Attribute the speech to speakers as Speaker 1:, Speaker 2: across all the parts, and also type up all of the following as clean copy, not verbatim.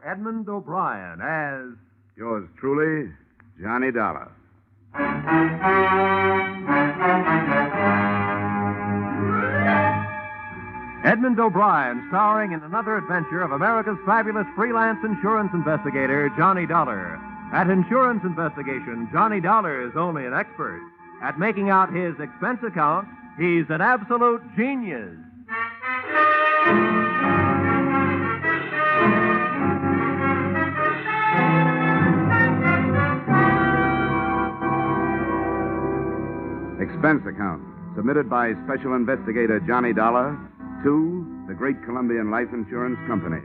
Speaker 1: Edmond O'Brien as...
Speaker 2: Yours truly, Johnny Dollar.
Speaker 1: Edmond O'Brien, starring in another adventure of America's fabulous freelance insurance investigator, Johnny Dollar. At insurance investigation, Johnny Dollar is only an expert. At making out his expense account, he's an absolute genius.
Speaker 2: Expense account, submitted by Special Investigator Johnny Dollar to the Great Columbian Life Insurance Company.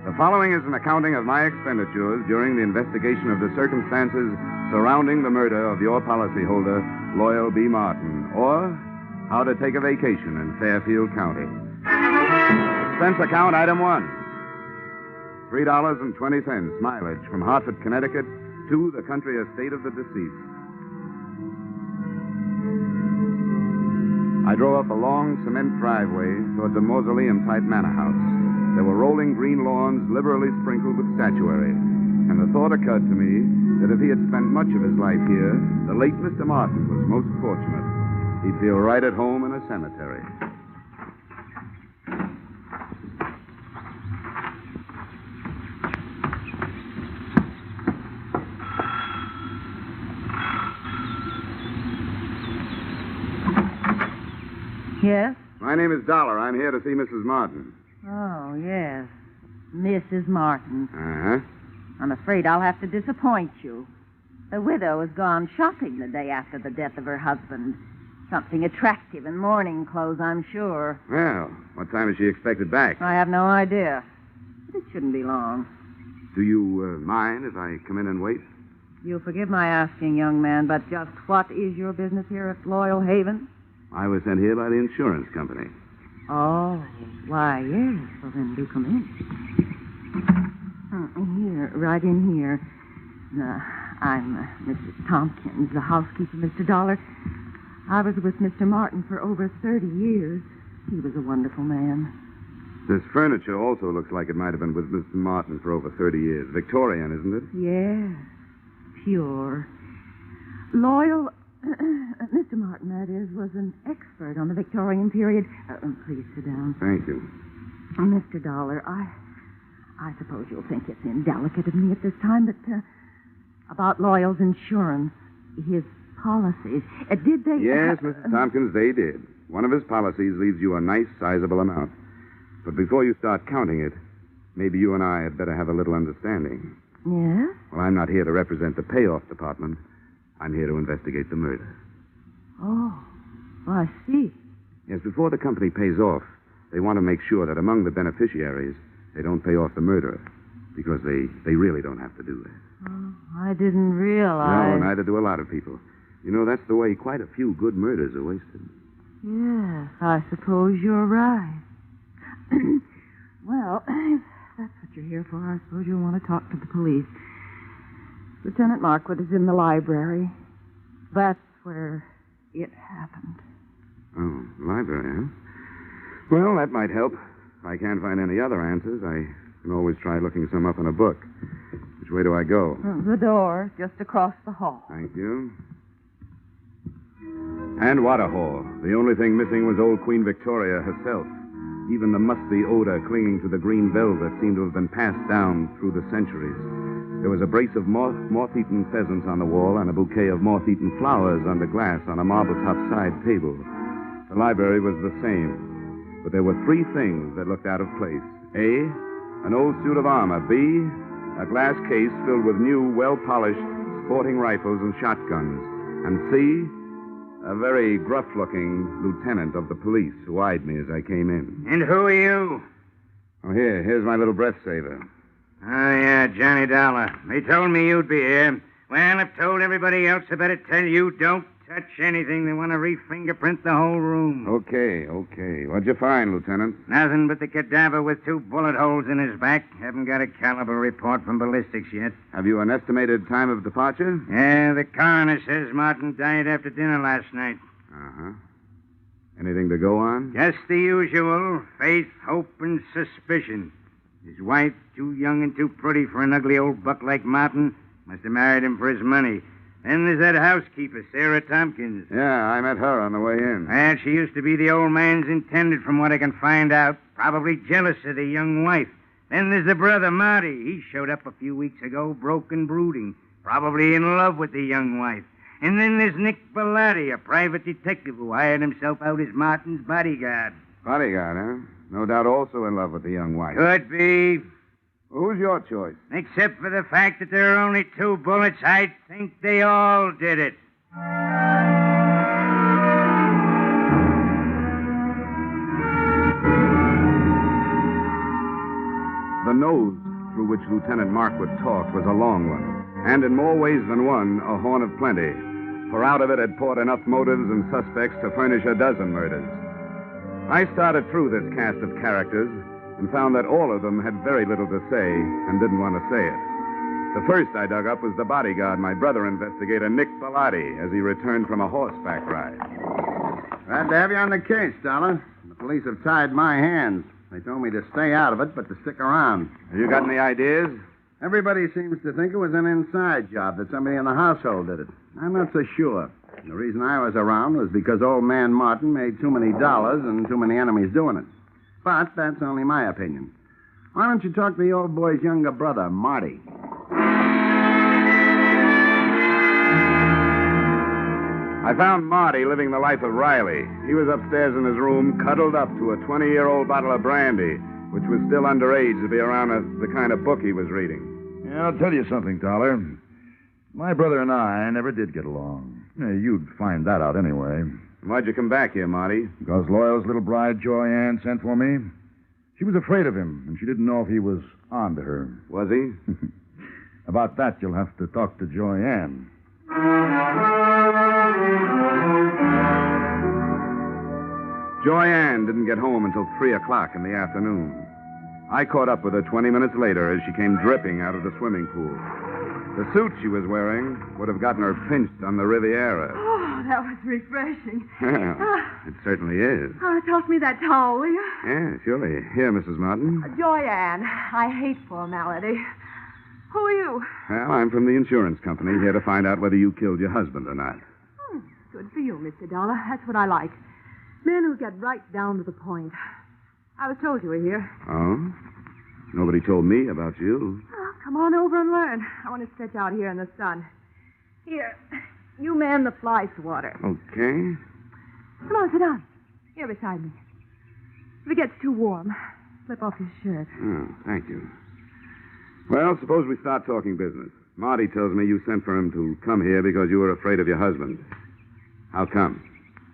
Speaker 2: The following is an accounting of my expenditures during the investigation of the circumstances surrounding the murder of your policyholder, Loyal B. Martin, or how to take a vacation in Fairfield County. Expense account, item 1. $3.20 mileage from Hartford, Connecticut to the country estate of the deceased. I drove up a long cement driveway towards a mausoleum-type manor house. There were rolling green lawns liberally sprinkled with statuary. And the thought occurred to me that if he had spent much of his life here, the late Mr. Martin was most fortunate. He'd feel right at home in a cemetery.
Speaker 3: Yes?
Speaker 2: My name is Dollar. I'm here to see Mrs. Martin.
Speaker 3: Oh, yes. Mrs. Martin.
Speaker 2: Uh-huh.
Speaker 3: I'm afraid I'll have to disappoint you. The widow has gone shopping the day after the death of her husband. Something attractive in mourning clothes, I'm sure.
Speaker 2: Well, what time is she expected back?
Speaker 3: I have no idea. But it shouldn't be long.
Speaker 2: Do you mind if I come in and wait?
Speaker 3: You'll forgive my asking, young man, but just what is your business here at Loyal Haven?
Speaker 2: I was sent here by the insurance company.
Speaker 3: Oh, why, yes. Well, then do come in. Here, right in here. I'm Mrs. Tompkins, the housekeeper, Mr. Dollar. I was with Mr. Martin for over 30 years. He was a wonderful man.
Speaker 2: This furniture also looks like it might have been with Mr. Martin for over 30 years. Victorian, isn't it?
Speaker 3: Yes, pure. Loyal... Mr. Martin, that is, was an expert on the Victorian period. Please sit down.
Speaker 2: Thank you.
Speaker 3: Mr. Dollar, I suppose you'll think it's indelicate of me at this time, but about Loyal's insurance, his policies, did they...
Speaker 2: Yes, Mrs. Tompkins, they did. One of his policies leaves you a nice, sizable amount. But before you start counting it, maybe you and I had better have a little understanding.
Speaker 3: Yes?
Speaker 2: Well, I'm not here to represent the payoff department. I'm here to investigate the murder.
Speaker 3: Oh, I see.
Speaker 2: Yes, before the company pays off, they want to make sure that among the beneficiaries, they don't pay off the murderer, because they really don't have to do that.
Speaker 3: Oh, I didn't realize...
Speaker 2: No, neither do a lot of people. You know, that's the way quite a few good murders are wasted.
Speaker 3: Yes, I suppose you're right. Well, if that's what you're here for, I suppose you'll want to talk to the police. Lieutenant Markwood is in the library. That's where it happened.
Speaker 2: Oh, library, huh? Well, that might help. If I can't find any other answers, I can always try looking some up in a book. Which way do I go?
Speaker 3: The door, just across the hall.
Speaker 2: Thank you. And what a hall. The only thing missing was old Queen Victoria herself. Even the musty odor clinging to the green velvet seemed to have been passed down through the centuries. There was a brace of moth-eaten pheasants on the wall and a bouquet of moth-eaten flowers under glass on a marble-top side table. The library was the same, but there were three things that looked out of place. A, an old suit of armor. B, a glass case filled with new, well-polished sporting rifles and shotguns. And C, a very gruff-looking lieutenant of the police who eyed me as I came in.
Speaker 4: And who are you?
Speaker 2: Oh, here's my little breath saver.
Speaker 4: Oh, yeah, Johnny Dollar. They told me you'd be here. Well, I've told everybody else I better tell you, don't touch anything. They want to re-fingerprint the whole room.
Speaker 2: Okay. What'd you find, Lieutenant?
Speaker 4: Nothing but the cadaver with 2 bullet holes in his back. Haven't got a caliber report from ballistics yet.
Speaker 2: Have you an estimated time of departure?
Speaker 4: Yeah, the coroner says Martin died after dinner last night.
Speaker 2: Uh-huh. Anything to go on?
Speaker 4: Just the usual faith, hope, and suspicion. His wife, too young and too pretty for an ugly old buck like Martin, must have married him for his money. Then there's that housekeeper, Sarah Tompkins.
Speaker 2: Yeah, I met her on the way in.
Speaker 4: And she used to be the old man's intended, from what I can find out. Probably jealous of the young wife. Then there's the brother, Marty. He showed up a few weeks ago, broke and brooding. Probably in love with the young wife. And then there's Nick Bellotti, a private detective who hired himself out as Martin's bodyguard.
Speaker 2: Bodyguard, huh? No doubt also in love with the young wife.
Speaker 4: Could be.
Speaker 2: Who's your choice?
Speaker 4: Except for the fact that there are only 2 bullets, I think they all did it.
Speaker 2: The nose through which Lieutenant Markwood talked was a long one, and in more ways than one, a horn of plenty, for out of it had poured enough motives and suspects to furnish a dozen murders. I started through this cast of characters and found that all of them had very little to say and didn't want to say it. The first I dug up was the bodyguard, my brother investigator, Nick Bellotti, as he returned from a horseback ride.
Speaker 5: Glad to have you on the case, Dollar. The police have tied my hands. They told me to stay out of it, but to stick around.
Speaker 2: Have you got any ideas?
Speaker 5: Everybody seems to think it was an inside job, that somebody in the household did it. I'm not so sure. The reason I was around was because old man Martin made too many dollars and too many enemies doing it. But that's only my opinion. Why don't you talk to the old boy's younger brother, Marty?
Speaker 2: I found Marty living the life of Riley. He was upstairs in his room, cuddled up to a 20-year-old bottle of brandy, which was still underage to be around the kind of book he was reading.
Speaker 6: Yeah, I'll tell you something, Dollar. My brother and I never did get along. Yeah, you'd find that out anyway.
Speaker 2: Why'd you come back here, Marty?
Speaker 6: Because Loyal's little bride, Joy Ann, sent for me. She was afraid of him, and she didn't know if he was on to her.
Speaker 2: Was he?
Speaker 6: About that, you'll have to talk to Joy Ann.
Speaker 2: Joy Ann didn't get home until 3 o'clock in the afternoon. I caught up with her 20 minutes later as she came dripping out of the swimming pool. The suit she was wearing would have gotten her pinched on the Riviera.
Speaker 3: Oh, that was refreshing.
Speaker 2: It certainly is.
Speaker 3: Toss me that towel, will you?
Speaker 2: Yeah, surely. Here, Mrs. Martin.
Speaker 3: Joyanne, I hate formality. Who are you?
Speaker 2: Well, I'm from the insurance company, here to find out whether you killed your husband or not.
Speaker 3: Good for you, Mr. Dollar. That's what I like. Men who get right down to the point. I was told you were here.
Speaker 2: Oh? Nobody told me about you.
Speaker 3: Oh, come on over and learn. I want to stretch out here in the sun. Here, you man the fly swatter.
Speaker 2: Okay.
Speaker 3: Come on, sit down. Here beside me. If it gets too warm, slip off your shirt.
Speaker 2: Oh, thank you. Well, suppose we start talking business. Marty tells me you sent for him to come here because you were afraid of your husband. How come?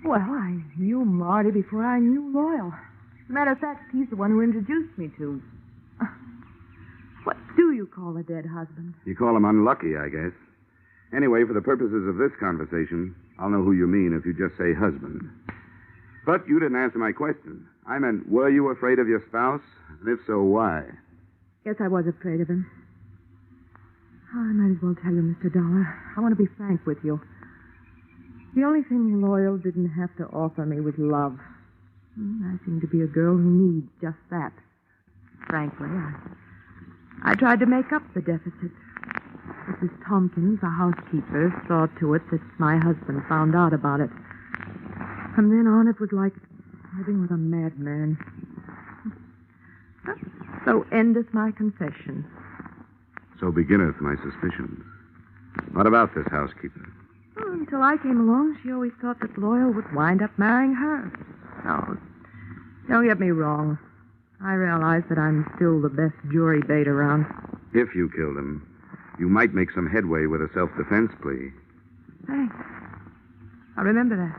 Speaker 3: Well, I knew Marty before I knew Loyal. As a matter of fact, he's the one who introduced me to. What do you call a dead husband?
Speaker 2: You call him unlucky, I guess. Anyway, for the purposes of this conversation, I'll know who you mean if you just say husband. But you didn't answer my question. I meant, were you afraid of your spouse? And if so, why?
Speaker 3: Yes, I was afraid of him. Oh, I might as well tell you, Mr. Dollar. I want to be frank with you. The only thing Loyal didn't have to offer me was love. I seem to be a girl who needs just that. Frankly, I tried to make up the deficit. Mrs. Tompkins, the housekeeper, saw to it that my husband found out about it. From then on, it was like living with a madman. So endeth my confession.
Speaker 2: So beginneth my suspicions. What about this housekeeper?
Speaker 3: Well, until I came along, she always thought that Loyal would wind up marrying her. No, don't get me wrong. I realize that I'm still the best jury bait around.
Speaker 2: If you killed him, you might make some headway with a self-defense plea.
Speaker 3: Thanks. I'll remember that.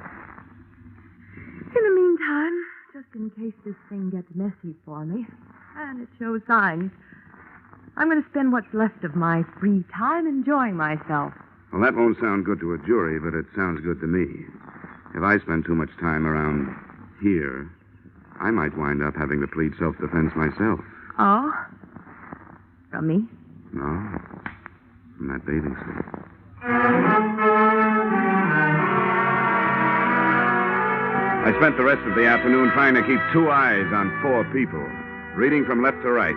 Speaker 3: In the meantime, just in case this thing gets messy for me, and it shows signs, I'm going to spend what's left of my free time enjoying myself.
Speaker 2: Well, that won't sound good to a jury, but it sounds good to me. If I spend too much time around here, I might wind up having to plead self-defense myself.
Speaker 3: Oh? From me?
Speaker 2: No, from that bathing suit. I spent the rest of the afternoon trying to keep 2 eyes on 4 people, reading from left to right.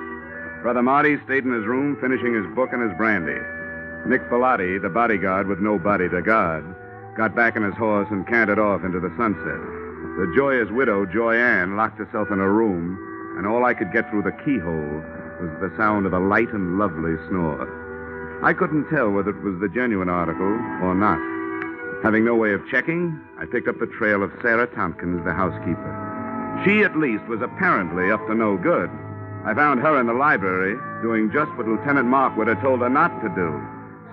Speaker 2: Brother Marty stayed in his room, finishing his book and his brandy. Nick Bellotti, the bodyguard with no body to guard, got back on his horse and cantered off into the sunset. The joyous widow, Joy Ann, locked herself in her room, and all I could get through the keyhole was the sound of a light and lovely snore. I couldn't tell whether it was the genuine article or not. Having no way of checking, I picked up the trail of Sarah Tompkins, the housekeeper. She, at least, was apparently up to no good. I found her in the library doing just what Lieutenant Markwood had told her not to do,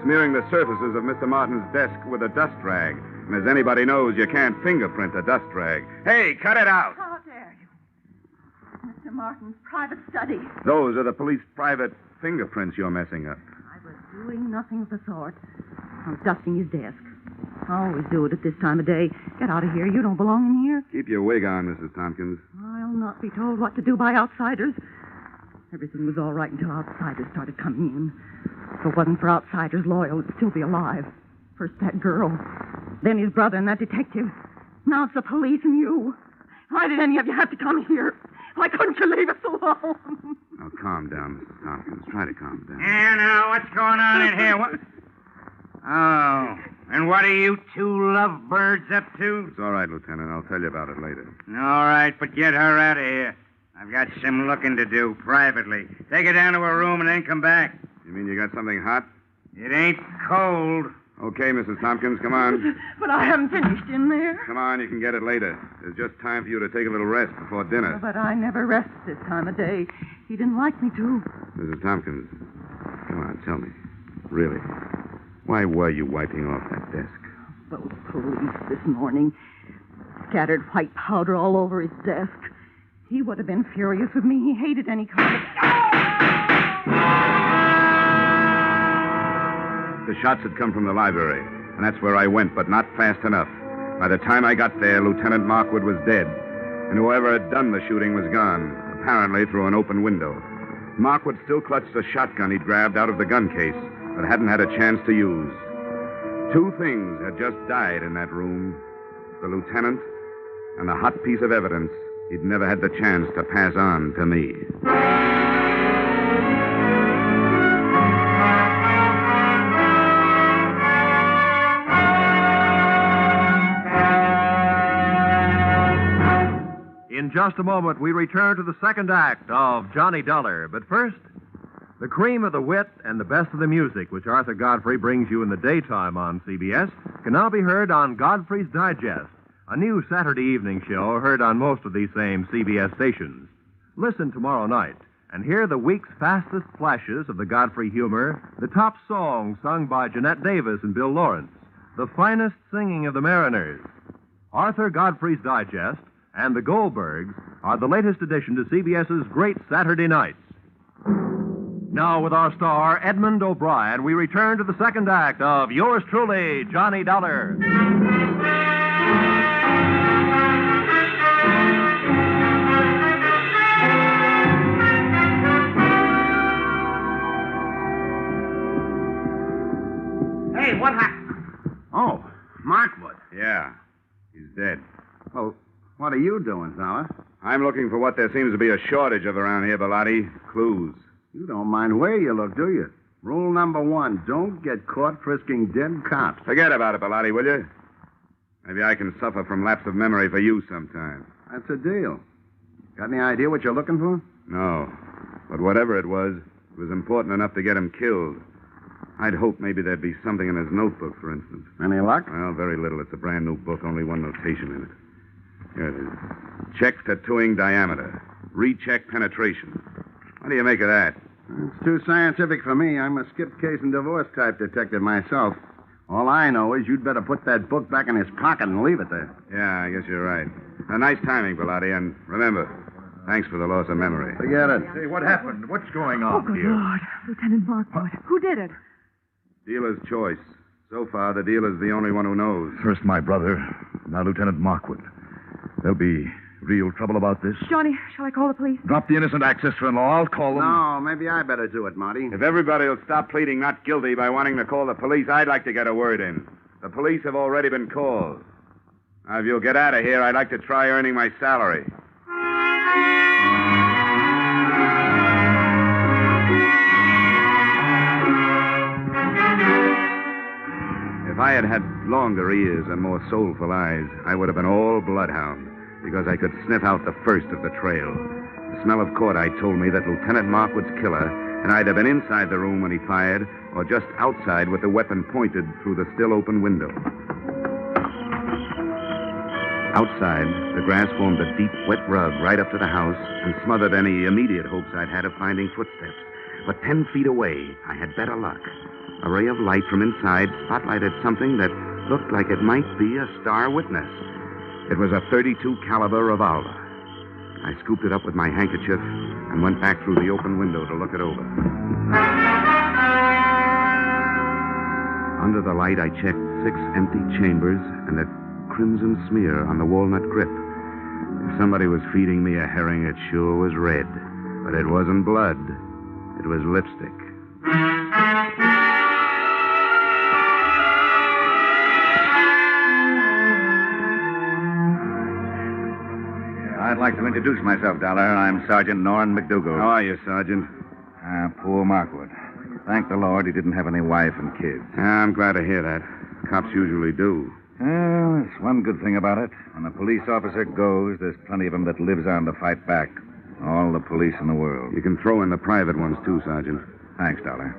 Speaker 2: smearing the surfaces of Mr. Martin's desk with a dust rag. And as anybody knows, you can't fingerprint a dust rag. Hey, cut it out!
Speaker 3: How dare you? Mr. Martin's private study.
Speaker 2: Those are the police private fingerprints you're messing up.
Speaker 3: I was doing nothing of the sort. I was dusting his desk. I always do it at this time of day. Get out of here. You don't belong in here.
Speaker 2: Keep your wig on, Mrs. Tompkins.
Speaker 3: I'll not be told what to do by outsiders. Everything was all right until outsiders started coming in. If it wasn't for outsiders loyal, it'd still be alive. First that girl, then his brother and that detective. Now it's the police and you. Why did any of you have to come here? Why couldn't you leave us alone?
Speaker 2: Now, calm down, Mrs. Tompkins. Try to calm down.
Speaker 4: Yeah, now, what's going on in here? What? Oh, and what are you two lovebirds up to?
Speaker 2: It's all right, Lieutenant. I'll tell you about it later.
Speaker 4: All right, but get her out of here. I've got some looking to do privately. Take her down to her room and then come back.
Speaker 2: You mean you got something hot?
Speaker 4: It ain't cold.
Speaker 2: Okay, Mrs. Tompkins, come on.
Speaker 3: But I haven't finished in there.
Speaker 2: Come on, you can get it later. There's just time for you to take a little rest before dinner.
Speaker 3: But I never rest this time of day. He didn't like me to.
Speaker 2: Mrs. Tompkins, come on, tell me. Really, why were you wiping off that desk?
Speaker 3: Those police this morning scattered white powder all over his desk. He would have been furious with me. He hated any kind of...
Speaker 2: The shots had come from the library, and that's where I went, but not fast enough. By the time I got there, Lieutenant Markwood was dead, and whoever had done the shooting was gone, apparently through an open window. Markwood still clutched a shotgun he'd grabbed out of the gun case, but hadn't had a chance to use. Two things had just died in that room: the lieutenant and a hot piece of evidence he'd never had the chance to pass on to me.
Speaker 1: In just a moment, we return to the second act of Johnny Dollar. But first, the cream of the wit and the best of the music, which Arthur Godfrey brings you in the daytime on CBS, can now be heard on Godfrey's Digest, a new Saturday evening show heard on most of these same CBS stations. Listen tomorrow night and hear the week's fastest flashes of the Godfrey humor, the top songs sung by Jeanette Davis and Bill Lawrence, the finest singing of the Mariners. Arthur Godfrey's Digest and the Goldbergs are the latest addition to CBS's Great Saturday Nights. Now, with our star, Edmond O'Brien, we return to the second act of yours truly, Johnny Dollar.
Speaker 4: Hey, what happened?
Speaker 5: Oh, Markwood.
Speaker 2: Yeah, he's dead.
Speaker 5: Well, what are you doing, fella?
Speaker 2: I'm looking for what there seems to be a shortage of around here, Bellotti. Clues.
Speaker 5: You don't mind where you look, do you? Rule number 1, don't get caught frisking dead cops.
Speaker 2: Forget about it, Bellotti, will you? Maybe I can suffer from lapse of memory for you sometime.
Speaker 5: That's a deal. Got any idea what you're looking for?
Speaker 2: No. But whatever it was important enough to get him killed. I'd hoped maybe there'd be something in his notebook, for instance.
Speaker 5: Any luck?
Speaker 2: Well, very little. It's a brand new book, only one notation in it. Here it is. Check tattooing diameter. Recheck penetration. What do you make of that?
Speaker 5: It's too scientific for me. I'm a skip case and divorce type detective myself. All I know is you'd better put that book back in his pocket and leave it there.
Speaker 2: Yeah, I guess you're right. A nice timing, Bellotti, and remember, thanks for the loss of memory.
Speaker 5: Forget it.
Speaker 6: Hey, what happened? What's going
Speaker 3: Oh,
Speaker 6: on
Speaker 3: good
Speaker 6: here?
Speaker 3: Lord. Lieutenant Markwood. Who did it?
Speaker 2: Dealer's choice. So far, the dealer's the only one who knows.
Speaker 6: First my brother, now Lieutenant Markwood. There'll be real trouble about this.
Speaker 3: Johnny, shall I call the police?
Speaker 6: Drop the innocent act, sister-in-law. I'll call them.
Speaker 5: No, maybe I better do it, Marty.
Speaker 2: If everybody will stop pleading not guilty by wanting to call the police, I'd like to get a word in. The police have already been called. Now, if you'll get out of here, I'd like to try earning my salary. I had had longer ears and more soulful eyes, I would have been all bloodhound, because I could sniff out the first of the trail. The smell of cordite told me that Lieutenant Markwood's killer had either been inside the room when he fired or just outside with the weapon pointed through the still open window. Outside, the grass formed a deep, wet rug right up to the house and smothered any immediate hopes I'd had of finding footsteps. But 10 feet away, I had better luck. A ray of light from inside spotlighted something that looked like it might be a star witness. It was a .32 caliber revolver. I scooped it up with my handkerchief and went back through the open window to look it over. Under the light, I checked 6 empty chambers and a crimson smear on the walnut grip. If somebody was feeding me a herring, it sure was red. But it wasn't blood. It was lipstick.
Speaker 6: I'd like to introduce myself, Dollar. I'm Sergeant Norrin McDougal.
Speaker 2: How are you, Sergeant?
Speaker 6: Poor Markwood. Thank the Lord he didn't have any wife and kids.
Speaker 2: I'm glad to hear that. Cops usually do.
Speaker 6: Well, there's one good thing about it. When a police officer goes, there's plenty of them that lives on to fight back. All the police in the world.
Speaker 2: You can throw in the private ones, too, Sergeant.
Speaker 6: Thanks, Dollar.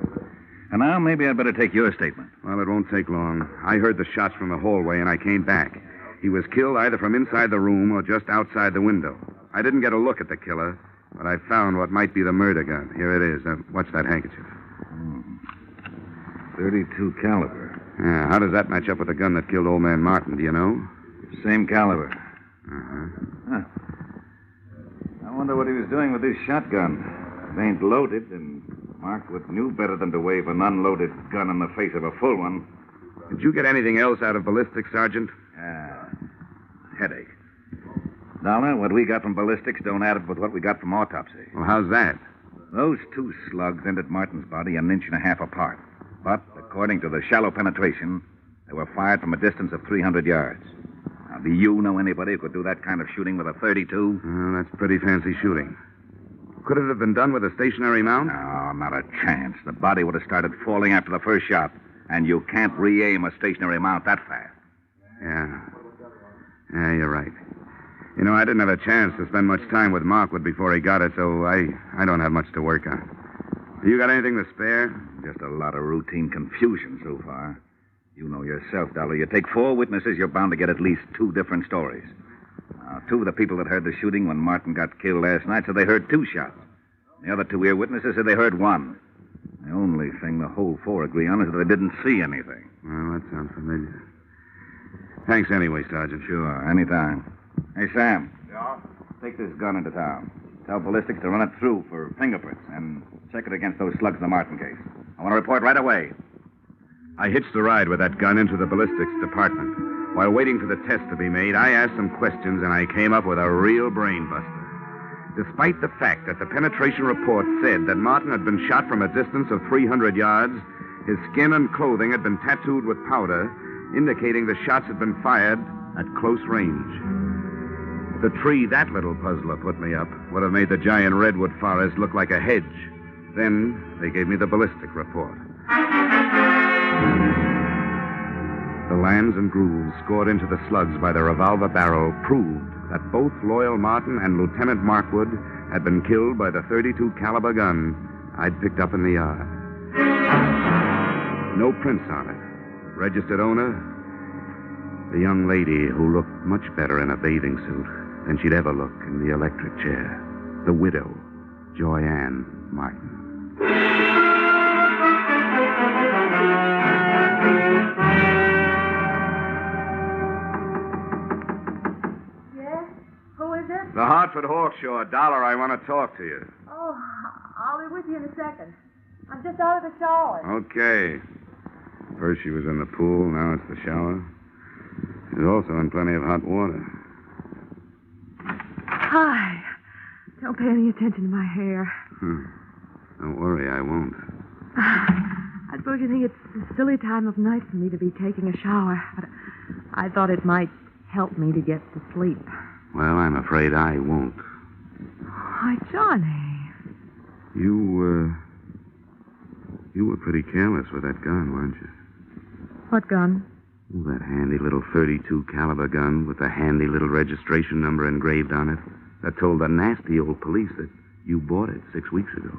Speaker 6: And now maybe I'd better take your statement.
Speaker 2: Well, it won't take long. I heard the shots from the hallway, and I came back. He was killed either from inside the room or just outside the window. I didn't get a look at the killer, but I found what might be the murder gun. Here it is. Watch that handkerchief.
Speaker 6: 32 caliber.
Speaker 2: Yeah, how does that match up with the gun that killed old man Martin, do you know?
Speaker 6: Same caliber.
Speaker 2: Uh-huh.
Speaker 6: I wonder what he was doing with this shotgun. It ain't loaded, and Markwood knew better than to wave an unloaded gun in the face of a full one.
Speaker 2: Did you get anything else out of ballistics, Sergeant?
Speaker 6: Headache. Dollar, what we got from ballistics don't add up with what we got from autopsy.
Speaker 2: Well, how's that?
Speaker 6: Those 2 slugs entered Martin's body an inch and a half apart. But, according to the shallow penetration, they were fired from a distance of 300 yards. Now, do you know anybody who could do that kind of shooting with a .32?
Speaker 2: Well, that's pretty fancy shooting. Could it have been done with a stationary mount?
Speaker 6: No, not a chance. The body would have started falling after the first shot, and you can't re-aim a stationary mount that fast.
Speaker 2: Yeah, you're right. You know, I didn't have a chance to spend much time with Markwood before he got it, so I don't have much to work on. You got anything to spare?
Speaker 6: Just a lot of routine confusion so far. You know yourself, Dollar. You take 4 witnesses, you're bound to get at least 2 different stories. Now, 2 of the people that heard the shooting when Martin got killed last night said they heard 2 shots. The other 2 ear-witnesses said they heard 1. The only thing the whole 4 agree on is that they didn't see anything.
Speaker 2: Well, that sounds familiar. Thanks anyway, Sergeant.
Speaker 6: Sure, anytime. Hey, Sam.
Speaker 5: Yeah?
Speaker 6: Take this gun into town. Tell ballistics to run it through for fingerprints and check it against those slugs in the Martin case. I want to report right away.
Speaker 2: I hitched the ride with that gun into the ballistics department. While waiting for the test to be made, I asked some questions, and I came up with a real brain buster. Despite the fact that the penetration report said that Martin had been shot from a distance of 300 yards, his skin and clothing had been tattooed with powder, indicating the shots had been fired at close range. The tree that little puzzler put me up would have made the giant redwood forest look like a hedge. Then they gave me the ballistic report. The lands and grooves scored into the slugs by the revolver barrel proved that both Loyal Martin and Lieutenant Markwood had been killed by the .32 caliber gun I'd picked up in the yard. No prints on it. Registered owner, the young lady who looked much better in a bathing suit than she'd ever look in the electric chair. The widow, Joy Ann Martin.
Speaker 3: Yes? Who is it?
Speaker 2: The Hartford Hawkshaw. Dollar, I want to talk to you.
Speaker 3: Oh, I'll be with you in a second. I'm just out of the shower.
Speaker 2: Okay. First she was in the pool, now it's the shower. She's also in plenty of hot water.
Speaker 3: Hi. Don't pay any attention to my hair.
Speaker 2: Don't worry, I won't.
Speaker 3: I suppose you think it's a silly time of night for me to be taking a shower, but I thought it might help me to get to sleep.
Speaker 2: Well, I'm afraid I won't.
Speaker 3: Why, Johnny.
Speaker 2: You were pretty careless with that gun, weren't you?
Speaker 3: What gun?
Speaker 2: Oh, that handy little .32 caliber gun with a handy little registration number engraved on it that told the nasty old police that you bought it 6 weeks ago.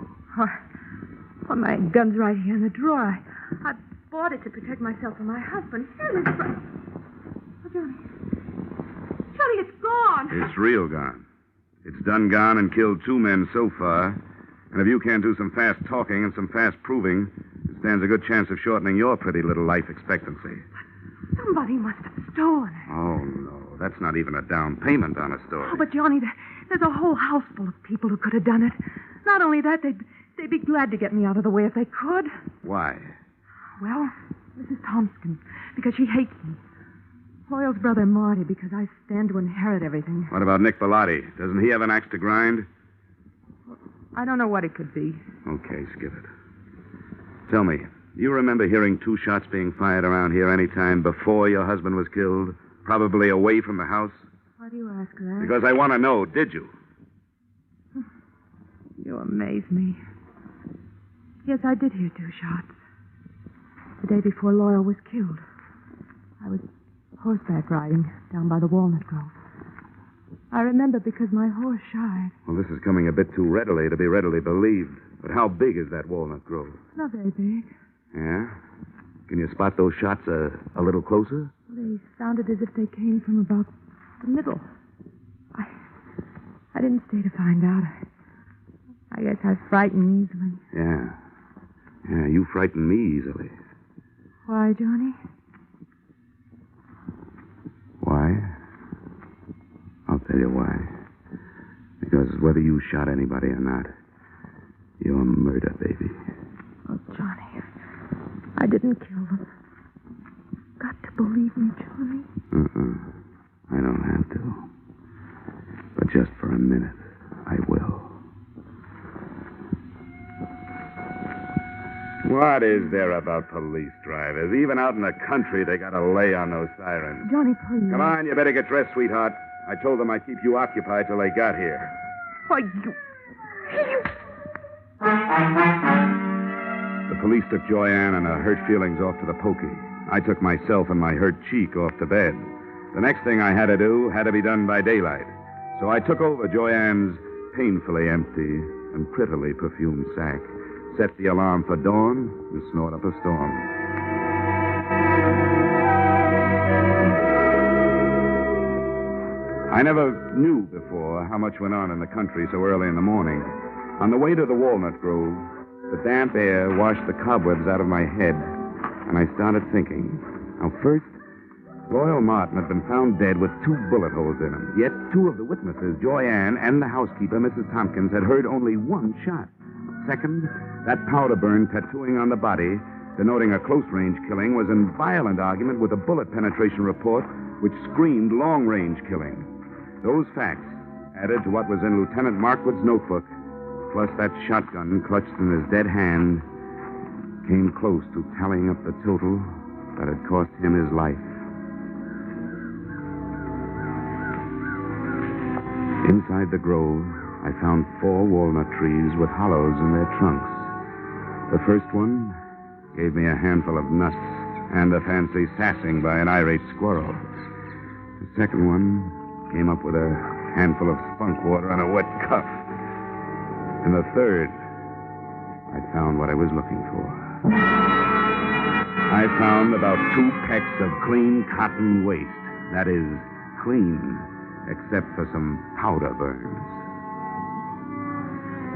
Speaker 3: Well, my gun's right here in the drawer. I bought it to protect myself and my husband. Here it is. Oh, Johnny. Johnny, it's gone.
Speaker 2: It's real gone. It's done gone and killed 2 men so far. And if you can't do some fast talking and some fast proving, it stands a good chance of shortening your pretty little life expectancy.
Speaker 3: Somebody must have stolen it.
Speaker 2: Oh, no. That's not even a down payment on a story.
Speaker 3: Oh, but Johnny, there's a whole house full of people who could have done it. Not only that, they'd be glad to get me out of the way if they could.
Speaker 2: Why?
Speaker 3: Well, Mrs. Thompson, because she hates me. Loyal's brother Marty, because I stand to inherit everything.
Speaker 2: What about Nick Bellotti? Doesn't he have an axe to grind?
Speaker 3: I don't know what it could be.
Speaker 2: Okay, skip it. Tell me, you remember hearing 2 shots being fired around here any time before your husband was killed? Probably away from the house?
Speaker 3: Why do you ask that?
Speaker 2: Because I want to know, did you?
Speaker 3: You amaze me. Yes, I did hear 2 shots. The day before Loyal was killed. I was horseback riding down by the walnut grove. I remember because my horse shied.
Speaker 2: Well, this is coming a bit too readily to be readily believed. But how big is that walnut grove?
Speaker 3: Not very big.
Speaker 2: Yeah? Can you spot those shots a little closer?
Speaker 3: They sounded as if they came from about the middle. I didn't stay to find out. I guess I frighten easily.
Speaker 2: Yeah. Yeah, you frighten me easily.
Speaker 3: Why, Johnny?
Speaker 2: Why? I'll tell you why. Because whether you shot anybody or not, you're murder, baby.
Speaker 3: Oh, Johnny, I didn't kill them. Got to believe me, Johnny.
Speaker 2: I don't have to. But just for a minute, I will. What is there about police drivers? Even out in the country, they got to lay on those sirens.
Speaker 3: Johnny, please.
Speaker 2: Come on, you better get dressed, sweetheart. I told them I'd keep you occupied till they got here.
Speaker 3: Why, you...
Speaker 2: The police took Joyanne and her hurt feelings off to the pokey. I took myself and my hurt cheek off to bed. The next thing I had to do had to be done by daylight. So I took over Joyanne's painfully empty and prettily perfumed sack, set the alarm for dawn, and snort up a storm. I never knew before how much went on in the country so early in the morning. On the way to the walnut grove, the damp air washed the cobwebs out of my head, and I started thinking. Now, first, Loyal Martin had been found dead with 2 bullet holes in him. Yet 2 of the witnesses, Joyanne and the housekeeper, Mrs. Tompkins, had heard only 1 shot. Second, that powder burn tattooing on the body, denoting a close-range killing, was in violent argument with a bullet penetration report which screamed long-range killing. Those facts, added to what was in Lieutenant Markwood's notebook, plus that shotgun clutched in his dead hand, came close to tallying up the total that had cost him his life. Inside the grove, I found 4 walnut trees with hollows in their trunks. The first one gave me a handful of nuts and a fancy sassing by an irate squirrel. The second one came up with a handful of spunk water and a wet cuff. And the third, I found what I was looking for. I found about 2 pecks of clean cotton waste. That is, clean, except for some powder burns.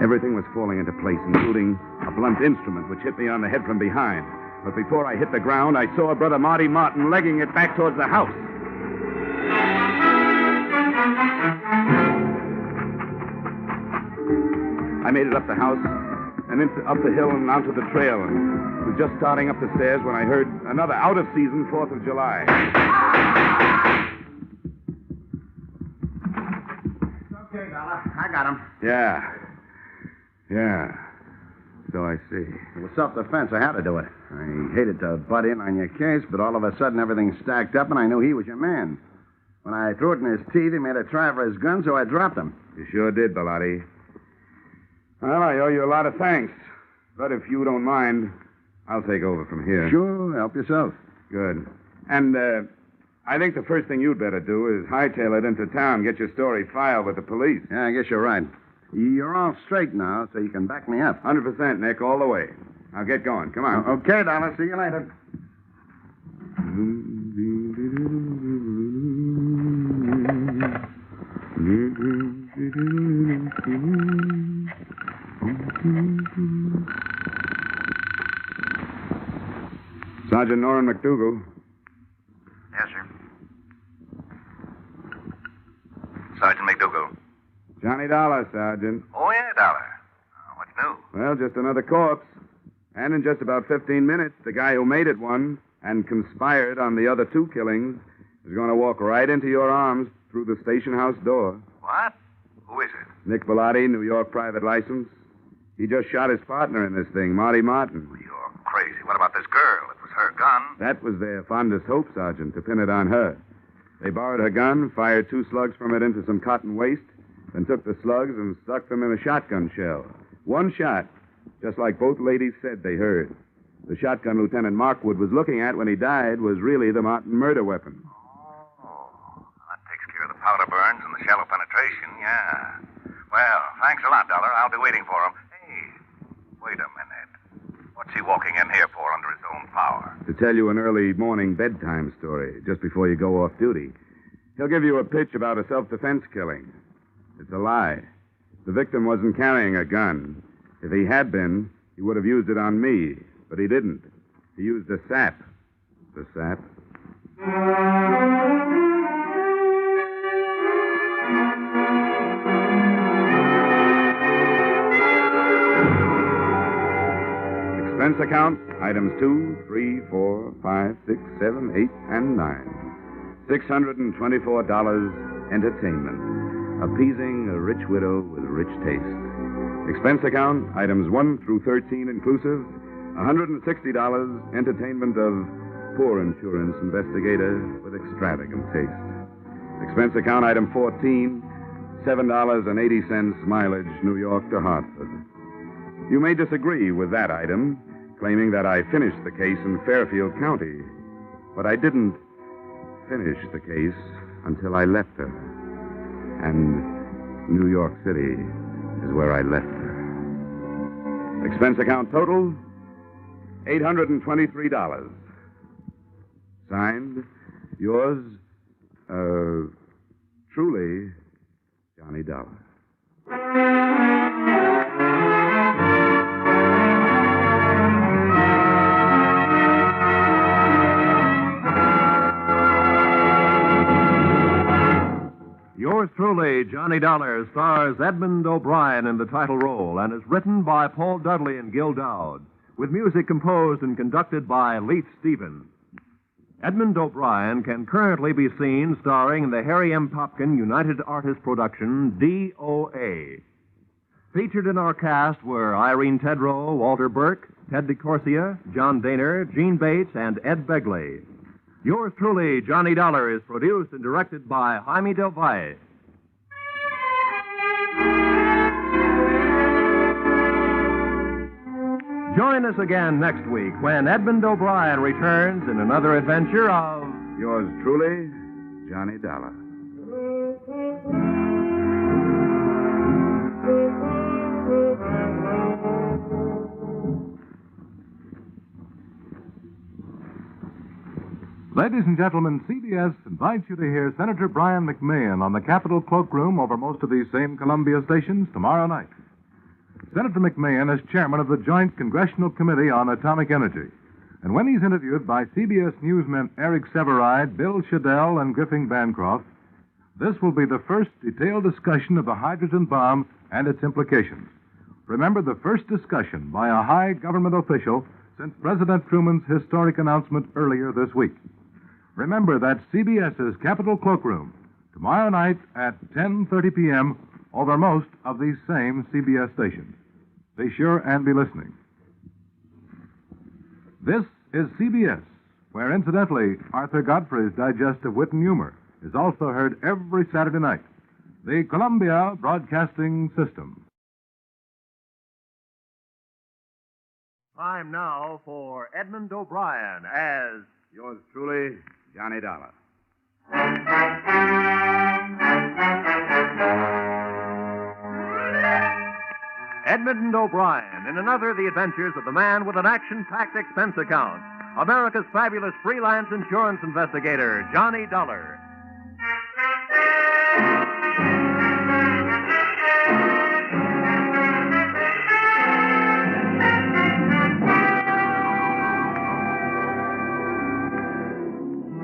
Speaker 2: Everything was falling into place, including a blunt instrument which hit me on the head from behind. But before I hit the ground, I saw Brother Marty Martin legging it back towards the house. I made it up the house and up the hill and onto the trail, and was just starting up the stairs when I heard another out-of-season 4th of July.
Speaker 5: Okay, fella. I got him.
Speaker 2: Yeah. So I see.
Speaker 5: It was self-defense. I had to do it. I hated to butt in on your case, but all of a sudden everything stacked up, and I knew he was your man. When I threw it in his teeth, he made a try for his gun, so I dropped him.
Speaker 2: You sure did, Bellotti. Well, I owe you a lot of thanks. But if you don't mind, I'll take over from here.
Speaker 5: Sure, help yourself.
Speaker 2: Good. And, I think the first thing you'd better do is hightail it into town, get your story filed with the police.
Speaker 5: Yeah, I guess you're right. You're all straight now, so you can back me up.
Speaker 2: 100%, Nick, all the way. Now get going. Come on.
Speaker 5: Okay, Dollar. See you later.
Speaker 2: Sergeant Norrin McDougal.
Speaker 6: Yes, sir. Sergeant McDougal.
Speaker 2: Johnny Dollar, Sergeant.
Speaker 6: Oh, yeah, Dollar. What's new?
Speaker 2: Well, just another corpse. And in just about 15 minutes, the guy who made it one and conspired on the other two killings is going to walk right into your arms through the station house door.
Speaker 6: What? Who is it?
Speaker 2: Nick Bellotti, New York private license. He just shot his partner in this thing, Marty Martin.
Speaker 6: You're crazy. What about this girl? It was her gun.
Speaker 2: That was their fondest hope, Sergeant, to pin it on her. They borrowed her gun, fired 2 slugs from it into some cotton waste, then took the slugs and stuck them in a shotgun shell. 1 shot, just like both ladies said they heard. The shotgun Lieutenant Markwood was looking at when he died was really the Martin murder weapon.
Speaker 6: Oh, that takes care of the powder burns and the shallow penetration, yeah. Well, thanks a lot, Dollar. I'll be waiting for him. Hey, wait a minute. What's he walking in here for under his own power?
Speaker 2: To tell you an early morning bedtime story, just before you go off duty. He'll give you a pitch about a self-defense killing. It's a lie. The victim wasn't carrying a gun. If he had been, he would have used it on me. But he didn't. He used a sap. The sap. Expense account, items 2, 3, 4, 5, 6, 7, 8, and 9. $624 entertainment. Appeasing a rich widow with rich taste. Expense account, items 1 through 13 inclusive. $160 entertainment of poor insurance investigator with extravagant taste. Expense account item 14, $7.80 mileage New York to Hartford. You may disagree with that item, claiming that I finished the case in Fairfield County. But I didn't finish the case until I left her. And New York City is where I left her. Expense account total, $823. Signed, yours, truly, Johnny Dollar.
Speaker 1: Yours truly, Johnny Dollar, stars Edmond O'Brien in the title role and is written by Paul Dudley and Gil Dowd, with music composed and conducted by Leith Stevens. Edmond O'Brien can currently be seen starring in the Harry M. Popkin United Artists production, DOA. Featured in our cast were Irene Tedrow, Walter Burke, Ted DeCorsia, John Daner, Gene Bates, and Ed Begley. Yours truly, Johnny Dollar, is produced and directed by Jaime Del Valle. Join us again next week when Edmond O'Brien returns in another adventure of...
Speaker 2: Yours truly, Johnny Dollar.
Speaker 7: Ladies and gentlemen, CBS invites you to hear Senator Brian McMahon on the Capitol Cloakroom over most of these same Columbia stations tomorrow night. Senator McMahon is chairman of the Joint Congressional Committee on Atomic Energy. And when he's interviewed by CBS newsmen Eric Severide, Bill Shadell, and Griffin Bancroft, this will be the first detailed discussion of the hydrogen bomb and its implications. Remember, the first discussion by a high government official since President Truman's historic announcement earlier this week. Remember, that's CBS's Capitol Cloakroom, tomorrow night at 10:30 p.m. over most of these same CBS stations. Be sure and be listening. This is CBS, where, incidentally, Arthur Godfrey's digestive wit and humor is also heard every Saturday night. The Columbia Broadcasting System.
Speaker 1: Time now for Edmond O'Brien as...
Speaker 2: Yours truly, Johnny Dollar.
Speaker 1: Edmond O'Brien in another The Adventures of the Man with an Action-Packed Expense Account. America's fabulous freelance insurance investigator, Johnny Dollar.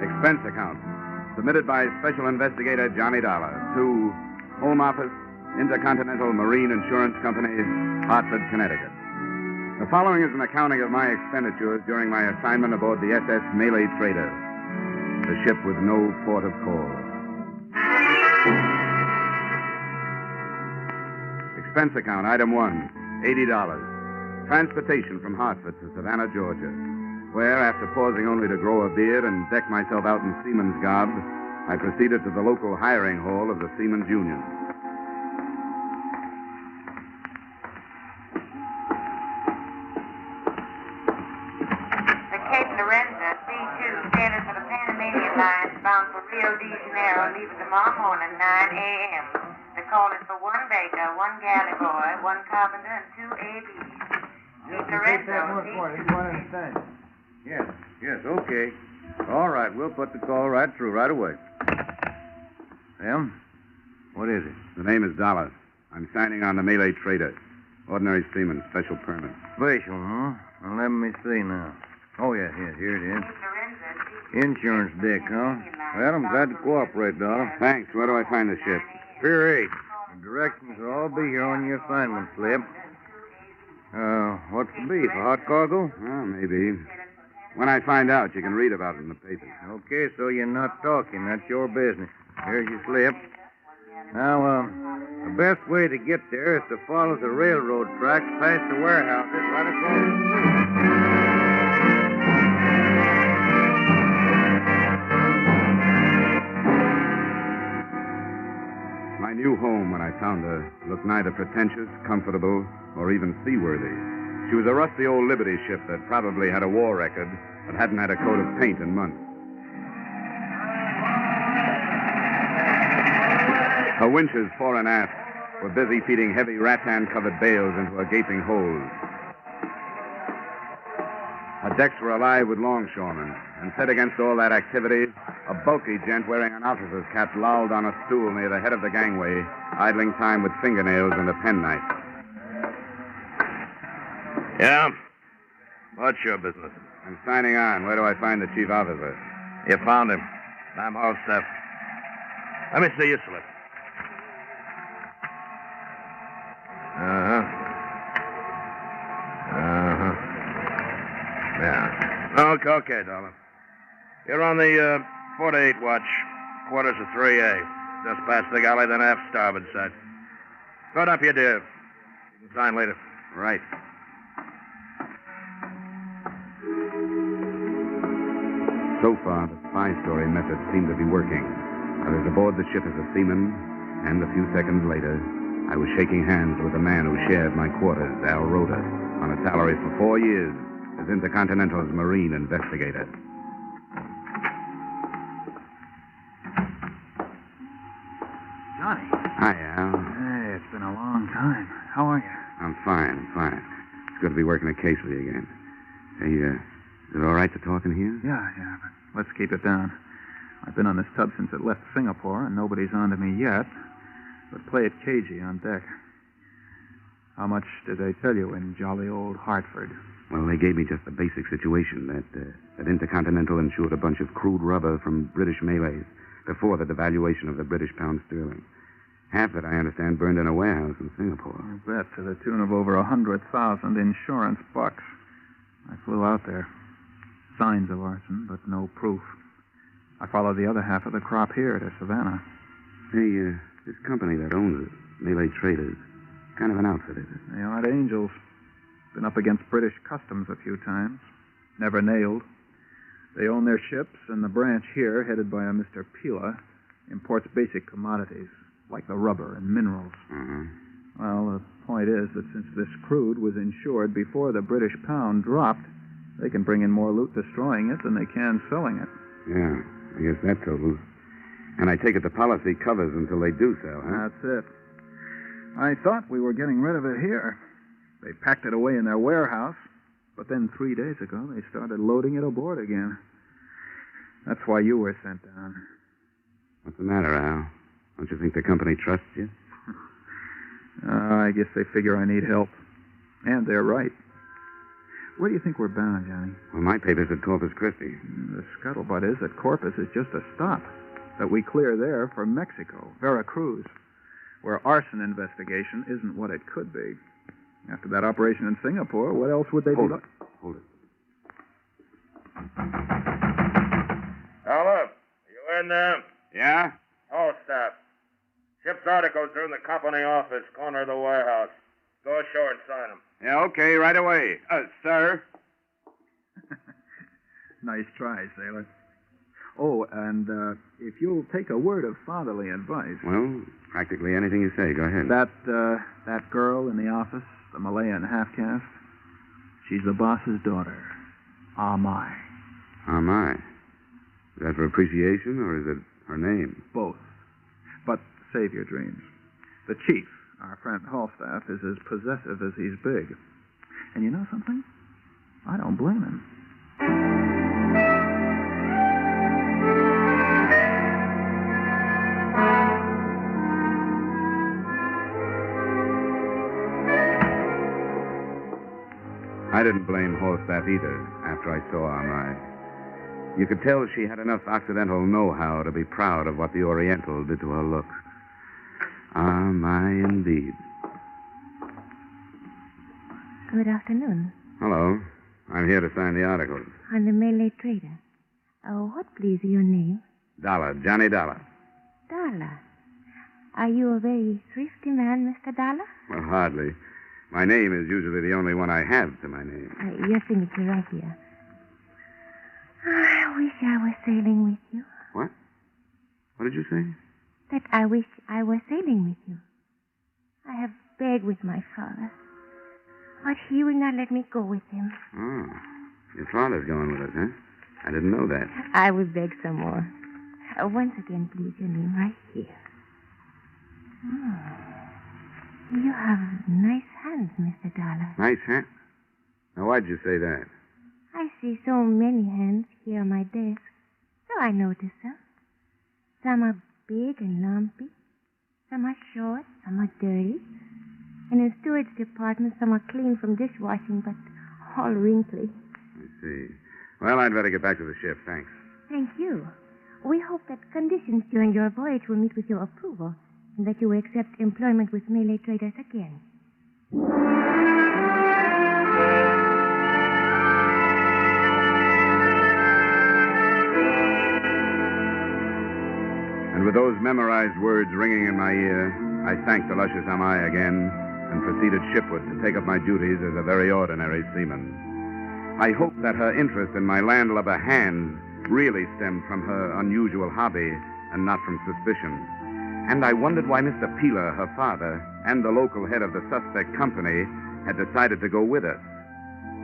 Speaker 2: Expense account. Submitted by Special Investigator Johnny Dollar to Home Office, Intercontinental Marine Insurance Company, Hartford, Connecticut. The following is an accounting of my expenditures during my assignment aboard the SS Malay Trader, the ship with no port of call. Expense account, item 1, $80. Transportation from Hartford to Savannah, Georgia, where, after pausing only to grow a beard and deck myself out in seaman's garb, I proceeded to the local hiring hall of the Seamen's Union.
Speaker 8: The Cape Lorenza, C2, sailors for the Panamanian line, bound for Rio de Janeiro, leaving tomorrow morning, 9 a.m. The call is for 1 baker, 1 galley boy, 1 carpenter, and 2 ABs. Cape Lorenza, C2.
Speaker 6: Yes, okay. All right, we'll put the call right through right away. Sam, what is it?
Speaker 2: The name is Dollar. I'm signing on the Malay Trader. Ordinary seaman, special permit.
Speaker 6: Special, huh? Well, let me see now. Oh, yeah, here it is. Insurance deck, huh? Well, I'm glad to cooperate, Dollar.
Speaker 2: Thanks. Where do I find the ship?
Speaker 6: Pier 8. The directions will all be here on your assignment slip. What's the beef? A hot cargo?
Speaker 2: Well, maybe. When I find out, you can read about it in the papers.
Speaker 6: Okay, so you're not talking. That's your business. Here's your slip. Now, the best way to get there is to follow the railroad tracks past the warehouses right across the street.
Speaker 2: My new home, when I found her, looked neither pretentious, comfortable, or even seaworthy. She was a rusty old Liberty ship that probably had a war record, but hadn't had a coat of paint in months. Her winches, fore and aft, were busy feeding heavy rattan-covered bales into a gaping hold. Her decks were alive with longshoremen, and set against all that activity, a bulky gent wearing an officer's cap lolled on a stool near the head of the gangway, idling time with fingernails and a penknife.
Speaker 9: Yeah? What's your business?
Speaker 2: I'm signing on. Where do I find the chief officer?
Speaker 9: You found him. I'm all set. Let me see your slip. Yeah. Okay, Dollar. You're on the 4 to 8 watch, quarters of 3A. Just past the galley, then aft starboard side. Put up your div. You can sign later.
Speaker 2: Right. So far, the spy story method seemed to be working. I was aboard the ship as a seaman, and a few seconds later, I was shaking hands with the man who shared my quarters, Al Rhoda, on a salary for 4 years as Intercontinental's Marine Investigator.
Speaker 10: Johnny.
Speaker 2: Hi, Al.
Speaker 10: Hey, it's been a long time. How are you?
Speaker 2: I'm fine. It's good to be working a case with you again. Hey, is it all right to talk in here?
Speaker 10: Yeah, but let's keep it down. I've been on this tub since it left Singapore, and nobody's on to me yet. But play it cagey on deck. How much did they tell you in jolly old Hartford?
Speaker 2: Well, they gave me just the basic situation that Intercontinental insured a bunch of crude rubber from British Malays before the devaluation of the British pound sterling. Half that, I understand, burned in a warehouse in Singapore.
Speaker 10: You bet, to the tune of over 100,000 insurance bucks. I flew out there. Signs of arson, but no proof. I followed the other half of the crop here to Savannah.
Speaker 2: Hey, this company that owns it, Malay Traders, kind of an outfit, is it?
Speaker 10: They aren't angels. Been up against British customs a few times. Never nailed. They own their ships, and the branch here, headed by a Mr. Pila, imports basic commodities, like the rubber and minerals. Well, the point is that since this crude was insured before the British pound dropped, they can bring in more loot destroying it than they can selling it.
Speaker 2: Yeah. I guess that totals. And I take it the policy covers until they do sell, huh?
Speaker 10: That's it. I thought we were getting rid of it here. They packed it away in their warehouse, but then 3 days ago they started loading it aboard again. That's why you were sent down.
Speaker 2: What's the matter, Al? Don't you think the company trusts you?
Speaker 10: I guess they figure I need help. And they're right. Where do you think we're bound, Johnny?
Speaker 2: Well, my paper said Corpus Christi.
Speaker 10: The scuttlebutt is that Corpus is just a stop. That we clear there for Mexico, Veracruz, where arson investigation isn't what it could be. After that operation in Singapore, what else would they
Speaker 2: Hold
Speaker 10: be...
Speaker 2: it. Hold it.
Speaker 9: Hello. You in there?
Speaker 2: Yeah?
Speaker 9: All staff. Ship's articles are in the company office, corner of the warehouse. Go ashore and sign them.
Speaker 2: Yeah, okay, right away. Sir?
Speaker 10: Nice try, sailor. Oh, and if you'll take a word of fatherly advice...
Speaker 2: Well, practically anything you say. Go ahead.
Speaker 10: That girl in the office, the Malayan half-caste, she's the boss's daughter. Ah, my.
Speaker 2: Ah, my. Is that for appreciation, or is it her name?
Speaker 10: Both. But save your dreams. The chief, our friend Halstaff, is as possessive as he's big. And you know something? I don't blame him.
Speaker 2: I didn't blame Halstaff either after I saw Amai. You could tell she had enough Occidental know-how to be proud of what the Oriental did to her looks. Amai, indeed.
Speaker 11: Good afternoon.
Speaker 2: Hello. I'm here to sign the articles.
Speaker 11: I'm the Malay trader. What, please, your name?
Speaker 2: Dollar, Johnny Dollar.
Speaker 11: Dollar. Are you a very thrifty man, Mr. Dollar?
Speaker 2: Well, hardly. My name is usually the only one I have to my name.
Speaker 11: Your signature right here. I wish I was sailing with you.
Speaker 2: What? What did you say?
Speaker 11: That I wish I were sailing with you. I have begged with my father, but he will not let me go with him.
Speaker 2: Oh, your father's going with us, huh? I didn't know that.
Speaker 11: I will beg some more. Once again, please, your name right here. You have nice hands, Mr. Dollar.
Speaker 2: Nice hand? Now, why'd you say that?
Speaker 11: I see so many hands here on my desk, so I notice them. Some are big and lumpy. Some are short, some are dirty. And in steward's department, some are clean from dishwashing, but all wrinkly.
Speaker 2: I see. Well, I'd better get back to the ship. Thanks.
Speaker 11: Thank you. We hope that conditions during your voyage will meet with your approval, and that you will accept employment with Malay traders again.
Speaker 2: And with those memorized words ringing in my ear, I thanked the luscious Amai again and proceeded shipward to take up my duties as a very ordinary seaman. I hoped that her interest in my landlubber hands really stemmed from her unusual hobby and not from suspicion. And I wondered why Mr. Peeler, her father, and the local head of the suspect company had decided to go with us.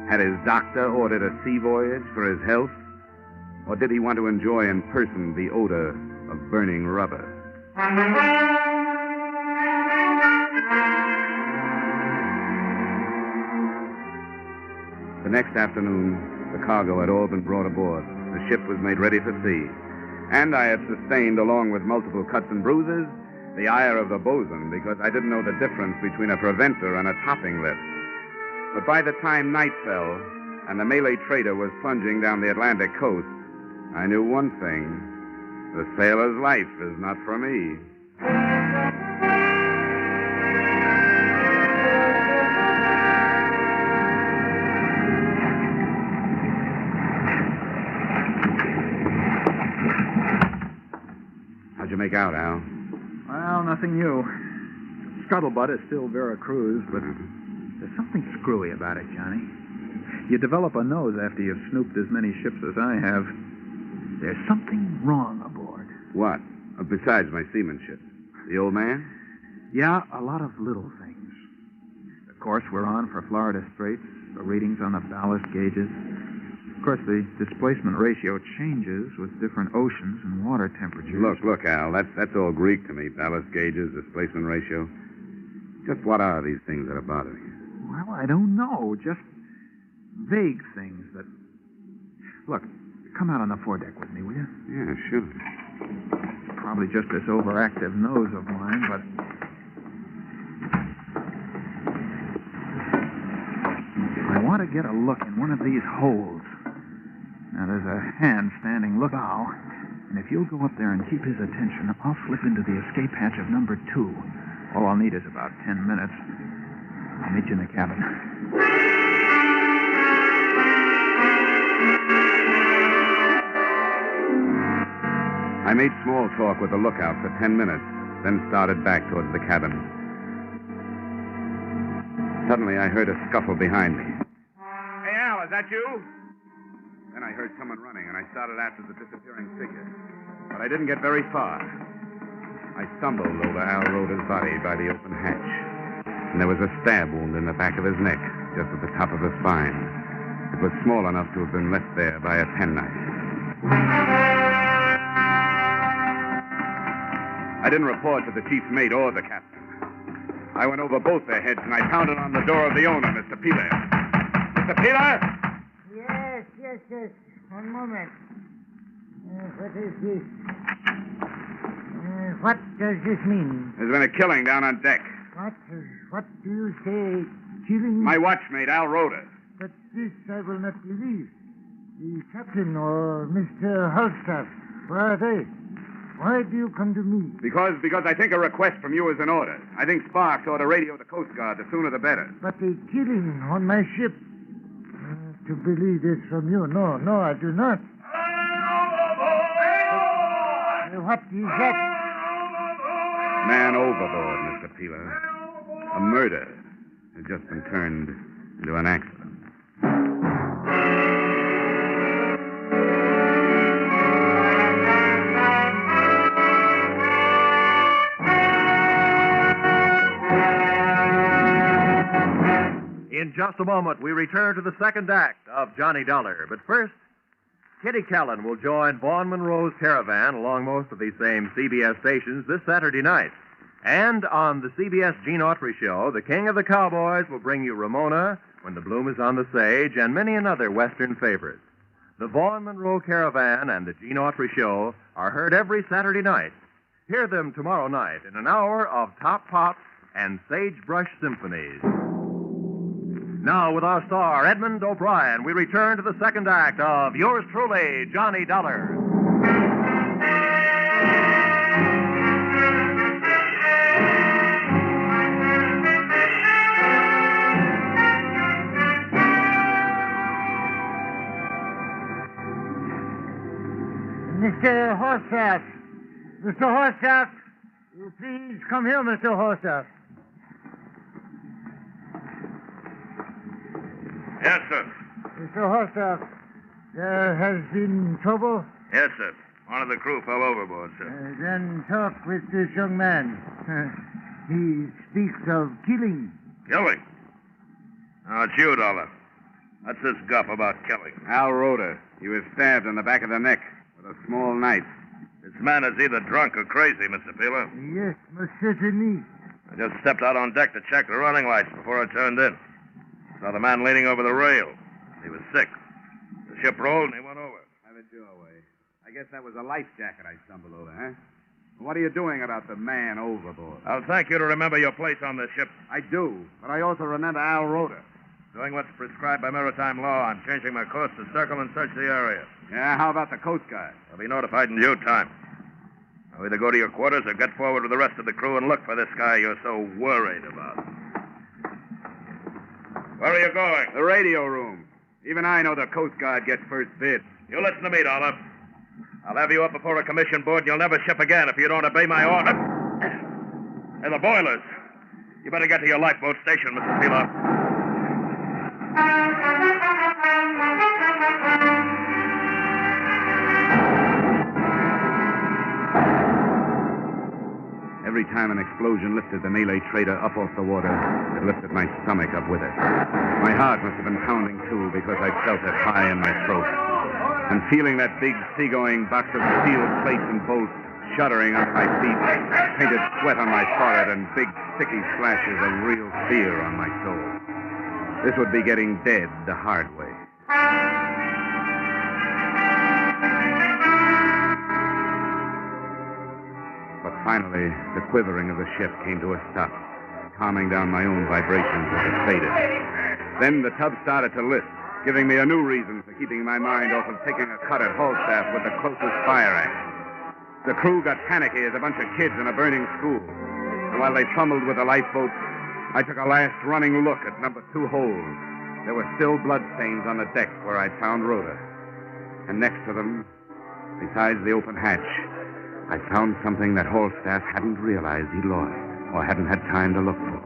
Speaker 2: Had his doctor ordered a sea voyage for his health? Or did he want to enjoy in person the odor of burning rubber? The next afternoon, the cargo had all been brought aboard. The ship was made ready for sea. And I had sustained, along with multiple cuts and bruises, the ire of the bosun because I didn't know the difference between a preventer and a topping lift. But by the time night fell and the Malay trader was plunging down the Atlantic coast, I knew one thing. The sailor's life is not for me. How'd you make out, Al?
Speaker 10: Well, nothing new. Scuttlebutt is still Veracruz, but there's something screwy about it, Johnny. You develop a nose after you've snooped as many ships as I have. There's something wrong aboard.
Speaker 2: What? Besides my seamanship? The old man?
Speaker 10: Yeah, a lot of little things. The course we're on for Florida Straits, the readings on the ballast gauges. Of course, the displacement ratio changes with different oceans and water temperatures.
Speaker 2: Look, Al, that's all Greek to me. Ballast gauges, displacement ratio. Just what are these things that are bothering you?
Speaker 10: Well, I don't know. Just vague things that... Look, come out on the foredeck with me, will you?
Speaker 2: Yeah, sure.
Speaker 10: It's probably just this overactive nose of mine, but... I want to get a look in one of these holes. Now, there's a hand standing lookout, and if you'll go up there and keep his attention, I'll slip into the escape hatch of number 2. All I'll need is about 10 minutes. I'll meet you in the cabin.
Speaker 2: I made small talk with the lookout for 10 minutes, then started back towards the cabin. Suddenly, I heard a scuffle behind me.
Speaker 9: Hey, Al, is that you?
Speaker 2: Then I heard someone running, and I started after the disappearing figure. But I didn't get very far. I stumbled over Al Roda's body by the open hatch, and there was a stab wound in the back of his neck, just at the top of the spine. It was small enough to have been left there by a penknife. I didn't report to the chief's mate or the captain. I went over both their heads, and I pounded on the door of the owner, Mr. Peeler. Mr. Peeler?
Speaker 12: Yes. One moment. What is this? What does this mean?
Speaker 2: There's been a killing down on deck.
Speaker 12: What do you say? Killing?
Speaker 2: My watchmate, Al Roda.
Speaker 12: But this I will not believe. The captain or Mr. Holstaff, where are they? Why do you come to me?
Speaker 2: Because I think a request from you is in order. I think Sparks ought to radio the Coast Guard. The sooner the better.
Speaker 12: But the killing on my ship. To believe this from you. No, I do not. What is that?
Speaker 2: Man overboard, Mr. Peeler. A murder has just been turned into an accident.
Speaker 1: In just a moment, we return to the second act of Johnny Dollar. But first, Kitty Callan will join Vaughn Monroe's caravan along most of these same CBS stations this Saturday night. And on the CBS Gene Autry Show, the King of the Cowboys will bring you Ramona, When the Bloom is on the Sage, and many another Western favorites. The Vaughn Monroe Caravan and the Gene Autry Show are heard every Saturday night. Hear them tomorrow night in an hour of top pops and sagebrush symphonies. Now, with our star, Edmond O'Brien, we return to the second act of yours truly, Johnny Dollar.
Speaker 12: Mr. Horstaff. Mr. Horstaff, please come here, Mr. Horstaff.
Speaker 9: Yes, sir.
Speaker 12: Mr. Horstaff, there has been trouble?
Speaker 9: Yes, sir. One of the crew fell overboard, sir.
Speaker 12: Then talk with this young man. He speaks of killing.
Speaker 9: Killing? No, it's you, Dollar. What's this guff about killing?
Speaker 2: Al Roda. He was stabbed in the back of the neck with a small knife.
Speaker 9: This man is either drunk or crazy, Mr. Peeler.
Speaker 12: Yes, most certainly.
Speaker 9: I just stepped out on deck to check the running lights before I turned in. Saw the man leaning over the rail. He was sick. The ship rolled and he went over.
Speaker 2: Have it your way. I guess that was a life jacket I stumbled over, huh? What are you doing about the man overboard?
Speaker 9: I'll thank you to remember your place on this ship.
Speaker 2: I do, but I also remember Al Roda.
Speaker 9: Doing what's prescribed by maritime law, I'm changing my course to circle and search the area.
Speaker 2: Yeah, how about the Coast Guard?
Speaker 9: I'll be notified in due time. I'll either go to your quarters or get forward with the rest of the crew and look for this guy you're so worried about. Where are you going?
Speaker 2: The radio room. Even I know the Coast Guard gets first bid.
Speaker 9: You listen to me, Dollar. I'll have you up before a commission board and you'll never ship again if you don't obey my order. And the boilers. You better get to your lifeboat station, Mr. Peeler.
Speaker 2: Every time an explosion lifted the Malay trader up off the water, it lifted my stomach up with it. My heart must have been pounding, too, because I felt it high in my throat. and feeling that big seagoing box of steel plates and bolts shuddering under my feet, painted sweat on my forehead, and big sticky splashes of real fear on my soul. This would be getting dead the hard way. But finally, the quivering of the ship came to a stop, calming down my own vibrations as it faded. Then the tub started to lift, giving me a new reason for keeping my mind off of taking a cut at Falstaff with the closest fire axe. The crew got panicky as a bunch of kids in a burning school. And while they fumbled with the lifeboats, I took a last running look at number 2 hold. There were still bloodstains on the deck where I'd found Rhoda. And next to them, besides the open hatch, I found something that Falstaff hadn't realized he'd lost or hadn't had time to look for.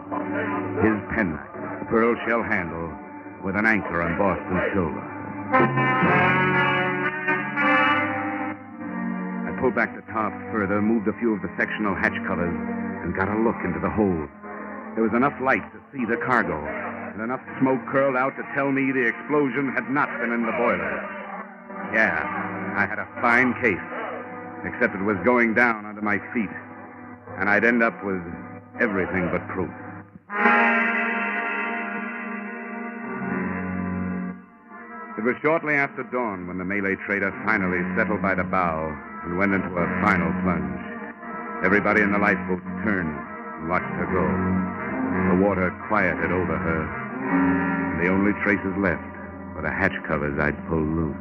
Speaker 2: His penknife, pearl shell handle, with an anchor embossed in silver. I pulled back the top further, moved a few of the sectional hatch covers, and got a look into the hold. There was enough light to see the cargo, and enough smoke curled out to tell me the explosion had not been in the boiler. Yeah, I had a fine case, except it was going down under my feet, and I'd end up with everything but proof. It was shortly after dawn when the Malay trader finally settled by the bow and went into a final plunge. Everybody in the lifeboat turned and watched her go. The water quieted over her, and the only traces left were the hatch covers I'd pulled loose.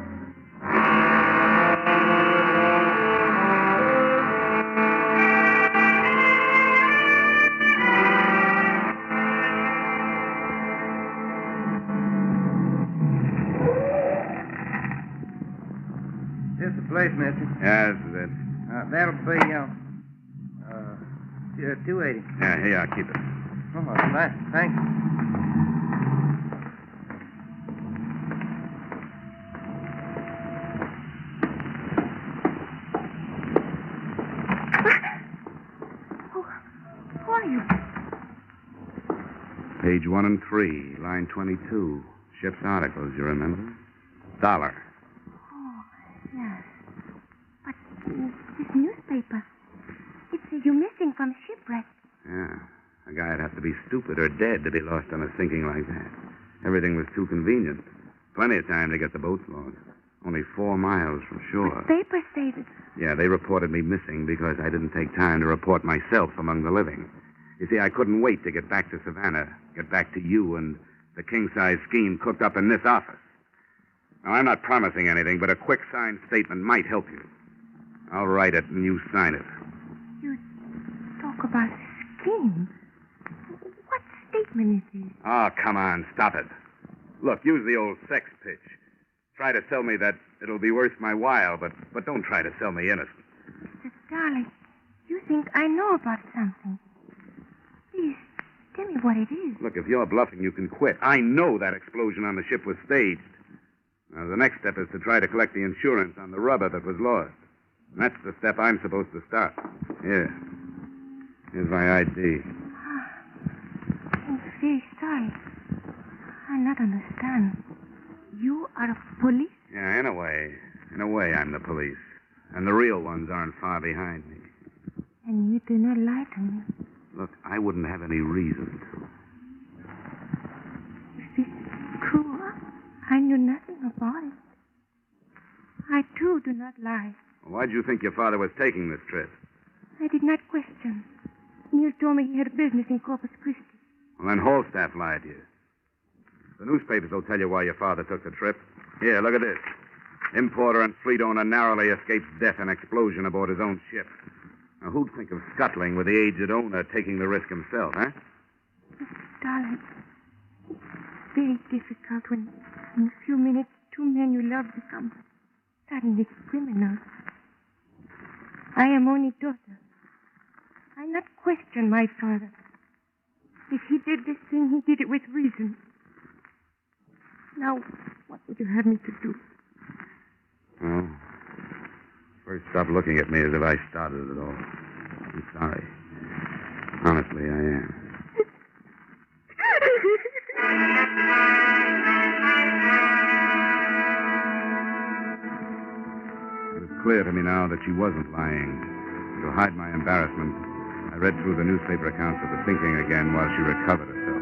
Speaker 4: Here's the place, mister.
Speaker 2: Yeah, this is it.
Speaker 4: That'll be, 280.
Speaker 2: Yeah, here you are. Keep it.
Speaker 4: Oh, thanks.
Speaker 11: Who are you?
Speaker 2: Page 1 and 3, line 22. Ship's articles, you remember? $1.
Speaker 11: Oh, yes. But this newspaper, it says you're missing from shipwreck.
Speaker 2: Yeah. A guy'd have to be stupid or dead to be lost on a sinking like that. Everything was too convenient. Plenty of time to get the boats lost. Only 4 miles from shore.
Speaker 11: The paper stated.
Speaker 2: Yeah, they reported me missing because I didn't take time to report myself among the living. You see, I couldn't wait to get back to Savannah, get back to you and the king-size scheme cooked up in this office. Now, I'm not promising anything, but a quick signed statement might help you. I'll write it and you sign it.
Speaker 11: You talk about scheme. What statement is this?
Speaker 2: Oh, come on, stop it. Look, use the old sex pitch. Try to sell me that it'll be worth my while, but don't try to sell me innocent.
Speaker 11: Mr. Darling, you think I know about something. Please, tell me what it is.
Speaker 2: Look, if you're bluffing, you can quit. I know that explosion on the ship was staged. Now, the next step is to try to collect the insurance on the rubber that was lost. And that's the step I'm supposed to start. Here. Here's my ID.
Speaker 11: I'm very sorry. I not understand. You are a police?
Speaker 2: Yeah, in a way. In a way, I'm the police. And the real ones aren't far behind me.
Speaker 11: And you do not lie to me.
Speaker 2: Look, I wouldn't have any reason to.
Speaker 11: If this is true, I knew nothing about it. I, too, do not lie.
Speaker 2: Well, why'd you think your father was taking this trip?
Speaker 11: I did not question. Neil told me he had business in Corpus Christi.
Speaker 2: Well, then Halstaff lied to you. The newspapers will tell you why your father took the trip. Here, look at this. Importer and fleet owner narrowly escapes death in explosion aboard his own ship. Now, who'd think of scuttling with the aged owner taking the risk himself, huh?
Speaker 11: Darling, it's very difficult when in a few minutes 2 men you love become suddenly criminals. I am only daughter. I not question my father. If he did this thing, he did it with reason. Now, what would you have me to do?
Speaker 2: Well, first stop looking at me as if I started it all. I'm sorry. Honestly, I am. clear to me now that she wasn't lying. To hide my embarrassment, I read through the newspaper accounts of the sinking again while she recovered herself.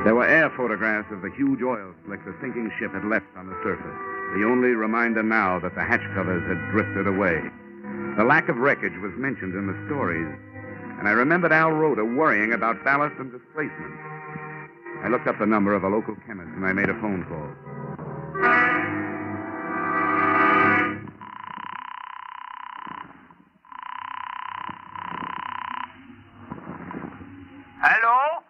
Speaker 2: There were air photographs of the huge oil slick the sinking ship had left on the surface, the only reminder now that the hatch covers had drifted away. The lack of wreckage was mentioned in the stories, and I remembered Al Rhoda worrying about ballast and displacement. I looked up the number of a local chemist, and I made a phone call.
Speaker 9: Hello?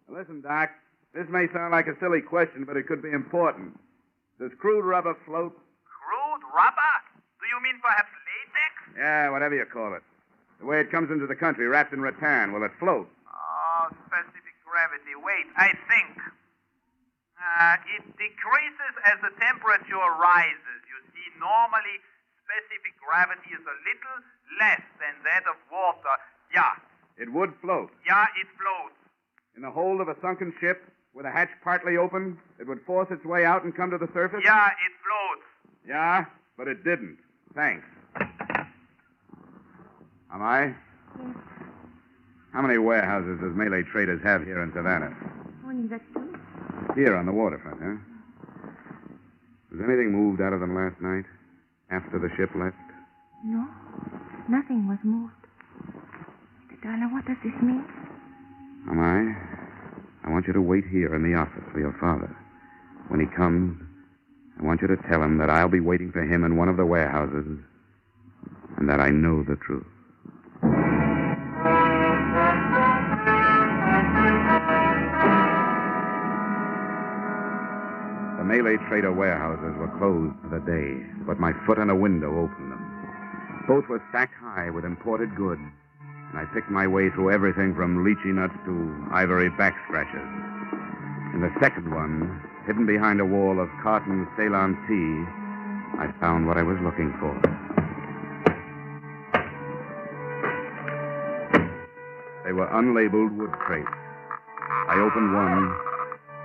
Speaker 2: Listen, Doc, this may sound like a silly question, but it could be important. Does crude rubber float?
Speaker 9: Crude rubber? Do you mean perhaps latex?
Speaker 2: Yeah, whatever you call it. The way it comes into the country, wrapped in rattan, will it float?
Speaker 9: Oh, specific gravity. Wait, I think. It decreases as the temperature rises. You see, normally specific gravity is a little less than that of water. Yeah.
Speaker 2: It would float.
Speaker 9: Yeah, it floats.
Speaker 2: In the hold of a sunken ship, with a hatch partly open, it would force its way out and come to the surface?
Speaker 9: Yeah, it floats.
Speaker 2: Yeah, but it didn't. Thanks. Am I?
Speaker 11: Yes.
Speaker 2: How many warehouses does Malay Traders have here in Savannah?
Speaker 11: Only the two.
Speaker 2: Here on the waterfront, huh? Was anything moved out of them last night? After the ship left?
Speaker 11: No, nothing was moved. Mr. Dollar, what does this mean?
Speaker 2: Am I want you to wait here in the office for your father. When he comes, I want you to tell him that I'll be waiting for him in one of the warehouses and that I know the truth. The Malay Trader warehouses were closed for the day, but my foot in a window opened them. Both were stacked high with imported goods, and I picked my way through everything from lychee nuts to ivory back scratchers. In the second one, hidden behind a wall of cotton Ceylon tea, I found what I was looking for. They were unlabeled wood crates. I opened one,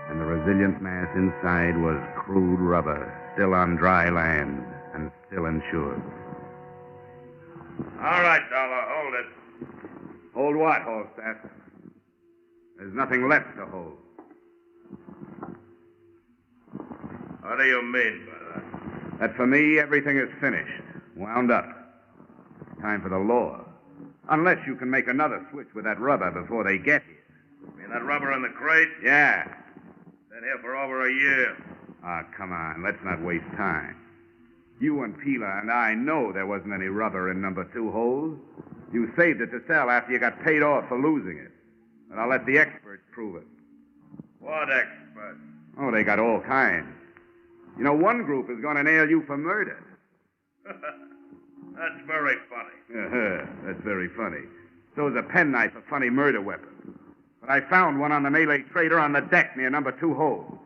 Speaker 2: and the resilient mass inside was crude rubber, still on dry land and still insured.
Speaker 9: All right, Dollar, hold it.
Speaker 2: Hold what, Holstaff? There's nothing left to hold.
Speaker 9: What do you mean by that?
Speaker 2: That for me, everything is finished, wound up. Time for the law. Unless you can make another switch with that rubber before they get here.
Speaker 9: You mean that rubber in the crate?
Speaker 2: Yeah.
Speaker 9: Been here for over a year.
Speaker 2: Ah, come on. Let's not waste time. You and Pila and I know there wasn't any rubber in number 2 hold. You saved it to sell after you got paid off for losing it. And I'll let the experts prove it.
Speaker 9: What experts?
Speaker 2: Oh, they got all kinds. You know, one group is going to nail you for murder.
Speaker 9: That's very funny.
Speaker 2: That's very funny. So is a penknife a funny murder weapon. But I found one on the Malay Trader on the deck near number 2 hold.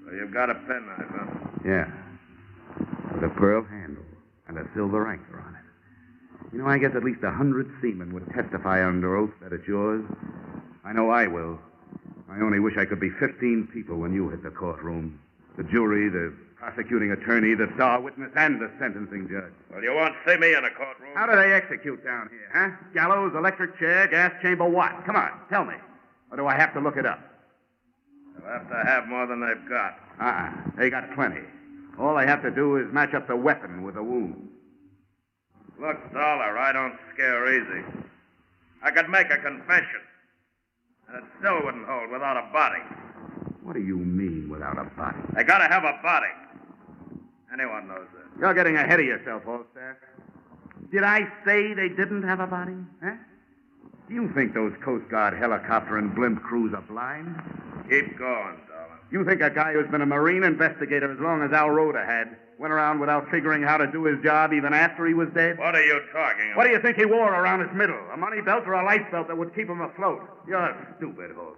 Speaker 9: So you've got a penknife, huh?
Speaker 2: Yeah. With a pearl handle and a silver anchor on it. You know, I guess at least 100 seamen would testify under oath that it's yours. I know I will. I only wish I could be 15 people when you hit the courtroom. The jury, the prosecuting attorney, the star witness, and the sentencing judge.
Speaker 9: Well, you won't see me in a courtroom.
Speaker 2: How do they execute down here, huh? Gallows, electric chair, gas chamber, what? Come on, tell me. Or do I have to look it up?
Speaker 9: They'll have to have more than they've got.
Speaker 2: They got plenty. All they have to do is match up the weapon with the wound.
Speaker 9: Look, Dollar, I don't scare easy. I could make a confession, and it still wouldn't hold without a body.
Speaker 2: What do you mean without a body?
Speaker 9: They gotta have a body. Anyone knows that.
Speaker 2: You're getting ahead of yourself, Holstaff. Did I say they didn't have a body? Huh? Do you think those Coast Guard helicopter and blimp crews are blind?
Speaker 9: Keep going, Dollar.
Speaker 2: You think a guy who's been a Marine investigator as long as Al Rhoda had went around without figuring how to do his job even after he was dead?
Speaker 9: What are you talking about?
Speaker 2: What do you think he wore around his middle? A money belt or a life belt that would keep him afloat? You're stupid, Holstaff.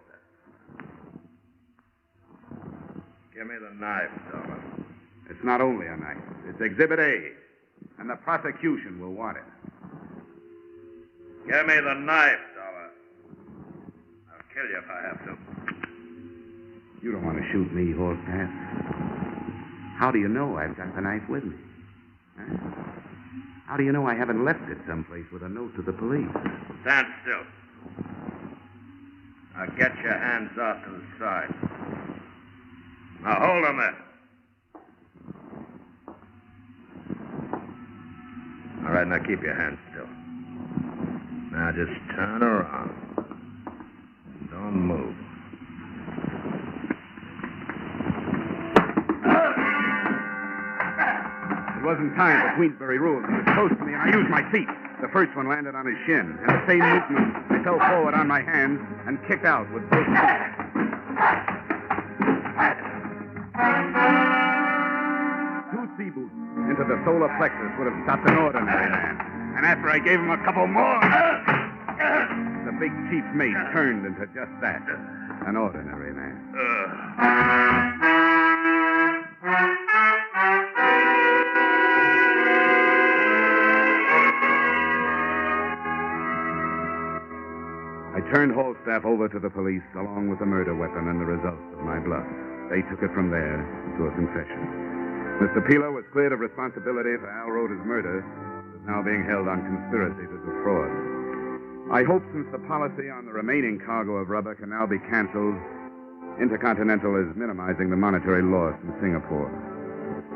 Speaker 9: Give me the knife, Dollar.
Speaker 2: It's not only a knife. It's Exhibit A, and the prosecution will want it.
Speaker 9: Give me the knife, Dollar. I'll kill you if I have to.
Speaker 2: You don't want to shoot me, Horsetaff. How do you know I've got the knife with me? Huh? How do you know I haven't left it someplace with a note to the police?
Speaker 9: Stand still. Now get your hands off to the side. Now hold them there. All right, now keep your hands still. Now just turn around. Don't move.
Speaker 2: It wasn't time for Queensbury rules. He was close to me, and I used my feet. The first one landed on his shin. And the same movement, I fell forward on my hands and kicked out with both feet. Two sea boots into the solar plexus would have stopped an ordinary man. And after I gave him a couple more, the big chief mate turned into just that, an ordinary man. I turned Holstaff over to the police along with the murder weapon and the results of my bluff. They took it from there to a confession. Mr. Peeler was cleared of responsibility for Al Roda's murder, but is now being held on conspiracy to defraud. I hope since the policy on the remaining cargo of rubber can now be canceled, Intercontinental is minimizing the monetary loss in Singapore.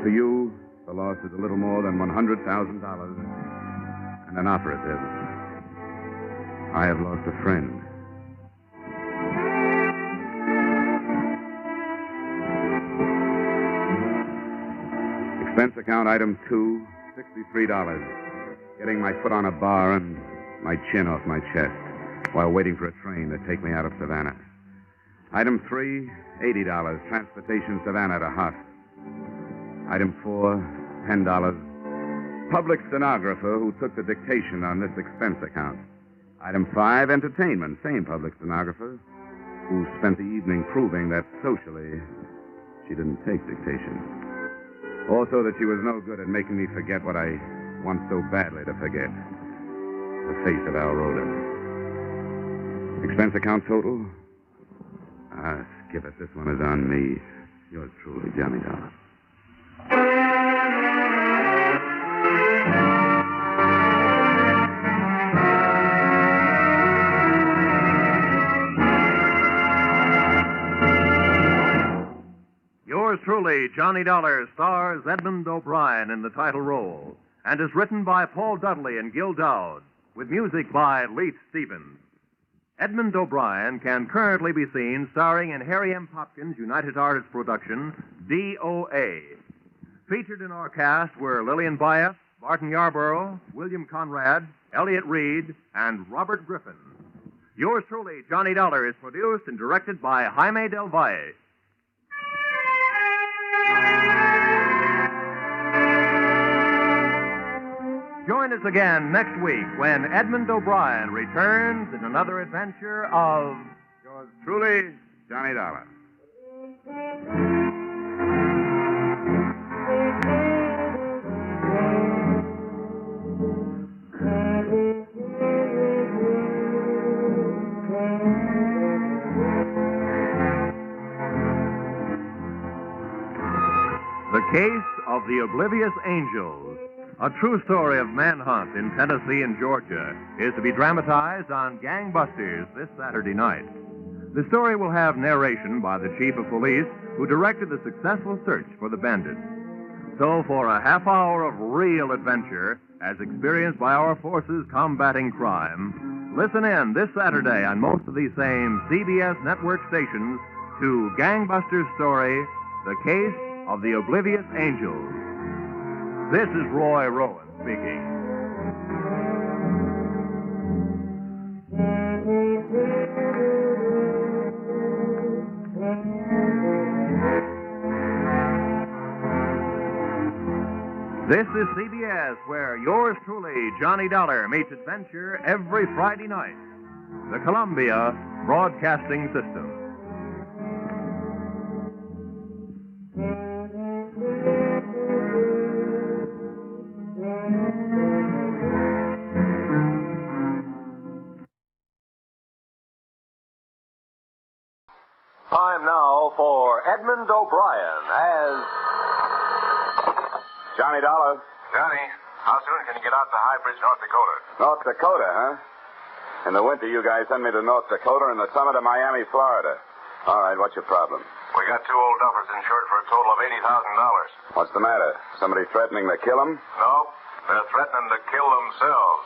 Speaker 2: To you, the loss is a little more than $100,000 and an operative. I have lost a friend. Expense account item 2, $63. Getting my foot on a bar and my chin off my chest while waiting for a train to take me out of Savannah. Item 3, $80. Transportation Savannah to Huff. Item 4, $10. Public stenographer who took the dictation on this expense account. Item 5, entertainment. Same public stenographer who spent the evening proving that socially she didn't take dictation. Also that she was no good at making me forget what I want so badly to forget. The face of Al Roda. Expense account total? Skip it. This one is on me. Yours truly, Johnny Dollar.
Speaker 1: Yours truly, Johnny Dollar, stars Edmond O'Brien in the title role and is written by Paul Dudley and Gil Dowd, with music by Leith Stevens. Edmond O'Brien can currently be seen starring in Harry M. Popkin's United Artists production, DOA. Featured in our cast were Lillian Bayef, Barton Yarborough, William Conrad, Elliot Reed, and Robert Griffin. Yours truly, Johnny Dollar, is produced and directed by Jaime Del Valle. Join us again next week when Edmond O'Brien returns in another adventure of...
Speaker 2: Yours truly, Johnny Dollar.
Speaker 1: The Case of the Oblivious Angels, a true story of manhunt in Tennessee and Georgia, is to be dramatized on Gangbusters this Saturday night. The story will have narration by the chief of police who directed the successful search for the bandits. So for a half hour of real adventure, as experienced by our forces combating crime, listen in this Saturday on most of these same CBS network stations to Gangbusters' story, The Case of the Oblivious Angels. This is Roy Rowan speaking. This is CBS, where yours truly, Johnny Dollar, meets adventure every Friday night. The Columbia Broadcasting System.
Speaker 13: Time now
Speaker 1: now for Edmond O'Brien as
Speaker 2: Johnny Dollar.
Speaker 13: Johnny, how soon can you get out to High Bridge, North Dakota?
Speaker 2: North Dakota, huh? In the winter, you guys send me to North Dakota and the summer to Miami, Florida. All right, what's your problem?
Speaker 13: We got two old duffers insured for a total of $80,000.
Speaker 2: What's the matter? Somebody threatening to kill them?
Speaker 13: No, they're threatening to kill themselves.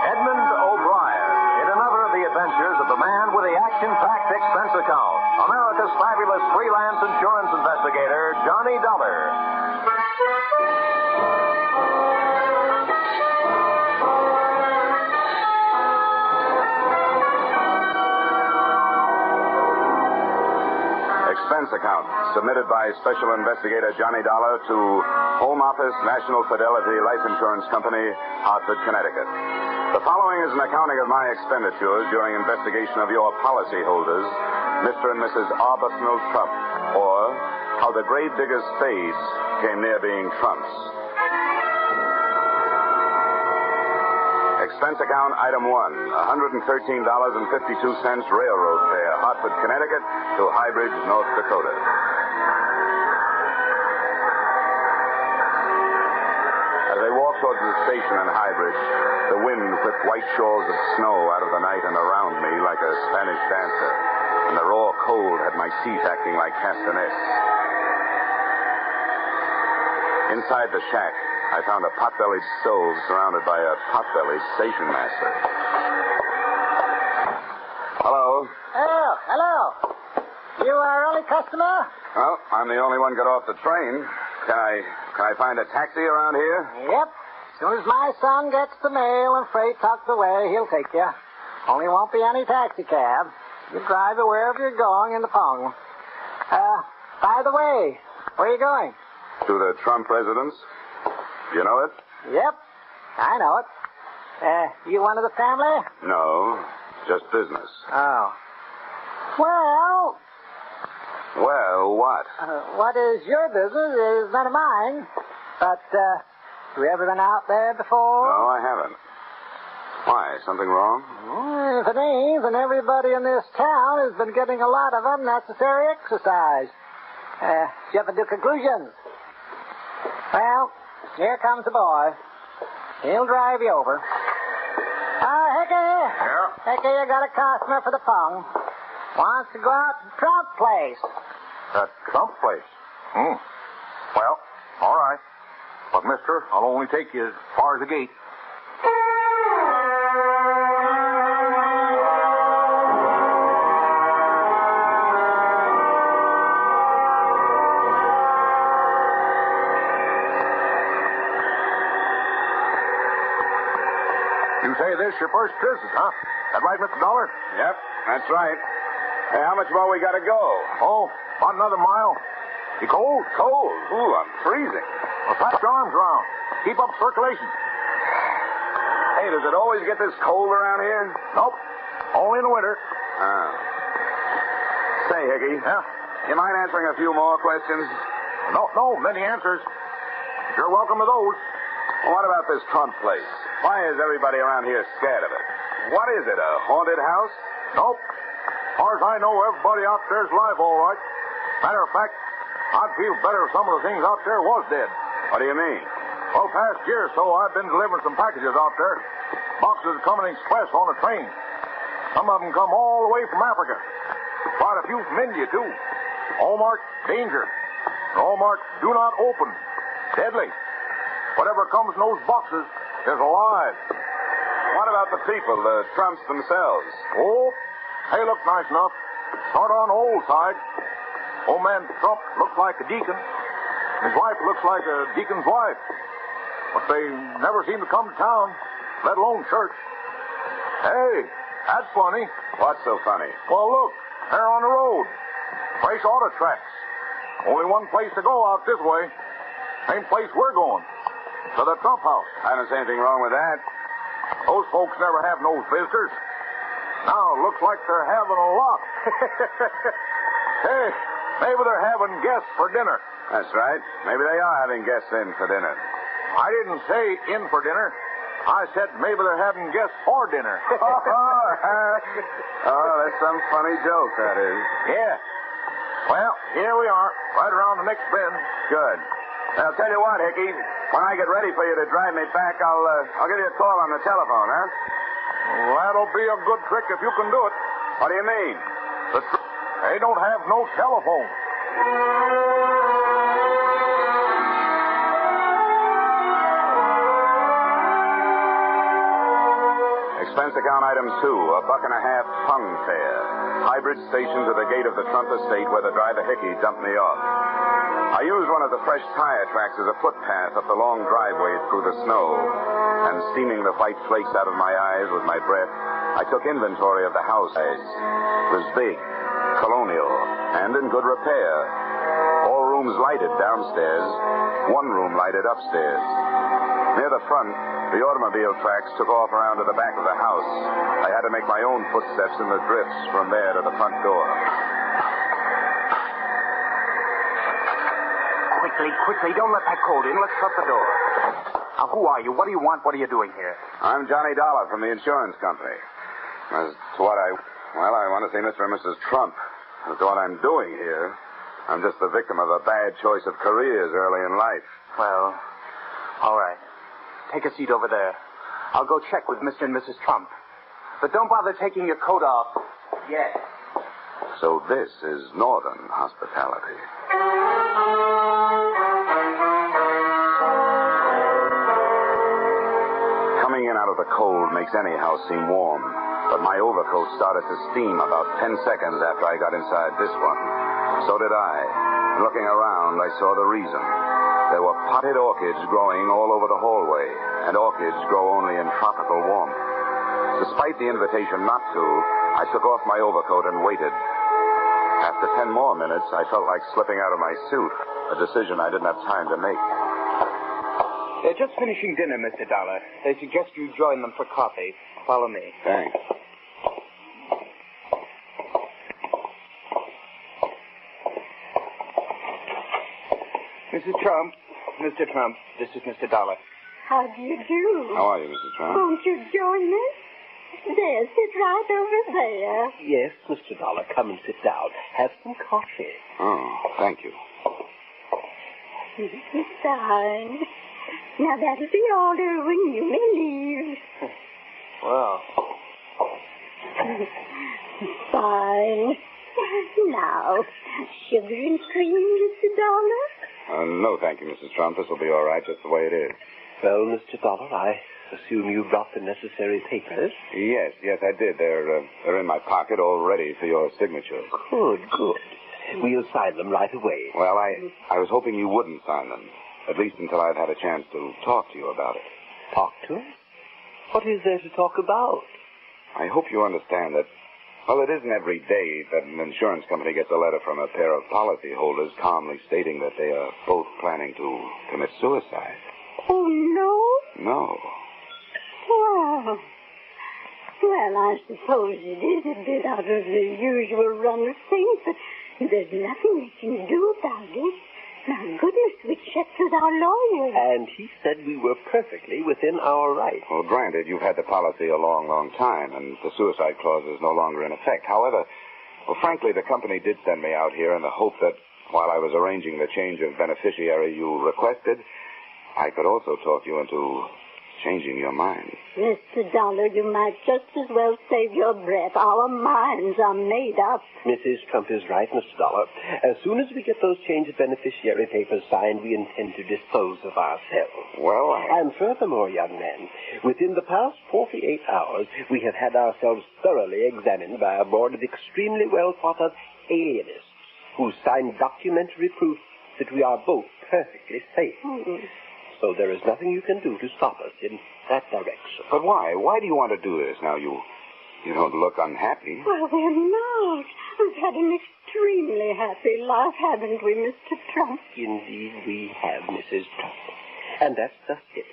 Speaker 1: Edmond O'Brien in another of the adventures of the man with the action-packed expense account, America's fabulous freelance insurance investigator, Johnny Dollar.
Speaker 2: Expense account submitted by Special Investigator Johnny Dollar to Home Office National Fidelity Life Insurance Company, Hartford, Connecticut. The following is an accounting of my expenditures during investigation of your policyholders, Mr. and Mrs. Arbuthnot Trump, or how the grave digger's spades came near being Trump's. Expense account item 1, $113.52 railroad fare, Hartford, Connecticut to High Bridge, North Dakota. As I walked towards the station in High Bridge, the wind whipped white shawls of snow out of the night and around me like a Spanish dancer, and the raw cold had my seat acting like castanets. Inside the shack, I found a pot-bellied stove surrounded by a pot-bellied station master. Hello.
Speaker 14: Oh, hello. You are early customer?
Speaker 2: Well, I'm the only one got off the train. Can I find a taxi around here?
Speaker 14: Yep. As soon as my son gets the mail and freight tucked away, he'll take you. Only won't be any taxi cab. You drive you wherever you're going in the Pong. By the way, where are you going?
Speaker 2: To the Trump residence. You know it?
Speaker 14: Yep, I know it. You one of the family?
Speaker 2: No, just business.
Speaker 14: Oh. Well...
Speaker 2: Well, what?
Speaker 14: What is your business is none of mine. But, have you ever been out there before?
Speaker 2: No, I haven't. Why, something wrong?
Speaker 14: If it ain't, then everybody in this town has been getting a lot of unnecessary exercise. Did you ever do conclusions? Well... Here comes the boy. He'll drive you over. Hickey.
Speaker 13: Yeah?
Speaker 14: Hickey, you got a customer for the Pong. Wants to go out to Trump place.
Speaker 13: That Trump place? Well, all right. But, mister, I'll only take you as far as the gate. You say this your first visit, huh? That right, Mr. Dollar?
Speaker 2: Yep, that's right. Hey, how much more we got to go?
Speaker 13: Oh, about another mile. You cold?
Speaker 2: Cold. Ooh, I'm freezing.
Speaker 13: Well, flap your arms around. Keep up circulation.
Speaker 2: Hey, does it always get this cold around here?
Speaker 13: Nope. Only in the winter.
Speaker 2: Oh. Say, Hickey.
Speaker 13: Yeah?
Speaker 2: You mind answering a few more questions?
Speaker 13: No, many answers. You're welcome to those.
Speaker 2: Well, what about this Trump place? Why is everybody around here scared of it? What is it, a haunted house?
Speaker 13: Nope. As far as I know, everybody out there's alive, all right. Matter of fact, I'd feel better if some of the things out there was dead.
Speaker 2: What do you mean?
Speaker 13: Well, past year or so, I've been delivering some packages out there. Boxes coming express on a train. Some of them come all the way from Africa. Quite a few from India, too. All marked danger. All marked do not open. Deadly. Whatever comes in those boxes is alive.
Speaker 2: What about the people, the Trumps themselves?
Speaker 13: Oh, they look nice enough. Sort of on the old side. Old man Trump looks like a deacon. His wife looks like a deacon's wife. But they never seem to come to town, let alone church. Hey, that's funny.
Speaker 2: What's so funny?
Speaker 13: Well, look, they're on the road. Fresh auto tracks. Only one place to go out this way. Same place we're going. To the Trump house.
Speaker 2: I don't see anything wrong with that.
Speaker 13: Those folks never have no visitors. Now it looks like they're having a lot. Hey, maybe they're having guests for dinner.
Speaker 2: That's right. Maybe they are having guests in for dinner.
Speaker 13: I didn't say in for dinner. I said maybe they're having guests for dinner.
Speaker 2: Oh, that's some funny joke, that is.
Speaker 13: Yeah. Well, here we are, right around the next bend.
Speaker 2: Good. I'll tell you what, Hickey. When I get ready for you to drive me back, I'll give you a call on the telephone, huh?
Speaker 13: Well, that'll be a good trick if you can do it.
Speaker 2: What do you mean?
Speaker 13: They don't have no telephone.
Speaker 2: Expense account item 2, $1.50 tongue fare. Hybrid station to the gate of the Trump estate where the driver Hickey dumped me off. I used one of the fresh tire tracks as a footpath up the long driveway through the snow, and steaming the white flakes out of my eyes with my breath, I took inventory of the house. It was big, colonial, and in good repair. All rooms lighted downstairs, one room lighted upstairs. Near the front, the automobile tracks took off around to the back of the house. I had to make my own footsteps in the drifts from there to the front door.
Speaker 15: Quickly, don't let that cold in. Let's shut the door. Now, who are you? What do you want? What are you doing here?
Speaker 2: I'm Johnny Dollar from the insurance company. As to what I want to see Mr. and Mrs. Trump. As to what I'm doing here, I'm just the victim of a bad choice of careers early in life.
Speaker 15: Well, all right. Take a seat over there. I'll go check with Mr. and Mrs. Trump. But don't bother taking your coat off yet.
Speaker 2: So this is Northern hospitality. Coming in out of the cold makes any house seem warm. But my overcoat started to steam about 10 seconds after I got inside this one. So did I. Looking around, I saw the reason. There were potted orchids growing all over the hallway, and orchids grow only in tropical warmth. Despite the invitation not to, I took off my overcoat and waited. After 10 more minutes, I felt like slipping out of my suit, a decision I didn't have time to make.
Speaker 15: They're just finishing dinner, Mr. Dollar. They suggest you join them for coffee. Follow me.
Speaker 2: Thanks.
Speaker 15: Mrs. Trump, Mr. Trump, this is Mr. Dollar.
Speaker 16: How do you do?
Speaker 2: How are you, Mrs. Trump?
Speaker 16: Won't you join us? There, sit right over there.
Speaker 17: Yes, Mr. Dollar, come and sit down. Have some coffee.
Speaker 2: Oh, thank you.
Speaker 16: Mrs. Stein. Now, that'll be all, Irwin. You may leave.
Speaker 15: Well.
Speaker 16: Fine. Now, sugar and cream, Mr. Dollar?
Speaker 2: No, thank you, Mrs. Trump. This will be all right, just the way it is.
Speaker 17: Well, Mr. Dollar, I assume you brought the necessary papers?
Speaker 2: Yes, I did. They're in my pocket all ready for your signature.
Speaker 17: Good. We'll sign them right away.
Speaker 2: Well, I was hoping you wouldn't sign them, at least until I've had a chance to talk to you about it.
Speaker 17: Talk to us? What is there to talk about?
Speaker 2: I hope you understand that, well, it isn't every day that an insurance company gets a letter from a pair of policyholders calmly stating that they are both planning to commit suicide.
Speaker 16: Oh, no?
Speaker 2: No.
Speaker 16: Well, I suppose it is a bit out of the usual run of things, but there's nothing we can do about it. My goodness, we checked with our lawyer.
Speaker 17: And he said we were perfectly within our rights.
Speaker 2: Well, granted, you've had the policy a long, long time, and the suicide clause is no longer in effect. However, frankly, the company did send me out here in the hope that while I was arranging the change of beneficiary you requested, I could also talk you into changing your mind.
Speaker 16: Mr. Dollar, you might just as well save your breath. Our minds are made up.
Speaker 17: Mrs. Trump is right, Mr. Dollar. As soon as we get those change of beneficiary papers signed, we intend to dispose of ourselves.
Speaker 2: Well,
Speaker 17: And furthermore, young man, within the past 48 hours, we have had ourselves thoroughly examined by a board of extremely well-thought-of alienists who signed documentary proof that we are both perfectly safe.
Speaker 16: Mm-hmm.
Speaker 17: So there is nothing you can do to stop us in that direction.
Speaker 2: But why? Why do you want to do this? Now, you don't look unhappy.
Speaker 16: Well, we're not. We've had an extremely happy life, haven't we, Mr. Trump?
Speaker 17: Indeed, we have, Mrs. Trump. And that's just it.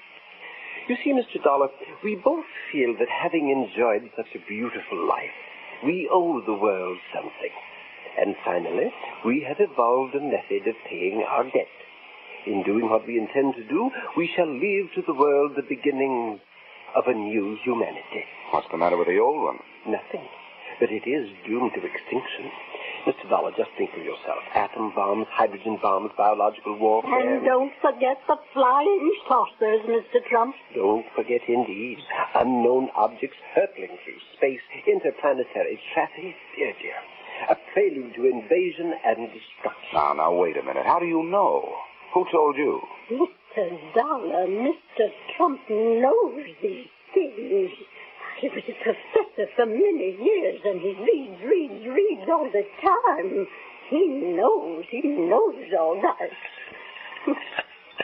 Speaker 17: You see, Mr. Dollar, we both feel that having enjoyed such a beautiful life, we owe the world something. And finally, we have evolved a method of paying our debt. In doing what we intend to do, we shall leave to the world the beginnings of a new humanity.
Speaker 2: What's the matter with the old one?
Speaker 17: Nothing. But it is doomed to extinction. Mr. Dollar, just think of yourself. Atom bombs, hydrogen bombs, biological warfare.
Speaker 16: And don't forget the flying saucers, Mr. Trump.
Speaker 17: Don't forget, indeed. Unknown objects hurtling through space, interplanetary traffic. Dear, dear. A prelude to invasion and destruction.
Speaker 2: Now, wait a minute. How do you know? Who told you?
Speaker 16: Mr. Dollar, Mr. Trump knows these things. He was a professor for many years, and he reads all the time. He knows all that.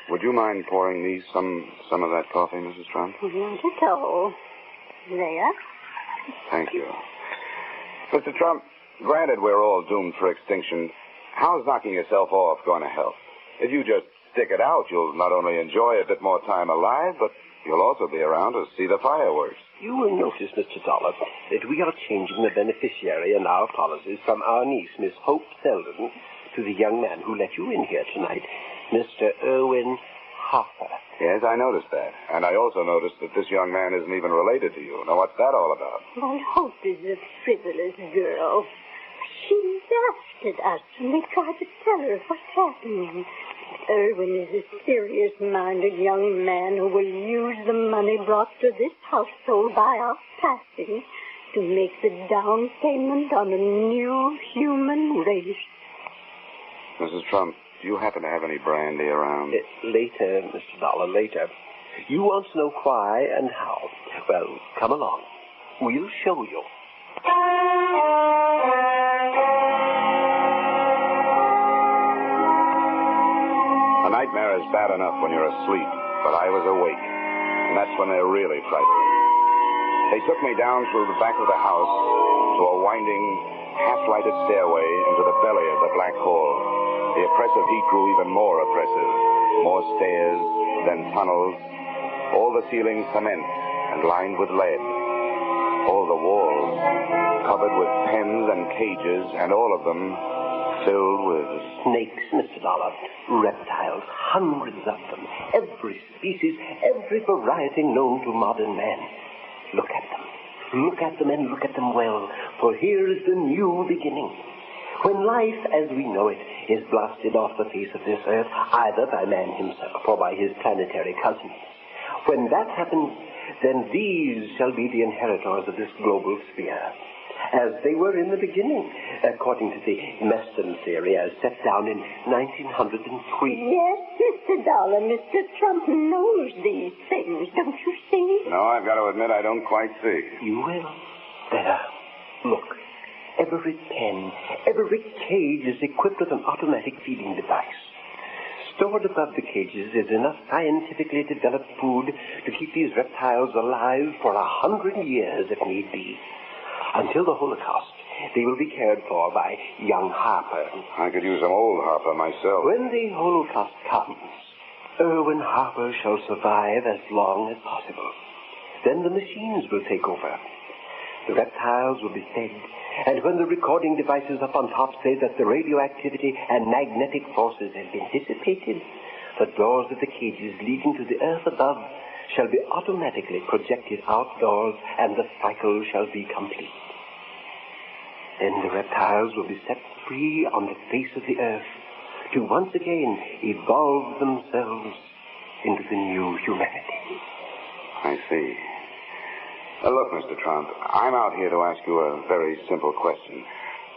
Speaker 2: Would you mind pouring me some of that coffee, Mrs. Trump?
Speaker 16: Not at all. There.
Speaker 2: Thank you. Mr. Trump, granted we're all doomed for extinction, how's knocking yourself off going to help? If you just stick it out, you'll not only enjoy a bit more time alive, but you'll also be around to see the fireworks.
Speaker 17: You will notice, Mr. Dollar, that we are changing the beneficiary in our policies from our niece, Miss Hope Selden, to the young man who let you in here tonight, Mr. Irwin Harper.
Speaker 2: Yes, I noticed that. And I also noticed that this young man isn't even related to you. Now, what's that all about?
Speaker 16: Well, Hope is a frivolous girl. She laughed at us when we tried to tell her what's happening. Irwin is a serious-minded young man who will use the money brought to this household by our passing to make the down payment on a new human race.
Speaker 2: Mrs. Trump, do you happen to have any brandy around?
Speaker 17: Later, Mr. Dollar, later. You want to know why and how. Well, come along. We'll show you.
Speaker 2: A nightmare is bad enough when you're asleep, but I was awake, and that's when they're really frightening. They took me down through the back of the house to a winding, half-lighted stairway into the belly of the black hole. The oppressive heat grew even more oppressive. More stairs, then tunnels, all the ceilings cement and lined with lead. All the walls covered with pens and cages, and all of them filled with
Speaker 17: snakes, Mr. Dollar. Reptiles, hundreds of them. Every species, every variety known to modern man. Look at them. Look at them and look at them well, for here is the new beginning. When life as we know it is blasted off the face of this earth, either by man himself or by his planetary cousins. When that happens, then these shall be the inheritors of this global sphere, as they were in the beginning, according to the Meston theory as set down in 1903.
Speaker 16: Yes, Mr. Dollar, Mr. Trump knows these things, don't you see?
Speaker 2: No, I've got to admit I don't quite see.
Speaker 17: You will. There. Look. Every pen, every cage is equipped with an automatic feeding device. Stored above the cages is enough scientifically developed food to keep these reptiles alive for 100 years if need be. Until the Holocaust, they will be cared for by young Harper.
Speaker 2: I could use some old Harper myself.
Speaker 17: When the Holocaust comes, Irwin Harper shall survive as long as possible. Then the machines will take over. The reptiles will be fed, and when the recording devices up on top say that the radioactivity and magnetic forces have been dissipated, the doors of the cages leading to the earth above shall be automatically projected outdoors, and the cycle shall be complete. Then the reptiles will be set free on the face of the earth to once again evolve themselves into the new humanity.
Speaker 2: I see. Look, Mr. Trump, I'm out here to ask you a very simple question.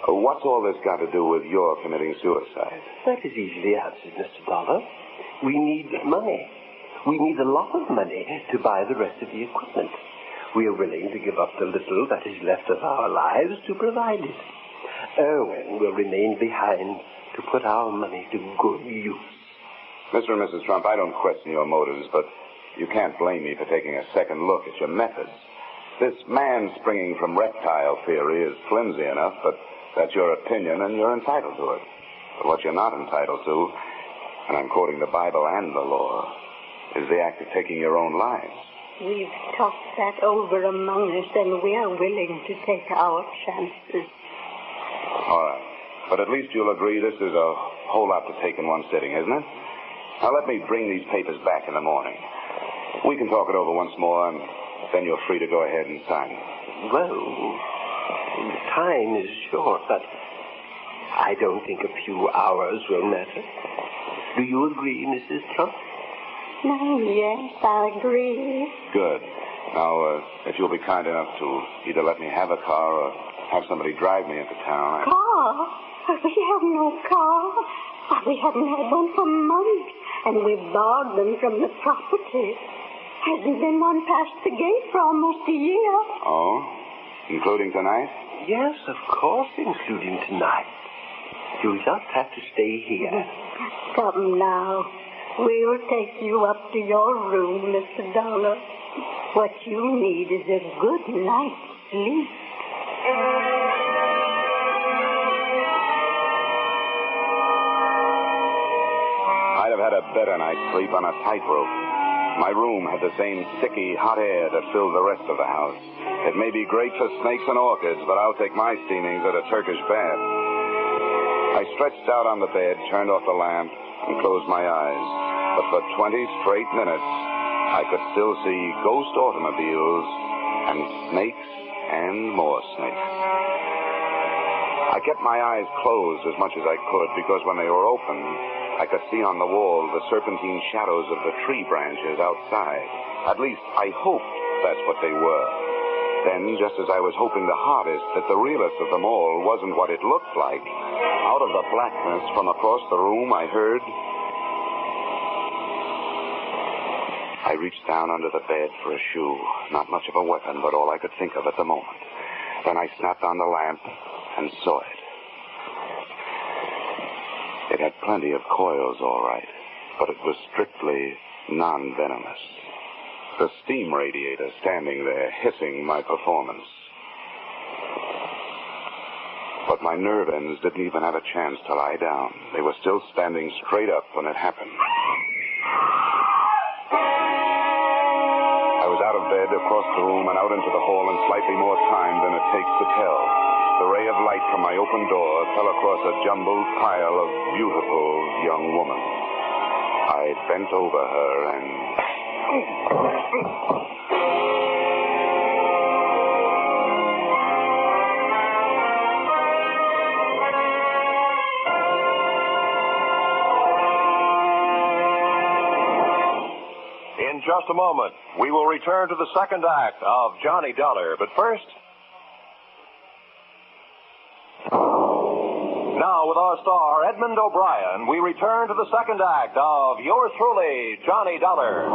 Speaker 2: What's all this got to do with your committing suicide?
Speaker 17: That is easily answered, Mr. Dollar. We need money. We need a lot of money to buy the rest of the equipment. We are willing to give up the little that is left of our lives to provide it. Irwin will remain behind to put our money to good use.
Speaker 2: Mr. and Mrs. Trump, I don't question your motives, but you can't blame me for taking a second look at your methods. This man springing from reptile theory is flimsy enough, but that's your opinion and you're entitled to it. But what you're not entitled to, and I'm quoting the Bible and the law, is the act of taking your own lives.
Speaker 16: We've talked that over among us, and we are willing to take our chances.
Speaker 2: All right. But at least you'll agree this is a whole lot to take in one sitting, isn't it? Now let me bring these papers back in the morning. We can talk it over once more, and Then you're free to go ahead and sign.
Speaker 17: Well, time is short, but I don't think a few hours will matter. Do you agree, Mrs. Trump?
Speaker 16: Oh, yes, I agree.
Speaker 2: Good. Now, if you'll be kind enough to either let me have a car or have somebody drive me into town.
Speaker 16: Car? We have no car. We haven't had one for months, and we've borrowed them from the property. Hasn't been one past the gate for almost a year.
Speaker 2: Oh? Including tonight?
Speaker 17: Yes, of course, including tonight. You'll just have to stay here.
Speaker 16: Come now. We'll take you up to your room, Mr. Dollar. What you need is a good night's sleep.
Speaker 2: I'd have had a better night's sleep on a tightrope. My room had the same sticky, hot air that filled the rest of the house. It may be great for snakes and orchids, but I'll take my steamings at a Turkish bath. I stretched out on the bed, turned off the lamp, and closed my eyes. But for 20 straight minutes, I could still see ghost automobiles and snakes and more snakes. I kept my eyes closed as much as I could because when they were open, I could see on the wall the serpentine shadows of the tree branches outside. At least, I hoped that's what they were. Then, just as I was hoping the hardest that the realest of them all wasn't what it looked like, out of the blackness from across the room, I heard... I reached down under the bed for a shoe. Not much of a weapon, but all I could think of at the moment. Then I snapped on the lamp and saw it. It had plenty of coils, all right, but it was strictly non-venomous. The steam radiator standing there, hissing my performance. But my nerve ends didn't even have a chance to lie down. They were still standing straight up when it happened. I was out of bed, across the room, and out into the hall in slightly more time than it takes to tell. The ray of light from my open door fell across a jumbled pile of beautiful young woman. I bent over her and...
Speaker 13: In just a moment, we will return to the second act of Johnny Dollar. But first... Now, with our star, Edmond O'Brien, we return to the second act of yours truly, Johnny Dollar.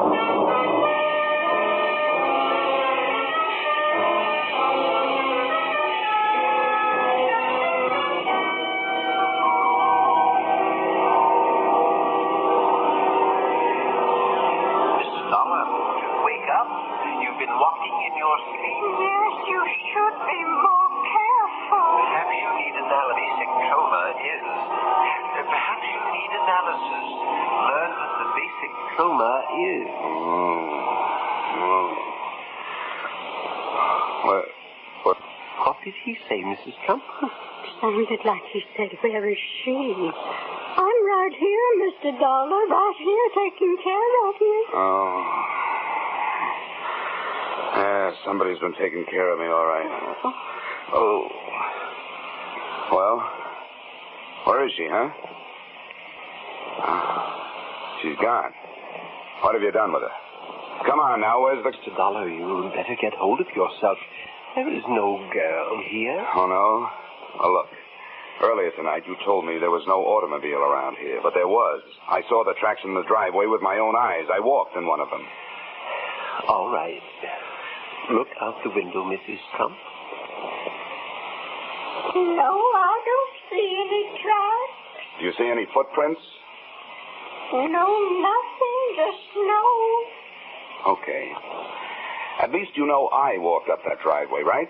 Speaker 17: Walking in your sleep?
Speaker 16: Yes, you should be more careful.
Speaker 17: Perhaps you need analysis. Basic trauma is. Perhaps you need analysis. Learn what the basic trauma is. What did he say, Mrs. Trump?
Speaker 16: Sounded like he said, where is she? I'm right here, Mr. Dollar, right here taking care of you.
Speaker 2: Oh. Yeah, somebody's been taking care of me, all right. Oh. Well, where is she, huh? She's gone. What have you done with her? Come on now, where's the...
Speaker 17: Mr. Dollar, you better get hold of yourself. There is no girl here.
Speaker 2: Oh, no? Well, look. Earlier tonight, you told me there was no automobile around here, but there was. I saw the tracks in the driveway with my own eyes. I walked in one of them.
Speaker 17: All right. Look out the window, Mrs. Trump.
Speaker 16: No, I don't see any tracks.
Speaker 2: Do you see any footprints?
Speaker 16: No, nothing, just snow.
Speaker 2: Okay. At least you know I walked up that driveway, right?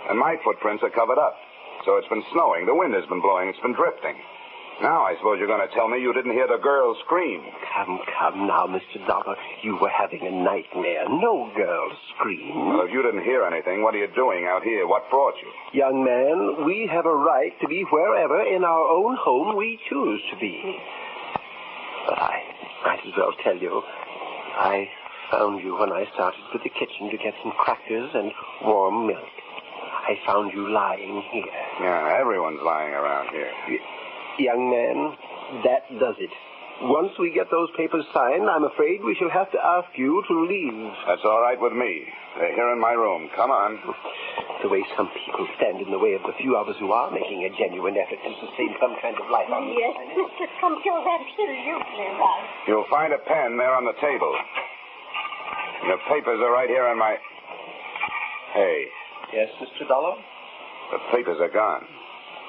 Speaker 2: And my footprints are covered up. So it's been snowing. The wind has been blowing. It's been drifting. Now I suppose you're going to tell me you didn't hear the girl scream.
Speaker 17: Come now, Mr. Dollar. You were having a nightmare. No girl scream.
Speaker 2: Well, if you didn't hear anything, what are you doing out here? What brought you?
Speaker 17: Young man, we have a right to be wherever in our own home we choose to be. But I might as well tell you, I found you when I started for the kitchen to get some crackers and warm milk. I found you lying here.
Speaker 2: Yeah, everyone's lying around here.
Speaker 17: Young man, that does it. Once we get those papers signed, I'm afraid we shall have to ask you to leave.
Speaker 2: That's all right with me. They're here in my room. Come on.
Speaker 17: The way some people stand in the way of the few of us who are making a genuine effort to sustain some kind of life on
Speaker 16: Yes, Mr. Trump, you're absolutely right.
Speaker 2: You'll find a pen there on the table. Your papers are right here in my... Hey.
Speaker 17: Yes, Mr. Dollar?
Speaker 2: The papers are gone.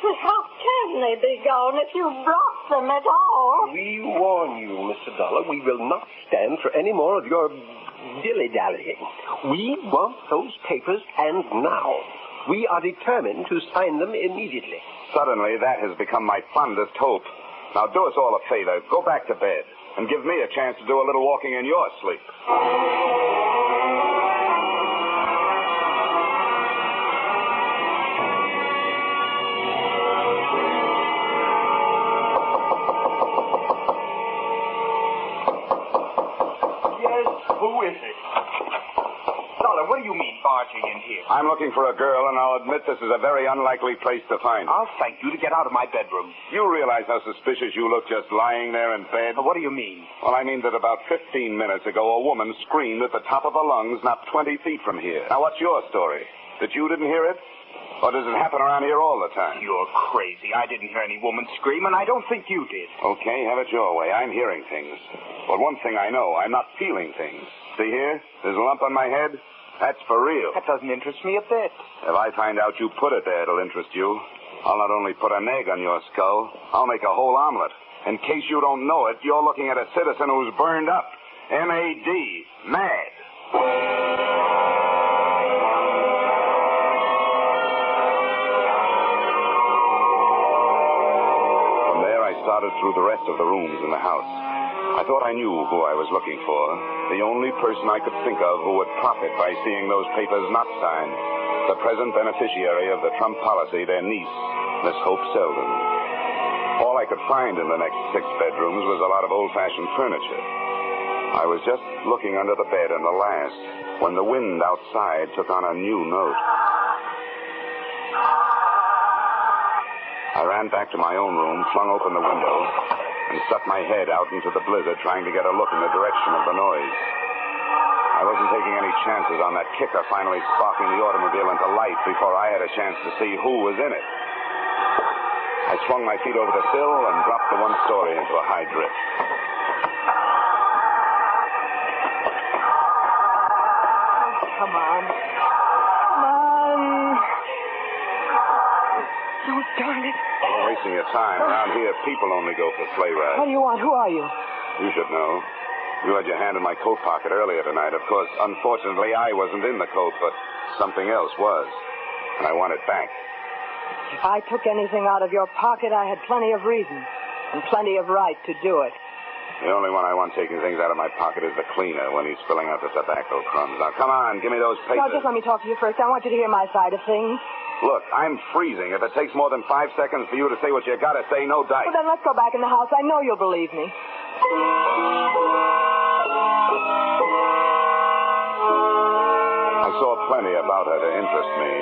Speaker 16: But how can they be gone if you brought them at all?
Speaker 17: We warn you, Mr. Dollar, we will not stand for any more of your dilly-dallying. We want those papers, and now. We are determined to sign them immediately.
Speaker 2: Suddenly, that has become my fondest hope. Now, do us all a favor. Go back to bed and give me a chance to do a little walking in your sleep.
Speaker 15: Who is it? Dollar, what do you mean, barging in here?
Speaker 2: I'm looking for a girl, and I'll admit this is a very unlikely place to find her.
Speaker 15: I'll thank you to get out of my bedroom.
Speaker 2: You realize how suspicious you look just lying there in bed?
Speaker 15: What do you mean?
Speaker 2: Well, I mean that about 15 minutes ago, a woman screamed at the top of her lungs not 20 feet from here. Now, what's your story? That you didn't hear it? Or does it happen around here all the time?
Speaker 15: You're crazy. I didn't hear any woman scream, and I don't think you did.
Speaker 2: Okay, have it your way. I'm hearing things. But one thing I know, I'm not feeling things. See here? This lump on my head? That's for real.
Speaker 15: That doesn't interest me a bit.
Speaker 2: If I find out you put it there, it'll interest you. I'll not only put an egg on your skull, I'll make a whole omelet. In case you don't know it, you're looking at a citizen who's burned up. M-A-D. Mad. From there, I started through the rest of the rooms in the house. I thought I knew who I was looking for. The only person I could think of who would profit by seeing those papers not signed. The present beneficiary of the Trump policy, their niece, Miss Hope Selden. All I could find in the next 6 bedrooms was a lot of old-fashioned furniture. I was just looking under the bed in the last when the wind outside took on a new note. I ran back to my own room, flung open the window, and stuck my head out into the blizzard trying to get a look in the direction of the noise. I wasn't taking any chances on that kicker finally sparking the automobile into life before I had a chance to see who was in it. I swung my feet over the sill and dropped the one story into a high drift.
Speaker 3: Come on. Come on. Oh, darn it.
Speaker 2: You're wasting your time. Around here, people only go for sleigh rides.
Speaker 3: What do you want? Who are you?
Speaker 2: You should know. You had your hand in my coat pocket earlier tonight. Of course, unfortunately, I wasn't in the coat, but something else was. And I want it back.
Speaker 3: If I took anything out of your pocket, I had plenty of reason and plenty of right to do it.
Speaker 2: The only one I want taking things out of my pocket is the cleaner when he's filling out the tobacco crumbs. Now, come on, give me those papers.
Speaker 3: No, just let me talk to you first. I want you to hear my side of things.
Speaker 2: Look, I'm freezing. If it takes more than 5 seconds for you to say what you gotta say, no dice.
Speaker 3: Well, then let's go back in the house. I know you'll believe me.
Speaker 2: I saw plenty about her to interest me,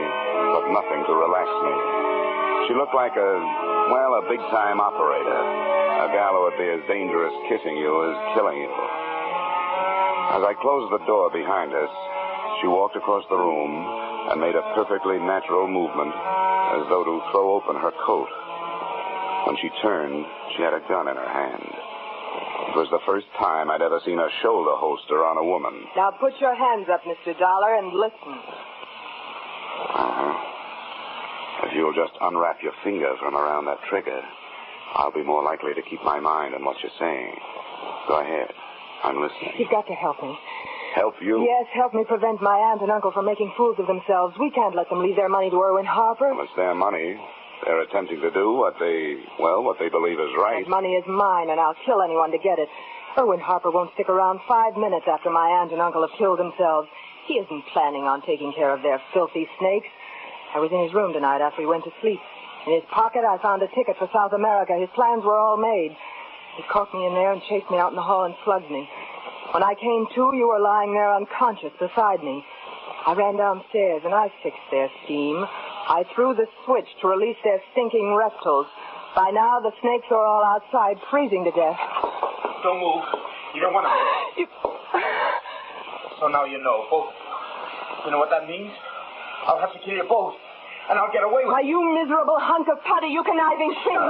Speaker 2: but nothing to relax me. She looked like a big-time operator. A gal who would be as dangerous kissing you as killing you. As I closed the door behind us, she walked across the room and made a perfectly natural movement as though to throw open her coat. When she turned, she had a gun in her hand. It was the first time I'd ever seen a shoulder holster on a woman.
Speaker 3: Now put your hands up, Mr. Dollar, and listen.
Speaker 2: If you'll just unwrap your finger from around that trigger, I'll be more likely to keep my mind on what you're saying. Go ahead. I'm listening.
Speaker 3: You've got to help me.
Speaker 2: Help you?
Speaker 3: Yes, help me prevent my aunt and uncle from making fools of themselves. We can't let them leave their money to Irwin Harper.
Speaker 2: Well, it's their money. They're attempting to do what they believe is right.
Speaker 3: That money is mine, and I'll kill anyone to get it. Irwin Harper won't stick around 5 minutes after my aunt and uncle have killed themselves. He isn't planning on taking care of their filthy snakes. I was in his room tonight after he went to sleep. In his pocket, I found a ticket for South America. His plans were all made. He caught me in there and chased me out in the hall and slugged me.
Speaker 18: When I came to, you were lying there unconscious beside me. I ran downstairs, and I fixed their steam. I threw the switch to release their stinking reptiles. By now, the snakes are all outside, freezing to death.
Speaker 15: Don't move. You don't want to move. So now you know, both. You know what that means? I'll have to kill you both, and I'll get away with it.
Speaker 18: Why, you miserable hunk of putty, you conniving thing.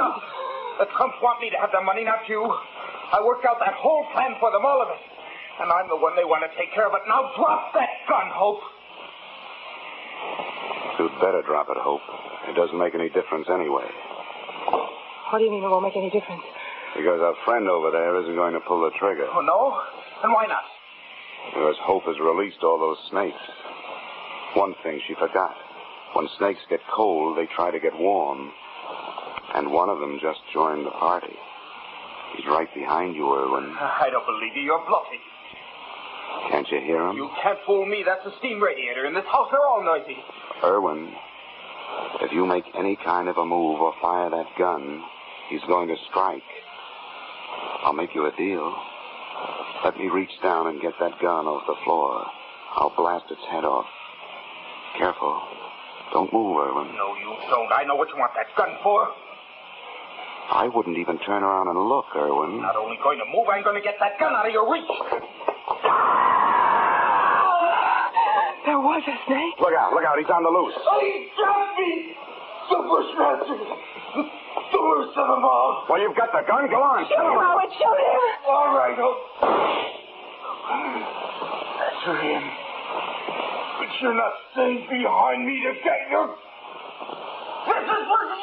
Speaker 15: The Trumps want me to have the money, not you. I worked out that whole plan for them, all of it. And I'm the one they want to take care of it. Now drop that gun, Hope.
Speaker 2: You'd better drop it, Hope. It doesn't make any difference anyway.
Speaker 18: What do you mean it won't make any difference?
Speaker 2: Because our friend over there isn't going to pull the trigger.
Speaker 15: Oh, no? And why not?
Speaker 2: Because Hope has released all those snakes. One thing she forgot. When snakes get cold, they try to get warm. And one of them just joined the party. He's right behind you, Irwin.
Speaker 15: I don't believe you. You're bluffing.
Speaker 2: Can't you hear him?
Speaker 15: You can't fool me. That's a steam radiator. In this house, they're all noisy.
Speaker 2: Irwin, if you make any kind of a move or fire that gun, he's going to strike. I'll make you a deal. Let me reach down and get that gun off the floor. I'll blast its head off. Careful. Don't move, Irwin.
Speaker 15: No, you don't. I know what you want that gun for.
Speaker 2: I wouldn't even turn around and look, Irwin.
Speaker 15: Not only going to move, I'm going to get that gun out of your reach.
Speaker 18: There was a snake.
Speaker 2: Look out, he's on the loose.
Speaker 15: Oh, he got me! The bushmaster! The worst of them all.
Speaker 2: Well, you've got the gun. Go on.
Speaker 18: Shoot him, Howard, shoot him!
Speaker 15: All right, that's for him. But you're not staying behind me to get your... This is for you!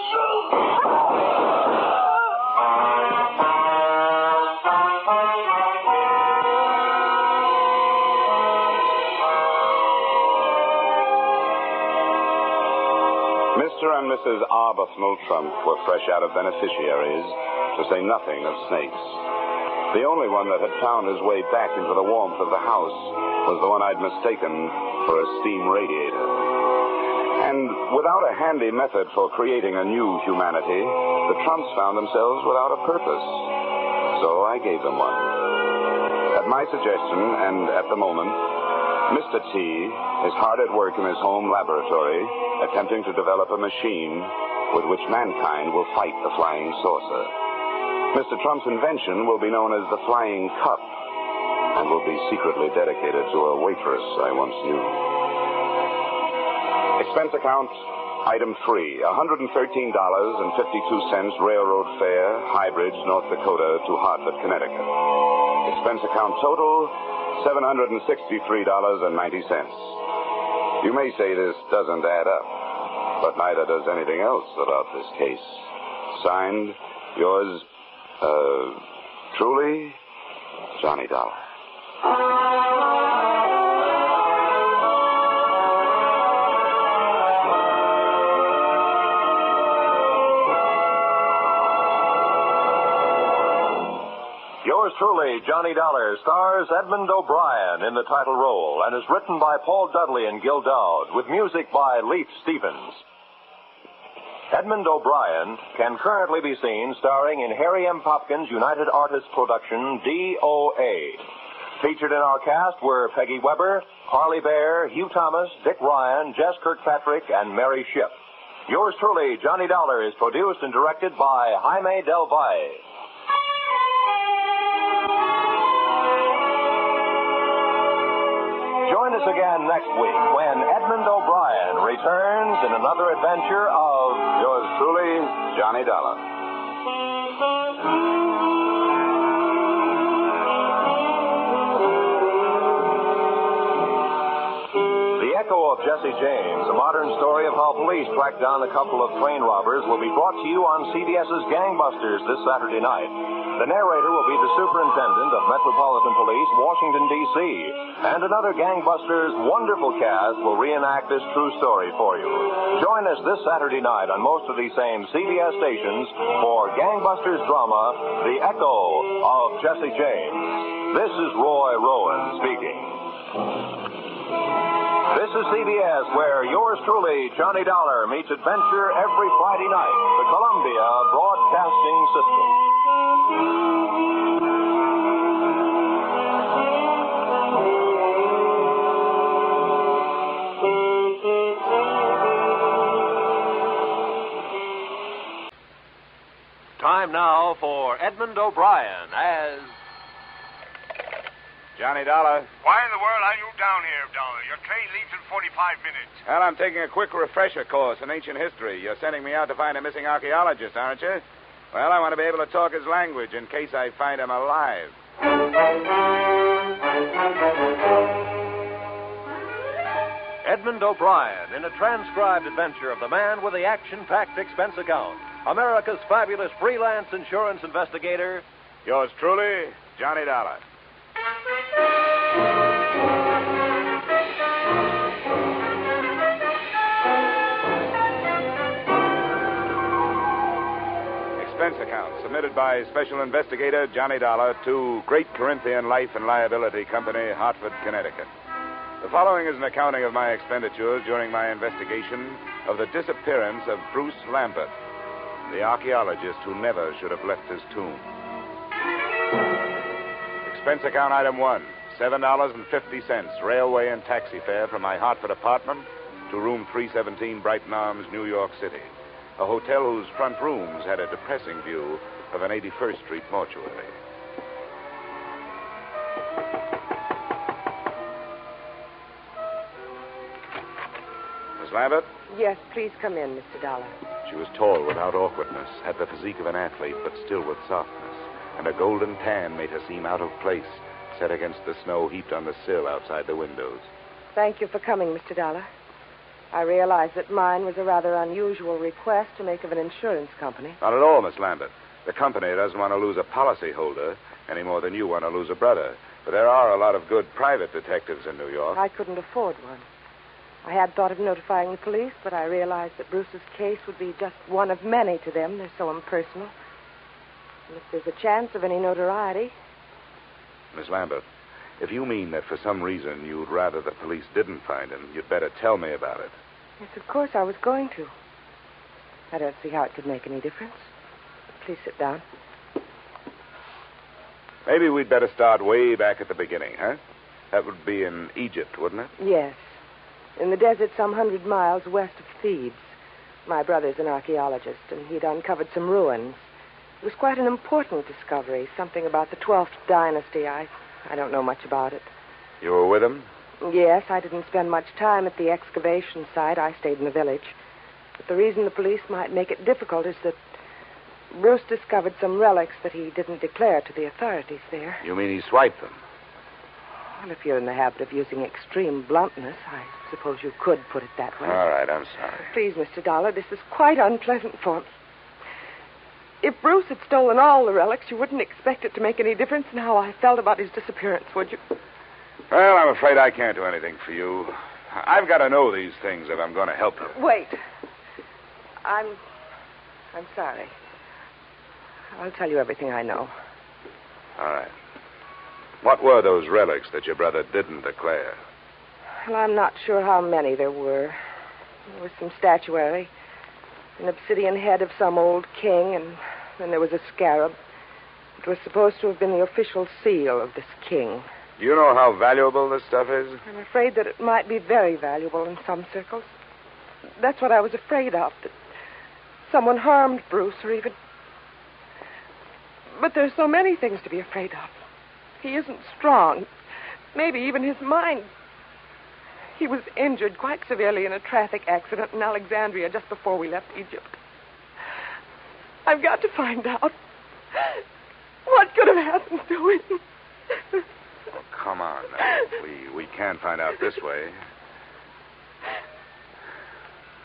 Speaker 2: Mr. and Mrs. Arbuthnot Trump were fresh out of beneficiaries, to say nothing of snakes. The only one that had found his way back into the warmth of the house was the one I'd mistaken for a steam radiator. And without a handy method for creating a new humanity, the Trumps found themselves without a purpose. So I gave them one. At my suggestion, and at the moment, Mr. T is hard at work in his home laboratory, attempting to develop a machine with which mankind will fight the flying saucer. Mr. Trump's invention will be known as the Flying Cup and will be secretly dedicated to a waitress I once knew. Expense account, item 3, $113.52 railroad fare, High Bridge, North Dakota to Hartford, Connecticut. Expense account total, $763.90. You may say this doesn't add up, but neither does anything else about this case. Signed, yours, truly, Johnny Dollar.
Speaker 19: Yours truly, Johnny Dollar, stars Edmond O'Brien in the title role and is written by Paul Dudley and Gil Dowd with music by Leif Stevens. Edmond O'Brien can currently be seen starring in Harry M. Popkins' United Artists production, DOA. Featured in our cast were Peggy Weber, Harley Bear, Hugh Thomas, Dick Ryan, Jess Kirkpatrick, and Mary Shipp. Yours truly, Johnny Dollar, is produced and directed by Jaime Del Valle. Join us again next week when Edmond O'Brien returns in another adventure of yours truly,
Speaker 2: Johnny Dollar.
Speaker 19: The Echo of Jesse James, a modern story of how police tracked down a couple of train robbers, will be brought to you on CBS's Gangbusters this Saturday night. The narrator will be the Superintendent of Metropolitan Police, Washington, D.C., and another Gangbusters wonderful cast will reenact this true story for you. Join us this Saturday night on most of these same CBS stations for Gangbusters drama, The Echo of Jesse James. This is Roy Rowan speaking. This is CBS, where yours truly, Johnny Dollar, meets adventure every Friday night. The Columbia Broadcasting System.
Speaker 1: time now for Edmond O'Brien as...
Speaker 2: Johnny Dollar.
Speaker 20: Why in the world are you down here, Dollar? Your train leaves in 45 minutes.
Speaker 2: Well, I'm taking a quick refresher course in ancient history. You're sending me out to find a missing archaeologist, aren't you? Well, I want to be able to talk his language in case I find him alive.
Speaker 1: Edmond O'Brien in a transcribed adventure of the man with the action-packed expense account. America's fabulous freelance insurance investigator.
Speaker 2: Yours truly, Johnny Dollar. Expense account submitted by Special Investigator Johnny Dollar to Great Corinthian Life and Liability Company, Hartford, Connecticut. The following is an accounting of my expenditures during my investigation of the disappearance of Bruce Lambert, the archaeologist who never should have left his tomb. Expense account item 1, $7.50, railway and taxi fare from my Hartford apartment to room 317, Brighton Arms, New York City, a hotel whose front rooms had a depressing view of an 81st Street mortuary. Miss Lambert?
Speaker 18: Yes, please come in, Mr. Dollar.
Speaker 2: She was tall without awkwardness, had the physique of an athlete, but still with softness, and a golden tan made her seem out of place, set against the snow heaped on the sill outside the windows.
Speaker 18: Thank you for coming, Mr. Dollar. I realize that mine was a rather unusual request to make of an insurance company.
Speaker 2: Not at all, Miss Lambert. The company doesn't want to lose a policyholder any more than you want to lose a brother. But there are a lot of good private detectives in New York.
Speaker 18: I couldn't afford one. I had thought of notifying the police, but I realized that Bruce's case would be just one of many to them. They're so impersonal. And if there's a chance of any notoriety...
Speaker 2: Miss Lambert, if you mean that for some reason you'd rather the police didn't find him, you'd better tell me about it.
Speaker 18: Yes, of course I was going to. I don't see how it could make any difference. Please sit down.
Speaker 2: Maybe we'd better start way back at the beginning, huh? That would be in Egypt, wouldn't it?
Speaker 18: Yes. In the desert some 100 miles west of Thebes. My brother's an archaeologist, and he'd uncovered some ruins. It was quite an important discovery, something about the 12th dynasty. I don't know much about it.
Speaker 2: You were with him?
Speaker 18: Yes, I didn't spend much time at the excavation site. I stayed in the village. But the reason the police might make it difficult is that Bruce discovered some relics that he didn't declare to the authorities there.
Speaker 2: You mean he swiped them?
Speaker 18: Well, if you're in the habit of using extreme bluntness, I suppose you could put it that way.
Speaker 2: All right, I'm sorry.
Speaker 18: Please, Mr. Dollar, this is quite unpleasant for me. If Bruce had stolen all the relics, you wouldn't expect it to make any difference in how I felt about his disappearance, would you?
Speaker 2: Well, I'm afraid I can't do anything for you. I've got to know these things if I'm going to help you.
Speaker 18: Wait. I'm sorry. I'll tell you everything I know.
Speaker 2: All right. What were those relics that your brother didn't declare?
Speaker 18: Well, I'm not sure how many there were. There was some statuary, an obsidian head of some old king, and then there was a scarab. It was supposed to have been the official seal of this king.
Speaker 2: Do you know how valuable this stuff is?
Speaker 18: I'm afraid that it might be very valuable in some circles. That's what I was afraid of, that someone harmed Bruce or even... But there's so many things to be afraid of. He isn't strong. Maybe even his mind. He was injured quite severely in a traffic accident in Alexandria just before we left Egypt. I've got to find out what could have happened to him.
Speaker 2: Oh, come on. Now. We can't find out this way.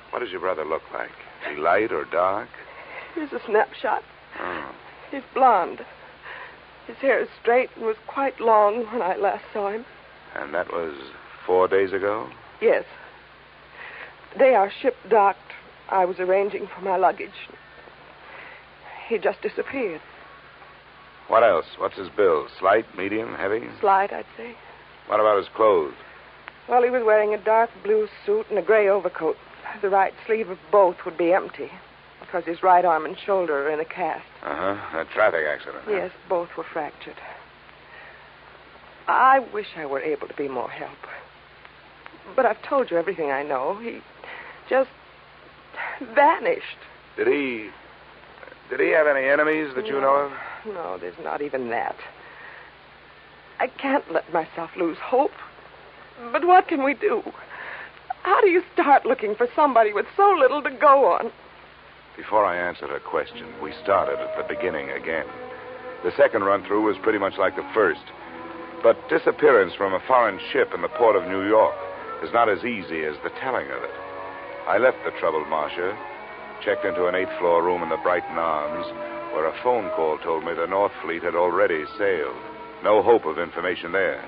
Speaker 2: What does your brother look like? Is he light or dark?
Speaker 18: Here's a snapshot.
Speaker 2: Oh.
Speaker 18: He's blonde. His hair is straight and was quite long when I last saw him.
Speaker 2: And that was 4 days ago?
Speaker 18: Yes. The day our ship docked, I was arranging for my luggage. He just disappeared.
Speaker 2: What else? What's his bill? Slight, medium, heavy?
Speaker 18: Slight, I'd say.
Speaker 2: What about his clothes?
Speaker 18: Well, he was wearing a dark blue suit and a gray overcoat. The right sleeve of both would be empty, because his right arm and shoulder are in a cast.
Speaker 2: Uh-huh. A traffic accident.
Speaker 18: Yes, both were fractured. I wish I were able to be more help. But I've told you everything I know. He just vanished.
Speaker 2: Did
Speaker 9: Did he have any enemies that you know of?
Speaker 21: No, there's not even that. I can't let myself lose hope. But what can we do? How do you start looking for somebody with so little to go on?
Speaker 9: Before I answer her question, we started at the beginning again. The second run-through was pretty much like the first. But disappearance from a foreign ship in the port of New York is not as easy as the telling of it. I left the troubled Marcia, checked into an 8th-floor room in the Brighton Arms, where a phone call told me the North Fleet had already sailed. No hope of information there.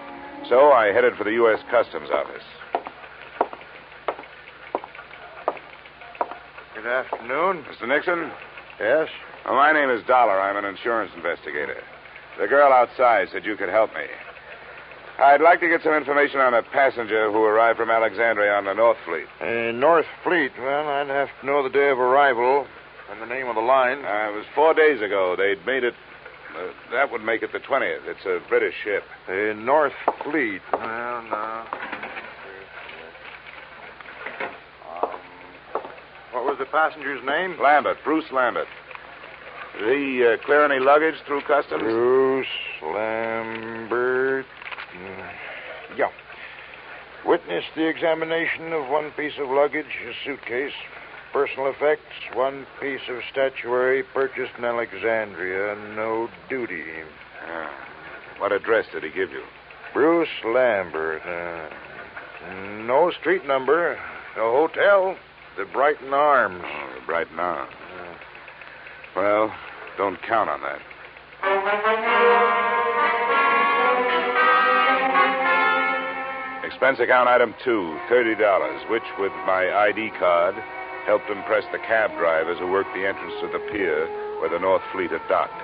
Speaker 9: So I headed for the U.S. Customs Office.
Speaker 22: Good afternoon.
Speaker 9: Mr. Nixon?
Speaker 22: Yes?
Speaker 9: Well, my name is Dollar. I'm an insurance investigator. The girl outside said you could help me. I'd like to get some information on a passenger who arrived from Alexandria on the North Fleet.
Speaker 22: North Fleet. Well, I'd have to know the day of arrival and the name of the line.
Speaker 9: It was 4 days ago. They'd made it... that would make it the 20th. It's a British ship.
Speaker 22: North Fleet. Well, no. What was the passenger's name?
Speaker 9: Lambert. Bruce Lambert. Did he clear any luggage through customs?
Speaker 22: Bruce Lambert. Yeah. Witnessed the examination of one piece of luggage, a suitcase, personal effects, one piece of statuary purchased in Alexandria, no duty.
Speaker 9: What address did he give you?
Speaker 22: Bruce Lambert. No street number, no hotel, the Brighton Arms.
Speaker 9: Oh, the Brighton Arms. Well, don't count on that. Expense account item 2, $30, which, with my ID card, helped impress the cab drivers who worked the entrance to the pier where the North Fleet had docked.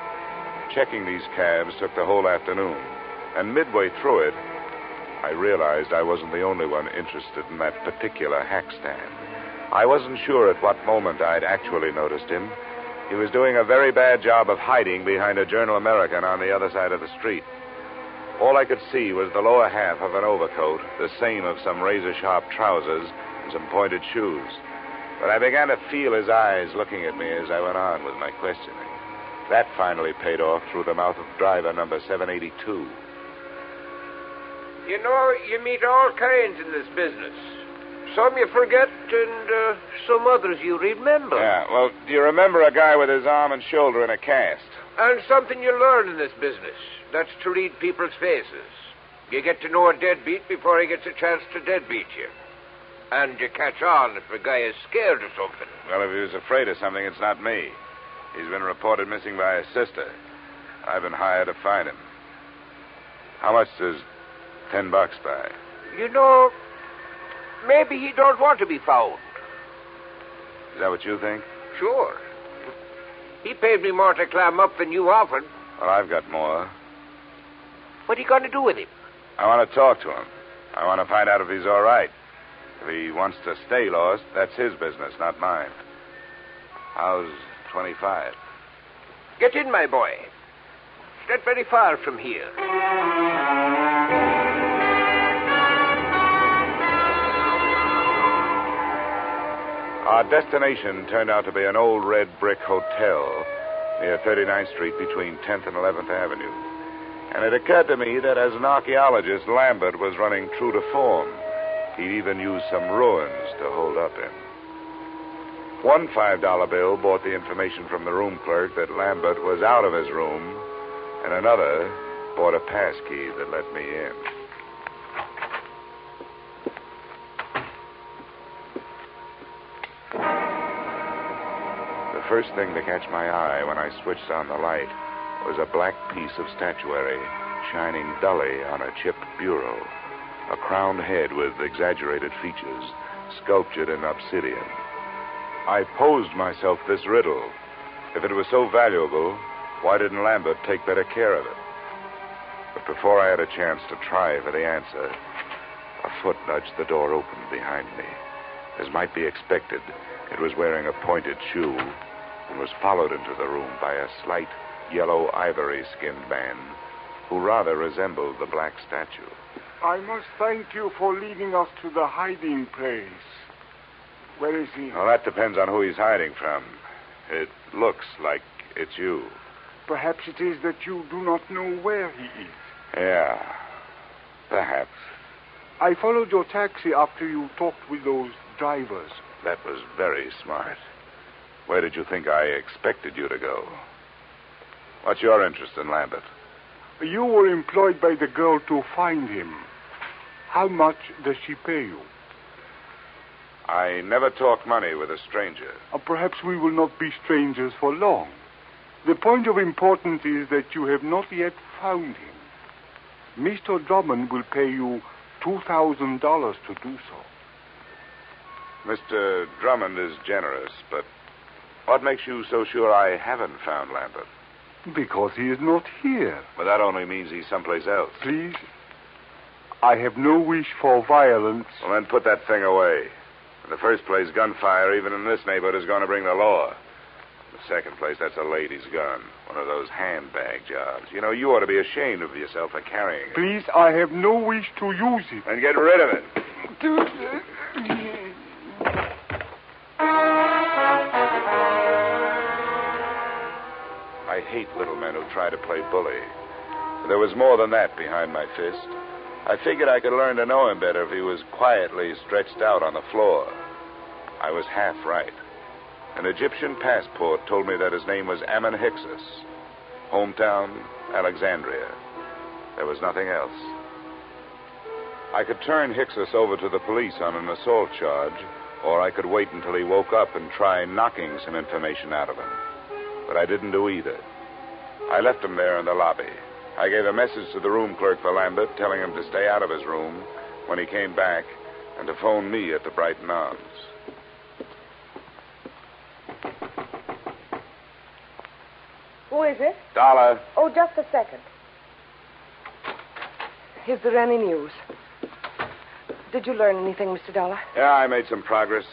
Speaker 9: Checking these cabs took the whole afternoon, and midway through it, I realized I wasn't the only one interested in that particular hack stand. I wasn't sure at what moment I'd actually noticed him. He was doing a very bad job of hiding behind a Journal American on the other side of the street. All I could see was the lower half of an overcoat, the seam of some razor-sharp trousers, and some pointed shoes. But I began to feel his eyes looking at me as I went on with my questioning. That finally paid off through the mouth of driver number 782.
Speaker 23: You know, you meet all kinds in this business. Some you forget, and some others you remember.
Speaker 9: Yeah, well, do you remember a guy with his arm and shoulder in a cast?
Speaker 23: And something you learn in this business. That's to read people's faces. You get to know a deadbeat before he gets a chance to deadbeat you. And you catch on if a guy is scared of something.
Speaker 9: Well, if he was afraid of something, it's not me. He's been reported missing by his sister. I've been hired to find him. How much does $10 buy?
Speaker 23: You know, maybe he don't want to be found.
Speaker 9: Is that what you think?
Speaker 23: Sure. He paid me more to climb up than you offered.
Speaker 9: Well, I've got more.
Speaker 23: What are you going to do with him?
Speaker 9: I want to talk to him. I want to find out if he's all right. If he wants to stay lost, that's his business, not mine. How's 25?
Speaker 23: Get in, my boy. It's not very far from here.
Speaker 9: Our destination turned out to be an old red brick hotel near 39th Street between 10th and 11th Avenue. And it occurred to me that as an archaeologist, Lambert was running true to form. He'd even used some ruins to hold up in. One $5 bill brought the information from the room clerk that Lambert was out of his room, and another brought a pass key that let me in. The first thing to catch my eye when I switched on the light was a black piece of statuary shining dully on a chipped bureau, a crowned head with exaggerated features sculptured in obsidian. I posed myself this riddle. If it was so valuable, why didn't Lambert take better care of it? But before I had a chance to try for the answer, a foot nudged the door open behind me. As might be expected, it was wearing a pointed shoe and was followed into the room by a slight yellow ivory-skinned man who rather resembled the black statue.
Speaker 24: I must thank you for leading us to the hiding place. Where is he?
Speaker 9: Well, that depends on who he's hiding from. It looks like
Speaker 22: It's you.
Speaker 24: Perhaps it is that you do not know where he is.
Speaker 22: Yeah, perhaps.
Speaker 24: I followed your taxi after you talked with those drivers.
Speaker 22: That was very smart. Where did you think I expected you to go? What's your interest in Lambert?
Speaker 24: You were employed by the girl to find him. How much does she pay you?
Speaker 22: I never talk money with a stranger.
Speaker 24: Perhaps we will not be strangers for long. The point of importance is that you have not yet found him. Mr. Drummond will pay you $2,000 to do so.
Speaker 22: Mr. Drummond is generous, but what makes you so sure I haven't found Lambert?
Speaker 24: Because he is not here.
Speaker 22: Well, that only means he's someplace else.
Speaker 24: Please, I have no wish for violence.
Speaker 22: Well, then put that thing away. In the first place, gunfire, even in this neighborhood, is going to bring the law. In the second place, that's a lady's gun. One of those handbag jobs. You know, you ought to be ashamed of yourself for carrying it.
Speaker 24: Please, I have no wish to use it.
Speaker 22: Then get rid of it. I hate little men who try to play bully. But there was more than that behind my fist. I figured I could learn to know him better if he was quietly stretched out on the floor. I was half right. An Egyptian passport told me that his name was Ammon Hyksos. Hometown, Alexandria. There was nothing else. I could turn Hyksos over to the police on an assault charge, or I could wait until he woke up and try knocking some information out of him. But I didn't do either. I left him there in the lobby. I gave a message to the room clerk for Lambert, telling him to stay out of his room when he came back and to phone me at the Brighton Arms.
Speaker 21: Who is it?
Speaker 22: Dollar.
Speaker 21: Oh, just a second. Is there any news? Did you learn anything, Mr. Dollar?
Speaker 22: Yeah, I made some progress.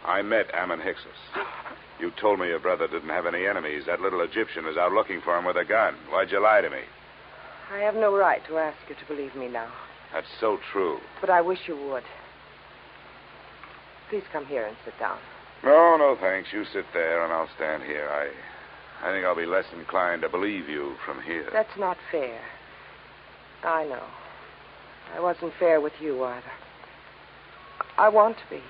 Speaker 22: I met Ammon Hyksos. You told me your brother didn't have any enemies. That little Egyptian is out looking for him with a gun. Why'd you lie to me?
Speaker 21: I have no right to ask you to believe me now.
Speaker 22: That's so true.
Speaker 21: But I wish you would. Please come here and sit down.
Speaker 22: No, thanks. You sit there and I'll stand here. I think I'll be less inclined to believe you from here.
Speaker 21: That's not fair. I know. I wasn't fair with you either. I want to be.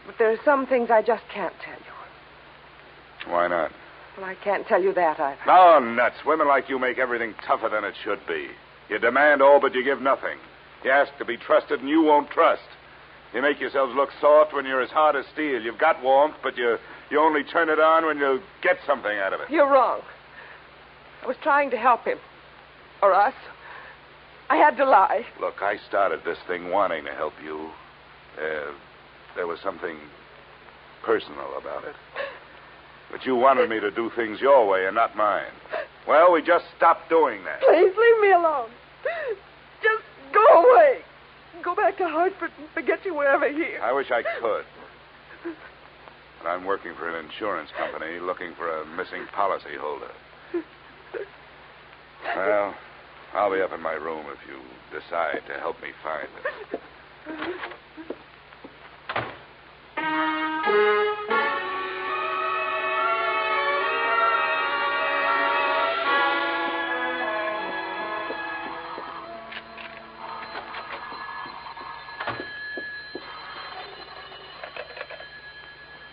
Speaker 21: But there are some things I just can't tell you.
Speaker 22: Why not?
Speaker 21: Well, I can't tell you that either.
Speaker 22: No, nuts. Women like you make everything tougher than it should be. You demand all, but you give nothing. You ask to be trusted, and you won't trust. You make yourselves look soft when you're as hard as steel. You've got warmth, but you only turn it on when you get something out of it.
Speaker 21: You're wrong. I was trying to help him. Or us. I had to lie.
Speaker 22: Look, I started this thing wanting to help you. There was something personal about it. But you wanted me to do things your way and not mine. Well, we just stopped doing that.
Speaker 21: Please leave me alone. Just go away. Go back to Hartford and forget you were ever here.
Speaker 22: I wish I could. But I'm working for an insurance company looking for a missing policyholder. Well, I'll be up in my room if you decide to help me find it.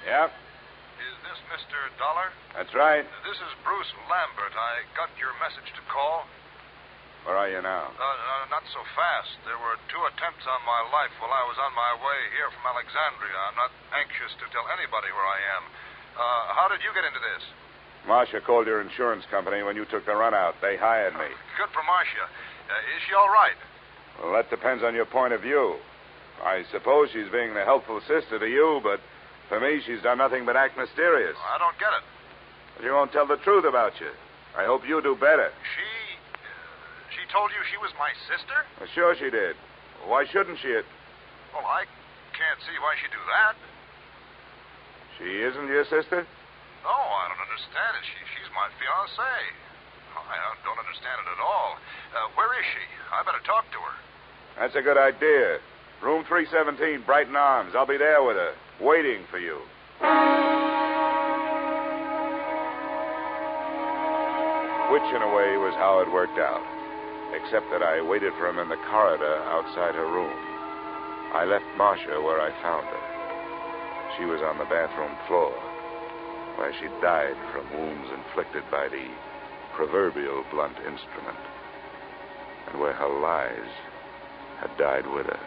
Speaker 22: Yep.
Speaker 5: Is this Mr. Dollar?
Speaker 22: That's right.
Speaker 5: This is Bruce Lambert. I got your message to call.
Speaker 22: Where are you now?
Speaker 5: Not so fast. There were 2 attempts on my life while I was on my way here from Alexandria. I'm not anxious to tell anybody where I am. How did you get into this?
Speaker 22: Marcia called your insurance company when you took the run out. They hired me.
Speaker 5: Good for Marcia. Is she all right?
Speaker 22: Well, that depends on your point of view. I suppose she's being the helpful sister to you, but for me, she's done nothing but act mysterious.
Speaker 5: I don't get it.
Speaker 22: She won't tell the truth about you. I hope you do better.
Speaker 5: She told you she was my sister?
Speaker 22: Well, sure she did. Why shouldn't she?
Speaker 5: Well, I can't see why she'd do that.
Speaker 22: She isn't your sister?
Speaker 5: No, I don't understand it. She's my fiancée. I don't understand it at all. Where is she? I better talk to her.
Speaker 22: That's a good idea. Room 317, Brighton Arms. I'll be there with her, waiting for you. Which, in a way, was how it worked out. Except that I waited for him in the corridor outside her room. I left Marcia where I found her. She was on the bathroom floor, where she died from wounds inflicted by the proverbial blunt instrument, and where her lies had died with her.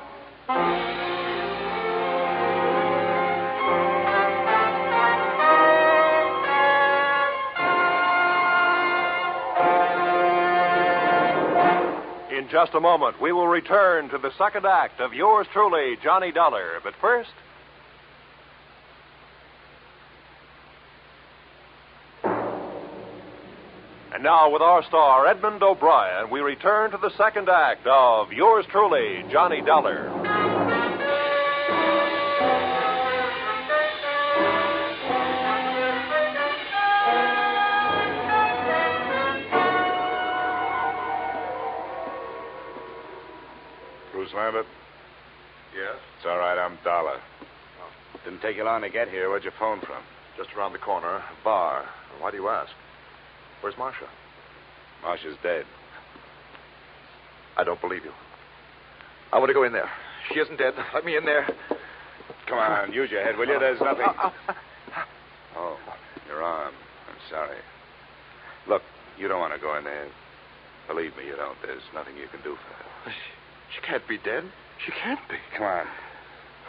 Speaker 1: In just a moment, we will return to the second act of yours truly, Johnny Dollar. But first... And now, with our star, Edmond O'Brien, we return to the second act of yours truly, Johnny Dollar.
Speaker 22: Bruce Lambert?
Speaker 6: Yes?
Speaker 22: It's all right, I'm Dollar. Didn't take you long to get here. Where'd you phone from?
Speaker 6: Just around the corner, a bar. Why do you ask? Where's Marcia?
Speaker 22: Marcia's dead.
Speaker 6: I don't believe you. I want to go in there. She isn't dead. Let me in there.
Speaker 22: Come on, use your head, will you? There's nothing. Oh, your arm. I'm sorry. Look, you don't want to go in there. Believe me, you don't. There's nothing you can do for her.
Speaker 6: She can't be dead. She can't be.
Speaker 22: Come on.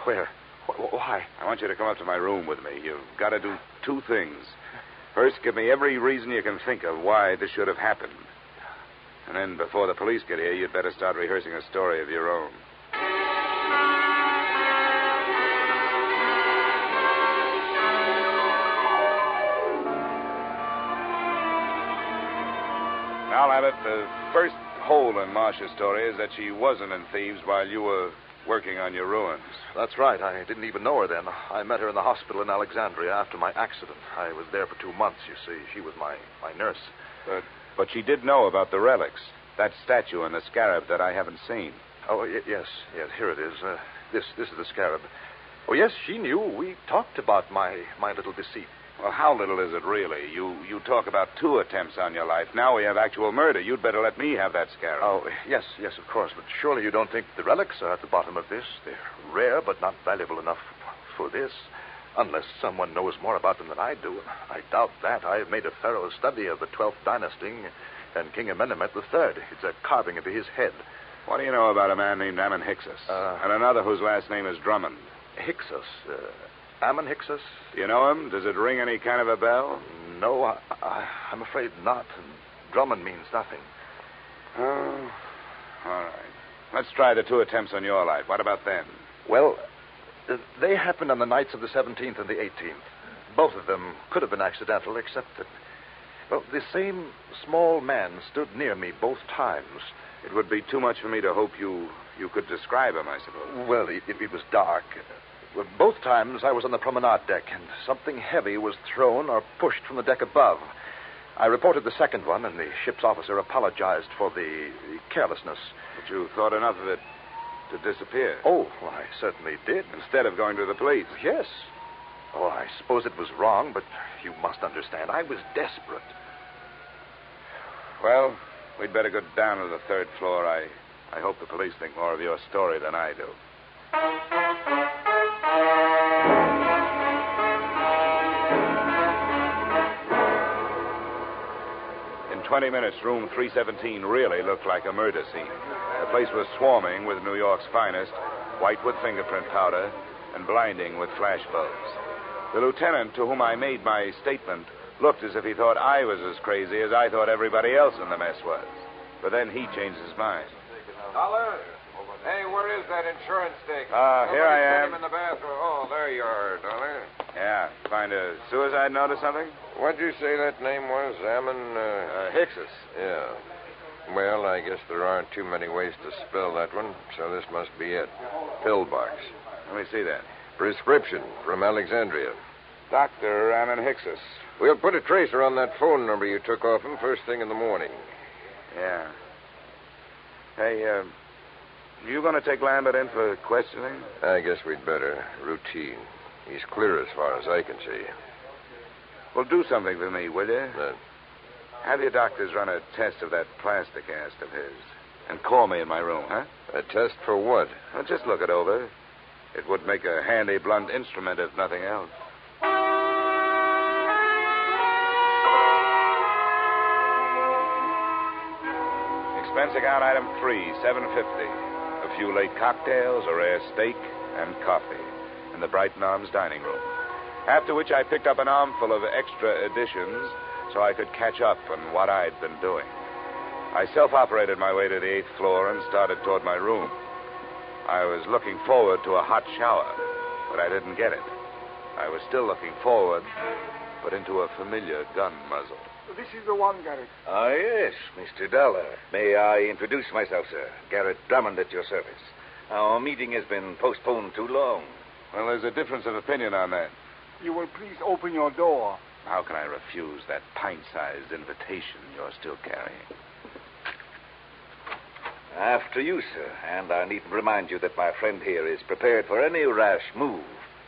Speaker 6: Where? Why?
Speaker 22: I want you to come up to my room with me. You've got to do two things. First, give me every reason you can think of why this should have happened. And then, before the police get here, you'd better start rehearsing a story of your own. Now, Abbott, the first hole in Marcia's story is that she wasn't in Thieves while you were working on your ruins.
Speaker 6: That's right. I didn't even know her then. I met her in the hospital in Alexandria after my accident. I was there for 2 months, you see. She was my nurse.
Speaker 22: But she did know about the relics. That statue and the scarab that I haven't seen.
Speaker 6: Oh, yes. Here it is. This is the scarab. Oh, yes, she knew. We talked about my little deceit.
Speaker 22: Well, how little is it really? You talk about 2 attempts on your life. Now we have actual murder. You'd better let me have that scarab.
Speaker 6: Oh, yes, of course. But surely you don't think the relics are at the bottom of this? They're rare, but not valuable enough for this. Unless someone knows more about them than I do. I doubt that. I've made a thorough study of the 12th dynasty and King Amenemhet III. It's a carving into his head.
Speaker 22: What do you know about a man named Ammon Hyksos? And another whose last name is Drummond?
Speaker 6: Hyksos? Ammon Hyksos?
Speaker 22: Do you know him? Does it ring any kind of a bell?
Speaker 6: No, I'm afraid not. Drummond means nothing.
Speaker 22: Oh, all right. Let's try the 2 attempts on your life. What about them?
Speaker 6: Well, they happened on the nights of the 17th and the 18th. Both of them could have been accidental, except that, well, the same small man stood near me both times.
Speaker 22: It would be too much for me to hope you could describe him, I suppose.
Speaker 6: Well, it was dark. Well, both times I was on the promenade deck, and something heavy was thrown or pushed from the deck above. I reported the second one, and the ship's officer apologized for the carelessness.
Speaker 22: But you thought enough of it to disappear?
Speaker 6: Oh, well, I certainly did.
Speaker 22: Instead of going to the police?
Speaker 6: Yes. Oh, I suppose it was wrong, but you must understand, I was desperate.
Speaker 22: Well, we'd better go down to the 3rd floor. I hope the police think more of your story than I do. In 20 minutes, room 317 really looked like a murder scene. The place was swarming with New York's finest, white with fingerprint powder and blinding with flash bulbs. The lieutenant to whom I made my statement looked as if he thought I was as crazy as I thought everybody else in the mess was. But then he changed his mind.
Speaker 23: Dollar? Hey, where is that insurance stick?
Speaker 22: Here I am.
Speaker 23: Him in the bathroom. Oh, there you are, Dollar.
Speaker 22: Yeah, find a suicide note or something?
Speaker 23: What'd you say that name was? Ammon,
Speaker 22: Hyksos.
Speaker 23: Yeah. Well, I guess there aren't too many ways to spell that one, so this must be it. Pillbox.
Speaker 22: Let me see that.
Speaker 23: Prescription from Alexandria.
Speaker 22: Dr. Ammon Hyksos.
Speaker 23: We'll put a tracer on that phone number you took off him first thing in the morning.
Speaker 22: Yeah. Hey, you going to take Lambert in for questioning?
Speaker 23: I guess we'd better. Routine. He's clear as far as I can see.
Speaker 22: Well, do something for me, will you? Have your doctors run a test of that plastic cast of his. And call me in my room, huh?
Speaker 23: A test for what?
Speaker 22: Well, just look it over. It would make a handy blunt instrument if nothing else. Expense account item 3, $7.50. A few late cocktails, a rare steak, and coffee in the Brighton Arms dining room. After which I picked up an armful of extra editions so I could catch up on what I'd been doing. I self-operated my way to the 8th floor and started toward my room. I was looking forward to a hot shower, but I didn't get it. I was still looking forward, but into a familiar gun muzzle.
Speaker 24: This is the one, Garrett.
Speaker 7: Ah, yes, Mr. Dollar. May I introduce myself, sir? Garrett Drummond at your service. Our meeting has been postponed too long.
Speaker 22: Well, there's a difference of opinion on that.
Speaker 24: You will please open your door.
Speaker 22: How can I refuse that pint-sized invitation you're still carrying?
Speaker 7: After you, sir. And I needn't remind you that my friend here is prepared for any rash move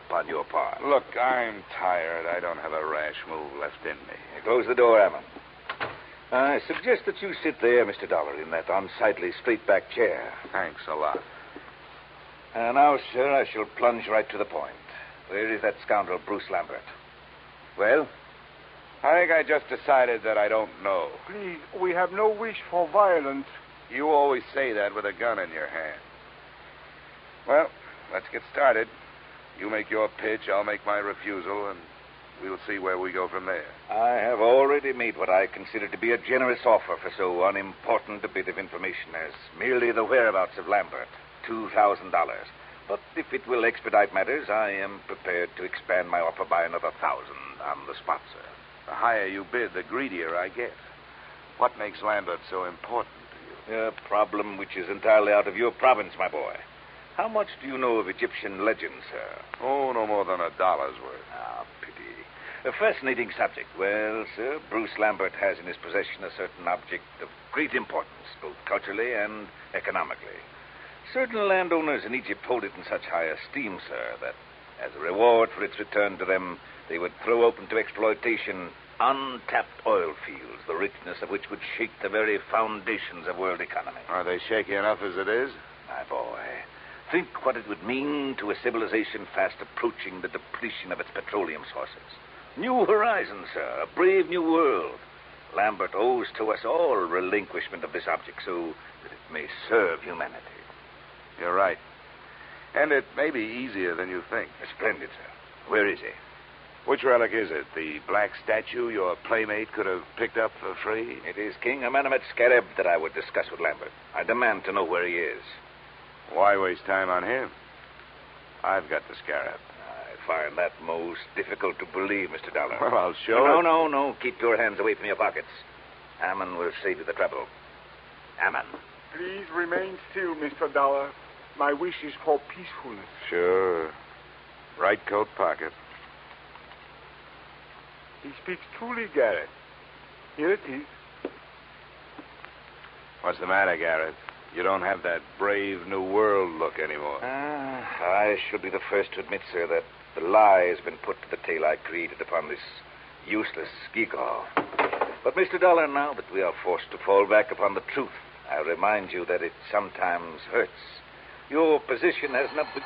Speaker 7: upon your part.
Speaker 22: Look, I'm tired. I don't have a rash move left in me.
Speaker 7: Close the door, Ammon. I suggest that you sit there, Mr. Dollar, in that unsightly straight-back chair.
Speaker 22: Thanks a lot.
Speaker 7: Now, sir, I shall plunge right to the point. Where is that scoundrel, Bruce Lambert? Well?
Speaker 22: I think I just decided that I don't know.
Speaker 24: Please, we have no wish for violence.
Speaker 22: You always say that with a gun in your hand. Well, let's get started. You make your pitch, I'll make my refusal, and we'll see where we go from there.
Speaker 7: I have already made what I consider to be a generous offer for so unimportant a bit of information as merely the whereabouts of Lambert. $2,000. But if it will expedite matters, I am prepared to expand my offer by another 1,000 on the spot, sir.
Speaker 22: The higher you bid, the greedier I get. What makes Lambert so important to you?
Speaker 7: A problem which is entirely out of your province, my boy. How much do you know of Egyptian legends, sir?
Speaker 22: Oh, no more than $1 worth.
Speaker 7: Ah, pity. A fascinating subject. Well, sir, Bruce Lambert has in his possession a certain object of great importance, both culturally and economically. Certain landowners in Egypt hold it in such high esteem, sir, that as a reward for its return to them, they would throw open to exploitation untapped oil fields, the richness of which would shake the very foundations of world economy.
Speaker 22: Are they shaky enough as it is?
Speaker 7: My boy, think what it would mean to a civilization fast approaching the depletion of its petroleum sources. New horizons, sir, a brave new world. Lambert owes to us all relinquishment of this object so that it may serve humanity.
Speaker 22: You're right. And it may be easier than you think.
Speaker 7: Splendid, sir. Where is he?
Speaker 22: Which relic is it? The black statue your playmate could have picked up for free?
Speaker 7: It is King Amenemhet Scarab that I would discuss with Lambert. I demand to know where he is.
Speaker 22: Why waste time on him? I've got the scarab.
Speaker 7: I find that most difficult to believe, Mr. Dollar.
Speaker 22: Well, I'll show
Speaker 7: No. Keep your hands away from your pockets. Ammon will save you the trouble. Ammon.
Speaker 24: Please remain still, Mr. Dollar. My wish is for peacefulness.
Speaker 22: Sure. Right coat pocket.
Speaker 24: He speaks truly, Garrett. Here it is.
Speaker 22: What's the matter, Garrett? You don't have that brave new world look anymore.
Speaker 7: I should be the first to admit, sir, that the lie has been put to the tale I created upon this useless gewgaw. But, Mr. Dollar, now that we are forced to fall back upon the truth, I remind you that it sometimes hurts. Your position has not been...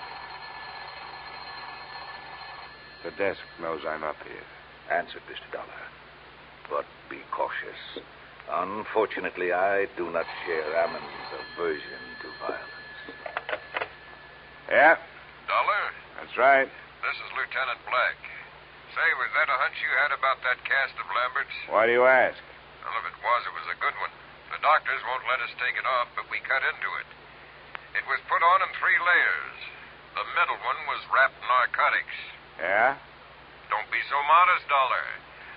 Speaker 22: The desk knows I'm up here.
Speaker 7: Answered, Mr. Dollar. But be cautious. Unfortunately, I do not share Ammon's aversion to violence.
Speaker 22: Yeah?
Speaker 5: Dollar?
Speaker 22: That's right.
Speaker 5: This is Lieutenant Black. Say, was that a hunch you had about that cast of Lambert's?
Speaker 22: Why do you ask?
Speaker 5: Well, if it was a good one. The doctors won't let us take it off, but we cut into it. It was put on in 3 layers. The middle one was wrapped in narcotics.
Speaker 22: Yeah?
Speaker 5: Don't be so modest, Dollar.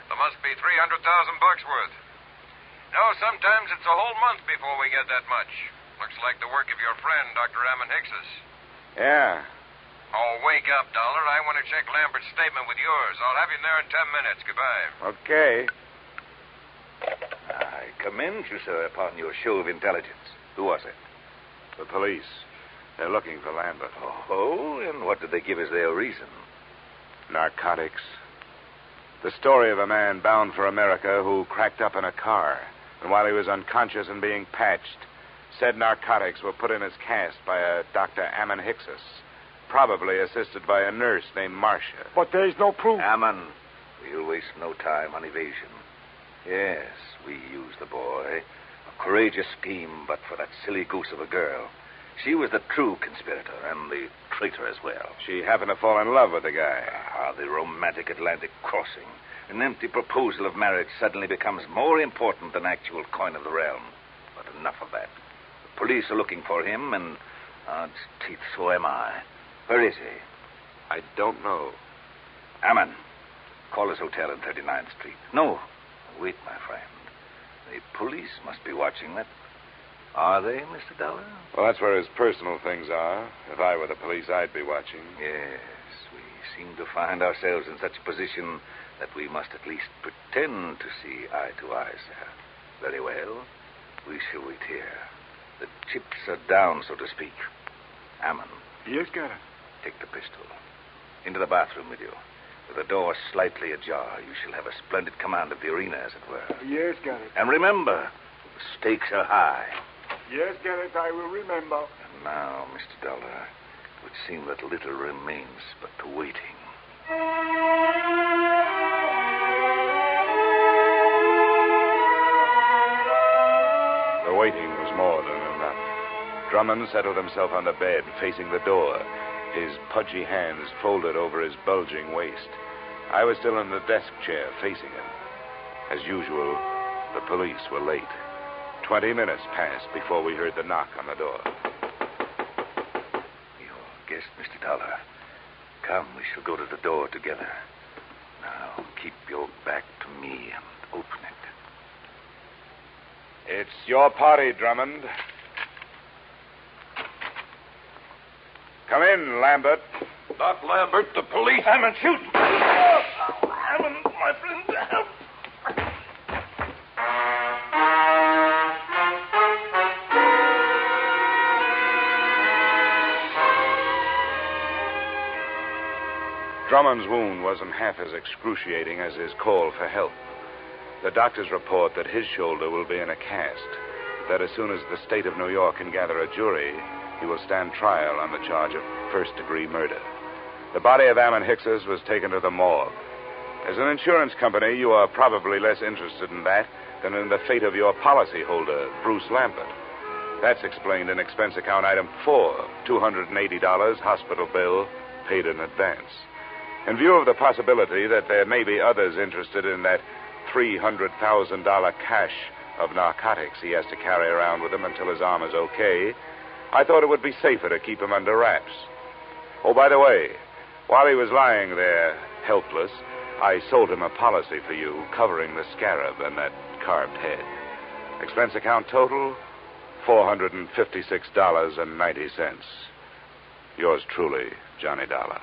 Speaker 5: There must be $300,000 worth. No, sometimes it's a whole month before we get that much. Looks like the work of your friend, Dr. Ammon Hicks's.
Speaker 22: Yeah.
Speaker 5: Oh, wake up, Dollar. I want to check Lambert's statement with yours. I'll have you there in 10 minutes. Goodbye.
Speaker 22: Okay.
Speaker 7: I commend you, sir, upon your show of intelligence. Who was it?
Speaker 22: The police. They're looking for Lambert.
Speaker 7: Oh, and what did they give as their reason?
Speaker 22: Narcotics.
Speaker 2: The story of a man bound for America who cracked up in a car, and while he was unconscious and being patched, said narcotics were put in his cast by a Dr. Ammon Hickses, probably assisted by a nurse named Marcia.
Speaker 24: But there's no proof.
Speaker 7: Ammon, we'll waste no time on evasion. Yes, we used the boy. A courageous scheme, but for that silly goose of a girl. She was the true conspirator and the traitor as well.
Speaker 2: She happened to fall in love with the guy.
Speaker 7: The romantic Atlantic crossing. An empty proposal of marriage suddenly becomes more important than actual coin of the realm. But enough of that. The police are looking for him, and odds teeth, so am I. Where is he?
Speaker 2: I don't know.
Speaker 7: Ammon, call his hotel in 39th Street. No, wait, my friend. The police must be watching that. Are they, Mr. Dollar?
Speaker 2: Well, that's where his personal things are. If I were the police, I'd be watching.
Speaker 7: Yes, we seem to find ourselves in such a position that we must at least pretend to see eye to eye, sir. Very well. We shall wait here. The chips are down, so to speak. Ammon.
Speaker 24: Yes, Garrett.
Speaker 7: Take the pistol. Into the bathroom with you. With the door slightly ajar, you shall have a splendid command of the arena, as it were.
Speaker 24: Yes, Garrett.
Speaker 7: And remember, the stakes are high.
Speaker 24: Yes, Garrett, I will remember.
Speaker 7: And now, Mr. Dollar, it would seem that little remains but the waiting.
Speaker 2: The waiting was more than enough. Drummond settled himself on the bed, facing the door, his pudgy hands folded over his bulging waist. I was still in the desk chair, facing him. As usual, the police were late. 20 minutes passed before we heard the knock on the door.
Speaker 7: Your guest, Mr. Dollar. Come, we shall go to the door together. Now, keep your back to me and open it.
Speaker 2: It's your party, Drummond. Come in, Lambert.
Speaker 23: Not Lambert, the police. Ammon, shoot! Ammon, my friend, help!
Speaker 2: Drummond's wound wasn't half as excruciating as his call for help. The doctors report that his shoulder will be in a cast, that as soon as the state of New York can gather a jury, he will stand trial on the charge of first-degree murder. The body of Ammon Hickses was taken to the morgue. As an insurance company, you are probably less interested in that than in the fate of your policyholder, Bruce Lambert. That's explained in expense account item 4, $280 hospital bill paid in advance. In view of the possibility that there may be others interested in that $300,000 cache of narcotics he has to carry around with him until his arm is okay, I thought it would be safer to keep him under wraps. Oh, by the way, while he was lying there, helpless, I sold him a policy for you covering the scarab and that carved head. Expense account total, $456.90. Yours truly, Johnny Dollar.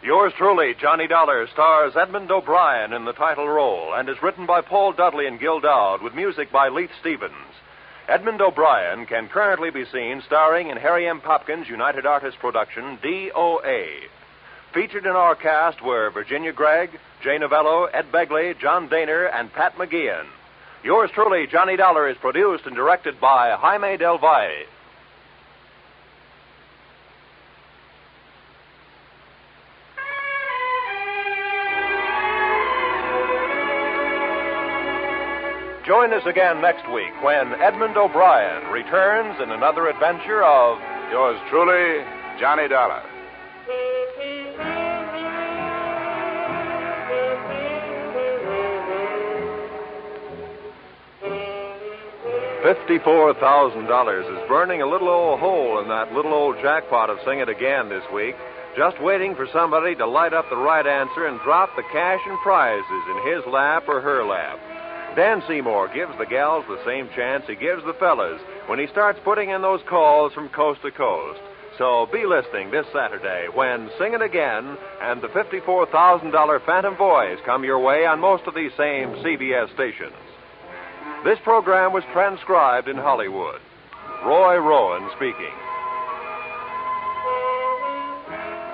Speaker 1: Yours truly, Johnny Dollar, stars Edmond O'Brien in the title role and is written by Paul Dudley and Gil Dowd with music by Leith Stevens. Edmond O'Brien can currently be seen starring in Harry M. Popkins' United Artists production, DOA. Featured in our cast were Virginia Gregg, Jay Novello, Ed Begley, John Daner, and Pat McGeehan. Yours truly, Johnny Dollar, is produced and directed by Jaime Del Valle. Join us again next week when Edmond O'Brien returns in another adventure of
Speaker 2: Yours truly, Johnny Dollar.
Speaker 1: $54,000 is burning a little old hole in that little old jackpot of Sing It Again this week, just waiting for somebody to light up the right answer and drop the cash and prizes in his lap or her lap. Dan Seymour gives the gals the same chance he gives the fellas when he starts putting in those calls from coast to coast. So be listening this Saturday when Sing It Again and the $54,000 Phantom Voice come your way on most of these same CBS stations. This program was transcribed in Hollywood. Roy Rowan speaking.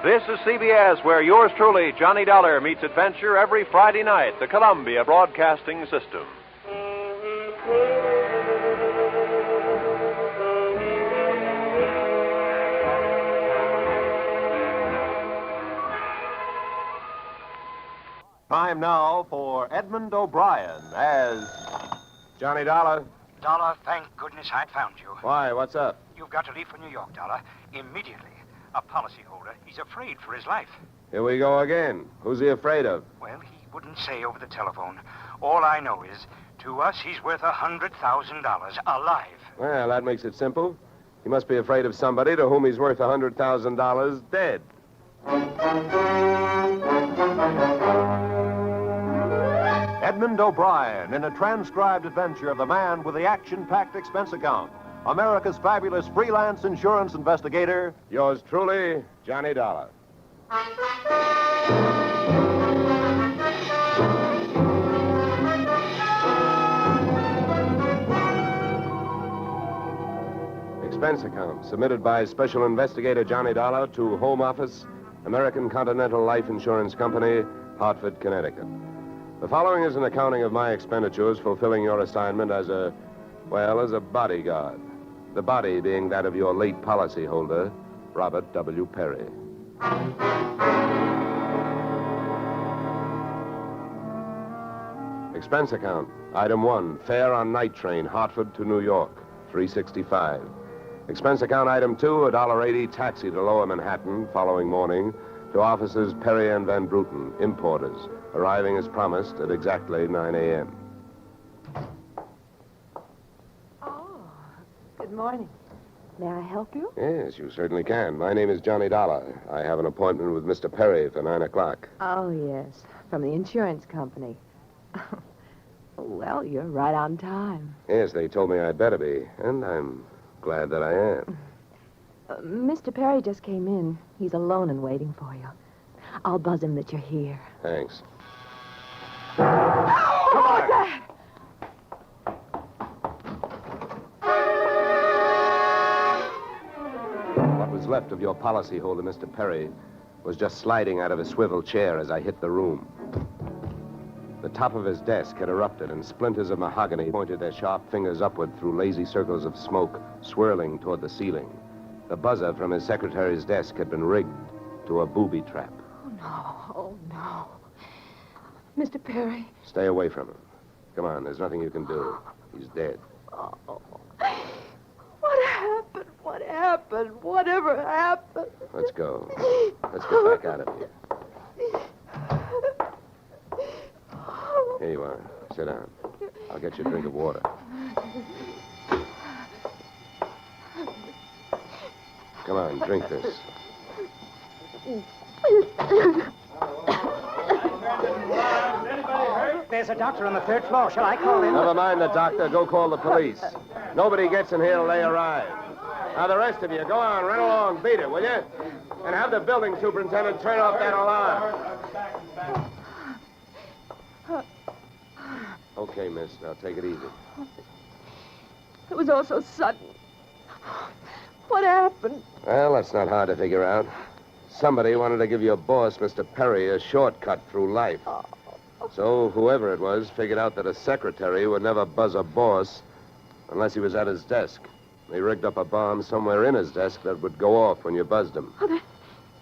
Speaker 1: This is CBS, where yours truly, Johnny Dollar, meets adventure every Friday night, the Columbia Broadcasting System. Time now for Edmond O'Brien as
Speaker 4: Johnny Dollar.
Speaker 8: Dollar, thank goodness I found you.
Speaker 4: Why? What's up?
Speaker 8: You've got to leave for New York, Dollar, immediately. A policyholder. He's afraid for his life.
Speaker 4: Here we go again. Who's he afraid of?
Speaker 8: Well, he wouldn't say over the telephone. All I know is, to us, he's worth $100,000 alive.
Speaker 4: Well, that makes it simple. He must be afraid of somebody to whom he's worth $100,000 dead.
Speaker 1: Edmond O'Brien in a transcribed adventure of the man with the action-packed expense account. America's fabulous freelance insurance investigator.
Speaker 4: Yours truly, Johnny Dollar. Expense account submitted by Special Investigator Johnny Dollar to Home Office, American Continental Life Insurance Company, Hartford, Connecticut. The following is an accounting of my expenditures fulfilling your assignment as a bodyguard. The body being that of your late policyholder, Robert W. Perry. Expense account. Item 1, fare on night train, Hartford to New York, $3.65. Expense account item 2, $1.80 taxi to Lower Manhattan following morning to offices Perry and Van Bruten, importers, arriving as promised at exactly 9 a.m.
Speaker 10: Good morning. May I help you?
Speaker 4: Yes, you certainly can. My name is Johnny Dollar. I have an appointment with Mr. Perry for 9 o'clock.
Speaker 10: Oh, yes. From the insurance company. Well, you're right on time.
Speaker 4: Yes, they told me I'd better be, and I'm glad that I am.
Speaker 10: Mr. Perry just came in. He's alone and waiting for you. I'll buzz him that you're here.
Speaker 4: Thanks.
Speaker 10: Come on! That?
Speaker 4: What was left of your policyholder, Mr. Perry, was just sliding out of a swivel chair as I hit the room. The top of his desk had erupted, and splinters of mahogany pointed their sharp fingers upward through lazy circles of smoke, swirling toward the ceiling. The buzzer from his secretary's desk had been rigged to a booby trap.
Speaker 10: Oh, no. Mr. Perry.
Speaker 4: Stay away from him. Come on, there's nothing you can do. He's dead.
Speaker 10: Oh. What happened? What happened? Whatever happened?
Speaker 4: Let's go. Let's get back out of here. Here you are. Sit down. I'll get you a drink of water. Come on, drink this.
Speaker 14: There's a doctor on the third floor. Shall I call him?
Speaker 4: Never mind the doctor. Go call the police. Nobody gets in here till they arrive. Now, the rest of you, go on, run along, beat it, will you? And have the building superintendent turn off that alarm. Okay, miss. Now, take it easy.
Speaker 10: It was all so sudden. What happened?
Speaker 4: Well, that's not hard to figure out. Somebody wanted to give your boss, Mr. Perry, a shortcut through life. So whoever it was figured out that a secretary would never buzz a boss unless he was at his desk. They rigged up a bomb somewhere in his desk that would go off when you buzzed him.
Speaker 10: Oh,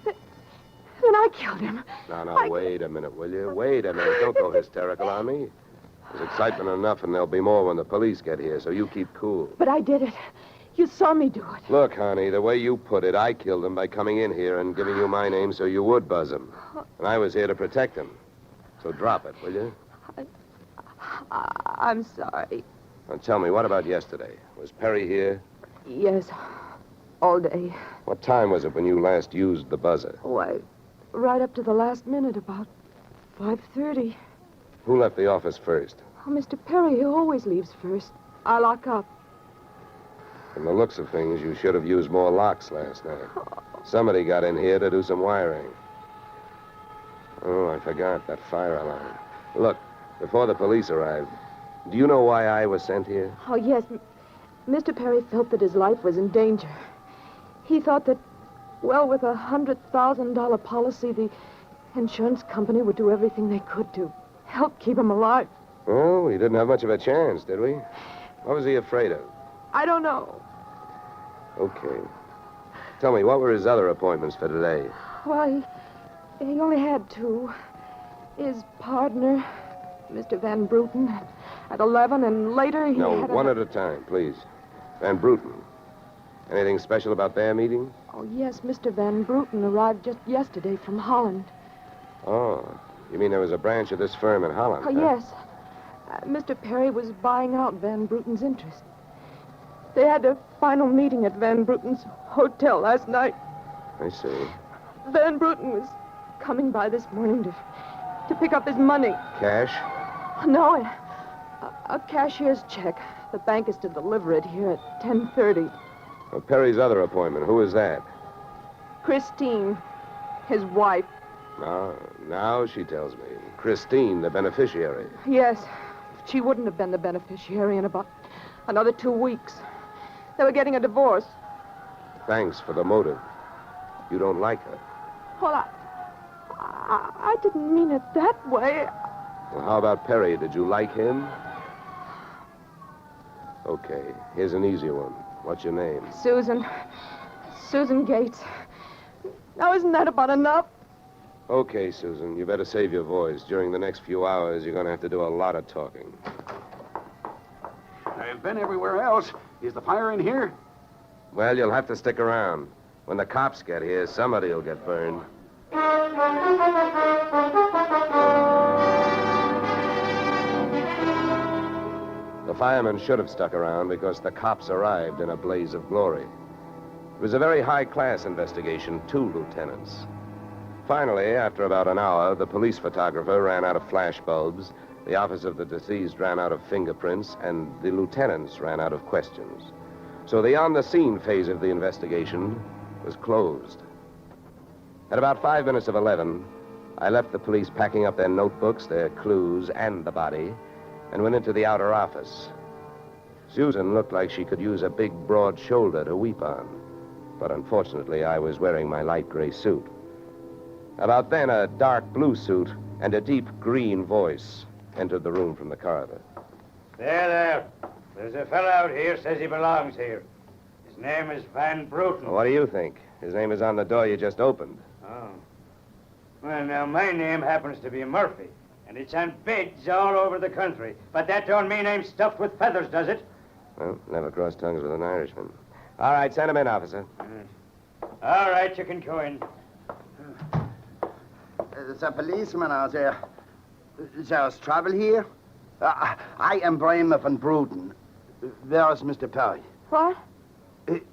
Speaker 10: then I killed him.
Speaker 4: Now, wait a minute, will you? Wait a minute. Don't go hysterical on me. There's excitement enough, and there'll be more when the police get here, so you keep cool.
Speaker 10: But I did it. You saw me do it.
Speaker 4: Look, honey, the way you put it, I killed him by coming in here and giving you my name so you would buzz him. And I was here to protect him. So drop it, will you?
Speaker 10: I'm sorry.
Speaker 4: Now, tell me, what about yesterday? Was Perry here?
Speaker 10: Yes, all day.
Speaker 4: What time was it when you last used the buzzer?
Speaker 10: Why, right up to the last minute, about 5:30.
Speaker 4: Who left the office first?
Speaker 10: Oh, Mr. Perry, he always leaves first. I lock up.
Speaker 4: From the looks of things, you should have used more locks last night. Somebody got in here to do some wiring. Oh, I forgot that fire alarm. Look, before the police arrived, do you know why I was sent here?
Speaker 10: Oh, yes. Mr. Perry felt that his life was in danger. He thought that, well, with a $100,000 policy, the insurance company would do everything they could to help keep him alive.
Speaker 4: Oh, he didn't have much of a chance, did we? What was he afraid of?
Speaker 10: I don't know.
Speaker 4: Okay. Tell me, what were his other appointments for today?
Speaker 10: Well, he only had two. His partner, Mr. Van Bruten, at 11, and later he
Speaker 4: No,
Speaker 10: had
Speaker 4: one at a time, please. Van Bruten. Anything special about their meeting?
Speaker 10: Oh, yes, Mr. Van Bruten arrived just yesterday from Holland.
Speaker 4: Oh, you mean there was a branch of this firm in Holland?
Speaker 10: Oh,
Speaker 4: huh?
Speaker 10: yes. Mr. Perry was buying out Van Bruten's interest. They had a final meeting at Van Bruten's hotel last night.
Speaker 4: I see.
Speaker 10: Van Bruten was coming by this morning to pick up his money.
Speaker 4: Cash?
Speaker 10: No, a cashier's check. The bank is to deliver it here at 10:30.
Speaker 4: Well, Perry's other appointment, who is that?
Speaker 10: Christine, his wife.
Speaker 4: Now she tells me. Christine, the beneficiary.
Speaker 10: Yes, she wouldn't have been the beneficiary in about another 2 weeks. They were getting a divorce.
Speaker 4: Thanks for the motive. You don't like her.
Speaker 10: Well, I didn't mean it that way.
Speaker 4: Well, how about Perry? Did you like him? Okay, here's an easy one. What's your name?
Speaker 10: Susan Gates. Now, isn't that about enough?
Speaker 4: Okay, Susan, you better save your voice. During the next few hours, you're going to have to do a lot of talking.
Speaker 11: I've been everywhere else. Is the fire in here?
Speaker 4: Well, you'll have to stick around. When the cops get here, somebody will get burned. The firemen should have stuck around because the cops arrived in a blaze of glory. It was a very high-class investigation, 2 lieutenants. Finally, after about an hour, the police photographer ran out of flash bulbs, the office of the deceased ran out of fingerprints, and the lieutenants ran out of questions. So the on-the-scene phase of the investigation was closed. At about 5 minutes of 11, I left the police packing up their notebooks, their clues, and the body, and went into the outer office. Susan looked like she could use a big, broad shoulder to weep on, but unfortunately, I was wearing my light gray suit. About then, a dark blue suit and a deep green voice entered the room from the corridor.
Speaker 8: There. There's a fellow out here says he belongs here. His name is Van Bruten.
Speaker 4: What do you think? His name is on the door you just opened.
Speaker 8: Oh. Well, now, my name happens to be Murphy, and it's on bids all over the country. But that don't mean I'm stuffed with feathers, does it?
Speaker 4: Well, never cross tongues with an Irishman. All right, send him in, officer.
Speaker 8: All right, you can go in.
Speaker 12: There's a policeman out there. There's trouble here? I am Bramer van Bruten. Where is Mr. Perry?
Speaker 10: What?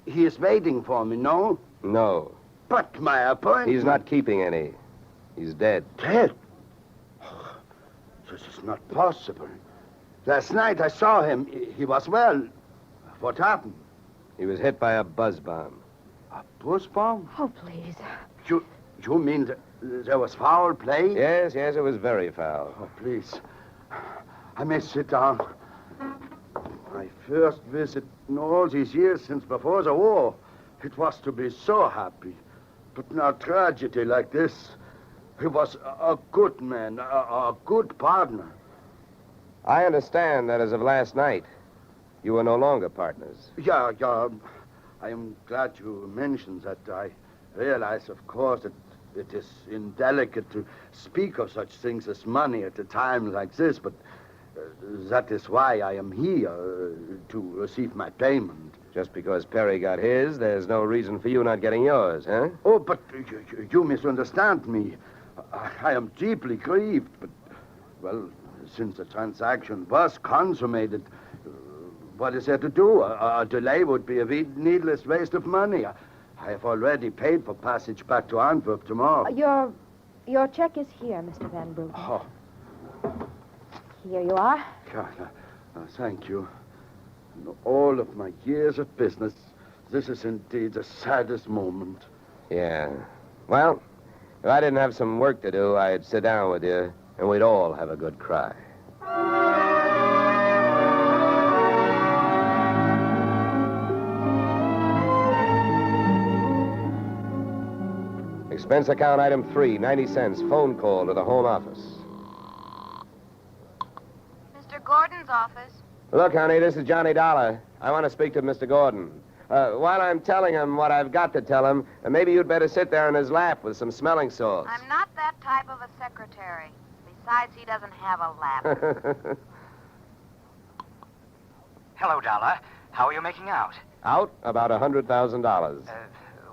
Speaker 12: He is waiting for me, no?
Speaker 4: No.
Speaker 12: But my appointment...
Speaker 4: He's not keeping any. He's dead.
Speaker 12: Dead? Oh, this is not possible. Last night I saw him. He was well. What happened?
Speaker 4: He was hit by a buzz bomb.
Speaker 12: A buzz bomb?
Speaker 10: Oh, please.
Speaker 12: You mean that there was foul play?
Speaker 4: Yes, it was very foul.
Speaker 12: Oh, please. I may sit down. My first visit in all these years since before the war. It was to be so happy. But now tragedy like this. He was a good man, a good partner.
Speaker 4: I understand that as of last night, you were no longer partners.
Speaker 12: Yeah. I am glad you mentioned that. I realize, of course, that it is indelicate to speak of such things as money at a time like this, but that is why I am here, to receive my payment.
Speaker 4: Just because Perry got his, there's no reason for you not getting yours, huh?
Speaker 12: Oh, but you misunderstand me. I am deeply grieved, but, well, since the transaction was consummated, what is there to do? A delay would be a needless waste of money. I have already paid for passage back to Antwerp tomorrow.
Speaker 10: Your check is here, Mr. Van Bruten.
Speaker 12: Oh.
Speaker 10: Here you are.
Speaker 12: Thank you. In all of my years of business, this is indeed the saddest moment.
Speaker 4: Yeah. Well, if I didn't have some work to do, I'd sit down with you, and we'd all have a good cry. Expense account item 3, 90 cents, phone call to the home office.
Speaker 3: Mr. Gordon's office.
Speaker 4: Look, honey, this is Johnny Dollar. I want to speak to Mr. Gordon. While I'm telling him what I've got to tell him, maybe you'd better sit there in his lap with some smelling salts.
Speaker 3: I'm not that type of a secretary. Besides, he doesn't have a lap.
Speaker 13: Hello, Dollar. How are you making out?
Speaker 4: Out? About $100,000.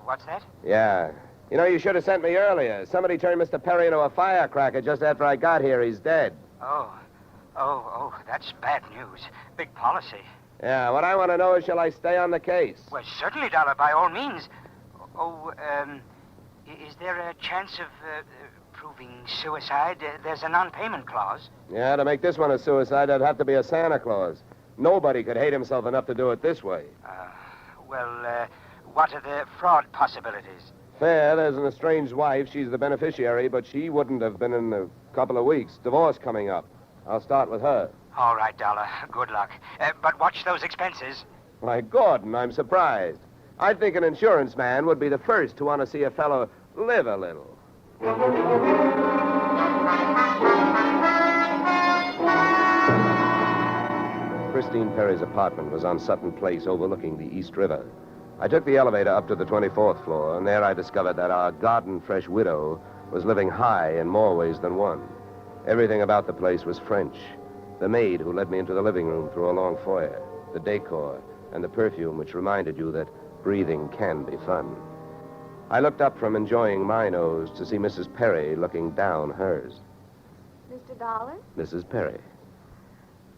Speaker 13: What's that?
Speaker 4: Yeah. You know, you should have sent me earlier. Somebody turned Mr. Perry into a firecracker just after I got here. He's dead.
Speaker 13: Oh, that's bad news. Big policy.
Speaker 4: Yeah, what I want to know is, shall I stay on the case?
Speaker 13: Well, certainly, Dollar, by all means. Is there a chance of proving suicide? There's a non-payment clause.
Speaker 4: Yeah, to make this one a suicide, there'd have to be a Santa Claus. Nobody could hate himself enough to do it this way.
Speaker 13: What are the fraud possibilities?
Speaker 4: Fair, there's an estranged wife. She's the beneficiary, but she wouldn't have been in a couple of weeks. Divorce coming up. I'll start with her.
Speaker 13: All right, Dollar. Good luck. But watch those expenses.
Speaker 4: Why, Gordon, I'm surprised. I think an insurance man would be the first to want to see a fellow live a little. Christine Perry's apartment was on Sutton Place overlooking the East River. I took the elevator up to the 24th floor, and there I discovered that our garden-fresh widow was living high in more ways than one. Everything about the place was French. The maid who led me into the living room through a long foyer, the decor, and the perfume which reminded you that breathing can be fun. I looked up from enjoying my nose to see Mrs. Perry looking down hers.
Speaker 10: Mr. Dollar,
Speaker 4: Mrs. Perry.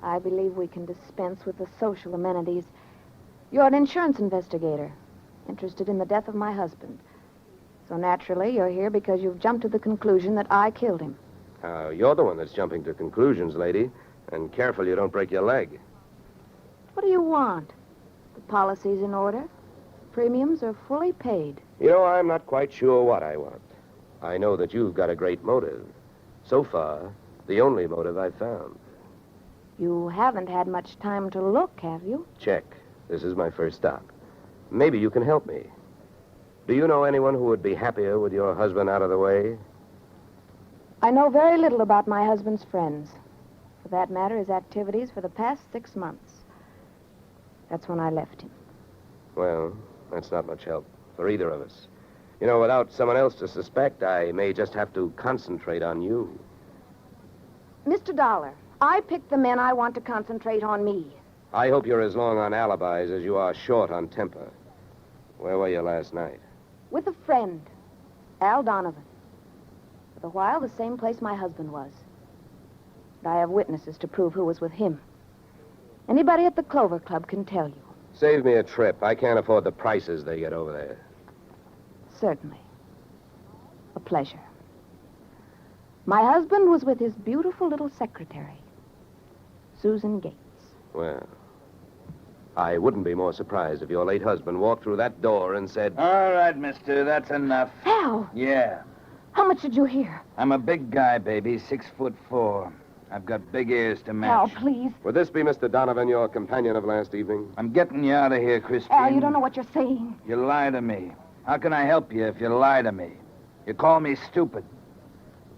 Speaker 10: I believe we can dispense with the social amenities. You're an insurance investigator, interested in the death of my husband. So naturally, you're here because you've jumped to the conclusion that I killed him.
Speaker 4: You're the one that's jumping to conclusions, lady. And careful you don't break your leg.
Speaker 10: What do you want? The policy's in order. Premiums are fully paid.
Speaker 4: You know, I'm not quite sure what I want. I know that you've got a great motive. So far, the only motive I've found.
Speaker 10: You haven't had much time to look, have you?
Speaker 4: Check. This is my first stop. Maybe you can help me. Do you know anyone who would be happier with your husband out of the way?
Speaker 10: I know very little about my husband's friends. For that matter, his activities for the past 6 months. That's when I left him.
Speaker 4: Well, that's not much help for either of us. You know, without someone else to suspect, I may just have to concentrate on you.
Speaker 10: Mr. Dollar, I picked the men I want to concentrate on me.
Speaker 4: I hope you're as long on alibis as you are short on temper. Where were you last night?
Speaker 10: With a friend, Al Donovan. For a while, the same place my husband was. But I have witnesses to prove who was with him. Anybody at the Clover Club can tell you.
Speaker 4: Save me a trip. I can't afford the prices they get over there.
Speaker 10: Certainly. A pleasure. My husband was with his beautiful little secretary, Susan Gates.
Speaker 4: Well, I wouldn't be more surprised if your late husband walked through that door and said...
Speaker 16: All right, mister, that's enough.
Speaker 10: Al!
Speaker 16: Yeah.
Speaker 10: How much did you hear?
Speaker 16: I'm a big guy, baby, 6'4". I've got big ears to match.
Speaker 10: Al, please.
Speaker 4: Would this be Mr. Donovan, your companion of last evening?
Speaker 16: I'm getting you out of here, Christine.
Speaker 10: Al, you don't know what you're saying.
Speaker 16: You lie to me. How can I help you if you lie to me? You call me stupid.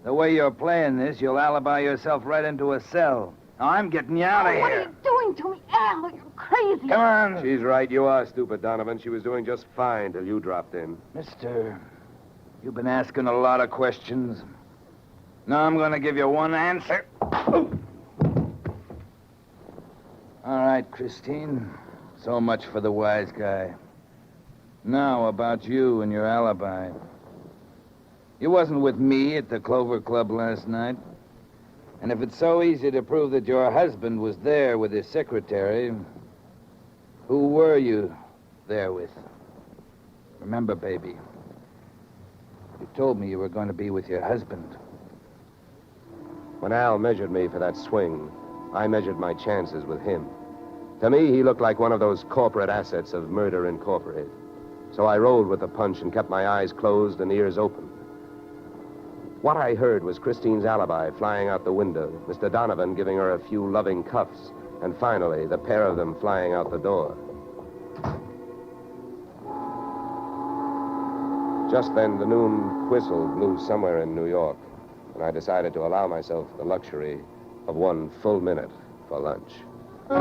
Speaker 16: The way you're playing this, you'll alibi yourself right into a cell. Now, I'm getting you out of
Speaker 10: What are
Speaker 16: here.
Speaker 10: you doing to me, Al? You're crazy.
Speaker 16: Come on.
Speaker 4: She's right. You are stupid, Donovan. She was doing just fine till you dropped in.
Speaker 16: Mister, you've been asking a lot of questions. Now I'm going to give you one answer. All right, Christine. So much for the wise guy. Now, about you and your alibi. You wasn't with me at the Clover Club last night. And if it's so easy to prove that your husband was there with his secretary, who were you there with? Remember, baby, you told me you were going to be with your husband.
Speaker 4: When Al measured me for that swing, I measured my chances with him. To me, he looked like one of those corporate assets of Murder Incorporated. So I rolled with the punch and kept my eyes closed and ears open. What I heard was Christine's alibi flying out the window, Mr. Donovan giving her a few loving cuffs, and finally, the pair of them flying out the door. Just then, the noon whistle blew somewhere in New York, and I decided to allow myself the luxury of 1 full minute for lunch.
Speaker 1: In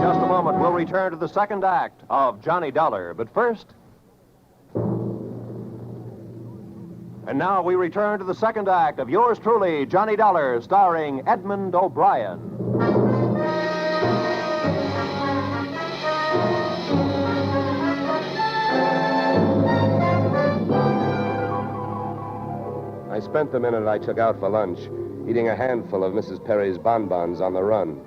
Speaker 1: just a moment, we'll return to the second act of Johnny Dollar. But first... And now we return to the second act of yours truly, Johnny Dollar, starring Edmond O'Brien.
Speaker 4: I spent the minute I took out for lunch eating a handful of Mrs. Perry's bonbons on the run.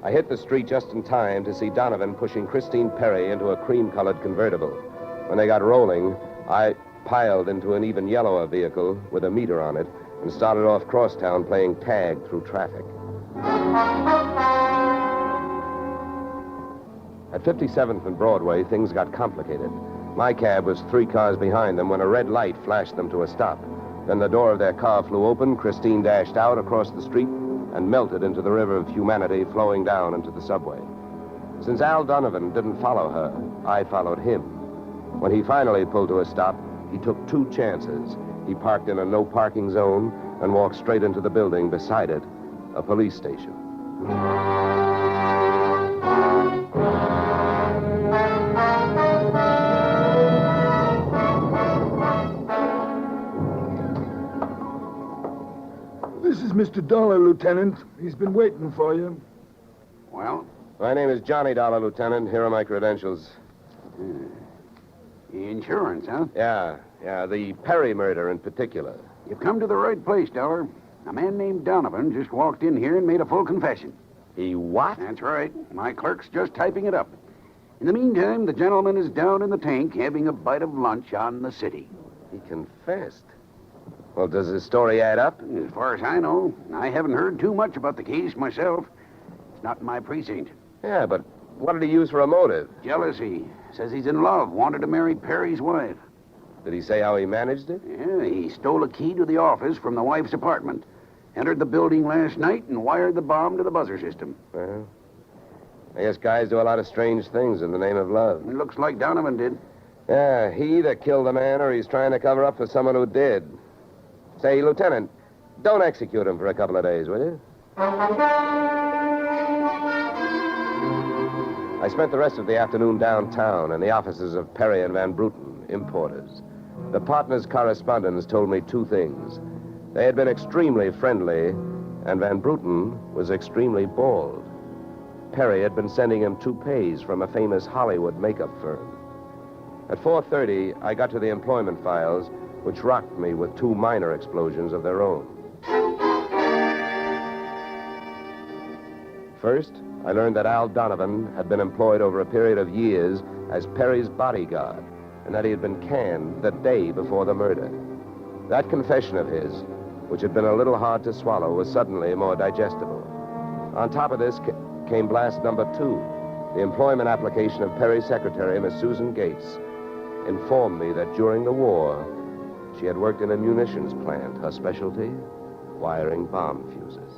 Speaker 4: I hit the street just in time to see Donovan pushing Christine Perry into a cream-colored convertible. When they got rolling, I piled into an even yellower vehicle with a meter on it and started off crosstown playing tag through traffic. At 57th and Broadway, things got complicated. My cab was 3 cars behind them when a red light flashed them to a stop. Then the door of their car flew open, Christine dashed out across the street and melted into the river of humanity flowing down into the subway. Since Al Donovan didn't follow her, I followed him. When he finally pulled to a stop, he took 2 chances. He parked in a no-parking zone and walked straight into the building beside it, a police station.
Speaker 15: This is Mr. Dollar, Lieutenant. He's been waiting for you.
Speaker 11: Well?
Speaker 4: My name is Johnny Dollar, Lieutenant. Here are my credentials.
Speaker 11: Insurance, huh?
Speaker 4: Yeah, the Perry murder in particular.
Speaker 11: You've come to the right place, Dollar. A man named Donovan just walked in here and made a full confession.
Speaker 4: He what?
Speaker 11: That's right. My clerk's just typing it up. In the meantime, the gentleman is down in the tank having a bite of lunch on the city.
Speaker 4: He confessed. Well, does his story add up?
Speaker 11: As far as I know, I haven't heard too much about the case myself. It's not in my precinct.
Speaker 4: Yeah, but what did he use for a motive?
Speaker 11: Jealousy. Says he's in love, wanted to marry Perry's wife.
Speaker 4: Did he say how he managed it?
Speaker 11: Yeah, he stole a key to the office from the wife's apartment, entered the building last night, and wired the bomb to the buzzer system.
Speaker 4: Well, I guess guys do a lot of strange things in the name of love.
Speaker 11: It looks like Donovan did.
Speaker 4: Yeah, he either killed the man or he's trying to cover up for someone who did. Say, Lieutenant, don't execute him for a couple of days, will you? I spent the rest of the afternoon downtown in the offices of Perry and Van Bruten, importers. The partners' correspondents told me 2 things. They had been extremely friendly, and Van Bruten was extremely bald. Perry had been sending him toupees from a famous Hollywood makeup firm. At 4:30, I got to the employment files, which rocked me with 2 minor explosions of their own. First, I learned that Al Donovan had been employed over a period of years as Perry's bodyguard, and that he had been canned the day before the murder. That confession of his, which had been a little hard to swallow, was suddenly more digestible. On top of this came blast number 2. The employment application of Perry's secretary, Miss Susan Gates, informed me that during the war, she had worked in a munitions plant, her specialty, wiring bomb fuses.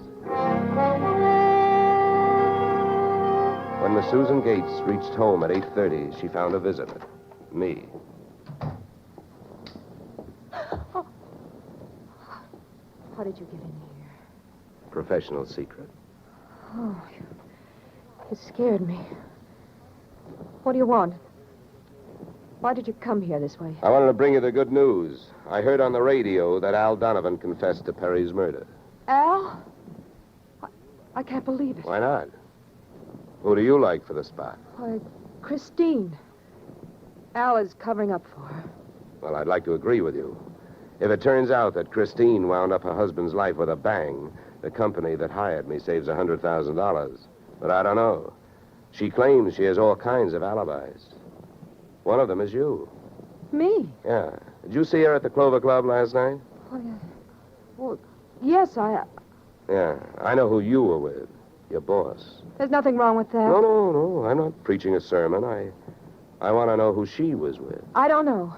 Speaker 4: When Miss Susan Gates reached home at 8:30, she found a visitor, me.
Speaker 10: Oh. How did you get in here?
Speaker 4: Professional secret.
Speaker 10: Oh, you scared me. What do you want? Why did you come here this way?
Speaker 4: I wanted to bring you the good news. I heard on the radio that Al Donovan confessed to Perry's murder.
Speaker 10: Al? I can't believe it.
Speaker 4: Why not? Who do you like for the spot?
Speaker 10: Why, Christine. Al is covering up for her.
Speaker 4: Well, I'd like to agree with you. If it turns out that Christine wound up her husband's life with a bang, the company that hired me saves $100,000. But I don't know. She claims she has all kinds of alibis. One of them is you.
Speaker 10: Me?
Speaker 4: Yeah. Did you see her at the Clover Club last night?
Speaker 10: Oh, yeah. Well, yes,
Speaker 4: Yeah, I know who you were with. Your boss.
Speaker 10: There's nothing wrong with that.
Speaker 4: No. I'm not preaching a sermon. I want to know who she was with.
Speaker 10: I don't know.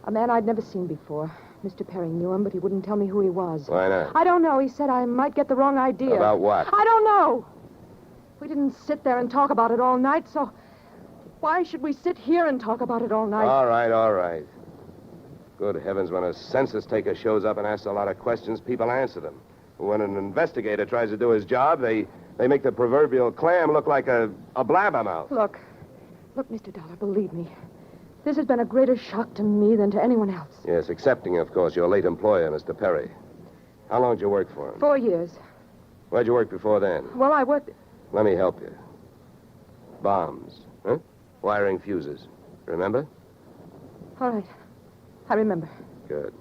Speaker 10: A man I'd never seen before. Mr. Perry knew him, but he wouldn't tell me who he was.
Speaker 4: Why not?
Speaker 10: I don't know. He said I might get the wrong idea.
Speaker 4: About what?
Speaker 10: I don't know. We didn't sit there and talk about it all night, so why should we sit here and talk about it all night?
Speaker 4: All right. Good heavens, when a census taker shows up and asks a lot of questions, people answer them. When an investigator tries to do his job, they make the proverbial clam look like a blabbermouth.
Speaker 10: Look, Mr. Dollar, believe me. This has been a greater shock to me than to anyone else.
Speaker 4: Yes, excepting, of course, your late employer, Mr. Perry. How long did you work for him?
Speaker 10: 4 years.
Speaker 4: Where'd you work before then?
Speaker 10: Well, I worked...
Speaker 4: Let me help you. Bombs, huh? Wiring fuses. Remember?
Speaker 10: All right. I remember.
Speaker 4: Good.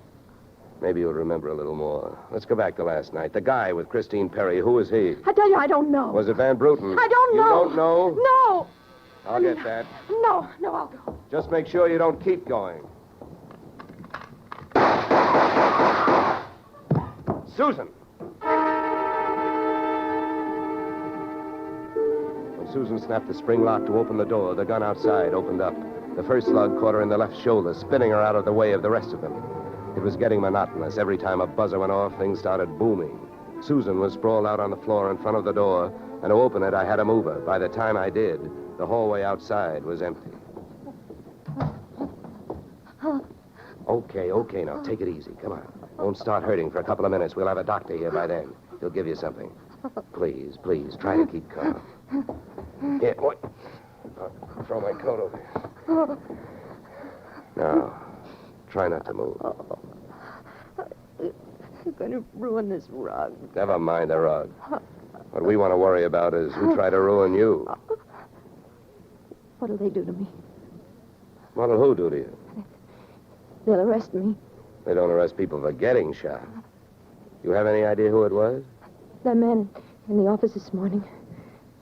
Speaker 4: Maybe you'll remember a little more. Let's go back to last night. The guy with Christine Perry, who was he?
Speaker 10: I tell you, I don't know.
Speaker 4: Was it Van Bruten?
Speaker 10: I don't know.
Speaker 4: You don't know?
Speaker 10: No.
Speaker 4: I'll get that.
Speaker 10: No, I'll go.
Speaker 4: Just make sure you don't keep going. Susan! When Susan snapped the spring lock to open the door, the gun outside opened up. The first slug caught her in the left shoulder, spinning her out of the way of the rest of them. It was getting monotonous. Every time a buzzer went off, things started booming. Susan was sprawled out on the floor in front of the door, and to open it, I had to move her. By the time I did, the hallway outside was empty. Okay, now, take it easy. Come on. Won't start hurting for a couple of minutes. We'll have a doctor here by then. He'll give you something. Please, try to keep calm. Here, boy. I'll throw my coat over here. Now, try not to move.
Speaker 10: You're going to ruin this rug.
Speaker 4: Never mind the rug. What we want to worry about is who tried to ruin you.
Speaker 10: What'll they do to me?
Speaker 4: What'll who do to you?
Speaker 10: They'll arrest me.
Speaker 4: They don't arrest people for getting shot. You have any idea who it was?
Speaker 10: That man in the office this morning.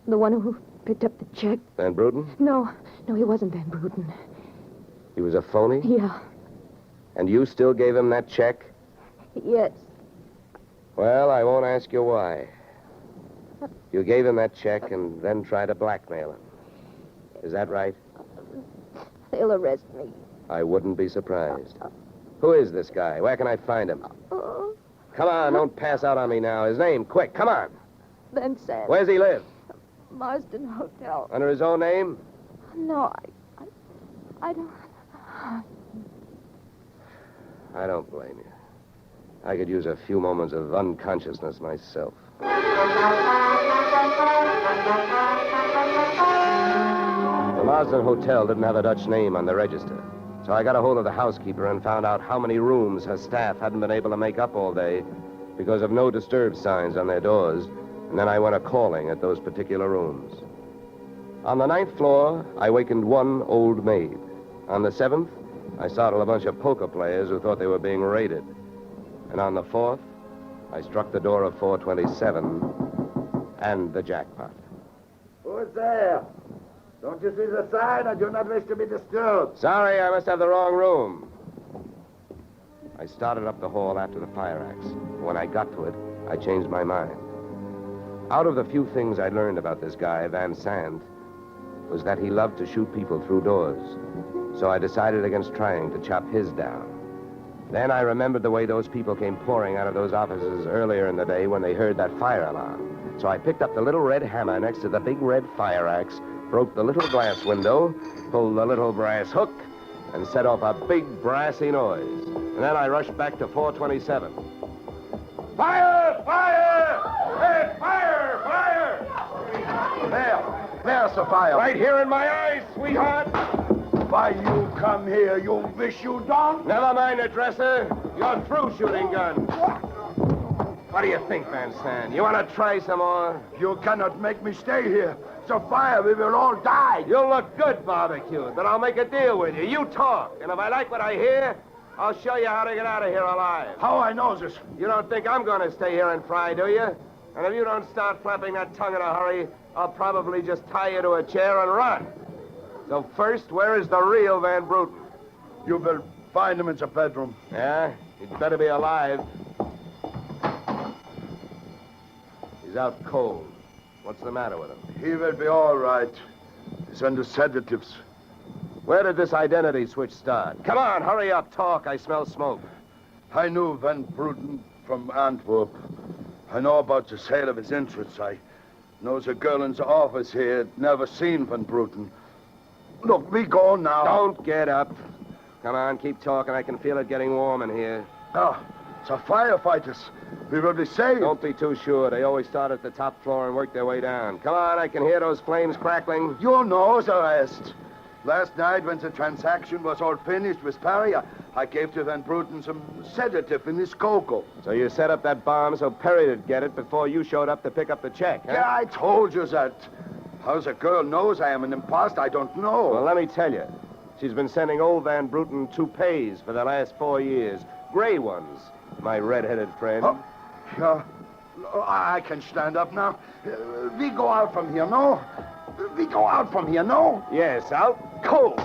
Speaker 10: The one who picked up the check.
Speaker 4: Van Bruten?
Speaker 10: No, he wasn't Van Bruten.
Speaker 4: He was a phony?
Speaker 10: Yeah.
Speaker 4: And you still gave him that check?
Speaker 10: Yes.
Speaker 4: Well, I won't ask you why. You gave him that check and then tried to blackmail him. Is that right?
Speaker 10: They'll arrest me.
Speaker 4: I wouldn't be surprised. Who is this guy? Where can I find him? Come on, don't pass out on me now. His name, quick, come on.
Speaker 10: Ben Sand.
Speaker 4: Where's he live?
Speaker 10: Marsden Hotel.
Speaker 4: Under his own name?
Speaker 10: No, I don't...
Speaker 4: I don't blame you. I could use a few moments of unconsciousness myself. The Marsden Hotel didn't have a Dutch name on the register, so I got a hold of the housekeeper and found out how many rooms her staff hadn't been able to make up all day because of no disturb signs on their doors, and then I went a-calling at those particular rooms. On the 9th floor, I wakened one old maid. On the 7th, I startled a bunch of poker players who thought they were being raided. And on the 4th, I struck the door of 427 and the jackpot.
Speaker 11: Who's there? Don't you see the sign? I do not wish to be disturbed.
Speaker 4: Sorry, I must have the wrong room. I started up the hall after the fire axe. When I got to it, I changed my mind. Out of the few things I learned about this guy, Van Sant, was that he loved to shoot people through doors. So I decided against trying to chop his down. Then I remembered the way those people came pouring out of those offices earlier in the day when they heard that fire alarm. So I picked up the little red hammer next to the big red fire axe, broke the little glass window, pulled the little brass hook, and set off a big brassy noise. And then I rushed back to 427. Fire! Fire! Hey, fire! Fire!
Speaker 11: There's the fire.
Speaker 4: Right here in my eyes, sweetheart.
Speaker 11: Why you come here, you wish you don't?
Speaker 4: Never mind the dresser. You're through shooting guns. What do you think, Van Sant? You want to try some more?
Speaker 11: You cannot make me stay here. So fire, we will all die.
Speaker 4: You'll look good barbecued, but I'll make a deal with you. You talk, and if I like what I hear, I'll show you how to get out of here alive.
Speaker 11: How I know this?
Speaker 4: You don't think I'm going to stay here and fry, do you? And if you don't start flapping that tongue in a hurry, I'll probably just tie you to a chair and run. So first, where is the real Van Bruten?
Speaker 11: You will
Speaker 12: find him in the bedroom.
Speaker 4: Yeah? He'd better be alive. He's out cold. What's the matter with him?
Speaker 12: He will be all right. He's under sedatives.
Speaker 4: Where did this identity switch start? Come on, hurry up, talk. I smell smoke.
Speaker 12: I knew Van Bruten from Antwerp. I know about the sale of his interests. I know the girl in the office here had never seen Van Bruten. Look, we go now.
Speaker 4: Don't get up. Come on, keep talking. I can feel it getting warm in here.
Speaker 12: Ah, the firefighters. We will be safe.
Speaker 4: Don't be too sure. They always start at the top floor and work their way down. Come on, I can hear those flames crackling.
Speaker 12: You know the rest. Last night, when the transaction was all finished with Perry, I gave to Van Bruten some sedative in his cocoa.
Speaker 4: So you set up that bomb so Perry'd get it before you showed up to pick up the check, huh?
Speaker 12: Yeah, I told you that. How the girl knows I am an imposter, I don't know.
Speaker 4: Well, let me tell you. She's been sending old Van Bruten toupees for the last 4 years. Gray ones, my red-headed friend.
Speaker 12: Oh, yeah. I can stand up now. We go out from here, no? We go out from here, no?
Speaker 4: Yes, out cold.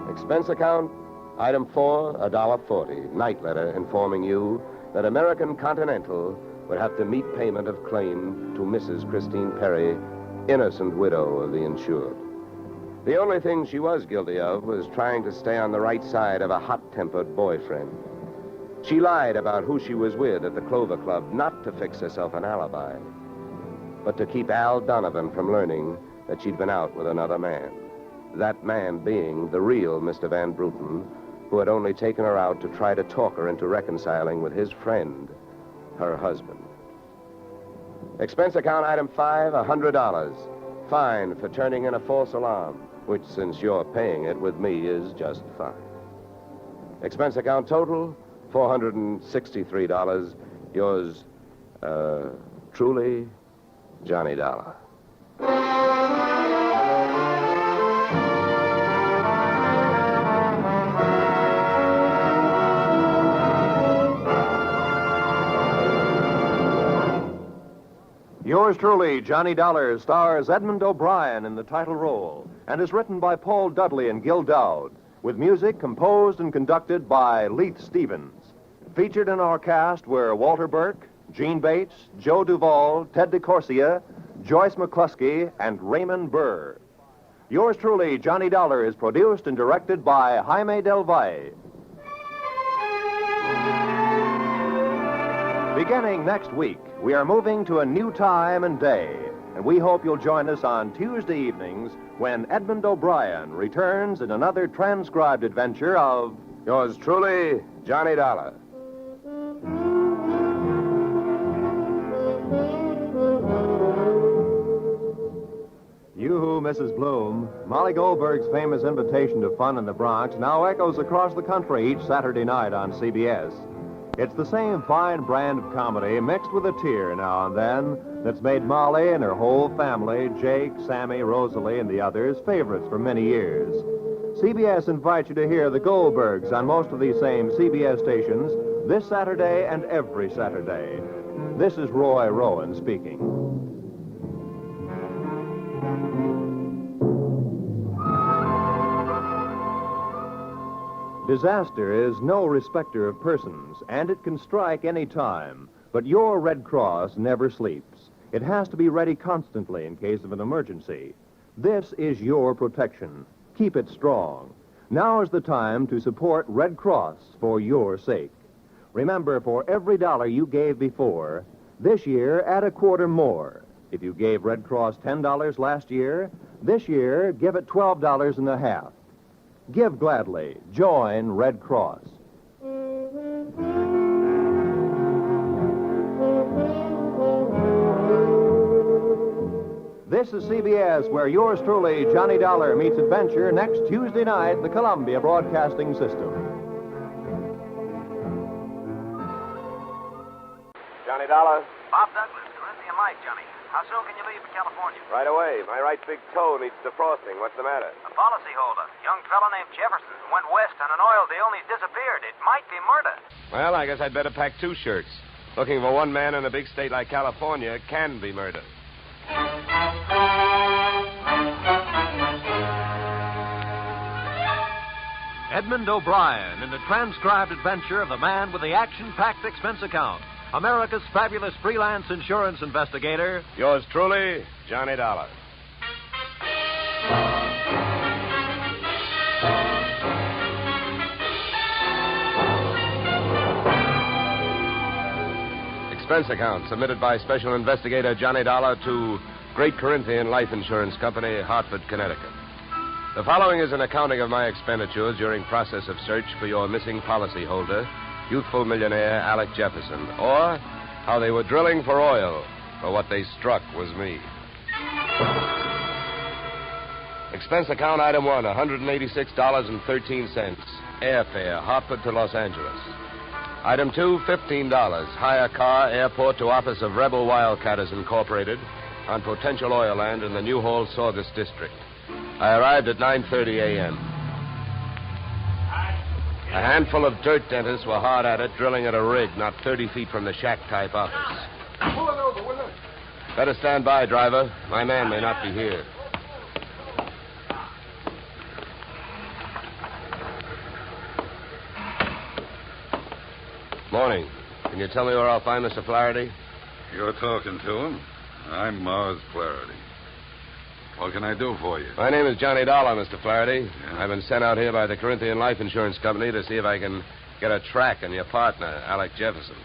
Speaker 4: Expense account, item 4, $1.40. Night letter informing you that American Continental would have to meet payment of claim to Mrs. Christine Perry, innocent widow of the insured. The only thing she was guilty of was trying to stay on the right side of a hot-tempered boyfriend. She lied about who she was with at the Clover Club, not to fix herself an alibi, but to keep Al Donovan from learning that she'd been out with another man. That man being the real Mr. Van Bruten, who had only taken her out to try to talk her into reconciling with his friend, her husband. Expense account item 5, $100. Fine for turning in a false alarm, which, since you're paying it with me, is just fine. Expense account total, $463. Yours, truly, Johnny Dollar.
Speaker 1: Yours truly, Johnny Dollar, stars Edmond O'Brien in the title role and is written by Paul Dudley and Gil Dowd, with music composed and conducted by Leith Stevens. Featured in our cast were Walter Burke, Gene Bates, Joe Duvall, Ted DeCorsia, Joyce McCluskey, and Raymond Burr. Yours truly, Johnny Dollar, is produced and directed by Jaime Del Valle. Beginning next week, we are moving to a new time and day, and we hope you'll join us on Tuesday evenings when Edmond O'Brien returns in another transcribed adventure of
Speaker 4: Yours truly, Johnny Dollar.
Speaker 1: Yoo-hoo, Mrs. Bloom. Molly Goldberg's famous invitation to fun in the Bronx now echoes across the country each Saturday night on CBS. It's the same fine brand of comedy mixed with a tear now and then that's made Molly and her whole family, Jake, Sammy, Rosalie, and the others, favorites for many years. CBS invites you to hear the Goldbergs on most of these same CBS stations this Saturday and every Saturday. This is Roy Rowan speaking. Disaster is no respecter of persons, and it can strike any time. But your Red Cross never sleeps. It has to be ready constantly in case of an emergency. This is your protection. Keep it strong. Now is the time to support Red Cross for your sake. Remember, for every dollar you gave before, this year add a quarter more. If you gave Red Cross $10 last year, this year give it $12.50. Give gladly. Join Red Cross. This is CBS, where yours truly, Johnny Dollar, meets adventure next Tuesday night, the Columbia Broadcasting System.
Speaker 4: Johnny Dollar?
Speaker 17: Bob Douglas, Corinthian Light, Johnny. How soon can you leave for California?
Speaker 4: Right away. My right big toe needs defrosting. What's the matter?
Speaker 17: A policyholder, young fellow named Jefferson, went west on an oil deal and he's disappeared. It might be murder.
Speaker 4: Well, I guess I'd better pack 2 shirts. Looking for one man in a big state like California can be murder.
Speaker 1: Edmond O'Brien in the transcribed adventure of the man with the action-packed expense account. America's fabulous freelance insurance investigator.
Speaker 4: Yours truly, Johnny Dollar. Expense account submitted by Special Investigator Johnny Dollar to Great Corinthian Life Insurance Company, Hartford, Connecticut. The following is an accounting of my expenditures during process of search for your missing policyholder, youthful millionaire Alec Jefferson, or how they were drilling for oil, for what they struck was me. Expense account item 1, $186.13. Airfare, Hartford to Los Angeles. Item 2, $15. Hire car, airport to office of Rebel Wildcatters Incorporated on potential oil land in the New Hall, Saugus district. I arrived at 9:30 a.m. A handful of dirt dentists were hard at it, drilling at a rig not 30 feet from the shack-type office.
Speaker 22: Pull it over, will you?
Speaker 4: Better stand by, driver. My man may not be here. Morning. Can you tell me where I'll find Mr. Flaherty?
Speaker 9: You're talking to him. I'm Mars Flaherty. What can I do for you?
Speaker 4: My name is Johnny Dollar, Mr. Flaherty. Yeah. I've been sent out here by the Corinthian Life Insurance Company to see if I can get a track on your partner, Alec Jefferson.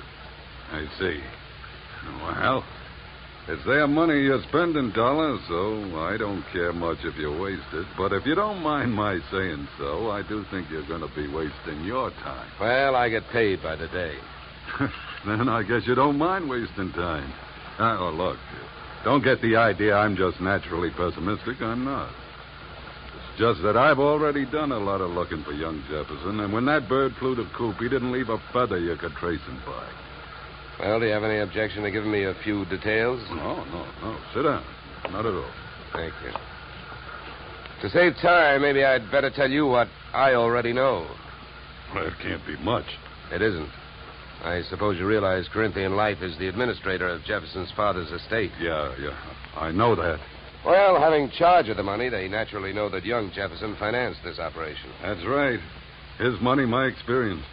Speaker 9: I see. Well, it's their money you're spending, Dollar, so I don't care much if you waste it. But if you don't mind my saying so, I do think you're going to be wasting your time.
Speaker 4: Well, I get paid by the day.
Speaker 9: Then I guess you don't mind wasting time. Oh, look, don't get the idea I'm just naturally pessimistic. I'm not. It's just that I've already done a lot of looking for young Jefferson, and when that bird flew the coop, he didn't leave a feather you could trace him by.
Speaker 4: Well, do you have any objection to giving me a few details?
Speaker 9: No. Sit down. Not at all.
Speaker 4: Thank you. To save time, maybe I'd better tell you what I already know.
Speaker 9: Well, it can't be much.
Speaker 4: It isn't. I suppose you realize Corinthian Life is the administrator of Jefferson's father's estate.
Speaker 9: Yeah. I know that.
Speaker 4: Well, having charge of the money, they naturally know that young Jefferson financed this operation.
Speaker 9: That's right. His money, my experience.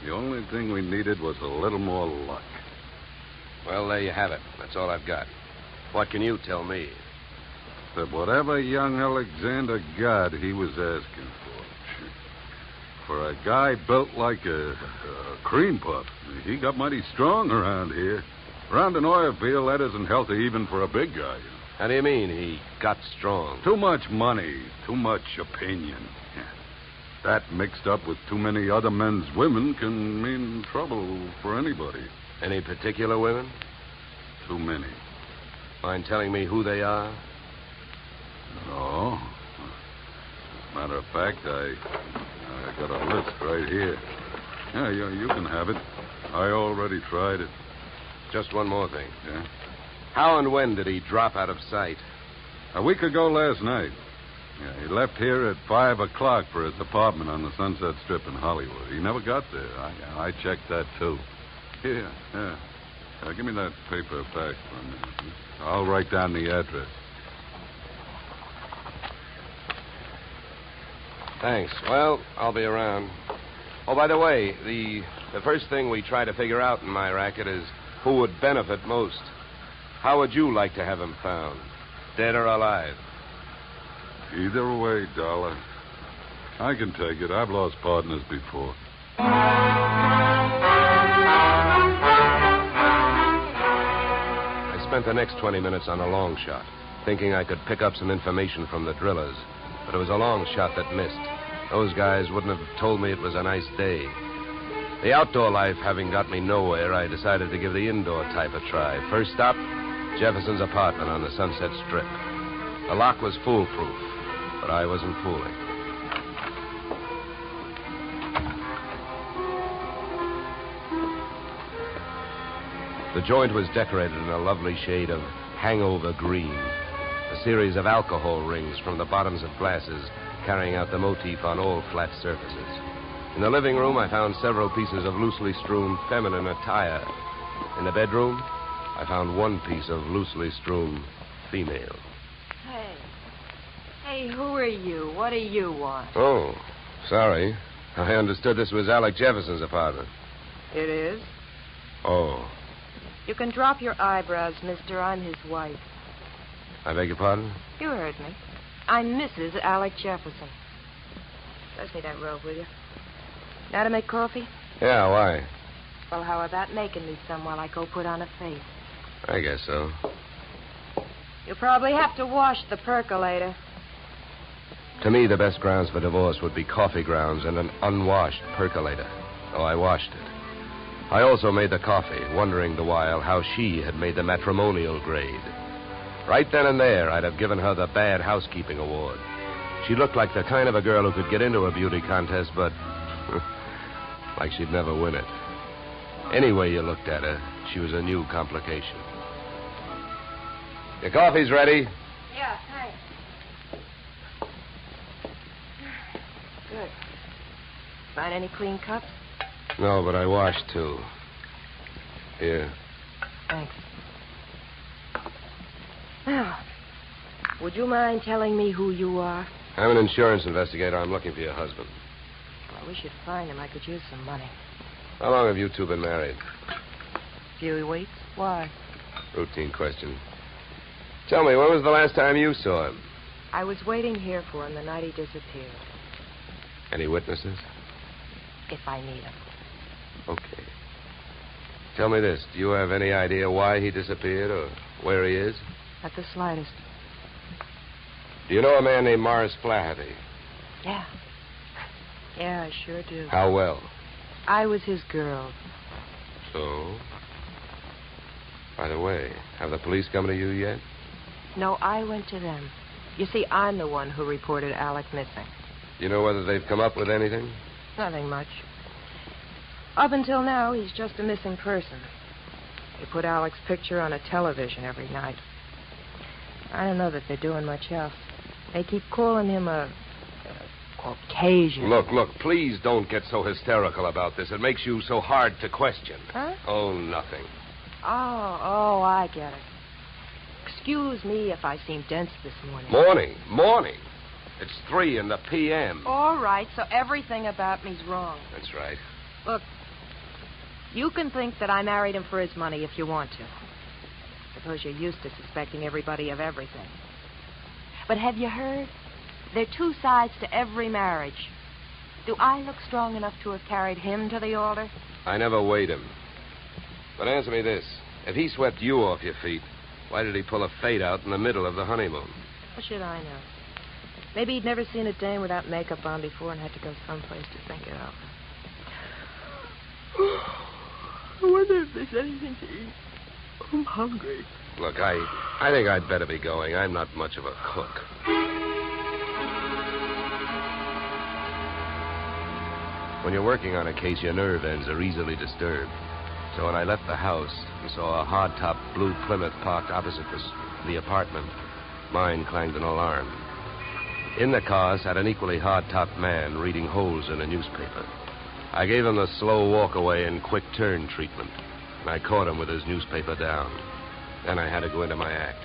Speaker 9: The only thing we needed was a little more luck.
Speaker 4: Well, there you have it. That's all I've got. What can you tell me?
Speaker 9: That whatever young Alexander got, he was asking for. For a guy built like a cream puff, he got mighty strong around here. Around an oil field, that isn't healthy even for a big guy. You know.
Speaker 4: How do you mean he got strong?
Speaker 9: Too much money, too much opinion. That mixed up with too many other men's women can mean trouble for anybody.
Speaker 4: Any particular women?
Speaker 9: Too many.
Speaker 4: Mind telling me who they are?
Speaker 9: No. As a matter of fact, I got a list right here. Yeah, you can have it. I already tried it.
Speaker 4: Just one more thing.
Speaker 9: Yeah?
Speaker 4: How and when did he drop out of sight?
Speaker 9: A week ago last night. Yeah, he left here at 5 o'clock for his apartment on the Sunset Strip in Hollywood. He never got there. I checked that, too. Here. Give me that paper back for a minute. I'll write down the address.
Speaker 4: Thanks. Well, I'll be around. Oh, by the way, the first thing we try to figure out in my racket is who would benefit most. How would you like to have him found? Dead or alive?
Speaker 9: Either way, Dollar. I can take it. I've lost partners before.
Speaker 4: I spent the next 20 minutes on a long shot, thinking I could pick up some information from the drillers. But it was a long shot that missed. Those guys wouldn't have told me it was a nice day. The outdoor life having got me nowhere, I decided to give the indoor type a try. First stop, Jefferson's apartment on the Sunset Strip. The lock was foolproof, but I wasn't fooling. The joint was decorated in a lovely shade of hangover green. A series of alcohol rings from the bottoms of glasses carrying out the motif on all flat surfaces. In the living room, I found several pieces of loosely strewn feminine attire, In the bedroom, I found one piece of loosely strewn female.
Speaker 10: Hey. Hey, who are you? What do you want?
Speaker 4: Oh, sorry. I understood this was Alec Jefferson's apartment.
Speaker 10: It is?
Speaker 4: Oh.
Speaker 10: You can drop your eyebrows, mister. I'm his wife.
Speaker 4: I beg your pardon?
Speaker 10: You heard me. I'm Mrs. Alec Jefferson. Pass me that robe, will you? Now to make coffee?
Speaker 4: Yeah, why?
Speaker 10: Well, how about making me some while I go put on a face?
Speaker 4: I guess so.
Speaker 10: You'll probably have to wash the percolator.
Speaker 4: To me, the best grounds for divorce would be coffee grounds and an unwashed percolator. So I washed it. I also made the coffee, wondering the while how she had made the matrimonial grade. Right then and there, I'd have given her the bad housekeeping award. She looked like the kind of a girl who could get into a beauty contest, but like she'd never win it. Any way you looked at her, she was a new complication. Your coffee's ready.
Speaker 10: Yeah, thanks. Good. Find any clean cups?
Speaker 4: No, but I washed two. Here.
Speaker 10: Thanks. Now, would you mind telling me who you are?
Speaker 4: I'm an insurance investigator. I'm looking for your husband.
Speaker 10: I wish you'd find him. I could use some money.
Speaker 4: How long have you two been married?
Speaker 10: Few weeks. Why?
Speaker 4: Routine question. Tell me, when was the last time you saw him?
Speaker 10: I was waiting here for him the night he disappeared.
Speaker 4: Any witnesses?
Speaker 10: If I need him.
Speaker 4: Okay. Tell me this. Do you have any idea why he disappeared or where he is?
Speaker 10: Not the slightest.
Speaker 4: Do you know a man named Morris Flaherty?
Speaker 10: Yeah. Yeah, I sure do.
Speaker 4: How well?
Speaker 10: I was his girl.
Speaker 4: So? By the way, have the police come to you yet?
Speaker 10: No, I went to them. You see, I'm the one who reported Alec missing.
Speaker 4: Do you know whether they've come up with anything?
Speaker 10: Nothing much. Up until now, he's just a missing person. They put Alec's picture on a television every night. I don't know that they're doing much else. They keep calling him a Caucasian.
Speaker 4: Look, please don't get so hysterical about this. It makes you so hard to question.
Speaker 10: Huh?
Speaker 4: Oh, nothing.
Speaker 10: Oh, I get it. Excuse me if I seem dense this morning.
Speaker 4: Morning. It's 3 in the p.m.
Speaker 10: All right, so everything about me's wrong.
Speaker 4: That's right.
Speaker 10: Look, you can think that I married him for his money if you want to. Suppose you're used to suspecting everybody of everything. But have you heard? There are two sides to every marriage. Do I look strong enough to have carried him to the altar?
Speaker 4: I never weighed him. But answer me this. If he swept you off your feet, why did he pull a fade out in the middle of the honeymoon?
Speaker 10: What should I know? Maybe he'd never seen a dame without makeup on before and had to go someplace to think it out. I wonder if there's anything to eat. I'm hungry.
Speaker 4: Look, I think I'd better be going. I'm not much of a cook. When you're working on a case, your nerve ends are easily disturbed. So when I left the house and saw a hard-top blue Plymouth parked opposite the apartment, mine clanged an alarm. In the car sat an equally hard-topped man reading holes in a newspaper. I gave him the slow walk-away and quick turn treatment, and I caught him with his newspaper down. Then I had to go into my act.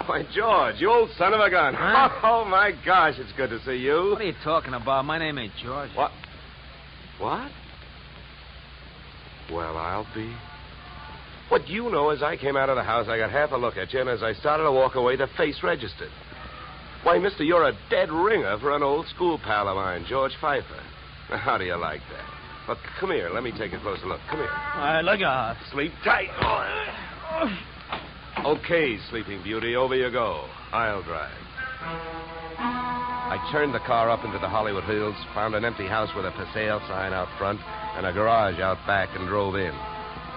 Speaker 4: Why, George, you old son of a gun.
Speaker 17: Huh?
Speaker 4: Oh, my gosh, it's good to see you.
Speaker 17: What are you talking about? My name ain't George.
Speaker 4: What? Well, I'll be. What you know is I came out of the house, I got half a look at you, and as I started to walk away, the face registered. Why, mister, you're a dead ringer for an old school pal of mine, George Pfeiffer. Now, how do you like that? Look, come here. Let me take a closer look. Come here.
Speaker 17: All right, look out.
Speaker 4: Sleep tight. Okay, Sleeping Beauty, over you go. I'll drive. I turned the car up into the Hollywood Hills, found an empty house with a for sale sign out front and a garage out back, and drove in.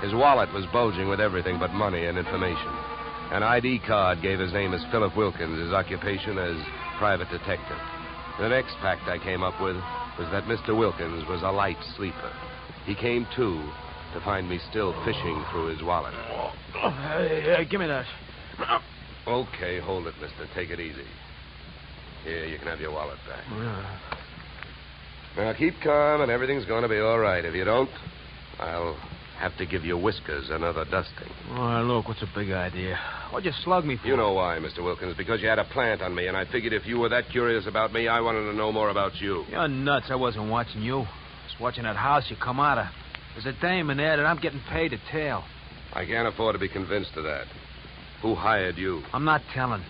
Speaker 4: His wallet was bulging with everything but money and information. An ID card gave his name as Philip Wilkins, his occupation as private detective. The next fact I came up with was that Mr. Wilkins was a light sleeper. He came to find me still fishing through his wallet.
Speaker 17: Hey, give me that.
Speaker 4: Okay, hold it, mister. Take it easy. Here, you can have your wallet back. Now, keep calm, and everything's going to be all right. If you don't, I'll have to give your whiskers another dusting.
Speaker 18: Oh, look, what's a big idea? What'd you slug me for?
Speaker 4: You know why, Mr. Wilkins, because you had a plant on me, and I figured if you were that curious about me, I wanted to know more about you.
Speaker 18: You're nuts. I wasn't watching you. I was watching that house you come out of. There's a dame in there that I'm getting paid to tail.
Speaker 4: I can't afford to be convinced of that. Who hired you?
Speaker 18: I'm not telling.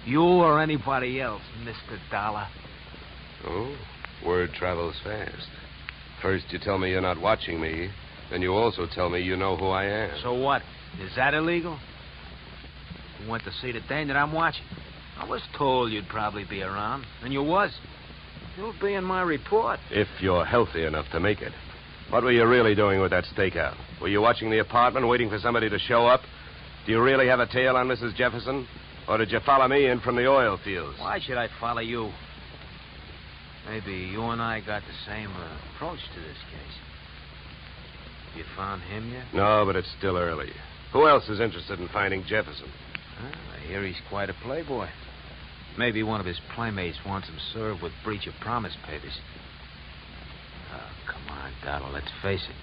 Speaker 18: You or anybody else, Mr. Dollar.
Speaker 4: Oh, word travels fast. First you tell me you're not watching me, then you also tell me you know who I am.
Speaker 18: So what? Is that illegal? You went to see the dame that I'm watching. I was told you'd probably be around, and you was. You'll be in my report.
Speaker 4: If you're healthy enough to make it. What were you really doing with that stakeout? Were you watching the apartment, waiting for somebody to show up? Do you really have a tail on Mrs. Jefferson? Or did you follow me in from the oil fields?
Speaker 18: Why should I follow you? Maybe you and I got the same approach to this case. You found him yet?
Speaker 4: No, but it's still early. Who else is interested in finding Jefferson?
Speaker 18: Well, I hear he's quite a playboy. Maybe one of his playmates wants him served with breach of promise papers. Oh, come on, Donald, let's face it.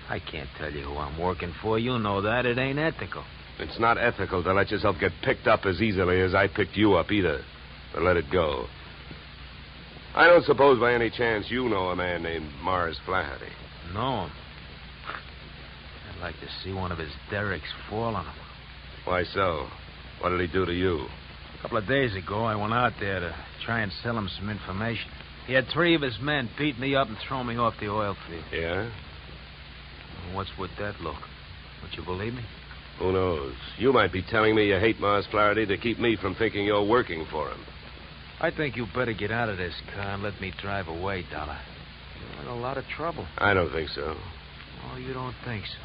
Speaker 18: I can't tell you who I'm working for. You know that. It ain't ethical.
Speaker 4: It's not ethical to let yourself get picked up as easily as I picked you up either. But let it go. I don't suppose by any chance you know a man named Mars Flaherty.
Speaker 18: Know him? I'd like to see one of his derricks fall on him.
Speaker 4: Why so? What did he do to you?
Speaker 18: A couple of days ago, I went out there to try and sell him some information. He had 3 of his men beat me up and throw me off the oil field.
Speaker 4: Yeah?
Speaker 18: What's with that look? Don't you believe me?
Speaker 4: Who knows? You might be telling me you hate Mars Flaherty to keep me from thinking you're working for him.
Speaker 18: I think you better get out of this car and let me drive away, Dollar. You're in a lot of trouble.
Speaker 4: I don't think so.
Speaker 18: Oh, you don't think so?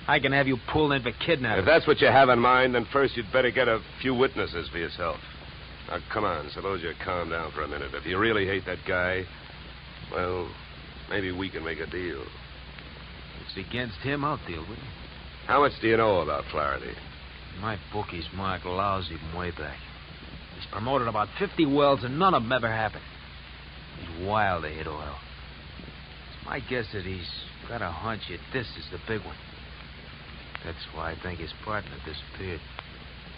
Speaker 18: I can have you pulled in for kidnapping.
Speaker 4: If that's what you have in mind, then first you'd better get a few witnesses for yourself. Now, come on. Suppose you calm down for a minute. If you really hate that guy, well, maybe we can make a deal.
Speaker 18: If it's against him, I'll deal with him.
Speaker 4: How much do you know about Flaherty?
Speaker 18: My bookie's marked lousy from way back. He's promoted about 50 wells, and none of them ever happened. He's wild to hit oil. It's my guess that he's got a hunch that this is the big one. That's why I think his partner disappeared.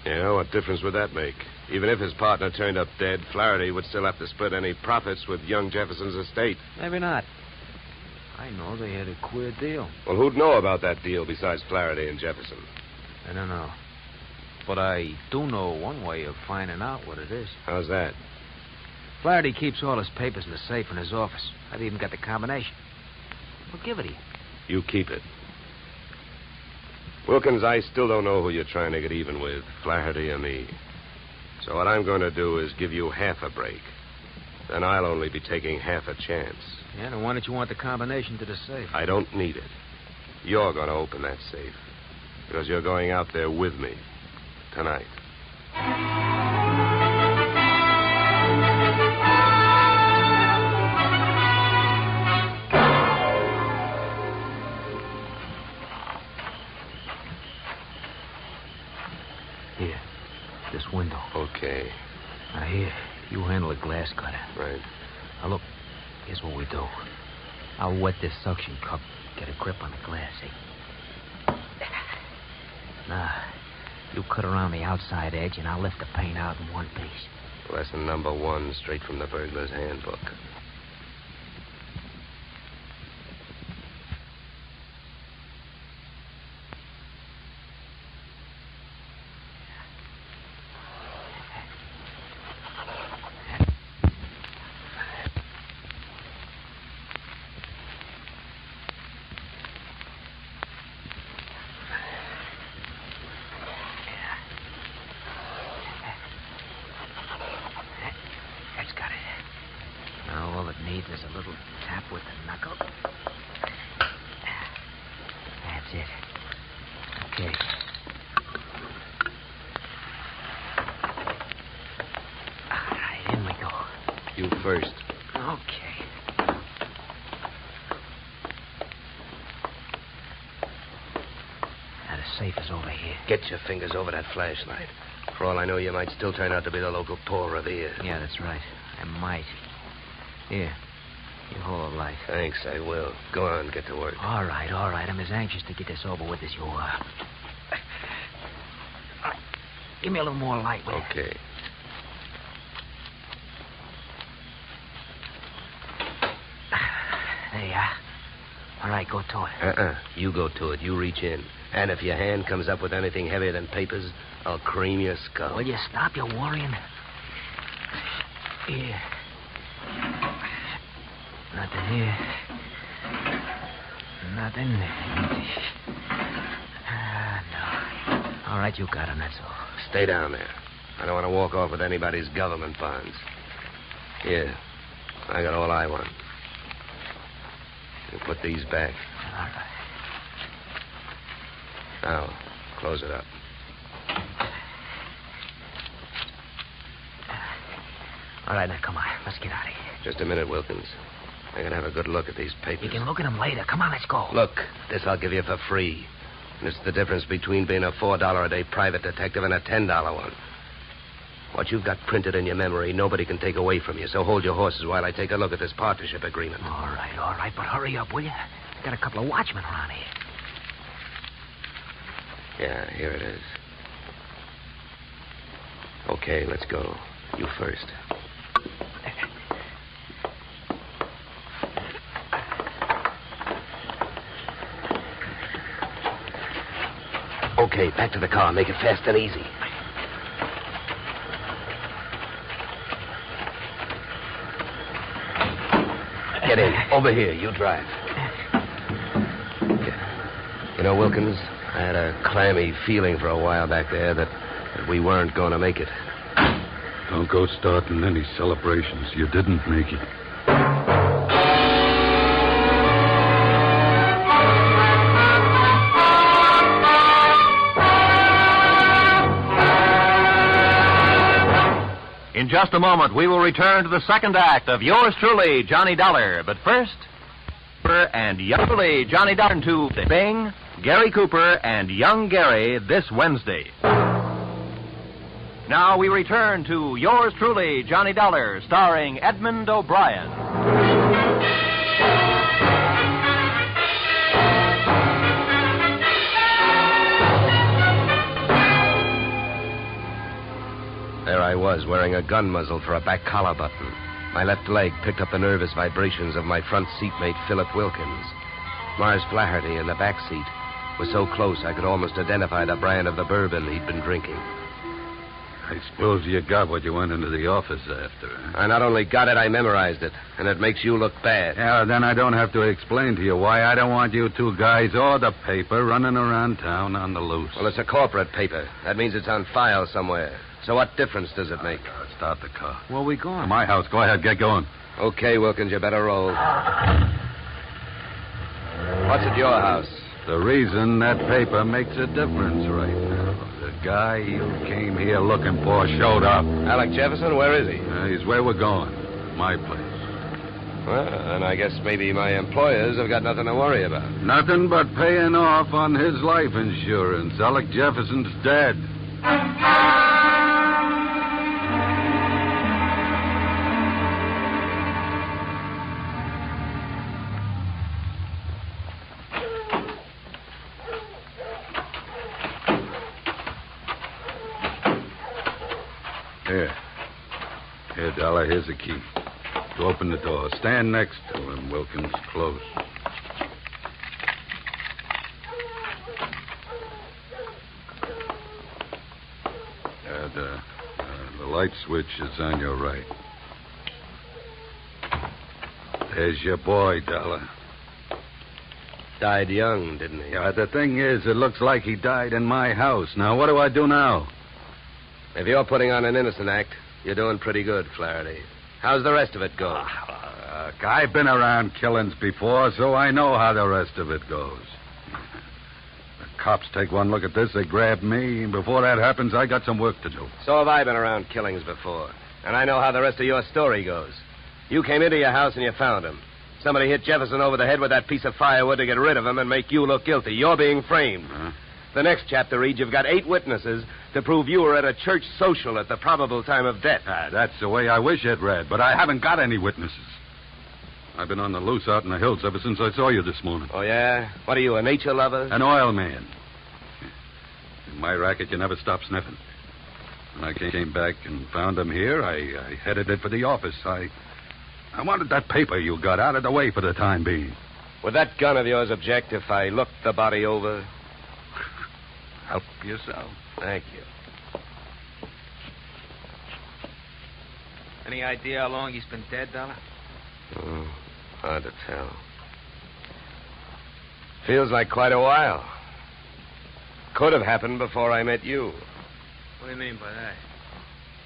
Speaker 4: Yeah, what difference would that make? Even if his partner turned up dead, Flaherty would still have to split any profits with young Jefferson's estate.
Speaker 18: Maybe not. I know they had a queer deal.
Speaker 4: Well, who'd know about that deal besides Flaherty and Jefferson?
Speaker 18: I don't know. But I do know one way of finding out what it is.
Speaker 4: How's that?
Speaker 18: Flaherty keeps all his papers in the safe in his office. I've even got the combination. I'll give it to you.
Speaker 4: You keep it. Wilkins, I still don't know who you're trying to get even with, Flaherty or me. So what I'm going to do is give you half a break. Then I'll only be taking half a chance.
Speaker 18: Yeah, then why don't you want the combination to the safe?
Speaker 4: I don't need it. You're going to open that safe. Because you're going out there with me. Tonight.
Speaker 18: Here. This window.
Speaker 4: Okay.
Speaker 18: Now, here. You handle the glass cutter.
Speaker 4: Right.
Speaker 18: Now, look. Here's what we do. I'll wet this suction cup. Get a grip on the glass, see? Now, you cut around the outside edge, and I'll lift the paint out in one piece.
Speaker 4: Lesson number 1, straight from the burglar's handbook.
Speaker 18: There's a little tap with the knuckle. That's it. Okay. All right, in we go.
Speaker 4: You first.
Speaker 18: Okay. Now, the safe is over here.
Speaker 4: Get your fingers over that flashlight. For all I know, you might still turn out to be the local Paul Revere.
Speaker 18: Yeah, that's right. I might. Here. Your whole life.
Speaker 6: Thanks, I will. Go on, get to work.
Speaker 18: All right. I'm as anxious to get this over with as you are. Give me a little more light, will you?
Speaker 6: Okay.
Speaker 18: There you are. All right, go to it.
Speaker 6: You go to it. You reach in. And if your hand comes up with anything heavier than papers, I'll cream your skull.
Speaker 18: Will you stop your worrying? Here. Nothing here. Nothing. No. All right, you got him, that's all.
Speaker 6: Stay down there. I don't want to walk off with anybody's government bonds. Here. I got all I want. You put these back.
Speaker 18: All right.
Speaker 6: Now, close it up.
Speaker 18: All right, now, come on. Let's get out of here.
Speaker 6: Just a minute, Wilkins. I gotta have a good look at these papers.
Speaker 18: You can look at them later. Come on, let's go.
Speaker 6: Look, this I'll give you for free. And it's the difference between being a $4 a day private detective and a $10 one. What you've got printed in your memory, nobody can take away from you. So hold your horses while I take a look at this partnership agreement.
Speaker 18: All right. But hurry up, will you? I got a couple of watchmen around here.
Speaker 6: Yeah, here it is. Okay, let's go. You first. Okay, back to the car. Make it fast and easy. Get in. Over here. You drive. You know, Wilkins, I had a clammy feeling for a while back there that we weren't going to make it.
Speaker 9: Don't go starting any celebrations. You didn't make it.
Speaker 1: In just a moment, we will return to the second act of yours truly, Johnny Dollar. But first, and youngly Johnny Dollar to Bing, Gary Cooper, and young Gary this Wednesday. Now we return to yours truly, Johnny Dollar, starring Edmond O'Brien.
Speaker 6: There I was, wearing a gun muzzle for a back collar button. My left leg picked up the nervous vibrations of my front seatmate, Philip Wilkins. Mars Flaherty in the back seat was so close I could almost identify the brand of the bourbon he'd been drinking.
Speaker 9: I suppose you got what you went into the office after. Huh?
Speaker 6: I not only got it, I memorized it. And it makes you look bad.
Speaker 9: Yeah, then I don't have to explain to you why I don't want you two guys or the paper running around town on the loose.
Speaker 6: Well, it's a corporate paper. That means it's on file somewhere. So what difference does it make?
Speaker 9: Start the car.
Speaker 18: Where are we going?
Speaker 9: To my house. Go ahead, get going.
Speaker 6: Okay, Wilkins, you better roll. What's at your house?
Speaker 9: The reason that paper makes a difference right now. The guy you came here looking for showed up.
Speaker 6: Alec Jefferson, where is he?
Speaker 9: He's where we're going. My place.
Speaker 6: Well, then I guess maybe my employers have got nothing to worry about.
Speaker 9: Nothing but paying off on his life insurance. Alec Jefferson's dead. Here, Dollar, here's the key. To open the door. Stand next to him, Wilkins. Close. The light switch is on your right. There's your boy, Dollar.
Speaker 6: Died young, didn't he?
Speaker 9: Yeah, the thing is, it looks like he died in my house. Now, what do I do now?
Speaker 6: If you're putting on an innocent act, you're doing pretty good, Flaherty. How's the rest of it going?
Speaker 9: I've been around killings before, so I know how the rest of it goes. The cops take one look at this, they grab me, and before that happens, I got some work to do.
Speaker 6: So have I been around killings before, and I know how the rest of your story goes. You came into your house and you found him. Somebody hit Jefferson over the head with that piece of firewood to get rid of him and make you look guilty. You're being framed.
Speaker 9: Huh?
Speaker 6: The next chapter reads you've got 8 witnesses to prove you were at a church social at the probable time of death.
Speaker 9: That's the way I wish it read, but I haven't got any witnesses. I've been on the loose out in the hills ever since I saw you this morning.
Speaker 6: Oh, yeah? What are you, a nature lover?
Speaker 9: An oil man. In my racket, you never stop sniffing. When I came back and found him here, I headed it for the office. I wanted that paper you got out of the way for the time being.
Speaker 6: Would that gun of yours object if I looked the body over?
Speaker 9: Help yourself.
Speaker 6: Thank you.
Speaker 18: Any idea how long he's been dead, Dollar?
Speaker 6: Oh, hard to tell. Feels like quite a while. Could have happened before I met you.
Speaker 18: What do you mean by that?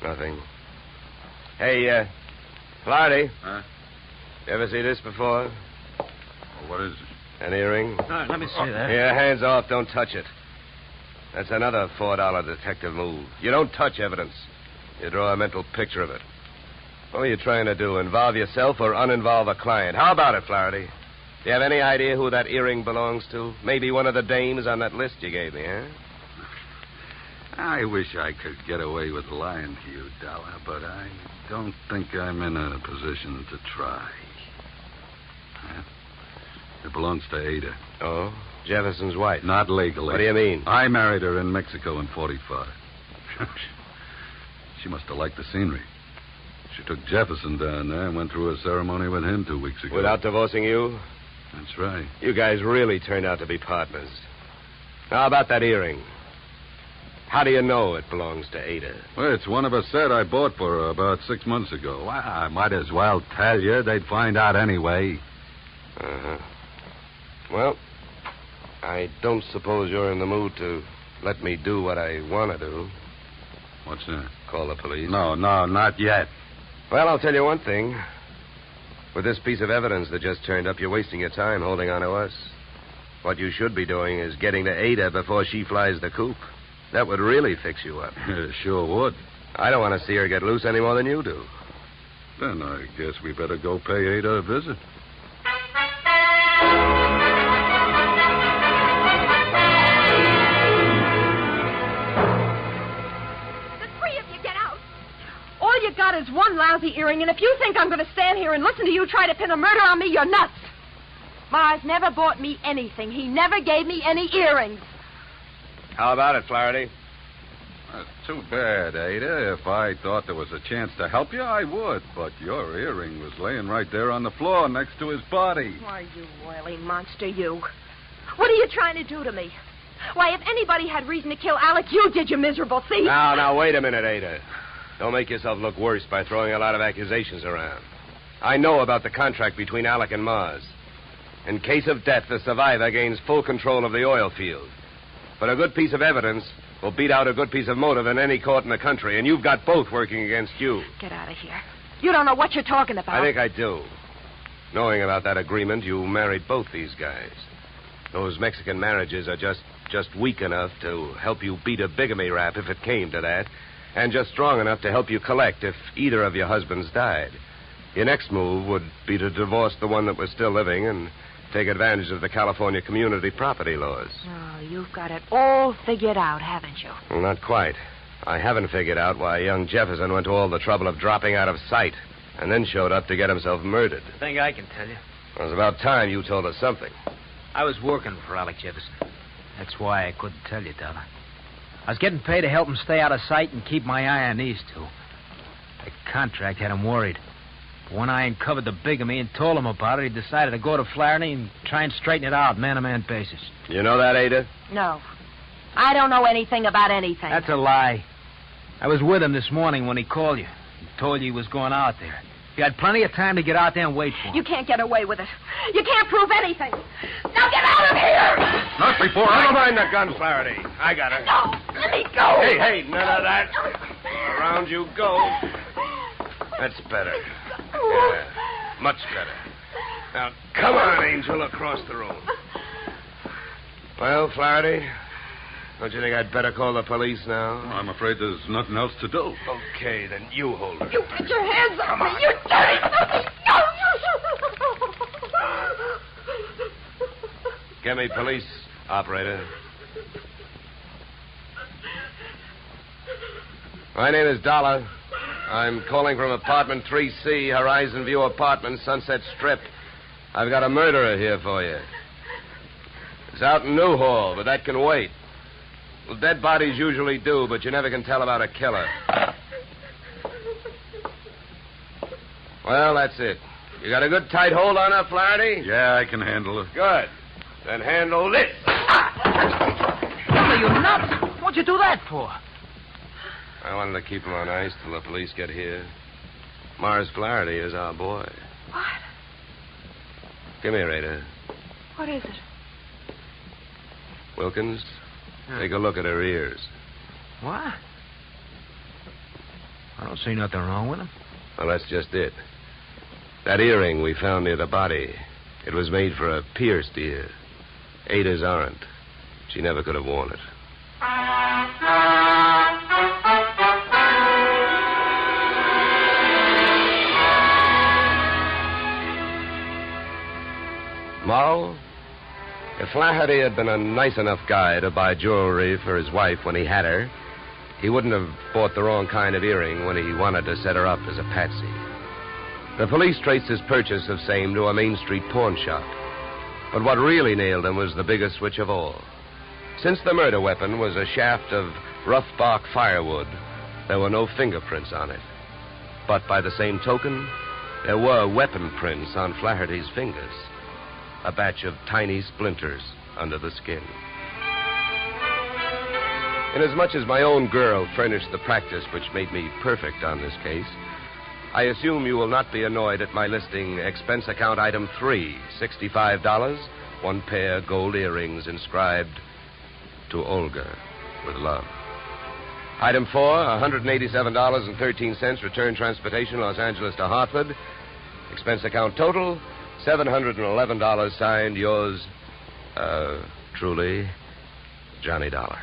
Speaker 6: Nothing. Hey, Flaherty.
Speaker 9: Huh?
Speaker 6: You ever see this before?
Speaker 9: Well, what is it?
Speaker 6: An earring?
Speaker 18: No, let me see that.
Speaker 6: Yeah, hands off. Don't touch it. That's another $4 detective move. You don't touch evidence. You draw a mental picture of it. What are you trying to do? Involve yourself or uninvolve a client? How about it, Flaherty? Do you have any idea who that earring belongs to? Maybe one of the dames on that list you gave me, huh?
Speaker 9: I wish I could get away with lying to you, Dollar, but I don't think I'm in a position to try. Huh? It belongs to Ada.
Speaker 6: Oh? Jefferson's wife?
Speaker 9: Not legally.
Speaker 6: What do you mean?
Speaker 9: I married her in Mexico in 45. She must have liked the scenery. She took Jefferson down there and went through a ceremony with him 2 weeks ago.
Speaker 6: Without divorcing you?
Speaker 9: That's right.
Speaker 6: You guys really turned out to be partners. Now, how about that earring? How do you know it belongs to Ada?
Speaker 9: Well, it's one of a set I bought for her about 6 months ago. Well, I might as well tell you. They'd find out anyway.
Speaker 6: Uh-huh. Well, I don't suppose you're in the mood to let me do what I want to do.
Speaker 9: What's that?
Speaker 6: Call the police?
Speaker 9: No, not yet.
Speaker 6: Well, I'll tell you one thing. With this piece of evidence that just turned up, you're wasting your time holding on to us. What you should be doing is getting to Ada before she flies the coop. That would really fix you up.
Speaker 9: Sure would.
Speaker 6: I don't want to see her get loose any more than you do.
Speaker 9: Then I guess we better go pay Ada a visit.
Speaker 10: All you got is one lousy earring, and if you think I'm going to stand here and listen to you try to pin a murder on me, you're nuts. Mars never bought me anything. He never gave me any earrings.
Speaker 6: How about it, Flaherty?
Speaker 9: That's too bad, Ada. If I thought there was a chance to help you, I would. But your earring was laying right there on the floor next to his body.
Speaker 10: Why, you oily monster, you. What are you trying to do to me? Why, if anybody had reason to kill Alec, you did, you miserable thief.
Speaker 6: Now, wait a minute, Ada. Don't make yourself look worse by throwing a lot of accusations around. I know about the contract between Alec and Mars. In case of death, the survivor gains full control of the oil field. But a good piece of evidence will beat out a good piece of motive in any court in the country, and you've got both working against you.
Speaker 10: Get out of here. You don't know what you're talking about.
Speaker 6: I think I do. Knowing about that agreement, you married both these guys. Those Mexican marriages are just weak enough to help you beat a bigamy rap if it came to that, and just strong enough to help you collect if either of your husbands died. Your next move would be to divorce the one that was still living and take advantage of the California community property laws.
Speaker 10: Oh, you've got it all figured out, haven't you?
Speaker 6: Well, not quite. I haven't figured out why young Jefferson went to all the trouble of dropping out of sight and then showed up to get himself murdered.
Speaker 18: I think I can tell you.
Speaker 6: It was about time you told us something.
Speaker 18: I was working for Alec Jefferson. That's why I couldn't tell you, Dollar. I was getting paid to help him stay out of sight and keep my eye on these two. The contract had him worried. But when I uncovered the bigamy and told him about it, he decided to go to Flaherty and try and straighten it out, man-to-man basis.
Speaker 6: You know that, Ada?
Speaker 10: No. I don't know anything about anything.
Speaker 18: That's a lie. I was with him this morning when he called you. He told you he was going out there. You had plenty of time to get out there and wait for him.
Speaker 10: You can't get away with it. You can't prove anything. Now get out of here!
Speaker 9: Not before
Speaker 6: I don't mind the gun, Flaherty. I got her.
Speaker 10: No, let me go.
Speaker 6: Hey, none of that. Around you go. That's better. Yeah, much better. Now, come on, Angel, across the room. Well, Flaherty, don't you think I'd better call the police now?
Speaker 9: I'm afraid there's nothing else to do.
Speaker 6: Okay, then you hold her.
Speaker 10: You get your hands off me, you dirty puppy!
Speaker 6: Get me police, operator. My name is Dollar. I'm calling from apartment 3C, Horizon View Apartments, Sunset Strip. I've got a murderer here for you. It's out in Newhall, but that can wait. Well, dead bodies usually do, but you never can tell about a killer. Well, that's it. You got a good tight hold on her, Flaherty?
Speaker 9: Yeah, I can handle it.
Speaker 6: Good. Then handle this.
Speaker 18: Are you nuts? What'd you do that for?
Speaker 6: I wanted to keep him on ice till the police get here. Mars Flaherty is our boy.
Speaker 10: What?
Speaker 6: Come here, Ada.
Speaker 10: What is it?
Speaker 6: Wilkins, take a look at her ears.
Speaker 18: What? I don't see nothing wrong with them.
Speaker 6: Well, that's just it. That earring we found near the body, it was made for a pierced ear. Ada's aren't. She never could have worn it. Moral? If Flaherty had been a nice enough guy to buy jewelry for his wife when he had her, he wouldn't have bought the wrong kind of earring when he wanted to set her up as a patsy. The police traced his purchase of same to a Main Street pawn shop. But what really nailed him was the biggest switch of all. Since the murder weapon was a shaft of rough bark firewood, there were no fingerprints on it. But by the same token, there were weapon prints on Flaherty's fingers. A batch of tiny splinters under the skin. Inasmuch as my own girl furnished the practice which made me perfect on this case, I assume you will not be annoyed at my listing expense account item 3, $65, one pair gold earrings inscribed to Olga with love. Item 4, $187.13 return transportation Los Angeles to Hartford. Expense account total, $711 signed yours, truly, Johnny Dollar.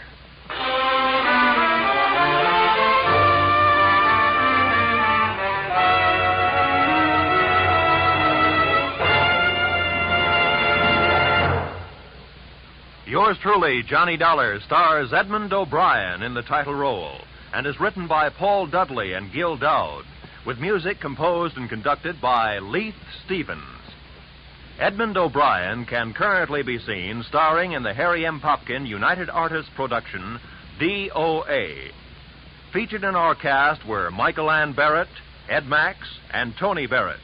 Speaker 1: Yours truly, Johnny Dollar, stars Edmond O'Brien in the title role and is written by Paul Dudley and Gil Dowd, with music composed and conducted by Leith Stevens. Edmond O'Brien can currently be seen starring in the Harry M. Popkin United Artists production, DOA. Featured in our cast were Michael Ann Barrett, Ed Max, and Tony Barrett.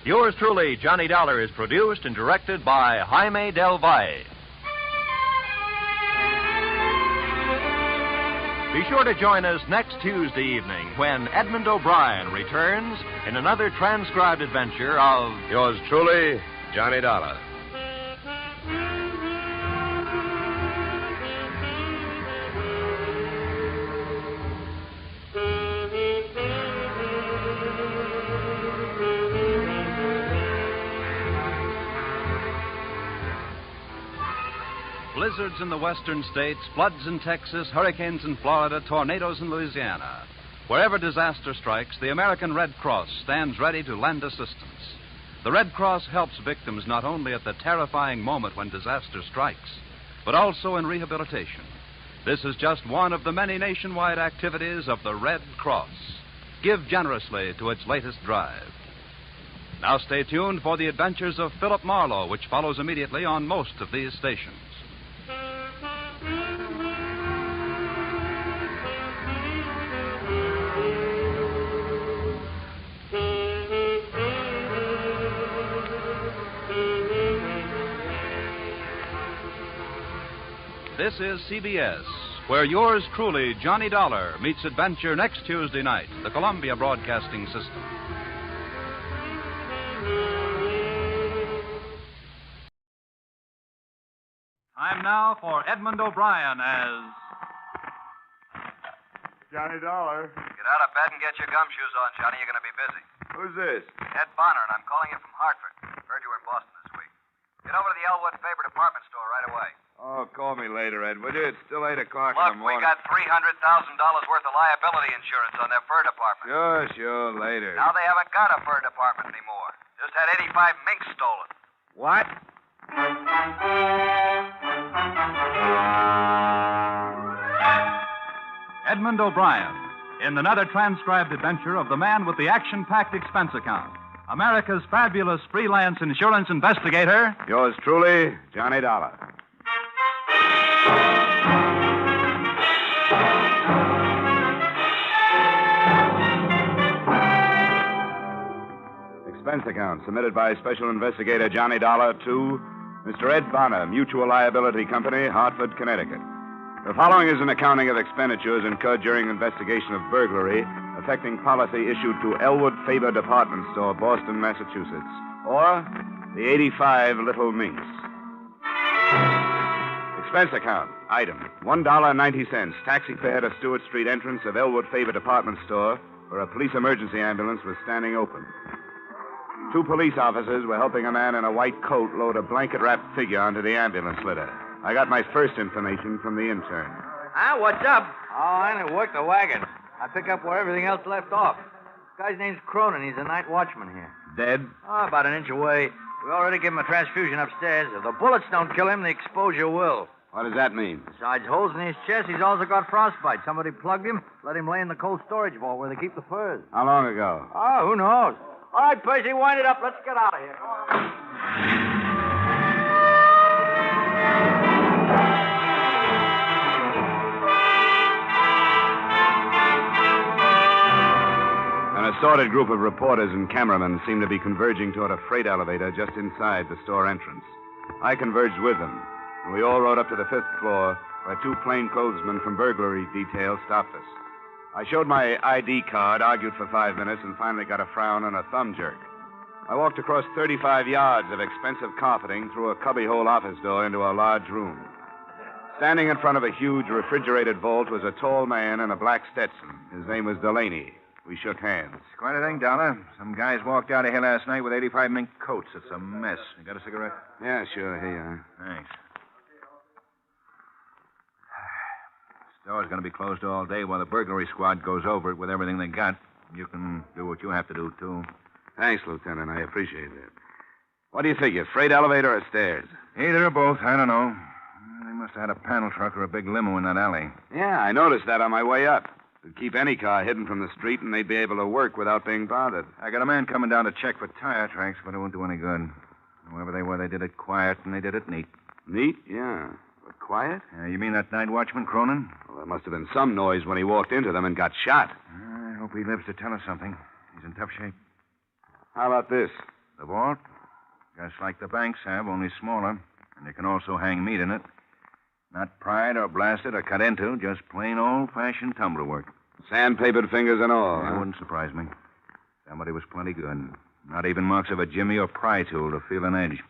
Speaker 1: Yours truly, Johnny Dollar, is produced and directed by Jaime Del Valle. Be sure to join us next Tuesday evening when Edmond O'Brien returns in another transcribed adventure of
Speaker 6: Yours truly, Johnny Dollar.
Speaker 5: Blizzards in the western states, floods in Texas, hurricanes in Florida, tornadoes in Louisiana. Wherever disaster strikes, the American Red Cross stands ready to lend assistance. The Red Cross helps victims not only at the terrifying moment when disaster strikes, but also in rehabilitation. This is just one of the many nationwide activities of the Red Cross. Give generously to its latest drive. Now stay tuned for the adventures of Philip Marlowe, which follows immediately on most of these stations. This is CBS, where yours truly, Johnny Dollar, meets adventure next Tuesday night, the Columbia Broadcasting System. Time now for Edmond O'Brien as
Speaker 24: Johnny Dollar.
Speaker 17: Get out of bed and get your gumshoes on, Johnny. You're going to be busy.
Speaker 24: Who's this?
Speaker 17: Ed Bonner, and I'm calling you from Hartford. Heard you were in Boston this week. Get over to the Elwood Faber department store right away.
Speaker 24: Oh, call me later, Ed, would you? It's still 8 o'clock in
Speaker 17: Look,
Speaker 24: the
Speaker 17: we
Speaker 24: morning.
Speaker 17: got $300,000 worth of liability insurance on their fur department.
Speaker 24: Sure, later.
Speaker 17: Now they haven't got a fur department anymore. Just had 85 minks stolen.
Speaker 24: What?
Speaker 5: Edmond O'Brien in another transcribed adventure of the man with the action-packed expense account. America's fabulous freelance insurance investigator.
Speaker 2: Yours truly, Johnny Dollar. Expense account submitted by Special Investigator Johnny Dollar to Mr. Ed Bonner, Mutual Liability Company, Hartford, Connecticut. The following is an accounting of expenditures incurred during investigation of burglary affecting policy issued to Elwood Faber Department Store, Boston, Massachusetts, or the 85 Little Minx. Expense account. Item, $1.90. Taxi fare to Stewart Street entrance of Elwood Faber Department Store, where a police emergency ambulance was standing open. 2 police officers were helping a man in a white coat load a blanket-wrapped figure onto the ambulance litter. I got my first information from the intern.
Speaker 7: What's up? Oh, I only work the wagon. I pick up where everything else left off. This guy's name's Cronin. He's a night watchman here.
Speaker 2: Dead?
Speaker 7: Oh, about an inch away. We already gave him a transfusion upstairs. If the bullets don't kill him, the exposure will.
Speaker 2: What does that mean?
Speaker 7: Besides holes in his chest, he's also got frostbite. Somebody plugged him, let him lay in the cold storage vault where they keep the furs.
Speaker 2: How long ago?
Speaker 7: Oh, who knows? All right, Percy, wind it up. Let's get out of here. Come on.
Speaker 2: An assorted group of reporters and cameramen seemed to be converging toward a freight elevator just inside the store entrance. I converged with them, and we all rode up to the 5th floor, where 2 plainclothesmen from burglary detail stopped us. I showed my ID card, argued for 5 minutes, and finally got a frown and a thumb jerk. I walked across 35 yards of expensive carpeting through a cubbyhole office door into a large room. Standing in front of a huge refrigerated vault was a tall man in a black Stetson. His name was Delaney. We shook hands.
Speaker 19: Quite a thing, Dollar. Some guys walked out of here last night with 85 mink coats. It's a mess. You got a cigarette?
Speaker 2: Yeah, sure. Here you are.
Speaker 19: Thanks. Store's going to be closed all day while the burglary squad goes over it with everything they got. You can do what you have to do, too.
Speaker 2: Thanks, Lieutenant. I appreciate it. What do you figure, freight elevator or stairs?
Speaker 19: Either or both. I don't know. They must have had a panel truck or a big limo in that alley.
Speaker 2: Yeah, I noticed that on my way up. It'd keep any car hidden from the street, and they'd be able to work without being bothered.
Speaker 19: I got a man coming down to check for tire tracks, but it won't do any good. Whoever they were, they did it quiet, and they did it neat.
Speaker 2: Neat? Yeah. But quiet?
Speaker 19: You mean that night watchman, Cronin?
Speaker 2: Well, there must have been some noise when he walked into them and got shot.
Speaker 19: I hope he lives to tell us something. He's in tough shape.
Speaker 2: How about this?
Speaker 19: The vault? Just like the banks have, only smaller. And you can also hang meat in it. Not pried or blasted or cut into, just plain old-fashioned tumbler work.
Speaker 2: Sandpapered fingers and all.
Speaker 19: That wouldn't surprise me. Somebody was plenty good. Not even marks of a jimmy or pry tool to feel an edge.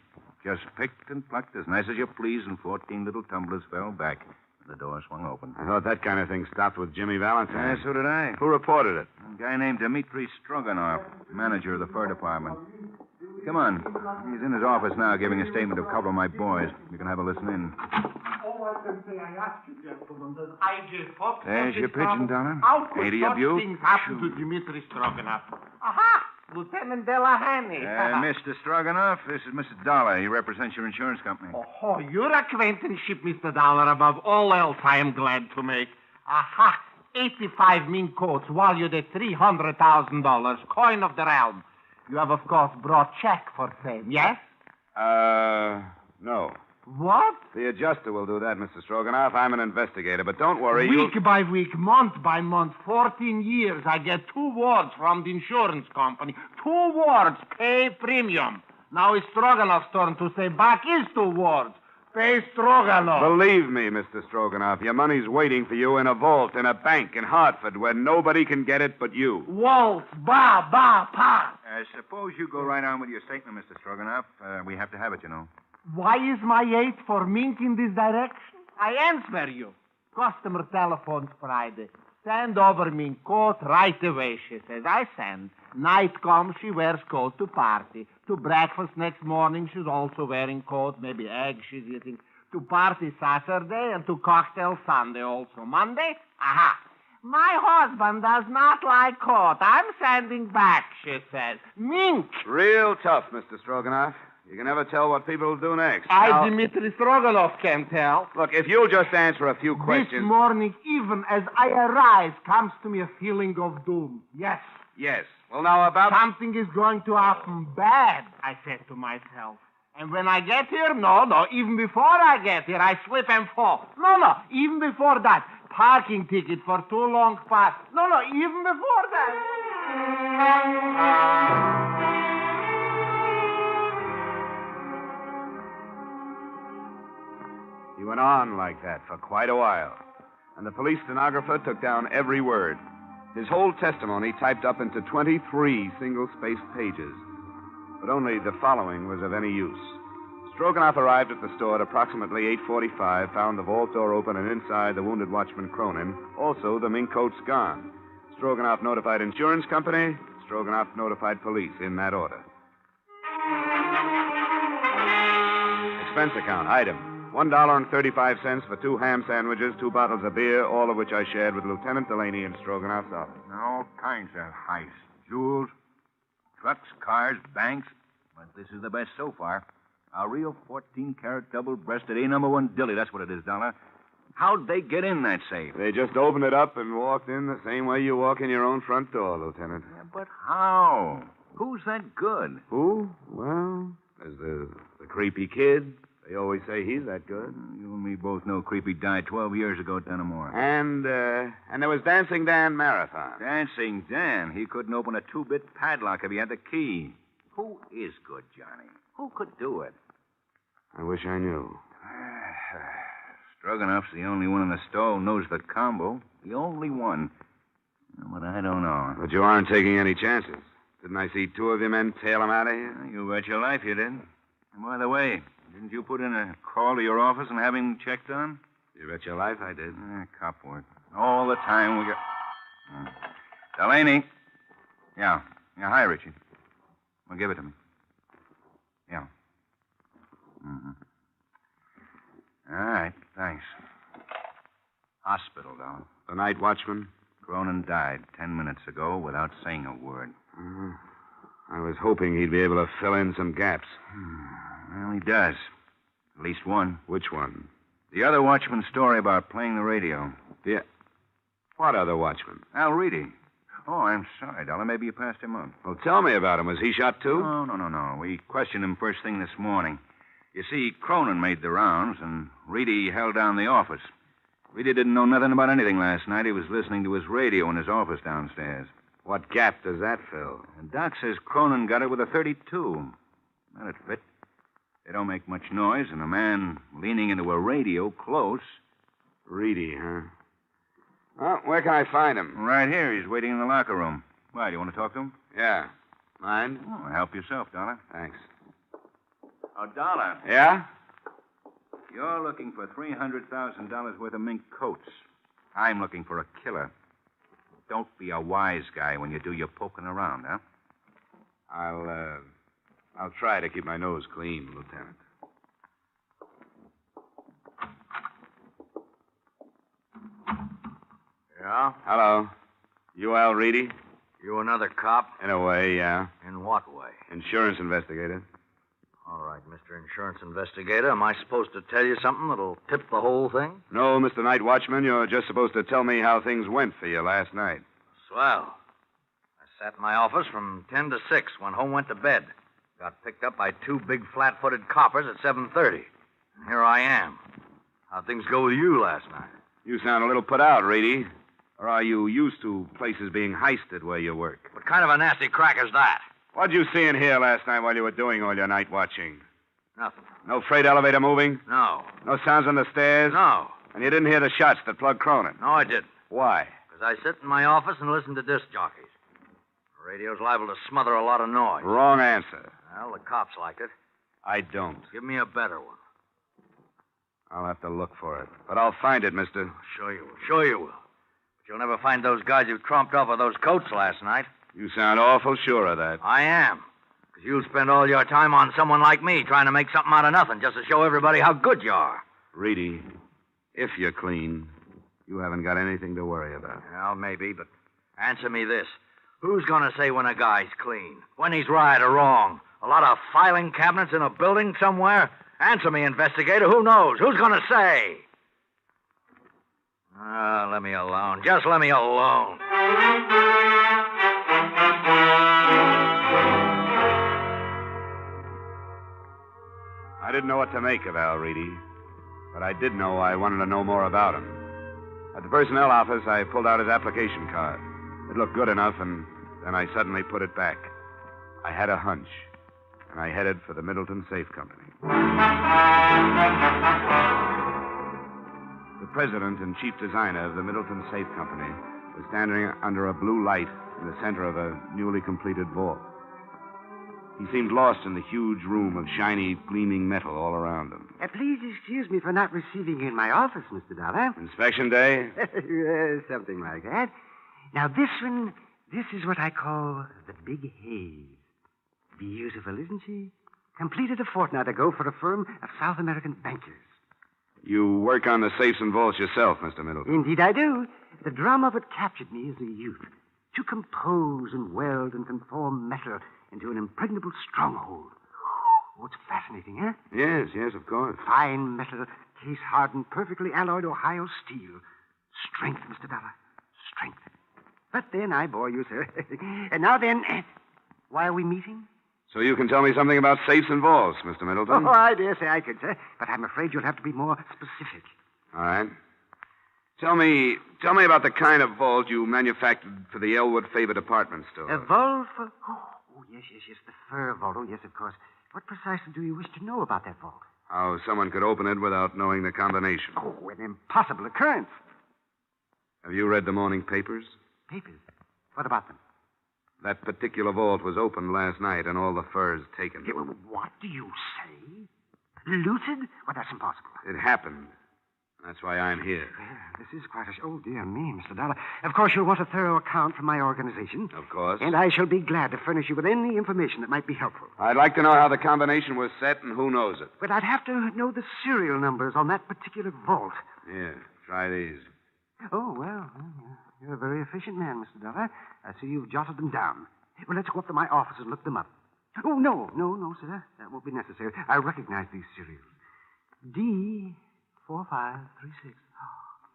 Speaker 19: Just picked and plucked as nice as you please, and 14 little tumblers fell back. The door swung open.
Speaker 2: I thought that kind of thing stopped with Jimmy Valentine.
Speaker 19: Yeah, so did I.
Speaker 2: Who reported it?
Speaker 19: A guy named Dmitri Stroganoff, manager of the fur department. Come on. He's in his office now giving a statement of cover my boys. You can have a listen in.
Speaker 20: All I can say, I ask you, gentlemen, that I just hope...
Speaker 19: There's your pigeon, Dollar.
Speaker 20: How could
Speaker 19: Ain't he
Speaker 20: such
Speaker 19: a beaut?
Speaker 20: things happen to Dmitri Stroganoff? Aha! Lieutenant Delahanty.
Speaker 19: Mr. Stroganoff, this is Mr. Dollar. He represents your insurance company.
Speaker 20: Oh, your acquaintanceship, Mr. Dollar, above all else, I am glad to make. Aha! 85 mink coats, valued at $300,000, coin of the realm. You have, of course, brought check for same, yes?
Speaker 2: No.
Speaker 20: What?
Speaker 2: The adjuster will do that, Mr. Stroganoff. I'm an investigator, but don't worry.
Speaker 20: Week by week, month by month, 14 years, I get 2 words from the insurance company. 2 words, pay premium. Now it's Stroganoff's turn to say back is 2 words. Pay Stroganoff.
Speaker 2: Believe me, Mr. Stroganoff, your money's waiting for you in a vault in a bank in Hartford where nobody can get it but you.
Speaker 20: Waltz, ba, ba, pa.
Speaker 19: Suppose you go right on with your statement, Mr. Stroganoff. We have to have it, you know.
Speaker 20: Why is my 8 for mink in this direction? I answer you. Customer telephones Friday. Send over mink coat right away, she says. I send. Night comes, she wears coat to party. To breakfast next morning, she's also wearing coat. Maybe eggs she's eating. To party Saturday and to cocktail Sunday also. Monday, aha. My husband does not like coat. I'm sending back, she says. Mink.
Speaker 2: Real tough, Mr. Stroganoff. You can never tell what people will do next.
Speaker 20: Dmitri Stroganoff can tell.
Speaker 2: Look, if you'll just answer a few questions...
Speaker 20: This morning, even as I arise, comes to me a feeling of doom. Yes.
Speaker 2: Yes. Well, now about...
Speaker 20: Something is going to happen bad, I said to myself. And when I get here, no, even before I get here, I slip and fall. No, even before that. Parking ticket for too long park. No, even before that.
Speaker 2: He went on like that for quite a while, and the police stenographer took down every word. His whole testimony typed up into 23 single-spaced pages. But only the following was of any use. Stroganoff arrived at the store at approximately 8:45, found the vault door open, and inside the wounded watchman Cronin. Also, the mink coats gone. Stroganoff notified insurance company. Stroganoff notified police, in that order. Expense account, item. $1.35 for 2 ham sandwiches, 2 bottles of beer, all of which I shared with Lieutenant Delaney in Stroganoff's office.
Speaker 19: All kinds of heists. Jewels, trucks, cars, banks. But this is the best so far. A real 14-carat double-breasted A-1 dilly. That's what it is, Dollar. How'd they get in that safe?
Speaker 2: They just opened it up and walked in the same way you walk in your own front door, Lieutenant.
Speaker 19: Yeah, but how? Who's that good?
Speaker 2: Who? Well, there's the creepy kid. They always say he's that good.
Speaker 19: You and me both know Creepy died 12 years ago at Dunamore.
Speaker 2: And there was Dancing Dan Marathon.
Speaker 19: Dancing Dan? He couldn't open a 2-bit padlock if he had the key. Who is good, Johnny? Who could do it?
Speaker 2: I wish I knew.
Speaker 19: Stroganoff's the only one in the store who knows the combo. The only one. But I don't know.
Speaker 2: But you aren't taking any chances. Didn't I see 2 of your men tail him out of here?
Speaker 19: You bet your life you did. And by the way, didn't you put in a call to your office and have him checked on?
Speaker 2: You bet your life I did.
Speaker 19: Cop work. All the time we get... Delaney. Yeah, hi, Richie. Well, give it to me. Yeah. Mm-hmm. All right, thanks. Hospital, Dollar.
Speaker 2: The night watchman?
Speaker 19: Cronin died 10 minutes ago without saying a word.
Speaker 2: I was hoping he'd be able to fill in some gaps.
Speaker 19: Well, he does. At least one.
Speaker 2: Which one?
Speaker 19: The other watchman's story about playing the radio.
Speaker 2: Yeah. What other watchman?
Speaker 19: Al Reedy. Oh, I'm sorry, Dollar. Maybe you passed him on.
Speaker 2: Well, tell me about him. Was he shot, too?
Speaker 19: No. We questioned him first thing this morning. You see, Cronin made the rounds, and Reedy held down the office. Reedy didn't know nothing about anything last night. He was listening to his radio in his office downstairs.
Speaker 2: What gap does that fill?
Speaker 19: And Doc says Cronin got it with a .32. That'd fit. They don't make much noise, and a man leaning into a radio close.
Speaker 2: Reedy, huh? Well, where can I find him?
Speaker 19: Right here. He's waiting in the locker room. Why, do you want to talk to him?
Speaker 2: Yeah. Mind?
Speaker 19: Oh, help yourself, Dollar.
Speaker 2: Thanks.
Speaker 19: Oh, Dollar.
Speaker 2: Yeah?
Speaker 19: You're looking for $300,000 worth of mink coats. I'm looking for a killer. Don't be a wise guy when you do your poking around, huh?
Speaker 2: I'll try to keep my nose clean, Lieutenant.
Speaker 12: Yeah?
Speaker 2: Hello. You Al Reedy?
Speaker 12: You another cop?
Speaker 2: In a way, yeah.
Speaker 12: In what way?
Speaker 2: Insurance investigator.
Speaker 12: All right, Mr. Insurance Investigator. Am I supposed to tell you something that'll tip the whole thing?
Speaker 2: No, Mr. Night Watchman. You're just supposed to tell me how things went for you last night.
Speaker 12: Swell. I sat in my office from 10 to 6, went home, went to bed. Got picked up by 2 big flat-footed coppers at 7:30. And here I am. How'd things go with you last night?
Speaker 2: You sound a little put out, Reedy. Or are you used to places being heisted where you work?
Speaker 12: What kind of a nasty crack is that?
Speaker 2: What'd you see in here last night while you were doing all your night watching?
Speaker 12: Nothing.
Speaker 2: No freight elevator moving?
Speaker 12: No.
Speaker 2: No sounds on the stairs?
Speaker 12: No.
Speaker 2: And you didn't hear the shots that plugged Cronin?
Speaker 12: No, I didn't.
Speaker 2: Why?
Speaker 12: Because I sit in my office and listen to disc jockeys. The radio's liable to smother a lot of noise.
Speaker 2: Wrong answer.
Speaker 12: Well, the cops like it.
Speaker 2: I don't.
Speaker 12: Give me a better one.
Speaker 2: I'll have to look for it. But I'll find it, mister.
Speaker 12: Sure you will. Sure you will. But you'll never find those guys who tromped off with those coats last night.
Speaker 2: You sound awful sure of that.
Speaker 12: I am. Because you'll spend all your time on someone like me trying to make something out of nothing just to show everybody how good you are.
Speaker 2: Reedy, if you're clean, you haven't got anything to worry about.
Speaker 12: Well, maybe, but answer me this. Who's going to say when a guy's clean? When he's right or wrong? A lot of filing cabinets in a building somewhere? Answer me, investigator. Who knows? Who's going to say? Let me alone. Just let me alone.
Speaker 2: I didn't know what to make of Al Reedy, but I did know I wanted to know more about him. At the personnel office, I pulled out his application card. It looked good enough, and then I suddenly put it back. I had a hunch, and I headed for the Middleton Safe Company. The president and chief designer of the Middleton Safe Company was standing under a blue light in the center of a newly completed vault. He seemed lost in the huge room of shiny, gleaming metal all around him.
Speaker 8: Please excuse me for not receiving you in my office, Mr. Dollar.
Speaker 2: Inspection day?
Speaker 8: Something like that. Now, this is what I call the Big Haze. Beautiful, isn't she? Completed a fortnight ago for a firm of South American bankers.
Speaker 2: You work on the safes and vaults yourself, Mr. Middleton.
Speaker 8: Indeed, I do. The drama of it captured me as a youth. To compose and weld and conform metal into an impregnable stronghold. Oh, it's fascinating, eh?
Speaker 2: Yes, of course.
Speaker 8: Fine metal, case-hardened, perfectly alloyed Ohio steel. Strength, Mr. Dollar. Strength. But then I bore you, sir. And now then, why are we meeting?
Speaker 2: So you can tell me something about safes and vaults, Mr. Middleton?
Speaker 8: Oh, I dare say I could, sir. But I'm afraid you'll have to be more specific.
Speaker 2: All right. Tell me about the kind of vault you manufactured for the Elwood Faber department store.
Speaker 8: A vault for... Oh, yes, the fur vault. Oh, yes, of course. What precisely do you wish to know about that vault?
Speaker 2: How someone could open it without knowing the combination.
Speaker 8: Oh, an impossible occurrence.
Speaker 2: Have you read the morning papers?
Speaker 8: Papers? What about them?
Speaker 2: That particular vault was opened last night and all the furs taken.
Speaker 8: Yeah, well, what do you say? Looted? Well, that's impossible.
Speaker 2: It happened. That's why I'm here.
Speaker 8: This is quite a... Oh, dear me, Mr. Dollar. Of course, you'll want a thorough account from my organization.
Speaker 2: Of course.
Speaker 8: And I shall be glad to furnish you with any information that might be helpful.
Speaker 2: I'd like to know how the combination was set and who knows it.
Speaker 8: But I'd have to know the serial numbers on that particular vault.
Speaker 2: Yeah, try these.
Speaker 8: Oh, well, you're a very efficient man, Mr. Dollar. I see you've jotted them down. Well, let's go up to my office and look them up. Oh, no, sir. That won't be necessary. I recognize these serials. D4536.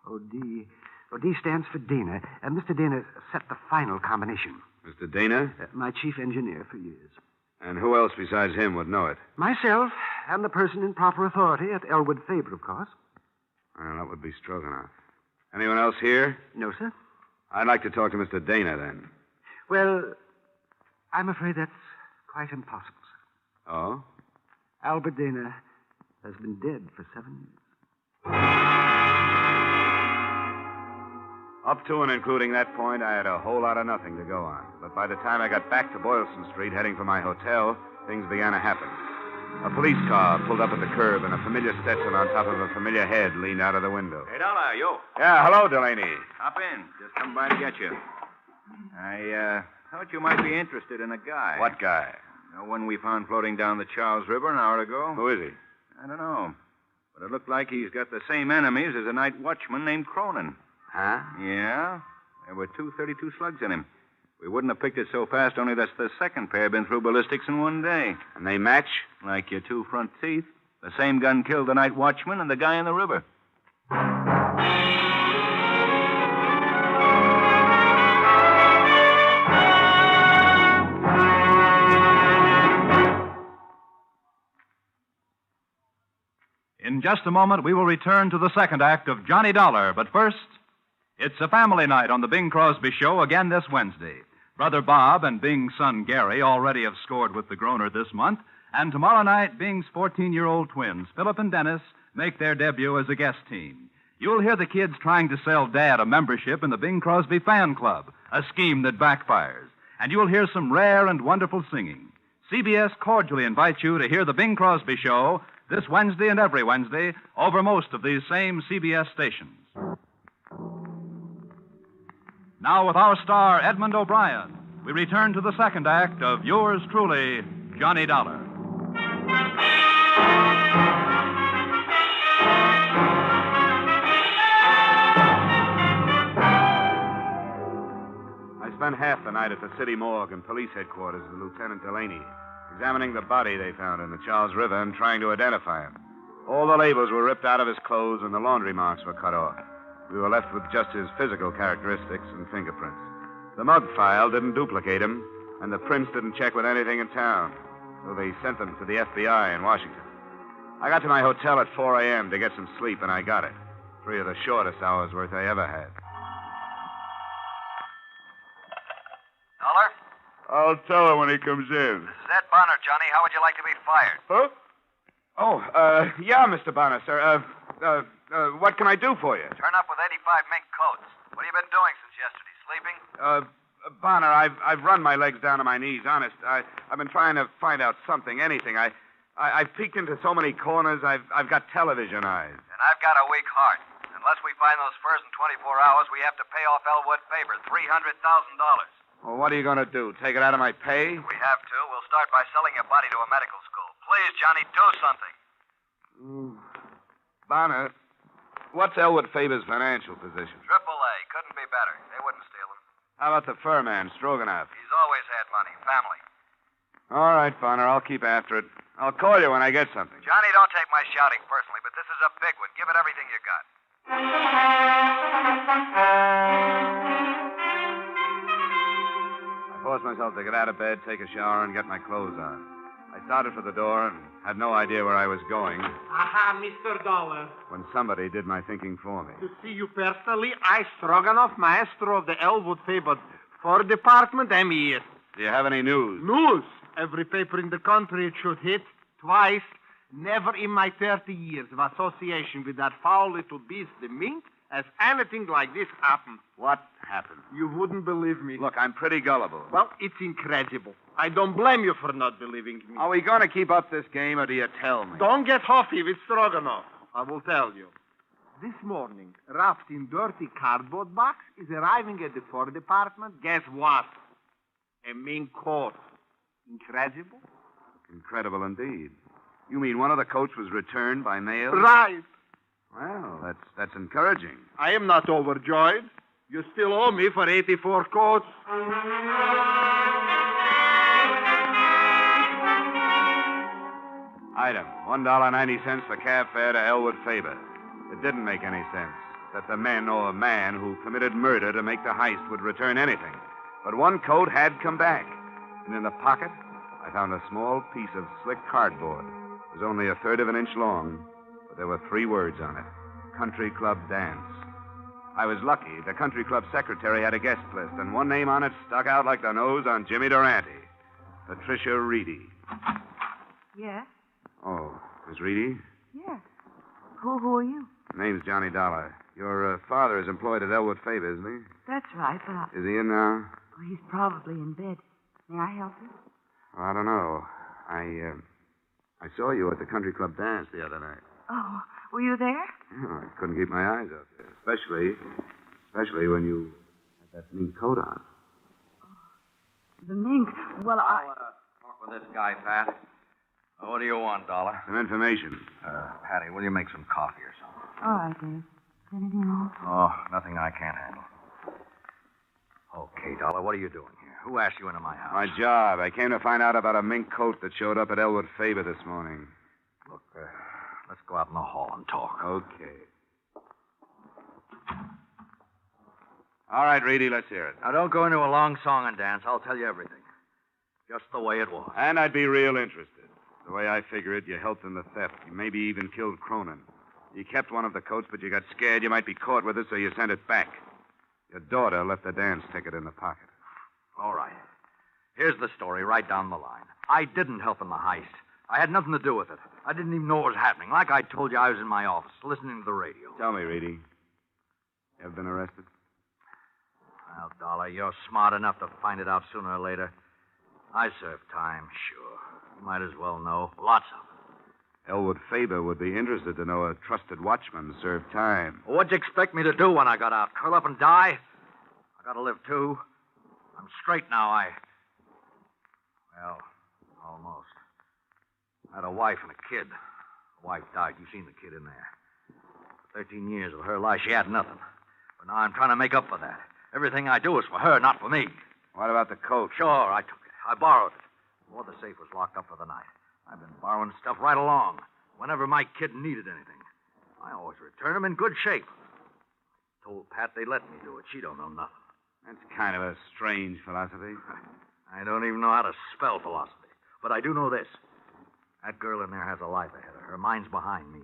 Speaker 8: Oh, D. Oh, D stands for Dana. Mr. Dana set the final combination.
Speaker 2: Mr. Dana?
Speaker 8: My chief engineer for years.
Speaker 2: And who else besides him would know it?
Speaker 8: Myself, and the person in proper authority at Elwood Faber, of course.
Speaker 2: Well, that would be Stroganoff. Anyone else here?
Speaker 8: No, sir.
Speaker 2: I'd like to talk to Mr. Dana, then.
Speaker 8: Well, I'm afraid that's quite impossible, sir.
Speaker 2: Oh?
Speaker 8: Albert Dana has been dead for 7 years.
Speaker 2: Up to and including that point, I had a whole lot of nothing to go on. But by the time I got back to Boylston Street, heading for my hotel, things began to happen. A police car pulled up at the curb, and a familiar Stetson on top of a familiar head leaned out of the window.
Speaker 19: Hey, Dollar, yo.
Speaker 2: Yeah, hello, Delaney.
Speaker 19: Hop in. Just come by to get you. I thought you might be interested in a guy.
Speaker 2: What guy?
Speaker 19: The one we found floating down the Charles River an hour ago.
Speaker 2: Who is he?
Speaker 19: I don't know. But it looked like he's got the same enemies as a night watchman named Cronin.
Speaker 2: Huh?
Speaker 19: Yeah. There were 232 slugs in him. We wouldn't have picked it so fast, only that's the second pair been through ballistics in one day.
Speaker 2: And they match?
Speaker 19: Like your two front teeth. The same gun killed the night watchman and the guy in the river.
Speaker 5: In just a moment, we will return to the second act of Johnny Dollar. But first, it's a family night on the Bing Crosby Show again this Wednesday. Brother Bob and Bing's son Gary already have scored with the Groner this month. And tomorrow night, Bing's 14-year-old twins, Philip and Dennis, make their debut as a guest team. You'll hear the kids trying to sell Dad a membership in the Bing Crosby Fan Club, a scheme that backfires. And you'll hear some rare and wonderful singing. CBS cordially invites you to hear the Bing Crosby Show this Wednesday and every Wednesday over most of these same CBS stations. Now, with our star, Edmond O'Brien, we return to the second act of yours truly, Johnny Dollar.
Speaker 2: I spent half the night at the city morgue and police headquarters with Lieutenant Delaney, examining the body they found in the Charles River and trying to identify him. All the labels were ripped out of his clothes and the laundry marks were cut off. We were left with just his physical characteristics and fingerprints. The mug file didn't duplicate him, and the prints didn't check with anything in town, so they sent them to the FBI in Washington. I got to my hotel at 4 a.m. to get some sleep, and I got it. 3 of the shortest hours worth I ever had.
Speaker 17: Dollar?
Speaker 2: I'll tell her when he comes in.
Speaker 17: This is Ed Bonner, Johnny. How would you like to be fired?
Speaker 2: Huh? Oh, yeah, Mr. Bonner, sir. What can I do for you?
Speaker 17: Turn up with 85 mink coats. What have you been doing since yesterday? Sleeping?
Speaker 2: Bonner, I've run my legs down to my knees, honest. I've been trying to find out something, anything. I've peeked into so many corners, I've got television eyes.
Speaker 17: And I've got a weak heart. Unless we find those furs in 24 hours, we have to pay off Elwood Faber $300,000.
Speaker 2: Well, what are you going to do? Take it out of my pay?
Speaker 17: We have to. We'll start by selling your body to a medical school. Please, Johnny, do something.
Speaker 2: Bonner, what's Elwood Faber's financial position?
Speaker 17: AAA. Couldn't be better. They wouldn't steal him.
Speaker 2: How about the fur man, Stroganoff?
Speaker 17: He's always had money. Family.
Speaker 2: All right, Bonner, I'll keep after it. I'll call you when I get something.
Speaker 17: Johnny, don't take my shouting personally, but this is a big one. Give it everything you got.
Speaker 2: I forced myself to get out of bed, take a shower, and get my clothes on. I started for the door and had no idea where I was going
Speaker 20: Aha, Mr. Dollar.
Speaker 2: when somebody did my thinking for me.
Speaker 20: To see you personally, I, Stroganoff, maestro of the Elwood Faber Fur Department, MES.
Speaker 2: Do you have any news?
Speaker 20: News? Every paper in the country it should hit twice. Never in my 30 years of association with that foul little beast, the mink, has anything like this happened.
Speaker 2: What happened?
Speaker 20: You wouldn't believe me.
Speaker 2: Look, I'm pretty gullible.
Speaker 20: Well, it's incredible. I don't blame you for not believing me.
Speaker 2: Are we going to keep up this game, or do you tell me?
Speaker 20: Don't get huffy with Stroganoff. I will tell you. This morning, wrapped in dirty cardboard box, is arriving at the Fur Department. Guess what? A mink coat. Incredible?
Speaker 2: Incredible indeed. You mean one of the coats was returned by mail?
Speaker 20: Right.
Speaker 2: Well, that's encouraging.
Speaker 20: I am not overjoyed. You still owe me for 84 coats.
Speaker 2: Item, $1.90 for cab fare to Elwood Faber. It didn't make any sense that the men or man who committed murder to make the heist would return anything. But one coat had come back. And in the pocket, I found a small piece of slick cardboard. It was only 1/3 of an inch long, but there were 3 words on it. Country Club Dance. I was lucky. The country club secretary had a guest list, and one name on it stuck out like the nose on Jimmy Durante. Patricia Reedy.
Speaker 3: Yes?
Speaker 2: Oh, Miss Reedy?
Speaker 3: Yes. Who are you?
Speaker 2: Name's Johnny Dollar. Your father is employed at Elwood Faber, isn't he?
Speaker 3: That's right, but
Speaker 2: Is he in now?
Speaker 3: he's probably in bed. May I help you?
Speaker 2: I don't know. I saw you at the country club dance the other night.
Speaker 3: Oh, were you there?
Speaker 2: Oh, I couldn't keep my eyes off you, especially when you had that mink coat on.
Speaker 3: The mink. Well,
Speaker 17: Talk with this guy, Pat. What do you want, Dollar?
Speaker 2: Some information.
Speaker 17: Patty, will you make some coffee or something?
Speaker 3: all right, Dave. Anything else?
Speaker 17: Oh, nothing I can't handle. Okay, Dollar, what are you doing here? Who asked you into my house?
Speaker 2: My job. I came to find out about a mink coat that showed up at Elwood Faber this morning.
Speaker 17: Look, let's go out in the hall and talk.
Speaker 2: Okay. All right, Reedy, let's hear it.
Speaker 17: Now, don't go into a long song and dance. I'll tell you everything. Just the way it was.
Speaker 2: And I'd be real interested. The way I figure it, you helped in the theft. You maybe even killed Cronin. You kept one of the coats, but you got scared you might be caught with it, so you sent it back. Your daughter left the dance ticket in the pocket.
Speaker 17: All right. Here's the story right down the line. I didn't help in the heist. I had nothing to do with it. I didn't even know what was happening. Like I told you, I was in my office listening to the radio.
Speaker 2: Tell me, Reedy. You ever been arrested?
Speaker 17: Well, Dollar, you're smart enough to find it out sooner or later. I served time, sure. You might as well know. Lots of it.
Speaker 2: Elwood Faber would be interested to know a trusted watchman served time.
Speaker 17: Well, what'd you expect me to do when I got out? Curl up and die? I gotta live, too. I'm straight now, Well, almost. I had a wife and a kid. The wife died. You've seen the kid in there. 13 years of her life, she had nothing. But now I'm trying to make up for that. Everything I do is for her, not for me.
Speaker 2: What about the coat?
Speaker 17: Sure, I took it. I borrowed it. Before the safe was locked up for the night. I've been borrowing stuff right along. Whenever my kid needed anything. I always return them in good shape. Told Pat they let me do it. She don't know nothing.
Speaker 2: That's kind of a strange philosophy.
Speaker 17: I don't even know how to spell philosophy. But I do know this. That girl in there has a life ahead of her. Her mind's behind me.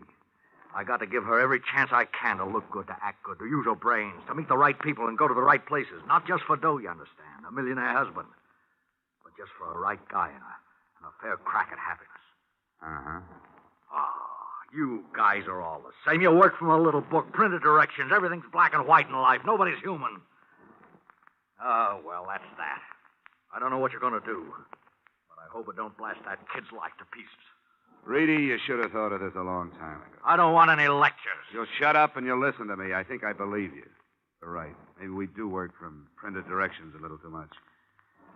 Speaker 17: I got to give her every chance I can to look good, to act good, to use her brains, to meet the right people and go to the right places. Not just for dough, you understand, a millionaire husband, but just for a right guy and a fair crack at happiness.
Speaker 2: Uh-huh.
Speaker 17: You guys are all the same. You work from a little book, printed directions. Everything's black and white in life. Nobody's human. Oh, well, that's that. I don't know what you're going to do, but I hope it don't blast that kid's life to pieces.
Speaker 2: Reedy, you should have thought of this a long time ago.
Speaker 17: I don't want any lectures.
Speaker 2: You'll shut up and you'll listen to me. I think I believe you. You're right. Maybe we do work from printed directions a little too much.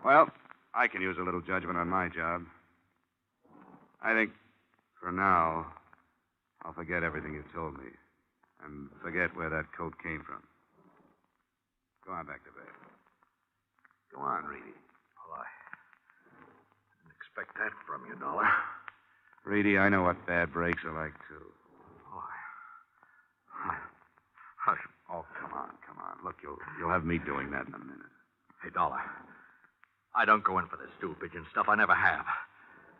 Speaker 2: Well, I can use a little judgment on my job. I think, for now, I'll forget everything you told me and forget where that coat came from. Go on back to bed. Go on, Reedy.
Speaker 17: Well, I didn't expect that from you, Dollar.
Speaker 2: Reedy, I know what bad breaks are like, too.
Speaker 17: Hush.
Speaker 2: Oh, come on. Look, you'll have me doing that in a minute.
Speaker 17: Hey, Dollar, I don't go in for this stool pigeon stuff. I never have.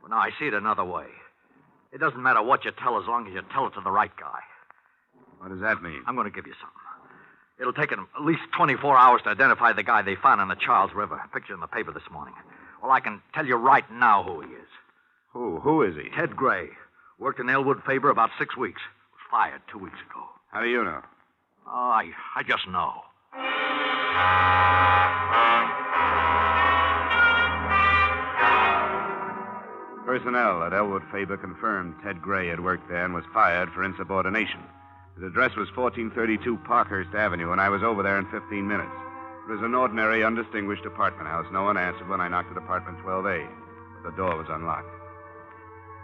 Speaker 17: But now I see it another way. It doesn't matter what you tell as long as you tell it to the right guy.
Speaker 2: What does that mean?
Speaker 17: I'm going to give you something. It'll take them at least 24 hours to identify the guy they found in the Charles River. Picture in the paper this morning. Well, I can tell you right now who he is.
Speaker 2: Who is he?
Speaker 17: Ted Gray. Worked in Elwood Faber about 6 weeks. Was fired 2 weeks ago.
Speaker 2: How do you know?
Speaker 17: Oh, I just know.
Speaker 2: Personnel at Elwood Faber confirmed Ted Gray had worked there and was fired for insubordination. His address was 1432 Parkhurst Avenue, and I was over there in 15 minutes. It was an ordinary, undistinguished apartment house. No one answered when I knocked at apartment 12A. But the door was unlocked.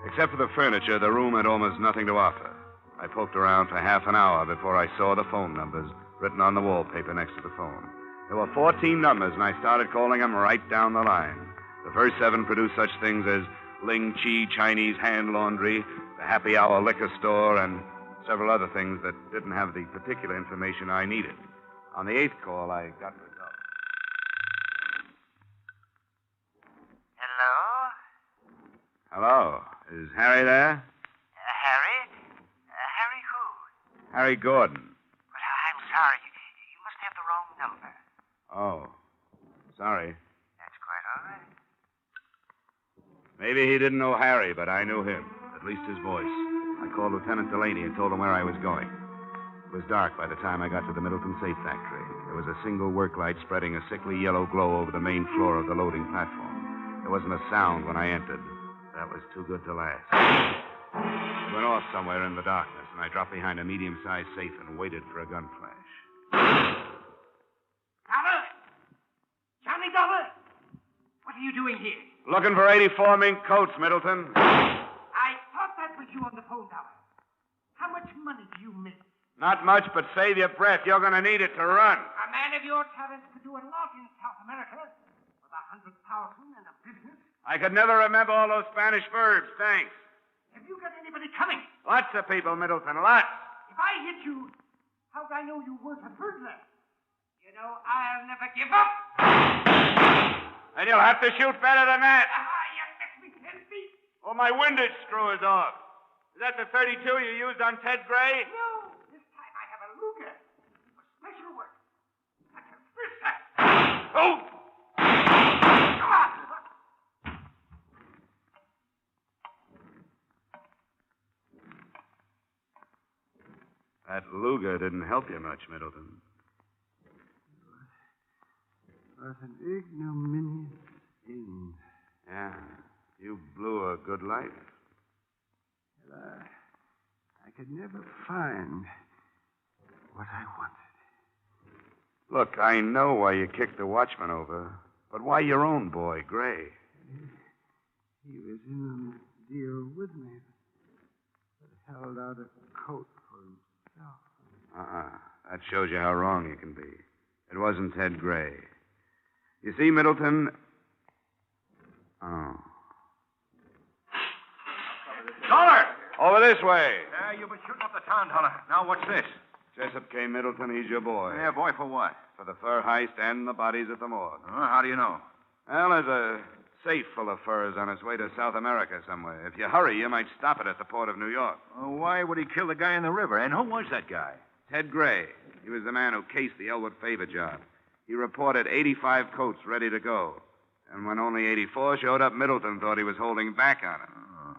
Speaker 2: Except for the furniture, the room had almost nothing to offer. I poked around for half an hour before I saw the phone numbers written on the wallpaper next to the phone. There were 14 numbers, and I started calling them right down the line. The first 7 produced such things as Ling Chi Chinese Hand Laundry, the Happy Hour Liquor Store, and several other things that didn't have the particular information I needed. On the 8th call, I got results. Hello? Is Harry there?
Speaker 8: Harry? Harry who?
Speaker 2: Harry Gordon.
Speaker 8: But I'm sorry. You must have the wrong number.
Speaker 2: Oh. Sorry.
Speaker 8: That's quite all right.
Speaker 2: Maybe he didn't know Harry, but I knew him. At least his voice. I called Lieutenant Delaney and told him where I was going. It was dark by the time I got to the Middleton Safe Factory. There was a single work light spreading a sickly yellow glow over the main floor of the loading platform. There wasn't a sound when I entered. That was too good to last. It went off somewhere in the darkness, and I dropped behind a medium-sized safe and waited for a gun flash.
Speaker 8: Dollar! Johnny Dollar! What are you doing here?
Speaker 2: Looking for 84 mink coats, Middleton.
Speaker 8: I thought that was you on the phone, Dollar. How much money do you make?
Speaker 2: Not much, but save your breath. You're going to need it to run.
Speaker 8: A man of your talents could do a lot in South America. With 100,000 and a business.
Speaker 2: I could never remember all those Spanish verbs. Thanks.
Speaker 8: Have you got anybody coming?
Speaker 2: Lots of people, Middleton. Lots.
Speaker 8: If I hit you, how'd I know you weren't a burglar? You know, I'll never give up.
Speaker 2: And you'll have to shoot better than that.
Speaker 8: You missed me 10 feet.
Speaker 2: Oh, my windage screw is off. Is that the 32 you used on Ted Gray?
Speaker 8: No. This time I have a Luger. For special work. I can fist that.
Speaker 2: Oh!
Speaker 8: Come on.
Speaker 2: That Luger didn't help you much, Middleton.
Speaker 8: What an ignominious end.
Speaker 2: Yeah, you blew a good life.
Speaker 8: Well, I could never find what I wanted.
Speaker 2: Look, I know why you kicked the watchman over, but why your own boy, Gray?
Speaker 8: He was in on the deal with me, but held out a coat for himself.
Speaker 2: That shows you how wrong you can be. It wasn't Ted Gray. You see, Middleton... Oh.
Speaker 19: Dollar!
Speaker 2: Over this way.
Speaker 19: You've been shooting up the town, Dollar. Now, what's this?
Speaker 2: Jessup K. Middleton, he's your boy.
Speaker 19: Yeah, boy, for what?
Speaker 2: For the fur heist and the bodies at the morgue.
Speaker 19: How do you know?
Speaker 2: Well, there's a safe full of furs on its way to South America somewhere. If you hurry, you might stop it at the port of New York.
Speaker 19: Why would he kill the guy in the river? And who was that guy?
Speaker 2: Ted Gray. He was the man who cased the Elwood Favor job. He reported 85 coats ready to go. And when only 84 showed up, Middleton thought he was holding back on it.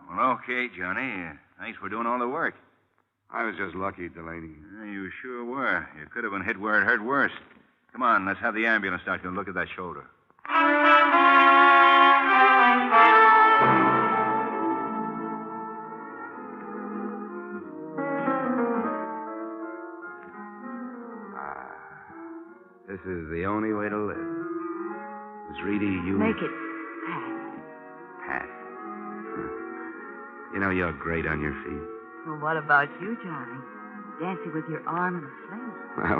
Speaker 19: Well, okay, Johnny. Thanks for doing all the work.
Speaker 2: I was just lucky, Delaney.
Speaker 19: You sure were. You could have been hit where it hurt worse. Come on, let's have the ambulance doctor look at that shoulder.
Speaker 2: This is the only way to live. Miss Reedy, you...
Speaker 3: Make it
Speaker 2: Pat. You know, you're great on your feet.
Speaker 3: Well, what about you, Johnny? Dancing with your arm in a sling.
Speaker 2: Well,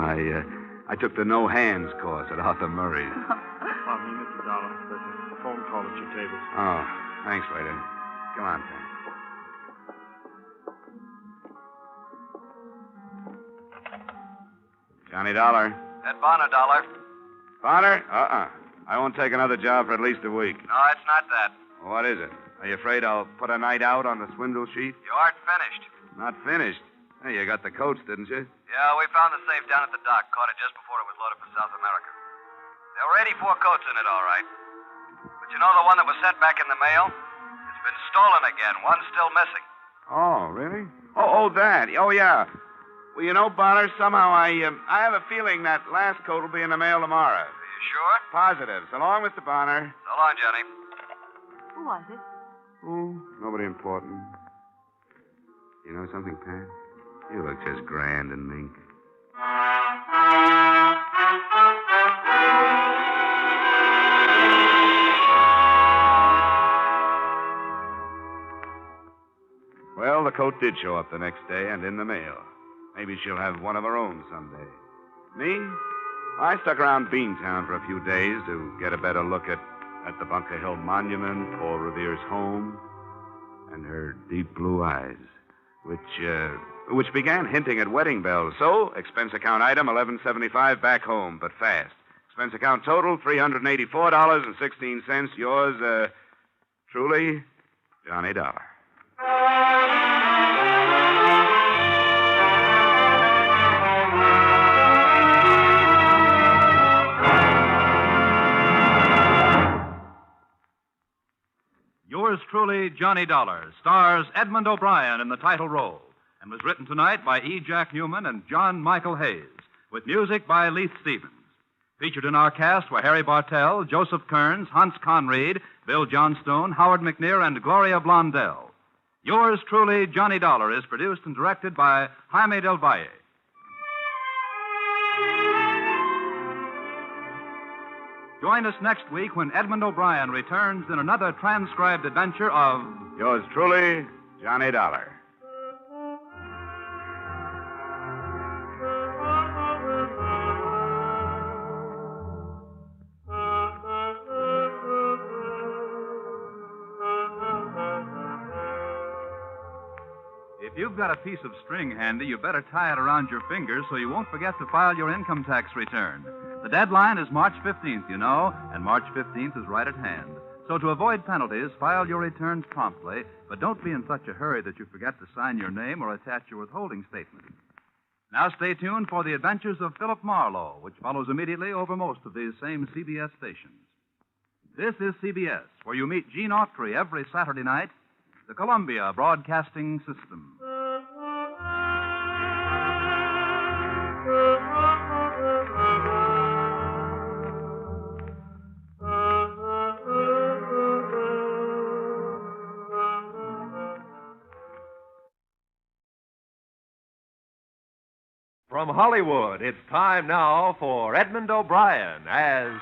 Speaker 2: I took the no hands course at Arthur Murray's.
Speaker 13: Pardon me, Mr. Dollar. There's a phone call at your table.
Speaker 2: Oh, thanks, waiter. Come on, Pat. Johnny Dollar.
Speaker 14: Ed Bonner, Dollar.
Speaker 2: Bonner? I won't take another job for at least a week.
Speaker 14: No, it's not that.
Speaker 2: What is it? Are you afraid I'll put a night out on the swindle sheet?
Speaker 14: You aren't finished.
Speaker 2: Not finished. Hey, you got the coats, didn't you?
Speaker 14: Yeah, we found the safe down at the dock. Caught it just before it was loaded for South America. There were 84 coats in it, all right. But you know the one that was sent back in the mail? It's been stolen again. One's still missing.
Speaker 2: Oh, really? Oh, that. Oh, yeah. Well, you know, Bonner, somehow I have a feeling that last coat will be in the mail tomorrow.
Speaker 14: Are you sure?
Speaker 2: Positive. So long, Mr. Bonner.
Speaker 14: So long, Johnny.
Speaker 3: Who was it?
Speaker 2: Oh, nobody important. You know something, Pat? You look just grand in mink. Well, the coat did show up the next day and in the mail. Maybe she'll have one of her own someday. Me? I stuck around Beantown for a few days to get a better look at the Bunker Hill Monument, Paul Revere's home, and her deep blue eyes, which began hinting at wedding bells. So, expense account item, $11.75 back home, but fast. Expense account total, $384.16. Yours, truly, Johnny Dollar.
Speaker 5: Yours truly, Johnny Dollar, stars Edmond O'Brien in the title role and was written tonight by E. Jack Newman and John Michael Hayes, with music by Leith Stevens. Featured in our cast were Harry Bartell, Joseph Kearns, Hans Conried, Bill Johnstone, Howard McNear, and Gloria Blondell. Yours truly, Johnny Dollar, is produced and directed by Jaime Del Valle. Join us next week when Edmond O'Brien returns in another transcribed adventure of...
Speaker 2: Yours truly, Johnny Dollar.
Speaker 5: If you've got a piece of string handy, you better tie it around your fingers so you won't forget to file your income tax return. The deadline is March 15th, you know, and March 15th is right at hand. So to avoid penalties, file your returns promptly, but don't be in such a hurry that you forget to sign your name or attach your withholding statement. Now stay tuned for the adventures of Philip Marlowe, which follows immediately over most of these same CBS stations. This is CBS, where you meet Gene Autry every Saturday night, the Columbia Broadcasting System.
Speaker 1: From Hollywood, it's time now for Edmond O'Brien as...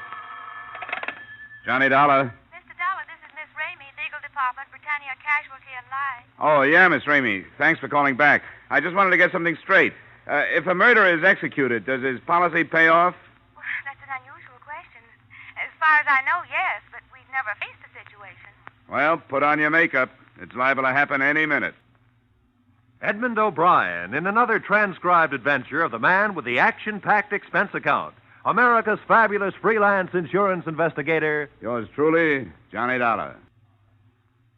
Speaker 2: Johnny Dollar.
Speaker 21: Mr. Dollar, this is Miss Ramey, Legal Department, Britannia Casualty and Life.
Speaker 2: Oh, yeah, Miss Ramey. Thanks for calling back. I just wanted to get something straight. If a murderer is executed, does his policy pay off?
Speaker 21: Well, that's an unusual question. As far as I know, yes, but we've never faced a situation.
Speaker 2: Well, put on your makeup. It's liable to happen any minute.
Speaker 1: Edmond O'Brien in another transcribed adventure of the man with the action-packed expense account, America's fabulous freelance insurance investigator.
Speaker 2: Yours truly, Johnny Dollar.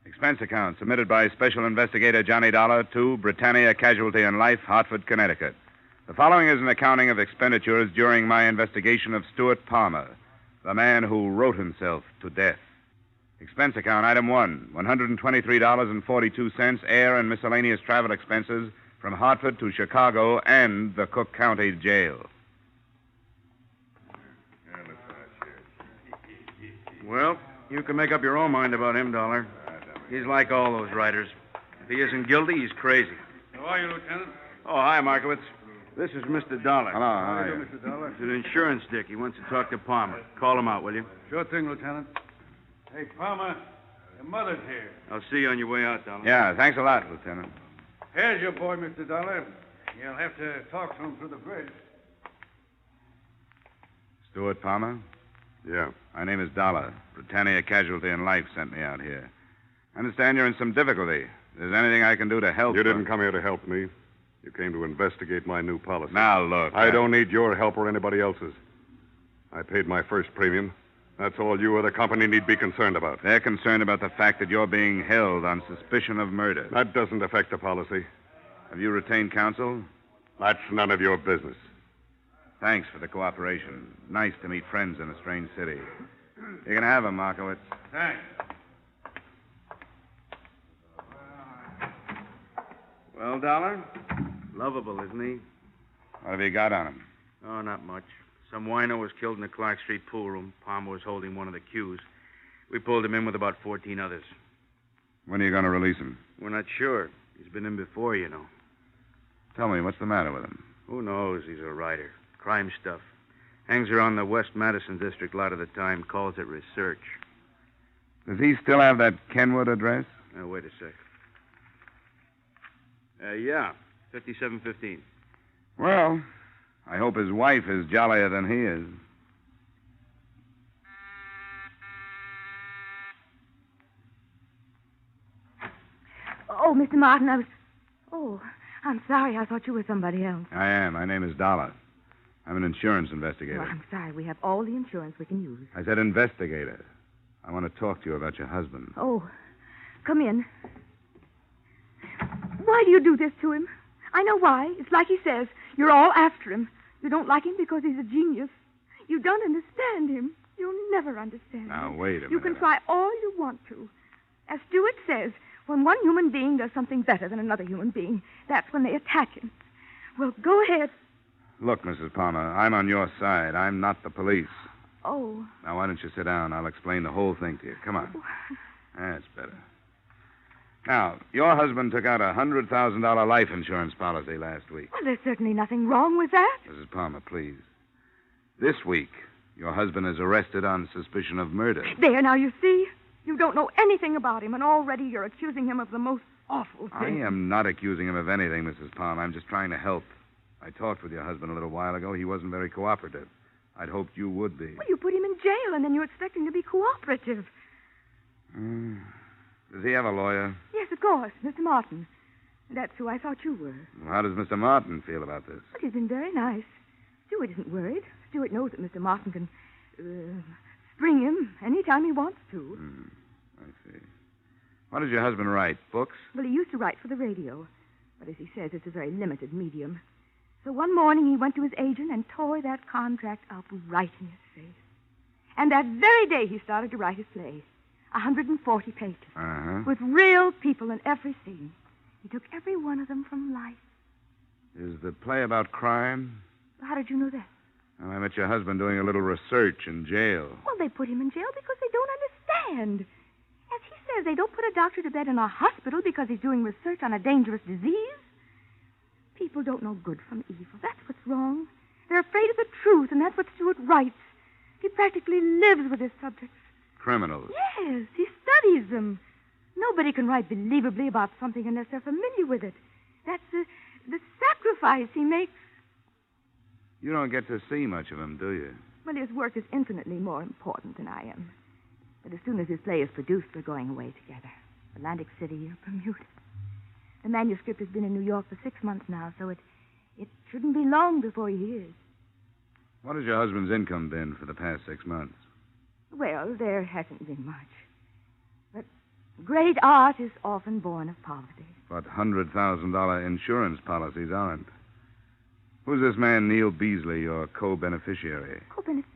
Speaker 2: Expense account submitted by Special Investigator Johnny Dollar to Britannia Casualty and Life, Hartford, Connecticut. The following is an accounting of expenditures during my investigation of Stuart Palmer, the man who wrote himself to death. Expense account, item 1, $123.42, air and miscellaneous travel expenses from Hartford to Chicago and the Cook County Jail.
Speaker 11: Well, you can make up your own mind about him, Dollar. He's like all those writers. If he isn't guilty, he's crazy.
Speaker 13: How are you, Lieutenant?
Speaker 11: Oh, hi, Markowitz. This is Mr. Dollar.
Speaker 2: Hello, how are you?
Speaker 13: Mr. Dollar?
Speaker 11: He's an insurance dick. He wants to talk to Palmer. Call him out, will you?
Speaker 13: Sure thing, Lieutenant. Hey, Palmer, your mother's here.
Speaker 11: I'll see you on your way out, Dollar.
Speaker 2: Yeah, thanks a lot, Lieutenant.
Speaker 13: Here's your boy, Mr. Dollar. You'll have to talk to him through the bridge.
Speaker 2: Stuart Palmer?
Speaker 15: Yeah.
Speaker 2: My name is Dollar. Britannia Casualty and Life sent me out here. I understand you're in some difficulty. If there's anything I can do to help...
Speaker 15: You didn't come here to help me. You came to investigate my new policy.
Speaker 2: Now, look...
Speaker 15: I don't need your help or anybody else's. I paid my first premium. That's all you or the company need be concerned about.
Speaker 2: They're concerned about the fact that you're being held on suspicion of murder.
Speaker 15: That doesn't affect the policy.
Speaker 2: Have you retained counsel?
Speaker 15: That's none of your business.
Speaker 2: Thanks for the cooperation. Nice to meet friends in a strange city. You can have him, Markowitz.
Speaker 13: Thanks.
Speaker 11: Well, Dollar, lovable, isn't he?
Speaker 2: What have you got on him?
Speaker 11: Oh, not much. Some wino was killed in the Clark Street pool room. Palmer was holding one of the cues. We pulled him in with about 14 others.
Speaker 2: When are you going to release him?
Speaker 11: We're not sure. He's been in before, you know.
Speaker 2: Tell me, what's the matter with him?
Speaker 11: Who knows? He's a writer. Crime stuff. Hangs around the West Madison district a lot of the time. Calls it research.
Speaker 2: Does he still have that Kenwood address?
Speaker 11: Wait a sec. Yeah. 5715.
Speaker 2: Well, I hope his wife is jollier than he is.
Speaker 21: Oh, Mr. Martin, I'm sorry. I thought you were somebody else.
Speaker 2: I am. My name is Dollar. I'm an insurance investigator.
Speaker 21: Well, I'm sorry. We have all the insurance we can use.
Speaker 2: I said investigator. I want to talk to you about your husband.
Speaker 21: Oh, come in. Why do you do this to him? I know why. It's like he says. You're all after him. You don't like him because he's a genius. You don't understand him. You'll never understand
Speaker 2: Now,
Speaker 21: him.
Speaker 2: wait a minute.
Speaker 21: You can try all you want to. As Stewart says, when one human being does something better than another human being, that's when they attack him. Well, go ahead.
Speaker 2: Look, Mrs. Palmer, I'm on your side. I'm not the police.
Speaker 21: Oh.
Speaker 2: Now, why don't you sit down? I'll explain the whole thing to you. Come on. That's better. Now, your husband took out a $100,000 life insurance policy last week.
Speaker 21: Well, there's certainly nothing wrong with that.
Speaker 2: Mrs. Palmer, please. This week, your husband is arrested on suspicion of murder.
Speaker 21: There, now, you see? You don't know anything about him, and already you're accusing him of the most awful
Speaker 2: I
Speaker 21: thing.
Speaker 2: am not accusing him of anything, Mrs. Palmer. I'm just trying to help. I talked with your husband a little while ago. He wasn't very cooperative. I'd hoped you would be.
Speaker 21: Well, you put him in jail, and then you expect him to be cooperative.
Speaker 2: Does he have a lawyer?
Speaker 21: Yes, of course, Mr. Martin. That's who I thought you were.
Speaker 2: Well, how does Mr. Martin feel about this?
Speaker 21: But he's been very nice. Stewart isn't worried. Stewart knows that Mr. Martin can spring him any time he wants to.
Speaker 2: I see. What does your husband write? Books?
Speaker 21: Well, he used to write for the radio. But as he says, it's a very limited medium. So one morning he went to his agent and tore that contract up right in his face. And that very day he started to write his play. 140 pages.
Speaker 2: Uh-huh.
Speaker 21: With real people in every scene. He took every one of them from life.
Speaker 2: Is the play about crime?
Speaker 21: How did you know that?
Speaker 2: Well, I met your husband doing a little research in jail.
Speaker 21: Well, they put him in jail because they don't understand. As he says, they don't put a doctor to bed in a hospital because he's doing research on a dangerous disease. People don't know good from evil. That's what's wrong. They're afraid of the truth, and that's what Stewart writes. He practically lives with his subjects.
Speaker 2: Criminals.
Speaker 21: Yes, he studies them. Nobody can write believably about something unless they're familiar with it. That's the sacrifice he makes.
Speaker 2: You don't get to see much of him, do you?
Speaker 21: Well, his work is infinitely more important than I am. But as soon as his play is produced, we're going away together. Atlantic City or Bermuda. The manuscript has been in New York for 6 months now, so it shouldn't be long before he hears.
Speaker 2: What has your husband's income been for the past 6 months?
Speaker 21: Well, there hasn't been much. But great art is often born of poverty.
Speaker 2: But $100,000 insurance policies aren't. Who's this man, Neil Beasley, your co-beneficiary?
Speaker 21: Co-beneficiary?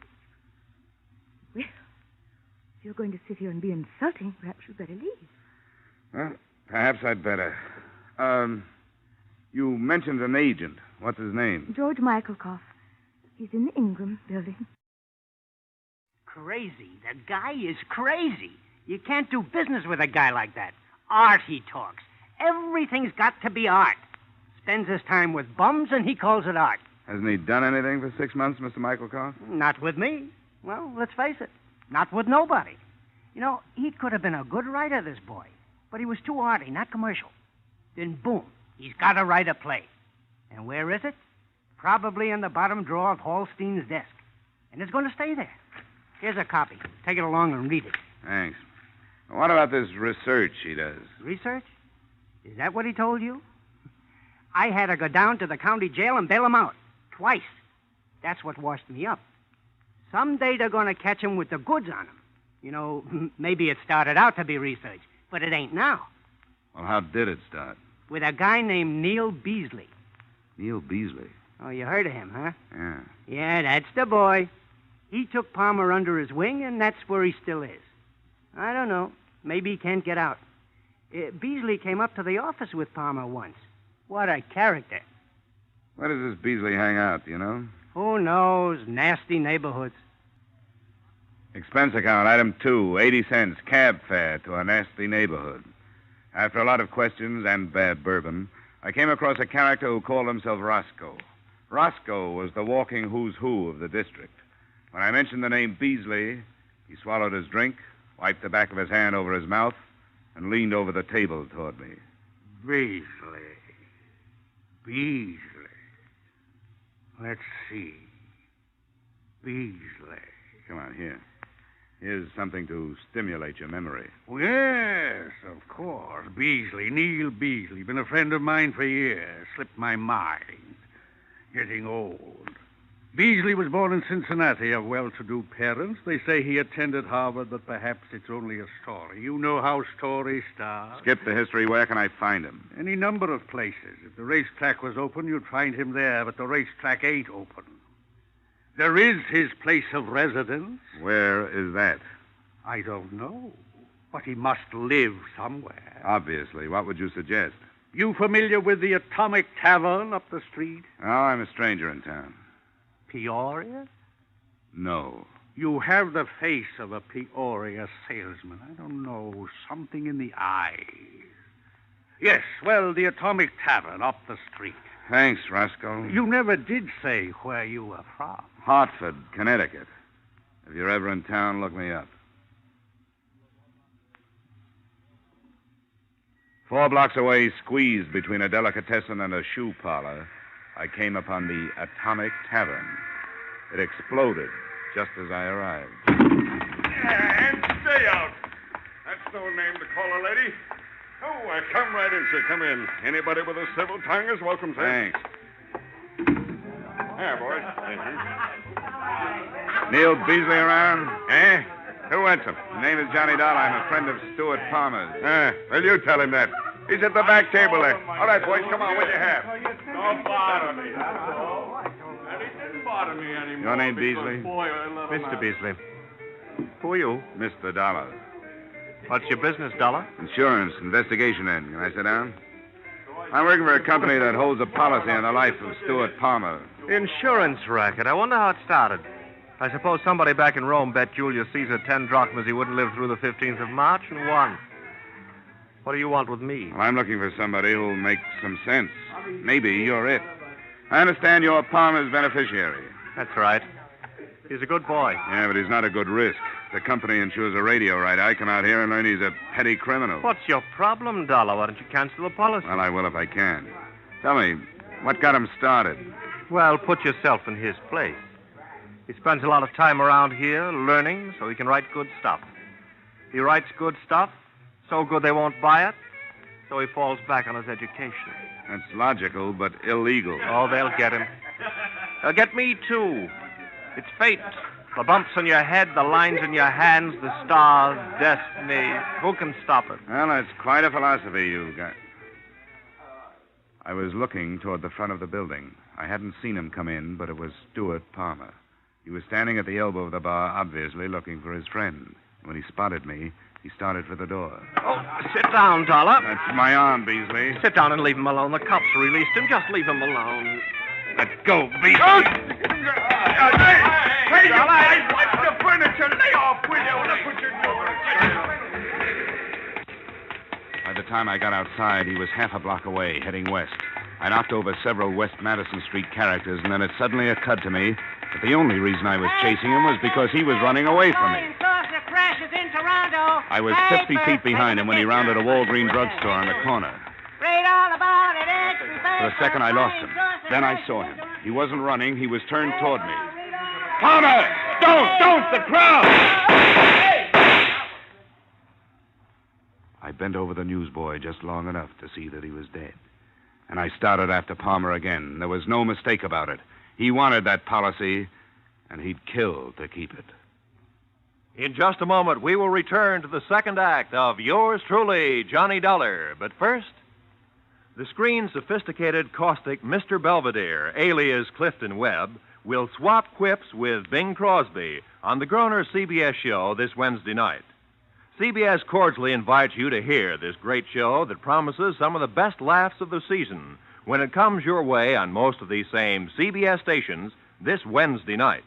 Speaker 21: Well, if you're going to sit here and be insulting, perhaps you'd better leave.
Speaker 2: Well, perhaps I'd better. You mentioned an agent. What's his name?
Speaker 21: George Michaelkoff. He's in the Ingram building.
Speaker 4: Crazy. The guy is crazy. You can't do business with a guy like that. Art, he talks. Everything's got to be art. Spends his time with bums, and he calls it art.
Speaker 2: Hasn't he done anything for 6 months, Mr. Michaelkoff?
Speaker 4: Not with me. Well, let's face it. Not with nobody. You know, he could have been a good writer, this boy. But he was too arty, not commercial. Then, boom, he's got to write a play. And where is it? Probably in the bottom drawer of Hallstein's desk. And it's going to stay there. Here's a copy. Take it along and read it.
Speaker 2: Thanks. What about this research he does?
Speaker 4: Research? Is that what he told you? I had to go down to the county jail and bail him out. Twice. That's what washed me up. Someday they're going to catch him with the goods on him. You know, maybe it started out to be research, but it ain't now.
Speaker 2: Well, how did it start?
Speaker 4: With a guy named Neil Beasley.
Speaker 2: Neil Beasley?
Speaker 4: Oh, you heard of him, huh?
Speaker 2: Yeah.
Speaker 4: Yeah, that's the boy. He took Palmer under his wing, and that's where he still is. I don't know. Maybe he can't get out. Beasley came up to the office with Palmer once. What a character.
Speaker 2: Where does this Beasley hang out, do you know?
Speaker 4: Who knows? Nasty neighborhoods.
Speaker 2: Expense account, item 2, 80 cents, cab fare to a nasty neighborhood. After a lot of questions and bad bourbon, I came across a character who called himself Roscoe. Roscoe was the walking who's who of the district. When I mentioned the name Beasley, he swallowed his drink, wiped the back of his hand over his mouth, and leaned over the table toward me.
Speaker 13: Beasley. Let's see. Beasley.
Speaker 2: Come on, here. Here's something to stimulate your memory.
Speaker 13: Oh, yes, of course. Beasley, Neil Beasley. Been a friend of mine for years. Slipped my mind. Getting old. Beasley was born in Cincinnati of well-to-do parents. They say he attended Harvard, but perhaps it's only a story. You know how stories start.
Speaker 2: Skip the history. Where can I find him?
Speaker 13: Any number of places. If the racetrack was open, you'd find him there, but the racetrack ain't open. There is his place of residence.
Speaker 2: Where is that?
Speaker 13: I don't know, but he must live somewhere.
Speaker 2: Obviously. What would you suggest?
Speaker 13: You familiar with the Atomic Tavern up the street?
Speaker 2: Oh, I'm a stranger in town.
Speaker 13: Peoria?
Speaker 2: No.
Speaker 13: You have the face of a Peoria salesman. I don't know, something in the eyes. Yes, well, the Atomic Tavern up the street.
Speaker 2: Thanks, Roscoe.
Speaker 13: You never did say where you were from.
Speaker 2: Hartford, Connecticut. If you're ever in town, look me up. 4 blocks away, squeezed between a delicatessen and a shoe parlor, I came upon the Atomic Tavern. It exploded just as I arrived.
Speaker 15: And stay out. That's no name to call a lady. Oh, come right in, sir. Come in. Anybody with a civil tongue is welcome, sir.
Speaker 2: Thanks.
Speaker 15: Here, boys.
Speaker 2: Neil Beasley around? Eh? Who wants him? His name is Johnny Dollar. I'm a friend of Stuart Palmer's.
Speaker 15: Well, you tell him that. He's at the back table there. All right, boys, come on. What do you have? Don't bother me. And he didn't bother me anymore.
Speaker 2: Your name, Beasley?
Speaker 16: Mr. Beasley. Who are you?
Speaker 2: Mr. Dollar.
Speaker 16: What's your business, Dollar?
Speaker 2: Insurance, investigation end. Can I sit down? I'm working for a company that holds a policy on the life of Stuart Palmer.
Speaker 16: Insurance racket. I wonder how it started. I suppose somebody back in Rome bet Julius Caesar 10 drachmas he wouldn't live through the 15th of March and won. What do you want with me?
Speaker 2: Well, I'm looking for somebody who'll make some sense. Maybe you're it. I understand you're Palmer's beneficiary.
Speaker 16: That's right. He's a good boy.
Speaker 2: Yeah, but he's not a good risk. The company insures a radio right. I come out here and learn he's a petty criminal.
Speaker 16: What's your problem, Dollar? Why don't you cancel the policy?
Speaker 2: Well, I will if I can. Tell me, what got him started?
Speaker 16: Well, put yourself in his place. He spends a lot of time around here learning so he can write good stuff. He writes good stuff, so good they won't buy it, so he falls back on his education.
Speaker 2: That's logical, but illegal.
Speaker 16: Oh, they'll get him. They'll get me, too. It's fate. The bumps on your head, the lines in your hands, the stars, destiny. Who can stop it?
Speaker 2: Well, it's quite a philosophy you've got. I was looking toward the front of the building. I hadn't seen him come in, but it was Stuart Palmer. He was standing at the elbow of the bar, obviously looking for his friend. When he spotted me, he started for the door.
Speaker 16: Oh, sit down, Dollar.
Speaker 2: That's my arm, Beasley.
Speaker 16: Sit down and leave him alone. The cops released him. Just leave him alone.
Speaker 2: Let go, Beasley.
Speaker 15: Hey, you guys, watch the furniture. Lay off, will you? Look what you're doing.
Speaker 2: By the time I got outside, he was half a block away, heading west. I knocked over several West Madison Street characters, and then it suddenly occurred to me that the only reason I was chasing him was because he was running away from me.
Speaker 4: Crashes in Toronto.
Speaker 2: I was 50 feet behind him when he rounded a Walgreens drugstore on the corner.
Speaker 4: Read all about it.
Speaker 2: For a second, I lost him. Then I saw him. He wasn't running. He was turned toward me. Palmer! Don't! The crowd! I bent over the newsboy just long enough to see that he was dead. And I started after Palmer again. There was no mistake about it. He wanted that policy, and he'd kill to keep it.
Speaker 9: In just a moment, we will return to the second act of yours truly, Johnny Dollar. But first, the screen's sophisticated, caustic Mr. Belvedere, alias Clifton Webb, will swap quips with Bing Crosby on the Groner CBS show this Wednesday night. CBS cordially invites you to hear this great show that promises some of the best laughs of the season when it comes your way on most of these same CBS stations this Wednesday night.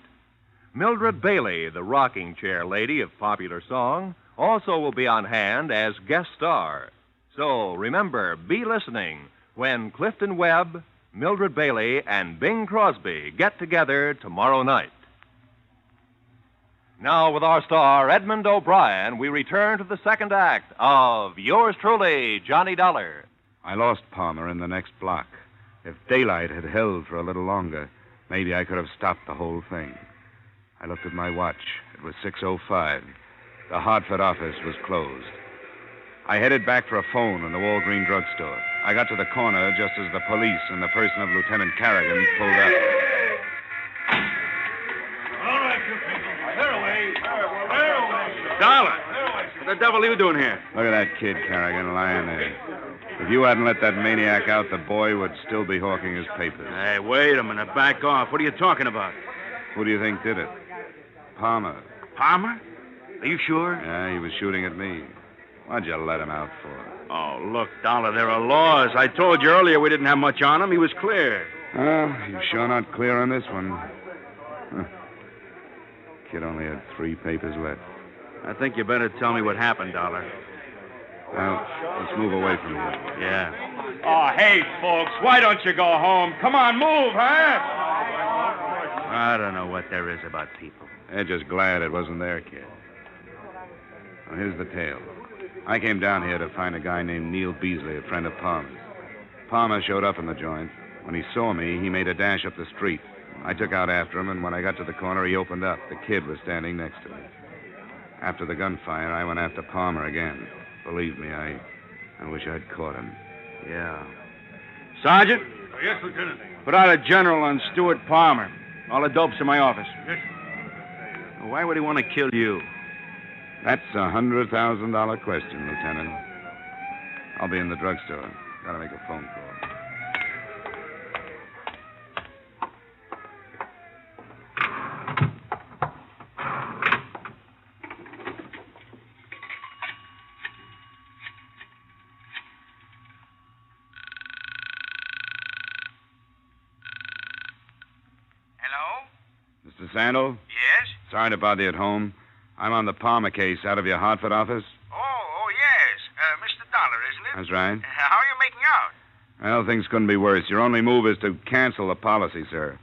Speaker 9: Mildred Bailey, the rocking chair lady of popular song, also will be on hand as guest star. So remember, be listening when Clifton Webb, Mildred Bailey, and Bing Crosby get together tomorrow night. Now, with our star, Edmond O'Brien, we return to the second act of yours truly, Johnny Dollar.
Speaker 2: I lost Palmer in the next block. If daylight had held for a little longer, maybe I could have stopped the whole thing. I looked at my watch. It was 6:05. The Hartford office was closed. I headed back for a phone in the Walgreens drugstore. I got to the corner just as the police in the person of Lieutenant Carrigan pulled up.
Speaker 15: All right, you people. They're away.
Speaker 2: Dollar! What the devil are you doing here? Look at that kid, Carrigan, lying there. If you hadn't let that maniac out, the boy would still be hawking his papers.
Speaker 11: Hey, wait a minute. Back off. What are you talking about?
Speaker 2: Who do you think did it? Palmer.
Speaker 11: Palmer? Are you sure?
Speaker 2: Yeah, he was shooting at me. What'd you let him out for?
Speaker 11: Oh, look, Dollar, there are laws. I told you earlier we didn't have much on him. He was clear.
Speaker 2: Well, he's sure not clear on this one. Huh. Kid only had 3 papers left.
Speaker 11: I think you better tell me what happened, Dollar.
Speaker 2: Well, let's move away from here.
Speaker 11: Yeah.
Speaker 15: Oh, hey, folks, why don't you go home? Come on, move, huh?
Speaker 11: I don't know what there is about people.
Speaker 2: They're just glad it wasn't their kid. Well, here's the tale. I came down here to find a guy named Neil Beasley, a friend of Palmer's. Palmer showed up in the joint. When he saw me, he made a dash up the street. I took out after him, and when I got to the corner, he opened up. The kid was standing next to me. After the gunfire, I went after Palmer again. Believe me, I wish I'd caught him.
Speaker 11: Yeah. Sergeant?
Speaker 15: Yes, Lieutenant.
Speaker 11: Put out a general on Stuart Palmer. All the dope's in my office.
Speaker 15: Yes.
Speaker 11: Why would he want to kill you?
Speaker 2: That's a $100,000 question, Lieutenant. I'll be in the drugstore. Gotta make a phone call. Mr. Sandal?
Speaker 14: Yes?
Speaker 2: Sorry to bother you at home. I'm on the Palmer case out of your Hartford office.
Speaker 14: Oh, yes. Mr. Dollar, isn't it?
Speaker 2: That's right.
Speaker 14: How are you making out?
Speaker 2: Well, things couldn't be worse. Your only move is to cancel the policy, sir.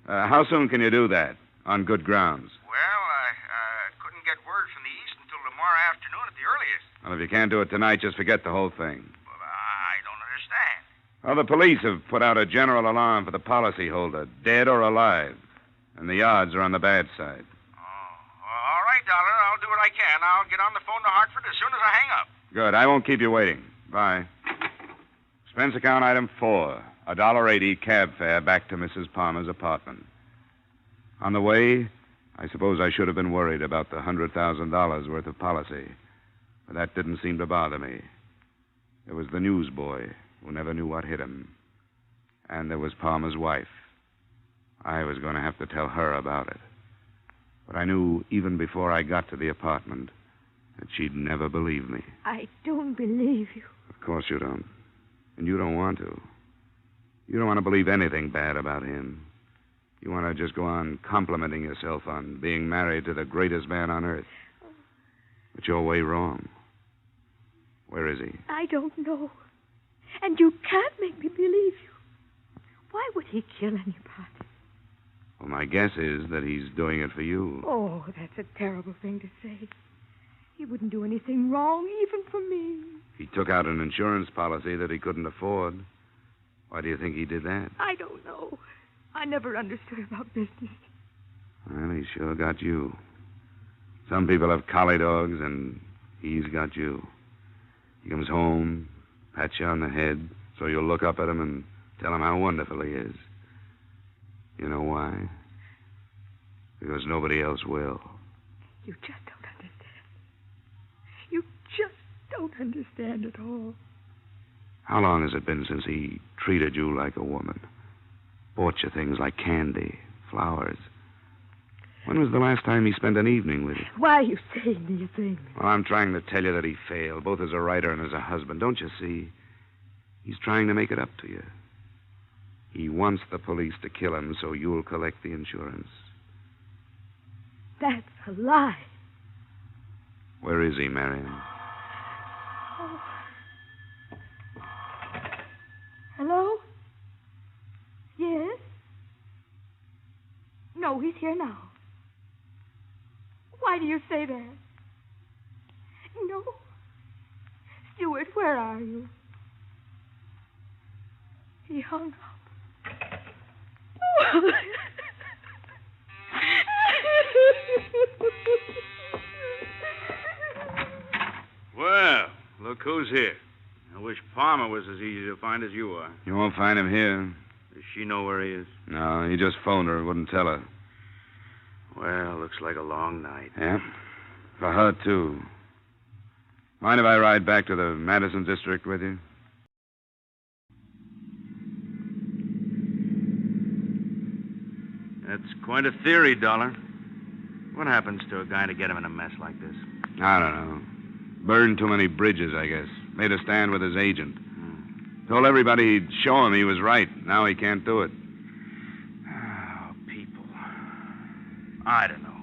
Speaker 2: How soon can you do that? On good grounds.
Speaker 14: Well, I couldn't get word from the East until tomorrow afternoon at the earliest.
Speaker 2: Well, if you can't do it tonight, just forget the whole thing.
Speaker 14: Well, I don't understand.
Speaker 2: Well, the police have put out a general alarm for the policyholder, dead or alive. And the odds are on the bad side.
Speaker 14: All right, Dollar. I'll do what I can. I'll get on the phone to Hartford as soon as I hang up.
Speaker 2: Good. I won't keep you waiting. Bye. Expense account item 4. $1.80 cab fare back to Mrs. Palmer's apartment. On the way, I suppose I should have been worried about the $100,000 worth of policy. But that didn't seem to bother me. There was the newsboy who never knew what hit him. And there was Palmer's wife. I was going to have to tell her about it. But I knew even before I got to the apartment that she'd never believe me.
Speaker 21: I don't believe you.
Speaker 2: Of course you don't. And you don't want to. You don't want to believe anything bad about him. You want to just go on complimenting yourself on being married to the greatest man on earth. But you're way wrong. Where is he?
Speaker 21: I don't know. And you can't make me believe you. Why would he kill anybody?
Speaker 2: Well, my guess is that he's doing it for you.
Speaker 21: Oh, that's a terrible thing to say. He wouldn't do anything wrong, even for me.
Speaker 2: He took out an insurance policy that he couldn't afford. Why do you think he did that?
Speaker 21: I don't know. I never understood about business.
Speaker 2: Well, he sure got you. Some people have collie dogs, and he's got you. He comes home, pats you on the head, so you'll look up at him and tell him how wonderful he is. You know why? Because nobody else will.
Speaker 21: You just don't understand. You just don't understand at all.
Speaker 2: How long has it been since he treated you like a woman? Bought you things like candy, flowers. When was the last time he spent an evening with you?
Speaker 21: Why are you saying these things?
Speaker 2: Well, I'm trying to tell you that he failed, both as a writer and as a husband. Don't you see? He's trying to make it up to you. He wants the police to kill him so you'll collect the insurance.
Speaker 21: That's a lie.
Speaker 2: Where is he, Marion?
Speaker 21: Oh. Hello? Yes? No, he's here now. Why do you say that? No. Stuart, where are you? He hung up.
Speaker 11: Well, look who's here. I wish Palmer was as easy to find as you are.
Speaker 2: You won't find him here.
Speaker 11: Does she know where he is?
Speaker 2: No, he just phoned her. Wouldn't tell her.
Speaker 11: Well, looks like a long night.
Speaker 2: Yeah? For her, too. Mind if I ride back to the Madison district with you?
Speaker 11: That's quite a theory, Dollar. What happens to a guy to get him in a mess like this?
Speaker 2: I don't know. Burned too many bridges, I guess. Made a stand with his agent. Told everybody he'd show him he was right. Now he can't do it.
Speaker 11: Oh, people. I don't know.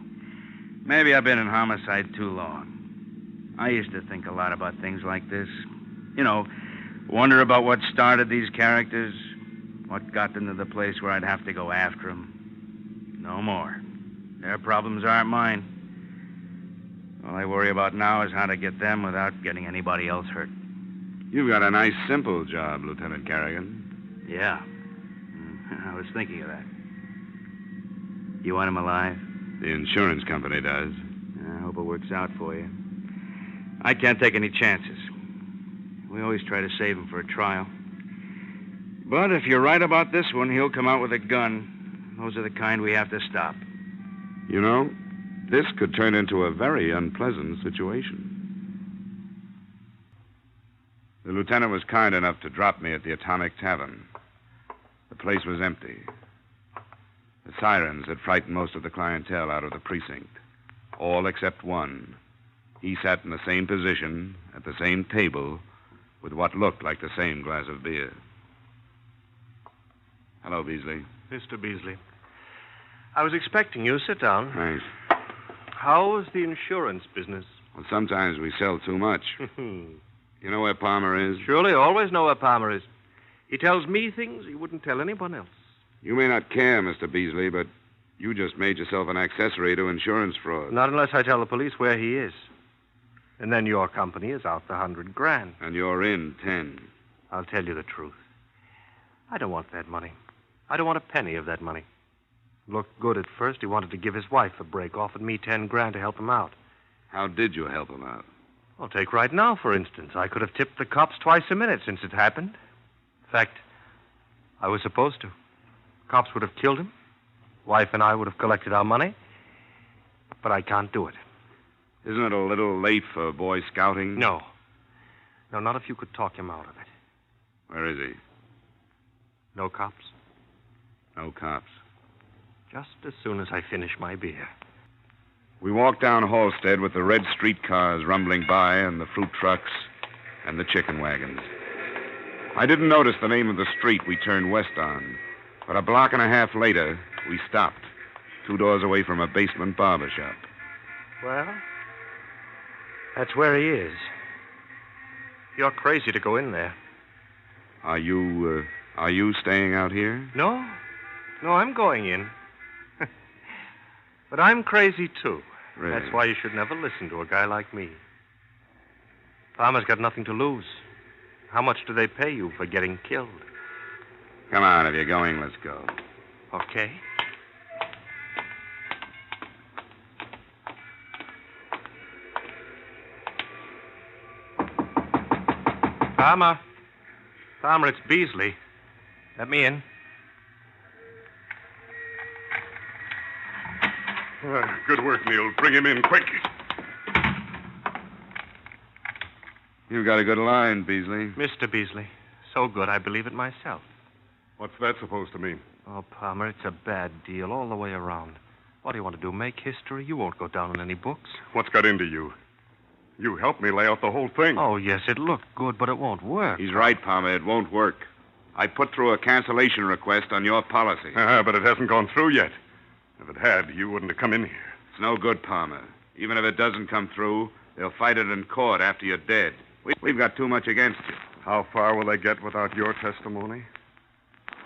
Speaker 11: Maybe I've been in homicide too long. I used to think a lot about things like this. You know, wonder about what started these characters, what got them to the place where I'd have to go after them. No more. Their problems aren't mine. All I worry about now is how to get them without getting anybody else hurt.
Speaker 2: You've got a nice, simple job, Lieutenant Carrigan.
Speaker 11: Yeah. I was thinking of that. You want him alive?
Speaker 2: The insurance company does.
Speaker 11: I hope it works out for you. I can't take any chances. We always try to save him for a trial. But if you're right about this one, he'll come out with a gun. Those are the kind we have to stop.
Speaker 2: You know, this could turn into a very unpleasant situation. The lieutenant was kind enough to drop me at the Atomic Tavern. The place was empty. The sirens had frightened most of the clientele out of the precinct. All except one. He sat in the same position, at the same table, with what looked like the same glass of beer. Hello, Beasley.
Speaker 16: Mr. Beasley. I was expecting you. Sit down.
Speaker 2: Thanks.
Speaker 16: How's the insurance business?
Speaker 2: Well, sometimes we sell too much. You know where Palmer is?
Speaker 16: Surely, always know where Palmer is. He tells me things he wouldn't tell anyone else.
Speaker 2: You may not care, Mr. Beasley, but you just made yourself an accessory to insurance fraud.
Speaker 16: Not unless I tell the police where he is. And then your company is out the $100,000.
Speaker 2: And you're in 10.
Speaker 16: I'll tell you the truth. I don't want that money. I don't want a penny of that money. Looked good at first. He wanted to give his wife a break, offered me $10,000 to help him out.
Speaker 2: How did you help him out?
Speaker 16: Well, take right now, for instance. I could have tipped the cops twice a minute since it happened. In fact, I was supposed to. Cops would have killed him, Wife and I would have collected our money, but I can't do it.
Speaker 2: Isn't it a little late for Boy Scouting?
Speaker 16: No. No, not if you could talk him out of it.
Speaker 2: Where is he?
Speaker 16: No cops?
Speaker 2: No cops.
Speaker 16: Just as soon as I finish my beer.
Speaker 2: We walked down Halstead with the red streetcars rumbling by and the fruit trucks and the chicken wagons. I didn't notice the name of the street we turned west on, but a block and a half later, we stopped, 2 doors away from a basement barber shop.
Speaker 16: Well, that's where he is. You're crazy to go in there.
Speaker 2: Are you staying out here?
Speaker 16: No, I'm going in. But I'm crazy, too.
Speaker 2: Really?
Speaker 16: That's why you should never listen to a guy like me. Farmer's got nothing to lose. How much do they pay you for getting killed?
Speaker 2: Come on, if you're going, let's go.
Speaker 16: Okay. Farmer, it's Beasley. Let me in.
Speaker 15: Good work, Neil. Bring him in quick.
Speaker 2: You've got a good line, Beasley.
Speaker 16: Mr. Beasley. So good, I believe it myself.
Speaker 15: What's that supposed to mean?
Speaker 16: Oh, Palmer, it's a bad deal all the way around. What do you want to do, make history? You won't go down in any books.
Speaker 15: What's got into you? You helped me lay out the whole thing.
Speaker 16: Oh, yes, it looked good, but it won't work.
Speaker 2: He's right, Palmer. It won't work. I put through a cancellation request on your policy.
Speaker 15: But it hasn't gone through yet. If it had, you wouldn't have come in here.
Speaker 2: It's no good, Palmer. Even if it doesn't come through, they'll fight it in court after you're dead. We've got too much against you.
Speaker 15: How far will they get without your testimony?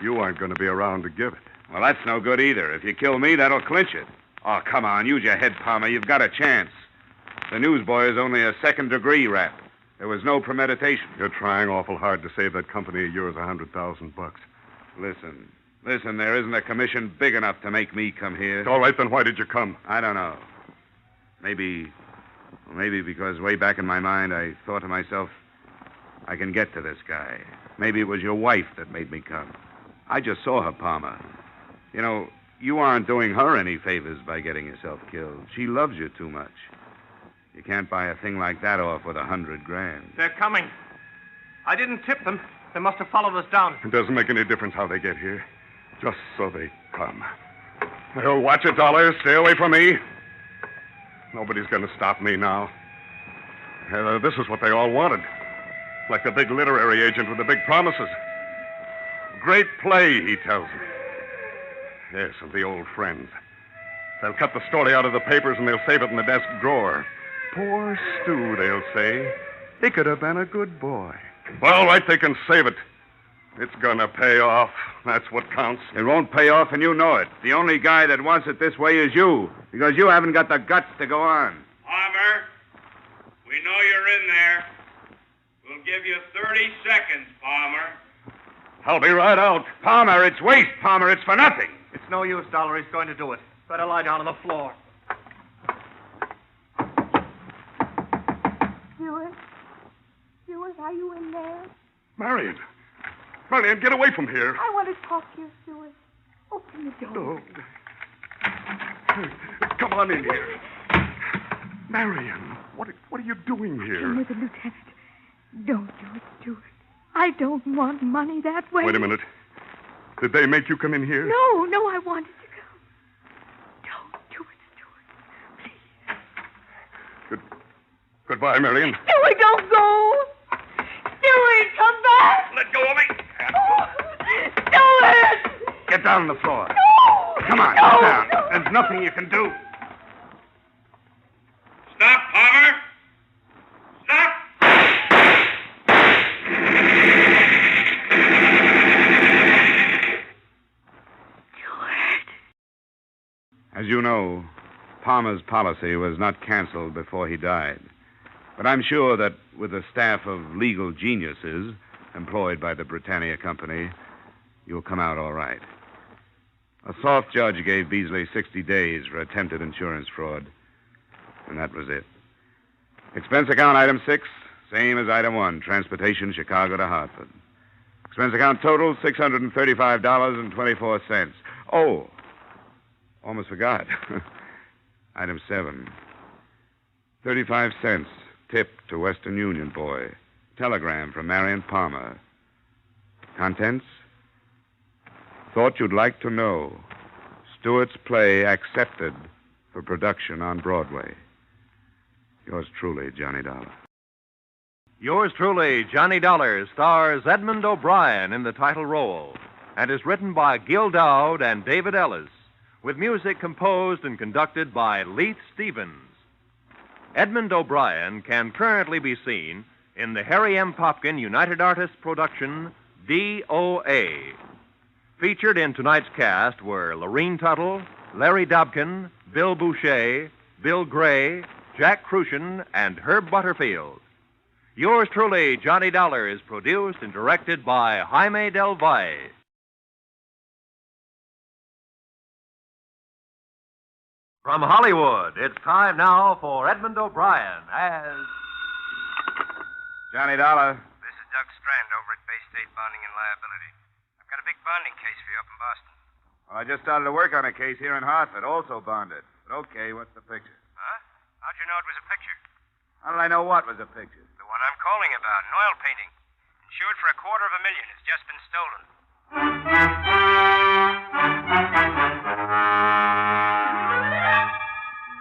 Speaker 15: You aren't going to be around to give it.
Speaker 2: Well, that's no good either. If you kill me, that'll clinch it. Oh, come on. Use your head, Palmer. You've got a chance. The newsboy is only a second-degree rap. There was no premeditation.
Speaker 15: You're trying awful hard to save that company of yours $100,000.
Speaker 2: Listen, there isn't a commission big enough to make me come here.
Speaker 15: All right, then why did you come?
Speaker 2: I don't know. Maybe because way back in my mind I thought to myself, I can get to this guy. Maybe it was your wife that made me come. I just saw her, Palmer. You know, you aren't doing her any favors by getting yourself killed. She loves you too much. You can't buy a thing like that off with $100,000.
Speaker 16: They're coming. I didn't tip them. They must have followed us down.
Speaker 15: It doesn't make any difference how they get here. Just so they come. Well, watch it, Dollar. Stay away from me. Nobody's going to stop me now. This is what they all wanted. Like the big literary agent with the big promises. Great play, he tells me. Yes, and the old friends. They'll cut the story out of the papers and they'll save it in the desk drawer. Poor Stu, they'll say. He could have been a good boy. Well, all right, they can save it. It's gonna pay off. That's what counts.
Speaker 2: It won't pay off, and you know it. The only guy that wants it this way is you, because you haven't got the guts to go on.
Speaker 10: Palmer, we know you're in there. We'll give you 30 seconds, Palmer.
Speaker 15: I'll be right out.
Speaker 2: Palmer, it's waste, Palmer. It's for nothing.
Speaker 16: It's no use, Dollar. He's going to do it. Better lie down on the floor.
Speaker 21: Stuart, are you in there?
Speaker 15: Marion, get away from here.
Speaker 21: I want to talk to you, Stuart. Open the door.
Speaker 15: Oh. Come on in here. Marion, what are you doing here?
Speaker 21: I'm with the lieutenant. Don't do it, Stuart. I don't want money that way.
Speaker 15: Wait a minute. Did they make you come in here?
Speaker 21: No, I wanted to come. Don't do it, Stuart. Please.
Speaker 15: Goodbye, Marion.
Speaker 21: Stuart, don't go. Stuart, come back.
Speaker 15: Let go of me.
Speaker 21: Oh, Stuart.
Speaker 2: Get down on the floor.
Speaker 21: No.
Speaker 2: Come on,
Speaker 21: No.
Speaker 2: get down. There's nothing you can do.
Speaker 10: Stop, Palmer. Stop.
Speaker 2: As you know, Palmer's policy was not canceled before he died. But I'm sure that with a staff of legal geniuses employed by the Britannia Company, you'll come out all right. A soft judge gave Beasley 60 days for attempted insurance fraud, and that was it. Expense account item 6, same as item 1, transportation Chicago to Hartford. Expense account total, $635.24. Oh, Almost forgot. Item 7. 35 cents tip to Western Union boy. Telegram from Marion Palmer. Contents? Thought you'd like to know. Stewart's play accepted for production on Broadway. Yours truly, Johnny Dollar.
Speaker 9: Yours truly, Johnny Dollar, stars Edmond O'Brien in the title role and is written by Gil Dowd and David Ellis, with music composed and conducted by Leith Stevens. Edmond O'Brien can currently be seen in the Harry M. Popkin United Artists production, DOA. Featured in tonight's cast were Lorene Tuttle, Larry Dobkin, Bill Boucher, Bill Gray, Jack Crucian, and Herb Butterfield. Yours truly, Johnny Dollar, is produced and directed by Jaime Del Valle. From Hollywood, it's time now for Edmond O'Brien as...
Speaker 19: Johnny Dollar.
Speaker 6: This is Doug Strand over at Bay State Bonding and Liability. I've got a big bonding case for you up in Boston.
Speaker 19: Well, I just started to work on a case here in Hartford, also bonded. But okay, what's the picture?
Speaker 6: Huh? How'd you know it was a picture?
Speaker 19: How did I know what was a picture?
Speaker 6: The one I'm calling about, an oil painting. Insured for $250,000. It's just been stolen.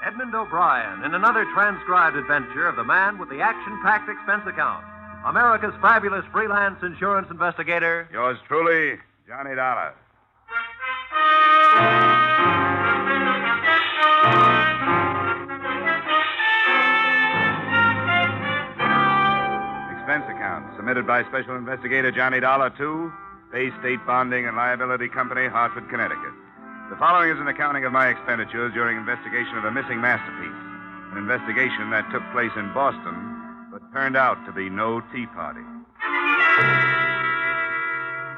Speaker 9: Edmond O'Brien in another transcribed adventure of the man with the action-packed expense account. America's fabulous freelance insurance investigator.
Speaker 19: Yours truly, Johnny Dollar. Expense account submitted by Special Investigator Johnny Dollar to Bay State Bonding and Liability Company, Hartford, Connecticut. The following is an accounting of my expenditures during investigation of a missing masterpiece, an investigation that took place in Boston, but turned out to be no tea party.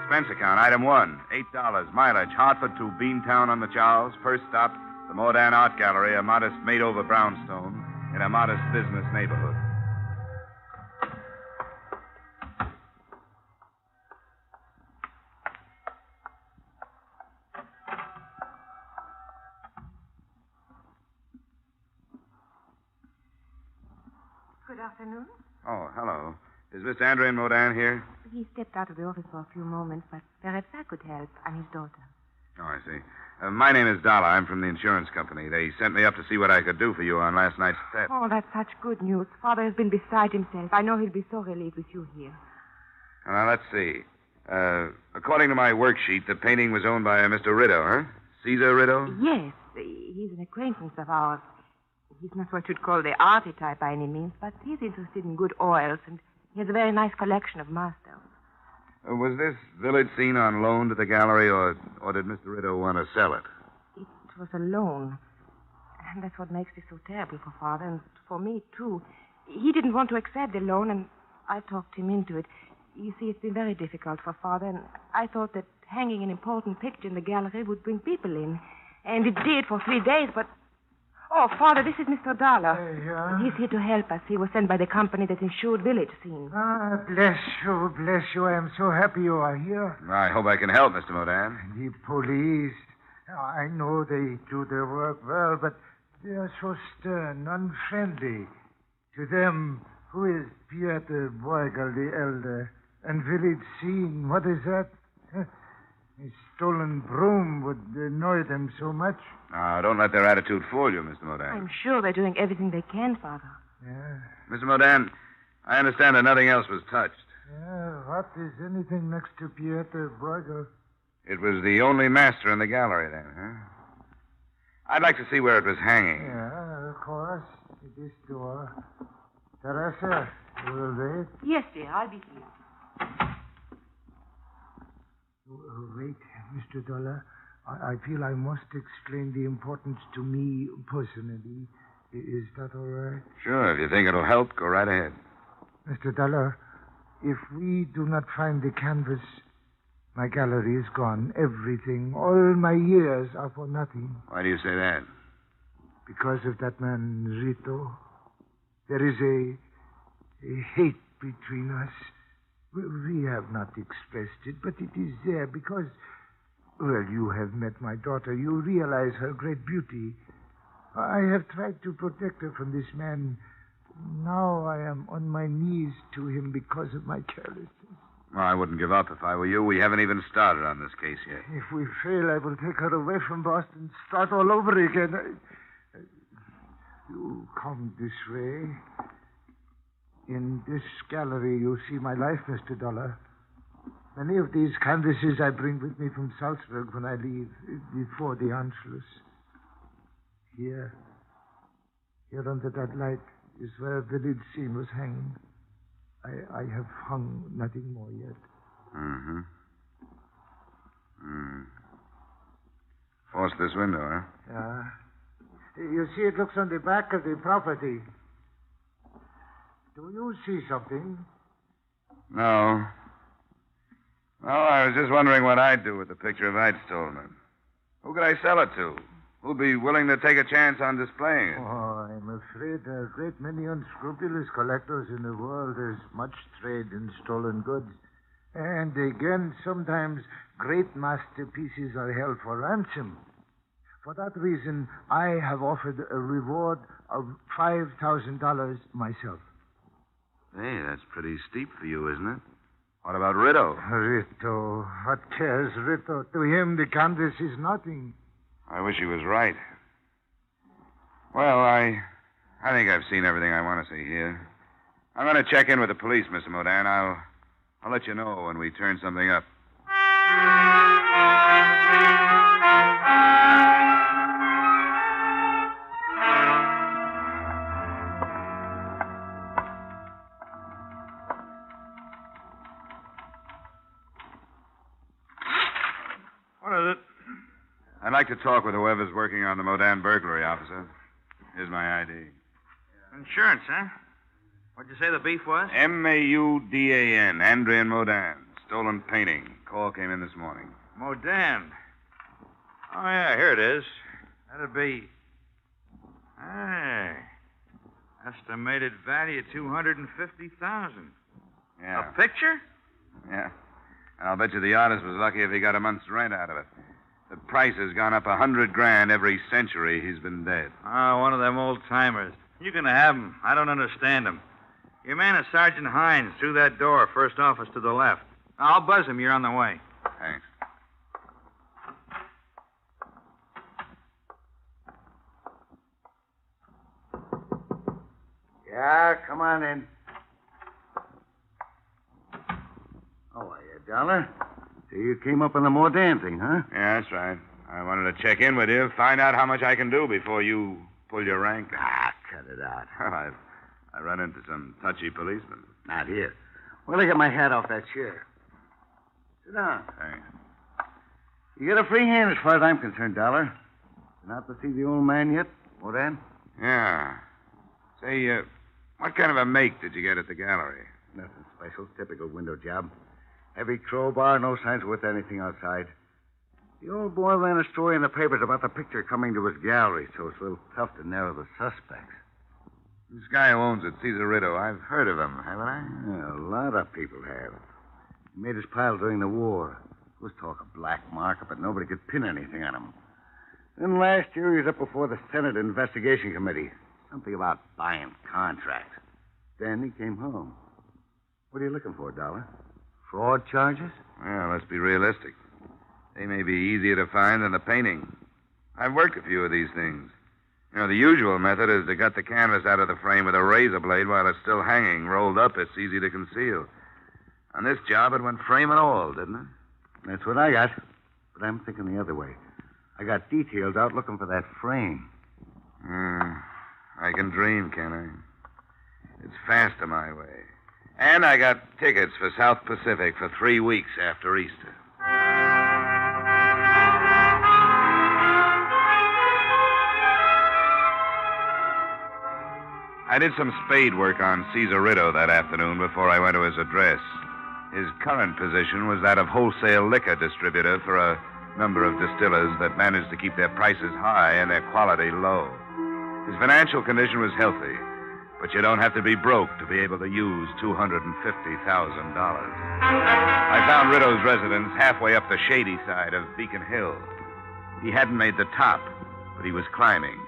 Speaker 19: Expense account, item 1, $8, mileage, Hartford to Beantown on the Charles. First stop, the Modern Art Gallery, a modest made-over brownstone in a modest business neighborhood.
Speaker 21: Good afternoon.
Speaker 2: Oh, hello. Is Mr. Andrian Modin here?
Speaker 21: He stepped out of the office for a few moments, but perhaps I could help. I'm his daughter.
Speaker 2: Oh, I see. My name is Dollar. I'm from the insurance company. They sent me up to see what I could do for you on last night's set.
Speaker 21: Oh, that's such good news. Father has been beside himself. I know he'll be so relieved with you here.
Speaker 2: Now, let's see. According to my worksheet, the painting was owned by a Mr. Rideau, huh? Caesar Rideau?
Speaker 21: Yes, he's an acquaintance of ours. He's not what you'd call the arty type by any means, but he's interested in good oils, and he has a very nice collection of masters.
Speaker 2: Was this village scene on loan to the gallery, or did Mr. Rideau want to sell it?
Speaker 21: It was a loan. And that's what makes it so terrible for Father, and for me, too. He didn't want to accept the loan, and I talked him into it. You see, it's been very difficult for Father, and I thought that hanging an important picture in the gallery would bring people in. And it did for 3 days, but... Oh, Father, this is Mr. Dollar.
Speaker 18: Yeah?
Speaker 21: He's here to help us. He was sent by the company that insured village scene.
Speaker 18: Ah, bless you, bless you. I am so happy you are here.
Speaker 2: I hope I can help, Mr. Modin.
Speaker 18: The police, I know they do their work well, but they are so stern, unfriendly. To them, who is Pieter Bruegel the elder? And village scene, what is that? A stolen broom would annoy them so much.
Speaker 2: Now, don't let their attitude fool you, Mr. Modin.
Speaker 21: I'm sure they're doing everything they can, Father.
Speaker 18: Yeah.
Speaker 2: Mr. Modin, I understand that nothing else was touched.
Speaker 18: Yeah, what is anything next to Pieter Bruegel?
Speaker 2: It was the only master in the gallery then, huh? I'd like to see where it was hanging.
Speaker 18: Yeah, of course. This door. Teresa, you will wait?
Speaker 21: Yes, dear, I'll be here.
Speaker 18: Wait, Mr. Dollar. I feel I must explain the importance to me personally. Is that all right?
Speaker 2: Sure, if you think it'll help, go right ahead.
Speaker 18: Mr. Dollar, if we do not find the canvas, my gallery is gone. Everything, all my years are for nothing.
Speaker 2: Why do you say that?
Speaker 18: Because of that man, Rito. There is a hate between us. We have not expressed it, but it is there because Well, you have met my daughter. You realize her great beauty. I have tried to protect her from this man. Now I am on my knees to him because of my carelessness.
Speaker 19: Well, I wouldn't give up if I were you. We haven't even started on this case yet.
Speaker 18: If we fail, I will take her away from Boston, start all over again. You come this way. In this gallery, you see my life, Mr. Dollar. Many of these canvases I bring with me from Salzburg when I leave, before the Anschluss. Here under that light, is where the lead scene was hanging. I have hung nothing more yet.
Speaker 19: Mm-hmm. Force this window, huh?
Speaker 18: Yeah. You see, it looks on the back of the property. Do you see something?
Speaker 19: No. No, I was just wondering what I'd do with the picture if I'd stolen it. Who could I sell it to? Who'd be willing to take a chance on displaying it?
Speaker 18: Oh, I'm afraid there are a great many unscrupulous collectors in the world. There's much trade in stolen goods. And again, sometimes great masterpieces are held for ransom. For that reason, I have offered a reward of $5,000 myself.
Speaker 19: Hey, that's pretty steep for you, isn't it? What about Rito?
Speaker 18: Rito? What cares Rito? To him, the canvas is nothing.
Speaker 19: I wish he was right. Well, I think I've seen everything I want to see here. I'm going to check in with the police, Mr. Modan. I'll let you know when we turn something up.
Speaker 9: What is it?
Speaker 19: I'd like to talk with whoever's working on the Modan burglary, officer. Here's my ID.
Speaker 11: Insurance, huh? What'd you say the beef was?
Speaker 19: Maudan, Andrian Modan. Stolen painting. Call came in this morning.
Speaker 11: Modan. Oh, yeah, here it is. That'd be... Hey. Estimated value of $250,000.
Speaker 19: Yeah.
Speaker 11: A picture?
Speaker 19: Yeah. And I'll bet you the artist was lucky if he got a month's rent out of it. The price has gone up $100,000 every century he's been dead.
Speaker 11: Oh, one of them old-timers. You can have him. I don't understand him. Your man is Sergeant Hines, through that door, first office to the left. I'll buzz him. You're on the way.
Speaker 19: Thanks.
Speaker 12: Yeah, come on in. How are you, Dollar? So you came up on the Modan thing, huh?
Speaker 19: Yeah, that's right. I wanted to check in with you, find out how much I can do before you pull your rank.
Speaker 12: Ah, cut it out.
Speaker 19: Well, I run into some touchy policemen.
Speaker 12: Not here. Well, I get my hat off that chair. Sit down.
Speaker 19: Thanks.
Speaker 12: You get a free hand as far as I'm concerned, Dollar. Been out to see the old man yet, Modan?
Speaker 19: Yeah. Say, what kind of a make did you get at the gallery?
Speaker 12: Nothing special. Typical window job. Heavy crowbar, no signs worth anything outside. The old boy ran a story in the papers about the picture coming to his gallery, so it's a little tough to narrow the suspects.
Speaker 19: This guy who owns it, Cesar Rito, I've heard of him, haven't I?
Speaker 12: Yeah, a lot of people have. He made his pile during the war. There was talk of black market, but nobody could pin anything on him. Then last year he was up before the Senate Investigation Committee. Something about buying contracts. Then he came home. What are you looking for, Dollar? Fraud charges?
Speaker 19: Well, let's be realistic. They may be easier to find than the painting. I've worked a few of these things. You know, the usual method is to gut the canvas out of the frame with a razor blade while it's still hanging. Rolled up, it's easy to conceal. On this job, it went frame and all, didn't it?
Speaker 12: That's what I got. But I'm thinking the other way. I got details out looking for that frame.
Speaker 19: I can dream, can I? It's faster my way. And I got tickets for South Pacific for 3 weeks after Easter. I did some spade work on Cesar Rito that afternoon before I went to his address. His current position was that of wholesale liquor distributor for a number of distillers that managed to keep their prices high and their quality low. His financial condition was healthy, But you don't have to be broke to be able to use $250,000. I found Riddle's residence halfway up the shady side of Beacon Hill. He hadn't made the top, but he was climbing.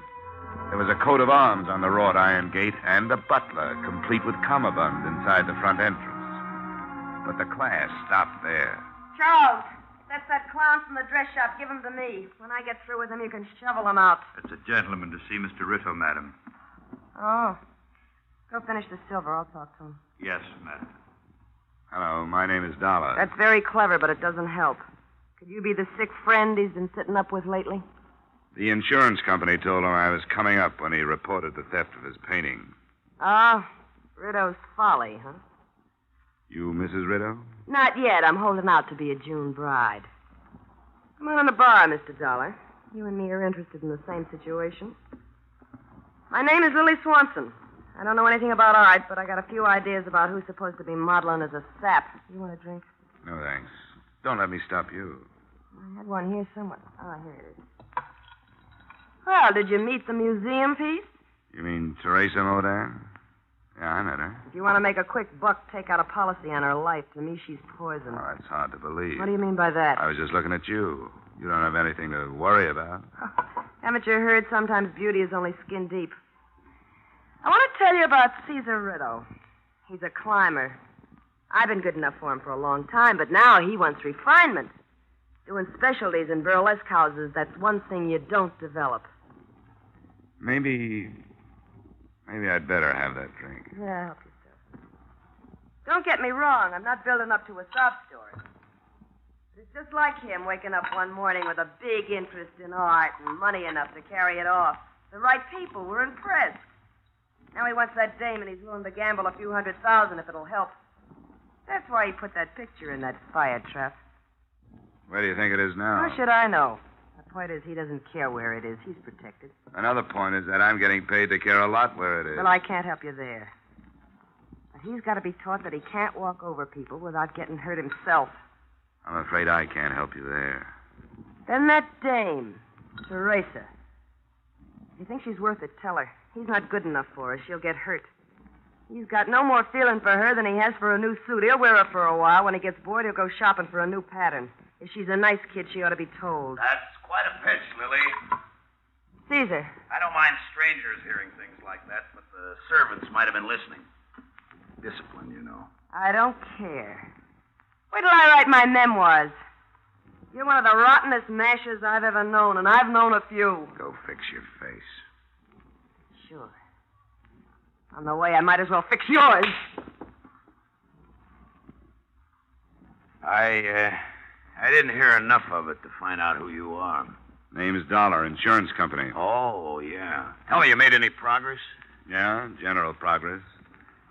Speaker 19: There was a coat of arms on the wrought iron gate and a butler, complete with cummerbund, inside the front entrance. But the class stopped there.
Speaker 7: Charles, that's that clown from the dress shop. Give him to me. When I get through with him, you can shovel him out.
Speaker 22: It's a gentleman to see Mr. Ritto, madam.
Speaker 7: Oh. Go finish the silver. I'll talk to him.
Speaker 22: Yes, madam.
Speaker 19: Hello, my name is Dollar.
Speaker 7: That's very clever, but it doesn't help. Could you be the sick friend he's been sitting up with lately?
Speaker 19: The insurance company told him I was coming up when he reported the theft of his painting.
Speaker 7: Ah, Ritto's folly, huh?
Speaker 19: You Mrs. Ritto?
Speaker 7: Not yet. I'm holding out to be a June bride. Come on in the bar, Mr. Dollar. You and me are interested in the same situation. My name is Lily Swanson. I don't know anything about art, but I got a few ideas about who's supposed to be modeling as a sap. You want a drink?
Speaker 19: No, thanks. Don't let me stop you.
Speaker 7: I had one here somewhere. Oh, here it is. Well, did you meet the museum piece?
Speaker 19: You mean Teresa Modin? Yeah, I met her.
Speaker 7: If you want to make a quick buck, take out a policy on her life. To me, she's poison.
Speaker 19: Oh, that's hard to believe.
Speaker 7: What do you mean by that?
Speaker 19: I was just looking at you. You don't have anything to worry about.
Speaker 7: Haven't you heard sometimes beauty is only skin deep? I want to tell you about Caesar Ritto. He's a climber. I've been good enough for him for a long time, but now he wants refinement. Doing specialties in burlesque houses, that's one thing you don't develop.
Speaker 19: Maybe I'd better have that drink.
Speaker 7: Yeah, help yourself. Don't get me wrong. I'm not building up to a sob story. It's just like him waking up one morning with a big interest in art and money enough to carry it off. The right people were impressed. Now he wants that dame, and he's willing to gamble a few $100,000 if it'll help. That's why he put that picture in that fire trap.
Speaker 19: Where do you think it is now?
Speaker 7: How should I know? The point is, he doesn't care where it is. He's protected.
Speaker 19: Another point is that I'm getting paid to care a lot where it is.
Speaker 7: Well, I can't help you there. But he's got to be taught that he can't walk over people without getting hurt himself.
Speaker 19: I'm afraid I can't help you there.
Speaker 7: Then that dame, Teresa. If you think she's worth it, tell her. He's not good enough for her. She'll get hurt. He's got no more feeling for her than he has for a new suit. He'll wear her for a while. When he gets bored, he'll go shopping for a new pattern. If she's a nice kid, she ought to be told.
Speaker 22: That's quite a pitch, Lily.
Speaker 7: Caesar.
Speaker 22: I don't mind strangers hearing things like that, but the servants might have been listening. Discipline, you know.
Speaker 7: I don't care. Wait till I write my memoirs. You're one of the rottenest mashers I've ever known, and I've known a few.
Speaker 19: Go fix your face.
Speaker 7: Sure. On the way, I might as well fix yours.
Speaker 22: I didn't hear enough of it to find out who you are.
Speaker 19: Name's Dollar, insurance company.
Speaker 22: Oh, yeah. Tell me, you made any progress?
Speaker 19: Yeah, general progress.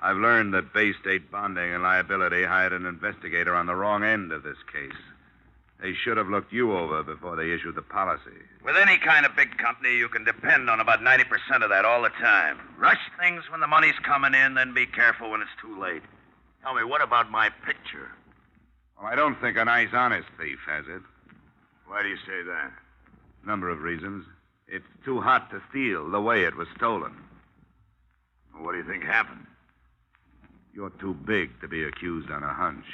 Speaker 19: I've learned that Bay State Bonding and Liability hired an investigator on the wrong end of this case. They should have looked you over before they issued the policy.
Speaker 22: With any kind of big company, you can depend on about 90% of that all the time. Rush things when the money's coming in, then be careful when it's too late. Tell me, what about my picture?
Speaker 19: Well, I don't think a nice, honest thief has it.
Speaker 22: Why do you say that?
Speaker 19: Number of reasons. It's too hot to steal the way it was stolen.
Speaker 22: Well, what do you think happened?
Speaker 19: You're too big to be accused on a hunch.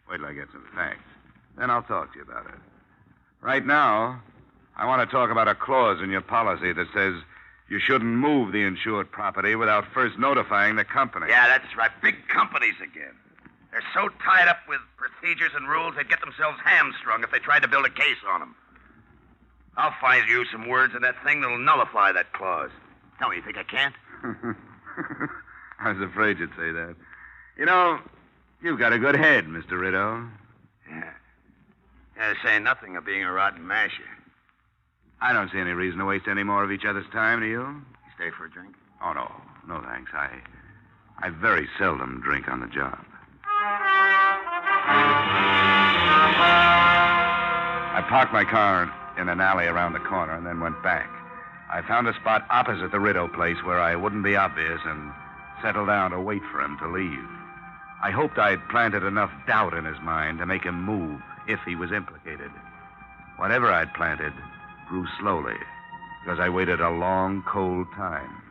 Speaker 19: Wait till I get some facts. Then I'll talk to you about it. Right now, I want to talk about a clause in your policy that says you shouldn't move the insured property without first notifying the company.
Speaker 22: Yeah, that's right. Big companies again. They're so tied up with procedures and rules, they'd get themselves hamstrung if they tried to build a case on them. I'll find you some words in that thing that'll nullify that clause. Tell me, you think I can't?
Speaker 19: I was afraid you'd say that. You know, you've got a good head, Mr. Ritto.
Speaker 22: Yeah. Yeah, saying nothing of being a rotten masher.
Speaker 19: I don't see any reason to waste any more of each other's time, do you?
Speaker 22: You stay for a drink?
Speaker 19: Oh, no. No, thanks. I very seldom drink on the job. I parked my car in an alley around the corner and then went back. I found a spot opposite the Ritto place where I wouldn't be obvious and settled down to wait for him to leave. I hoped I'd planted enough doubt in his mind to make him move if he was implicated. Whatever I'd planted grew slowly because I waited a long, cold time.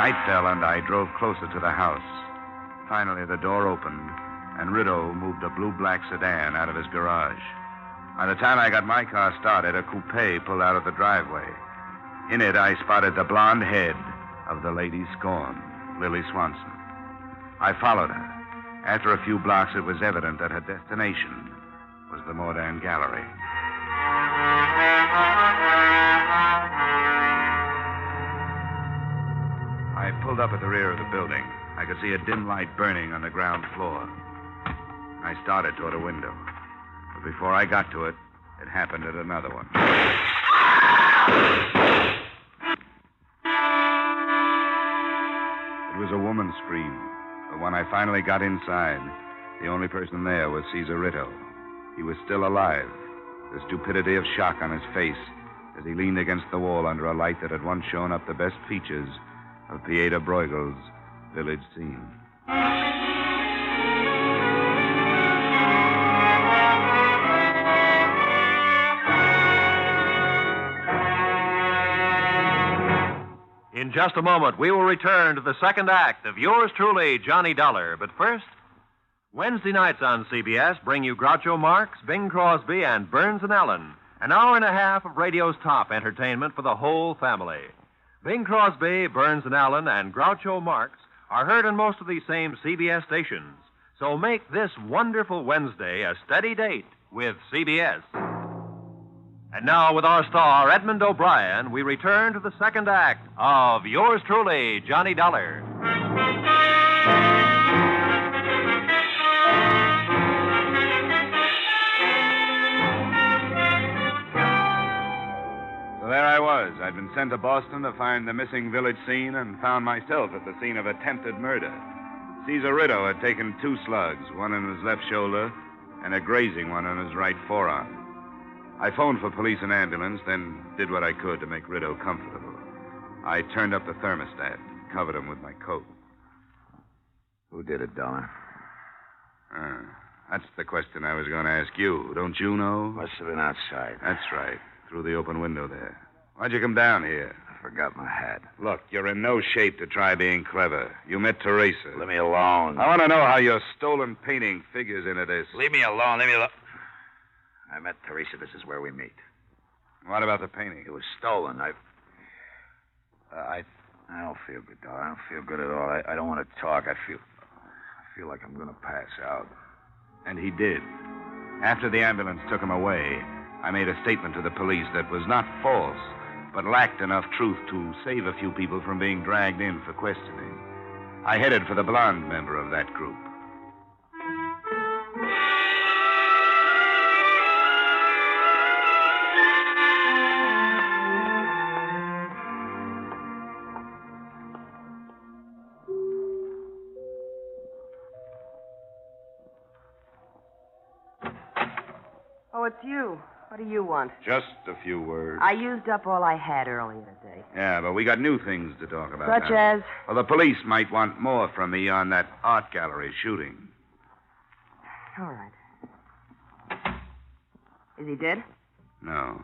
Speaker 19: Night fell, and I drove closer to the house. Finally, the door opened, and Rideau moved a blue-black sedan out of his garage. By the time I got my car started, a coupe pulled out of the driveway. In it, I spotted the blonde head of the lady scorned, Lily Swanson. I followed her. After a few blocks, it was evident that her destination was the Modern Gallery. I pulled up at the rear of the building. I could see a dim light burning on the ground floor. I started toward a window. But before I got to it, it happened at another one. It was a woman's scream. But when I finally got inside, the only person there was Caesar Rideau. He was still alive, the stupidity of shock on his face as he leaned against the wall under a light that had once shown up the best features of Pieta Bruegel's village scene.
Speaker 9: In just a moment, we will return to the second act of yours truly, Johnny Dollar. But first, Wednesday nights on CBS bring you Groucho Marx, Bing Crosby, and Burns and Allen. An hour and a half of radio's top entertainment for the whole family. Bing Crosby, Burns and Allen, and Groucho Marx are heard on most of these same CBS stations. So make this wonderful Wednesday a steady date with CBS. And now, with our star, Edmond O'Brien, we return to the second act of yours truly, Johnny Dollar.
Speaker 19: So there I was. I'd been sent to Boston to find the missing village scene and found myself at the scene of attempted murder. Caesar Rideau had taken 2 slugs, one in his left shoulder and a grazing one on his right forearm. I phoned for police and ambulance, then did what I could to make Rideau comfortable. I turned up the thermostat, covered him with my coat.
Speaker 22: Who did it, Dollar?
Speaker 19: That's the question I was going to ask you. Don't you know?
Speaker 22: Must have been outside.
Speaker 19: That's right. Through the open window there. Why'd you come down here?
Speaker 22: I forgot my hat.
Speaker 19: Look, you're in no shape to try being clever. You met Teresa.
Speaker 22: Let me alone.
Speaker 19: I want to know how your stolen painting figures into this.
Speaker 22: Leave me alone. Leave me alone. I met Teresa. This is where we meet.
Speaker 19: What about the painting?
Speaker 22: It was stolen. I don't feel good, Dollar. I don't feel good at all. I don't want to talk. I feel like I'm going to pass out.
Speaker 19: And he did. After the ambulance took him away, I made a statement to the police that was not false, but lacked enough truth to save a few people from being dragged in for questioning. I headed for the blonde member of that group.
Speaker 7: Oh, it's you. What do you want?
Speaker 19: Just a few words.
Speaker 7: I used up all I had earlier today.
Speaker 19: Yeah, but we got new things to talk about
Speaker 7: Such
Speaker 19: now.
Speaker 7: as?
Speaker 19: Well, the police might want more from me on that art gallery shooting.
Speaker 7: All right. Is he dead?
Speaker 19: No.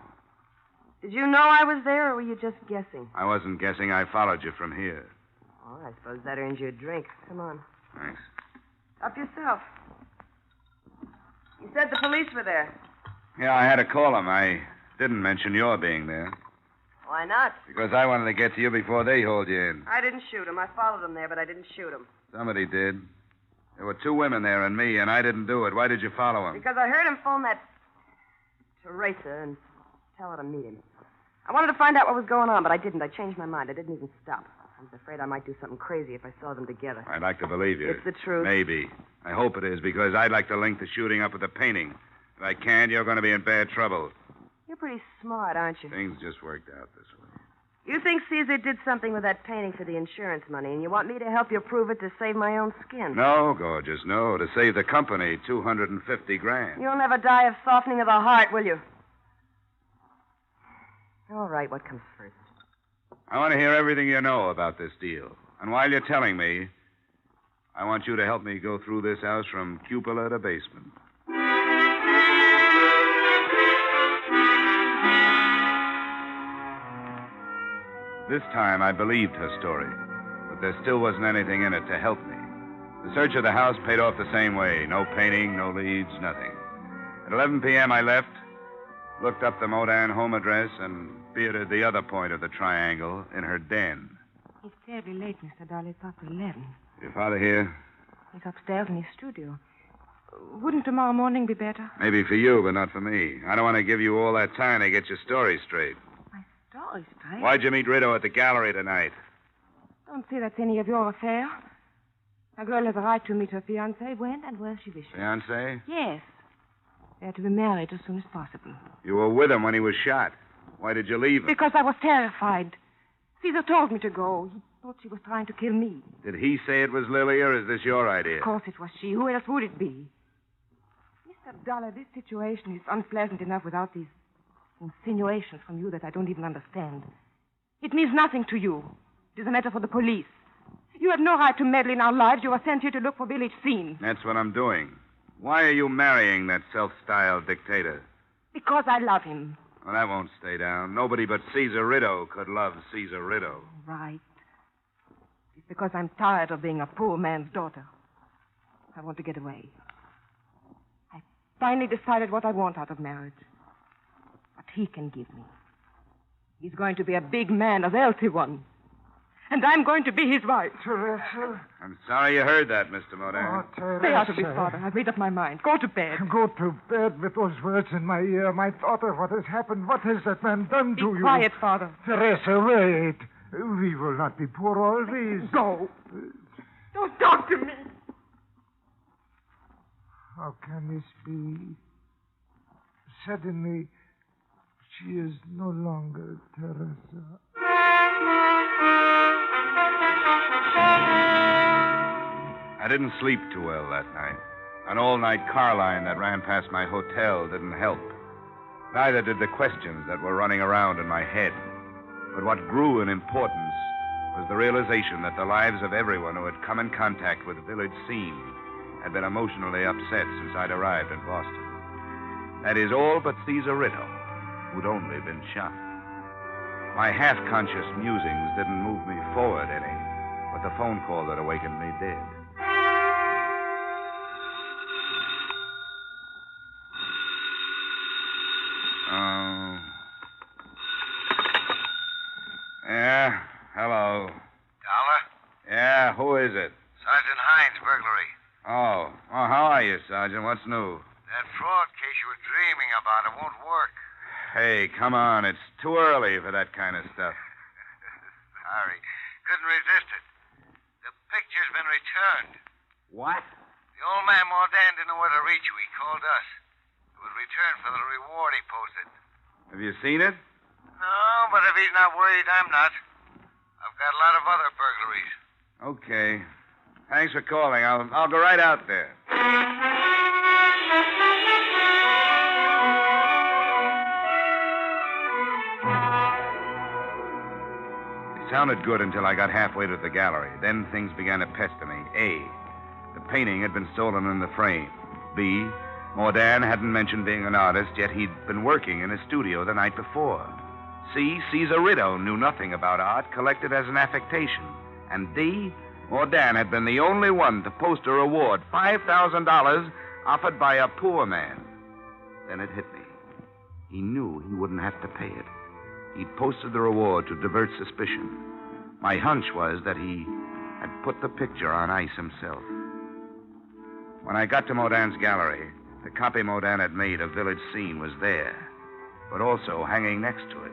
Speaker 7: Did you know I was there, or were you just guessing?
Speaker 19: I wasn't guessing. I followed you from here.
Speaker 7: Oh, I suppose that earns you a drink. Come on.
Speaker 19: Thanks.
Speaker 7: Up yourself. You said the police were there.
Speaker 19: Yeah, I had to call them. I didn't mention your being there.
Speaker 7: Why not?
Speaker 19: Because I wanted to get to you before they hauled you in.
Speaker 7: I didn't shoot him. I followed him there, but I didn't shoot him.
Speaker 19: Somebody did. There were 2 women there and me, and I didn't do it. Why did you follow him?
Speaker 7: Because I heard him phone that Teresa and tell her to meet him. I wanted to find out what was going on, but I didn't. I changed my mind. I didn't even stop. I was afraid I might do something crazy if I saw them together.
Speaker 19: I'd like to believe you.
Speaker 7: It's the truth.
Speaker 19: Maybe. I hope it is, because I'd like to link the shooting up with the painting. If I can't, you're going to be in bad trouble.
Speaker 7: You're pretty smart, aren't you?
Speaker 19: Things just worked out this way.
Speaker 7: You think Caesar did something with that painting for the insurance money, and you want me to help you prove it to save my own skin?
Speaker 19: No, gorgeous, no. To save the company, $250,000.
Speaker 7: You'll never die of softening of the heart, will you? All right, what comes first?
Speaker 19: I want to hear everything you know about this deal. And while you're telling me, I want you to help me go through this house from cupola to basement. This time I believed her story.
Speaker 2: but there still wasn't anything in it to help me. The search of the house paid off the same way. No painting, no leads, nothing. At 11 p.m., I left, looked up the Modan home address, and bearded the other point of the triangle in her den.
Speaker 17: It's terribly late, Mr. Dollar. It's after 11.
Speaker 2: Your father here?
Speaker 17: He's upstairs in his studio. Wouldn't tomorrow morning be better?
Speaker 2: Maybe for you, but not for me. I don't want to give you all that time to get your story straight.
Speaker 17: My story straight?
Speaker 2: Why'd you meet Rideau at the gallery tonight?
Speaker 17: Don't say that's any of your affair. A girl has a right to meet her fiancé when and where she wishes.
Speaker 2: Fiancé?
Speaker 17: Yes. They're to be married as soon as possible.
Speaker 2: You were with him when he was shot. Why did you leave him?
Speaker 17: Because I was terrified. Caesar told me to go. He thought she was trying to kill me.
Speaker 2: Did he say it was Lily, or is this your idea?
Speaker 17: Of course it was she. Who else would it be? Mr. Dollar, this situation is unpleasant enough without these insinuations from you that I don't even understand. It means nothing to you. It is a matter for the police. You have no right to meddle in our lives. You are sent here to look for village scene.
Speaker 2: That's what I'm doing. Why are you marrying that self-styled dictator?
Speaker 17: Because I love him.
Speaker 2: Well, that won't stay down. Nobody but Caesar Rideau could love Caesar Rideau.
Speaker 17: Right. It's because I'm tired of being a poor man's daughter. I want to get away. I finally decided what I want out of marriage. What he can give me. He's going to be a big man, a wealthy one. And I'm going to be his wife.
Speaker 18: Teresa.
Speaker 2: I'm sorry you heard that, Mr. Modan.
Speaker 18: Oh, Teresa.
Speaker 17: Stay out of this, Father. I've made up my mind. Go to bed.
Speaker 18: Go to bed with those words in my ear. My daughter, what has happened? What has that man done to you?
Speaker 17: Be quiet, Father.
Speaker 18: Teresa, wait. We will not be poor always.
Speaker 17: Go. Don't talk to me.
Speaker 18: How can this be? Suddenly, she is no longer Teresa.
Speaker 2: I didn't sleep too well that night. An all-night car line that ran past my hotel didn't help. Neither did the questions that were running around in my head. But what grew in importance was the realization that the lives of everyone who had come in contact with the village scene had been emotionally upset since I'd arrived in Boston. That is, all but Caesar Rideau, who'd only been shot. My half-conscious musings didn't move me forward any, but the phone call that awakened me did. Yeah, hello.
Speaker 22: Dollar?
Speaker 2: Yeah, who is it?
Speaker 22: Sergeant Hines, burglary.
Speaker 2: Oh, how are you, Sergeant? What's new?
Speaker 22: That fraud case you were dreaming about, it won't work.
Speaker 2: Hey, come on. It's too early for that kind of stuff.
Speaker 22: Sorry. Couldn't resist it. The picture's been returned.
Speaker 2: What?
Speaker 22: The old man Mordan didn't know where to reach you. He called us. It was returned for the reward he posted.
Speaker 2: Have you seen it?
Speaker 22: No, but if he's not worried, I'm not. I've got a lot of other burglaries.
Speaker 2: Okay. Thanks for calling. I'll go right out there. It sounded good until I got halfway to the gallery. Then things began to pester me. A, the painting had been stolen in the frame. B, Mordan hadn't mentioned being an artist, yet he'd been working in his studio the night before. C, Caesar Rideau knew nothing about art, collected as an affectation. And D, Mordan had been the only one to post a reward, $5,000, offered by a poor man. Then it hit me. He knew he wouldn't have to pay it. He'd posted the reward to divert suspicion. My hunch was that he had put the picture on ice himself. When I got to Mordan's gallery, the copy Mordan had made of Village Scene was there. But also, hanging next to it,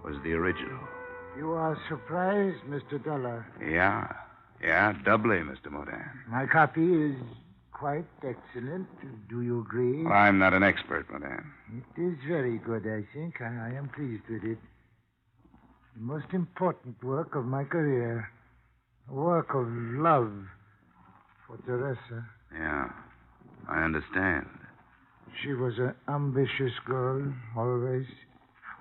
Speaker 2: was the original.
Speaker 18: You are surprised, Mr. Dollar.
Speaker 2: Yeah, doubly, Mr. Mordan.
Speaker 18: My copy is quite excellent. Do you agree?
Speaker 2: Well, I'm not an expert, Mordan.
Speaker 18: It is very good, I think. I am pleased with it. The most important work of my career. A work of love for Teresa.
Speaker 2: Yeah, I understand.
Speaker 18: She was an ambitious girl, always.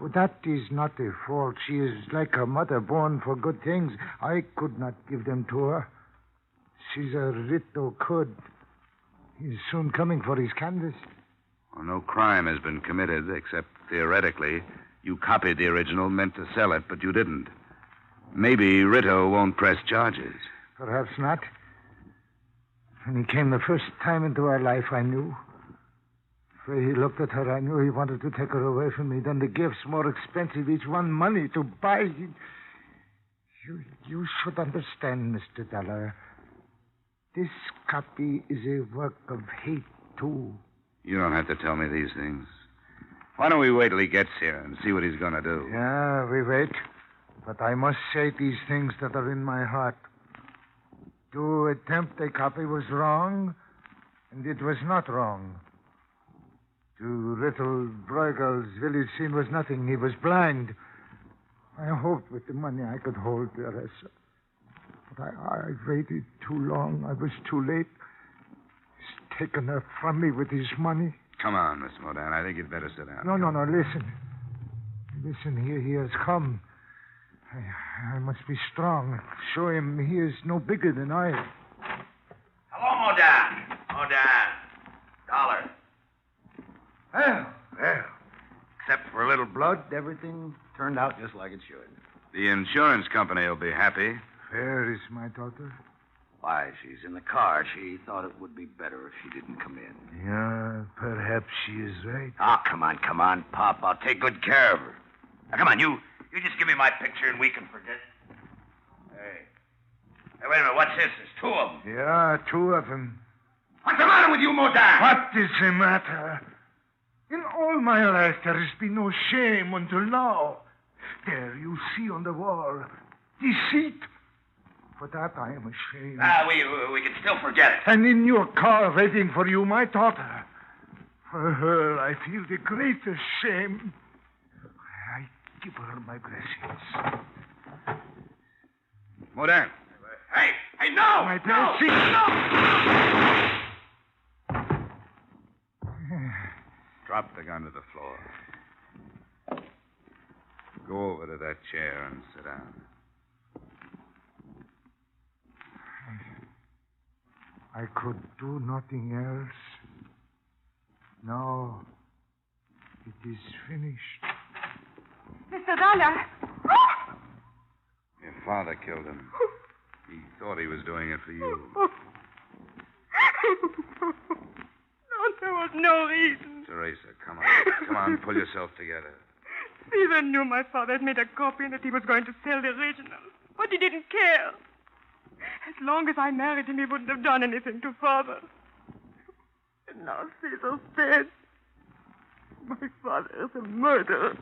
Speaker 18: Well, that is not a fault. She is like her mother, born for good things. I could not give them to her. Caesar Rideau could. He's soon coming for his canvas.
Speaker 2: Well, no crime has been committed, except theoretically. You copied the original, meant to sell it, but you didn't.
Speaker 19: Maybe Rito won't press charges.
Speaker 18: Perhaps not. When he came the first time into our life, I knew. The way he looked at her, I knew he wanted to take her away from me. Then the gifts, more expensive, each one money to buy. You should understand, Mr. Dollar. This copy is a work of hate, too.
Speaker 19: You don't have to tell me these things. Why don't we wait till he gets here and see what he's going to do?
Speaker 18: Yeah, we wait. But I must say these things that are in my heart. To attempt a copy was wrong, and it was not wrong. To little Bruegel's village scene was nothing. He was blind. I hoped with the money I could hold Teresa. But I waited too long. I was too late. He's taken her from me with his money.
Speaker 19: Come on, Miss Modan. I think you'd better sit down.
Speaker 18: No, listen. Listen, here he has come. I must be strong. Show him he is no bigger than I am.
Speaker 22: Hello, Modan. Dollar. Well. Except for a little blood, everything turned out just like it should.
Speaker 19: The insurance company will be happy.
Speaker 18: Where is my daughter?
Speaker 22: Why, she's in the car. She thought it would be better if she didn't come in.
Speaker 18: Yeah, perhaps she is right.
Speaker 22: Oh, come on, Pop. I'll take good care of her. Now, come on, you just give me my picture and we can forget. Hey, wait a minute. What's this? There's two of them.
Speaker 18: Yeah, two of them.
Speaker 22: What's the matter with you, Modan?
Speaker 18: What is the matter? In all my life, there has been no shame until now. There, you see on the wall. Deceit. For that, I am ashamed.
Speaker 22: We can still forget it.
Speaker 18: And in your car, waiting for you, my daughter. For her, I feel the greatest shame. I give her my blessings.
Speaker 19: Modan.
Speaker 22: Hey, no!
Speaker 18: My blessings.
Speaker 22: No!
Speaker 19: Drop the gun to the floor. Go over to that chair and sit down.
Speaker 18: I could do nothing else. Now, it is finished.
Speaker 17: Mr. Dollar!
Speaker 19: Your father killed him. He thought he was doing it for you.
Speaker 17: No, there was no reason.
Speaker 19: Teresa, come on. Come on, pull yourself together.
Speaker 17: Stephen knew my father had made a copy and that he was going to sell the original. But he didn't care. As long as I married him, he wouldn't have done anything to father. And now Caesar's dead. My father is a murderer.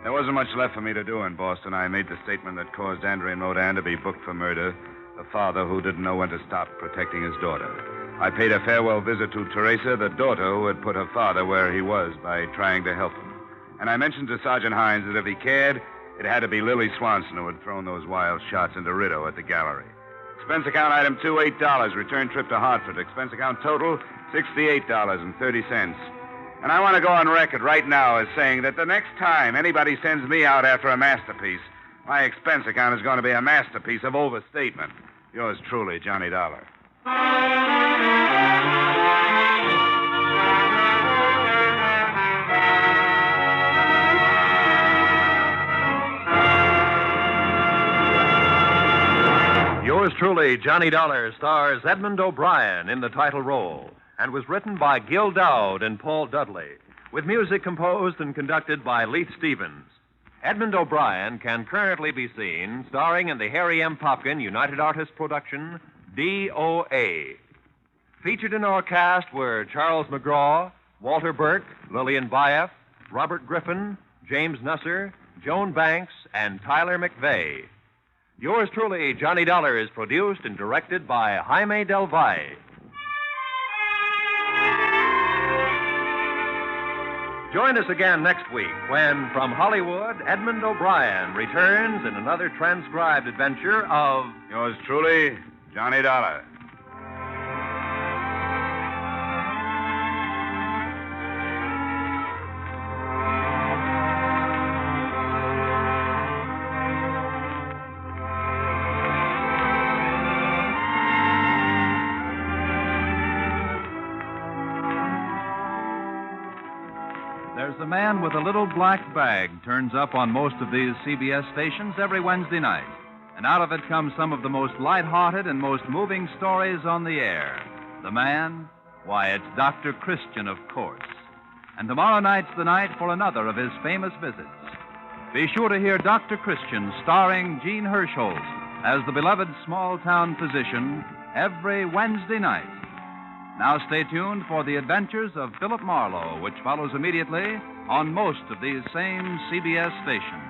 Speaker 19: There wasn't much left for me to do in Boston. I made the statement that caused Andre Modan to be booked for murder, the father who didn't know when to stop protecting his daughter. I paid a farewell visit to Teresa, the daughter who had put her father where he was by trying to help him. And I mentioned to Sergeant Hines that if he cared, it had to be Lily Swanson who had thrown those wild shots into Rideau at the gallery. Expense account item 2, $8. Return trip to Hartford. Expense account total, $68.30. And I want to go on record right now as saying that the next time anybody sends me out after a masterpiece, my expense account is going to be a masterpiece of overstatement. Yours truly, Johnny Dollar.
Speaker 9: Yours truly, Johnny Dollar, stars Edmond O'Brien in the title role and was written by Gil Dowd and Paul Dudley, with music composed and conducted by Leith Stevens. Edmond O'Brien can currently be seen starring in the Harry M. Popkin United Artists production, D.O.A. Featured in our cast were Charles McGraw, Walter Burke, Lillian Baeff, Robert Griffin, James Nusser, Joan Banks, and Tyler McVeigh. Yours truly, Johnny Dollar, is produced and directed by Jaime Del Valle. Join us again next week when, from Hollywood, Edmond O'Brien returns in another transcribed adventure of...
Speaker 19: Yours truly, Johnny Dollar.
Speaker 5: There's a man with a little black bag turns up on most of these CBS stations every Wednesday night. And out of it comes some of the most light-hearted and most moving stories on the air. The man? Why, it's Dr. Christian, of course. And tomorrow night's the night for another of his famous visits. Be sure to hear Dr. Christian starring Gene Hirschholz as the beloved small-town physician every Wednesday night. Now stay tuned for the adventures of Philip Marlowe, which follows immediately on most of these same CBS stations.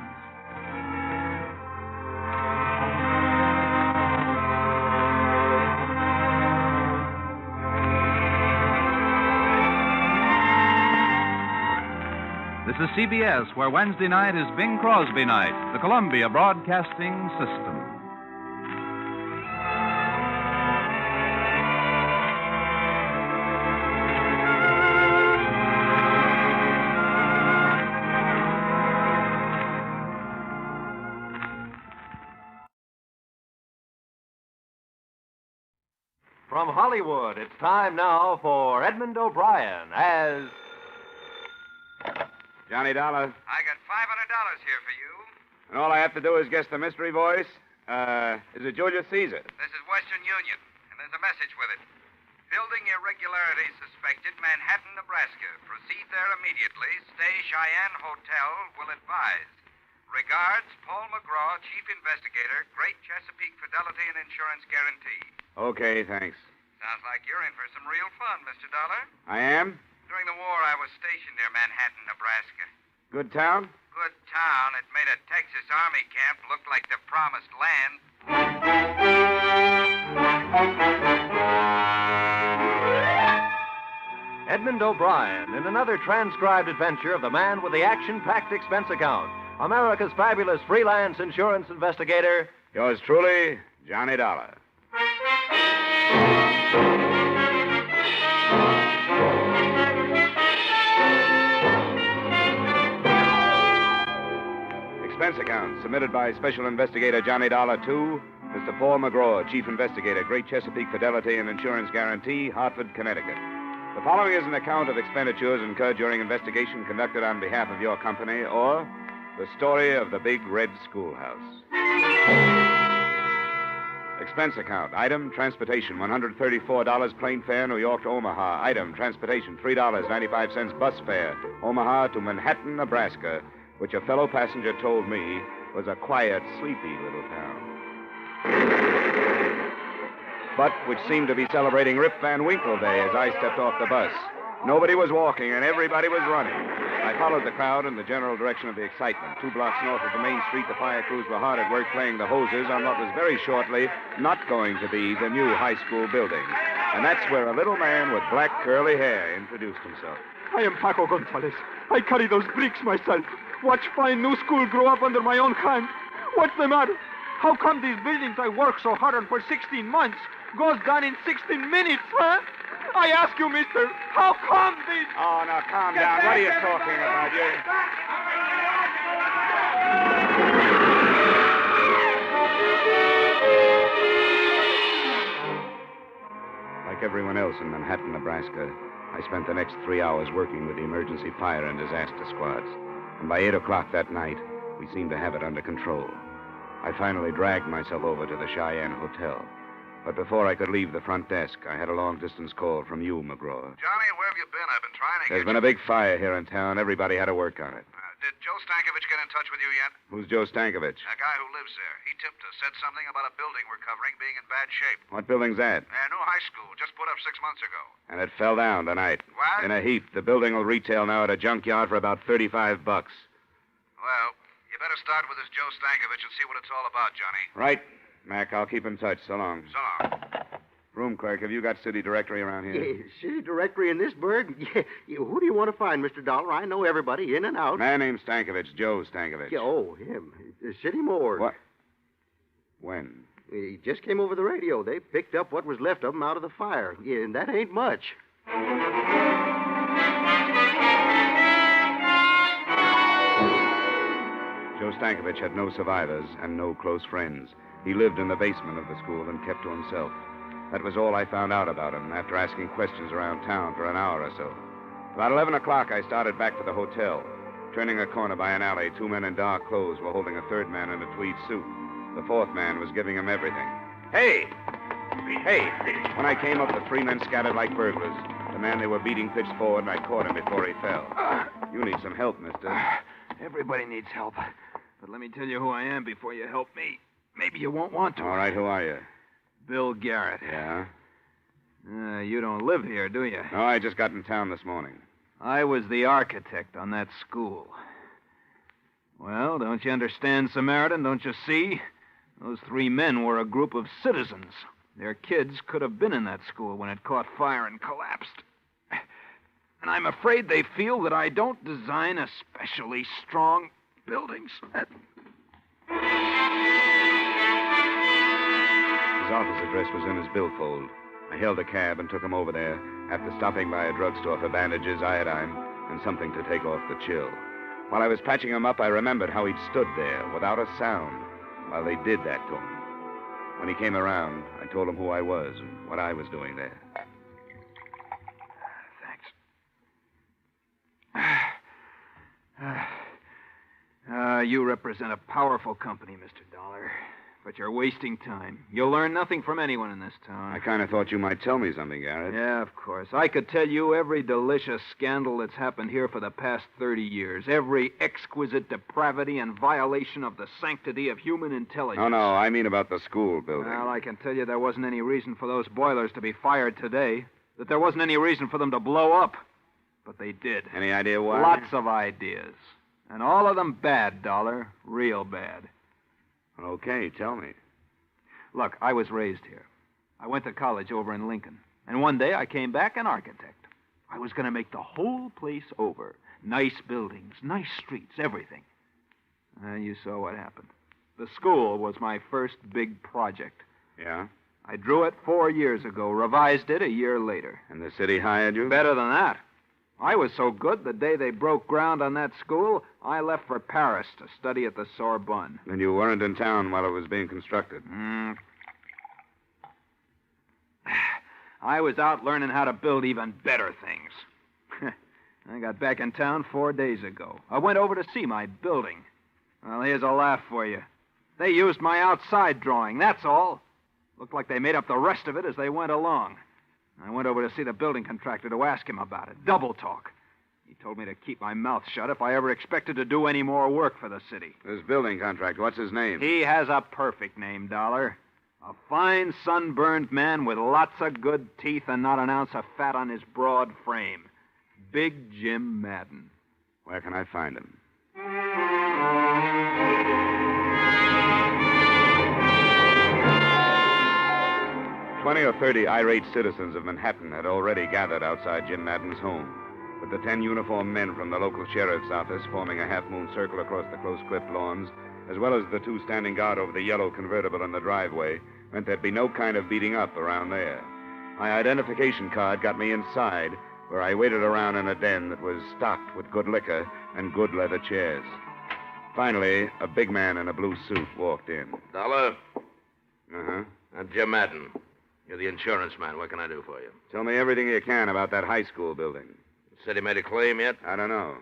Speaker 5: This is CBS, where Wednesday night is Bing Crosby night, the Columbia Broadcasting System.
Speaker 1: From Hollywood, it's time now for Edmond O'Brien as...
Speaker 2: Johnny Dollar.
Speaker 14: I got $500 here for you.
Speaker 2: And all I have to do is guess the mystery voice. Is it Julius Caesar?
Speaker 14: This is Western Union, and there's a message with it. Building irregularities suspected, Manhattan, Nebraska. Proceed there immediately. Stay Cheyenne Hotel. Will advise. Regards, Paul McGraw, Chief Investigator, Great Chesapeake Fidelity and Insurance Guarantee.
Speaker 2: Okay, thanks.
Speaker 14: Sounds like you're in for some real fun, Mr. Dollar.
Speaker 2: I am?
Speaker 14: During the war, I was stationed near Manhattan, Nebraska.
Speaker 2: Good town?
Speaker 14: Good town. It made a Texas Army camp look like the promised land.
Speaker 1: Edmond O'Brien in another transcribed adventure of the man with the action-packed expense account. America's fabulous freelance insurance investigator.
Speaker 2: Yours truly, Johnny Dollar. Expense account submitted by Special Investigator Johnny Dollar to Mr. Paul McGraw, Chief Investigator, Great Chesapeake Fidelity and Insurance Guarantee, Hartford, Connecticut. The following is an account of expenditures incurred during investigation conducted on behalf of your company or the story of the Big Red Schoolhouse. Expense account. Item, transportation, $134 plane fare, New York to Omaha. Item, transportation, $3.95 bus fare, Omaha to Manhattan, Nebraska, which a fellow passenger told me was a quiet, sleepy little town. But which seemed to be celebrating Rip Van Winkle Day as I stepped off the bus. Nobody was walking and everybody was running. I followed the crowd in the general direction of the excitement. 2 blocks north of the main street, the fire crews were hard at work playing the hoses on what was very shortly not going to be the new high school building. And that's where a little man with black curly hair introduced himself.
Speaker 8: I am Paco Gonzalez. I carry those bricks myself. Watch fine new school grow up under my own hand. What's the matter? How come these buildings I worked so hard on for 16 months goes down in 16 minutes, huh? I ask you, mister, how come this...
Speaker 2: Oh, now, calm down. What are you talking about? Like everyone else in Manhattan, Nebraska, I spent the next 3 hours working with the emergency fire and disaster squads. And by 8 o'clock that night, we seemed to have it under control. I finally dragged myself over to the Cheyenne Hotel. But before I could leave the front desk, I had a long-distance call from you, McGraw.
Speaker 14: Johnny, where have you been? I've been trying to
Speaker 2: There's been a big fire here in town. Everybody had to work on it.
Speaker 14: Did Joe Stankovich get in touch with you yet?
Speaker 2: Who's Joe Stankovich?
Speaker 14: A guy who lives there. He tipped us, said something about a building we're covering being in bad shape.
Speaker 2: What building's that?
Speaker 14: A new high school, just put up 6 months ago.
Speaker 2: And it fell down tonight.
Speaker 14: What?
Speaker 2: In a heap. The building will retail now at a junkyard for about $35.
Speaker 14: Well, you better start with this Joe Stankovich and see what it's all about, Johnny.
Speaker 2: Right. Mac, I'll keep in touch. So long.
Speaker 14: So long.
Speaker 2: Room clerk, have you got city directory around here?
Speaker 20: Yeah, city directory in this burg? Yeah. Who do you want to find, Mr. Dollar? I know everybody in and out.
Speaker 2: Man named Stankovich, Joe Stankovich.
Speaker 20: Yeah, oh, him. City morgue.
Speaker 2: What? When?
Speaker 20: He just came over the radio. They picked up what was left of him out of the fire. Yeah, and that ain't much.
Speaker 2: Joe Stankovich had no survivors and no close friends. He lived in the basement of the school and kept to himself. That was all I found out about him after asking questions around town for an hour or so. About 11 o'clock, I started back for the hotel. Turning a corner by an alley, 2 men in dark clothes were holding a third man in a tweed suit. The fourth man was giving him everything. Hey! Hey! When I came up, the 3 men scattered like burglars. The man they were beating pitched forward, and I caught him before he fell. You need some help, mister.
Speaker 8: Everybody needs help. But let me tell you who I am before you help me. Maybe you won't want to.
Speaker 2: All right, who are you?
Speaker 8: Bill Garrett.
Speaker 2: Yeah?
Speaker 8: You don't live here, do you?
Speaker 2: No, I just got in town this morning.
Speaker 8: I was the architect on that school. Well, don't you understand, Samaritan? Don't you see? Those 3 men were a group of citizens. Their kids could have been in that school when it caught fire and collapsed. And I'm afraid they feel that I don't design especially strong buildings. His
Speaker 2: office address was in his billfold. I hailed a cab and took him over there after stopping by a drugstore for bandages, iodine, and something to take off the chill. While I was patching him up, I remembered how he'd stood there without a sound while they did that to him. When he came around, I told him who I was and what I was doing there.
Speaker 8: You represent a powerful company, Mr. Dollar. But you're wasting time. You'll learn nothing from anyone in this town.
Speaker 2: I kind of thought you might tell me something, Garrett.
Speaker 8: Yeah, of course. I could tell you every delicious scandal that's happened here for the past 30 years. Every exquisite depravity and violation of the sanctity of human intelligence.
Speaker 2: No, I mean about the school building.
Speaker 8: Well, I can tell you there wasn't any reason for those boilers to be fired today. That there wasn't any reason for them to blow up. But they did.
Speaker 2: Any idea why?
Speaker 8: Lots of ideas. And all of them bad, Dollar. Real bad.
Speaker 2: Okay, tell me.
Speaker 8: Look, I was raised here. I went to college over in Lincoln. And one day I came back an architect. I was going to make the whole place over. Nice buildings, nice streets, everything. You saw what happened. The school was my first big project.
Speaker 2: Yeah?
Speaker 8: I drew it 4 years ago, revised it a year later.
Speaker 2: And the city hired you?
Speaker 8: Better than that. I was so good, the day they broke ground on that school, I left for Paris to study at the Sorbonne.
Speaker 2: And you weren't in town while it was being constructed?
Speaker 8: I was out learning how to build even better things. I got back in town 4 days ago. I went over to see my building. Well, here's a laugh for you. They used my outside drawing, that's all. Looked like they made up the rest of it as they went along. I went over to see the building contractor to ask him about it. Double talk. He told me to keep my mouth shut if I ever expected to do any more work for the city.
Speaker 2: This building contractor, what's his name?
Speaker 8: He has a perfect name, Dollar. A fine, sunburned man with lots of good teeth and not an ounce of fat on his broad frame. Big Jim Madden.
Speaker 2: Where can I find him? 20 or 30 irate citizens of Manhattan had already gathered outside Jim Madden's home, with the 10 uniformed men from the local sheriff's office forming a half-moon circle across the close-clipped lawns, as well as the 2 standing guard over the yellow convertible in the driveway, meant there'd be no kind of beating up around there. My identification card got me inside, where I waited around in a den that was stocked with good liquor and good leather chairs. Finally, a big man in a blue suit walked in.
Speaker 3: Dollar?
Speaker 2: Uh-huh.
Speaker 3: I'm Jim Madden. You're the insurance man. What can I do for you?
Speaker 2: Tell me everything you can about that high school building.
Speaker 3: Said he made a claim yet?
Speaker 2: I don't know.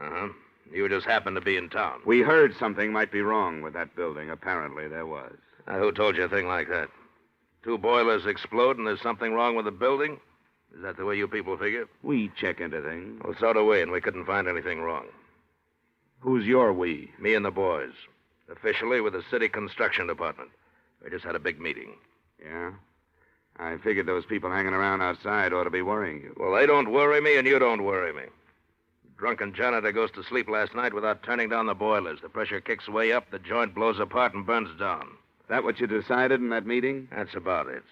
Speaker 3: Uh-huh. You just happened to be in town.
Speaker 2: We heard something might be wrong with that building. Apparently there was.
Speaker 3: Who told you a thing like that? 2 boilers explode and there's something wrong with the building? Is that the way you people figure?
Speaker 2: We check into things.
Speaker 3: Well, so do we, and we couldn't find anything wrong.
Speaker 2: Who's your we?
Speaker 3: Me and the boys. Officially with the city construction department. We just had a big meeting.
Speaker 2: Yeah? I figured those people hanging around outside ought to be worrying you.
Speaker 3: Well, they don't worry me, and you don't worry me. Drunken janitor goes to sleep last night without turning down the boilers. The pressure kicks way up, the joint blows apart and burns down.
Speaker 2: That what you decided in that meeting?
Speaker 3: That's about it.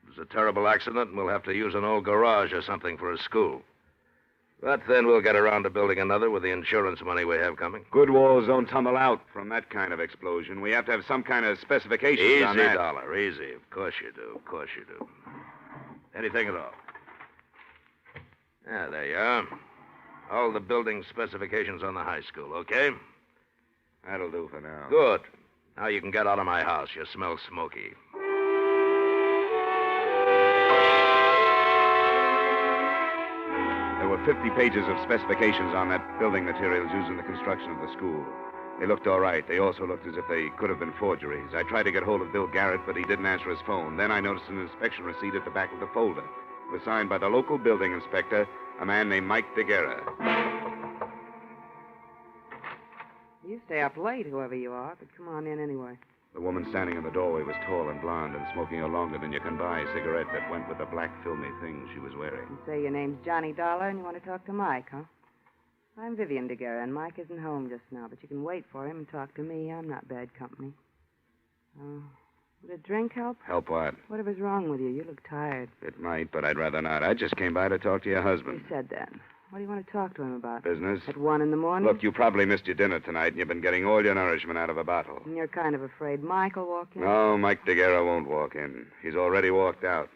Speaker 3: It was a terrible accident, and we'll have to use an old garage or something for a school. But then we'll get around to building another with the insurance money we have coming.
Speaker 2: Good walls don't tumble out from that kind of explosion. We have to have some kind of specifications on that.
Speaker 3: Easy, Dollar, easy. Of course you do, of course you do. Anything at all. Yeah, there you are. All the building specifications on the high school, okay?
Speaker 2: That'll do for now.
Speaker 3: Good. Now you can get out of my house. You smell smoky.
Speaker 2: There were 50 pages of specifications on that building materials used in the construction of the school. They looked all right. They also looked as if they could have been forgeries. I tried to get hold of Bill Garrett, but he didn't answer his phone. Then I noticed an inspection receipt at the back of the folder. It was signed by the local building inspector, a man named Mike DeGuerra.
Speaker 4: You stay up late, whoever you are, but come on in anyway.
Speaker 2: The woman standing in the doorway was tall and blonde and smoking a longer than you can buy cigarette that went with the black filmy thing she was wearing.
Speaker 4: You say your name's Johnny Dollar and you want to talk to Mike, huh? I'm Vivian DeGuerra, and Mike isn't home just now, but you can wait for him and talk to me. I'm not bad company. Would a drink help?
Speaker 2: Help what?
Speaker 4: Whatever's wrong with you. You look tired.
Speaker 2: It might, but I'd rather not. I just came by to talk to your husband.
Speaker 4: You said that. What do you want to talk to him about?
Speaker 2: Business?
Speaker 4: At 1 in the morning?
Speaker 2: Look, you probably missed your dinner tonight, and you've been getting all your nourishment out of a bottle.
Speaker 4: And you're kind of afraid Mike will walk in?
Speaker 2: No, Mike DeGuerra won't walk in. He's already walked out.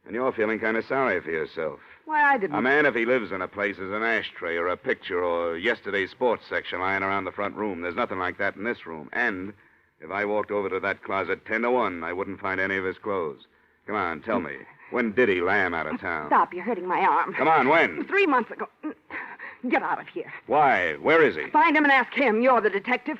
Speaker 2: And you're feeling kind of sorry for yourself.
Speaker 4: Why, I didn't...
Speaker 2: A man, if he lives in a place, is an ashtray or a picture or yesterday's sports section lying around the front room. There's nothing like that in this room. And if I walked over to that closet 10 to 1, I wouldn't find any of his clothes. Come on, tell me. When did he lamb out of town?
Speaker 4: Stop, you're hurting my arm.
Speaker 2: Come on, when?
Speaker 4: 3 months ago. Get out of here.
Speaker 2: Why? Where is he?
Speaker 4: Find him and ask him. You're the detective.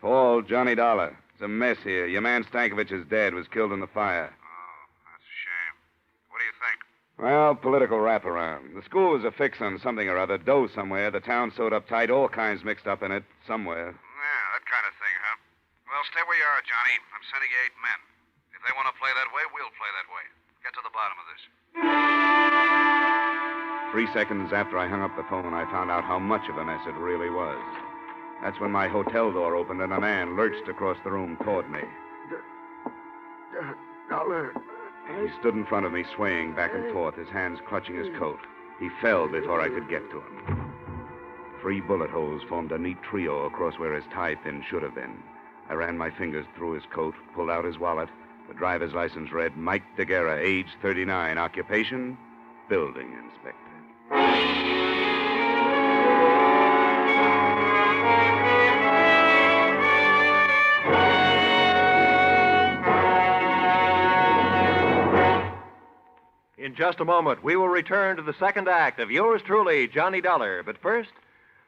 Speaker 2: Paul, Johnny Dollar. It's a mess here. Your man Stankovich's dad was killed in the fire. Well, political wraparound. The school was a fix on something or other, dough somewhere, the town sewed up tight, all kinds mixed up in it, somewhere.
Speaker 3: Yeah, that kind of thing, huh? Well, stay where you are, Johnny. I'm sending you 8 men. If they want to play that way, we'll play that way. Get to the bottom of this.
Speaker 2: 3 seconds after I hung up the phone, I found out how much of a mess it really was. That's when my hotel door opened and a man lurched across the room toward me.
Speaker 12: Dollar.
Speaker 2: He stood in front of me, swaying back and forth, his hands clutching his coat. He fell before I could get to him. 3 bullet holes formed a neat trio across where his tie pin should have been. I ran my fingers through his coat, pulled out his wallet. The driver's license read Mike DeGuerra, age 39, occupation, building inspector.
Speaker 9: In just a moment, we will return to the second act of yours truly, Johnny Dollar. But first,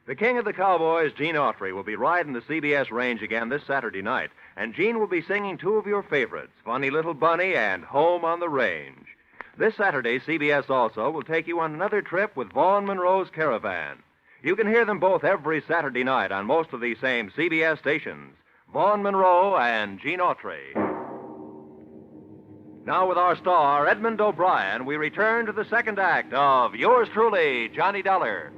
Speaker 9: the king of the cowboys, Gene Autry, will be riding the CBS range again this Saturday night. And Gene will be singing 2 of your favorites, Funny Little Bunny and Home on the Range. This Saturday, CBS also will take you on another trip with Vaughn Monroe's Caravan. You can hear them both every Saturday night on most of these same CBS stations. Vaughn Monroe and Gene Autry. Now, with our star, Edmond O'Brien, we return to the second act of yours truly, Johnny Dollar.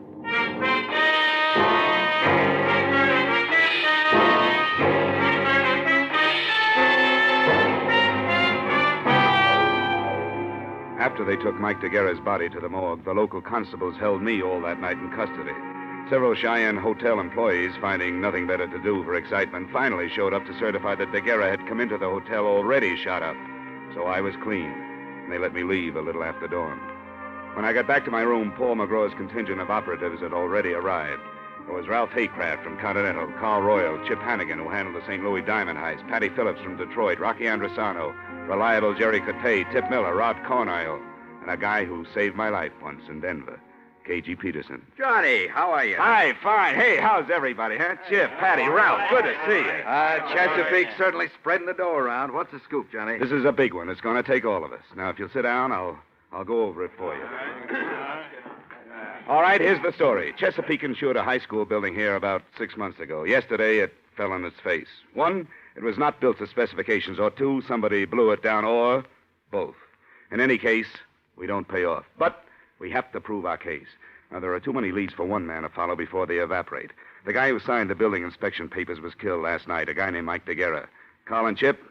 Speaker 2: After they took Mike DeGuerra's body to the morgue, the local constables held me all that night in custody. Several Cheyenne hotel employees, finding nothing better to do for excitement, finally showed up to certify that DeGuerra had come into the hotel already shot up. So I was clean, and they let me leave a little after dawn. When I got back to my room, Paul McGraw's contingent of operatives had already arrived. There was Ralph Haycraft from Continental, Carl Royal, Chip Hannigan, who handled the St. Louis diamond heist, Patty Phillips from Detroit, Rocky Andresano, reliable Jerry Cotte, Tip Miller, Rod Cornile, and a guy who saved my life once in Denver, K.G. Peterson.
Speaker 13: Johnny, how are you?
Speaker 2: Hi, fine. Hey, how's everybody, huh? Chip, Patty, Ralph, good to see you.
Speaker 13: Chesapeake certainly spreading the dough around. What's the scoop, Johnny?
Speaker 2: This is a big one. It's going to take all of us. Now, if you'll sit down, I'll go over it for you. All right, here's the story. Chesapeake insured a high school building here about 6 months ago. Yesterday, it fell on its face. 1, it was not built to specifications, or 2, somebody blew it down, or both. In any case, we don't pay off. But we have to prove our case. Now, there are too many leads for one man to follow before they evaporate. The guy who signed the building inspection papers was killed last night, a guy named Mike DeGuerra. Carl and Chip,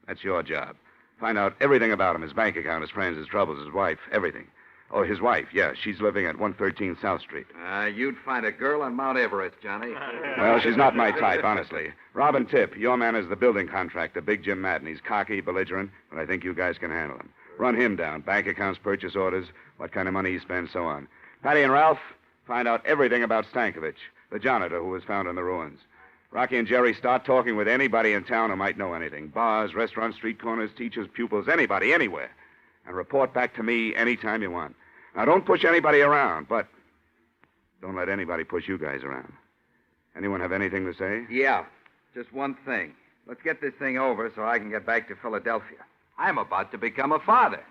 Speaker 2: that's your job. Find out everything about him, his bank account, his friends, his troubles, his wife, everything. Oh, his wife, yeah. She's living at 113 South Street.
Speaker 13: You'd find a girl on Mount Everest, Johnny.
Speaker 2: Well, she's not my type, honestly. Robin Tip, your man is the building contractor, Big Jim Madden. He's cocky, belligerent, but I think you guys can handle him. Run him down. Bank accounts, purchase orders, what kind of money he spends, so on. Patty and Ralph, find out everything about Stankovich, the janitor who was found in the ruins. Rocky and Jerry, start talking with anybody in town who might know anything. Bars, restaurants, street corners, teachers, pupils, anybody, anywhere. And report back to me anytime you want. Now, don't push anybody around, but don't let anybody push you guys around. Anyone have anything to say?
Speaker 13: Yeah, just one thing. Let's get this thing over so I can get back to Philadelphia. I'm about to become a father.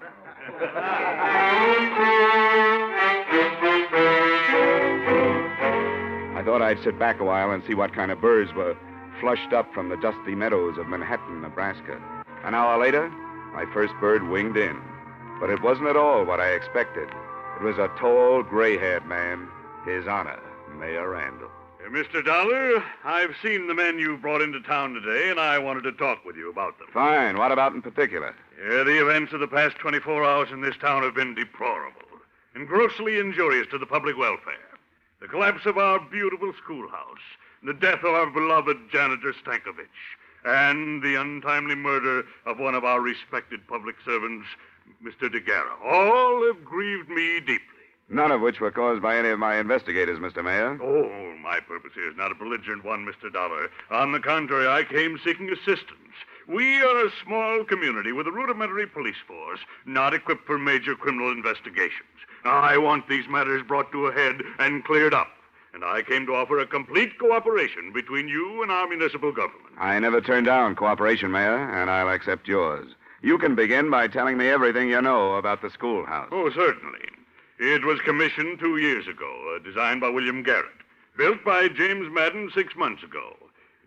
Speaker 2: I thought I'd sit back a while and see what kind of birds were flushed up from the dusty meadows of Manhattan, Nebraska. An hour later, my first bird winged in. But it wasn't at all what I expected. It was a tall, gray-haired man, His Honor, Mayor Randall.
Speaker 15: Mr. Dollar, I've seen the men you brought into town today, and I wanted to talk with you about them.
Speaker 2: Fine. What about in particular?
Speaker 15: Yeah, the events of the past 24 hours in this town have been deplorable and grossly injurious to the public welfare. The collapse of our beautiful schoolhouse, the death of our beloved janitor Stankovich, and the untimely murder of one of our respected public servants, Mr. DeGuerra. All have grieved me deeply.
Speaker 2: None of which were caused by any of my investigators, Mr. Mayor.
Speaker 15: Oh, my purpose here is not a belligerent one, Mr. Dollar. On the contrary, I came seeking assistance. We are a small community with a rudimentary police force, not equipped for major criminal investigations. I want these matters brought to a head and cleared up. And I came to offer a complete cooperation between you and our municipal government.
Speaker 2: I never turned down cooperation, Mayor, and I'll accept yours. You can begin by telling me everything you know about the schoolhouse.
Speaker 15: Oh, certainly. It was commissioned 2 years ago, designed by William Garrett, built by James Madden 6 months ago.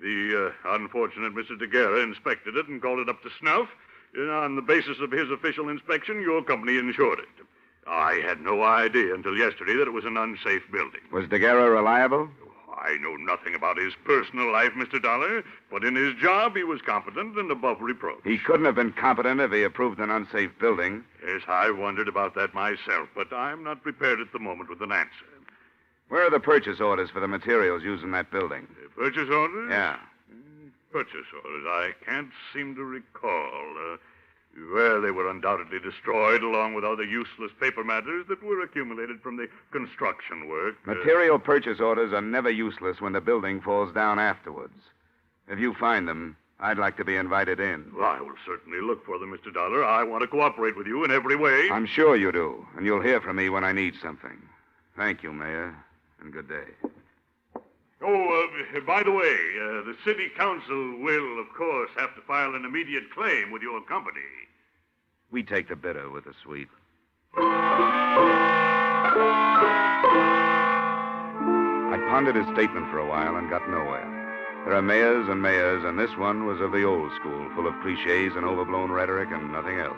Speaker 15: The unfortunate Mr. DeGuerra inspected it and called it up to snuff. On the basis of his official inspection, your company insured it. I had no idea until yesterday that it was an unsafe building.
Speaker 2: Was DeGuerra reliable?
Speaker 15: I know nothing about his personal life, Mr. Dollar, but in his job he was competent and above reproach.
Speaker 2: He couldn't have been competent if he approved an unsafe building.
Speaker 15: Yes, I wondered about that myself, but I'm not prepared at the moment with an answer.
Speaker 2: Where are the purchase orders for the materials used in that building?
Speaker 15: Purchase orders?
Speaker 2: Yeah.
Speaker 15: Purchase orders. I can't seem to recall. Well, they were undoubtedly destroyed along with other useless paper matters that were accumulated from the construction work.
Speaker 2: Material purchase orders are never useless when the building falls down afterwards. If you find them, I'd like to be invited in.
Speaker 15: Well, I will certainly look for them, Mr. Dollar. I want to cooperate with you in every way.
Speaker 2: I'm sure you do, and you'll hear from me when I need something. Thank you, Mayor, and good day.
Speaker 15: Oh, by the way, the city council will, of course, have to file an immediate claim with your company.
Speaker 2: We take the bitter with the sweet. I pondered his statement for a while and got nowhere. There are mayors and mayors, and this one was of the old school, full of cliches and overblown rhetoric and nothing else.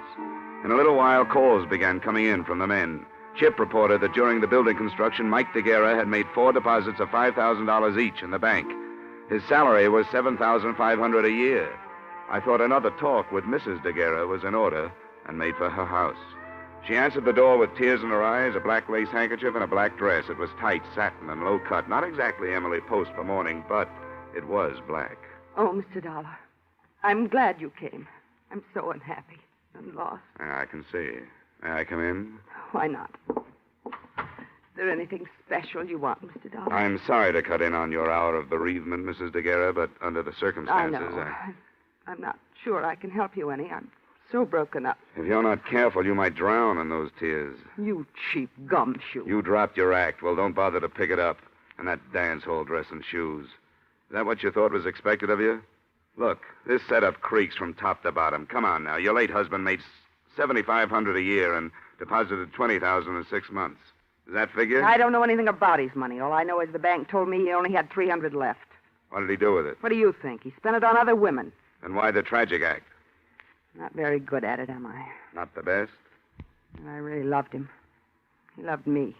Speaker 2: In a little while, calls began coming in from the men. Chip reported that during the building construction, Mike DeGuerra had made 4 deposits of $5,000 each in the bank. His salary was $7,500 a year. I thought another talk with Mrs. DeGuerra was in order and made for her house. She answered the door with tears in her eyes, a black lace handkerchief, and a black dress. It was tight, satin, and low cut. Not exactly Emily Post for mourning, but it was black.
Speaker 4: Oh, Mr. Dollar, I'm glad you came. I'm so unhappy and lost.
Speaker 2: I can see. May I come in?
Speaker 4: Why not? Is there anything special you want, Mr. Dollar?
Speaker 2: I'm sorry to cut in on your hour of bereavement, Mrs. DeGuerra, but under the circumstances,
Speaker 4: I know. I'm not sure I can help you any. I'm so broken up.
Speaker 2: If you're not careful, you might drown in those tears.
Speaker 4: You cheap gumshoe.
Speaker 2: You dropped your act. Well, don't bother to pick it up. And that dance hall dress and shoes. Is that what you thought was expected of you? Look, this setup creaks from top to bottom. Come on now. Your late husband made $7,500 a year and deposited $20,000 in 6 months. Does that figure?
Speaker 4: I don't know anything about his money. All I know is the bank told me he only had $300 left.
Speaker 2: What did he do with it?
Speaker 4: What do you think? He spent it on other women.
Speaker 2: And why the tragic act?
Speaker 4: Not very good at it, am I?
Speaker 2: Not the best?
Speaker 4: I really loved him. He loved me.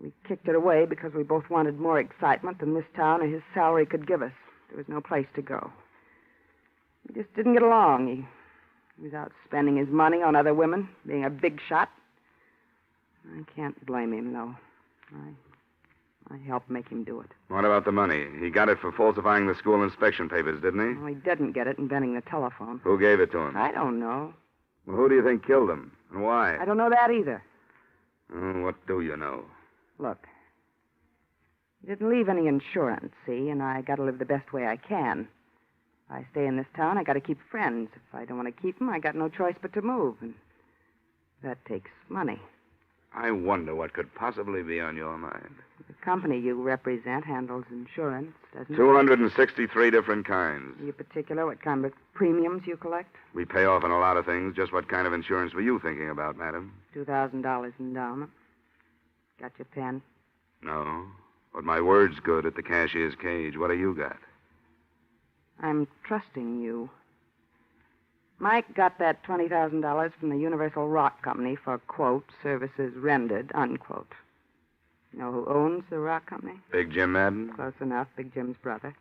Speaker 4: We kicked it away because we both wanted more excitement than this town or his salary could give us. There was no place to go. We just didn't get along. He was out spending his money on other women, being a big shot. I can't blame him, though. I helped make him do it.
Speaker 2: What about the money? He got it for falsifying the school inspection papers, didn't he?
Speaker 4: Well, he didn't get it inventing the telephone.
Speaker 2: Who gave it to him?
Speaker 4: I don't know.
Speaker 2: Well, who do you think killed him? And why?
Speaker 4: I don't know that either.
Speaker 2: What do you know?
Speaker 4: Look, you didn't leave any insurance, see, and I got to live the best way I can. If I stay in this town, I got to keep friends. If I don't want to keep them, I got no choice but to move, and that takes money.
Speaker 2: I wonder what could possibly be on your mind.
Speaker 4: The company you represent handles insurance, doesn't it?
Speaker 2: 263 different kinds.
Speaker 4: Are you particular what kind of premiums you collect?
Speaker 2: We pay off on a lot of things. Just what kind of insurance were you thinking about, madam?
Speaker 4: $2,000 endowment. Got your pen?
Speaker 2: No. But my word's good at the cashier's cage. What do you got?
Speaker 4: I'm trusting you. Mike got that $20,000 from the Universal Rock Company for, quote, services rendered, unquote. You know who owns the rock company?
Speaker 2: Big Jim Madden?
Speaker 4: Close enough, Big Jim's brother.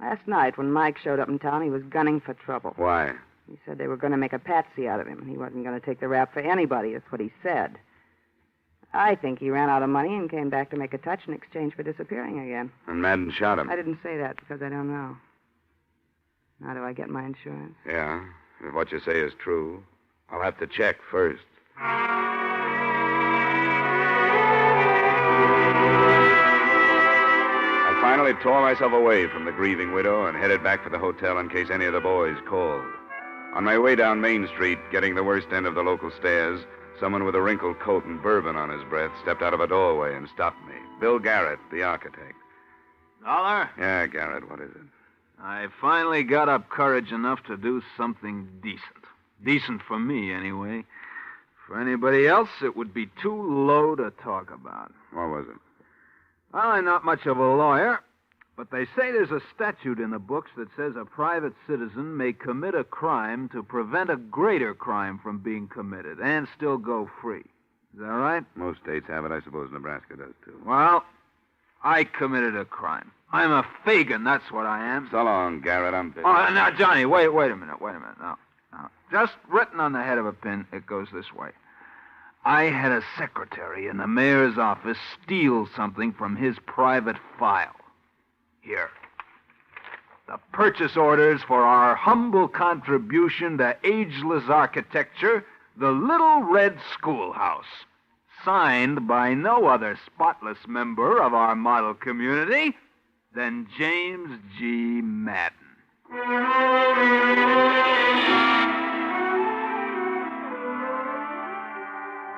Speaker 4: Last night, when Mike showed up in town, he was gunning for trouble.
Speaker 2: Why?
Speaker 4: He said they were going to make a patsy out of him, and he wasn't going to take the rap for anybody. That's what he said. I think he ran out of money and came back to make a touch in exchange for disappearing again.
Speaker 2: And Madden shot him?
Speaker 4: I didn't say that because I don't know. How do I get my insurance?
Speaker 2: Yeah, if what you say is true, I'll have to check first. I finally tore myself away from the grieving widow and headed back for the hotel in case any of the boys called. On my way down Main Street, getting the worst end of the local stairs, someone with a wrinkled coat and bourbon on his breath stepped out of a doorway and stopped me. Bill Garrett, the architect.
Speaker 10: Dollar?
Speaker 2: Yeah, Garrett, what is it?
Speaker 10: I finally got up courage enough to do something decent. Decent for me, anyway. For anybody else, it would be too low to talk about.
Speaker 2: What was it?
Speaker 10: Well, I'm not much of a lawyer, but they say there's a statute in the books that says a private citizen may commit a crime to prevent a greater crime from being committed and still go free. Is that right?
Speaker 2: Most states have it. I suppose Nebraska does, too.
Speaker 10: Well, I committed a crime. I'm a Fagin, that's what I am.
Speaker 2: So long, Garrett. I'm busy.
Speaker 10: Oh, now, Johnny, wait a minute. Now, just written on the head of a pin, it goes this way. I had a secretary in the mayor's office steal something from his private file. Here. The purchase orders for our humble contribution to ageless architecture, the Little Red Schoolhouse. Signed by no other spotless member of our model community than James G. Madden.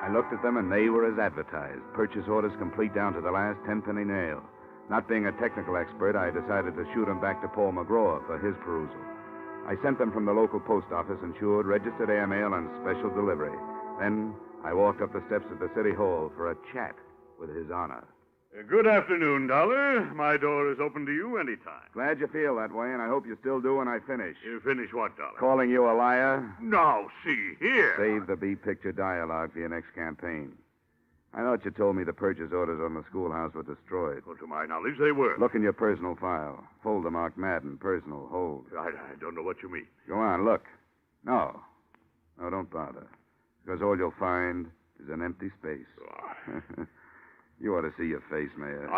Speaker 2: I looked at them, and they were as advertised. Purchase orders complete down to the last 10-penny nail. Not being a technical expert, I decided to shoot them back to Paul McGraw for his perusal. I sent them from the local post office, insured, registered airmail, and special delivery. Then I walked up the steps of the city hall for a chat with His Honor.
Speaker 15: Good afternoon, Dollar. My door is open to you anytime.
Speaker 2: Glad you feel that way, and I hope you still do when I finish.
Speaker 15: You finish what, Dollar?
Speaker 2: Calling you a liar?
Speaker 15: Now, see here.
Speaker 2: Save the B-picture dialogue for your next campaign. I thought you told me the purchase orders on the schoolhouse were destroyed.
Speaker 15: Well, to my knowledge, they were.
Speaker 2: Look in your personal file. Folder marked Madden. Personal. Hold.
Speaker 15: I don't know what you mean.
Speaker 2: Go on, look. No, don't bother. Because all you'll find is an empty space. You ought to see your face, Mayor.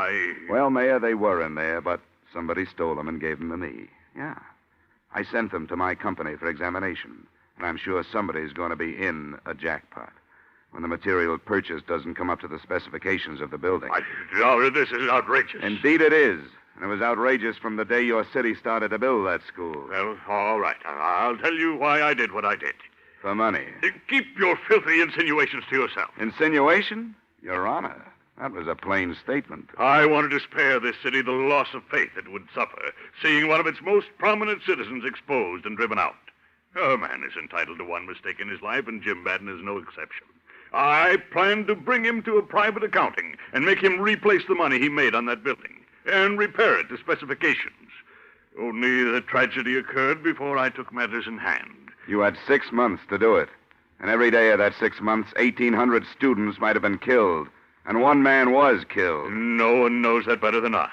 Speaker 2: Well, Mayor, they were in there, but somebody stole them and gave them to me. Yeah. I sent them to my company for examination, and I'm sure somebody's going to be in a jackpot when the material purchased doesn't come up to the specifications of the building.
Speaker 15: Dollar, this is outrageous.
Speaker 2: Indeed it is. And it was outrageous from the day your city started to build that school.
Speaker 15: Well, all right. I'll tell you why I did what I did.
Speaker 2: For money.
Speaker 15: Keep your filthy insinuations to yourself.
Speaker 2: Insinuation? Your Honor. That was a plain statement.
Speaker 15: I wanted to spare this city the loss of faith it would suffer, seeing one of its most prominent citizens exposed and driven out. A man is entitled to one mistake in his life, and Jim Madden is no exception. I planned to bring him to a private accounting and make him replace the money he made on that building and repair it to specifications. Only the tragedy occurred before I took matters in hand.
Speaker 2: You had 6 months to do it. And every day of that 6 months, 1,800 students might have been killed. And one man was killed.
Speaker 15: No one knows that better than I.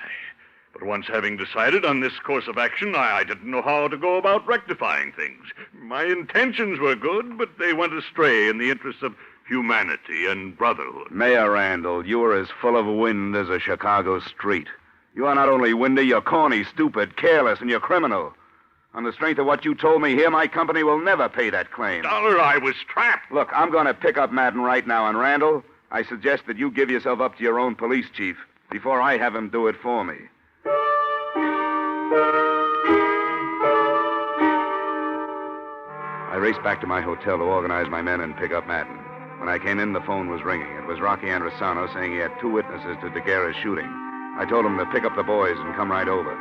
Speaker 15: But once having decided on this course of action, I didn't know how to go about rectifying things. My intentions were good, but they went astray in the interests of humanity and brotherhood.
Speaker 2: Mayor Randall, you are as full of wind as a Chicago street. You are not only windy, you're corny, stupid, careless, and you're criminal. On the strength of what you told me here, my company will never pay that claim.
Speaker 15: Dollar, I was trapped.
Speaker 2: Look, I'm going to pick up Madden right now, and Randall, I suggest that you give yourself up to your own police chief before I have him do it for me. I raced back to my hotel to organize my men and pick up Madden. When I came in, the phone was ringing. It was Rocky Androsano saying he had 2 witnesses to Daguerre's shooting. I told him to pick up the boys and come right over.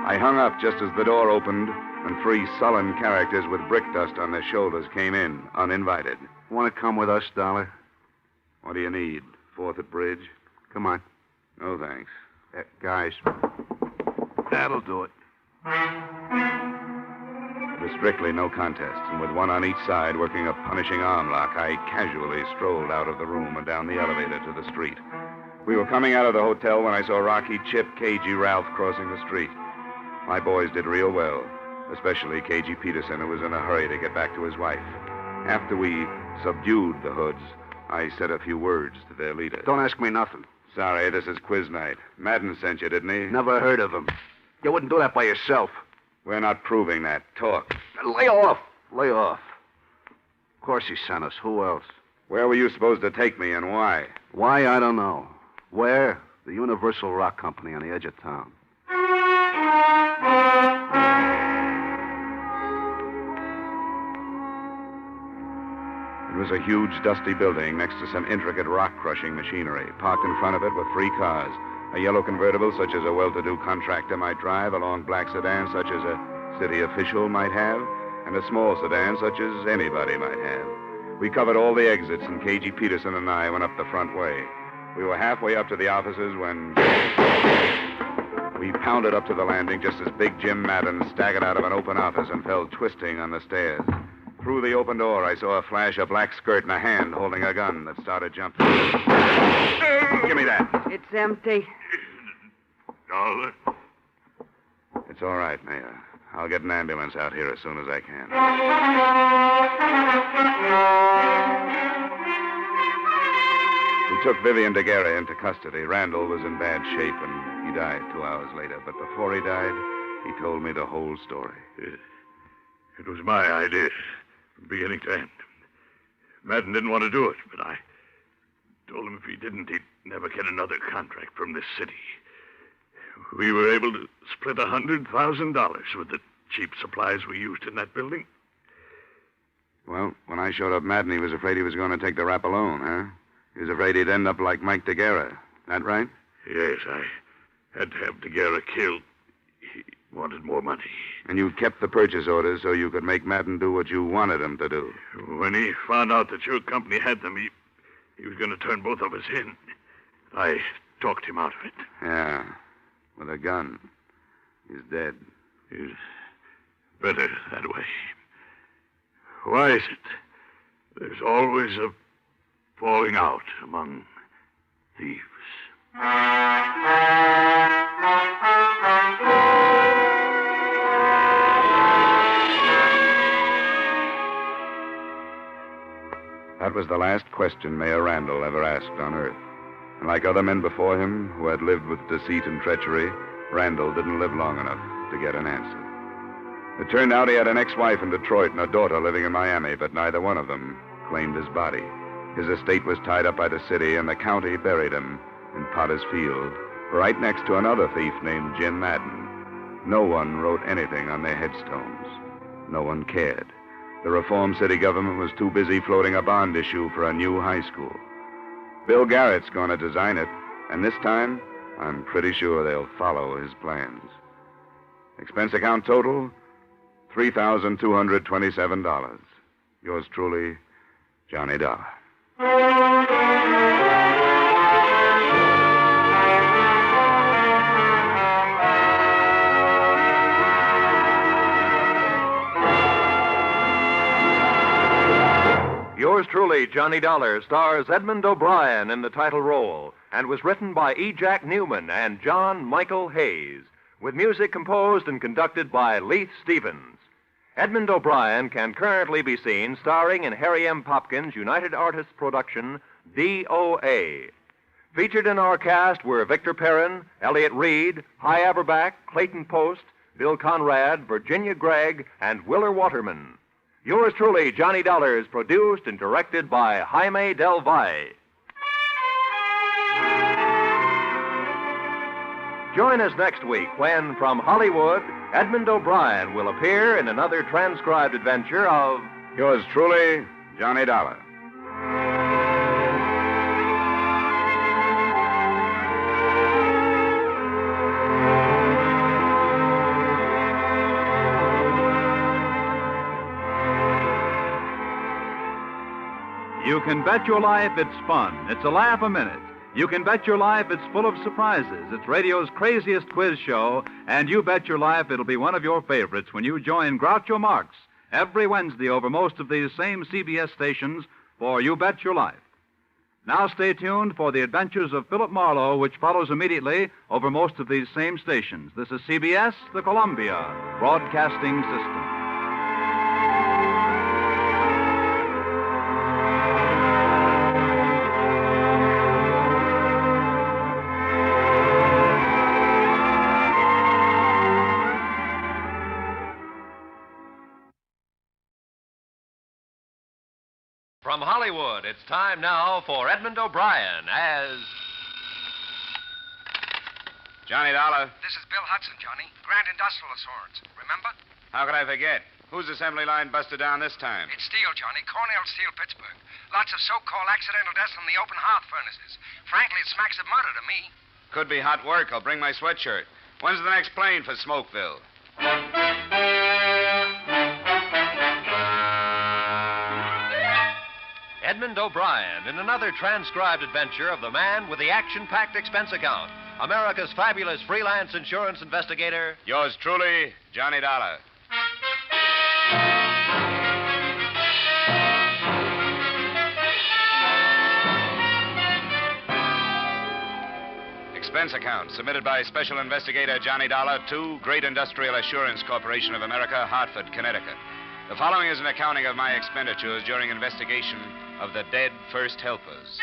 Speaker 2: I hung up just as the door opened, and 3 sullen characters with brick dust on their shoulders came in, uninvited.
Speaker 20: Want to come with us, Dollar?
Speaker 2: What do you need? 4th at Bridge?
Speaker 20: Come on.
Speaker 2: No, thanks.
Speaker 20: Guys, that'll do it.
Speaker 2: It was strictly no contest, and with one on each side working a punishing arm lock, I casually strolled out of the room and down the elevator to the street. We were coming out of the hotel when I saw Rocky, Chip, KG, Ralph crossing the street. My boys did real well, especially KG Peterson, who was in a hurry to get back to his wife. After we subdued the Hoods, I said a few words to their leader.
Speaker 20: Don't ask me nothing.
Speaker 2: Sorry, this is quiz night. Madden sent you, didn't he?
Speaker 20: Never heard of him. You wouldn't do that by yourself.
Speaker 2: We're not proving that. Talk.
Speaker 20: Lay off. Lay off. Of course he sent us. Who else?
Speaker 2: Where were you supposed to take me and why?
Speaker 20: Why, I don't know. Where? The Universal Rock Company on the edge of town.
Speaker 2: It was a huge, dusty building next to some intricate rock-crushing machinery. Parked in front of it were 3 cars. A yellow convertible, such as a well-to-do contractor might drive, a long black sedan, such as a city official might have, and a small sedan, such as anybody might have. We covered all the exits, and KG Peterson and I went up the front way. We were halfway up to the offices when we pounded up to the landing just as Big Jim Madden staggered out of an open office and fell twisting on the stairs. Through the open door, I saw a flash of black skirt and a hand holding a gun that started jumping. Give me that.
Speaker 4: It's empty.
Speaker 15: Dollar.
Speaker 2: It's all right, Mayor. I'll get an ambulance out here as soon as I can. We took Vivian Daguerre into custody. Randall was in bad shape, and he died 2 hours later. But before he died, he told me the whole story.
Speaker 15: It was my idea, from beginning to end. Madden didn't want to do it, but I told him if he didn't, he'd never get another contract from this city. We were able to split $100,000 with the cheap supplies we used in that building.
Speaker 2: Well, when I showed up Madden, he was afraid he was going to take the rap alone, huh? He was afraid he'd end up like Mike Daguerre. That right?
Speaker 15: Yes, I had to have Daguerre killed. He wanted more money.
Speaker 2: And you kept the purchase orders so you could make Madden do what you wanted him to do.
Speaker 15: When he found out that your company had them, he was going to turn both of us in. I talked him out of it.
Speaker 2: Yeah, with a gun. He's dead.
Speaker 15: He's better that way. Why is it there's always a falling out among thieves?
Speaker 2: That was the last question Mayor Randall ever asked on Earth. And like other men before him who had lived with deceit and treachery, Randall didn't live long enough to get an answer. It turned out he had an ex-wife in Detroit and a daughter living in Miami, but neither one of them claimed his body. His estate was tied up by the city, and the county buried him in Potter's Field, right next to another thief named Jim Madden. No one wrote anything on their headstones. No one cared. The reform city government was too busy floating a bond issue for a new high school. Bill Garrett's going to design it, and this time, I'm pretty sure they'll follow his plans. Expense account total, $3,227. Yours truly, Johnny Dollar.
Speaker 9: Yours truly, Johnny Dollar, stars Edmond O'Brien in the title role and was written by E. Jack Newman and John Michael Hayes, with music composed and conducted by Leith Stevens. Edmond O'Brien can currently be seen starring in Harry M. Popkin's United Artists production, DOA. Featured in our cast were Victor Perrin, Elliott Reed, Hy Averback, Clayton Post, Bill Conrad, Virginia Gregg, and Willer Waterman. Yours truly, Johnny Dollar, is produced and directed by Jaime Del Valle.
Speaker 1: Join us next week when, from Hollywood, Edmond O'Brien will appear in another transcribed adventure of
Speaker 2: Yours truly, Johnny Dollar.
Speaker 5: You can bet your life it's fun. It's a laugh a minute. You can bet your life it's full of surprises. It's radio's craziest quiz show, and you bet your life it'll be one of your favorites when you join Groucho Marx every Wednesday over most of these same CBS stations for You Bet Your Life. Now stay tuned for the adventures of Philip Marlowe, which follows immediately over most of these same stations. This is CBS, the Columbia Broadcasting System.
Speaker 1: From Hollywood, it's time now for Edmond O'Brien as...
Speaker 22: Johnny Dollar.
Speaker 6: This is Bill Hudson, Johnny. Grand Industrial Assurance. Remember?
Speaker 22: How could I forget? Whose assembly line busted down this time?
Speaker 6: It's steel, Johnny. Cornell Steel, Pittsburgh. Lots of so-called accidental deaths from the open hearth furnaces. Frankly, it smacks of murder to me.
Speaker 22: Could be hot work. I'll bring my sweatshirt. When's the next plane for Smokeville?
Speaker 1: Edmond O'Brien in another transcribed adventure of the man with the action-packed expense account, America's fabulous freelance insurance investigator.
Speaker 22: Yours truly, Johnny Dollar. Expense account submitted by Special Investigator Johnny Dollar to Great Industrial Assurance Corporation of America, Hartford, Connecticut. The following is an accounting of my expenditures during investigation of the dead first helpers.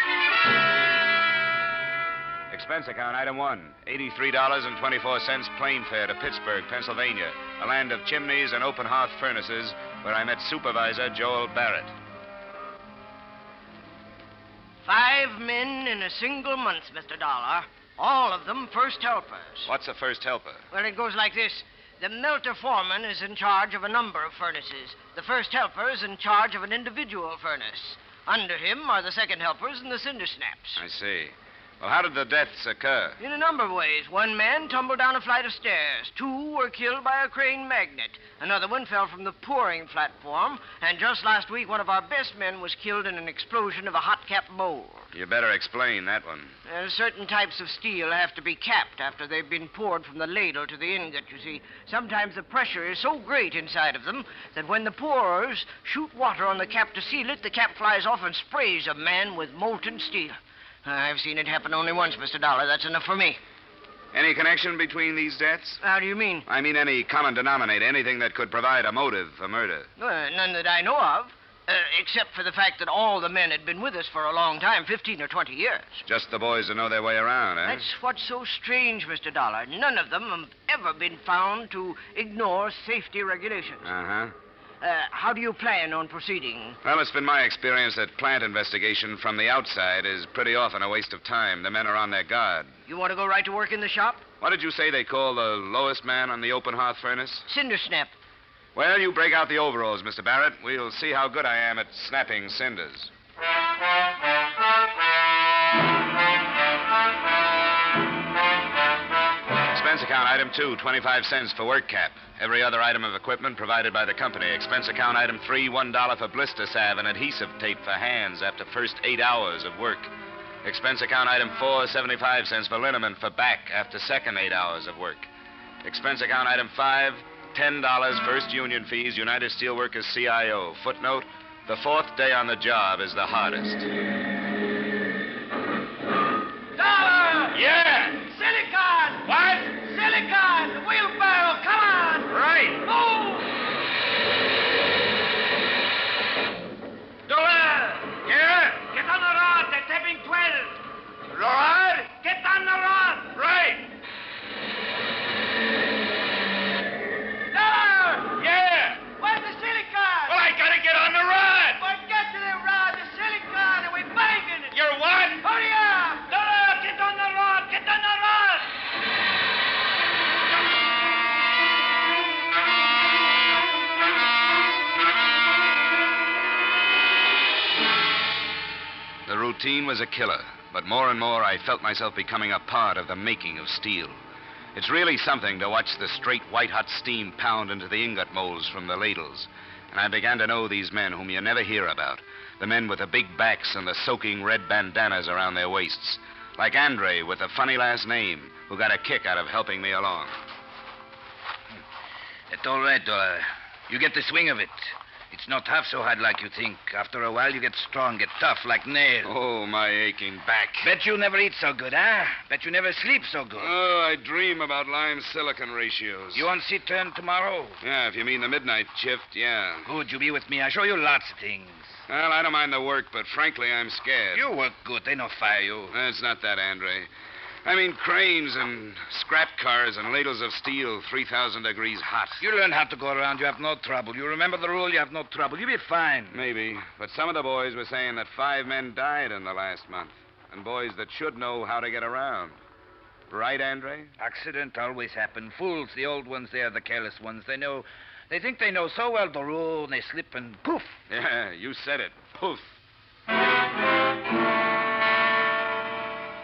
Speaker 22: Expense account, item 1, $83.24 plane fare to Pittsburgh, Pennsylvania, a land of chimneys and open hearth furnaces where I met Supervisor Joel Barrett.
Speaker 16: 5 men in a single month, Mr. Dollar. All of them first helpers.
Speaker 22: What's a first helper?
Speaker 16: Well, it goes like this. The melter foreman is in charge of a number of furnaces. The first helper is in charge of an individual furnace. Under him are the second helpers and the cinder snaps.
Speaker 22: I see. Well, how did the deaths occur?
Speaker 16: In a number of ways. One man tumbled down a flight of stairs. 2 were killed by a crane magnet. Another one fell from the pouring platform. And just last week, one of our best men was killed in an explosion of a hot-cap bowl.
Speaker 22: You better explain that one.
Speaker 16: Certain types of steel have to be capped after they've been poured from the ladle to the ingot, you see. Sometimes the pressure is so great inside of them that when the pourers shoot water on the cap to seal it, the cap flies off and sprays a man with molten steel. I've seen it happen only once, Mr. Dollar. That's enough for me.
Speaker 22: Any connection between these deaths?
Speaker 16: How do you mean?
Speaker 22: I mean any common denominator, anything that could provide a motive for murder.
Speaker 16: None that I know of, except for the fact that all the men had been with us for a long time, 15 or 20 years.
Speaker 22: Just the boys who know their way around, eh?
Speaker 16: That's what's so strange, Mr. Dollar. None of them have ever been found to ignore safety regulations.
Speaker 22: Uh-huh.
Speaker 16: How do you plan on proceeding?
Speaker 22: Well, it's been my experience that plant investigation from the outside is pretty often a waste of time. The men are on their guard.
Speaker 16: You want to go right to work in the shop?
Speaker 22: What did you say they call the lowest man on the open hearth furnace?
Speaker 16: Cinder snap.
Speaker 22: Well, you break out the overalls, Mr. Barrett. We'll see how good I am at snapping cinders. Expense account, item 2, 25 cents for work cap. Every other item of equipment provided by the company. Expense account, item 3, $1 for blister salve and adhesive tape for hands after first 8 hours of work. Expense account, item 4, 75 cents for liniment for back after second 8 hours of work. Expense account, item 5, $10 first union fees, United Steelworkers CIO. Footnote, the 4th day on the job is the hardest.
Speaker 16: Dollar!
Speaker 22: Yeah!
Speaker 16: Silicon!
Speaker 22: What?
Speaker 16: Silicon! Wheelbarrow, come on!
Speaker 22: Right!
Speaker 16: Move!
Speaker 22: Dollar! Yeah?
Speaker 16: Get on the rod. They're tapping 12.
Speaker 22: Rod?
Speaker 16: Get on the rod.
Speaker 22: Right!
Speaker 16: Dollar!
Speaker 22: Yeah!
Speaker 16: Where's the silicon?
Speaker 22: Well, I gotta get on the rod!
Speaker 16: Well, get to the rod, the silicon, and we're banging it.
Speaker 22: You're
Speaker 11: The routine was a killer, but more and more I felt myself becoming a part of the making of steel. It's really something to watch the straight white-hot steam pound into the ingot molds from the ladles. And I began to know these men whom you never hear about, the men with the big backs and the soaking red bandanas around their waists, like Andre with the funny last name, who got a kick out of helping me along.
Speaker 21: It's all right, Dollar. You get the swing of it. It's not half so hard like you think. After a while, you get strong, get tough like nails.
Speaker 11: Oh, my aching back.
Speaker 21: Bet you never eat so good, huh? Bet you never sleep so good.
Speaker 11: Oh, I dream about lime-silicon ratios.
Speaker 21: You on sea turn tomorrow?
Speaker 11: Yeah, if you mean the midnight shift, yeah.
Speaker 21: Good, you be with me. I show you lots of things.
Speaker 11: Well, I don't mind the work, but frankly, I'm scared.
Speaker 21: You work good. They no fire you.
Speaker 11: It's not that, Andre. I mean cranes and scrap cars and ladles of steel 3,000 degrees hot.
Speaker 21: You learn how to go around. You have no trouble. You remember the rule. You have no trouble. You'll be fine.
Speaker 11: Maybe. But some of the boys were saying that 5 men died in the last month. And boys that should know how to get around. Right, Andre?
Speaker 21: Accident always happen. Fools, the old ones, they are the careless ones. They think they know so well the rule, and they slip and poof.
Speaker 11: Yeah, you said it. Poof.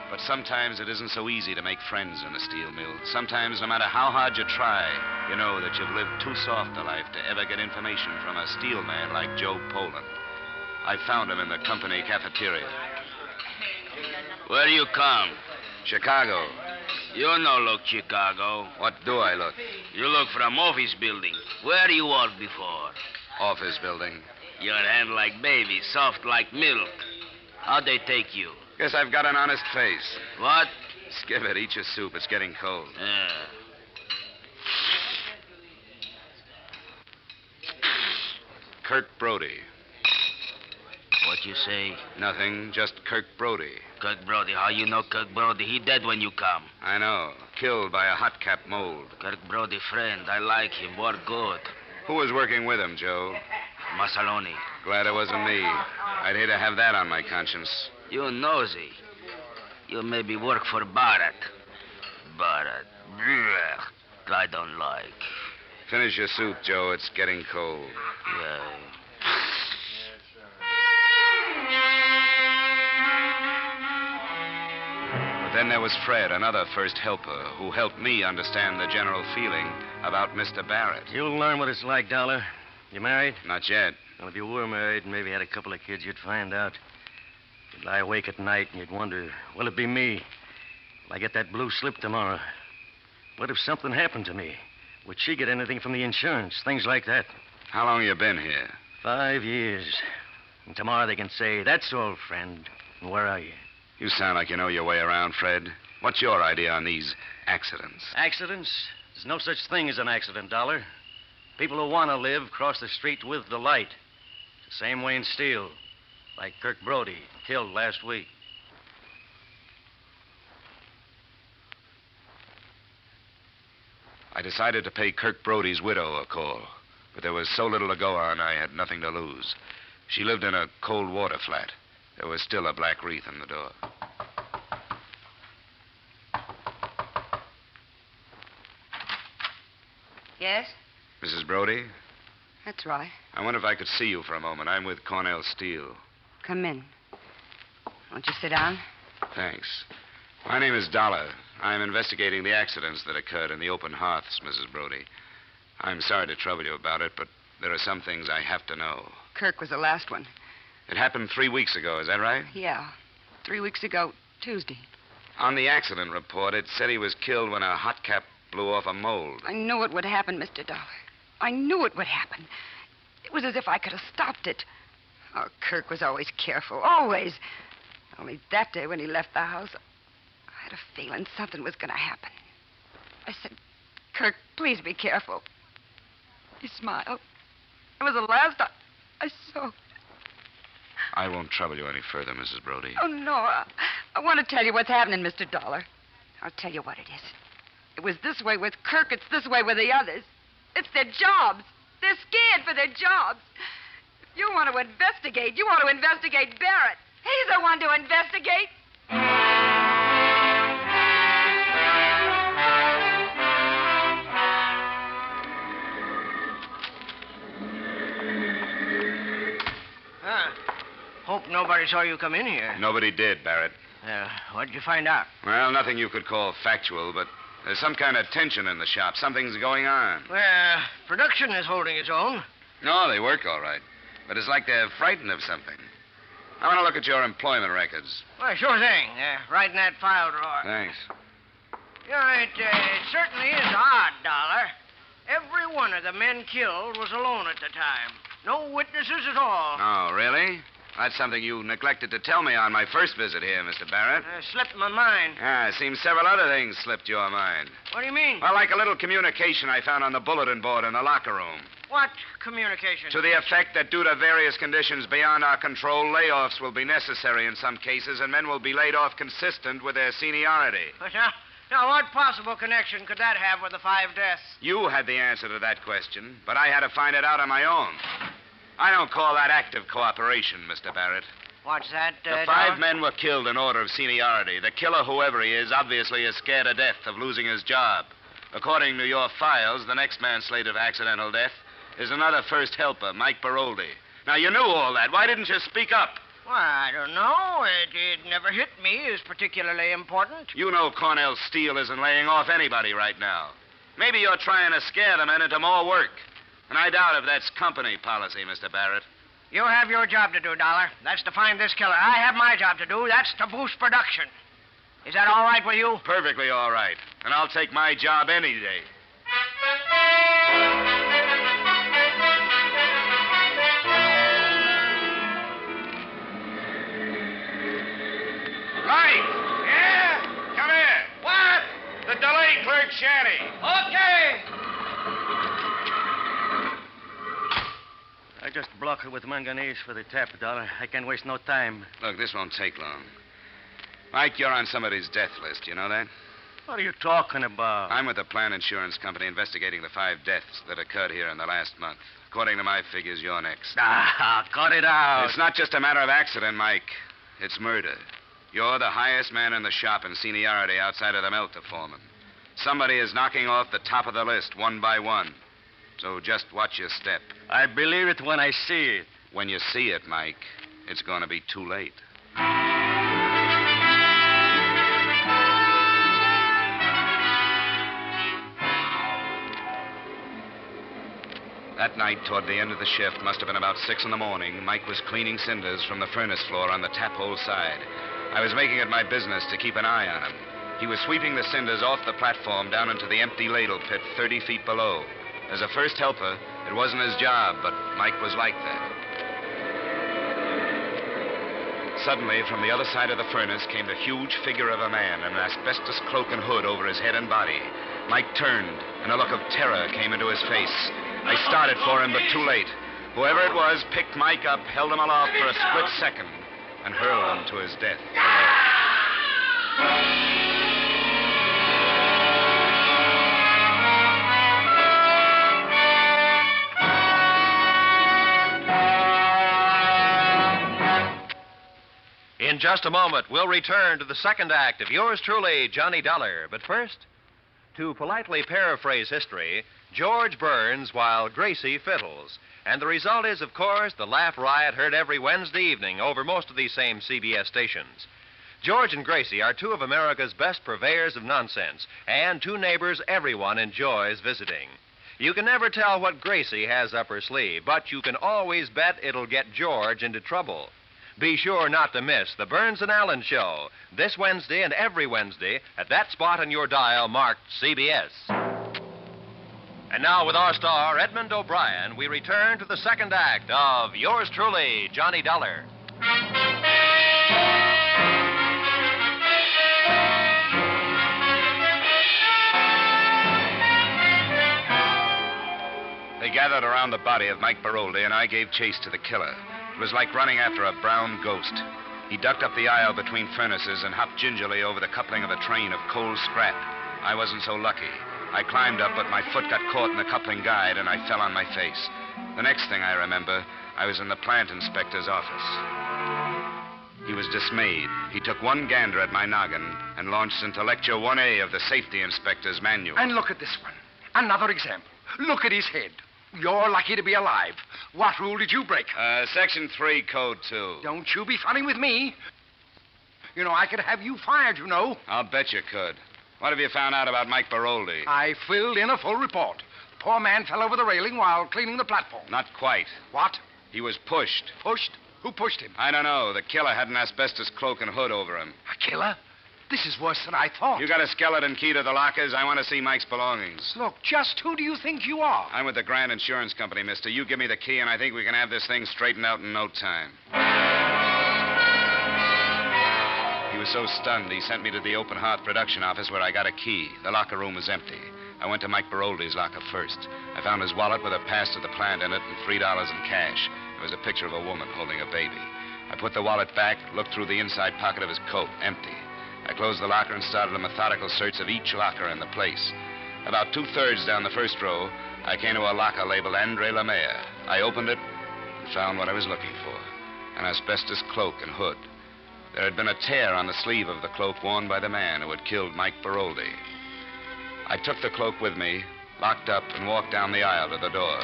Speaker 11: But sometimes it isn't so easy to make friends in a steel mill. Sometimes, no matter how hard you try, you know that you've lived too soft a life to ever get information from a steel man like Joe Poland. I found him in the company cafeteria.
Speaker 23: Where you come?
Speaker 11: Chicago.
Speaker 23: You no look Chicago.
Speaker 11: What do I look?
Speaker 23: You look from office building. Where you work before?
Speaker 11: Office building.
Speaker 23: Your hand like baby, soft like milk. How'd they take you?
Speaker 11: Guess I've got an honest face.
Speaker 23: What?
Speaker 11: Skip it. Eat your soup. It's getting cold.
Speaker 23: Yeah.
Speaker 11: Kirk Brody.
Speaker 23: What you say?
Speaker 11: Nothing. Just Kirk Brody.
Speaker 23: Kirk Brody. How you know Kirk Brody? He dead when you come.
Speaker 11: I know. Killed by a hot cap mold.
Speaker 23: Kirk Brody friend. I like him. Work good.
Speaker 11: Who was working with him, Joe?
Speaker 23: Masaloni.
Speaker 11: Glad it wasn't me. I'd hate to have that on my conscience.
Speaker 23: You nosy. You maybe work for Barrett. Barrett. Blech. I don't like.
Speaker 11: Finish your soup, Joe. It's getting cold.
Speaker 23: Yeah.
Speaker 11: But then there was Fred, another first helper, who helped me understand the general feeling about Mr. Barrett.
Speaker 24: You'll learn what it's like, Dollar. You married?
Speaker 11: Not yet.
Speaker 24: Well, if you were married and maybe had a couple of kids, you'd find out. You'd lie awake at night and you'd wonder, will it be me? Will I get that blue slip tomorrow? What if something happened to me? Would she get anything from the insurance? Things like that.
Speaker 11: How long you been here?
Speaker 24: 5 years. And tomorrow they can say, that's all, friend. And where are you?
Speaker 11: You sound like you know your way around, Fred. What's your idea on these accidents?
Speaker 24: Accidents? There's no such thing as an accident, Dollar. People who want to live cross the street with the light. It's the same way in steel. Like Kirk Brody, killed last week.
Speaker 11: I decided to pay Kirk Brody's widow a call, but there was so little to go on, I had nothing to lose. She lived in a cold water flat. There was still a black wreath in the door.
Speaker 4: Yes?
Speaker 11: Mrs. Brody?
Speaker 4: That's right.
Speaker 11: I wonder if I could see you for a moment. I'm with Cornell Steel.
Speaker 4: Come in. Won't you sit down?
Speaker 11: Thanks. My name is Dollar. I'm investigating the accidents that occurred in the open hearths, Mrs. Brody. I'm sorry to trouble you about it, but there are some things I have to know.
Speaker 4: Kirk was the last one.
Speaker 11: It happened 3 weeks ago, is that right?
Speaker 4: Yeah. 3 weeks ago, Tuesday.
Speaker 11: On the accident report, it said he was killed when a hot cap blew off a mold.
Speaker 4: I knew it would happen, Mr. Dollar. I knew it would happen. It was as if I could have stopped it. Oh, Kirk was always careful, always. Only that day when he left the house, I had a feeling something was going to happen. I said, Kirk, please be careful. He smiled. It was the last I saw.
Speaker 11: I won't trouble you any further, Mrs. Brody.
Speaker 4: Oh, no. I want to tell you what's happening, Mr. Dollar. I'll tell you what it is. It was this way with Kirk. It's this way with the others. It's their jobs. They're scared for their jobs. If you want to investigate, you want to investigate Barrett. He's the one to investigate.
Speaker 16: Hope nobody saw you come in here.
Speaker 11: Nobody did, Barrett.
Speaker 16: What'd you find out?
Speaker 11: Well, nothing you could call factual, but there's some kind of tension in the shop. Something's going on.
Speaker 16: Well, production is holding its own.
Speaker 11: No, they work all right. But it's like they're frightened of something. I want to look at your employment records.
Speaker 16: Why, sure thing. Right in that file drawer.
Speaker 11: Thanks.
Speaker 16: It certainly is odd, Dollar. Every one of the men killed was alone at the time. No witnesses at all.
Speaker 11: Oh, really? That's something you neglected to tell me on my first visit here, Mr. Barrett.
Speaker 16: Slipped my mind.
Speaker 11: It seems several other things slipped your mind.
Speaker 16: What do you mean?
Speaker 11: Well, like a little communication I found on the bulletin board in the locker room.
Speaker 16: What communication?
Speaker 11: To the effect that due to various conditions beyond our control, layoffs will be necessary in some cases, and men will be laid off consistent with their seniority.
Speaker 16: But now, what possible connection could that have with the 5 deaths?
Speaker 11: You had the answer to that question, but I had to find it out on my own. I don't call that active cooperation, Mr. Barrett.
Speaker 16: What's that,
Speaker 11: The 5 men were killed in order of seniority. The killer, whoever he is, obviously is scared to death of losing his job. According to your files, the next man slated for accidental death is another first helper, Mike Baroldi. Now, you knew all that. Why didn't you speak up?
Speaker 16: Well, I don't know. It never hit me as particularly important.
Speaker 11: You know Cornell Steel isn't laying off anybody right now. Maybe you're trying to scare the men into more work. And I doubt if that's company policy, Mr. Barrett.
Speaker 16: You have your job to do, Dollar. That's to find this killer. I have my job to do. That's to boost production. Is that all right with you?
Speaker 11: Perfectly all right. And I'll take my job any day. Mike! Yeah? Come here.
Speaker 16: What?
Speaker 11: The delay clerk shanty.
Speaker 16: Okay.
Speaker 24: I just block it with manganese for the tap, Dollar. I can't waste no time.
Speaker 11: Look, this won't take long. Mike, you're on somebody's death list. You know that?
Speaker 24: What are you talking about?
Speaker 11: I'm with the Plan Insurance Company investigating the 5 deaths that occurred here in the last month. According to my figures, you're next.
Speaker 24: Cut it out.
Speaker 11: It's not just a matter of accident, Mike. It's murder. You're the highest man in the shop in seniority outside of the melter foreman. Somebody is knocking off the top of the list one by one. So just watch your step.
Speaker 24: I believe it when I see it.
Speaker 11: When you see it, Mike, it's going to be too late. That night, toward the end of the shift, must have been about 6 in the morning, Mike was cleaning cinders from the furnace floor on the tap hole side. I was making it my business to keep an eye on him. He was sweeping the cinders off the platform down into the empty ladle pit 30 feet below. As a first helper, it wasn't his job, but Mike was like that. Suddenly, from the other side of the furnace came the huge figure of a man in an asbestos cloak and hood over his head and body. Mike turned, and a look of terror came into his face. I started for him, but too late. Whoever it was picked Mike up, held him aloft for a split second, and hurled him to his death.
Speaker 9: In just a moment, we'll return to the second act of yours truly, Johnny Dollar. But first, to politely paraphrase history, George burns while Gracie fiddles. And the result is, of course, the laugh riot heard every Wednesday evening over most of these same CBS stations. George and Gracie are 2 of America's best purveyors of nonsense, and 2 neighbors everyone enjoys visiting. You can never tell what Gracie has up her sleeve, but you can always bet it'll get George into trouble. Be sure not to miss the Burns and Allen Show this Wednesday and every Wednesday at that spot on your dial marked CBS. And now, with our star, Edmond O'Brien, we return to the second act of yours truly, Johnny Dollar.
Speaker 11: They gathered around the body of Mike Baroldi, and I gave chase to the killer. It was like running after a brown ghost. He ducked up the aisle between furnaces and hopped gingerly over the coupling of a train of coal scrap. I wasn't so lucky. I climbed up, but my foot got caught in the coupling guide, and I fell on my face. The next thing I remember, I was in the plant inspector's office. He was dismayed. He took one gander at my noggin and launched into Lecture 1A of the safety inspector's manual.
Speaker 6: And look at this one. Another example. Look at his head. You're lucky to be alive. What rule did you break?
Speaker 11: Section 3, Code 2.
Speaker 6: Don't you be funny with me. You know, I could have you fired, you know.
Speaker 11: I'll bet you could. What have you found out about Mike Baroldi?
Speaker 6: I filled in a full report. The poor man fell over the railing while cleaning the platform.
Speaker 11: Not quite.
Speaker 6: What?
Speaker 11: He was pushed.
Speaker 6: Pushed? Who pushed him?
Speaker 11: I don't know. The killer had an asbestos cloak and hood over him.
Speaker 6: A killer? This is worse than I thought.
Speaker 11: You got a skeleton key to the lockers? I want to see Mike's belongings.
Speaker 6: Look, just who do you think you are?
Speaker 11: I'm with the Grand Insurance Company, mister. You give me the key, and I think we can have this thing straightened out in no time. He was so stunned, he sent me to the Open Hearth production office where I got a key. The locker room was empty. I went to Mike Baroldi's locker first. I found his wallet with a pass to the plant in it and $3 in cash. There was a picture of a woman holding a baby. I put the wallet back, looked through the inside pocket of his coat, empty. I closed the locker and started a methodical search of each locker in the place. About 2/3 down the first row, I came to a locker labeled Andre Lemire. I opened it and found what I was looking for, an asbestos cloak and hood. There had been a tear on the sleeve of the cloak worn by the man who had killed Mike Baroldi. I took the cloak with me, locked up, and walked down the aisle to the door.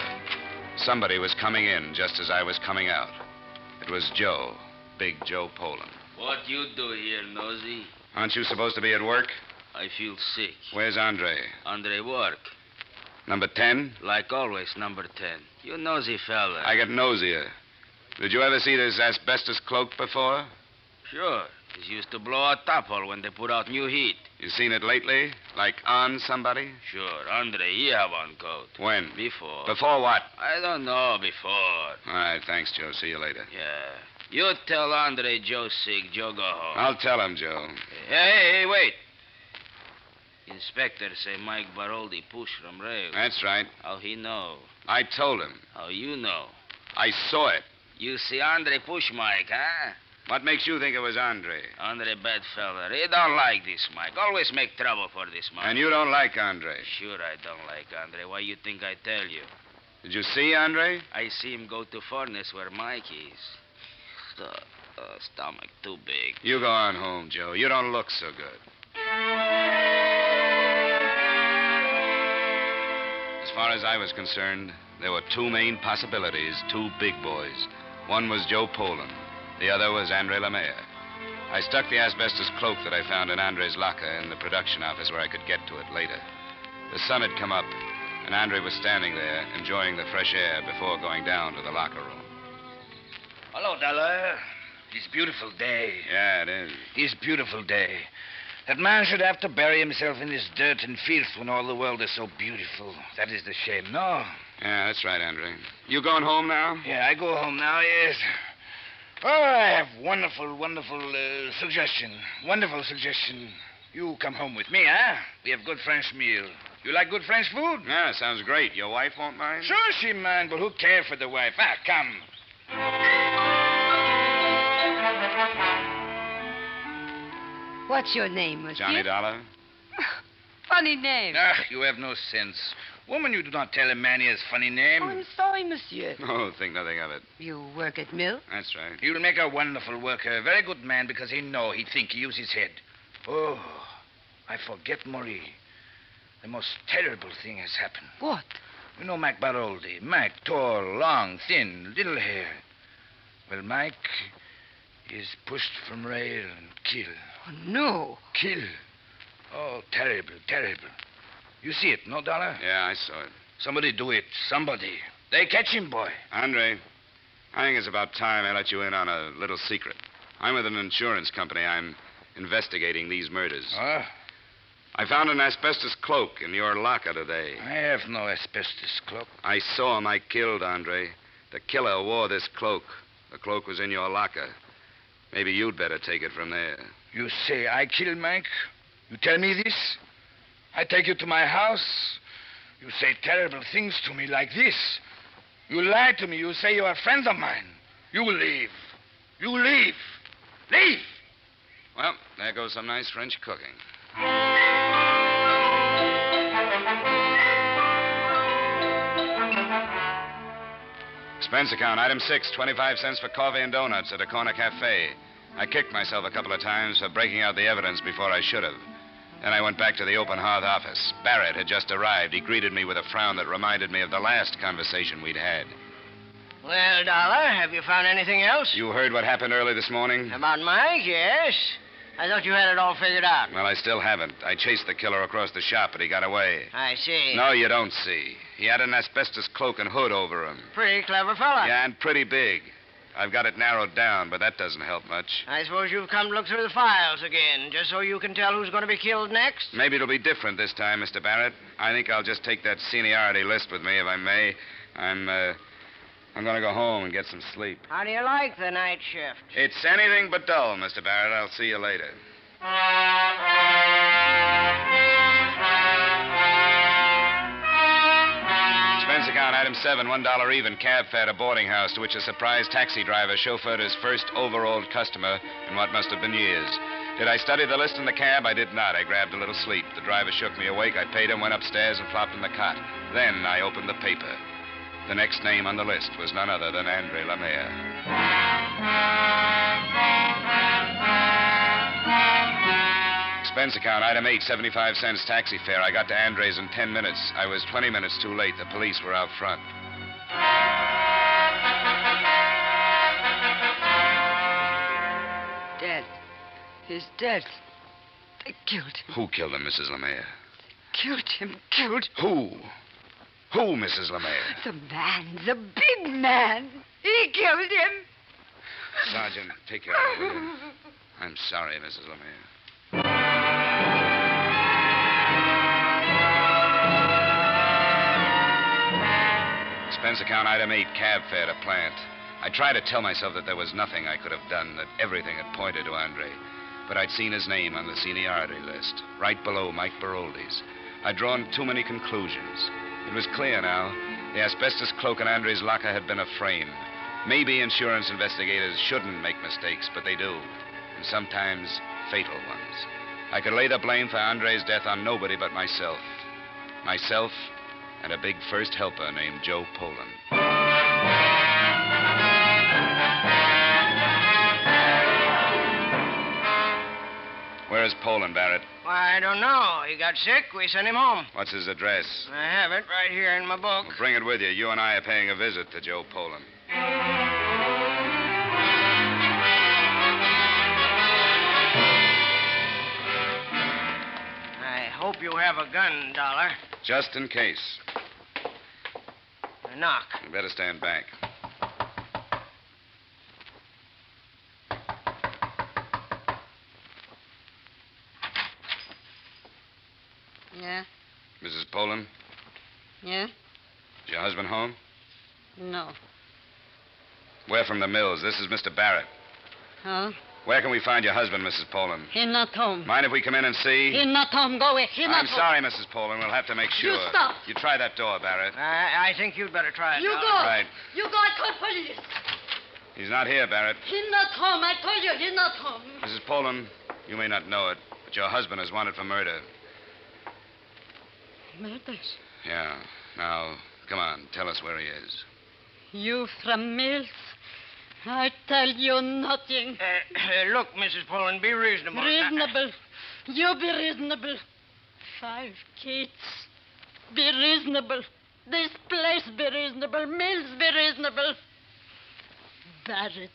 Speaker 11: Somebody was coming in just as I was coming out. It was Joe, Big Joe Poland.
Speaker 23: What you do here, Nosy?
Speaker 11: Aren't you supposed to be at work?
Speaker 23: I feel sick.
Speaker 11: Where's Andre?
Speaker 23: Andre work.
Speaker 11: Number 10?
Speaker 23: Like always, number 10. You nosy fella.
Speaker 11: I get nosier. Did you ever see this asbestos cloak before?
Speaker 23: Sure. It used to blow a top hole when they put out new heat.
Speaker 11: You seen it lately? Like on somebody?
Speaker 23: Sure. Andre, he have on coat.
Speaker 11: When?
Speaker 23: Before.
Speaker 11: Before what?
Speaker 23: I don't know. Before.
Speaker 11: All right, thanks, Joe. See you later.
Speaker 23: Yeah. You tell Andre Joe's sick. Joe go home.
Speaker 11: I'll tell him, Joe.
Speaker 23: Hey, wait. Inspector say Mike Baroldi pushed from rail.
Speaker 11: That's right.
Speaker 23: How he know?
Speaker 11: I told him.
Speaker 23: How you know?
Speaker 11: I saw it.
Speaker 23: You see Andre push Mike, huh?
Speaker 11: What makes you think it was Andre?
Speaker 23: Andre bad fella. He don't like this Mike. Always make trouble for this Mike.
Speaker 11: And you don't like Andre?
Speaker 23: Sure I don't like Andre. Why you think I tell you?
Speaker 11: Did you see Andre?
Speaker 23: I see him go to furnace where Mike is. Stomach too big.
Speaker 11: You go on home, Joe. You don't look so good. As far as I was concerned, there were two main possibilities, two big boys. One was Joe Poland. The other was Andre Lemire. I stuck the asbestos cloak that I found in Andre's locker in the production office where I could get to it later. The sun had come up, and Andre was standing there, enjoying the fresh air before going down to the locker room.
Speaker 21: Hello, Dollar. It's a beautiful day.
Speaker 11: Yeah, it is.
Speaker 21: It's a beautiful day. That man should have to bury himself in this dirt and filth when all the world is so beautiful. That is the shame, no?
Speaker 11: Yeah, that's right, Andre. You going home now?
Speaker 21: Yeah, I go home now, yes. Oh, I have wonderful suggestion. Wonderful suggestion. You come home with me, huh? We have good French meal. You like good French food?
Speaker 11: Yeah, sounds great. Your wife won't mind?
Speaker 21: Sure she mind, but who cares for the wife? Ah, come.
Speaker 7: What's your name, monsieur?
Speaker 11: Johnny Dollar.
Speaker 7: Funny name.
Speaker 21: Ah, you have no sense. Woman, you do not tell a man he has funny name.
Speaker 7: Oh, I'm sorry, monsieur.
Speaker 11: Oh, think nothing of it.
Speaker 7: You work at mill?
Speaker 11: That's right.
Speaker 21: You'll make a wonderful worker. A very good man because he think, he use his head. Oh, I forget Marie. The most terrible thing has happened.
Speaker 7: What?
Speaker 21: You know Mike Baroldi. Mike, tall, long, thin, little hair. Well, Mike is pushed from rail and killed.
Speaker 7: Oh, no.
Speaker 21: Killed. Oh, terrible, terrible. You see it, no, Dollar?
Speaker 11: Yeah, I saw it.
Speaker 21: Somebody do it. Somebody. They catch him, boy.
Speaker 11: Andre, I think it's about time I let you in on a little secret. I'm with an insurance company. I'm investigating these murders.
Speaker 21: Huh?
Speaker 11: I found an asbestos cloak in your locker today.
Speaker 21: I have no asbestos cloak.
Speaker 11: I saw him. I killed Andre. The killer wore this cloak. The cloak was in your locker. Maybe you'd better take it from there.
Speaker 21: You say I killed Mike? You tell me this? I take you to my house. You say terrible things to me like this. You lie to me. You say you are friends of mine. You leave. You leave. Leave.
Speaker 11: Well, there goes some nice French cooking. Expense account, item 6, 25 cents for coffee and donuts at a corner cafe. I kicked myself a couple of times for breaking out the evidence before I should have. Then I went back to the open hearth office. Barrett had just arrived. He greeted me with a frown that reminded me of the last conversation we'd had.
Speaker 16: Well, Dollar, have you found anything else?
Speaker 11: You heard what happened early this morning?
Speaker 16: About Mike, yes. I thought you had it all figured out.
Speaker 11: Well, I still haven't. I chased the killer across the shop, but he got away.
Speaker 16: I see.
Speaker 11: No, you don't see. He had an asbestos cloak and hood over him.
Speaker 16: Pretty clever fella.
Speaker 11: Yeah, and pretty big. I've got it narrowed down, but that doesn't help much.
Speaker 16: I suppose you've come to look through the files again, just so you can tell who's going to be killed next?
Speaker 11: Maybe it'll be different this time, Mr. Barrett. I think I'll just take that seniority list with me, if I may. I'm going to go home and get some sleep.
Speaker 16: How do you like the night shift?
Speaker 11: It's anything but dull, Mr. Barrett. I'll see you later. Expense account, item 7, $1 even, cab fare to boarding house, to which a surprised taxi driver chauffeured his first overalled customer in what must have been years. Did I study the list in the cab? I did not. I grabbed a little sleep. The driver shook me awake. I paid him, went upstairs, and flopped in the cot. Then I opened the paper. The next name on the list was none other than Andre Lemire. Expense account, item 8, 75 cents taxi fare. I got to Andre's in 10 minutes. I was 20 minutes too late. The police were out front.
Speaker 7: Dead. He's dead. They killed him.
Speaker 11: Who killed him, Mrs. Lemire?
Speaker 7: Killed him. Killed.
Speaker 11: Who? Who, Mrs. Lemire?
Speaker 7: The man. The big man. He killed him.
Speaker 11: Sergeant, take care of him. I'm sorry, Mrs. Lemire. Expense account, item 8, cab fare to plant. I tried to tell myself that there was nothing I could have done, that everything had pointed to Andre. But I'd seen his name on the seniority list, right below Mike Baroldi's. I'd drawn too many conclusions. It was clear now. The asbestos cloak in Andre's locker had been a frame. Maybe insurance investigators shouldn't make mistakes, but they do. And sometimes fatal ones. I could lay the blame for Andre's death on nobody but myself. Myself and a big first helper named Joe Poland. Where's Poland, Barrett?
Speaker 16: Why, I don't know. He got sick. We sent him home.
Speaker 11: What's his address?
Speaker 16: I have it right here in my book.
Speaker 11: Well, bring it with you. You and I are paying a visit to Joe Poland.
Speaker 16: I hope you have a gun, Dollar.
Speaker 11: Just in case.
Speaker 16: A knock.
Speaker 11: You better stand back.
Speaker 7: Yeah?
Speaker 11: Mrs. Poland?
Speaker 7: Yeah?
Speaker 11: Is your husband home?
Speaker 7: No.
Speaker 11: We're from the mills. This is Mr. Barrett.
Speaker 7: Huh?
Speaker 11: Where can we find your husband, Mrs. Poland?
Speaker 7: He's not home.
Speaker 11: Mind if we come in and see?
Speaker 7: He's not home. Go away. He's not
Speaker 11: I'm
Speaker 7: home.
Speaker 11: sorry, Mrs. Poland. We'll have to make sure.
Speaker 7: You stop.
Speaker 11: You try that door, Barrett.
Speaker 16: I think you'd better try it.
Speaker 7: You
Speaker 16: Dollar.
Speaker 7: go.
Speaker 11: Right.
Speaker 7: You go. I call police.
Speaker 11: He's not here, Barrett.
Speaker 7: He's not home. I told you he's not home.
Speaker 11: Mrs. Poland, you may not know it, but your husband is wanted for murder.
Speaker 7: Murders.
Speaker 11: Yeah. Now, come on. Tell us where he is.
Speaker 7: You from Mills? I tell you nothing.
Speaker 16: Look, Mrs. Poland, be reasonable.
Speaker 7: Reasonable. You be reasonable. 5 kids. Be reasonable. This place be reasonable. Mills be reasonable. Barrett.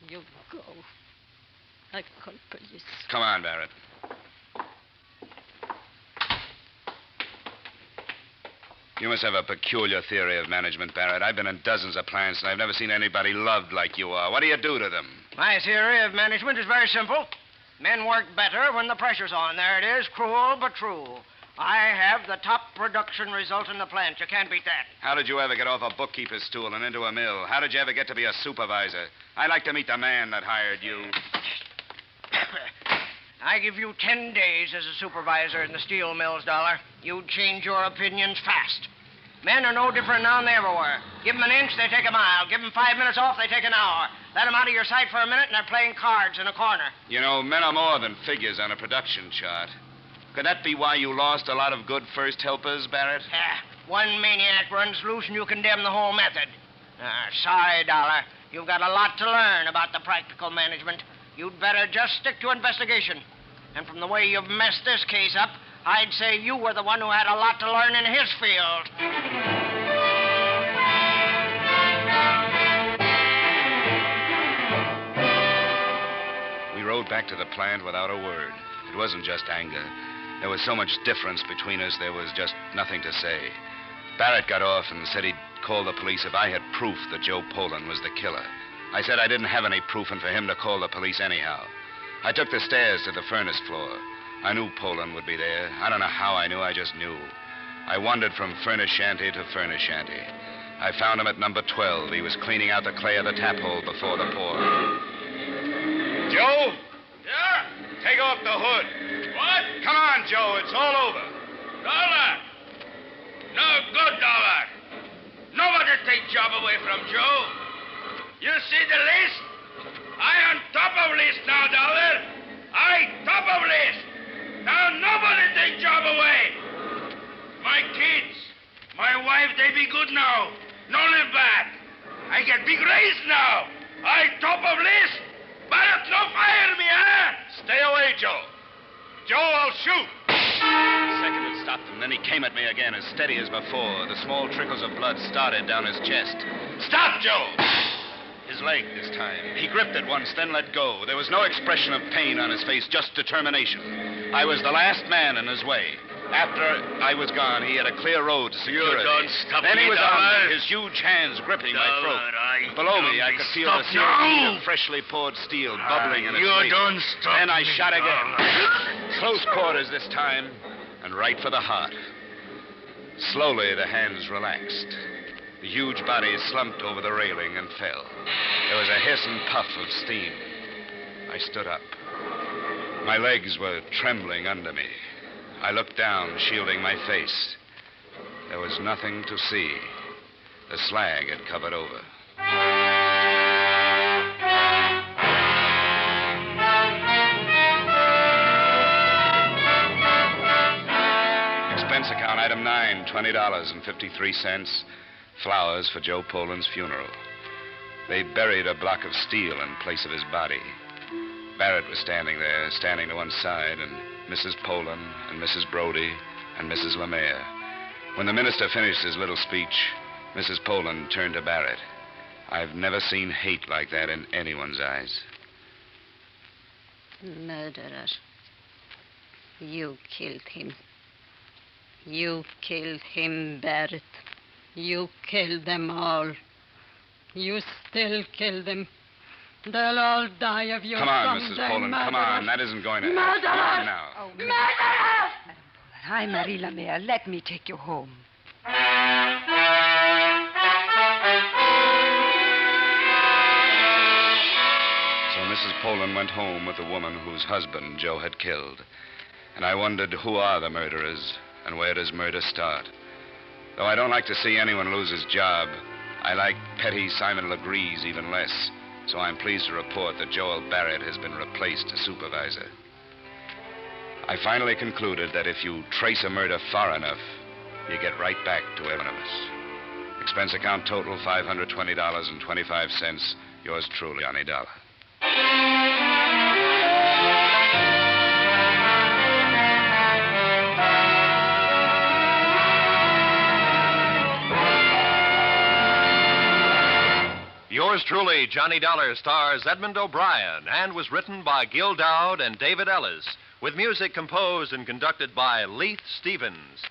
Speaker 7: You go. I call police.
Speaker 11: Come on, Barrett. You must have a peculiar theory of management, Barrett. I've been in dozens of plants, and I've never seen anybody loved like you are. What do you do to them?
Speaker 16: My theory of management is very simple. Men work better when the pressure's on. There it is, cruel but true. I have the top production result in the plant. You can't beat that.
Speaker 11: How did you ever get off a bookkeeper's stool and into a mill? How did you ever get to be a supervisor? I'd like to meet the man that hired you.
Speaker 16: I give you 10 days as a supervisor in the steel mills, Dollar. You'd change your opinions fast. Men are no different now than they ever were. Give them an inch, they take a mile. Give them 5 minutes off, they take an hour. Let them out of your sight for a minute, and they're playing cards in a corner.
Speaker 11: You know, men are more than figures on a production chart. Could that be why you lost a lot of good first helpers, Barrett?
Speaker 16: One maniac runs loose, and you condemn the whole method. Sorry, Dollar. You've got a lot to learn about the practical management. You'd better just stick to investigation. And from the way you've messed this case up, I'd say you were the one who had a lot to learn in his field.
Speaker 11: We rode back to the plant without a word. It wasn't just anger. There was so much difference between us, there was just nothing to say. Barrett got off and said he'd call the police if I had proof that Joe Poland was the killer. I said I didn't have any proof and for him to call the police anyhow. I took the stairs to the furnace floor. I knew Poland would be there. I don't know how I knew, I just knew. I wandered from furnace shanty to furnace shanty. I found him at number 12. He was cleaning out the clay of the tap hole before the pour. Joe?
Speaker 21: Yeah?
Speaker 11: Take off the hood.
Speaker 21: What?
Speaker 11: Come on, Joe. It's all over.
Speaker 21: Dollar. No good, Dollar. Nobody take job away from Joe. You see the list? I on top of list now, Dollar. I top of list. Now nobody take job away. My kids, my wife, they be good now. No live bad. I get big raise now. I top of list. Barrett, no fire me, huh?
Speaker 11: Stay away, Joe. Joe, I'll shoot. The second it stopped him, then he came at me again, as steady as before. The small trickles of blood started down his chest. Stop, Joe! His leg this time. He gripped it once, then let go. There was no expression of pain on his face, just determination. I was the last man in his way. After I was gone, he had a clear road to security.
Speaker 21: You don't stop
Speaker 11: then
Speaker 21: me,
Speaker 11: he was
Speaker 21: Dollar.
Speaker 11: on me, his huge hands gripping my throat. Below me, I could feel the seared heat of freshly poured steel bubbling in his
Speaker 21: You
Speaker 11: face.
Speaker 21: don't stop
Speaker 11: Then I
Speaker 21: me,
Speaker 11: shot again.
Speaker 21: Dollar.
Speaker 11: Close quarters this time, and right for the heart. Slowly, the hands relaxed. The huge body slumped over the railing and fell. There was a hiss and puff of steam. I stood up. My legs were trembling under me. I looked down, shielding my face. There was nothing to see. The slag had covered over. Expense account, item 9, $20.53. Flowers for Joe Poland's funeral. They buried a block of steel in place of his body. Barrett was standing there, standing to one side, and Mrs. Poland and Mrs. Brody and Mrs. Lemaire. When the minister finished his little speech, Mrs. Poland turned to Barrett. I've never seen hate like that in anyone's eyes.
Speaker 7: Murderer. You killed him. You killed him, Barrett. You killed them all. You still kill them. They'll all die of you.
Speaker 11: Come on, Mrs.
Speaker 7: someday,
Speaker 11: Poland, come
Speaker 7: murderer.
Speaker 11: on. That isn't going to
Speaker 7: Murderer!
Speaker 11: happen. Come on now.
Speaker 4: Oh, murderer! I'm Marie Lemaire. Let me take you home.
Speaker 11: So Mrs. Poland went home with the woman whose husband Joe had killed. And I wondered, who are the murderers, and where does murder start? Though I don't like to see anyone lose his job, I like petty Simon Legree's even less. So I'm pleased to report that Joel Barrett has been replaced as supervisor. I finally concluded that if you trace a murder far enough, you get right back to every one of us. Expense account total, $520.25. Yours truly, Johnny Dollar.
Speaker 9: Yours truly, Johnny Dollar, stars Edmond O'Brien and was written by Gil Dowd and David Ellis, with music composed and conducted by Leith Stevens.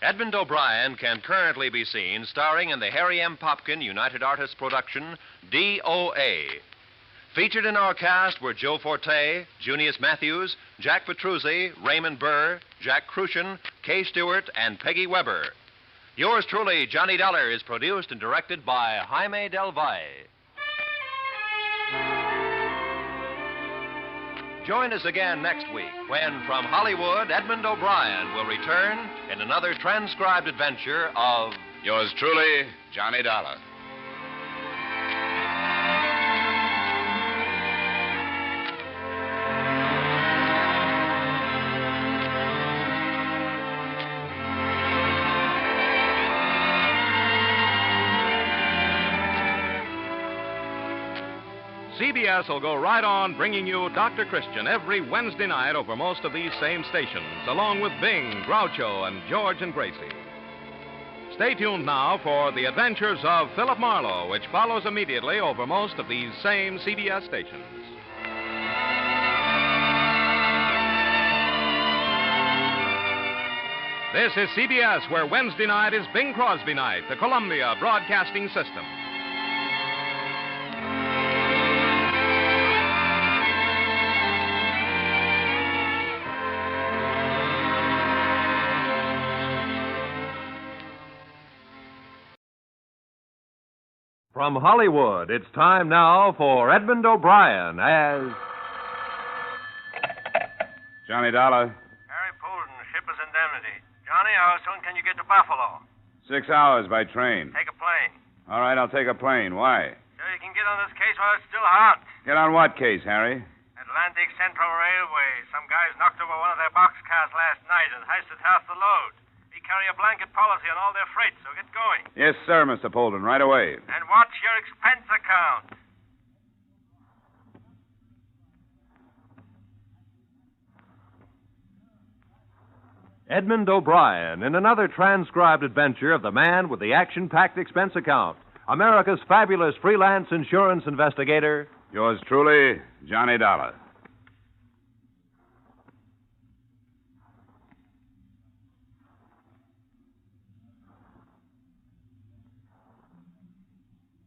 Speaker 9: Edmond O'Brien can currently be seen starring in the Harry M. Popkin United Artists production, DOA. Featured in our cast were Joe Forte, Junius Matthews, Jack Petruzzi, Raymond Burr, Jack Crucian, Kay Stewart, and Peggy Weber. Yours truly, Johnny Dollar, is produced and directed by Jaime Del Valle. Join us again next week when, from Hollywood, Edmond O'Brien will return in another transcribed adventure of...
Speaker 11: Yours truly, Johnny Dollar.
Speaker 5: CBS will go right on bringing you Dr. Christian every Wednesday night over most of these same stations, along with Bing, Groucho, and George and Gracie. Stay tuned now for The Adventures of Philip Marlowe, which follows immediately over most of these same CBS stations. This is CBS, where Wednesday night is Bing Crosby night, the Columbia Broadcasting System.
Speaker 9: From Hollywood, it's time now for Edmond O'Brien as
Speaker 2: Johnny Dollar.
Speaker 14: Harry Poulton, shipper's indemnity. Johnny, how soon can you get to Buffalo?
Speaker 2: 6 hours by train.
Speaker 14: Take a plane.
Speaker 2: All right, I'll take a plane. Why?
Speaker 14: So you can get on this case while it's still hot.
Speaker 2: Get on what case, Harry?
Speaker 14: Atlantic Central Railway. Some guys knocked over one of their boxcars last night and heisted half the load. We carry a blanket policy on all their freight, so get going.
Speaker 2: Yes, sir, Mr. Polden, right away.
Speaker 14: And watch your expense account.
Speaker 9: Edmond O'Brien in another transcribed adventure of the man with the action-packed expense account, America's fabulous freelance insurance investigator.
Speaker 2: Yours truly, Johnny Dollar.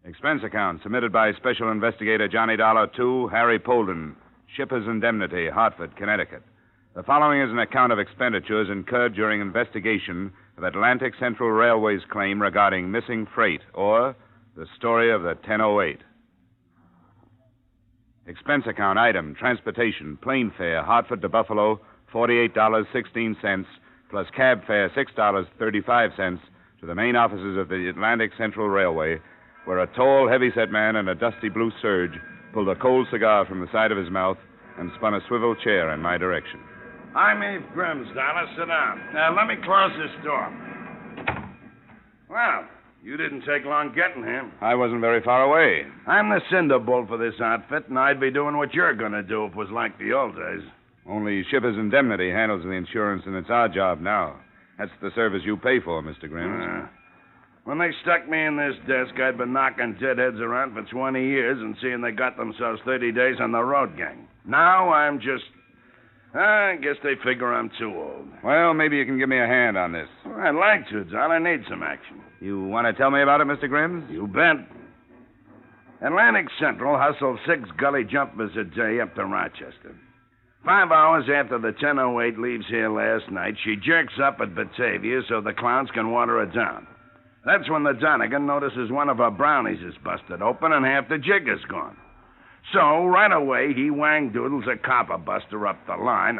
Speaker 2: Expense account submitted by Special Investigator Johnny Dollar to Harry Polden, Shipper's Indemnity, Hartford, Connecticut. The following is an account of expenditures incurred during investigation of Atlantic Central Railway's claim regarding missing freight, or the story of the 1008. Expense account item, transportation, plane fare, Hartford to Buffalo, $48.16, plus cab fare, $6.35 to the main offices of the Atlantic Central Railway, where a tall, heavy-set man in a dusty blue serge pulled a cold cigar from the side of his mouth and spun a swivel chair in my direction.
Speaker 17: I'm Eve Grimm's, Dollar. Sit down. Now, let me close this door. Well, you didn't take long getting here.
Speaker 2: I wasn't very far away.
Speaker 17: I'm the cinder bull for this outfit, and I'd be doing what you're going to do if it was like the old days.
Speaker 2: Only Shipper's Indemnity handles the insurance, and it's our job now. That's the service you pay for, Mr. Grimm.
Speaker 17: When they stuck me in this desk, I'd been knocking deadheads around for 20 years and seeing they got themselves 30 days on the road gang. Now I'm just... I guess they figure I'm too old.
Speaker 2: Well, maybe you can give me a hand on this.
Speaker 17: Well, I'd like to, John. I need some action.
Speaker 2: You want to tell me about it, Mr. Grimm?
Speaker 17: You bet. Atlantic Central hustled 6 gully jumpers a day up to Rochester. 5 hours after the 1008 leaves here last night, she jerks up at Batavia so the clowns can water her down. That's when the Donegan notices one of her brownies is busted open and half the jig is gone. So, right away, he wang-doodles a copper buster up the line.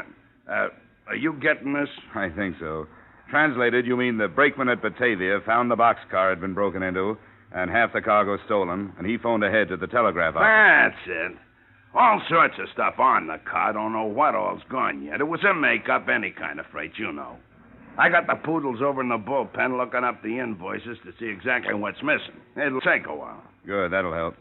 Speaker 17: Are you getting this?
Speaker 2: I think so. Translated, you mean the brakeman at Batavia found the boxcar had been broken into and half the cargo stolen, and he phoned ahead to the telegraph office.
Speaker 17: That's it. All sorts of stuff on the car. Don't know what all's gone yet. It was a make-up, any kind of freight, you know. I got the poodles over in the bullpen looking up the invoices to see exactly what's missing. It'll take a while.
Speaker 2: Good, that'll help.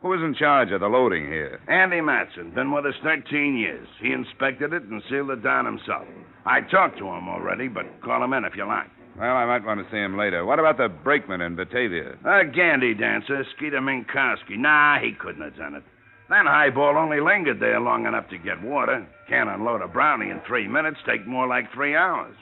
Speaker 2: Who was in charge of the loading here?
Speaker 17: Andy Matson. Been with us 13 years. He inspected it and sealed it down himself. I talked to him already, but call him in if you like.
Speaker 2: Well, I might want to see him later. What about the brakeman in Batavia?
Speaker 17: A gandy dancer, Skeeter Minkowski. Nah, he couldn't have done it. That highball only lingered there long enough to get water. Can't unload a brownie in 3 minutes. Take more like 3 hours.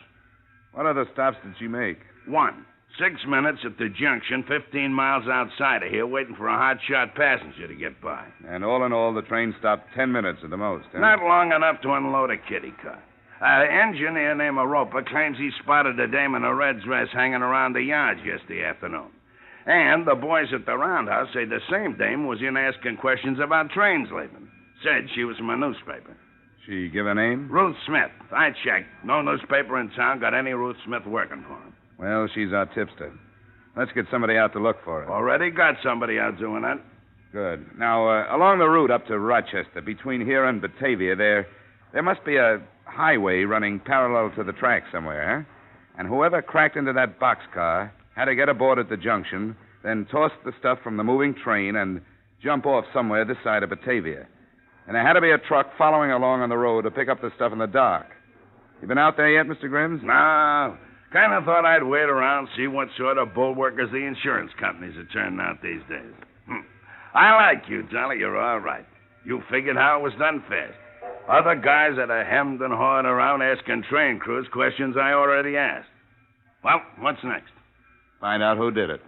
Speaker 2: What other stops did she make?
Speaker 17: 1. 6 minutes at the junction, 15 miles outside of here, waiting for a hot-shot passenger to get by.
Speaker 2: And all in all, the train stopped 10 minutes at the most, huh?
Speaker 17: Not long enough to unload a kiddie car. An engineer named Roper claims he spotted a dame in a red dress hanging around the yards yesterday afternoon. And the boys at the roundhouse say the same dame was in asking questions about trains leaving. Said she was from a newspaper.
Speaker 2: She give a name?
Speaker 17: Ruth Smith. I checked. No newspaper in town got any Ruth Smith working for him.
Speaker 2: Well, she's our tipster. Let's get somebody out to look for her.
Speaker 17: Already got somebody out doing that.
Speaker 2: Good. Now, along the route up to Rochester, between here and Batavia, there must be a highway running parallel to the track somewhere, huh? And whoever cracked into that boxcar had to get aboard at the junction, then tossed the stuff from the moving train and jump off somewhere this side of Batavia. And there had to be a truck following along on the road to pick up the stuff in the dock. You been out there yet, Mr. Grimms?
Speaker 17: No. Kind of thought I'd wait around, see what sort of bulwarkers the insurance companies are turning out these days. I like you, Johnny. You're all right. You figured how it was done fast. Other guys that are hemmed and hawed around asking train crews questions I already asked. Well, what's next?
Speaker 2: Find out who did it.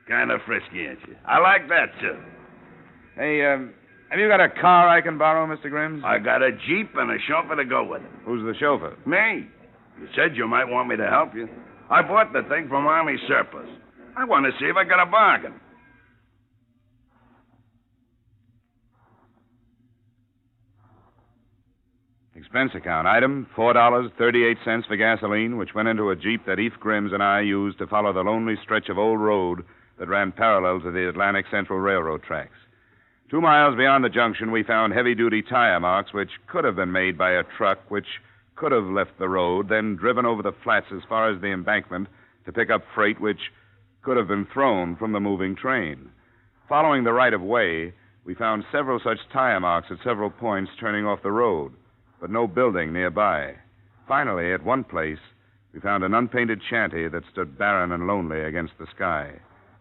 Speaker 17: Kind of frisky, ain't you? I like that, too.
Speaker 2: Hey, have you got a car I can borrow, Mr. Grimms?
Speaker 17: I got a Jeep and a chauffeur to go with it.
Speaker 2: Who's the chauffeur?
Speaker 17: Me. You said you might want me to help you. I bought the thing from Army surplus. I want to see if I got a bargain.
Speaker 2: Expense account item, $4.38 for gasoline, which went into a Jeep that Eve Grimms and I used to follow the lonely stretch of old road that ran parallel to the Atlantic Central Railroad tracks. 2 miles beyond the junction, we found heavy-duty tire marks which could have been made by a truck which could have left the road, then driven over the flats as far as the embankment to pick up freight which could have been thrown from the moving train. Following the right-of-way, we found several such tire marks at several points turning off the road, but no building nearby. Finally, at one place, we found an unpainted shanty that stood barren and lonely against the sky.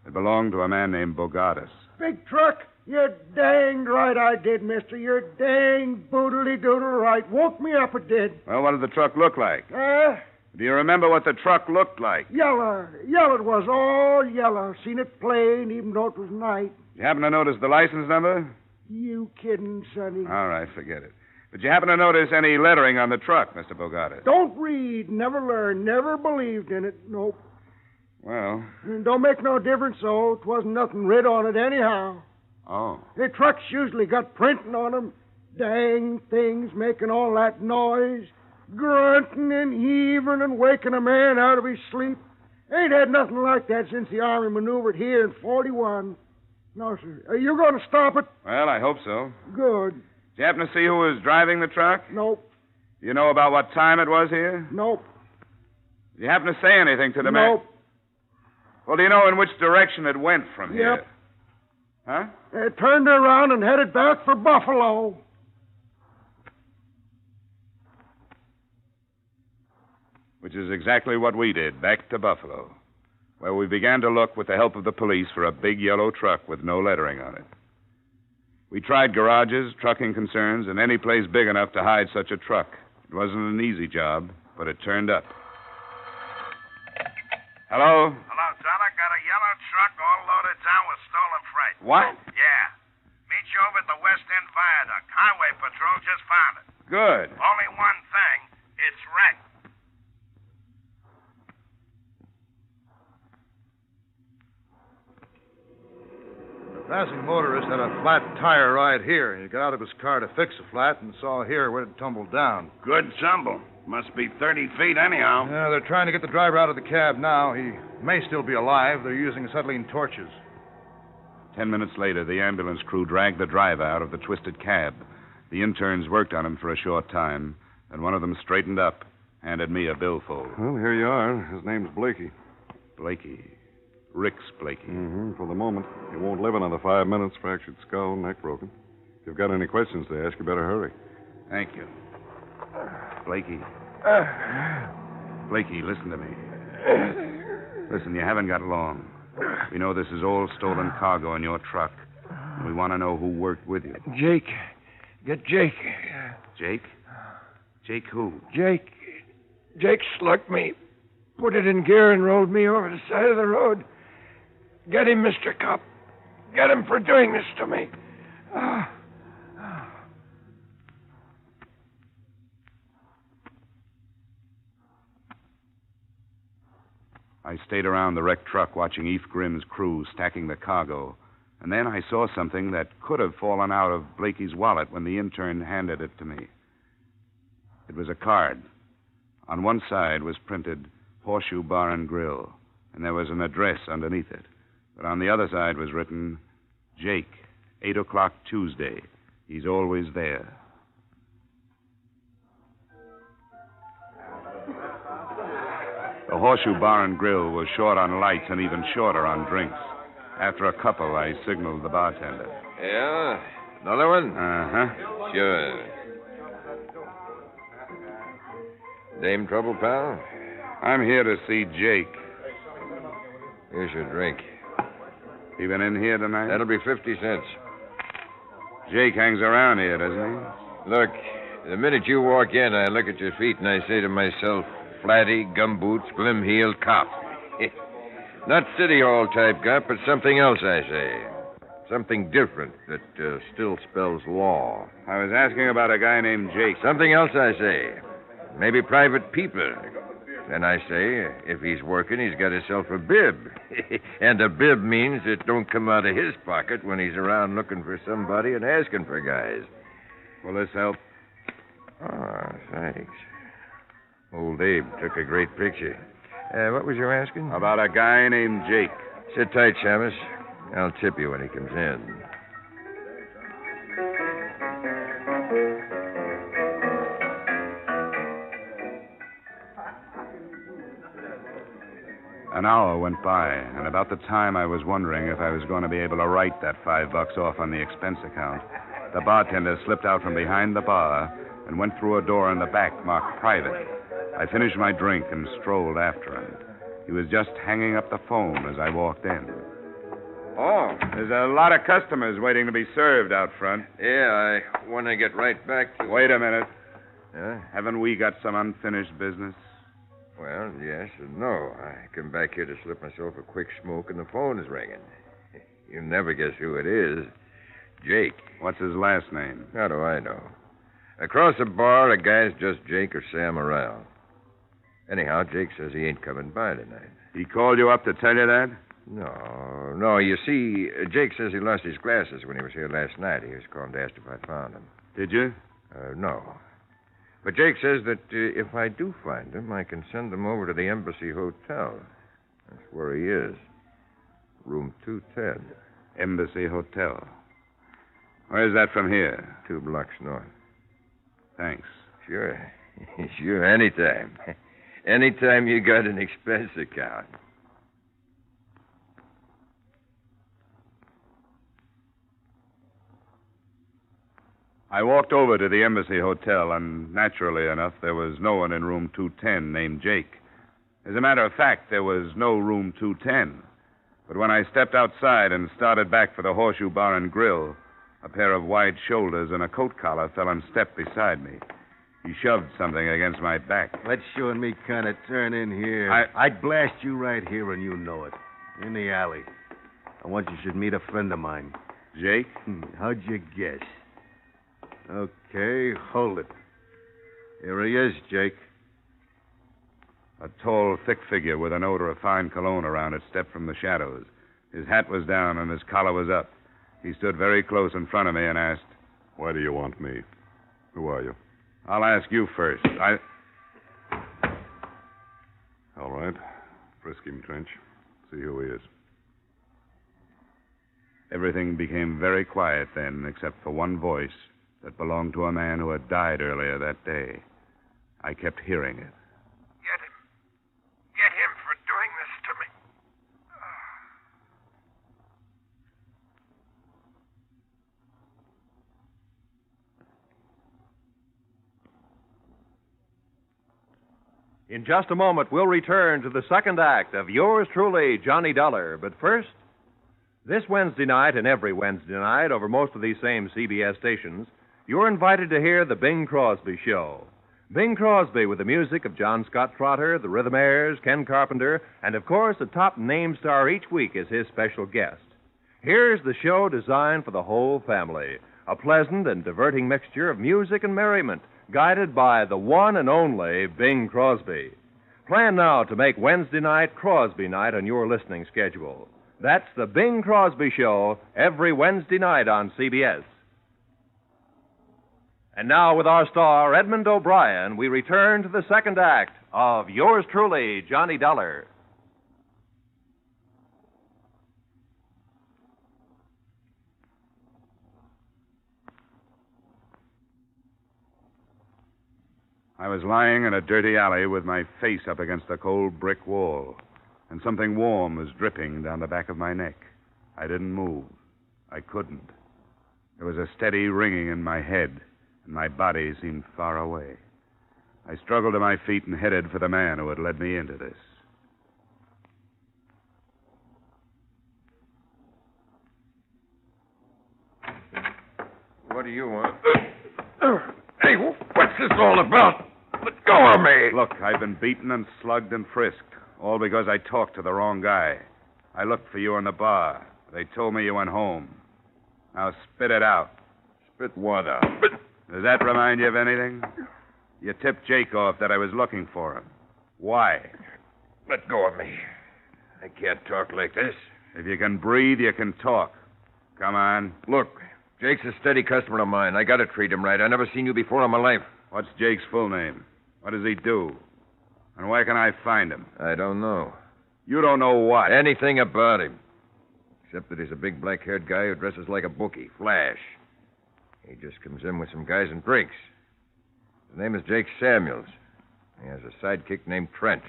Speaker 2: It belonged to a man named Bogatis.
Speaker 3: Big truck? You're danged right I did, mister. You're dang boodly-doodle right. Woke me up, it did.
Speaker 2: Well, what did the truck look like? Do you remember what the truck looked like?
Speaker 3: Yellow. Yellow it was, all yellow. Seen it plain, even though it was night.
Speaker 2: You happen to notice the license number?
Speaker 3: You kidding, Sonny?
Speaker 2: All right, forget it. But you happen to notice any lettering on the truck, Mr. Bogatis?
Speaker 3: Don't read, never learned, never believed in it. Nope.
Speaker 2: Well.
Speaker 3: Don't make no difference, though. It wasn't nothing writ on it anyhow.
Speaker 2: Oh.
Speaker 3: The trucks usually got printing on them. Dang things making all that noise. Grunting and heaving and waking a man out of his sleep. Ain't had nothing like that since the Army maneuvered here in 41. No, sir. Are you going to stop it?
Speaker 2: Well, I hope so.
Speaker 3: Good.
Speaker 2: Did you happen to see who was driving the truck?
Speaker 3: Nope.
Speaker 2: Do you know about what time it was here?
Speaker 3: Nope.
Speaker 2: Did you happen to say anything to the man?
Speaker 3: Nope.
Speaker 2: Well, do you know in which direction it went from here?
Speaker 3: Yep.
Speaker 2: Huh?
Speaker 3: It turned around and headed back for Buffalo.
Speaker 2: Which is exactly what we did, back to Buffalo, where we began to look with the help of the police for a big yellow truck with no lettering on it. We tried garages, trucking concerns, and any place big enough to hide such a truck. It wasn't an easy job, but it turned up. Hello?
Speaker 22: Hello, John. I got a yellow truck all loaded down with stolen freight.
Speaker 2: What?
Speaker 22: Yeah. Meet you over at the West End Viaduct. Highway Patrol just found it.
Speaker 2: Good.
Speaker 22: Only one thing. It's wrecked.
Speaker 8: The passing motorist had a flat tire right here. He got out of his car to fix the flat and saw here where it tumbled down.
Speaker 17: Good tumble. Must be 30 feet anyhow.
Speaker 8: Yeah, they're trying to get the driver out of the cab now. He may still be alive. They're using acetylene torches.
Speaker 2: 10 minutes later, the ambulance crew dragged the driver out of the twisted cab. The interns worked on him for a short time, and one of them straightened up, handed me a billfold.
Speaker 18: Well, here you are. His name's Blakey.
Speaker 2: Blakey. Rick's Blakey.
Speaker 18: For the moment. He won't live another 5 minutes. Fractured skull, neck broken. If you've got any questions to ask, you better hurry.
Speaker 2: Thank you. Blakey. Blakey, listen to me. Listen, you haven't got long. We know this is all stolen cargo in your truck. And we want to know who worked with you.
Speaker 3: Jake. Get Jake.
Speaker 2: Jake? Jake who?
Speaker 3: Jake. Jake slugged me. Put it in gear and rolled me over the side of the road. Get him, Mr. Cop. Get him for doing this to me.
Speaker 2: I stayed around the wrecked truck watching Eve Grimm's crew stacking the cargo, and then I saw something that could have fallen out of Blakey's wallet when the intern handed it to me. It was a card. On one side was printed Horseshoe Bar and Grill, and there was an address underneath it. But on the other side was written, Jake, 8 o'clock Tuesday. He's always there. The Horseshoe Bar and Grill was short on lights and even shorter on drinks. After a couple, I signaled the bartender.
Speaker 10: Yeah? Another one?
Speaker 2: Uh-huh.
Speaker 10: Sure. Name trouble, pal?
Speaker 2: I'm here to see Jake.
Speaker 10: Here's your drink.
Speaker 2: He been in here tonight?
Speaker 10: That'll be 50 cents.
Speaker 2: Jake hangs around here, doesn't he?
Speaker 10: Look, the minute you walk in, I look at your feet and I say to myself, flatty, gumboots, glim-heeled cop. Not City Hall type cop, but something else, I say. Something different that still spells law.
Speaker 2: I was asking about a guy named Jake.
Speaker 10: Something else, I say. Maybe private people. Then I say, if he's working, he's got himself a bib. And a bib means it don't come out of his pocket when he's around looking for somebody and asking for guys.
Speaker 2: Will this help?
Speaker 10: Oh, thanks. Old Abe took a great picture. What was you asking?
Speaker 2: About a guy named Jake.
Speaker 10: Sit tight, Shamus. I'll tip you when he comes in.
Speaker 2: An hour went by, and about the time I was wondering if I was going to be able to write that $5 off on the expense account, the bartender slipped out from behind the bar and went through a door in the back marked private. I finished my drink and strolled after him. He was just hanging up the phone as I walked in. Oh, there's a lot of customers waiting to be served out front.
Speaker 10: Yeah, I want to get right back to...
Speaker 2: Wait a minute.
Speaker 10: Yeah?
Speaker 2: Haven't we got some unfinished business?
Speaker 10: Well, yes and no. I come back here to slip myself a quick smoke and the phone is ringing. You'll never guess who it is. Jake.
Speaker 2: What's his last name?
Speaker 10: How do I know? Across the bar, a guy's just Jake or Sam around. Anyhow, Jake says he ain't coming by tonight.
Speaker 2: He called you up to tell you that?
Speaker 10: No. You see, Jake says he lost his glasses when he was here last night. He was called to ask if I found them.
Speaker 2: Did you?
Speaker 10: No. But Jake says that if I do find them, I can send them over to the Embassy Hotel. That's where he is. Room 210.
Speaker 2: Embassy Hotel. Where's that from here?
Speaker 10: 2 blocks north.
Speaker 2: Thanks.
Speaker 10: Sure. Sure, anytime. Anytime you got an expense account.
Speaker 2: I walked over to the Embassy Hotel, and naturally enough, there was no one in room 210 named Jake. As a matter of fact, there was no room 210. But when I stepped outside and started back for the Horseshoe Bar and Grill, a pair of wide shoulders and a coat collar fell on step beside me. He shoved something against my back.
Speaker 20: Let you and me kind of turn in here. I'd blast you right here, and you know it. In the alley. I want you should meet a friend of mine.
Speaker 2: Jake?
Speaker 20: How'd you guess? Okay, hold it. Here he is, Jake.
Speaker 2: A tall, thick figure with an odor of fine cologne around it stepped from the shadows. His hat was down and his collar was up. He stood very close in front of me and asked,
Speaker 18: "Why do you want me? Who are you?"
Speaker 2: "I'll ask you first.
Speaker 18: All right. Frisk him, Trench. See who he is."
Speaker 2: Everything became very quiet then, except for one voice that belonged to a man who had died earlier that day. I kept hearing it.
Speaker 6: Get him. Get him for doing this to me.
Speaker 9: In just a moment, we'll return to the second act of yours truly, Johnny Dollar. But first, this Wednesday night and every Wednesday night over most of these same CBS stations, you're invited to hear The Bing Crosby Show. Bing Crosby with the music of John Scott Trotter, the Rhythmaires, Ken Carpenter, and of course, a top name star each week is his special guest. Here's the show designed for the whole family. A pleasant and diverting mixture of music and merriment, guided by the one and only Bing Crosby. Plan now to make Wednesday night Crosby night on your listening schedule. That's The Bing Crosby Show every Wednesday night on CBS. And now, with our star, Edmond O'Brien, we return to the second act of yours truly, Johnny Dollar.
Speaker 2: I was lying in a dirty alley with my face up against a cold brick wall, and something warm was dripping down the back of my neck. I didn't move. I couldn't. There was a steady ringing in my head, and my body seemed far away. I struggled to my feet and headed for the man who had led me into this.
Speaker 10: What do you want? Hey, what's this all about? Let go of me!
Speaker 2: Look, I've been beaten and slugged and frisked, all because I talked to the wrong guy. I looked for you in the bar. They told me you went home. Now spit it out.
Speaker 10: Spit what out?
Speaker 2: Does that remind you of anything? You tipped Jake off that I was looking for him. Why?
Speaker 10: Let go of me. I can't talk like this.
Speaker 2: If you can breathe, you can talk. Come on.
Speaker 10: Look, Jake's a steady customer of mine. I gotta treat him right. I never seen you before in my life.
Speaker 2: What's Jake's full name? What does he do? And where can I find him?
Speaker 10: I don't know.
Speaker 2: You don't know what?
Speaker 10: Anything about him. Except that he's a big black-haired guy who dresses like a bookie, Flash. He just comes in with some guys and drinks. His name is Jake Samuels. He has a sidekick named Trench.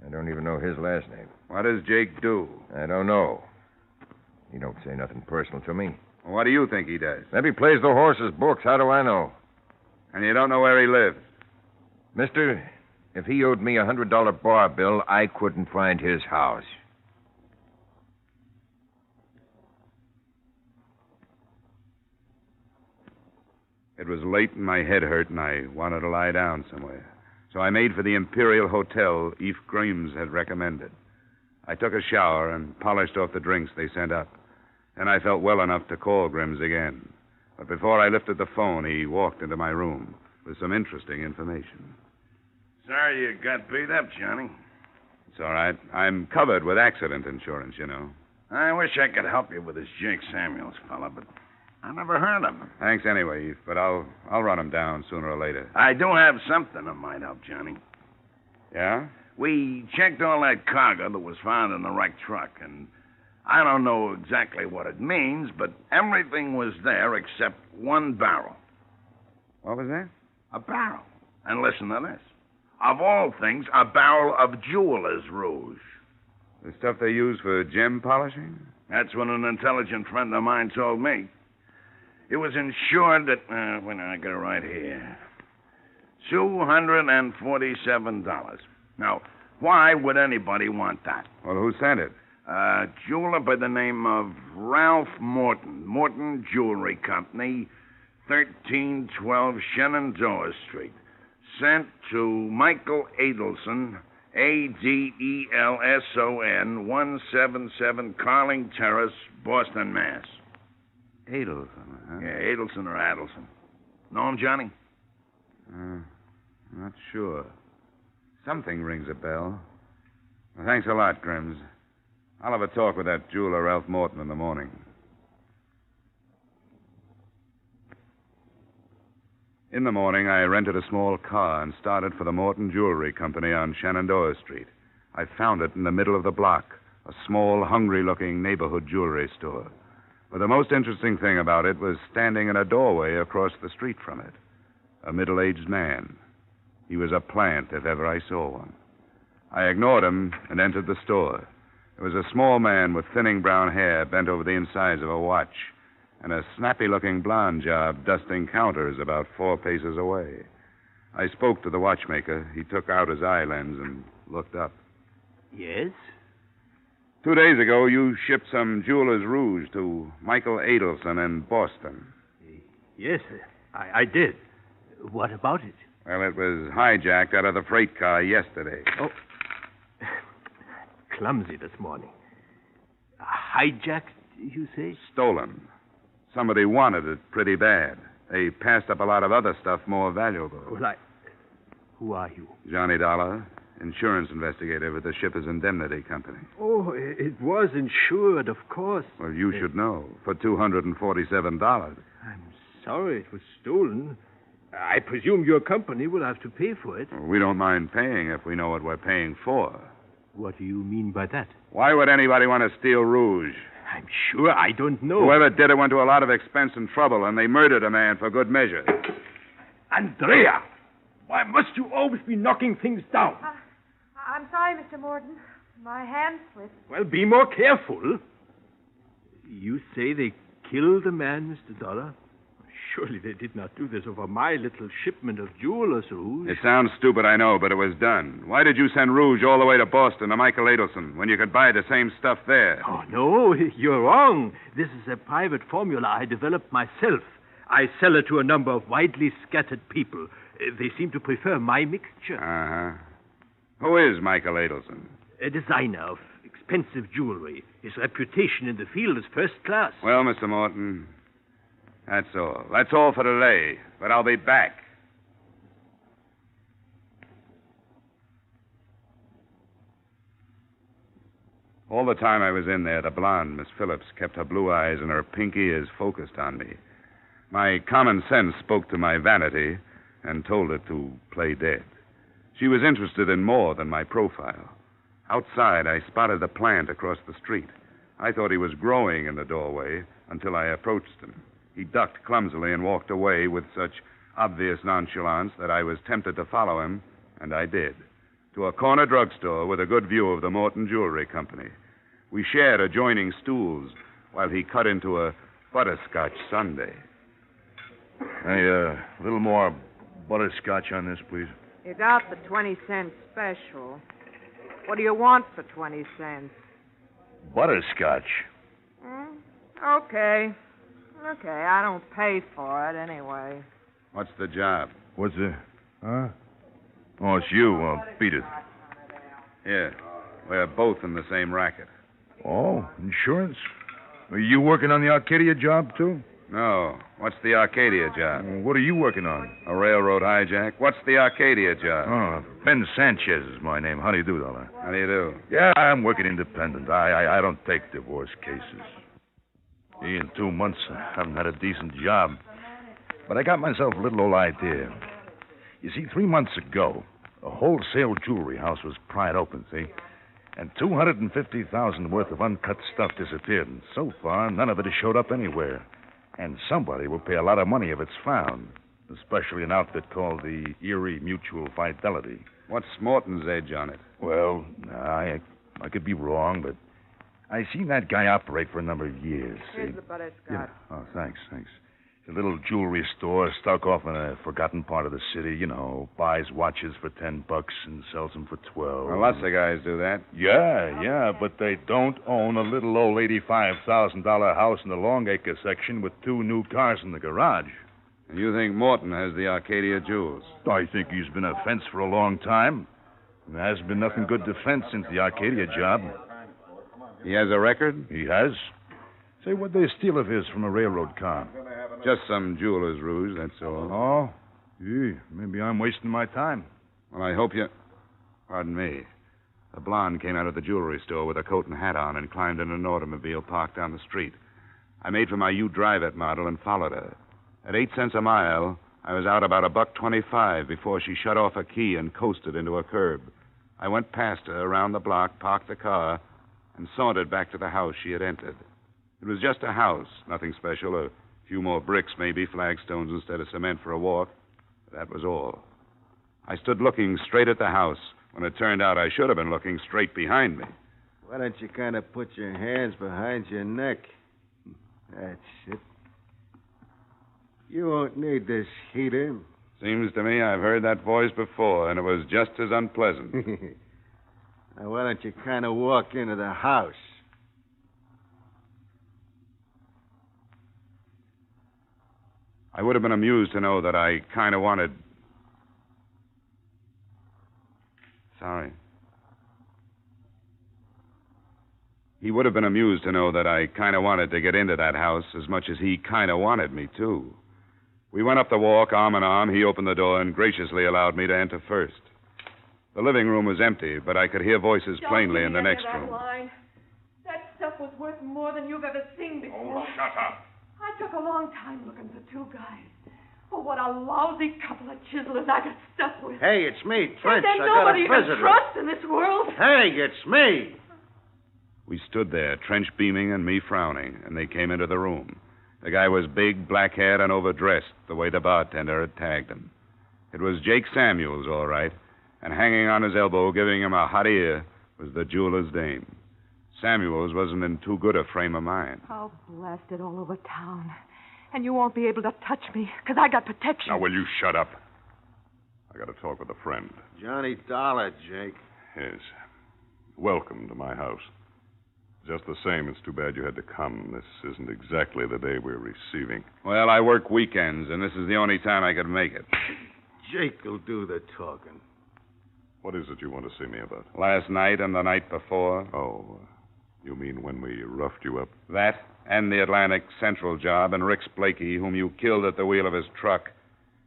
Speaker 10: I don't even know his last name.
Speaker 2: What does Jake do?
Speaker 10: I don't know. He don't say nothing personal to me.
Speaker 2: Well, what do you think he does?
Speaker 10: Maybe he plays the horse's books. How do I know?
Speaker 2: And you don't know where he lives?
Speaker 10: Mister, if he owed me a $100 bar bill, I couldn't find his house.
Speaker 2: It was late and my head hurt, and I wanted to lie down somewhere. So I made for the Imperial Hotel Eve Grimes had recommended. I took a shower and polished off the drinks they sent up. Then I felt well enough to call Grimes again. But before I lifted the phone, he walked into my room with some interesting information.
Speaker 17: Sorry you got beat up, Johnny.
Speaker 2: It's all right. I'm covered with accident insurance, you know.
Speaker 17: I wish I could help you with this Jake Samuels fella, but I never heard of him.
Speaker 2: Thanks anyway, Eve, but I'll run him down sooner or later.
Speaker 17: I do have something that might help, Johnny.
Speaker 2: Yeah?
Speaker 17: We checked all that cargo that was found in the wrecked truck, and I don't know exactly what it means, but everything was there except one barrel.
Speaker 2: What was that?
Speaker 17: A barrel. And listen to this. Of all things, a barrel of jeweler's rouge.
Speaker 2: The stuff they use for gem polishing?
Speaker 17: That's what an intelligent friend of mine told me. It was insured at, I got it right here, $247. Now, why would anybody want that?
Speaker 2: Well, who sent it?
Speaker 17: A jeweler by the name of Ralph Morton. Morton Jewelry Company, 1312 Shenandoah Street. Sent to Michael Adelson, Adelson, 177 Carling Terrace, Boston, Mass.
Speaker 2: Adelson, huh?
Speaker 17: Yeah, Adelson or Adelson. Know him, Johnny?
Speaker 2: Not sure. Something rings a bell. Well, thanks a lot, Grims. I'll have a talk with that jeweler, Ralph Morton, in the morning. In the morning, I rented a small car and started for the Morton Jewelry Company on Shenandoah Street. I found it in the middle of the block, a small, hungry-looking neighborhood jewelry store. But the most interesting thing about it was standing in a doorway across the street from it. A middle-aged man. He was a plant, if ever I saw one. I ignored him and entered the store. There was a small man with thinning brown hair bent over the insides of a watch, and a snappy-looking blonde job dusting counters about 4 paces away. I spoke to the watchmaker. He took out his eye lens and looked up.
Speaker 12: Yes?
Speaker 2: 2 days ago, you shipped some jeweler's rouge to Michael Adelson in Boston.
Speaker 12: Yes, I did. What about it?
Speaker 2: Well, it was hijacked out of the freight car yesterday.
Speaker 12: Oh. Clumsy this morning. Hijacked, you say?
Speaker 2: Stolen. Somebody wanted it pretty bad. They passed up a lot of other stuff more valuable.
Speaker 12: Well, who are you?
Speaker 2: Johnny Dollar, insurance investigator with the Shippers Indemnity Company.
Speaker 12: Oh, it was insured, of course.
Speaker 2: Well, you should know. For $247.
Speaker 12: I'm sorry it was stolen. I presume your company will have to pay for it.
Speaker 2: Well, we don't mind paying if we know what we're paying for.
Speaker 12: What do you mean by that?
Speaker 2: Why would anybody want to steal rouge?
Speaker 12: I'm sure I don't know.
Speaker 2: Whoever did it went to a lot of expense and trouble, and they murdered a man for good measure.
Speaker 12: Andrea! Why must you always be knocking things down?
Speaker 13: I'm sorry, Mr. Morton. My hand slipped.
Speaker 12: Well, be more careful. You say they killed a man, Mr. Dollar? Surely they did not do this over my little shipment of jewelers, Rouge.
Speaker 2: It sounds stupid, I know, but it was done. Why did you send Rouge all the way to Boston to Michael Adelson when you could buy the same stuff there?
Speaker 12: Oh, no, you're wrong. This is a private formula I developed myself. I sell it to a number of widely scattered people. They seem to prefer my mixture.
Speaker 2: Uh-huh. Who is Michael Adelson?
Speaker 12: A designer of expensive jewelry. His reputation in the field is first class.
Speaker 2: Well, Mr. Morton, that's all. That's all for today, but I'll be back. All the time I was in there, the blonde, Miss Phillips, kept her blue eyes and her pink ears focused on me. My common sense spoke to my vanity and told it to play dead. She was interested in more than my profile. Outside, I spotted the plant across the street. I thought he was growing in the doorway until I approached him. He ducked clumsily and walked away with such obvious nonchalance that I was tempted to follow him, and I did, to a corner drugstore with a good view of the Morton Jewelry Company. We shared adjoining stools while he cut into a butterscotch sundae.
Speaker 8: Hey, a little more butterscotch on this, please.
Speaker 4: You got the 20-cent special. What do you want for 20 cents?
Speaker 8: Butterscotch?
Speaker 4: Okay. Okay, I don't pay for it anyway.
Speaker 2: What's the job?
Speaker 8: What's the... Huh? Oh, it's you. Beat it.
Speaker 2: Here. We're both in the same racket.
Speaker 8: Oh, insurance? Are you working on the Arcadia job, too?
Speaker 2: No. What's the Arcadia job?
Speaker 8: What are you working on?
Speaker 2: A railroad hijack. What's the Arcadia job?
Speaker 8: Oh, Ben Sanchez is my name. How do you do, Dollar?
Speaker 2: How do you do?
Speaker 8: Yeah, I'm working independent. I don't take divorce cases. In 2 months, I haven't had a decent job. But I got myself a little old idea. You see, 3 months ago, a wholesale jewelry house was pried open, see? And $250,000 worth of uncut stuff disappeared. And so far, none of it has showed up anywhere. And somebody will pay a lot of money if it's found, especially an outfit called the Erie Mutual Fidelity.
Speaker 2: What's Morton's edge on it?
Speaker 8: Well, I could be wrong, but I seen that guy operate for a number of years.
Speaker 4: Here's the butterscotch.
Speaker 8: Yeah. Oh, thanks. It's a little jewelry store stuck off in a forgotten part of the city, you know, buys watches for $10 and sells them for $12.
Speaker 2: Well, lots of guys do that.
Speaker 8: Yeah, but they don't own a little old $85,000 house in the Longacre section with 2 new cars in the garage.
Speaker 2: And you think Morton has the Arcadia jewels?
Speaker 8: I think he's been a fence for a long time. There hasn't been nothing good to fence since the Arcadia job.
Speaker 2: He has a record?
Speaker 8: He has. Say, what'd they steal of his from a railroad car?
Speaker 2: Just some jeweler's rouge, that's all.
Speaker 8: Oh? Gee, maybe I'm wasting my time.
Speaker 2: Well, I hope you... Pardon me. The blonde came out of the jewelry store with a coat and hat on and climbed in an automobile parked down the street. I made for my You Drive It model and followed her. At 8 cents a mile, I was out about $1.25 before she shut off a key and coasted into a curb. I went past her around the block, parked the car, and sauntered back to the house she had entered. It was just a house, nothing special, a few more bricks, maybe, flagstones instead of cement for a walk. That was all. I stood looking straight at the house when it turned out I should have been looking straight behind me.
Speaker 20: Why don't you kind of put your hands behind your neck? That's it. You won't need this heater.
Speaker 2: Seems to me I've heard that voice before, and it was just as unpleasant.
Speaker 20: Now, why don't you kind of walk into the house?
Speaker 2: I would have been amused to know that I kind of wanted... Sorry. He would have been amused to know that I kind of wanted to get into that house as much as he kind of wanted me to. We went up the walk, arm in arm. He opened the door and graciously allowed me to enter first. The living room was empty, but I could hear voices plainly in the next room.
Speaker 1: Line. That stuff was worth more than you've ever seen before.
Speaker 22: Oh, shut up.
Speaker 1: I took a long time looking for 2 guys. Oh, what a lousy couple of chiselers I got stuck with.
Speaker 20: Hey, it's me, Trench.
Speaker 1: There's
Speaker 20: I got
Speaker 1: nobody
Speaker 20: a
Speaker 1: you can
Speaker 20: visitor.
Speaker 1: trust in this world.
Speaker 20: Hey, it's me.
Speaker 2: We stood there, Trench beaming and me frowning, and they came into the room. The guy was big, black-haired, and overdressed, the way the bartender had tagged him. It was Jake Samuels, all right, and hanging on his elbow, giving him a hot ear, was the jeweler's dame. Samuels wasn't in too good a frame of mind.
Speaker 1: I'll blast it all over town. And you won't be able to touch me, because I got protection.
Speaker 18: Now, will you shut up? I got to talk with a friend.
Speaker 20: Johnny Dollar, Jake.
Speaker 18: Yes. Welcome to my house. Just the same, it's too bad you had to come. This isn't exactly the day we're receiving.
Speaker 2: Well, I work weekends, and this is the only time I could make it.
Speaker 20: Jake will do the talking.
Speaker 18: What is it you want to see me about?
Speaker 2: Last night and the night before.
Speaker 18: Oh, you mean when we roughed you up?
Speaker 2: That and the Atlantic Central job and Rick's Blakey, whom you killed at the wheel of his truck.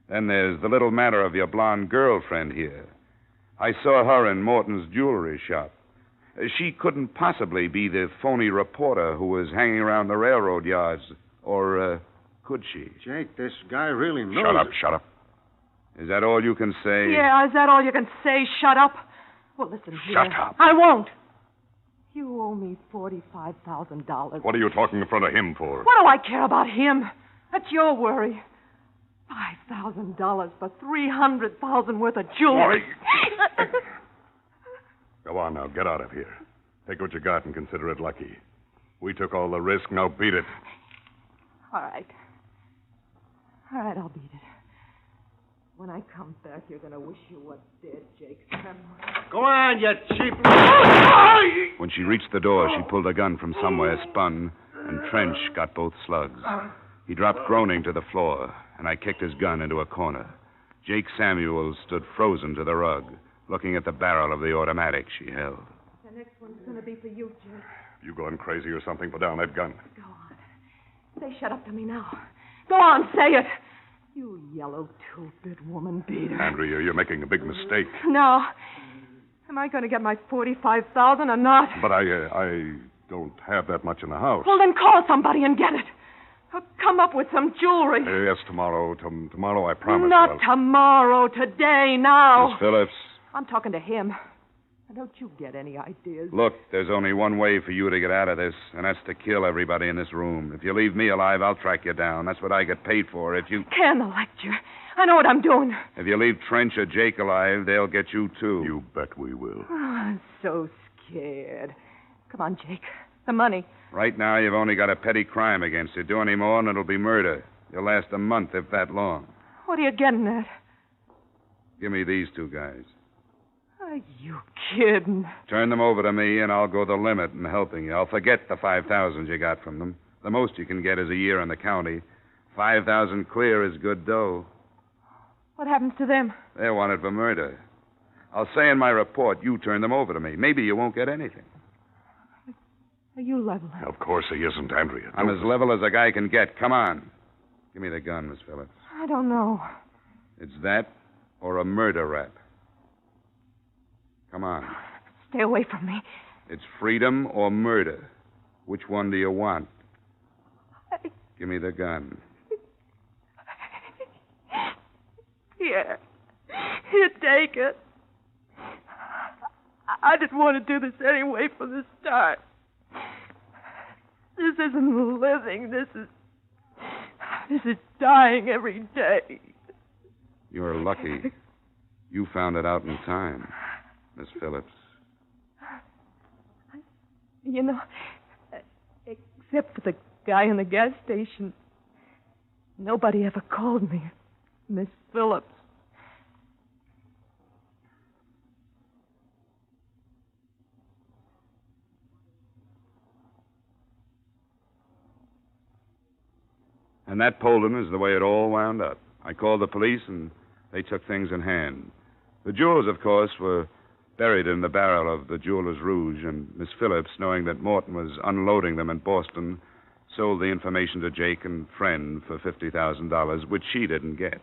Speaker 2: Then there's the little matter of your blonde girlfriend here. I saw her in Morton's jewelry shop. She couldn't possibly be the phony reporter who was hanging around the railroad yards. Or, could she?
Speaker 3: Jake, this guy really knows.
Speaker 18: Shut up.
Speaker 2: Is that all you can say?
Speaker 1: Yeah, is that all you can say? Shut up? Well, listen here.
Speaker 18: Shut up.
Speaker 1: I won't. You owe me $45,000.
Speaker 18: What are you talking in front of him for?
Speaker 1: What do I care about him? That's your worry. $5,000 for $300,000 worth of jewelry.
Speaker 18: Go on now, get out of here. Take what you got and consider it lucky. We took all the risk, now beat it.
Speaker 1: All right, I'll beat it. When I come back, you're going to wish you were dead, Jake.
Speaker 3: Go on, you cheap...
Speaker 2: When she reached the door, she pulled a gun from somewhere, spun, and Trench got both slugs. He dropped groaning to the floor, and I kicked his gun into a corner. Jake Samuels stood frozen to the rug, looking at the barrel of the automatic she held.
Speaker 1: The next one's going to be for you, Jake.
Speaker 18: You gone crazy or something? Put down that gun.
Speaker 1: Go on. Say shut up to me now. Go on, say it. You yellow two-bit woman beater.
Speaker 18: Andrea, you're making a big mistake.
Speaker 1: Now, am I going to get my $45,000 or not?
Speaker 18: But I don't have that much in the house.
Speaker 1: Well, then call somebody and get it. Or come up with some jewelry.
Speaker 18: Yes, tomorrow. Tomorrow, I promise.
Speaker 1: Not tomorrow. Today, now.
Speaker 2: Miss Phillips.
Speaker 1: I'm talking to him. Now, don't you get any ideas?
Speaker 2: Look, there's only one way for you to get out of this, and that's to kill everybody in this room. If you leave me alive, I'll track you down. That's what I get paid for. If you...
Speaker 1: Can the lecture. I know what I'm doing.
Speaker 2: If you leave Trench or Jake alive, they'll get you, too.
Speaker 18: You bet we will.
Speaker 1: Oh, I'm so scared. Come on, Jake. The money.
Speaker 2: Right now, you've only got a petty crime against you. Do any more, and it'll be murder. You'll last a month, if that long.
Speaker 1: What are you getting at?
Speaker 2: Give me these two guys.
Speaker 1: Are you kidding?
Speaker 2: Turn them over to me, and I'll go the limit in helping you. I'll forget the $5,000 you got from them. The most you can get is a year in the county. $5,000 clear is good dough.
Speaker 1: What happens to them?
Speaker 2: They're wanted for murder. I'll say in my report, you turn them over to me. Maybe you won't get anything.
Speaker 1: Are you level?
Speaker 18: Of course he isn't, Andrea.
Speaker 2: I'm as level as a guy can get. Come on. Give me the gun, Miss Phillips.
Speaker 1: I don't know.
Speaker 2: It's that or a murder rap. Come on.
Speaker 1: Stay away from me.
Speaker 2: It's freedom or murder. Which one do you want? Give me the gun.
Speaker 1: Here. Here, take it. I didn't want to do this anyway from the start. This isn't living. This is dying every day.
Speaker 2: You're lucky. You found it out in time, Miss Phillips.
Speaker 1: You know, except for the guy in the gas station, nobody ever called me Miss Phillips.
Speaker 2: And that, Polden, is the way it all wound up. I called the police, and they took things in hand. The jewels, of course, were buried in the barrel of the Jeweler's Rouge, and Miss Phillips, knowing that Morton was unloading them in Boston, sold the information to Jake and friend for $50,000, which she didn't get.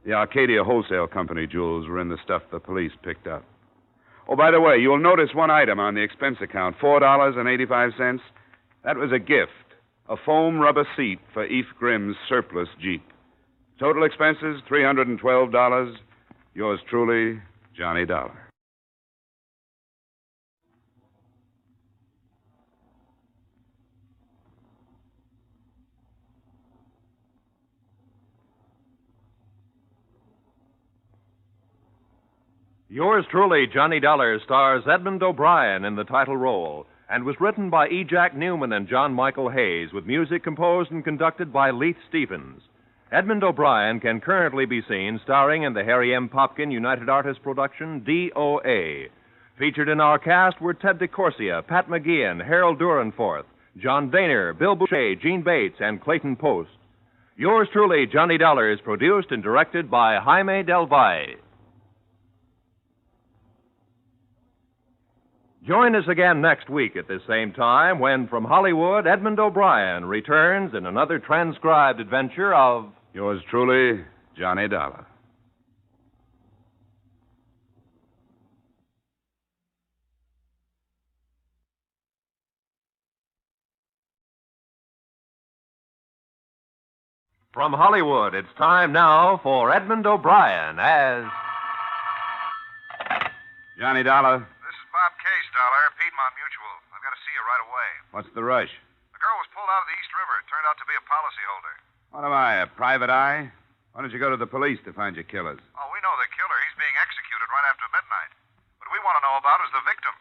Speaker 2: The Arcadia Wholesale Company jewels were in the stuff the police picked up. Oh, by the way, you'll notice one item on the expense account, $4.85. That was a gift. A foam rubber seat for Eve Grimm's surplus Jeep. Total expenses, $312. Yours truly, Johnny Dollar.
Speaker 9: Yours truly, Johnny Dollar, stars Edmond O'Brien in the title role. and was written by E. Jack Newman and John Michael Hayes, with music composed and conducted by Leith Stevens. Edmond O'Brien can currently be seen starring in the Harry M. Popkin United Artists production, DOA. Featured in our cast were Ted DeCorsia, Pat McGeehan, Harold Durenforth, John Daner, Bill Boucher, Gene Bates, and Clayton Post. Yours truly, Johnny Dollar, is produced and directed by Jaime Del Valle. Join us again next week at this same time when, from Hollywood, Edmond O'Brien returns in another transcribed adventure of...
Speaker 2: Yours truly, Johnny Dollar.
Speaker 9: From Hollywood, it's time now for Edmond O'Brien as...
Speaker 2: Johnny Dollar,
Speaker 6: This is Bob Case, Dollar, Piedmont Mutual. I've got to see you right away.
Speaker 2: what's the rush?
Speaker 6: The girl was pulled out of the East River. It turned out to be a policyholder.
Speaker 2: What am I, a private eye? Why don't you go to the police to find your killers?
Speaker 6: Oh, we know the killer. He's being executed right after midnight. What we want to know about is the victim.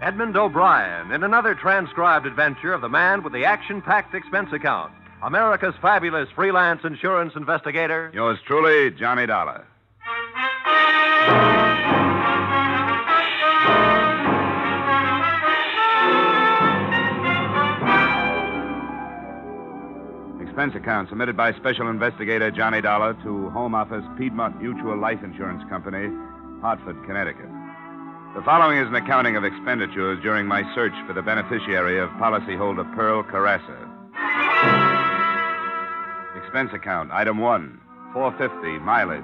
Speaker 9: Edmond O'Brien in another transcribed adventure of the man with the action-packed expense account, America's fabulous freelance insurance investigator.
Speaker 2: Yours truly, Johnny Dollar. Expense account submitted by Special Investigator Johnny Dollar to Home Office Piedmont Mutual Life Insurance Company, Hartford, Connecticut. The following is an accounting of expenditures during my search for the beneficiary of policyholder Pearl Carassa. Expense account, item 1, $4.50, mileage,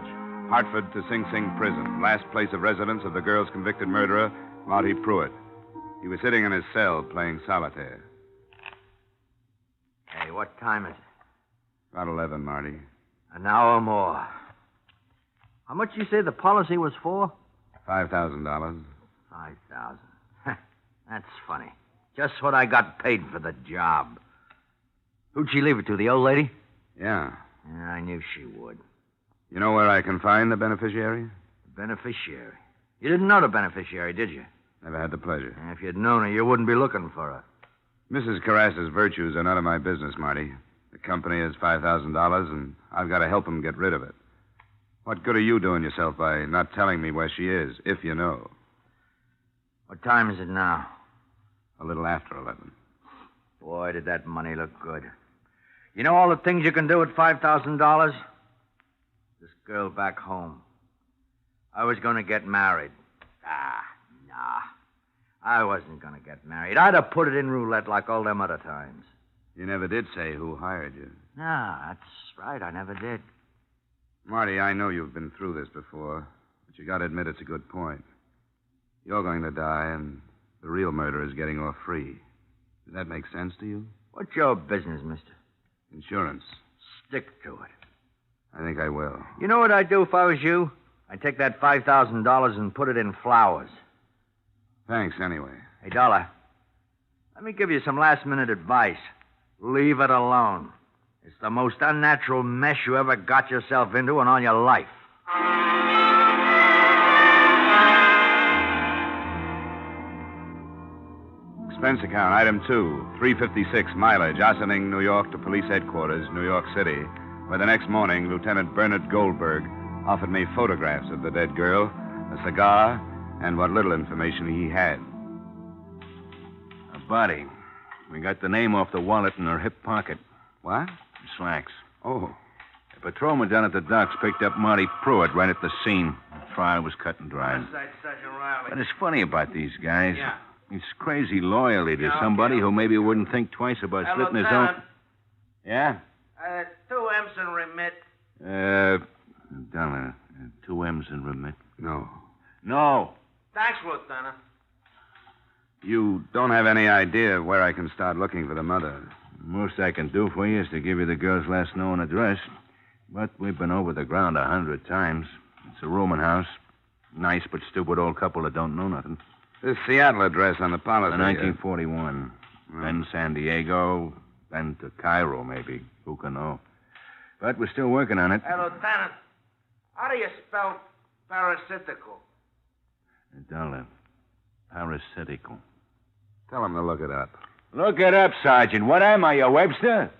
Speaker 2: Hartford to Sing Sing Prison, last place of residence of the girl's convicted murderer, Monty Pruitt. He was sitting in his cell playing solitaire.
Speaker 13: Hey, what time is it?
Speaker 2: About 11, Marty.
Speaker 13: An hour more. How much you say the policy was for?
Speaker 2: $5,000.
Speaker 13: 5,000. That's funny. Just what I got paid for the job. Who'd she leave it to, the old lady?
Speaker 2: Yeah.
Speaker 13: Yeah, I knew she would.
Speaker 2: You know where I can find the beneficiary?
Speaker 13: The beneficiary? You didn't know the beneficiary, did you?
Speaker 2: Never had the pleasure.
Speaker 13: If you'd known her, you wouldn't be looking for her.
Speaker 2: Mrs. Carrassa's virtues are none of my business, Marty. The company has $5,000, and I've got to help them get rid of it. What good are you doing yourself by not telling me where she is, if you know?
Speaker 13: What time is it now?
Speaker 2: A little after 11.
Speaker 13: Boy, did that money look good. You know all the things you can do with $5,000? This girl back home. I was going to get married. Nah. I wasn't going to get married. I'd have put it in roulette like all them other times.
Speaker 2: You never did say who hired you.
Speaker 13: No, that's right. I never did.
Speaker 2: Marty, I know you've been through this before, but you got to admit it's a good point. You're going to die, and the real murderer is getting off free. Does that make sense to you?
Speaker 13: What's your business, mister?
Speaker 2: Insurance.
Speaker 13: Stick to it.
Speaker 2: I think I will.
Speaker 13: You know what I'd do if I was you? I'd take that $5,000 and put it in flowers.
Speaker 2: Thanks, anyway.
Speaker 13: Hey, Dollar, let me give you some last-minute advice. Leave it alone. It's the most unnatural mess you ever got yourself into in all your life.
Speaker 2: Expense account, item 2, $3.56, mileage, Ossining, New York to police headquarters, New York City, where the next morning Lieutenant Bernard Goldberg offered me photographs of the dead girl, a cigar, and what little information he had.
Speaker 20: A body. We got the name off the wallet in her hip pocket.
Speaker 2: What?
Speaker 20: Slacks.
Speaker 2: Oh.
Speaker 20: A patrolman down at the docks picked up Monty Pruitt right at the scene. The trial was cut and dried. But it's funny about these guys.
Speaker 13: Yeah.
Speaker 20: It's crazy loyalty to somebody who maybe wouldn't think twice about slitting his own. Yeah?
Speaker 16: 2 M's and remit.
Speaker 20: Dollar. 2 M's and remit.
Speaker 2: No.
Speaker 20: No.
Speaker 16: Thanks, Lieutenant.
Speaker 2: You don't have any idea where I can start looking for the mother.
Speaker 20: Most I can do for you is to give you the girl's last known address. But we've been over the ground 100 times. It's a rooming house. Nice but stupid old couple that don't know nothing.
Speaker 2: This Seattle address on the policy.
Speaker 20: 1941. Then San Diego, then to Cairo, maybe. Who can know? But we're still working on it.
Speaker 16: Hey, Lieutenant.
Speaker 22: How do you spell parasitical?
Speaker 20: $1. Parasitical.
Speaker 2: Tell him to look it up.
Speaker 20: Look it up, Sergeant. What am I, a Webster?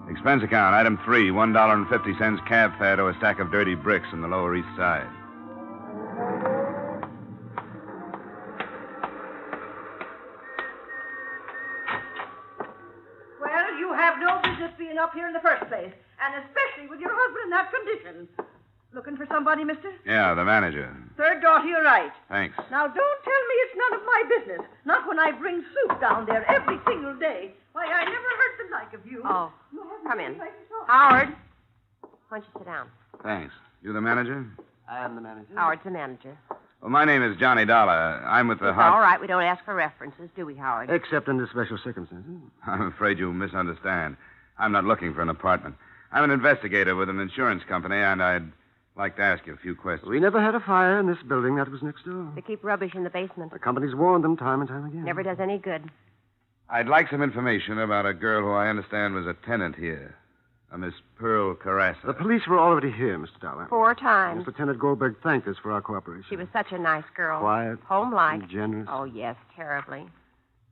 Speaker 2: Expense account, item 3, $1.50 cab fare to a stack of dirty bricks on the Lower East Side.
Speaker 15: Well, you have no business being up here in the first place, and especially with your husband in that condition. Looking for somebody, mister?
Speaker 2: Yeah, the manager.
Speaker 15: Third door to your right.
Speaker 2: Thanks.
Speaker 15: Now, don't tell me it's none of my business. Not when I bring soup down there every single day. Why, I never heard the like of you.
Speaker 19: Oh,
Speaker 15: You haven't
Speaker 19: come
Speaker 15: any
Speaker 19: in.
Speaker 15: right to talk.
Speaker 19: Howard, why don't you sit down?
Speaker 2: Thanks. You the manager?
Speaker 19: I am the manager. Howard's the manager.
Speaker 2: Well, my name is Johnny Dollar. I'm with the
Speaker 19: It's all right. We don't ask for references, do we, Howard?
Speaker 3: Except under special circumstances.
Speaker 2: I'm afraid you misunderstand. I'm not looking for an apartment. I'm an investigator with an insurance company, and I'd like to ask you a few questions.
Speaker 3: We never had a fire in this building. That was next door.
Speaker 19: They keep rubbish in the basement.
Speaker 3: The company's warned them time and time again.
Speaker 19: Never does any good.
Speaker 2: I'd like some information about a girl who I understand was a tenant here, a Miss Pearl Carassa.
Speaker 3: The police were already here, Mr. Dollar.
Speaker 19: 4 times.
Speaker 3: Lieutenant Goldberg thanked us for our cooperation.
Speaker 19: She was such a nice girl.
Speaker 3: Quiet.
Speaker 19: Home-like.
Speaker 3: And generous.
Speaker 19: Oh, yes, terribly.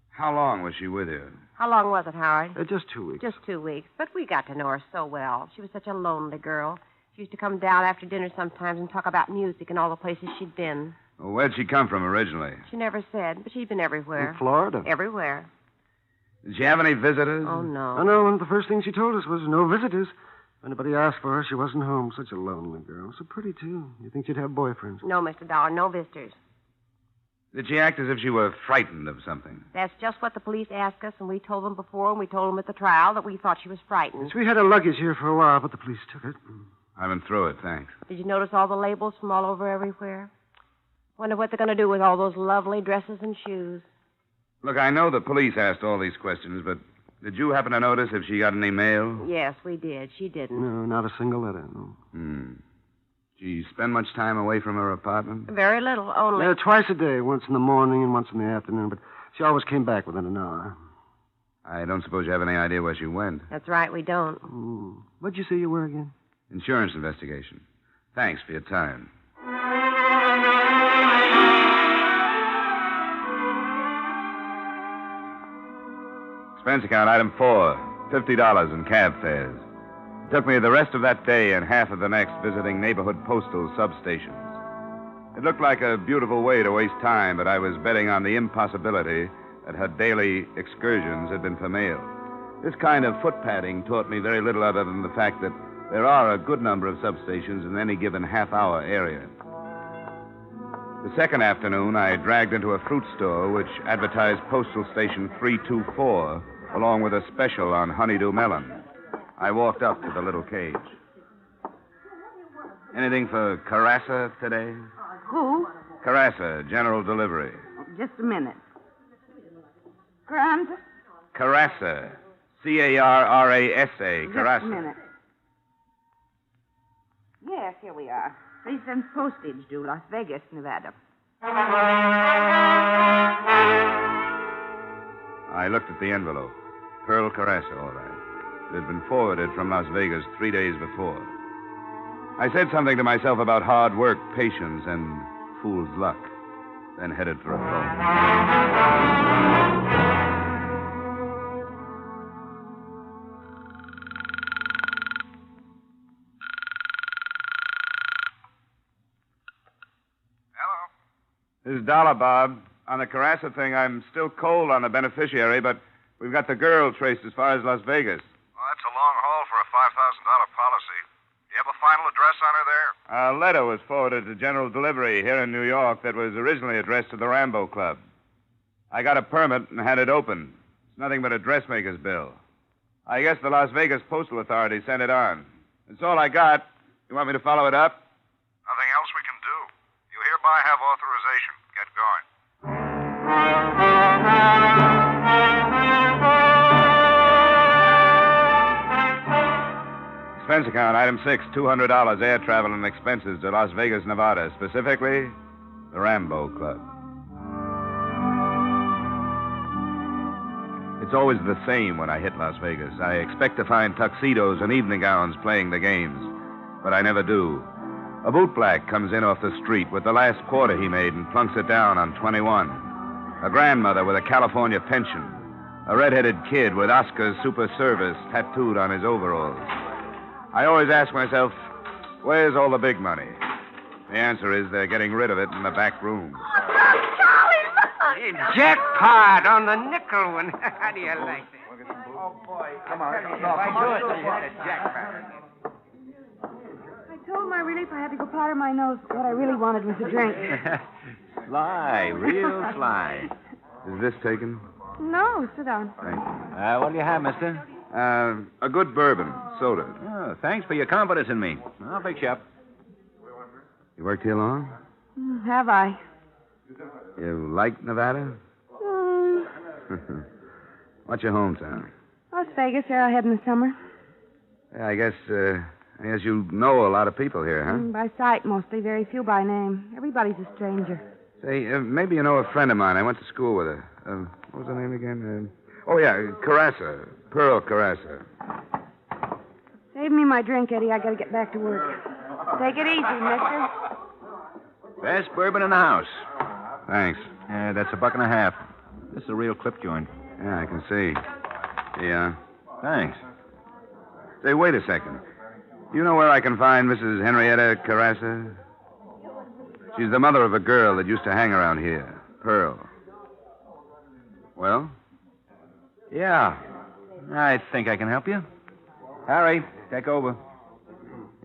Speaker 2: How long was she with you?
Speaker 19: How long was it, Howard?
Speaker 3: Just 2 weeks.
Speaker 19: Just 2 weeks. But we got to know her so well. She was such a lonely girl. She used to come down after dinner sometimes and talk about music and all the places she'd been.
Speaker 2: Well, where'd she come from originally?
Speaker 19: She never said, but she'd been everywhere.
Speaker 3: In Florida?
Speaker 19: Everywhere.
Speaker 2: Did she have any visitors?
Speaker 19: Oh, no.
Speaker 3: Oh, no, the first thing she told us was no visitors. If anybody asked for her, she wasn't home. Such a lonely girl. So pretty, too. You think she'd have boyfriends?
Speaker 19: No, Mr. Dollar, no visitors.
Speaker 2: Did she act as if she were frightened of something?
Speaker 19: That's just what the police asked us, and we told them before, and we told them at the trial that we thought she was frightened.
Speaker 3: Yes, we had her luggage here for a while, but the police took it.
Speaker 2: I've been through it, thanks.
Speaker 19: Did you notice all the labels from all over everywhere? Wonder what they're going to do with all those lovely dresses and shoes.
Speaker 2: Look, I know the police asked all these questions, but did you happen to notice if she got any mail?
Speaker 19: Yes, we did. She didn't.
Speaker 3: No, not a single letter, no.
Speaker 2: Did she spend much time away from her apartment?
Speaker 19: Very little, only.
Speaker 3: Twice a day, once in the morning and once in the afternoon, but she always came back within an hour.
Speaker 2: I don't suppose you have any idea where she went.
Speaker 19: That's right, we don't.
Speaker 3: What'd you say you were again?
Speaker 2: Insurance investigation. Thanks for your time. Expense account, item 4, $50 in cab fares. It took me the rest of that day and half of the next visiting neighborhood postal substations. It looked like a beautiful way to waste time, but I was betting on the impossibility that her daily excursions had been for mail. This kind of foot padding taught me very little other than the fact that there are a good number of substations in any given half-hour area. The second afternoon, I dragged into a fruit store which advertised Postal Station 324, along with a special on honeydew melon. I walked up to the little cage. Anything for Carassa today?
Speaker 4: Who?
Speaker 2: Carassa, general delivery.
Speaker 4: Just a minute. Grant?
Speaker 2: Carassa. C-A-R-R-A-S-A. Carassa.
Speaker 4: Just a minute. Yes, here we are. 3 cents postage due, Las Vegas, Nevada.
Speaker 2: I looked at the envelope. Pearl Carassa, all right. It had been forwarded from Las Vegas 3 days before. I said something to myself about hard work, patience, and fool's luck, then headed for a phone. This is Dollar, Bob. On the Carassa thing, I'm still cold on the beneficiary, but we've got the girl traced as far as Las Vegas.
Speaker 23: Well, that's a long haul for a $5,000 policy. You have a final address on her there?
Speaker 2: A letter was forwarded to General Delivery here in New York that was originally addressed to the Rambo Club. I got a permit and had it opened. It's nothing but a dressmaker's bill. I guess the Las Vegas Postal Authority sent it on. That's all I got. You want me to follow it up?
Speaker 23: Nothing else we can do. You hereby have authorization. Get going.
Speaker 2: Expense account, item 6, $200 air travel and expenses to Las Vegas, Nevada. Specifically, the Rambo Club. It's always the same when I hit Las Vegas. I expect to find tuxedos and evening gowns playing the games, but I never do. A bootblack comes in off the street with the last quarter he made and plunks it down on 21. A grandmother with a California pension. A red-headed kid with Oscar's Super Service tattooed on his overalls. I always ask myself, where's all the big money? The answer is they're getting rid of it in the back room.
Speaker 16: Hey, jackpot on the nickel one. How do you like that? Oh, boy.
Speaker 13: Come on.
Speaker 4: I told my relief I had to go powder my nose. What I really wanted was a drink.
Speaker 20: Sly, real sly.
Speaker 2: Is this taken?
Speaker 4: No, sit down.
Speaker 2: Thank you.
Speaker 20: What do you have, mister?
Speaker 2: A good bourbon, soda.
Speaker 20: Oh, thanks for your confidence in me. I'll fix you up.
Speaker 2: You worked here long?
Speaker 4: Have I?
Speaker 2: You like Nevada? What's your hometown?
Speaker 4: Las Vegas, Arrowhead in the summer.
Speaker 2: Yeah, I guess you know a lot of people here, huh?
Speaker 4: By sight, mostly. Very few by name. Everybody's a stranger.
Speaker 2: Say, maybe you know a friend of mine. I went to school with her. What was her name again? Carassa. Pearl Carassa.
Speaker 4: Save me my drink, Eddie. I gotta get back to work. Take it easy, mister.
Speaker 20: Best bourbon in the house.
Speaker 2: Thanks.
Speaker 20: That's $1.50. This is a real clip joint.
Speaker 2: Yeah, I can see. Yeah.
Speaker 20: Thanks.
Speaker 2: Say, wait a second. You know where I can find Mrs. Henrietta Carassa? She's the mother of a girl that used to hang around here, Pearl. Well?
Speaker 20: Yeah. I think I can help you. Harry, take over.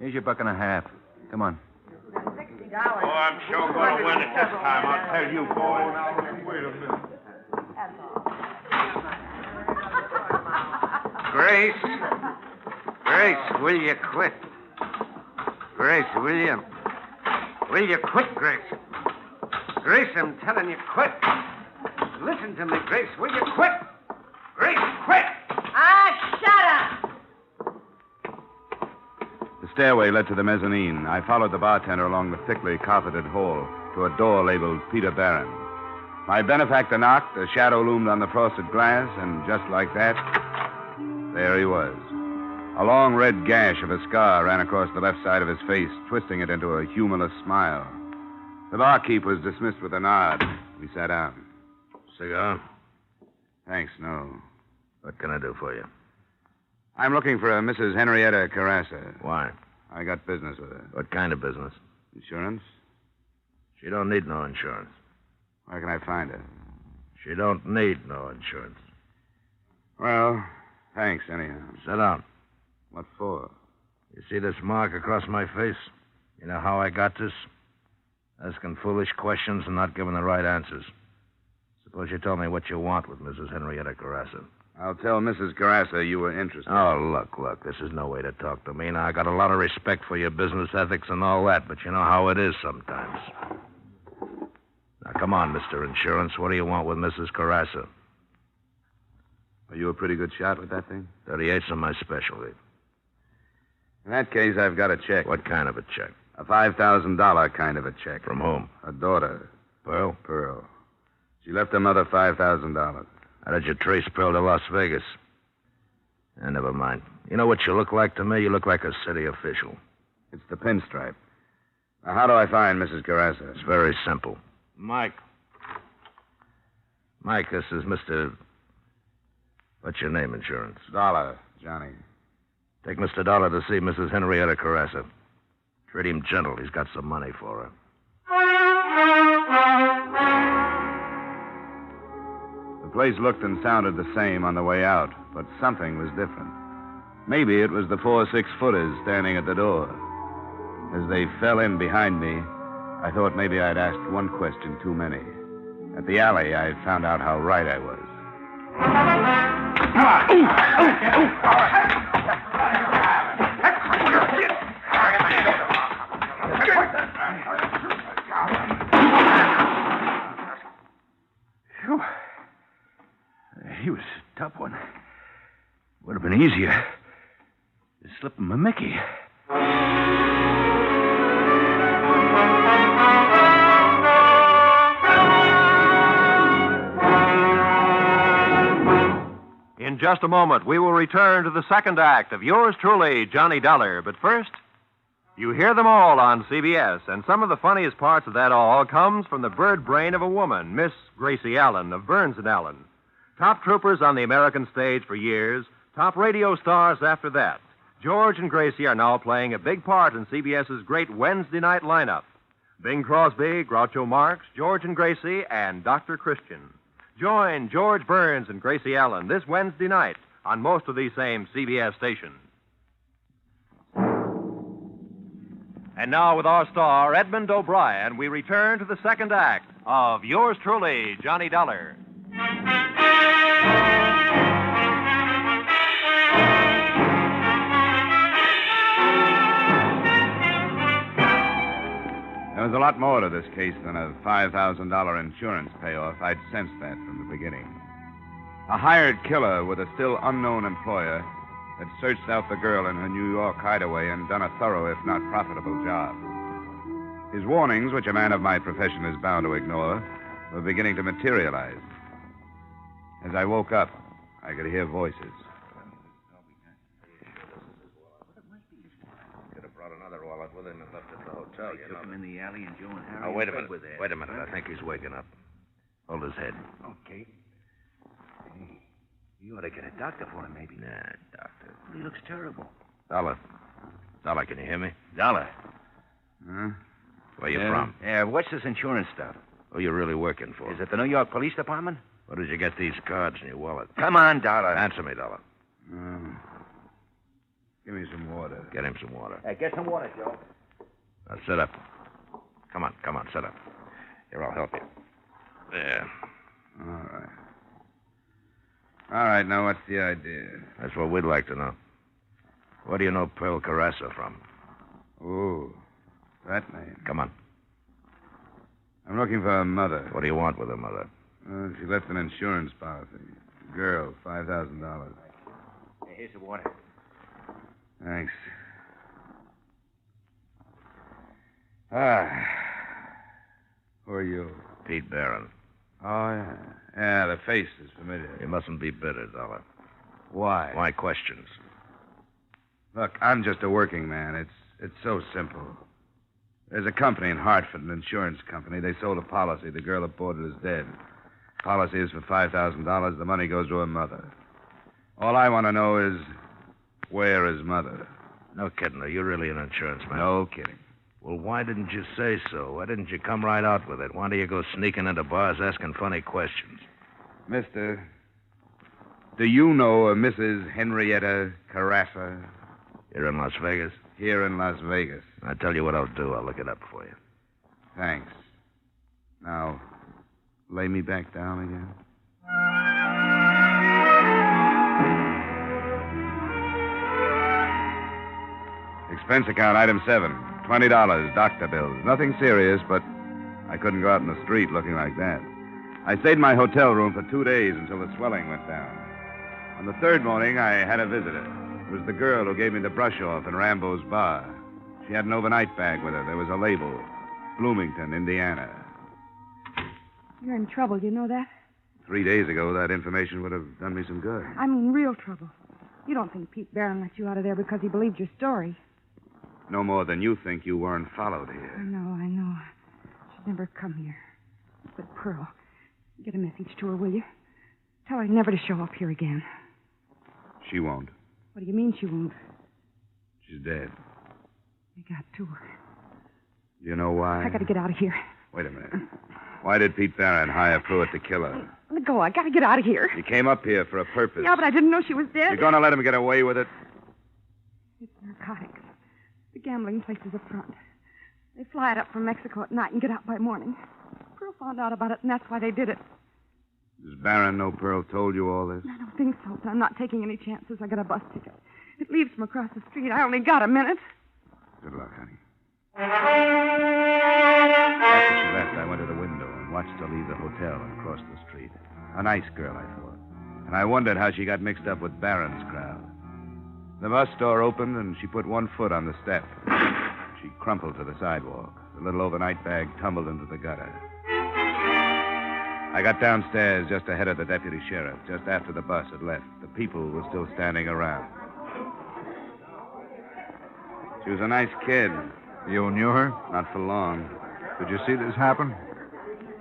Speaker 20: Here's your $1.50. Come on.
Speaker 14: Oh, I'm sure going to win it this time. I'll tell you, boys. Wait a minute.
Speaker 16: Grace, will you quit? Grace, will you? Will you quit, Grace? Grace, I'm telling you, quit. Listen to me, Grace. Will you quit? Grace, quit!
Speaker 15: Shut up!
Speaker 2: The stairway led to the mezzanine. I followed the bartender along the thickly carpeted hall to a door labeled Peter Barron. My benefactor knocked, a shadow loomed on the frosted glass, and just like that, there he was. A long red gash of a scar ran across the left side of his face, twisting it into a humorless smile. The barkeep was dismissed with a nod. We sat down.
Speaker 22: Cigar?
Speaker 2: Thanks, no.
Speaker 22: What can I do for you?
Speaker 2: I'm looking for a Mrs. Henrietta Carassa.
Speaker 22: Why?
Speaker 2: I got business with her.
Speaker 22: What kind of business?
Speaker 2: Insurance?
Speaker 22: She don't need no insurance.
Speaker 2: Where can I find her?
Speaker 22: She don't need no insurance.
Speaker 2: Well, thanks anyhow.
Speaker 22: Sit down.
Speaker 2: What for?
Speaker 22: You see this mark across my face? You know how I got this? Asking foolish questions and not giving the right answers. Suppose you tell me what you want with Mrs. Henrietta Carassa.
Speaker 2: I'll tell Mrs. Carassa you were interested.
Speaker 22: Oh, look. This is no way to talk to me. Now, I got a lot of respect for your business ethics and all that, but you know how it is sometimes. Now, come on, Mr. Insurance. What do you want with Mrs. Carassa?
Speaker 2: Are you a pretty good shot with that thing?
Speaker 22: 38's my specialty.
Speaker 2: In that case, I've got a check.
Speaker 22: What kind of a check?
Speaker 2: A $5,000 kind of a check.
Speaker 22: From whom?
Speaker 2: A daughter.
Speaker 22: Pearl?
Speaker 2: Pearl. She left her mother $5,000.
Speaker 22: How did you trace Pearl to Las Vegas? Never mind. You know what you look like to me? You look like a city official.
Speaker 2: It's the pinstripe. Now, how do I find Mrs. Carassa?
Speaker 22: It's very simple. Mike, this is Mr. What's your name, Insurance?
Speaker 2: Dollar, Johnny.
Speaker 22: Take Mr. Dollar to see Mrs. Henrietta Carassa. Treat him gentle. He's got some money for her.
Speaker 2: The place looked and sounded the same on the way out, but something was different. Maybe it was the 4 6-footers standing at the door. As they fell in behind me, I thought maybe I'd asked one question too many. At the alley, I found out how right I was.
Speaker 20: Phew. He was a tough one. Would have been easier. Just slipping my Mickey.
Speaker 9: In just a moment, we will return to the second act of yours truly, Johnny Dollar. But first, you hear them all on CBS, and some of the funniest parts of that all comes from the bird brain of a woman, Miss Gracie Allen of Burns and Allen. Top troopers on the American stage for years, top radio stars after that. George and Gracie are now playing a big part in CBS's great Wednesday night lineup. Bing Crosby, Groucho Marx, George and Gracie, and Dr. Christian. Join George Burns and Gracie Allen this Wednesday night on most of these same CBS stations. And now, with our star, Edmond O'Brien, we return to the second act of yours truly, Johnny Dollar.
Speaker 2: There was a lot more to this case than a $5,000 insurance payoff. I'd sensed that from the beginning. A hired killer with a still unknown employer had searched out the girl in her New York hideaway and done a thorough, if not profitable, job. His warnings, which a man of my profession is bound to ignore, were beginning to materialize. As I woke up, I could hear voices.
Speaker 22: Could have brought another wallet with him and left it at the hotel.
Speaker 13: They took him in the alley and Joe and Harry.
Speaker 22: Oh, wait a
Speaker 13: and Fred
Speaker 22: minute.
Speaker 13: were there.
Speaker 22: Wait a minute. I think he's waking up. Hold his head.
Speaker 13: Okay. Hey, you ought to get a doctor for him, maybe.
Speaker 22: Nah, doctor.
Speaker 13: He looks terrible.
Speaker 22: Dollar. Dollar, can you hear me?
Speaker 13: Dollar.
Speaker 2: Huh?
Speaker 22: Where you from?
Speaker 13: Yeah, what's this insurance stuff?
Speaker 22: Who you really working for?
Speaker 13: Is it the New York Police Department?
Speaker 22: Where did you get these cards in your wallet?
Speaker 13: Come on, Dollar.
Speaker 22: Answer me, Dollar.
Speaker 2: Give me some water.
Speaker 22: Get him some water.
Speaker 13: Hey, get some water, Joe.
Speaker 22: Now, sit up. Come on, sit up. Here, I'll help you. There.
Speaker 2: All right, now what's the idea?
Speaker 22: That's what we'd like to know. Where do you know Pearl Carassa from?
Speaker 2: Oh, that name.
Speaker 22: Come on.
Speaker 2: I'm looking for her mother.
Speaker 22: What do you want with her mother?
Speaker 2: She left an insurance policy. Girl, $5,000.
Speaker 13: Hey, here's the water.
Speaker 2: Thanks. Who are you?
Speaker 22: Pete Barron.
Speaker 2: Oh, yeah. Yeah, the face is familiar.
Speaker 22: You mustn't be bitter, Dollar.
Speaker 2: Why?
Speaker 22: Why questions?
Speaker 2: Look, I'm just a working man. It's so simple. There's a company in Hartford, an insurance company. They sold a policy. The girl aboard it is dead. Policy is for $5,000. The money goes to her mother. All I want to know is, where is mother?
Speaker 22: No kidding. Are you really an insurance man?
Speaker 2: No kidding.
Speaker 22: Well, why didn't you say so? Why didn't you come right out with it? Why do you go sneaking into bars asking funny questions?
Speaker 2: Mister, do you know a Mrs. Henrietta Carassa?
Speaker 22: You're in Las Vegas?
Speaker 2: Here in Las Vegas.
Speaker 22: I tell you what I'll do. I'll look it up for you.
Speaker 2: Thanks. Now, lay me back down again. Expense account, item 7. $20, doctor bills. Nothing serious, but I couldn't go out in the street looking like that. I stayed in my hotel room for 2 days until the swelling went down. On the third morning, I had a visitor. It was the girl who gave me the brush-off in Rambo's bar. She had an overnight bag with her. There was a label. Bloomington, Indiana.
Speaker 7: You're in trouble, you know that?
Speaker 2: 3 days ago, that information would have done me some good.
Speaker 7: I mean, real trouble. You don't think Pete Barron let you out of there because he believed your story.
Speaker 2: No more than you think you weren't followed here.
Speaker 7: I know. She'd never come here. But Pearl, get a message to her, will you? Tell her never to show up here again.
Speaker 2: She won't.
Speaker 7: What do you mean she won't?
Speaker 2: She's dead.
Speaker 7: You got to her.
Speaker 2: Do you know why?
Speaker 7: I gotta get out of here.
Speaker 2: Wait a minute. Why did Pete Barron hire Pruitt to kill her?
Speaker 7: Let go. I gotta get out of here.
Speaker 2: He came up here for a purpose.
Speaker 7: Yeah, but I didn't know she was dead.
Speaker 2: You're going to let him get away with it?
Speaker 7: It's narcotics. The gambling place is up front. They fly it up from Mexico at night and get out by morning. Pearl found out about it, and that's why they did it.
Speaker 2: Does Barron know Pearl told you all this?
Speaker 7: I don't think so, but I'm not taking any chances. I got a bus ticket. It leaves from across the street. I only got a minute.
Speaker 2: Good luck, honey. After she left, I went to the window and watched her leave the hotel and cross the street. A nice girl, I thought. And I wondered how she got mixed up with Barron's crowd. The bus door opened, and she put one foot on the step. She crumpled to the sidewalk. The little overnight bag tumbled into the gutter. I got downstairs just ahead of the deputy sheriff, just after the bus had left. The people were still standing around. She was a nice kid.
Speaker 5: You knew her?
Speaker 2: Not for long.
Speaker 5: Did you see this happen?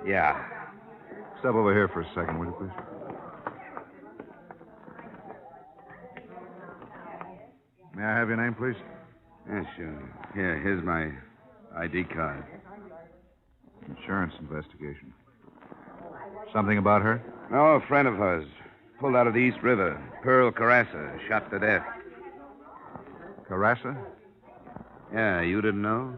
Speaker 2: Yeah.
Speaker 5: Step over here for a second, will you, please? May I have your name, please?
Speaker 2: Yeah, sure. Here, here's my ID card.
Speaker 5: Insurance investigation. Something about her?
Speaker 2: No, a friend of hers. Pulled out of the East River. Pearl Carassa, shot to death.
Speaker 5: Carassa?
Speaker 2: Yeah, you didn't know?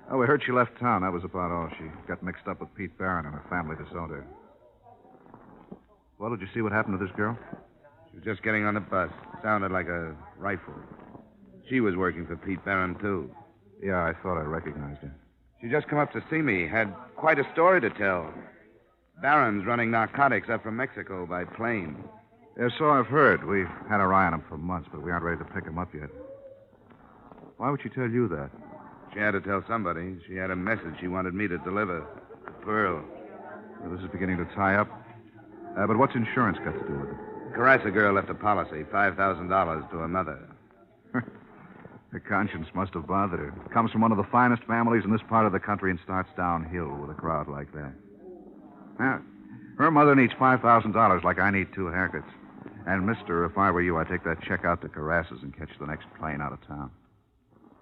Speaker 5: Oh, we heard she left town. That was about all. She got mixed up with Pete Barron and her family disowned her. Well, did you see what happened to this girl?
Speaker 2: She was just getting on the bus. Sounded like a rifle. She was working for Pete Barron, too.
Speaker 5: Yeah, I thought I recognized her.
Speaker 2: She just come up to see me. Had quite a story to tell. Barron's running narcotics up from Mexico by plane.
Speaker 5: Yeah, so I've heard. We've had our eye on him for months, but we aren't ready to pick him up yet. Why would she tell you that?
Speaker 2: She had to tell somebody. She had a message she wanted me to deliver. To Pearl.
Speaker 5: Well, this is beginning to tie up. But what's insurance got to do with it?
Speaker 2: Carassa girl left a policy, $5,000 to her mother.
Speaker 5: Her conscience must have bothered her. Comes from one of the finest families in this part of the country and starts downhill with a crowd like that. Now, her mother needs $5,000 like I need 2 haircuts. And, mister, if I were you, I'd take that check out to Carassa's and catch the next plane out of town.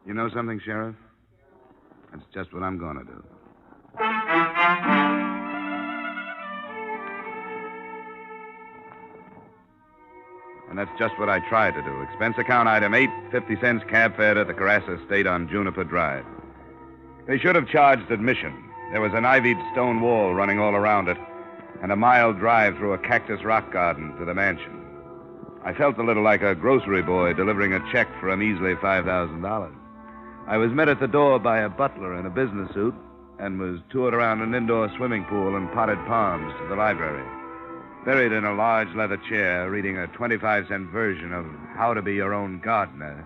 Speaker 2: You know something, Sheriff? That's just what I'm going to do. And that's just what I tried to do. Expense account item 8, 50 cents cab fare to the Carassa estate on Juniper Drive. They should have charged admission. There was an ivied stone wall running all around it, and a mile drive through a cactus rock garden to the mansion. I felt a little like a grocery boy delivering a check for a measly $5,000. I was met at the door by a butler in a business suit and was toured around an indoor swimming pool and potted palms to the library. Buried in a large leather chair, reading a 25-cent version of How to Be Your Own Gardener,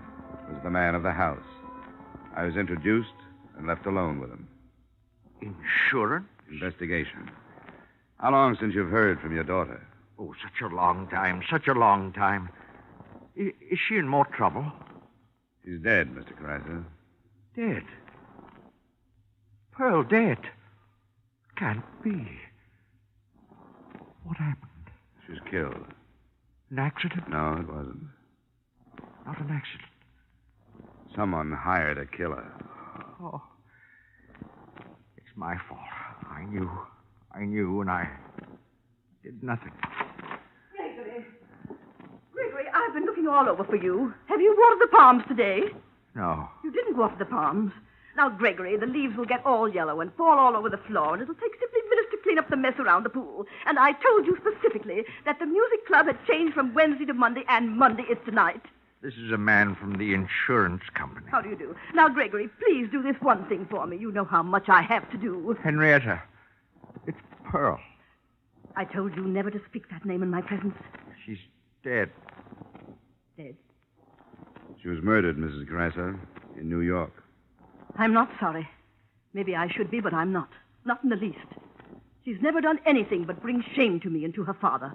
Speaker 2: was the man of the house. I was introduced and left alone with him.
Speaker 11: Insurance?
Speaker 2: Investigation. How long since you've heard from your daughter?
Speaker 11: Oh, such a long time, such a long time. Is she in more trouble?
Speaker 2: She's dead, Mr. Carassa.
Speaker 11: Dead? Pearl dead? Can't be. What happened?
Speaker 2: She was killed.
Speaker 11: An accident?
Speaker 2: No, it wasn't.
Speaker 11: Not an accident.
Speaker 2: Someone hired a killer.
Speaker 11: Oh. It's my fault. I knew, and I did nothing.
Speaker 15: Gregory, I've been looking all over for you. Have you watered the palms today?
Speaker 11: No.
Speaker 15: You didn't water the palms. Now, Gregory, the leaves will get all yellow and fall all over the floor, and it'll take simply minutes to clean up the mess around the pool. And I told you specifically that the music club had changed from Wednesday to Monday, and Monday is tonight.
Speaker 11: This is a man from the insurance company.
Speaker 15: How do you do? Now, Gregory, please do this one thing for me. You know how much I have to do.
Speaker 11: Henrietta, it's Pearl.
Speaker 15: I told you never to speak that name in my presence.
Speaker 11: She's dead.
Speaker 15: Dead.
Speaker 2: She was murdered, Mrs. Carassa, in New York.
Speaker 15: I'm not sorry. Maybe I should be, but I'm not. Not in the least. She's never done anything but bring shame to me and to her father.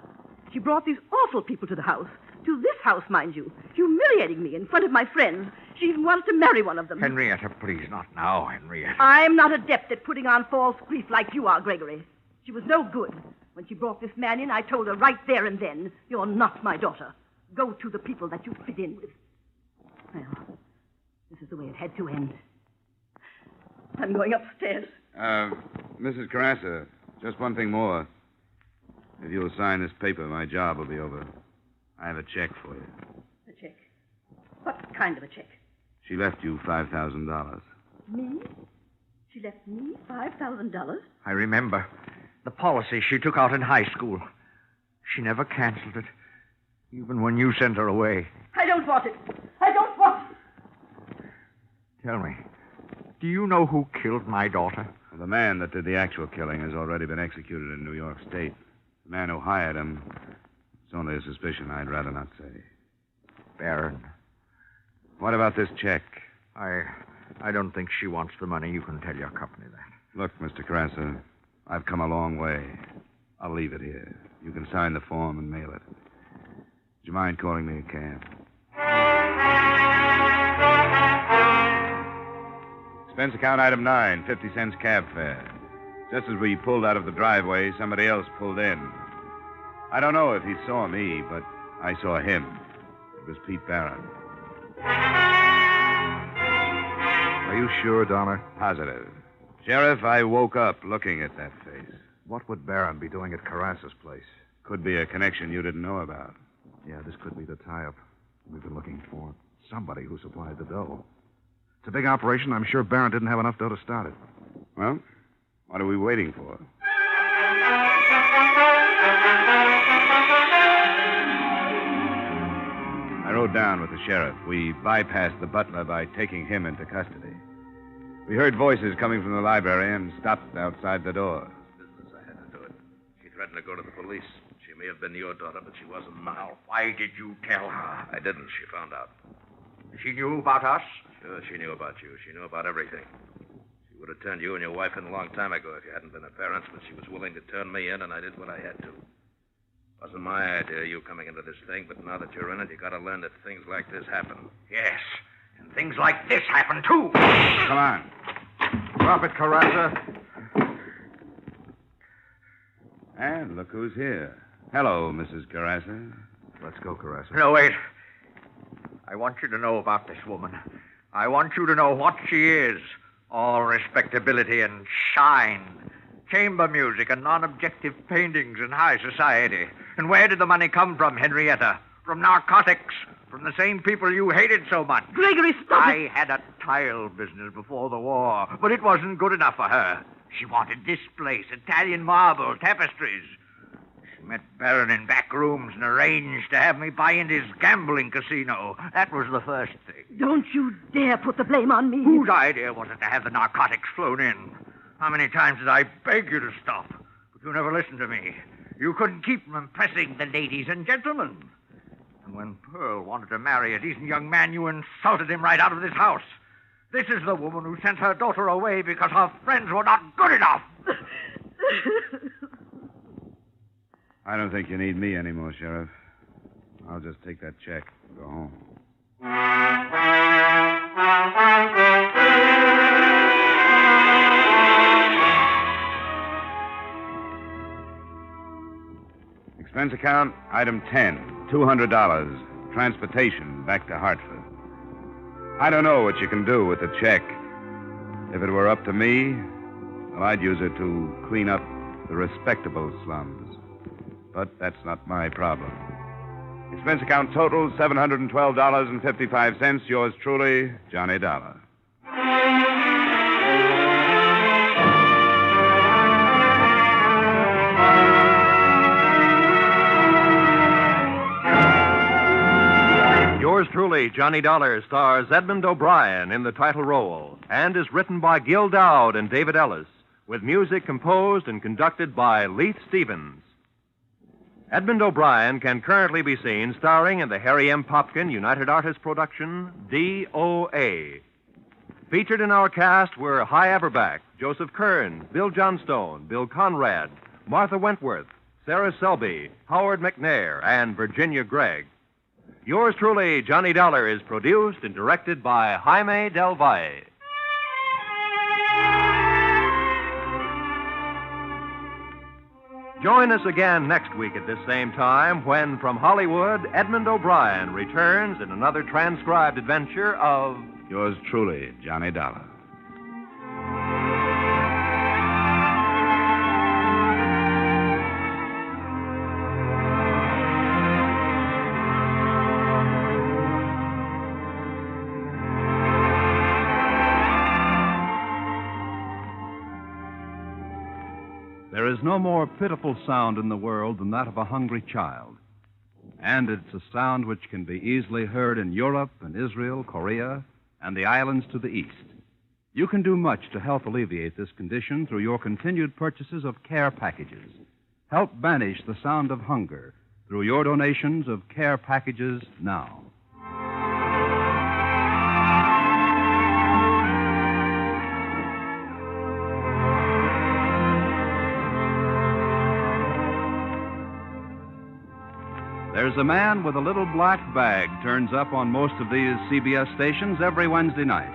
Speaker 15: She brought these awful people to the house. To this house, mind you. Humiliating me in front of my friends. She even wanted to marry one of them.
Speaker 11: Henrietta, please, not now, Henrietta.
Speaker 15: I'm not adept at putting on false grief like you are, Gregory. She was no good. When she brought this man in, I told her right there and then, you're not my daughter. Go to the people that you fit in with. Well, this is the way it had to end. I'm going upstairs.
Speaker 2: Mrs. Carassa, just one thing more. If you'll sign this paper, my job will be over. I have a check for you.
Speaker 15: A check? What kind of a check?
Speaker 2: She left you $5,000.
Speaker 15: Me? She left me $5,000?
Speaker 11: I remember. The policy she took out in high school. She never canceled it, even when you sent her away.
Speaker 15: I don't want it. I don't want it.
Speaker 11: Tell me, do you know who killed my daughter?
Speaker 2: Well, the man that did the actual killing has already been executed in New York State. The man who hired him, it's only a suspicion. I'd rather not say.
Speaker 11: Barron.
Speaker 2: What about this check?
Speaker 11: I don't think she wants the money. You can tell your company that.
Speaker 2: Look, Mr. Carassa, I've come a long way. I'll leave it here. You can sign the form and mail it. Would you mind calling me a cab? Expense account item 9, 50 cents cab fare. Just as we pulled out of the driveway, somebody else pulled in. I don't know if he saw me, but I saw him. It was Pete Barron.
Speaker 5: Are you sure, Dollar?
Speaker 2: Positive. Sheriff, I woke up looking at that face.
Speaker 5: What would Barron be doing at Carrassa's place?
Speaker 2: Could be a connection you didn't know about.
Speaker 5: Yeah, this could be the tie-up we've been looking for. Somebody who supplied the dough. It's a big operation. I'm sure Barron didn't have enough dough to start it.
Speaker 2: Well, what are we waiting for? I rode down with the sheriff. We bypassed the butler by taking him into custody. We heard voices coming from the library and stopped outside the door.
Speaker 22: Business, I had to do it. She threatened to go to the police. She may have been your daughter, but she wasn't mine.
Speaker 11: Now, why did you tell her?
Speaker 22: I didn't. She found out.
Speaker 11: She knew about us?
Speaker 22: Sure, she knew about you. She knew about everything. She would have turned you and your wife in a long time ago if you hadn't been her parents, but she was willing to turn me in, and I did what I had to. Wasn't my idea, you coming into this thing, but now that you're in it, you gotta learn that things like this happen.
Speaker 11: Yes, and things like this happen, too.
Speaker 2: Come on.
Speaker 5: Drop it, Carrassa.
Speaker 2: And look who's here. Hello, Mrs. Carrassa.
Speaker 5: Let's go, Carrassa.
Speaker 11: No, wait. I want you to know about this woman. I want you to know what she is. All respectability and shine. Chamber music and non-objective paintings in high society. And where did the money come from, Henrietta? From narcotics. From the same people you hated so much.
Speaker 15: Gregory, stop it.
Speaker 11: I had a tile business before the war, but it wasn't good enough for her. She wanted this place, Italian marble, tapestries. She met Barron in back rooms and arranged to have me buy into his gambling casino. That was the first thing.
Speaker 15: Don't you dare put the blame on me.
Speaker 11: Whose idea was it to have the narcotics flown in? How many times did I beg you to stop? But you never listened to me. You couldn't keep from impressing the ladies and gentlemen. And when Pearl wanted to marry a decent young man, you insulted him right out of this house. This is the woman who sent her daughter away because her friends were not good enough.
Speaker 2: I don't think you need me anymore, Sheriff. I'll just take that check and go home. Expense account, item 10, $200. Transportation back to Hartford. I don't know what you can do with the check. If it were up to me, well, I'd use it to clean up the respectable slums. But that's not my problem. Expense account total, $712.55. Yours truly, Johnny Dollar.
Speaker 9: Yours truly, Johnny Dollar, stars Edmond O'Brien in the title role and is written by Gil Dowd and David Ellis, with music composed and conducted by Leith Stevens. Edmond O'Brien can currently be seen starring in the Harry M. Popkin United Artists production, D.O.A. Featured in our cast were Hy Averback, Joseph Kearns, Bill Johnstone, Bill Conrad, Martha Wentworth, Sarah Selby, Howard McNair, and Virginia Gregg. Yours truly, Johnny Dollar, is produced and directed by Jaime Del Valle. Join us again next week at this same time when, from Hollywood, Edmond O'Brien returns in another transcribed adventure of...
Speaker 2: Yours truly, Johnny Dollar.
Speaker 10: There is no more pitiful sound in the world than that of a hungry child. And it's a sound which can be easily heard in Europe and Israel, Korea, and the islands to the east. You can do much to help alleviate this condition through your continued purchases of care packages. Help banish the sound of hunger through your donations of care packages now. There's a man with a little black bag turns up on most of these CBS stations every Wednesday night.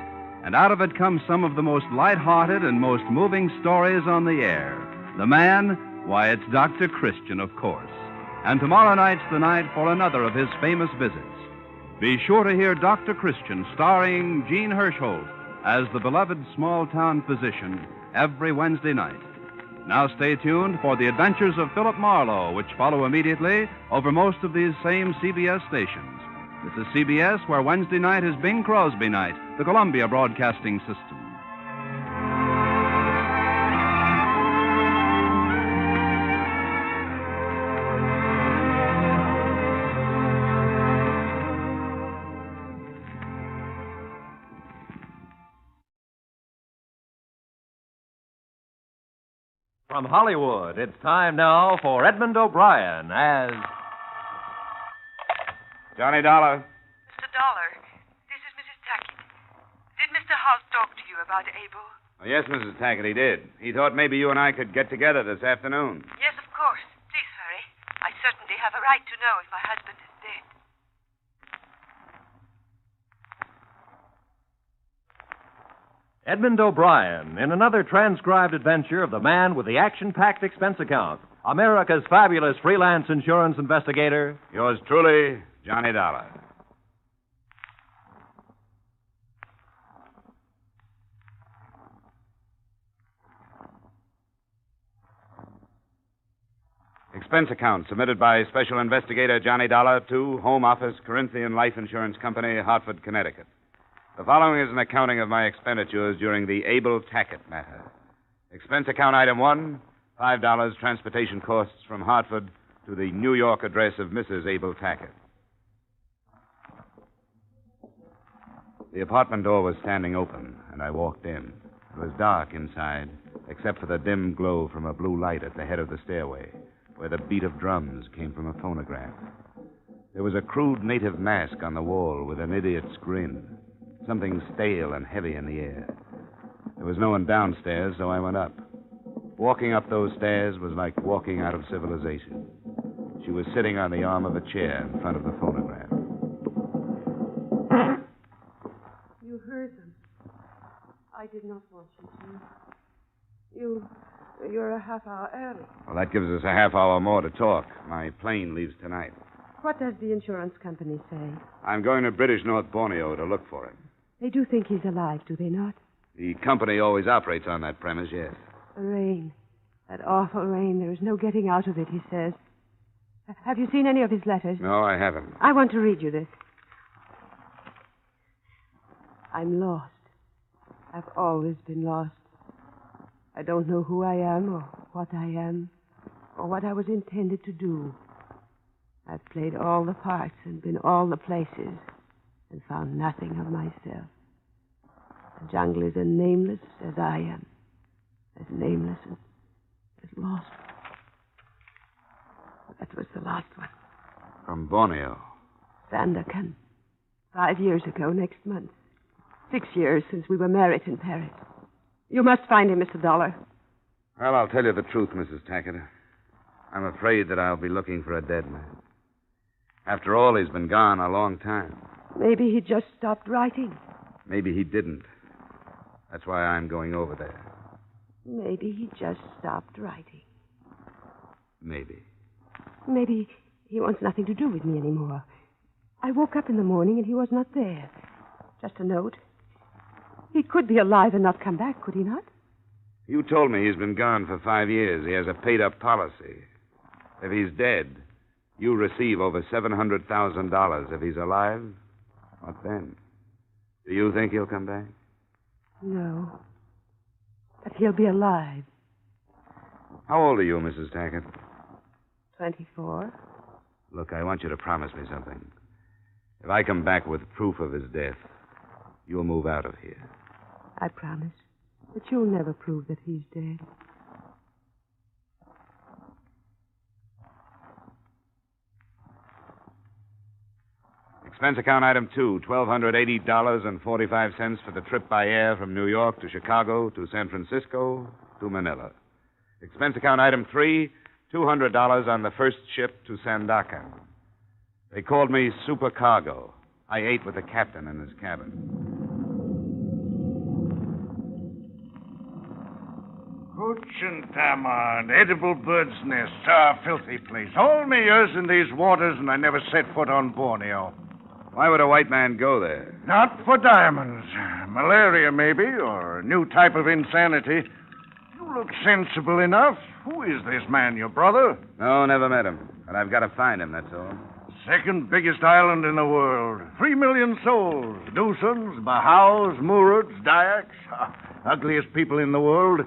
Speaker 10: And out of it comes some of the most light-hearted and most moving stories on the air. The man, why, it's Dr. Christian, of course. And tomorrow night's the night for another of his famous visits. Be sure to hear Dr. Christian starring Gene Hirschholt as the beloved small-town physician every Wednesday night. Now stay tuned for the adventures of Philip Marlowe, which follow immediately over most of these same CBS stations. This is CBS, where Wednesday night is Bing Crosby night, the Columbia Broadcasting System.
Speaker 9: From Hollywood, it's time now for Edmond O'Brien as
Speaker 2: Johnny Dollar.
Speaker 12: Mr. Dollar, this is Mrs. Tackett. Did Mr. Holt talk to you about Abel?
Speaker 2: Oh, yes, Mrs. Tackett, he did. He thought maybe you and I could get together this afternoon.
Speaker 12: Yes, of course. Please hurry. I certainly have a right to know if my husband is dead.
Speaker 9: Edmond O'Brien in another transcribed adventure of the man with the action-packed expense account, America's fabulous freelance insurance investigator.
Speaker 2: Yours truly, Johnny Dollar. Expense account submitted by Special Investigator Johnny Dollar to Home Office, Corinthian Life Insurance Company, Hartford, Connecticut. The following is an accounting of my expenditures during the Abel Tackett matter. Expense account item 1, $5 transportation costs from Hartford to the New York address of Mrs. Abel Tackett. The apartment door was standing open, and I walked in. It was dark inside, except for the dim glow from a blue light at the head of the stairway, where the beat of drums came from a phonograph. There was a crude native mask on the wall with an idiot's grin. Something stale and heavy in the air. There was no one downstairs, so I went up. Walking up those stairs was like walking out of civilization. She was sitting on the arm of a chair in front of the phonograph.
Speaker 7: You heard them. I did not want you to. You're a half hour early.
Speaker 2: Well, that gives us a half hour more to talk. My plane leaves tonight.
Speaker 7: What does the insurance company say?
Speaker 2: I'm going to British North Borneo to look for him.
Speaker 7: They do think he's alive, do they not?
Speaker 2: The company always operates on that premise, yes.
Speaker 7: The rain. That awful rain. There is no getting out of it, he says. Have you seen any of his letters?
Speaker 2: No, I haven't.
Speaker 7: I want to read you this. I'm lost. I've always been lost. I don't know who I am or what I am or what I was intended to do. I've played all the parts and been all the places and found nothing of myself. The jungle is as nameless as I am, as nameless and as lost. That was the last one.
Speaker 2: From Borneo.
Speaker 7: Sandakan. 5 years ago, next month. 6 years since we were married in Paris. You must find him, Mr. Dollar.
Speaker 2: Well, I'll tell you the truth, Mrs. Tackett. I'm afraid that I'll be looking for a dead man. After all, he's been gone a long time.
Speaker 7: Maybe he just stopped writing.
Speaker 2: Maybe he didn't. That's why I'm going over there.
Speaker 7: Maybe he just stopped writing.
Speaker 2: Maybe.
Speaker 7: Maybe he wants nothing to do with me anymore. I woke up in the morning and he was not there. Just a note. He could be alive and not come back, could he not?
Speaker 2: You told me he's been gone for 5 years. He has a paid-up policy. If he's dead, you receive over $700,000. If he's alive, what then? Do you think he'll come back?
Speaker 7: No. But he'll be alive.
Speaker 2: How old are you, Mrs. Tackett?
Speaker 7: 24.
Speaker 2: Look, I want you to promise me something. If I come back with proof of his death, you'll move out of here.
Speaker 7: I promise. But you'll never prove that he's dead.
Speaker 2: Expense account item 2, $1,280.45 for the trip by air from New York to Chicago to San Francisco to Manila. Expense account item 3, $200 on the first ship to Sandakan. They called me supercargo. I ate with the captain in his cabin.
Speaker 3: Cochintamon, edible bird's nests, a filthy place. All my years in these waters, and I never set foot on Borneo.
Speaker 2: Why would a white man go there?
Speaker 3: Not for diamonds. Malaria, maybe, or a new type of insanity. You look sensible enough. Who is this man, your brother?
Speaker 2: No, never met him. But I've got to find him, that's all.
Speaker 3: Second biggest island in the world. 3 million souls. Dusans, Bahaus, Murids, Dayaks. Ugliest people in the world.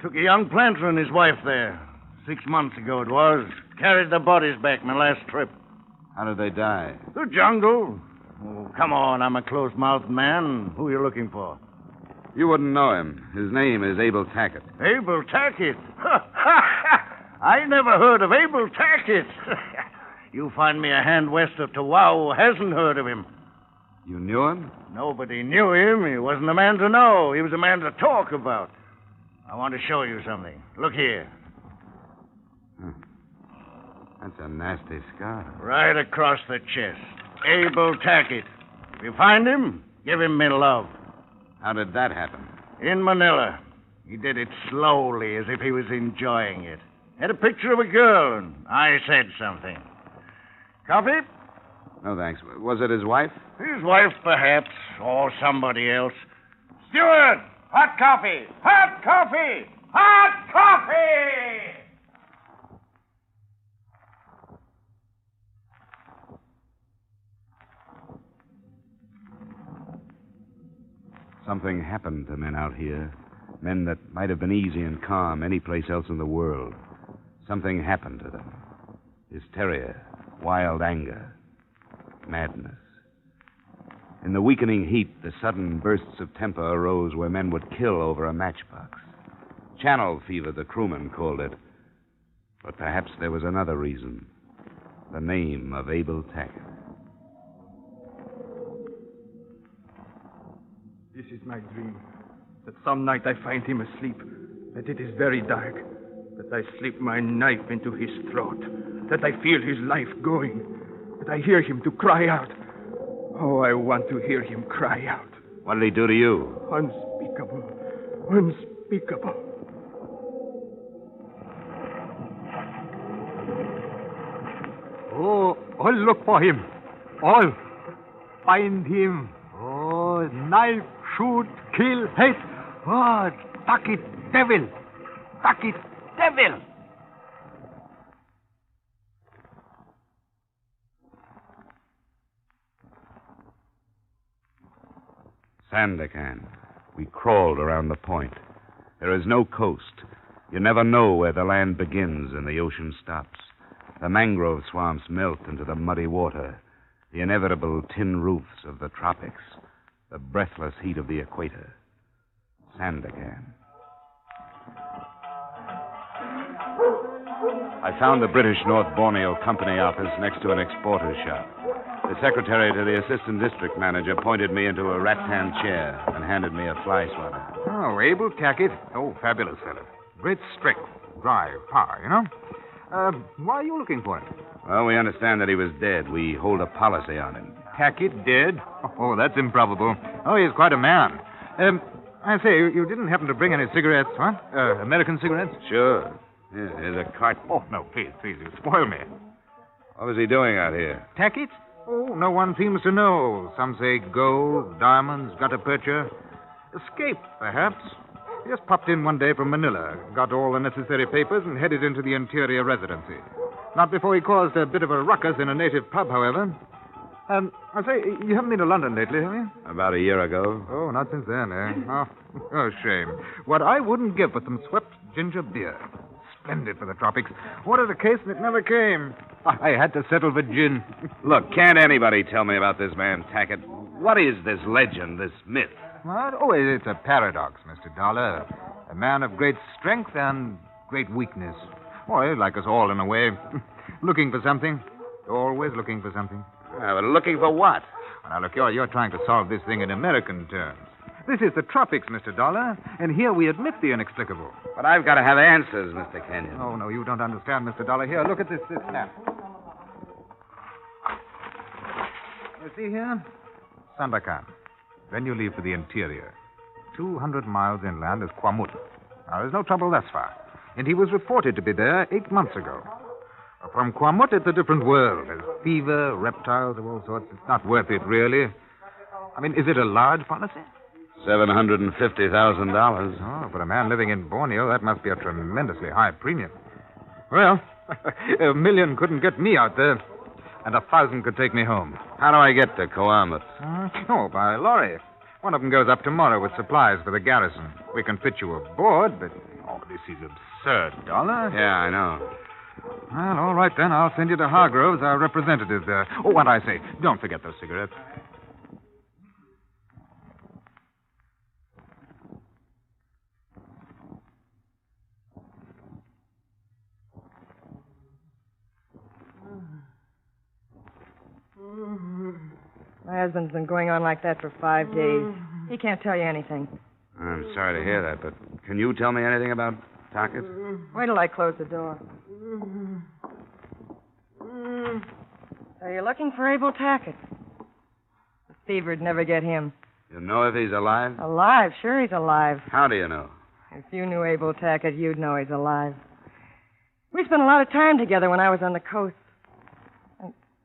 Speaker 3: Took a young planter and his wife there. 6 months ago it was. Carried the bodies back my last trip.
Speaker 2: How did they die?
Speaker 3: The jungle. Oh, come on, I'm a close-mouthed man. Who are you looking for?
Speaker 2: You wouldn't know him. His name is Abel Tackett.
Speaker 3: Abel Tackett? I never heard of Abel Tackett. You find me a hand west of Tawau who hasn't heard of him.
Speaker 2: You knew him?
Speaker 3: Nobody knew him. He wasn't a man to know. He was a man to talk about. I want to show you something. Look here.
Speaker 2: That's a nasty scar.
Speaker 3: Right across the chest. Abel Tackett. If you find him, give him me love.
Speaker 2: How did that happen?
Speaker 3: In Manila. He did it slowly, as if he was enjoying it. Had a picture of a girl, and I said something. Coffee?
Speaker 2: No, thanks. Was it his wife?
Speaker 3: His wife, perhaps, or somebody else. Steward! Hot coffee! Hot coffee! Hot coffee!
Speaker 2: Something happened to men out here. Men that might have been easy and calm any place else in the world. Something happened to them. Hysteria, wild anger, madness. In the weakening heat, the sudden bursts of temper arose where men would kill over a matchbox. Channel fever, the crewmen called it. But perhaps there was another reason. The name of Abel Tackett.
Speaker 8: This is my dream. That some night I find him asleep. That it is very dark. That I slip my knife into his throat. That I feel his life going. That I hear him to cry out. Oh, I want to hear him cry out.
Speaker 2: What did he do to you?
Speaker 8: Unspeakable. Unspeakable.
Speaker 17: Oh, I'll look for him. I'll find him. Oh, knife, shoot, kill, hate. Oh, Tackett, devil. Tackett, devil.
Speaker 2: Sandakan. We crawled around the point. There is no coast. You never know where the land begins and the ocean stops. The mangrove swamps melt into the muddy water. The inevitable tin roofs of the tropics. The breathless heat of the equator. Sandakan. I found the British North Borneo Company office next to an exporter's shop. The secretary to the assistant district manager pointed me into a rattan chair and handed me a fly swatter.
Speaker 17: Oh, Abel Tackett. Oh, fabulous fellow. Great strength, drive, power, you know. Why are you looking for him?
Speaker 2: Well, we understand that he was dead. We hold a policy on him.
Speaker 17: Tackett dead? Oh, that's improbable. Oh, he's quite a man. I say, you didn't happen to bring any cigarettes, huh? American cigarettes?
Speaker 2: Sure. Yeah, here's a carton.
Speaker 17: Oh, no, please, you spoil me.
Speaker 2: What was he doing out here?
Speaker 17: Tackett? Oh, no one seems to know. Some say gold, diamonds, gutta percha. Escaped, perhaps. He just popped in one day from Manila, got all the necessary papers, and headed into the interior residency. Not before he caused a bit of a ruckus in a native pub, however. I say, you haven't been to London lately, have you?
Speaker 2: About a year ago.
Speaker 17: Oh, not since then, eh? Oh, shame. What I wouldn't give for some swept ginger beer. Splendid for the tropics. Ordered a case and it never came. I had to settle for gin.
Speaker 2: Look, can't anybody tell me about this man, Tackett? What is this legend, this myth?
Speaker 17: What? Oh, it's a paradox, Mr. Dollar. A man of great strength and great weakness. Well, like us all in a way. Looking for something. Always looking for something.
Speaker 2: But looking for what?
Speaker 17: Well, now, look, you're trying to solve this thing in American terms. This is the tropics, Mr. Dollar, and here we admit the inexplicable.
Speaker 2: But I've got to have answers, Mr. Kenyon.
Speaker 17: Oh, no, you don't understand, Mr. Dollar. Here, look at this map. You see here? Sandakan. Then you leave for the interior. 200 miles inland is Kwamut. Now, there's no trouble thus far. And he was reported to be there 8 months ago. From Kwamut, it's a different world. There's fever, reptiles of all sorts. It's not worth it, really. I mean, is it a large policy?
Speaker 2: $750,000.
Speaker 17: Oh, for a man living in Borneo, that must be a tremendously high premium. Well, $1 million couldn't get me out there, and 1,000 could take me home.
Speaker 2: How do I get to Coamus?
Speaker 17: Oh, by lorry. One of them goes up tomorrow with supplies for the garrison. We can fit you aboard, but... Oh, this is absurd, Dollar.
Speaker 2: Yeah, I know.
Speaker 17: Well, all right, then. I'll send you to Hargroves, our representative there. Oh, what I say, don't forget those cigarettes.
Speaker 1: My husband's been going on like that for 5 days. He can't tell you anything.
Speaker 2: I'm sorry to hear that, but can you tell me anything about Tackett?
Speaker 1: Wait till I close the door. So you're looking for Abel Tackett. The fever'd never get him.
Speaker 2: You know if he's alive?
Speaker 1: Alive? Sure he's alive.
Speaker 2: How do you know?
Speaker 1: If you knew Abel Tackett, you'd know he's alive. We spent a lot of time together when I was on the coast.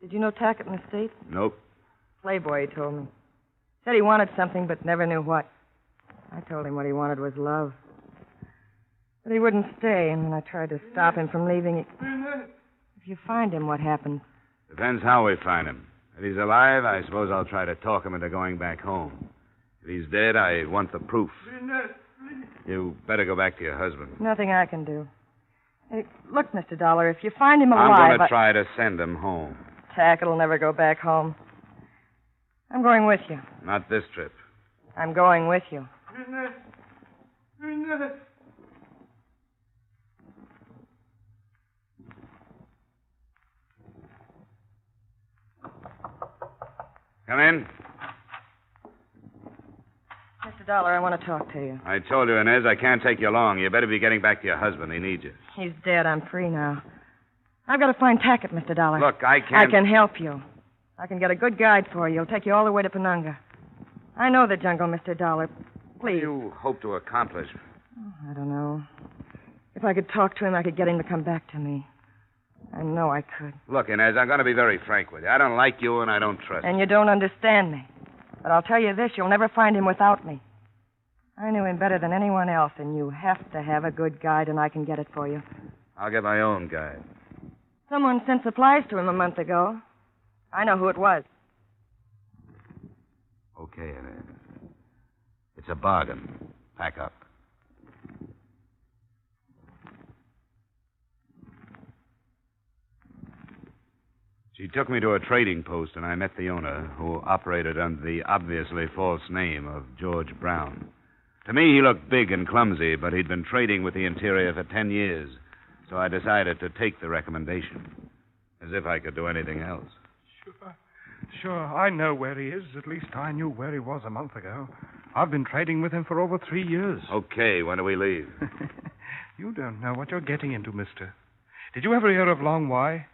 Speaker 1: Did you know Tackett in the States?
Speaker 2: Nope.
Speaker 1: Playboy, he told me. Said he wanted something, but never knew what. I told him what he wanted was love. But he wouldn't stay, and when I tried to stop him from leaving, if you find him, what happens?
Speaker 2: Depends how we find him. If he's alive, I suppose I'll try to talk him into going back home. If he's dead, I want the proof. You better go back to your husband.
Speaker 1: Nothing I can do. Hey, look, Mr. Dollar, if you find him alive...
Speaker 2: I'm going to try to send him home.
Speaker 1: Tackett'll never go back home. I'm going with you.
Speaker 2: Not this trip.
Speaker 1: I'm going with you.
Speaker 2: Come in.
Speaker 1: Mr. Dollar, I want to talk to you.
Speaker 2: I told you, Inez, I can't take you long. You better be getting back to your husband. He needs you.
Speaker 1: He's dead. I'm free now. I've got to find Tackett, Mr. Dollar.
Speaker 2: Look, I can't...
Speaker 1: I can help you. I can get a good guide for you. He'll take you all the way to Penunga. I know the jungle, Mr. Dollar. Please.
Speaker 2: What do you hope to accomplish?
Speaker 1: Oh, I don't know. If I could talk to him, I could get him to come back to me. I know I could.
Speaker 2: Look, Inez, I'm going to be very frank with you. I don't like you and I don't trust
Speaker 1: And you don't understand me. But I'll tell you this, you'll never find him without me. I knew him better than anyone else, and you have to have a good guide, and I can get it for you.
Speaker 2: I'll get my own guide.
Speaker 1: Someone sent supplies to him a month ago. I know who it was.
Speaker 2: Okay, Inez. It's a bargain. Pack up. She took me to a trading post, and I met the owner, who operated under the obviously false name of George Brown. To me, he looked big and clumsy, but he'd been trading with the interior for 10 years, so I decided to take the recommendation, as if I could do anything else.
Speaker 8: Sure, I know where he is. At least I knew where he was a month ago. I've been trading with him for over 3 years.
Speaker 2: Okay, when do we leave?
Speaker 8: You don't know what you're getting into, mister. Did you ever hear of Long Wai?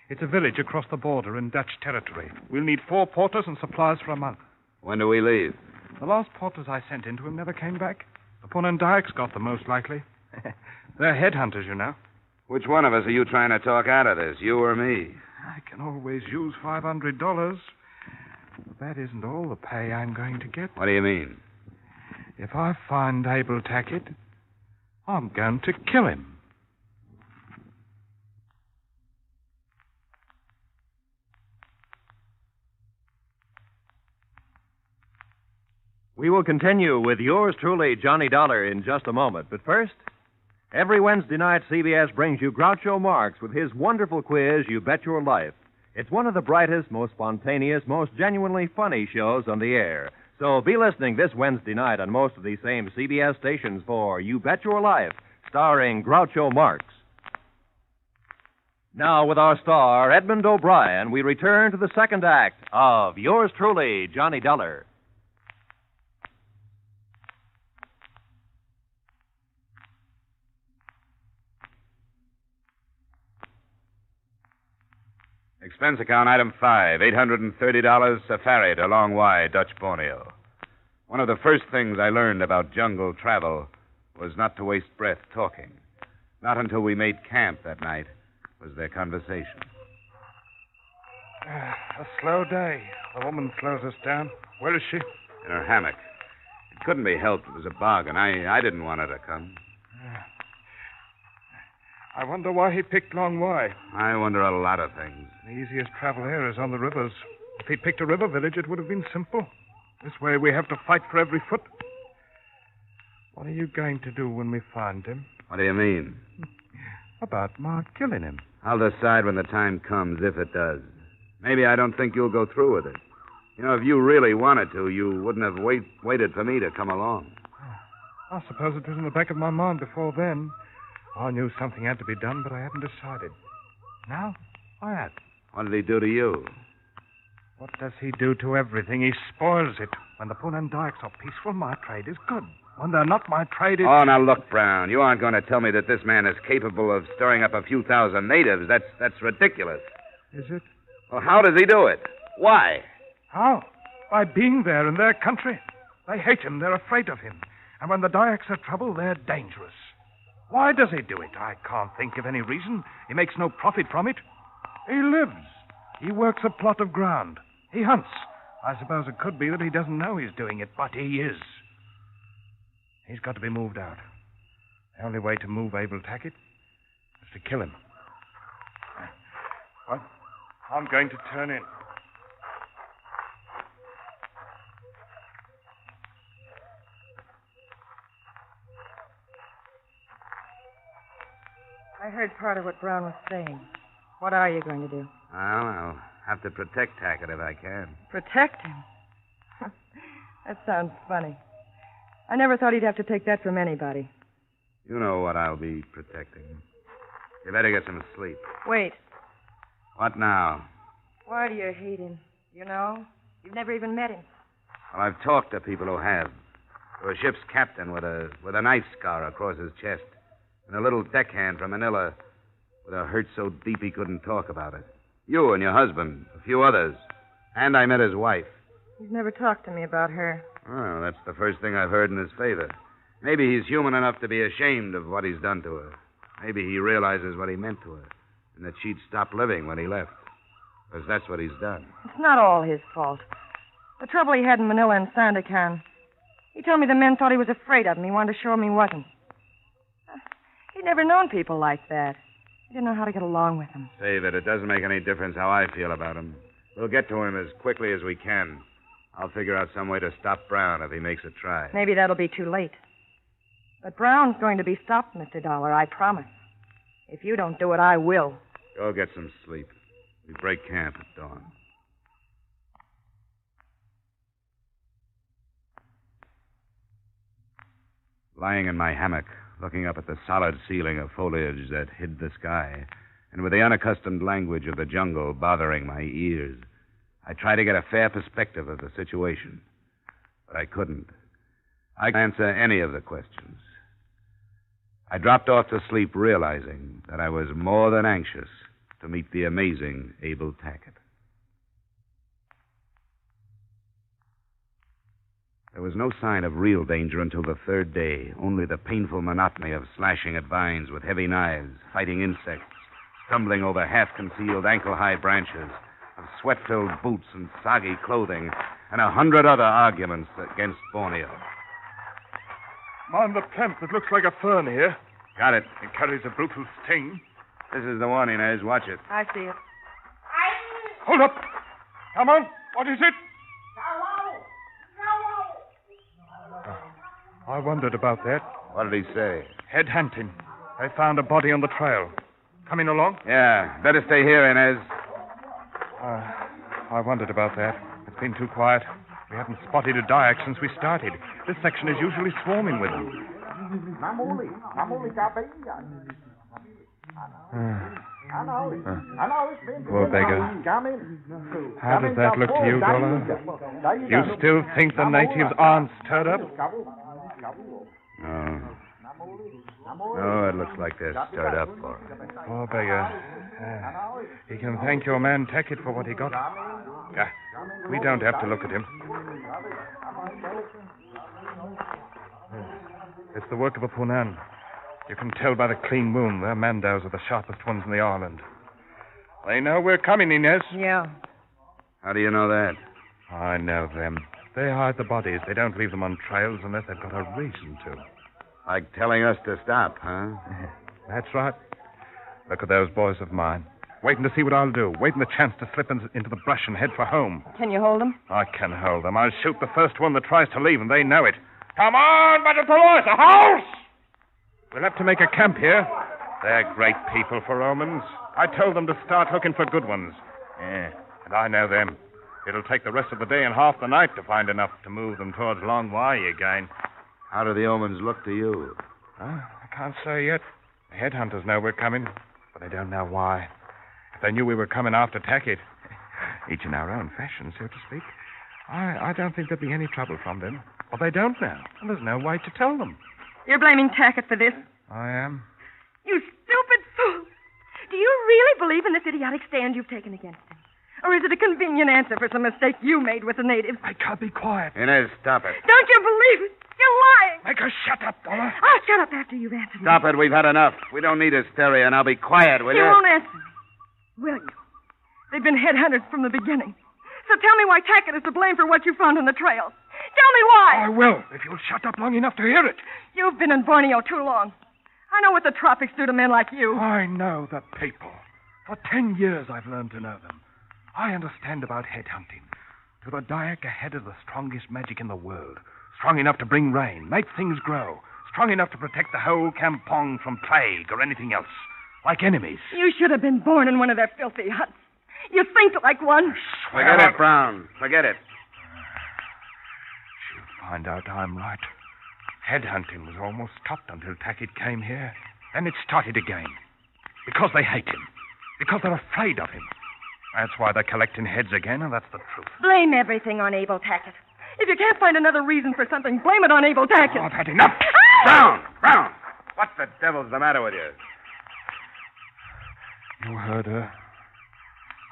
Speaker 8: It's a village across the border in Dutch territory. We'll need 4 porters and supplies for a month.
Speaker 2: When do we leave?
Speaker 8: The last porters I sent into him never came back. The Ponandaiks got them, most likely. They're headhunters, you know.
Speaker 2: Which one of us are you trying to talk out of this, you or me?
Speaker 8: I can always use $500. But that isn't all the pay I'm going to get.
Speaker 2: What do you mean?
Speaker 8: If I find Abel Tackett, I'm going to kill him.
Speaker 9: We will continue with yours truly, Johnny Dollar, in just a moment. But first, every Wednesday night, CBS brings you Groucho Marx with his wonderful quiz, You Bet Your Life. It's one of the brightest, most spontaneous, most genuinely funny shows on the air. So be listening this Wednesday night on most of these same CBS stations for You Bet Your Life, starring Groucho Marx. Now, with our star, Edmond O'Brien, we return to the second act of yours truly, Johnny Dollar.
Speaker 2: Expense account item 5, $830 safari to Long Y, Dutch Borneo. One of the first things I learned about jungle travel was not to waste breath talking. Not until we made camp that night was there conversation.
Speaker 8: A slow day. The woman slows us down. Where is she?
Speaker 2: In her hammock. It couldn't be helped. It was a bargain. I didn't want her to come.
Speaker 8: I wonder why he picked Long Y.
Speaker 2: I wonder a lot of things.
Speaker 8: The easiest travel here is on the rivers. If he'd picked a river village, it would have been simple. This way we have to fight for every foot. What are you going to do when we find him?
Speaker 2: What do you mean?
Speaker 8: About Mark killing him.
Speaker 2: I'll decide when the time comes, if it does. Maybe I don't think you'll go through with it. You know, if you really wanted to, you wouldn't have waited for me to come along.
Speaker 8: I suppose it was in the back of my mind before then. I knew something had to be done, but I hadn't decided. Now, I had.
Speaker 2: What did he do to you?
Speaker 8: What does he do to everything? He spoils it. When the Punan dikes are peaceful, my trade is good. When they're not, my trade is...
Speaker 2: Oh, now look, Brown. You aren't going to tell me that this man is capable of stirring up a few thousand natives. That's ridiculous.
Speaker 8: Is it?
Speaker 2: Well, how does he do it? Why?
Speaker 8: How? By being there in their country. They hate him. They're afraid of him. And when the Dyaks are trouble, they're dangerous. Why does he do it? I can't think of any reason. He makes no profit from it. He lives. He works a plot of ground. He hunts. I suppose it could be that he doesn't know he's doing it, but he is. He's got to be moved out. The only way to move Abel Tackett is to kill him. I'm going to turn in.
Speaker 1: I heard part of what Brown was saying. What are you going to do?
Speaker 2: Well, I'll have to protect Tackett if I can.
Speaker 1: Protect him? That sounds funny. I never thought he'd have to take that from anybody.
Speaker 2: You know what I'll be protecting. You better get some sleep.
Speaker 1: Wait.
Speaker 2: What now?
Speaker 1: Why do you hate him? You know? You've never even met him.
Speaker 2: Well, I've talked to people who have. To a ship's captain with a knife scar across his chest. And a little deckhand from Manila with a hurt so deep he couldn't talk about it. You and your husband, a few others. And I met his wife.
Speaker 1: He's never talked to me about her.
Speaker 2: Well, that's the first thing I've heard in his favor. Maybe he's human enough to be ashamed of what he's done to her. Maybe he realizes what he meant to her. And that she'd stop living when he left. Because that's what he's done.
Speaker 1: It's not all his fault. The trouble he had in Manila and Sandakan. He told me the men thought he was afraid of him. He wanted to show him he wasn't. He'd never known people like that. He didn't know how to get along with them.
Speaker 2: Save it. It doesn't make any difference how I feel about him. We'll get to him as quickly as we can. I'll figure out some way to stop Brown if he makes a try.
Speaker 1: Maybe that'll be too late. But Brown's going to be stopped, Mr. Dollar, I promise. If you don't do it, I will.
Speaker 2: Go get some sleep. We break camp at dawn. Lying in my hammock, looking up at the solid ceiling of foliage that hid the sky, and with the unaccustomed language of the jungle bothering my ears, I tried to get a fair perspective of the situation. But I couldn't. I couldn't answer any of the questions. I dropped off to sleep realizing that I was more than anxious to meet the amazing Abel Tackett. There was no sign of real danger until the third day, only the painful monotony of slashing at vines with heavy knives, fighting insects, stumbling over half-concealed ankle-high branches, of sweat-filled boots and soggy clothing, and 100 other arguments against Borneo.
Speaker 8: Mind the plant that looks like a fern here.
Speaker 2: Got it.
Speaker 8: It carries a brutal sting.
Speaker 2: This is the one, Inez. Watch it.
Speaker 1: I see it.
Speaker 8: Hold up. Come on. What is it? I wondered about that.
Speaker 2: What did he say?
Speaker 8: Head hunting. They found a body on the trail. Coming along?
Speaker 2: Yeah. Better stay here, Inez.
Speaker 8: I wondered about that. It's been too quiet. We haven't spotted a Dyak since we started. This section is usually swarming with them. Poor beggar. How does that look to you, Dollar? You still think the natives aren't stirred up?
Speaker 2: No. Oh, it looks like they're stirred up for it.
Speaker 8: Poor beggar. He can thank your man Tackett for what he got. We don't have to look at him. It's the work of a Punan. You can tell by the clean moon. Their mandows are the sharpest ones in the island. They know we're coming, Inez.
Speaker 1: Yeah.
Speaker 2: How do you know that?
Speaker 8: I know them. They hide the bodies. They don't leave them on trails unless they've got a reason to.
Speaker 2: Like telling us to stop, huh?
Speaker 8: That's right. Look at those boys of mine. Waiting to see what I'll do. Waiting the chance to slip into the brush and head for home.
Speaker 1: Can you hold them?
Speaker 8: I can hold them. I'll shoot the first one that tries to leave, and they know it. Come on, Battle a house! We'll have to make a camp here. They're great people for Romans. I told them to start looking for good ones. Yeah, and I know them. It'll take the rest of the day and half the night to find enough to move them towards Long Wai again.
Speaker 2: How do the omens look to you?
Speaker 8: I can't say yet. The headhunters know we're coming, but they don't know why. If they knew we were coming after Tackett, each in our own fashion, so to speak, I don't think there'd be any trouble from them. Well, they don't know, and there's no way to tell them.
Speaker 1: You're blaming Tackett for this?
Speaker 8: I am.
Speaker 15: You stupid fool. Do you really believe in this idiotic stand you've taken against him? Or is it a convenient answer for some mistake you made with the natives?
Speaker 8: I can't be quiet.
Speaker 2: Inez, stop it.
Speaker 15: Don't you believe it? You're lying.
Speaker 8: Make her shut up, Donna.
Speaker 15: I'll shut up after you've answered me.
Speaker 2: Stop it. We've had enough. We don't need hysteria. Now be quiet, will you?
Speaker 15: You won't answer me, will you? They've been headhunters from the beginning. So tell me why Tackett is to blame for what you found on the trail. Tell me why.
Speaker 8: I will, if you'll shut up long enough to hear it.
Speaker 15: You've been in Borneo too long. I know what the tropics do to men like you.
Speaker 8: I know the people. For 10 years I've learned to know them. I understand about headhunting. To the Dayak ahead of the strongest magic in the world. Strong enough to bring rain, make things grow. Strong enough to protect the whole kampong from plague or anything else. Like enemies.
Speaker 15: You should have been born in one of their filthy huts. You think like one.
Speaker 2: Forget it, Brown. Forget it.
Speaker 8: She'll find out I'm right. Headhunting was almost stopped until Tackett came here. Then it started again. Because they hate him. Because they're afraid of him. That's why they're collecting heads again, and that's the truth.
Speaker 15: Blame everything on Abel Tackett. If you can't find another reason for something, blame it on Abel Tackett.
Speaker 8: Oh, I've had enough.
Speaker 2: Brown! What the devil's the matter with you?
Speaker 8: You heard her.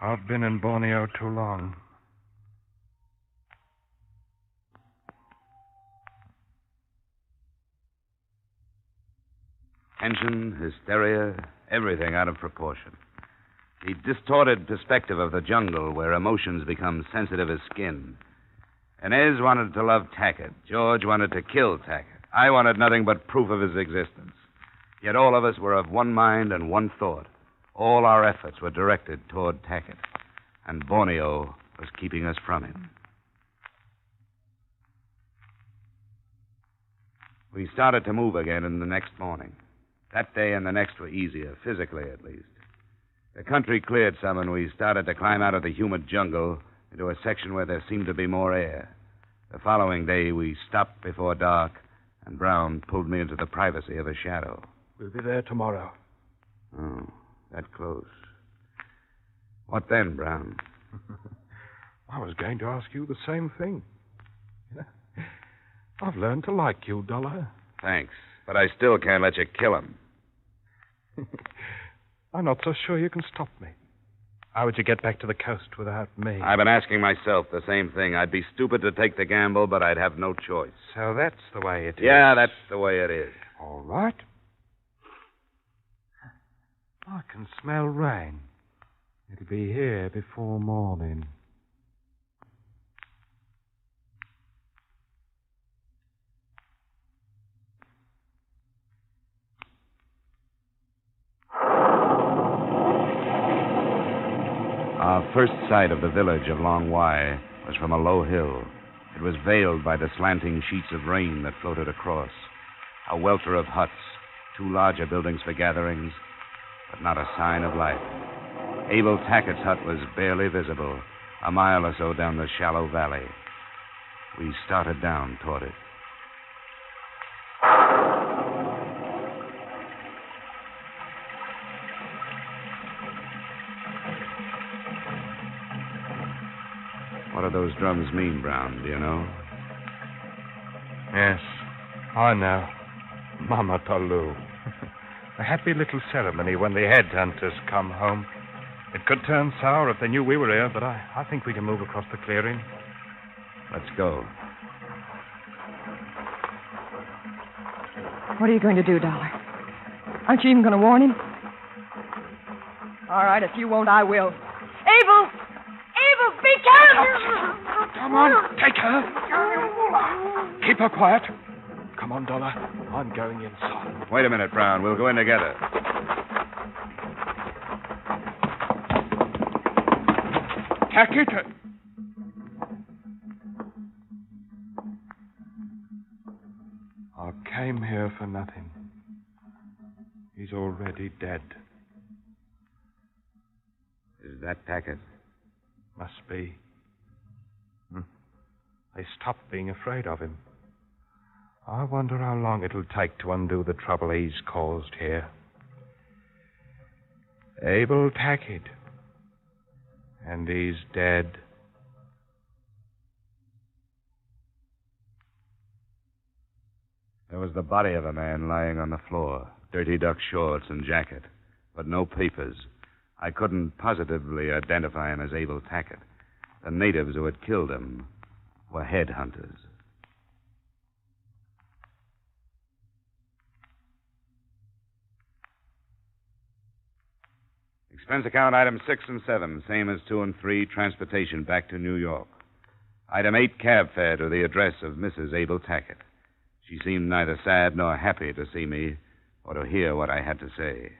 Speaker 8: I've been in Borneo too long.
Speaker 2: Tension, hysteria, everything out of proportion. The distorted perspective of the jungle where emotions become sensitive as skin. Inez wanted to love Tackett. George wanted to kill Tackett. I wanted nothing but proof of his existence. Yet all of us were of one mind and one thought. All our efforts were directed toward Tackett. And Borneo was keeping us from him. We started to move again in the next morning. That day and the next were easier, physically at least. The country cleared some, and we started to climb out of the humid jungle into a section where there seemed to be more air. The following day, we stopped before dark, and Brown pulled me into the privacy of a shadow.
Speaker 8: We'll be there tomorrow.
Speaker 2: Oh, that close. What then, Brown?
Speaker 8: I was going to ask you the same thing. I've learned to like you, Dollar.
Speaker 2: Thanks, but I still can't let you kill him.
Speaker 8: I'm not so sure you can stop me. How would you get back to the coast without me?
Speaker 2: I've been asking myself the same thing. I'd be stupid to take the gamble, but I'd have no choice.
Speaker 8: So that's the way it is.
Speaker 2: Yeah, that's the way it is.
Speaker 8: All right. I can smell rain. It'll be here before morning.
Speaker 2: Our first sight of the village of Long Wai was from a low hill. It was veiled by the slanting sheets of rain that floated across. A welter of huts, two larger buildings for gatherings, but not a sign of life. Abel Tackett's hut was barely visible, a mile or so down the shallow valley. We started down toward it. What do those drums mean, Brown? Do you know?
Speaker 8: Yes, I know. Mama Talu.
Speaker 6: A happy little ceremony when the headhunters come home. It could turn sour if they knew we were here, but I think we can move across the clearing.
Speaker 2: Let's go.
Speaker 1: What are you going to do, Dollar? Aren't you even going to warn him? All right, if you won't, I will. Abel! Abel, be careful!
Speaker 6: Come on, take her. Keep her quiet. Come on, Dollar. I'm going inside.
Speaker 2: Wait a minute, Brown. We'll go in together.
Speaker 6: Tackett. I came here for nothing. He's already dead.
Speaker 2: Is that Tackett?
Speaker 6: Must be. They stopped being afraid of him. I wonder how long it'll take to undo the trouble he's caused here. Abel Tackett. And he's dead.
Speaker 2: There was the body of a man lying on the floor, dirty duck shorts and jacket, but no papers. I couldn't positively identify him as Abel Tackett. The natives who had killed him were headhunters. Expense account items 6 and 7, same as 2 and 3, transportation back to New York. Item 8, cab fare to the address of Mrs. Abel Tackett. She seemed neither sad nor happy to see me or to hear what I had to say.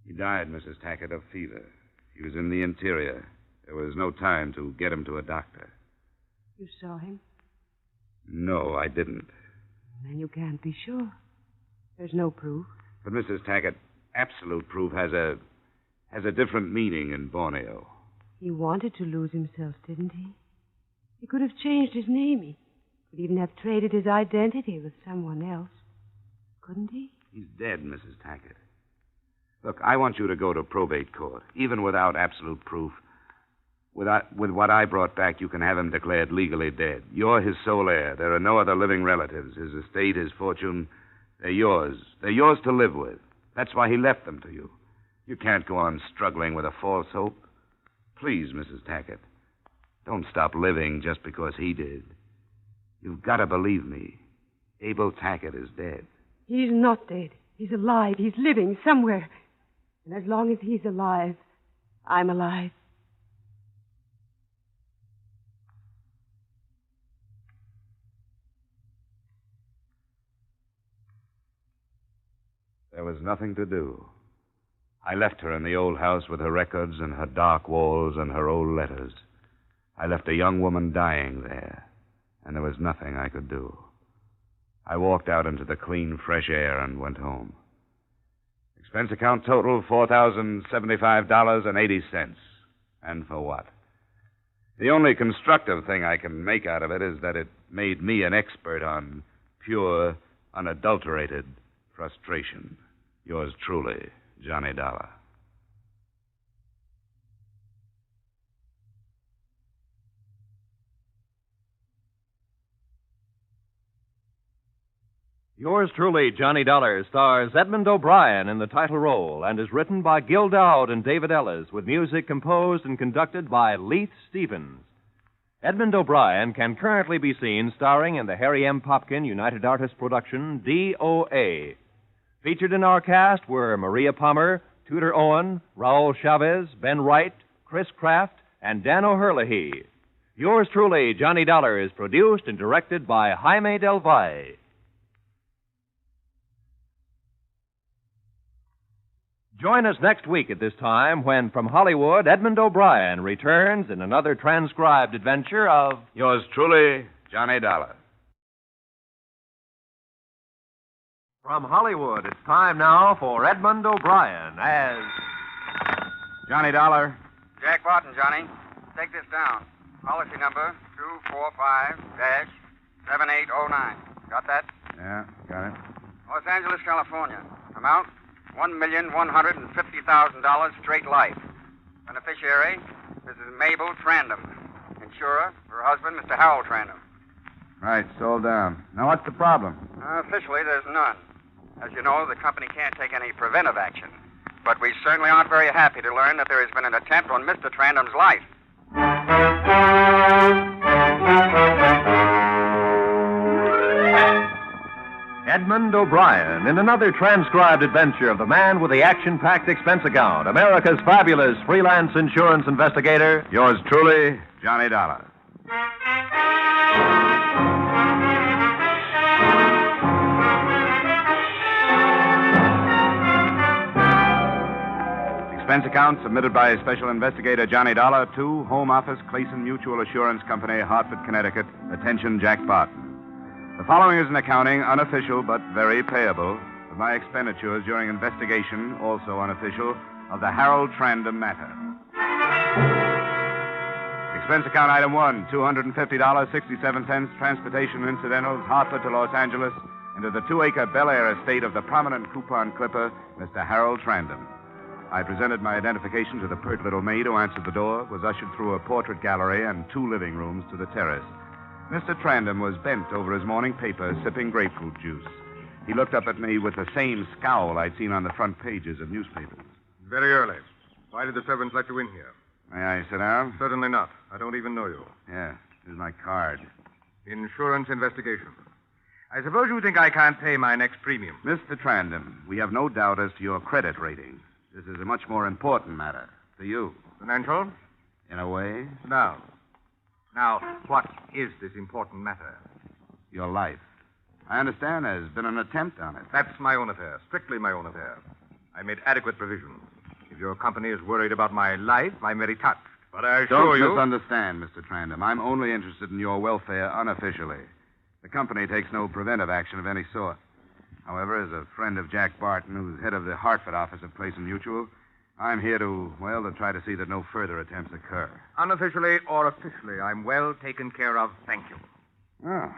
Speaker 2: He died, Mrs. Tackett, of fever. He was in the interior. There was no time to get him to a doctor.
Speaker 7: You saw him?
Speaker 2: No, I didn't.
Speaker 7: Then you can't be sure. There's no proof.
Speaker 2: But, Mrs. Tackett, absolute proof has a different meaning in Borneo.
Speaker 7: He wanted to lose himself, didn't he? He could have changed his name. He could even have traded his identity with someone else. Couldn't he?
Speaker 2: He's dead, Mrs. Tackett. Look, I want you to go to probate court, even without absolute proof. With what I brought back, you can have him declared legally dead. You're his sole heir. There are no other living relatives. His estate, his fortune, they're yours. They're yours to live with. That's why he left them to you. You can't go on struggling with a false hope. Please, Mrs. Tackett, don't stop living just because he did. You've got to believe me. Abel Tackett is dead.
Speaker 7: He's not dead. He's alive. He's living somewhere. And as long as he's alive, I'm alive.
Speaker 2: There was nothing to do. I left her in the old house with her records and her dark walls and her old letters. I left a young woman dying there, and there was nothing I could do. I walked out into the clean, fresh air and went home. Expense account total, $4,075.80. And for what? The only constructive thing I can make out of it is that it made me an expert on pure, unadulterated frustration. Yours truly, Johnny Dollar.
Speaker 9: Yours truly, Johnny Dollar, stars Edmond O'Brien in the title role and is written by Gil Dowd and David Ellis, with music composed and conducted by Leith Stevens. Edmond O'Brien can currently be seen starring in the Harry M. Popkin United Artists production, D.O.A. Featured in our cast were Maria Palmer, Tudor Owen, Raul Chavez, Ben Wright, Chris Kraft, and Dan O'Herlihy. Yours truly, Johnny Dollar, is produced and directed by Jaime Del Valle. Join us next week at this time when, from Hollywood, Edmond O'Brien returns in another transcribed adventure of...
Speaker 2: Yours truly, Johnny Dollar.
Speaker 9: From Hollywood, it's time now for Edmond O'Brien as...
Speaker 2: Johnny Dollar.
Speaker 18: Jack Barton, Johnny. Take this down. Policy number 245-7809. Got that?
Speaker 2: Yeah, got it.
Speaker 18: Los Angeles, California. Amount, $1,150,000 straight life. Beneficiary, Mrs. Mabel Trandom. Insurer, her husband, Mr. Harold Trandom.
Speaker 2: Right, it's all down. Now, what's the problem?
Speaker 18: Officially, there's none. As you know, the company can't take any preventive action. But we certainly aren't very happy to learn that there has been an attempt on Mr. Trandam's life.
Speaker 9: Edmond O'Brien in another transcribed adventure of the man with the action-packed expense account, America's fabulous freelance insurance investigator.
Speaker 2: Yours truly, Johnny Dollar. Expense account submitted by Special Investigator Johnny Dollar to Home Office, Clayson Mutual Assurance Company, Hartford, Connecticut. Attention, Jack Barton. The following is an accounting, unofficial but very payable, of my expenditures during investigation, also unofficial, of the Harold Trandam matter. Expense account item 1, $250.67, transportation and incidentals, Hartford to Los Angeles, into the 2-acre Bel Air estate of the prominent coupon clipper, Mr. Harold Trandam. I presented my identification to the pert little maid who answered the door, was ushered through a portrait gallery and 2 living rooms to the terrace. Mr. Trandam was bent over his morning paper, sipping grapefruit juice. He looked up at me with the same scowl I'd seen on the front pages of newspapers.
Speaker 19: Very early. Why did the servants let you in here?
Speaker 2: May I sit down?
Speaker 19: Certainly not. I don't even know you.
Speaker 2: Yes, here's my card.
Speaker 19: Insurance investigation. I suppose you think I can't pay my next premium.
Speaker 2: Mr. Trandam, we have no doubt as to your credit rating. This is a much more important matter to you.
Speaker 19: Financial?
Speaker 2: In a way.
Speaker 19: Now, what is this important matter?
Speaker 2: Your life. I understand there's been an attempt on it.
Speaker 19: That's my own affair. Strictly my own affair. I made adequate provisions. If your company is worried about my life, I'm very touched. But I assure you...
Speaker 2: Don't misunderstand, Mr. Trandam. I'm only interested in your welfare unofficially. The company takes no preventive action of any sort. However, as a friend of Jack Barton, who's head of the Hartford office of Clayson Mutual, I'm here to try to see that no further attempts occur.
Speaker 19: Unofficially or officially, I'm well taken care of, thank you.
Speaker 2: Oh,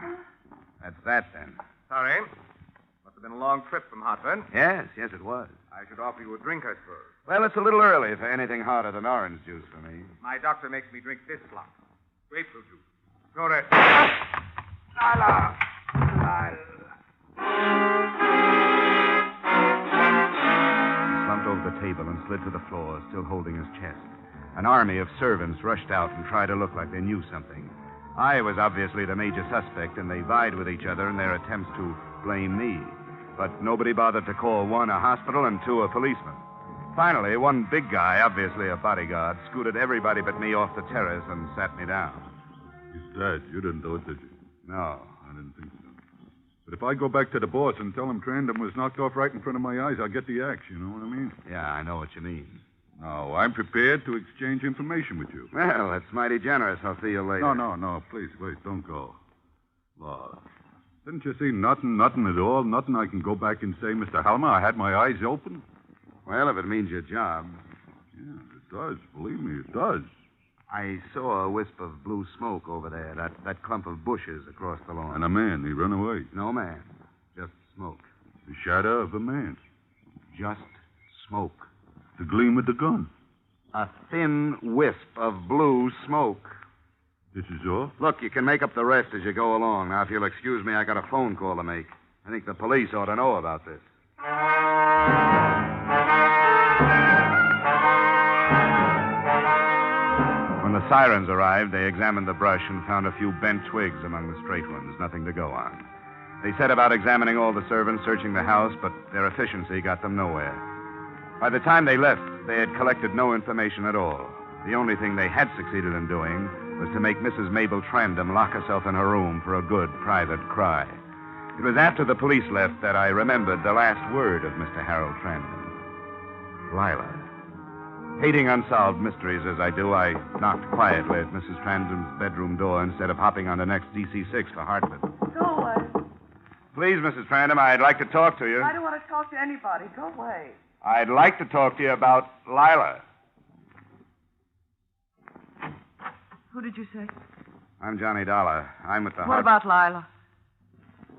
Speaker 2: that's that then.
Speaker 19: Sorry. Must have been a long trip from Hartford.
Speaker 2: Yes, it was.
Speaker 19: I should offer you a drink, I suppose.
Speaker 2: Well, it's a little early for anything hotter than orange juice for me.
Speaker 19: My doctor makes me drink this lot. Grapefruit juice. Go there. Lila!
Speaker 2: Slumped over the table and slid to the floor, still holding his chest. An army of servants rushed out and tried to look like they knew something. I was obviously the major suspect, and they vied with each other in their attempts to blame me. But nobody bothered to call 1 a hospital and 2 a policeman. Finally, one big guy, obviously a bodyguard, scooted everybody but me off the terrace and sat me down.
Speaker 21: He's dead. You didn't do it, did you?
Speaker 2: No.
Speaker 21: I didn't think so. But if I go back to the boss and tell him Trandam was knocked off right in front of my eyes, I'll get the axe, you know what I mean?
Speaker 2: Yeah, I know what you mean.
Speaker 21: No, I'm prepared to exchange information with you.
Speaker 2: Well, that's mighty generous. I'll see you later.
Speaker 21: No. Please, wait. Don't go. Law. Didn't you see nothing at all? Nothing I can go back and say, Mr. Halmer, I had my eyes open?
Speaker 2: Well, if it means your job.
Speaker 21: Yeah, it does. Believe me, it does.
Speaker 2: I saw a wisp of blue smoke over there, that clump of bushes across the lawn.
Speaker 21: And a man, he run away.
Speaker 2: No man. Just smoke.
Speaker 21: The shadow of a man.
Speaker 2: Just smoke.
Speaker 21: The gleam of the gun.
Speaker 2: A thin wisp of blue smoke.
Speaker 21: This is all?
Speaker 2: Look, you can make up the rest as you go along. Now, if you'll excuse me, I got a phone call to make. I think the police ought to know about this. When the sirens arrived, they examined the brush and found a few bent twigs among the straight ones. Nothing to go on. They set about examining all the servants, searching the house, but their efficiency got them nowhere. By the time they left, they had collected no information at all. The only thing they had succeeded in doing was to make Mrs. Mabel Trandam lock herself in her room for a good private cry. It was after the police left that I remembered the last word of Mr. Harold Trandam. Lila. Hating unsolved mysteries as I do, I knocked quietly at Mrs. Trandam's bedroom door instead of hopping on the next DC-6 for Hartford.
Speaker 23: Go away.
Speaker 2: Please, Mrs. Trandam, I'd like to talk to you.
Speaker 23: I don't want to talk to anybody. Go away.
Speaker 2: I'd like to talk to you about Lila.
Speaker 23: Who did you say?
Speaker 2: I'm Johnny Dollar. I'm with the
Speaker 23: What about Lila?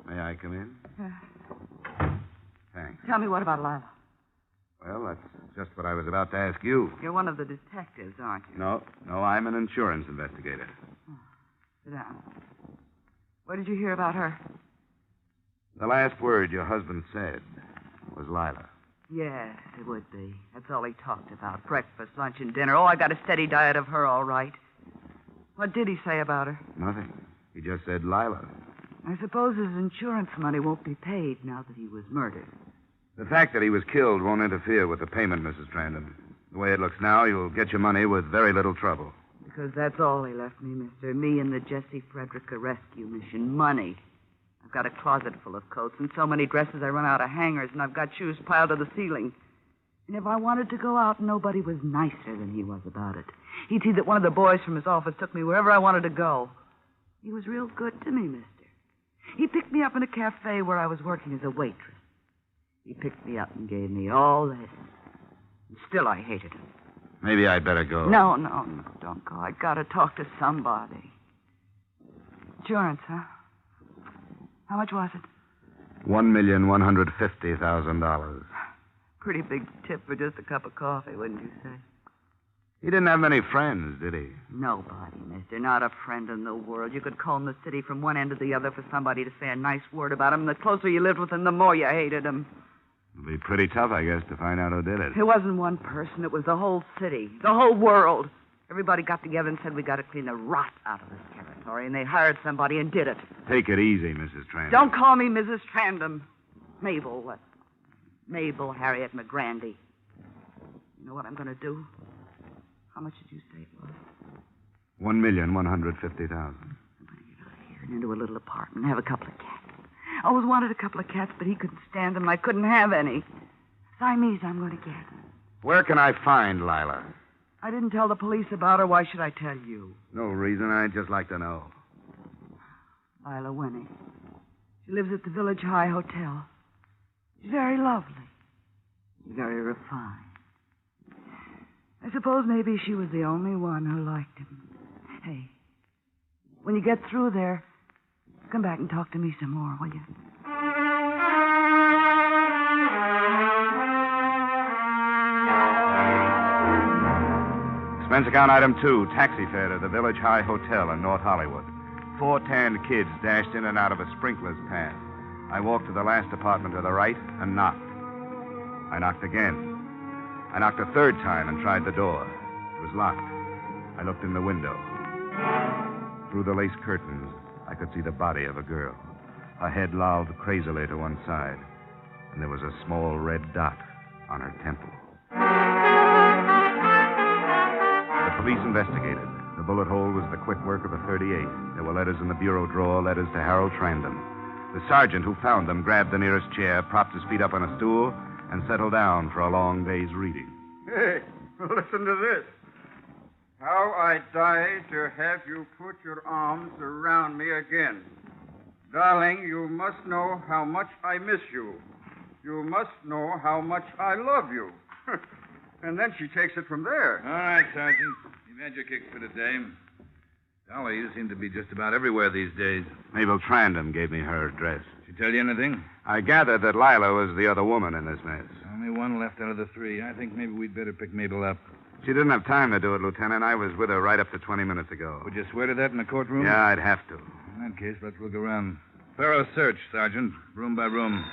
Speaker 2: May I come in? Thanks.
Speaker 23: Tell me, what about Lila?
Speaker 2: Well, that's just what I was about to ask you.
Speaker 23: You're one of the detectives, aren't you?
Speaker 2: No, I'm an insurance investigator.
Speaker 23: Sit down. What did you hear about her?
Speaker 2: The last word your husband said was Lila.
Speaker 23: Yes, it would be. That's all he talked about. Breakfast, lunch, and dinner. Oh, I got a steady diet of her, all right. What did he say about her?
Speaker 2: Nothing. He just said Lila.
Speaker 23: I suppose his insurance money won't be paid now that he was murdered.
Speaker 2: The fact that he was killed won't interfere with the payment, Mrs. Trandon. The way it looks now, you'll get your money with very little trouble.
Speaker 23: Because that's all he left me, mister. Me and the Jessie Frederica rescue mission. Money. I've got a closet full of coats and so many dresses I run out of hangers, and I've got shoes piled to the ceiling. And if I wanted to go out, nobody was nicer than he was about it. He'd see that one of the boys from his office took me wherever I wanted to go. He was real good to me, mister. He picked me up in a cafe where I was working as a waitress. He picked me up and gave me all this. And still I hated him.
Speaker 2: Maybe I'd better go.
Speaker 23: No, don't go. I gotta talk to somebody. Insurance, huh? How much was it?
Speaker 2: $1,150,000.
Speaker 23: Pretty big tip for just a cup of coffee, wouldn't you say?
Speaker 2: He didn't have many friends, did he?
Speaker 23: Nobody, mister. Not a friend in the world. You could comb the city from one end to the other for somebody to say a nice word about him. And the closer you lived with him, the more you hated him.
Speaker 2: It'll be pretty tough, I guess, to find out who did it.
Speaker 23: It wasn't one person. It was the whole city. The whole world. Everybody got together and said we got to clean the rot out of this territory. And they hired somebody and did it.
Speaker 2: Take it easy, Mrs. Trandon.
Speaker 23: Don't call me Mrs. Trandon. Mabel. Mabel Harriet McGrandy. You know what I'm going to do? How much did you say it was?
Speaker 2: $1,150,000.
Speaker 23: Here into a little apartment. Have a couple of cats. I always wanted a couple of cats, but he couldn't stand them. I couldn't have any. Siamese I'm going to get.
Speaker 2: Where can I find Lila?
Speaker 23: I didn't tell the police about her. Why should I tell you?
Speaker 2: No reason. I'd just like to know.
Speaker 23: Lila Winnie. She lives at the Village High Hotel. She's very lovely. Very refined. I suppose maybe she was the only one who liked him. Hey, when you get through there, come back and talk to me some more, will you?
Speaker 2: Expense account item 2, taxi fare to the Village High Hotel in North Hollywood. 4 tanned kids dashed in and out of a sprinkler's path. I walked to the last apartment to the right and knocked. I knocked again. I knocked a third time and tried the door. It was locked. I looked in the window. Through the lace curtains, I could see the body of a girl. Her head lolled crazily to one side, and there was a small red dot on her temple. The police investigated. The bullet hole was the quick work of a .38. There were letters in the bureau drawer, letters to Harold Trandon. The sergeant who found them grabbed the nearest chair, propped his feet up on a stool, and settled down for a long day's reading.
Speaker 3: Hey, listen to this. How I die to have you put your arms around me again. Darling, you must know how much I miss you. You must know how much I love you. And then she takes it from there.
Speaker 10: All right, Sergeant. You've had your kicks for today. Dolly, you seem to be just about everywhere these days.
Speaker 2: Mabel Trandon gave me her address.
Speaker 10: Did she tell you anything?
Speaker 2: I gathered that Lila was the other woman in this mess.
Speaker 10: Only one left out of the 3. I think maybe we'd better pick Mabel up.
Speaker 2: She didn't have time to do it, Lieutenant. I was with her right up to 20 minutes ago.
Speaker 10: Would you swear to that in the courtroom?
Speaker 2: Yeah, I'd have to.
Speaker 10: In that case, let's look around. Thorough search, Sergeant. Room by room.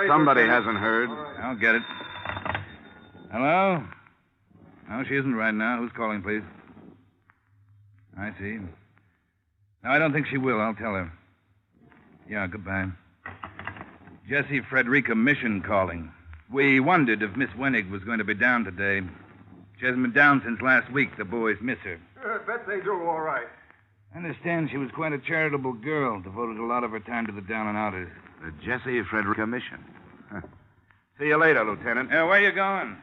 Speaker 2: Somebody hasn't heard.
Speaker 10: I'll get it. Hello? No, she isn't right now. Who's calling, please? I see. No, I don't think she will. I'll tell her. Yeah, goodbye. Jessie Frederica Mission calling. We wondered if Miss Wenig was going to be down today. She hasn't been down since last week. The boys miss her.
Speaker 3: Bet they do all right.
Speaker 10: I understand she was quite a charitable girl, devoted a lot of her time to the down and outers.
Speaker 2: The Jessie Frederica Mission. See you later, Lieutenant.
Speaker 10: Where are you going?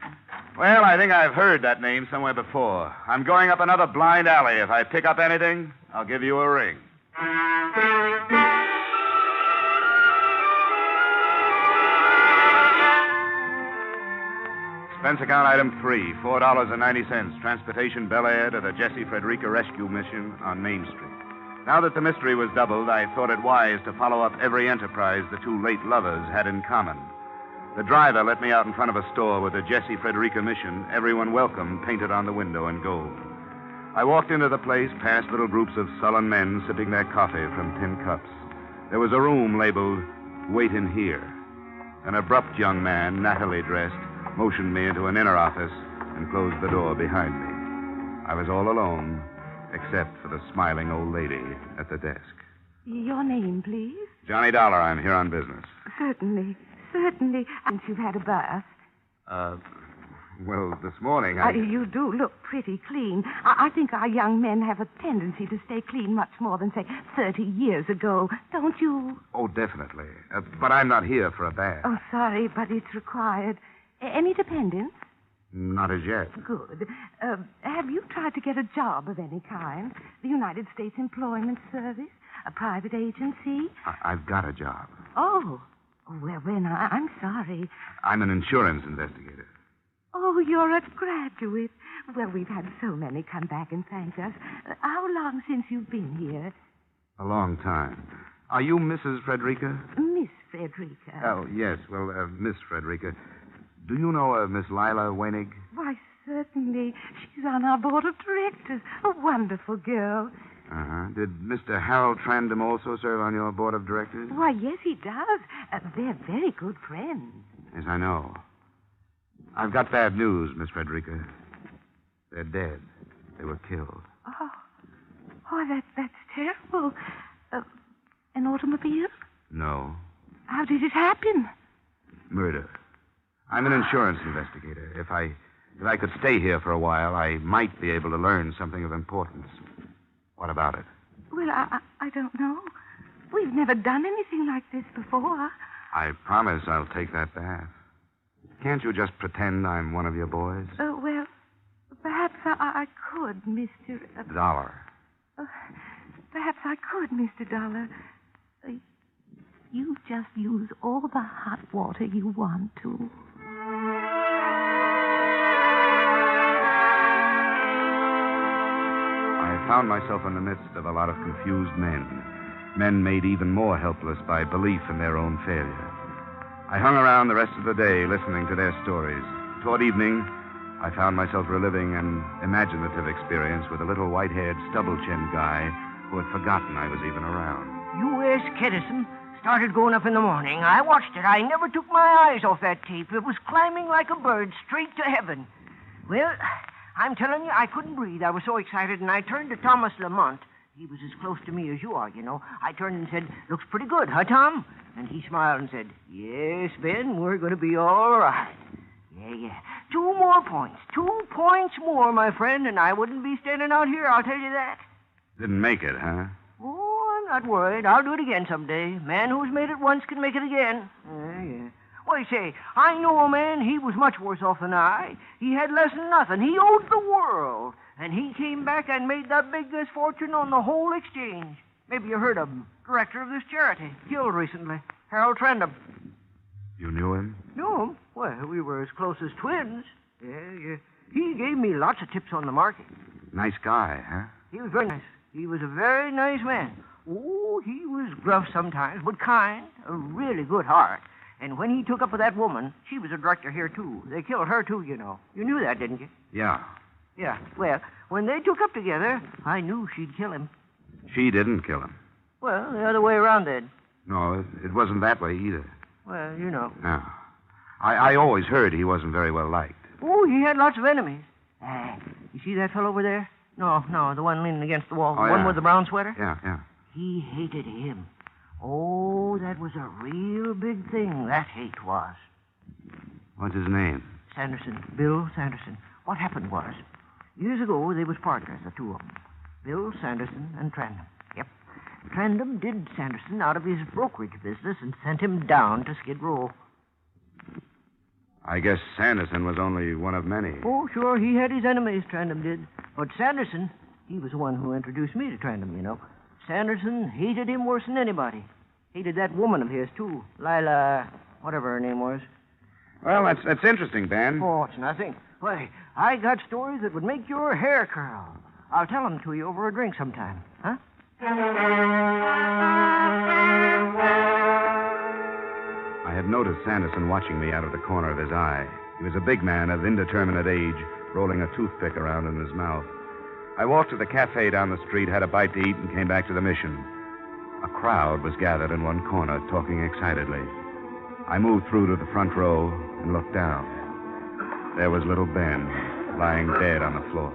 Speaker 2: Well, I think I've heard that name somewhere before. I'm going up another blind alley. If I pick up anything, I'll give you a ring. Expense account item 3, $4.90. Transportation Bel Air to the Jessie Frederica Rescue Mission on Main Street. Now that the mystery was doubled, I thought it wise to follow up every enterprise the two late lovers had in common. The driver let me out in front of a store with the Jessie Frederica Mission, everyone welcome, painted on the window in gold. I walked into the place, past little groups of sullen men sipping their coffee from tin cups. There was a room labeled, "Wait in here." An abrupt young man, nattily dressed, motioned me into an inner office and closed the door behind me. I was all alone, except for the smiling old lady at the desk.
Speaker 4: Your name, please?
Speaker 2: Johnny Dollar, I'm here on business.
Speaker 4: Certainly. Since you've had a bath.
Speaker 2: Well, this morning
Speaker 4: You do look pretty clean. I think our young men have a tendency to stay clean much more than, say, 30 years ago. Don't you?
Speaker 2: Oh, definitely. But I'm not here for a bath.
Speaker 4: Oh, sorry, but it's required. Any dependents?
Speaker 2: Not as yet.
Speaker 4: Good. Have you tried to get a job of any kind? The United States Employment Service? A private agency?
Speaker 2: I've got a job.
Speaker 4: Oh. Well, then, I'm sorry.
Speaker 2: I'm an insurance investigator.
Speaker 4: Oh, you're a graduate. Well, we've had so many come back and thank us. How long since you've been here?
Speaker 2: A long time. Are you Mrs. Frederica?
Speaker 4: Miss Frederica.
Speaker 2: Oh, yes. Well, Miss Frederica. Do you know Miss Lila Wenig?
Speaker 4: Why, certainly. She's on our board of directors. A wonderful girl.
Speaker 2: Uh-huh. Did Mr. Harold Trandom also serve on your board of directors?
Speaker 4: Why, yes, he does. They're very good friends.
Speaker 2: Yes, I know. I've got bad news, Miss Frederica. They're dead. They were killed.
Speaker 4: Oh, that's terrible. An automobile?
Speaker 2: No.
Speaker 4: How did it happen?
Speaker 2: Murder. I'm an insurance investigator. If I could stay here for a while, I might be able to learn something of importance. What about it?
Speaker 4: Well, I don't know. We've never done anything like this before.
Speaker 2: I promise I'll take that bath. Can't you just pretend I'm one of your boys?
Speaker 4: Well, perhaps I could, Mr.
Speaker 2: Dollar.
Speaker 4: Perhaps I could, Mr. Dollar. You just use all the hot water you want to.
Speaker 2: I found myself in the midst of a lot of confused men. Men made even more helpless by belief in their own failure. I hung around the rest of the day listening to their stories. Toward evening, I found myself reliving an imaginative experience with a little white-haired, stubble-chinned guy who had forgotten I was even around.
Speaker 14: U.S. Kedison started going up in the morning. I watched it. I never took my eyes off that tape. It was climbing like a bird straight to heaven. Well, I'm telling you, I couldn't breathe. I was so excited, and I turned to Thomas Lamont. He was as close to me as you are, you know. I turned and said, "Looks pretty good, huh, Tom?" And he smiled and said, "Yes, Ben, we're going to be all right." Yeah. 2 more points. 2 points more, my friend, and I wouldn't be standing out here, I'll tell you that.
Speaker 2: Didn't make it, huh?
Speaker 14: Oh, I'm not worried. I'll do it again someday. Man who's made it once can make it again. Yeah. Why, say, I know a man, he was much worse off than I. He had less than nothing. He owed the world. And he came back and made the biggest fortune on the whole exchange. Maybe you heard of him. Director of this charity. Killed recently. Harold Trandom.
Speaker 2: You knew him?
Speaker 14: Knew him? Well, we were as close as twins. Yeah. He gave me lots of tips on the market.
Speaker 2: Nice guy, huh?
Speaker 14: He was very nice. He was a very nice man. Oh, he was gruff sometimes, but kind. A really good heart. And when he took up with that woman, she was a director here, too. They killed her, too, you know. You knew that, didn't you?
Speaker 2: Yeah.
Speaker 14: Yeah. Well, when they took up together, I knew she'd kill him.
Speaker 2: She didn't kill him.
Speaker 14: Well, the other way around, then.
Speaker 2: No, it wasn't that way either.
Speaker 14: Well, you know.
Speaker 2: No. I always heard he wasn't very well liked.
Speaker 14: Oh, he had lots of enemies. You see that fellow over there? No, the one leaning against the wall.
Speaker 2: Oh,
Speaker 14: the one
Speaker 2: yeah.
Speaker 14: with the brown sweater?
Speaker 2: Yeah.
Speaker 14: He hated him. Oh, that was a real big thing, that hate was.
Speaker 2: What's his name?
Speaker 14: Sanderson. Bill Sanderson. What happened was, years ago, they was partners, the two of them. Bill Sanderson and Trandom. Yep. Trandom did Sanderson out of his brokerage business and sent him down to Skid Row.
Speaker 2: I guess Sanderson was only one of many.
Speaker 14: Oh, sure, he had his enemies, Trandom did. But Sanderson, he was the one who introduced me to Trandom, you know. Sanderson hated him worse than anybody. Hated that woman of his, too. Lila, whatever her name was.
Speaker 2: Well, that's interesting, Ben.
Speaker 14: Oh, it's nothing. Why, I got stories that would make your hair curl. I'll tell them to you over a drink sometime, huh?
Speaker 2: I had noticed Sanderson watching me out of the corner of his eye. He was a big man of indeterminate age, rolling a toothpick around in his mouth. I walked to the cafe down the street, had a bite to eat, and came back to the mission. A crowd was gathered in one corner, talking excitedly. I moved through to the front row and looked down. There was little Ben, lying dead on the floor.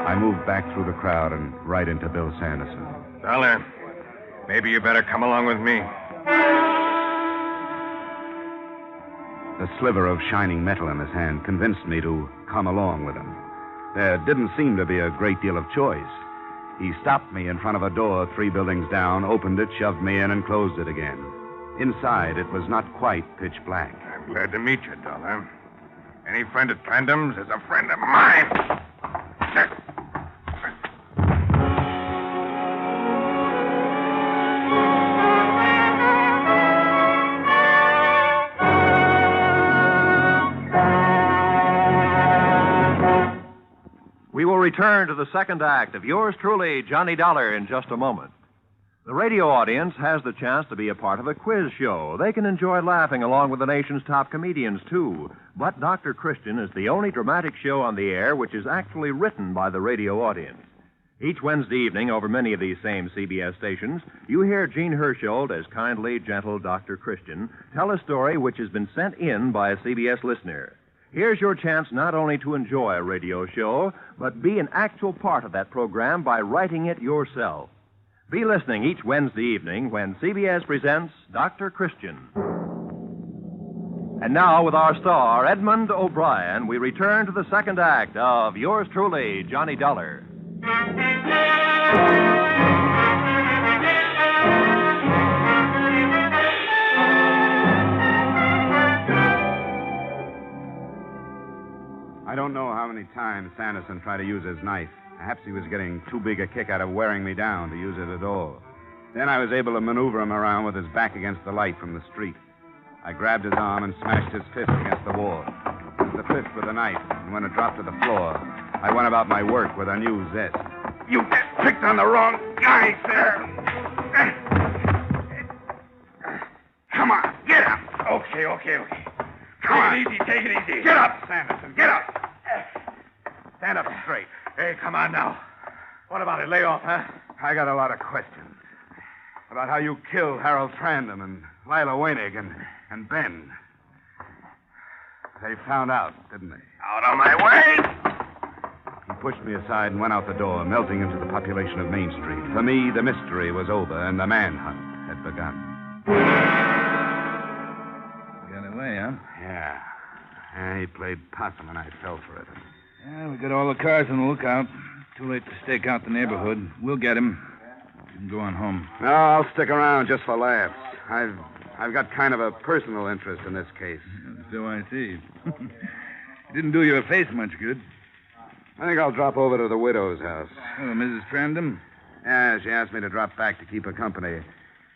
Speaker 2: I moved back through the crowd and right into Bill Sanderson.
Speaker 6: Dollar, maybe you better come along with me.
Speaker 2: The sliver of shining metal in his hand convinced me to come along with him. There didn't seem to be a great deal of choice. He stopped me in front of a door 3 buildings down, opened it, shoved me in, and closed it again. Inside, it was not quite pitch black.
Speaker 6: I'm glad to meet you, Dollar. Any friend at Plandum's is a friend of mine.
Speaker 9: We will return to the second act of yours truly, Johnny Dollar, in just a moment. The radio audience has the chance to be a part of a quiz show. They can enjoy laughing along with the nation's top comedians, too. But Dr. Christian is the only dramatic show on the air which is actually written by the radio audience. Each Wednesday evening, over many of these same CBS stations, you hear Gene Hersholt as kindly, gentle Dr. Christian tell a story which has been sent in by a CBS listener. Here's your chance not only to enjoy a radio show, but be an actual part of that program by writing it yourself. Be listening each Wednesday evening when CBS presents Dr. Christian. And now, with our star, Edmond O'Brien, we return to the second act of yours truly, Johnny Dollar.
Speaker 2: I don't know how many times Sanderson tried to use his knife. Perhaps he was getting too big a kick out of wearing me down to use it at all. Then I was able to maneuver him around with his back against the light from the street. I grabbed his arm and smashed his fist against the wall. It was the fist with the knife, and when it dropped to the floor, I went about my work with a new zest.
Speaker 22: You picked on the wrong guy, sir. Come on, get up. Okay. Come on. Take it easy. Get up, Sanderson, get up. Stand up straight. Hey, come on now. What about it? Lay off, huh?
Speaker 2: I got a lot of questions. About how you killed Harold Trandom and Lila Weinig and Ben. They found out, didn't they?
Speaker 22: Out of my way!
Speaker 2: He pushed me aside and went out the door, melting into the population of Main Street. For me, the mystery was over and the manhunt had begun.
Speaker 13: Got away, huh?
Speaker 2: Yeah. He played possum and I fell for it.
Speaker 13: Yeah, we got all the cars on the lookout. Too late to stake out the neighborhood. We'll get him. You can go on home.
Speaker 2: No, I'll stick around just for laughs. I've got kind of a personal interest in this case.
Speaker 13: So I see. It didn't do your face much good.
Speaker 2: I think I'll drop over to the widow's house.
Speaker 13: Oh, Mrs. Trandom?
Speaker 2: Yeah, she asked me to drop back to keep her company.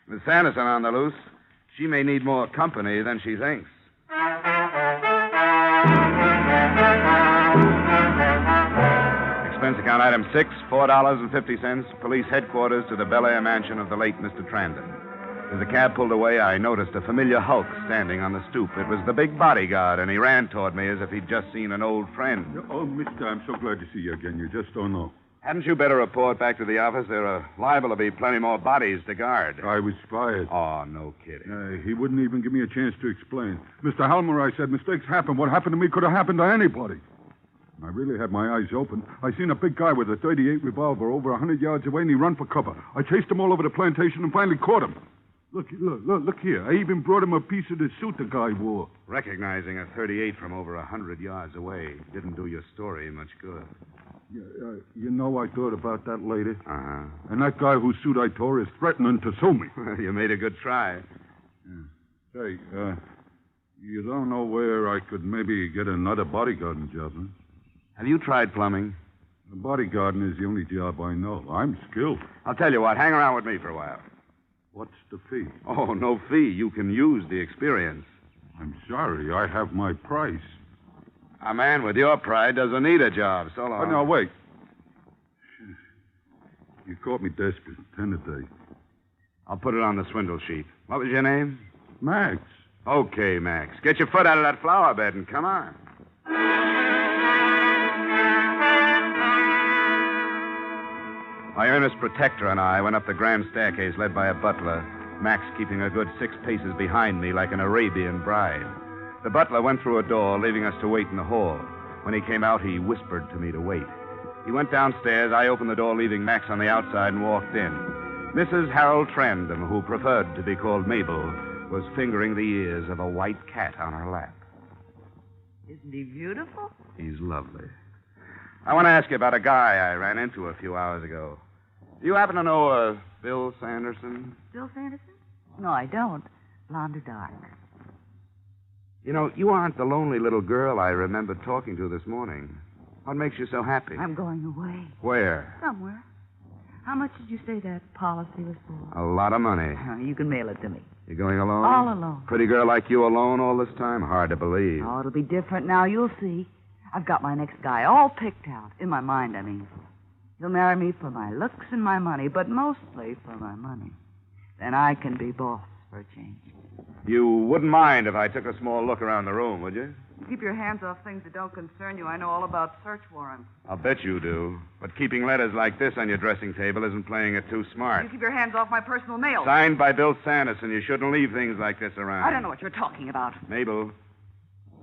Speaker 2: With Sanderson on the loose, she may need more company than she thinks. Expense account item 6, $4.50, police headquarters to the Bel Air mansion of the late Mr. Trandon. As the cab pulled away, I noticed a familiar hulk standing on the stoop. It was the big bodyguard, and he ran toward me as if he'd just seen an old friend.
Speaker 21: Oh, mister, I'm so glad to see you again. You just don't know.
Speaker 2: Hadn't you better report back to the office? There are liable to be plenty more bodies to guard.
Speaker 21: I was fired.
Speaker 2: Oh, no kidding.
Speaker 21: He wouldn't even give me a chance to explain. Mr. Halmer, I said, mistakes happen. What happened to me could have happened to anybody. I really had my eyes open. I seen a big guy with a .38 revolver over 100 yards away, and he run for cover. I chased him all over the plantation and finally caught him. Look here. I even brought him a piece of the suit the guy wore.
Speaker 2: Recognizing a .38 from over 100 yards away didn't do your story much good.
Speaker 21: You know, I thought about that later.
Speaker 2: Uh-huh.
Speaker 21: And that guy whose suit I tore is threatening to sue me.
Speaker 2: You made a good try.
Speaker 21: Yeah. Say, you don't know where I could maybe get another bodyguarding job, huh?
Speaker 2: Have you tried plumbing?
Speaker 21: The bodyguarding is the only job I know. I'm skilled.
Speaker 2: I'll tell you what. Hang around with me for a while.
Speaker 21: What's the fee?
Speaker 2: Oh, no fee. You can use the experience.
Speaker 21: I'm sorry. I have my price.
Speaker 2: A man with your pride doesn't need a job. So long.
Speaker 21: Oh, now, wait. You caught me desperate. 10 a day.
Speaker 2: I'll put it on the swindle sheet. What was your name?
Speaker 21: Max.
Speaker 2: Okay, Max. Get your foot out of that flower bed and come on. My earnest protector and I went up the grand staircase led by a butler, Max keeping a good 6 paces behind me like an Arabian bride. The butler went through a door, leaving us to wait in the hall. When he came out, he whispered to me to wait. He went downstairs. I opened the door, leaving Max on the outside, and walked in. Mrs. Harold Trandom, who preferred to be called Mabel, was fingering the ears of a white cat on her lap.
Speaker 23: Isn't he beautiful?
Speaker 2: He's lovely. I want to ask you about a guy I ran into a few hours ago. Do you happen to know Bill Sanderson?
Speaker 23: Bill Sanderson? No, I don't. Blonde or dark?
Speaker 2: You know, you aren't the lonely little girl I remember talking to this morning. What makes you so happy?
Speaker 23: I'm going away.
Speaker 2: Where?
Speaker 23: Somewhere. How much did you say that policy was for?
Speaker 2: A lot of money.
Speaker 23: You can mail it to me.
Speaker 2: You going alone?
Speaker 23: All alone.
Speaker 2: Pretty girl like you alone all this time? Hard to believe.
Speaker 23: Oh, it'll be different now. You'll see. I've got my next guy all picked out. In my mind, I mean. He'll marry me for my looks and my money, but mostly for my money. Then I can be boss for a change.
Speaker 2: You wouldn't mind if I took a small look around the room, would you?
Speaker 23: Keep your hands off things that don't concern you. I know all about search warrants.
Speaker 2: I'll bet you do. But keeping letters like this on your dressing table isn't playing it too smart.
Speaker 23: You keep your hands off my personal mail.
Speaker 2: Signed by Bill Sanderson. You shouldn't leave things like this around.
Speaker 23: I don't know what you're talking about.
Speaker 2: Mabel,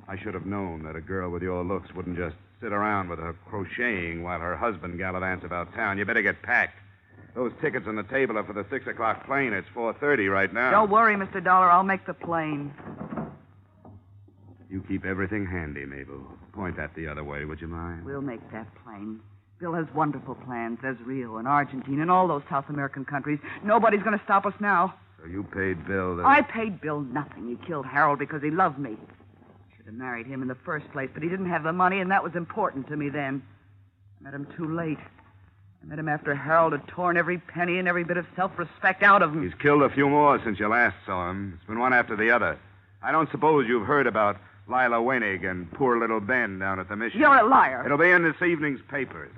Speaker 2: I should have known that a girl with your looks wouldn't just sit around with her crocheting while her husband gallivants about town. You better get packed. Those tickets on the table are for the 6 o'clock plane. It's 4:30 right now.
Speaker 23: Don't worry, Mr. Dollar. I'll make the plane.
Speaker 2: You keep everything handy, Mabel. Point that the other way, would you mind?
Speaker 23: We'll make that plane. Bill has wonderful plans. There's Rio and Argentina and all those South American countries. Nobody's going to stop us now.
Speaker 2: So you paid Bill
Speaker 23: I paid Bill nothing. He killed Harold because he loved me. Should have married him in the first place, but he didn't have the money, and that was important to me then. I met him too late. I met him after Harold had torn every penny and every bit of self-respect out of him.
Speaker 2: He's killed a few more since you last saw him. It's been one after the other. I don't suppose you've heard about Lila Wenig and poor little Ben down at the mission.
Speaker 23: You're a liar.
Speaker 2: It'll be in this evening's papers.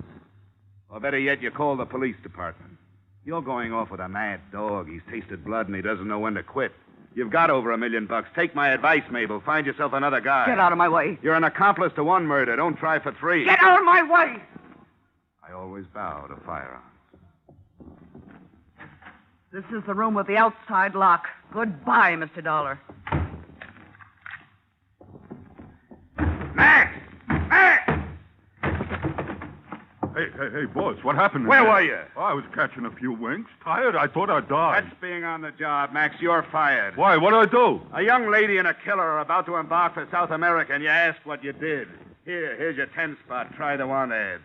Speaker 2: Or better yet, you call the police department. You're going off with a mad dog. He's tasted blood and he doesn't know when to quit. You've got over $1 million. Take my advice, Mabel. Find yourself another guy.
Speaker 23: Get out of my way.
Speaker 2: You're an accomplice to 1 murder. Don't try for 3.
Speaker 23: Get out of my way!
Speaker 2: I always bow to firearms.
Speaker 23: This is the room with the outside lock. Goodbye, Mr. Dollar.
Speaker 21: Max! Max! Hey, boss, what happened?
Speaker 2: Where were you?
Speaker 21: Oh, I was catching a few winks. Tired, I thought I'd die.
Speaker 2: That's being on the job, Max. You're fired.
Speaker 21: Why? What'd I do?
Speaker 2: A young lady and a killer are about to embark for South America, and you ask what you did. Here's your 10 spot. Try the want ads.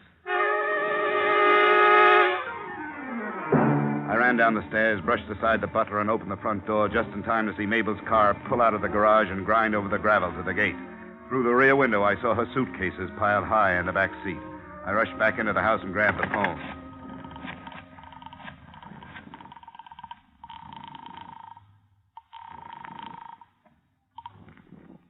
Speaker 2: I ran down the stairs, brushed aside the butler, and opened the front door just in time to see Mabel's car pull out of the garage and grind over the gravel to the gate. Through the rear window, I saw her suitcases piled high in the back seat. I rushed back into the house and grabbed the phone.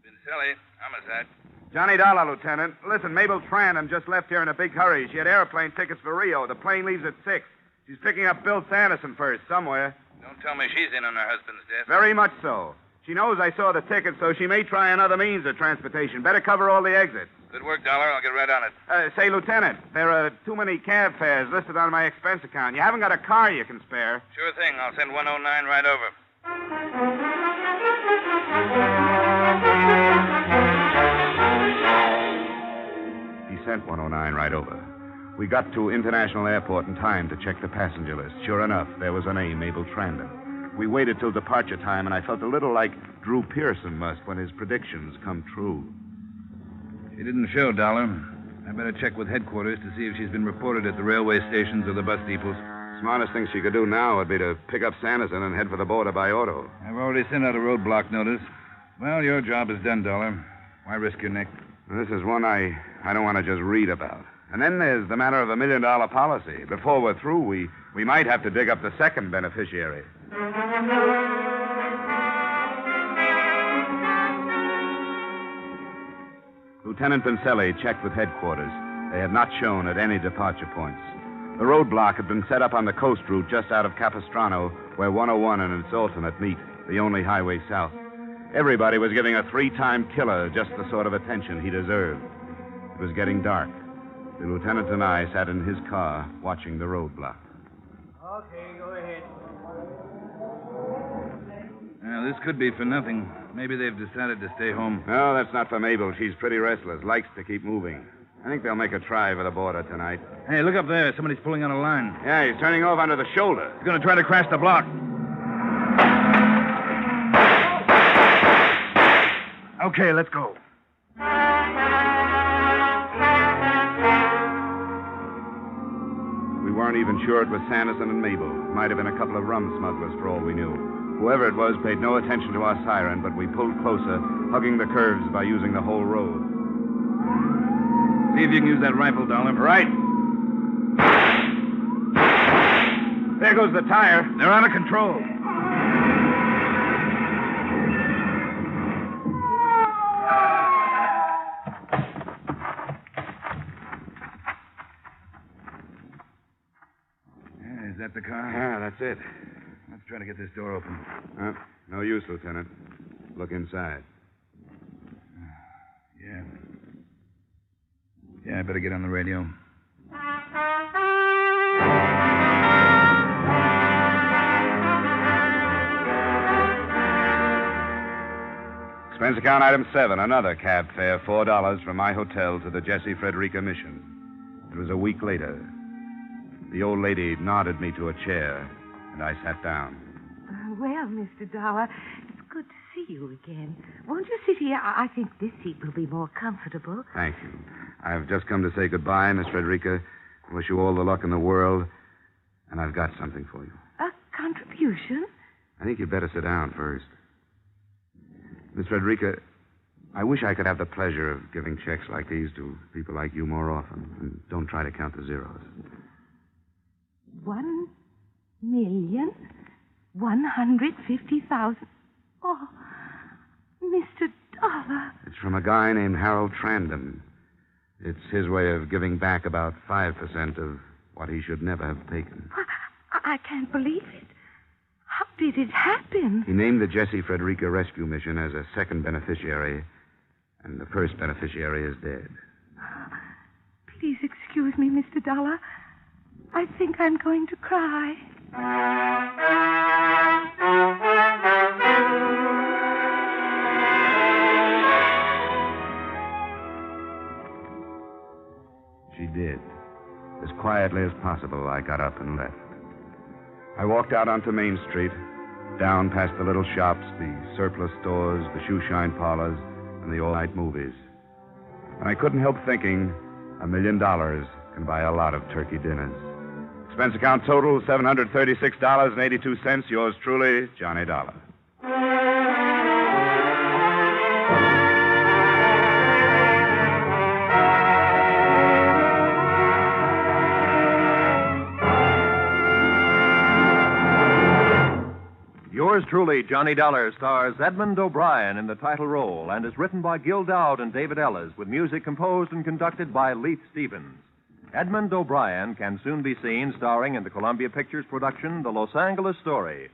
Speaker 22: Vincelli, homicide.
Speaker 2: Johnny Dollar, Lieutenant. Listen, Mabel Trandom just left here in a big hurry. She had airplane tickets for Rio. The plane leaves at 6. She's picking up Bill Sanderson first, somewhere.
Speaker 22: Don't tell me she's in on her husband's death.
Speaker 2: Very much so. She knows I saw the tickets, so she may try another means of transportation. Better cover all the exits.
Speaker 22: Good work, Dollar. I'll get right on it.
Speaker 2: Say, Lieutenant, there are too many cab fares listed on my expense account. You haven't got a car you can spare.
Speaker 22: Sure thing. I'll send 109 right over.
Speaker 2: He sent 109 right over. We got to International Airport in time to check the passenger list. Sure enough, there was a name, Mabel Trandom. We waited till departure time, and I felt a little like Drew Pearson must when his predictions come true.
Speaker 13: She didn't show, Dollar. I better check with headquarters to see if she's been reported at the railway stations or the bus depots.
Speaker 2: Smartest thing she could do now would be to pick up Sanderson and head for the border by auto.
Speaker 13: I've already sent out a roadblock notice. Well, your job is done, Dollar. Why risk your neck?
Speaker 2: This is one I don't want to just read about. And then there's the matter of $1 million policy. Before we're through, we might have to dig up the second beneficiary. Lieutenant Vincelli checked with headquarters. They had not shown at any departure points. The roadblock had been set up on the coast route just out of Capistrano, where 101 and its alternate meet, the only highway south. Everybody was giving a 3-time killer just the sort of attention he deserved. It was getting dark. The lieutenant and I sat in his car watching the roadblock.
Speaker 14: Okay, go ahead.
Speaker 13: Now, this could be for nothing. Maybe they've decided to stay home.
Speaker 2: No, that's not for Mabel. She's pretty restless, likes to keep moving. I think they'll make a try for the border tonight.
Speaker 13: Hey, look up there. Somebody's pulling on a line.
Speaker 2: Yeah, he's turning off onto the shoulder.
Speaker 13: He's going to try to crash the block. Okay, let's go.
Speaker 2: We weren't even sure it was Sanderson and Mabel. Might have been a couple of rum smugglers for all we knew. Whoever it was paid no attention to our siren, but we pulled closer, hugging the curves by using the whole road.
Speaker 13: See if you can use that rifle, Dollar.
Speaker 2: Right. There goes the tire.
Speaker 13: They're out of control. Yeah, is that the car?
Speaker 2: Yeah, that's it.
Speaker 13: Let's try to get this door open.
Speaker 2: No use, Lieutenant. Look inside.
Speaker 13: Yeah. Yeah, I better get on the radio.
Speaker 2: Expense account item 7, another cab fare, $4 from my hotel to the Jesse Frederica mission. It was a week later. The old lady nodded me to a chair, and I sat down.
Speaker 4: Well, Mr. Dollar, it's good to see you again. Won't you sit here? I think this seat will be more comfortable.
Speaker 2: Thank you. I've just come to say goodbye, Miss Frederica. I wish you all the luck in the world, and I've got something for you.
Speaker 4: A contribution?
Speaker 2: I think you'd better sit down first. Miss Frederica, I wish I could have the pleasure of giving checks like these to people like you more often. And don't try to count the zeros.
Speaker 4: 1,150,000. Oh, Mr. Dollar.
Speaker 2: It's from a guy named Harold Trandom. It's his way of giving back about 5% of what he should never have taken.
Speaker 4: I can't believe it. How did it happen?
Speaker 2: He named the Jesse Frederica Rescue Mission as a second beneficiary, and the first beneficiary is dead.
Speaker 4: Please excuse me, Mr. Dollar. I think I'm going to cry.
Speaker 2: She did. As quietly as possible, I got up and left. I walked out onto Main Street, down past the little shops, the surplus stores, the shoe shine parlors, and the all-night movies. And I couldn't help thinking, $1 million can buy a lot of turkey dinners. Expense account total, $736.82. Yours truly, Johnny Dollar.
Speaker 9: Yours truly, Johnny Dollar, stars Edmond O'Brien in the title role and is written by Gil Dowd and David Ellis with music composed and conducted by Leith Stevens. Edmond O'Brien can soon be seen starring in the Columbia Pictures production, The Los Angeles Story.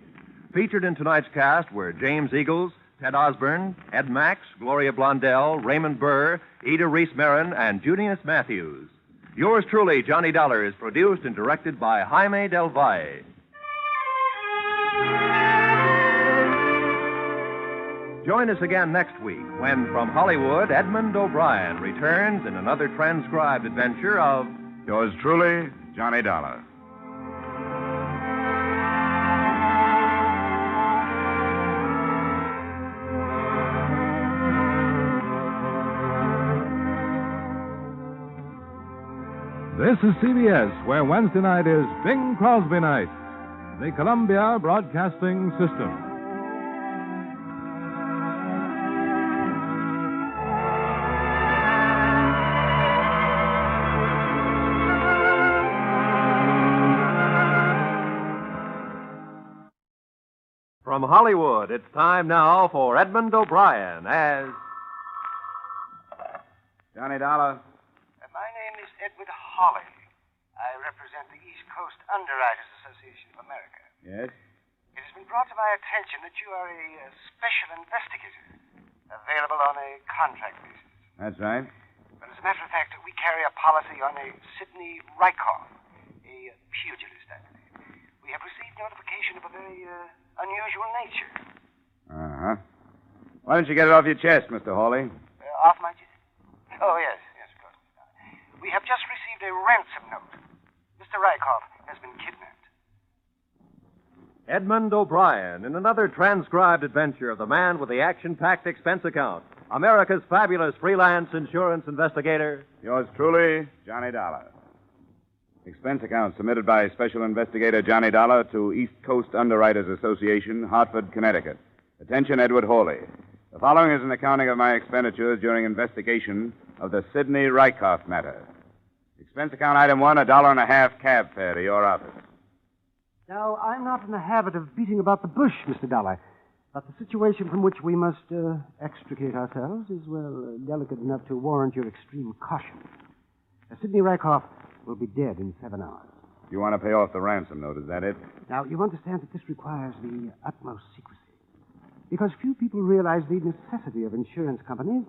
Speaker 9: Featured in tonight's cast were James Eagles, Ted Osborne, Ed Max, Gloria Blondell, Raymond Burr, Ida Reese-Marin, and Junius Matthews. Yours truly, Johnny Dollar, is produced and directed by Jaime Del Valle. Join us again next week when, from Hollywood, Edmond O'Brien returns in another transcribed adventure of...
Speaker 2: Yours truly, Johnny Dollar.
Speaker 5: This is CBS, where Wednesday night is Bing Crosby night. The Columbia Broadcasting System.
Speaker 9: From Hollywood, it's time now for Edmond O'Brien as...
Speaker 2: Johnny Dollar.
Speaker 16: My name is Edward Hawley. I represent the East Coast Underwriters Association of America.
Speaker 2: Yes?
Speaker 16: It has been brought to my attention that you are a special investigator, available on a contract basis.
Speaker 2: That's right.
Speaker 16: But as a matter of fact, we carry a policy on a Sidney Rykoff, a pugilist, I believe. We We have received notification of a very unusual nature.
Speaker 2: Uh-huh. Why don't you get it off your chest, Mr. Hawley?
Speaker 16: Off my chest? Oh, yes, of course. We have just received a ransom note. Mr. Rykoff has been kidnapped.
Speaker 9: Edmond O'Brien in another transcribed adventure of the man with the action-packed expense account, America's fabulous freelance insurance investigator.
Speaker 2: Yours truly, Johnny Dollar. Expense account submitted by Special Investigator Johnny Dollar to East Coast Underwriters Association, Hartford, Connecticut. Attention, Edward Hawley. The following is an accounting of my expenditures during investigation of the Sidney Rykoff matter. Expense account item 1, $1.50 cab fare to your office.
Speaker 11: Now, I'm not in the habit of beating about the bush, Mr. Dollar, but the situation from which we must extricate ourselves is, well, delicate enough to warrant your extreme caution. Sidney Rykoff will be dead in 7 hours.
Speaker 2: You want to pay off the ransom note, is that it?
Speaker 11: Now, you understand that this requires the utmost secrecy, because few people realize the necessity of insurance companies,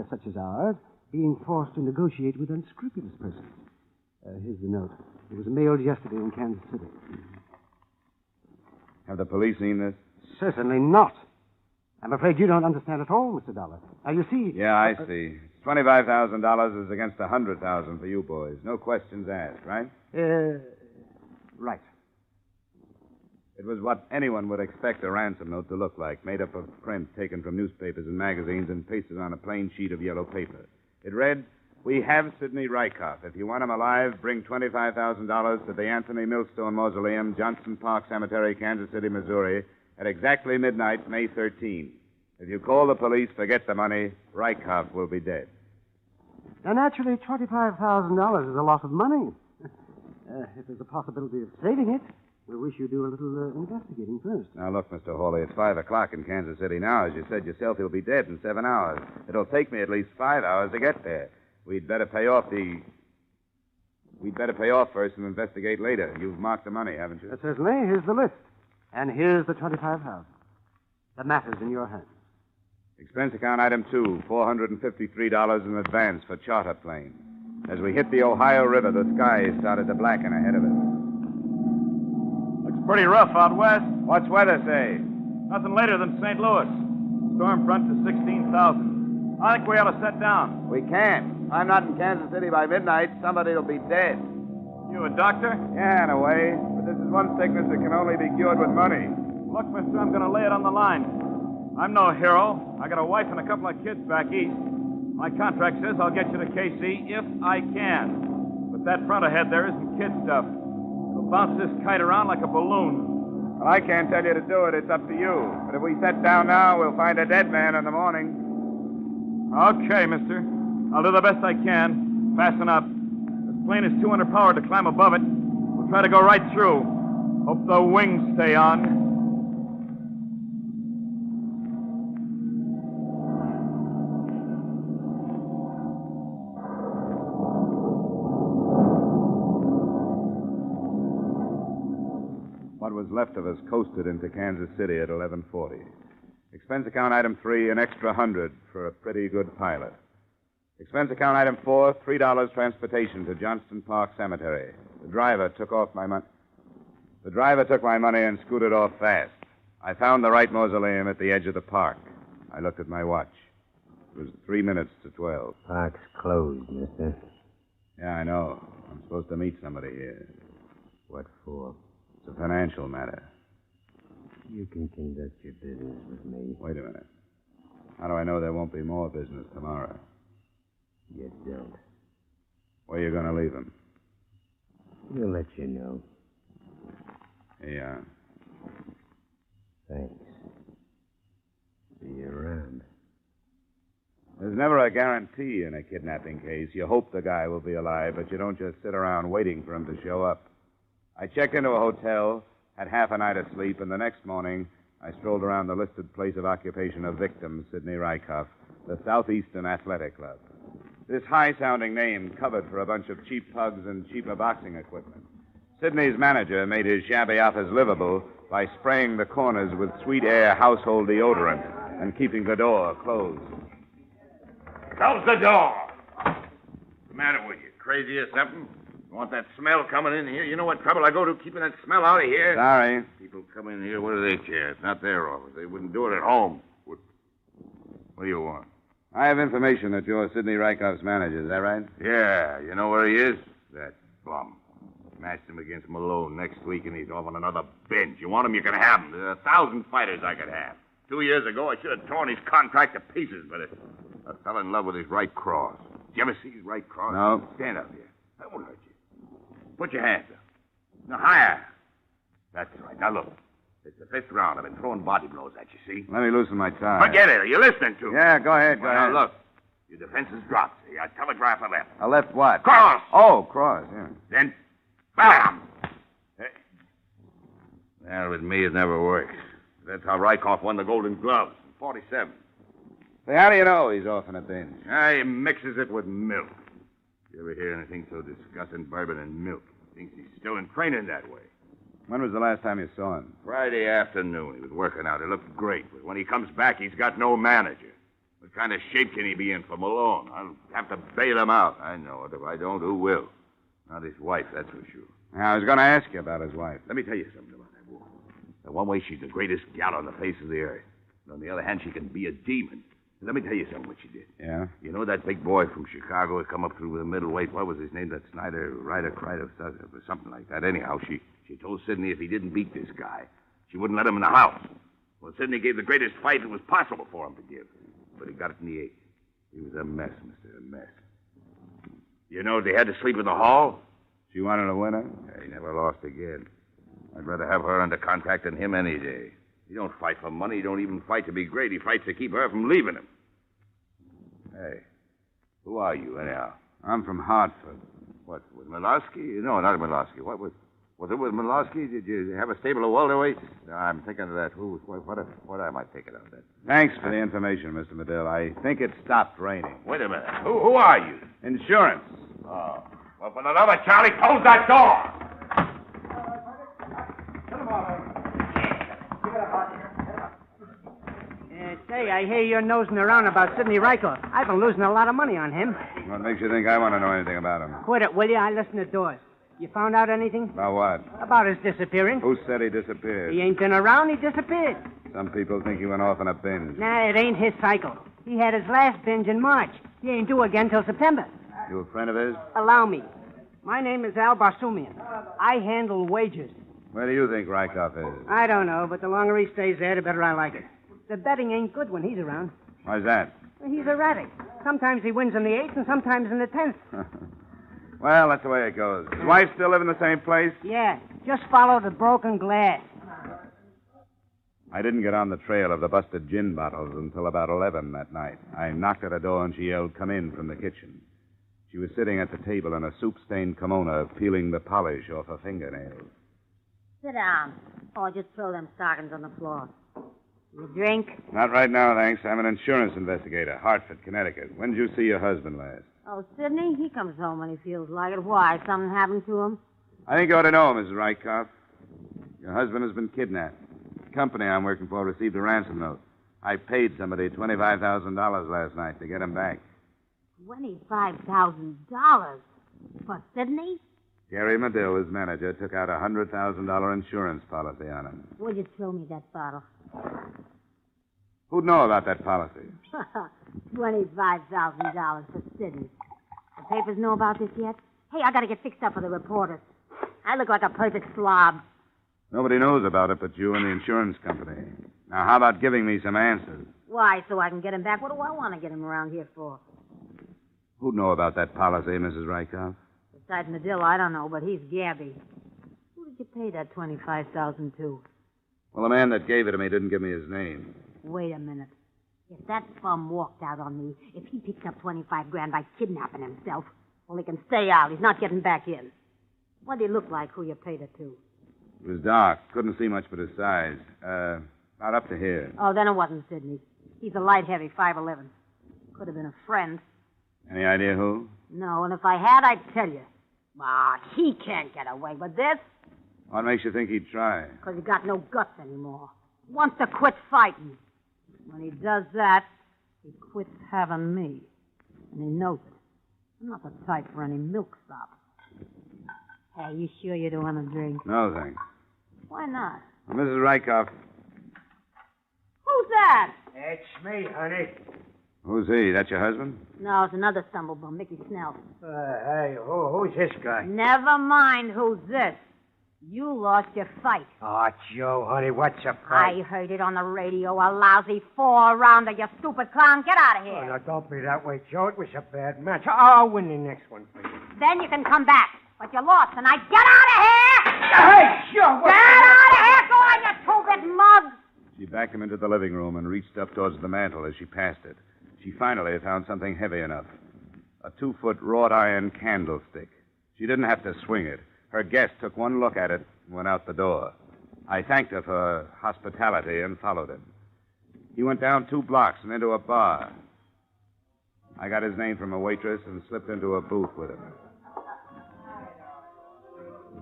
Speaker 11: such as ours, being forced to negotiate with unscrupulous persons. Here's the note. It was mailed yesterday in Kansas City.
Speaker 2: Have the police seen this?
Speaker 11: Certainly not. I'm afraid you don't understand at all, Mr. Dollar. Now, you see...
Speaker 2: Yeah, I see. $25,000 is against $100,000 for you boys. No questions asked, right?
Speaker 11: Right.
Speaker 2: It was what anyone would expect a ransom note to look like, made up of print taken from newspapers and magazines and pasted on a plain sheet of yellow paper. It read, "We have Sidney Rykoff. If you want him alive, bring $25,000 to the Anthony Millstone Mausoleum, Johnson Park Cemetery, Kansas City, Missouri, at exactly midnight, May 13. If you call the police, forget the money, Rykoff will be dead."
Speaker 11: Now, naturally, $25,000 is a lot of money. If there's a possibility of saving it, we wish you do a little investigating first.
Speaker 2: Now, look, Mr. Hawley, it's 5 o'clock in Kansas City now. As you said yourself, he'll be dead in 7 hours. It'll take me at least 5 hours to get there. We'd better pay off first and investigate later. You've marked the money, haven't you?
Speaker 11: Certainly. Here's the list. And here's the $25,000. The matter's in your hands.
Speaker 2: Expense account item 2, $453 in advance for charter plane. As we hit the Ohio River, the sky started to blacken ahead of us.
Speaker 8: Looks pretty rough out west.
Speaker 2: What's weather say?
Speaker 8: Nothing later than St. Louis. Storm front to 16,000. I think we ought to set down.
Speaker 2: We can't. If I'm not in Kansas City by midnight, somebody will be dead.
Speaker 8: You a doctor?
Speaker 2: Yeah, in a way. But this is one sickness that can only be cured with money.
Speaker 8: Look, mister, I'm going to lay it on the line. I'm no hero. I got a wife and a couple of kids back east. My contract says I'll get you to KC if I can. But that front ahead there isn't kid stuff. It'll bounce this kite around like a balloon.
Speaker 2: Well, I can't tell you to do it. It's up to you. But if we set down now, we'll find a dead man in the morning.
Speaker 8: Okay, mister. I'll do the best I can. Fasten up. This plane is too underpowered to climb above it. We'll try to go right through. Hope the wings stay on.
Speaker 2: What was left of us coasted into Kansas City at 11:40. Expense account item 3, an extra 100 for a pretty good pilot. Expense account item 4, $3 transportation to Johnston Park Cemetery. The driver took my money and scooted off fast. I found the right mausoleum at the edge of the park. I looked at my watch. It was 3 minutes to 12.
Speaker 12: Park's closed, mister.
Speaker 2: Yeah, I know. I'm supposed to meet somebody here.
Speaker 12: What for?
Speaker 2: It's a financial matter.
Speaker 12: You can conduct your business with me.
Speaker 2: Wait a minute. How do I know there won't be more business tomorrow?
Speaker 12: You don't.
Speaker 2: Where are you going to leave him?
Speaker 12: We'll let you know.
Speaker 2: Yeah.
Speaker 12: Thanks. See you around.
Speaker 2: There's never a guarantee in a kidnapping case. You hope the guy will be alive, but you don't just sit around waiting for him to show up. I checked into a hotel, had half a night of sleep, and the next morning I strolled around the listed place of occupation of victim, Sidney Rykoff, the Southeastern Athletic Club. This high-sounding name covered for a bunch of cheap pugs and cheaper boxing equipment. Sidney's manager made his shabby office livable by spraying the corners with Sweet Air household deodorant and keeping the door closed.
Speaker 22: Close the door. What's the matter with you? Crazy or something? You want that smell coming in here? You know what trouble I go to keeping that smell out of here?
Speaker 2: Sorry.
Speaker 22: People come in here, what do they care? It's not their office. They wouldn't do it at home. What do you want?
Speaker 2: I have information that you're Sidney Rykoff's manager. Is that right?
Speaker 22: Yeah, you know where he is? That bum. Smashed him against Malone next week, and he's off on another binge. You want him, you can have him. There are 1,000 fighters I could have. 2 years ago, I should have torn his contract to pieces, but I fell in love with his right cross. Did you ever see his right cross?
Speaker 2: No.
Speaker 22: Stand up here. That won't hurt you. Put your hands up. Now, higher. That's right. Now, look. It's the 5th round. I've been throwing body blows at you, see?
Speaker 2: Let me loosen my tie.
Speaker 22: Forget it. Are you listening to me?
Speaker 2: Yeah, go ahead, go
Speaker 22: Well,
Speaker 2: ahead.
Speaker 22: Now, look. Your defense is dropped. See, I telegraph a left.
Speaker 2: A left what?
Speaker 22: Cross!
Speaker 2: Oh, cross, yeah.
Speaker 22: Then, bam! Hey. Well, with me, it never works. That's how Rykoff won the Golden Gloves in 47.
Speaker 2: Say, how do you know he's off in a binge?
Speaker 22: He mixes it with milk. You ever hear anything so disgusting, bourbon and milk? Thinks he's still in training that way.
Speaker 2: When was the last time you saw him?
Speaker 22: Friday afternoon. He was working out. It looked great. But when he comes back, he's got no manager. What kind of shape can he be in for Malone? I'll have to bail him out. I know it. If I don't, who will? Not his wife, that's for sure.
Speaker 2: Now, I was going to ask you about his wife.
Speaker 22: Let me tell you something about that woman. In one way, she's the greatest gal on the face of the earth. And on the other hand, she can be a demon. Let me tell you something what she did.
Speaker 2: Yeah?
Speaker 22: You know that big boy from Chicago who come up through the middleweight? What was his name? That Snyder, Ryder, or something like that. Anyhow, she told Sidney if he didn't beat this guy, she wouldn't let him in the house. Well, Sidney gave the greatest fight it was possible for him to give. But he got it in the 8th. He was a mess, mister, a mess. You know they had to sleep in the hall?
Speaker 2: She wanted a winner?
Speaker 22: Yeah, he never lost again. I'd rather have her under contract than him any day. He don't fight for money. He don't even fight to be great. He fights to keep her from leaving him. Hey, who are you, anyhow?
Speaker 2: I'm from Hartford.
Speaker 22: What, with Milosky? No, not Milosky. Was it with Milosky? Did you have a stable of welterweights? No, I'm thinking of that. What am I thinking of that?
Speaker 2: Thanks for the information, Mr. Medill. I think it stopped raining.
Speaker 22: Wait a minute. Who are you?
Speaker 2: Insurance.
Speaker 22: Oh. Well, for the love of Charlie, close that door!
Speaker 15: Say, I hear you're nosing around about Sidney Rykoff. I've been losing a lot of money on him.
Speaker 2: What makes you think I want to know anything about him?
Speaker 15: Quit it, will you? I listen to doors. You found out anything?
Speaker 2: About what?
Speaker 15: About his disappearance.
Speaker 2: Who said he disappeared?
Speaker 15: He ain't been around. He disappeared.
Speaker 2: Some people think he went off on a binge.
Speaker 15: Nah, it ain't his cycle. He had his last binge in March. He ain't due again till September.
Speaker 2: You a friend of his?
Speaker 15: Allow me. My name is Al Barsumian. I handle wages.
Speaker 2: Where do you think Rykoff is?
Speaker 15: I don't know, but the longer he stays there, the better I like it. The betting ain't good when he's around.
Speaker 2: Why's that?
Speaker 15: He's erratic. Sometimes he wins in the 8th and sometimes in the 10th.
Speaker 2: Well, that's the way it goes. His wife still live in the same place?
Speaker 15: Yeah, just follow the broken glass.
Speaker 2: I didn't get on the trail of the busted gin bottles until about 11 that night. I knocked at her door and she yelled, "Come in," from the kitchen. She was sitting at the table in a soup-stained kimono, peeling the polish off her fingernails.
Speaker 17: Sit down, or just throw them stockings on the floor. You drink?
Speaker 2: Not right now, thanks. I'm an insurance investigator, Hartford, Connecticut. When did you see your husband last?
Speaker 17: Oh, Sidney, he comes home when he feels like it. Why? Something happened to him?
Speaker 2: I think you ought to know, Mrs. Rykoff. Your husband has been kidnapped. The company I'm working for received a ransom note. I paid somebody $25,000 last night to get him back.
Speaker 17: $25,000? For Sidney?
Speaker 2: Gary Medill, his manager, took out a $100,000 insurance policy on him.
Speaker 17: Would you throw me that bottle?
Speaker 2: Who'd know about that policy?
Speaker 17: $25,000 for Sidney. The papers know about this yet? Hey, I gotta get fixed up for the reporters. I look like a perfect slob.
Speaker 2: Nobody knows about it but you and the insurance company. Now, how about giving me some answers?
Speaker 17: Why, so I can get him back? What do I want to get him around here for?
Speaker 2: Who'd know about that policy, Mrs. Rykoff?
Speaker 17: Besides Medill, I don't know, but he's Gabby. Who did you pay that $25,000 to?
Speaker 2: Well, the man that gave it to me didn't give me his name.
Speaker 17: Wait a minute. If that bum walked out on me, if he picked up $25,000 by kidnapping himself, well, he can stay out. He's not getting back in. What did he look like, who you paid it to?
Speaker 2: It was dark. Couldn't see much but his size. About up to here.
Speaker 17: Oh, then it wasn't Sidney. He's a light-heavy, 5'11". Could have been a friend.
Speaker 2: Any idea who?
Speaker 17: No, and if I had, I'd tell you. Ah, he can't get away with this.
Speaker 2: What makes you think he'd try?
Speaker 17: Because he got no guts anymore. Wants to quit fighting. When he does that, he quits having me. And he knows it. I'm not the type for any milk stop. Hey, you sure you don't want a drink?
Speaker 2: No, thanks.
Speaker 17: Why not?
Speaker 2: Mrs. Rykoff.
Speaker 17: Who's that?
Speaker 3: It's me, honey.
Speaker 2: Who's he? That your husband?
Speaker 17: No, it's another stumblebum, Mickey Snell.
Speaker 3: Hey, who's this guy?
Speaker 17: Never mind who's this. You lost your fight.
Speaker 3: Oh, Joe, honey, what's a
Speaker 17: I heard it on the radio, a lousy four-rounder, you stupid clown. Get out of
Speaker 3: Oh,
Speaker 17: here.
Speaker 3: now, don't be that way, Joe. It was a bad match. I'll win the next one for you.
Speaker 17: Then you can come back. But you lost tonight. Get out of here!
Speaker 3: Hey, Joe!
Speaker 17: Get out of here! Go on, you two-bit mug!
Speaker 2: She backed him into the living room and reached up towards the mantel as she passed it. She finally found something heavy enough. A 2-foot wrought iron candlestick. She didn't have to swing it. Her guest took one look at it and went out the door. I thanked her for her hospitality and followed him. He went down 2 blocks and into a bar. I got his name from a waitress and slipped into a booth with him.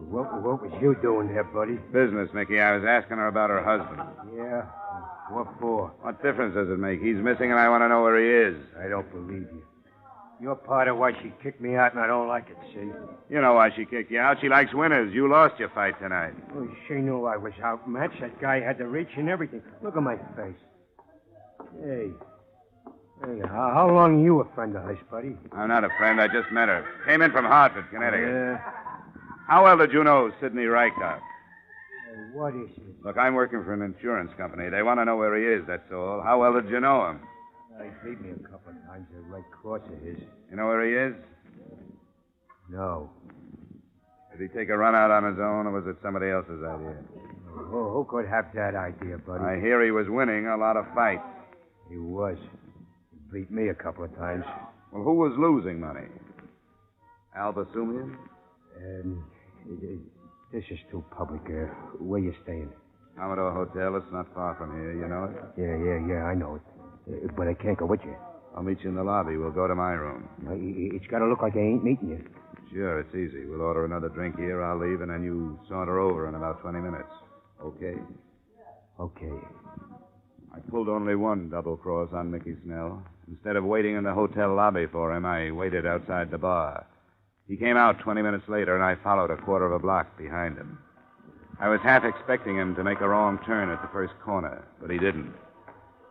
Speaker 3: What was you doing there, buddy?
Speaker 2: Business, Mickey. I was asking her about her husband.
Speaker 3: Yeah? What for?
Speaker 2: What difference does it make? He's missing and I want to know where he is.
Speaker 3: I don't believe you. You're part of why she kicked me out, and I don't like it, see?
Speaker 2: You know why she kicked you out. She likes winners. You lost your fight tonight.
Speaker 3: Well, she knew I was outmatched. That guy had the reach and everything. Look at my face. Hey, how long are you a friend of hers, buddy?
Speaker 2: I'm not a friend. I just met her. Came in from Hartford, Connecticut.
Speaker 3: Yeah.
Speaker 2: How well did you know Sidney Rykoff?
Speaker 3: What is it?
Speaker 2: Look, I'm working for an insurance company. They want to know where he is, that's all. How well did you know him?
Speaker 3: He beat me a couple of times, that Red Cross of his.
Speaker 2: You know where he is?
Speaker 3: No.
Speaker 2: Did he take a run out on his own, or was it somebody else's idea?
Speaker 3: Who could have that idea, buddy?
Speaker 2: I hear he was winning a lot of fights.
Speaker 3: He was. He beat me a couple of times.
Speaker 2: Well, who was losing money? Al Basumian?
Speaker 3: This is too public. Where you staying?
Speaker 2: Commodore Hotel. It's not far from here. You know it?
Speaker 3: Yeah, I know it. But I can't go with you.
Speaker 2: I'll meet you in the lobby. We'll go to my room.
Speaker 3: It's got to look like I ain't meeting you.
Speaker 2: Sure, it's easy. We'll order another drink here. I'll leave, and then you saunter over in about 20 minutes. Okay?
Speaker 3: Okay.
Speaker 2: I pulled only one double cross on Mickey Snell. Instead of waiting in the hotel lobby for him, I waited outside the bar. He came out 20 minutes later, and I followed a quarter of a block behind him. I was half expecting him to make a wrong turn at the first corner, but he didn't.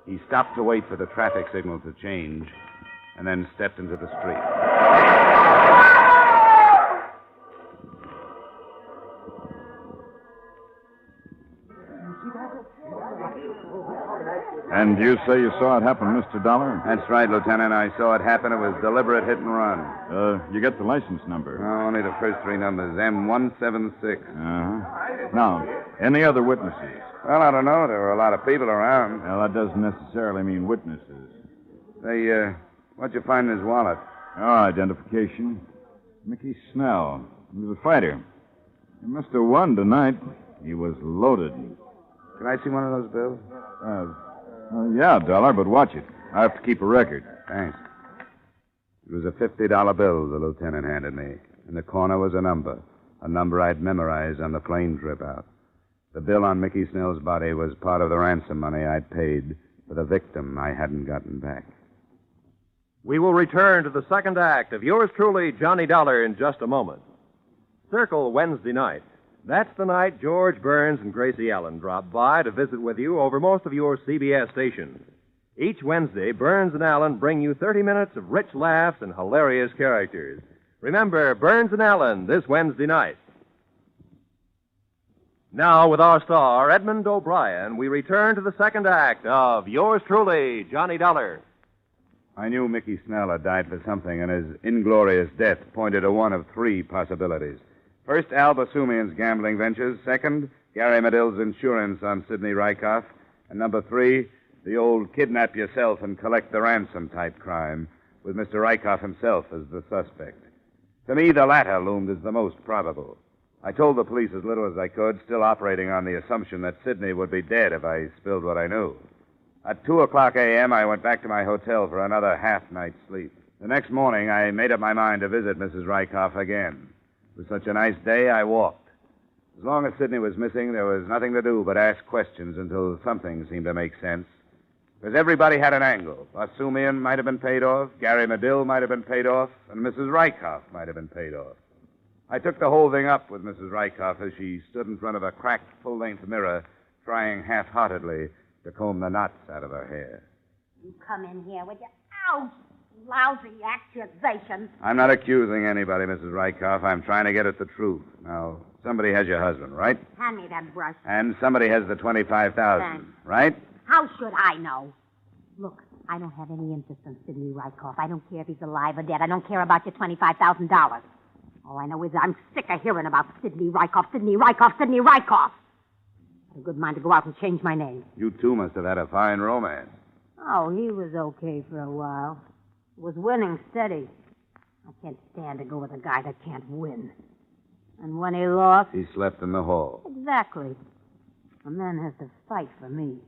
Speaker 2: He stopped to wait for the traffic signal to change, and then stepped into the street.
Speaker 5: And you say you saw it happen, Mr. Dollar?
Speaker 2: That's right, Lieutenant. I saw it happen. It was deliberate hit and run.
Speaker 5: You get the license number?
Speaker 2: No, only the first 3 numbers. M176.
Speaker 5: Uh-huh. Now, any other witnesses?
Speaker 2: Well, I don't know. There were a lot of people around.
Speaker 5: Well, that doesn't necessarily mean witnesses.
Speaker 2: Say, what'd you find in his wallet?
Speaker 5: Identification. Mickey Snell. He was a fighter. He must have won tonight. He was loaded.
Speaker 2: Can I see one of those bills?
Speaker 5: Yeah, Dollar, but watch it. I have to keep a record.
Speaker 2: Thanks. It was a $50 bill the lieutenant handed me. In the corner was a number I'd memorized on the plane trip out. The bill on Mickey Snell's body was part of the ransom money I'd paid for the victim I hadn't gotten back.
Speaker 9: We will return to the second act of yours truly, Johnny Dollar, in just a moment. Circle Wednesday night. That's the night George Burns and Gracie Allen drop by to visit with you over most of your CBS stations. Each Wednesday, Burns and Allen bring you 30 minutes of rich laughs and hilarious characters. Remember, Burns and Allen this Wednesday night. Now, with our star, Edmond O'Brien, we return to the second act of yours truly, Johnny Dollar.
Speaker 2: I knew Mickey Snell had died for something, and his inglorious death pointed to one of 3 possibilities. First, Al Basumian's gambling ventures. Second, Gary Medill's insurance on Sidney Rykoff. And number 3, the old kidnap yourself and collect the ransom type crime, with Mr. Rykoff himself as the suspect. To me, the latter loomed as the most probable. I told the police as little as I could, still operating on the assumption that Sidney would be dead if I spilled what I knew. At 2:00 a.m., I went back to my hotel for another half-night's sleep. The next morning, I made up my mind to visit Mrs. Rykoff again. It was such a nice day, I walked. As long as Sidney was missing, there was nothing to do but ask questions until something seemed to make sense. Because everybody had an angle. Basumian might have been paid off, Gary Medill might have been paid off, and Mrs. Rykoff might have been paid off. I took the whole thing up with Mrs. Rykoff as she stood in front of a cracked full-length mirror, trying half-heartedly to comb the knots out of her hair.
Speaker 17: You come in here with your lousy accusations.
Speaker 2: I'm not accusing anybody, Mrs. Rykoff. I'm trying to get at the truth. Now, somebody has your husband, right?
Speaker 17: Hand me that brush.
Speaker 2: And somebody has the $25,000, right?
Speaker 17: How should I know? Look, I don't have any interest in Sidney Rykoff. I don't care if he's alive or dead. I don't care about your $25,000. All I know is I'm sick of hearing about Sidney Rykoff, Sidney Rykoff, Sidney Rykoff. I had a good mind to go out and change my name.
Speaker 2: You, too, must have had a fine romance.
Speaker 17: Oh, he was okay for a while. Was winning steady. I can't stand to go with a guy that can't win. And when he lost...
Speaker 2: He slept in the hall.
Speaker 17: Exactly. A man has to fight for me.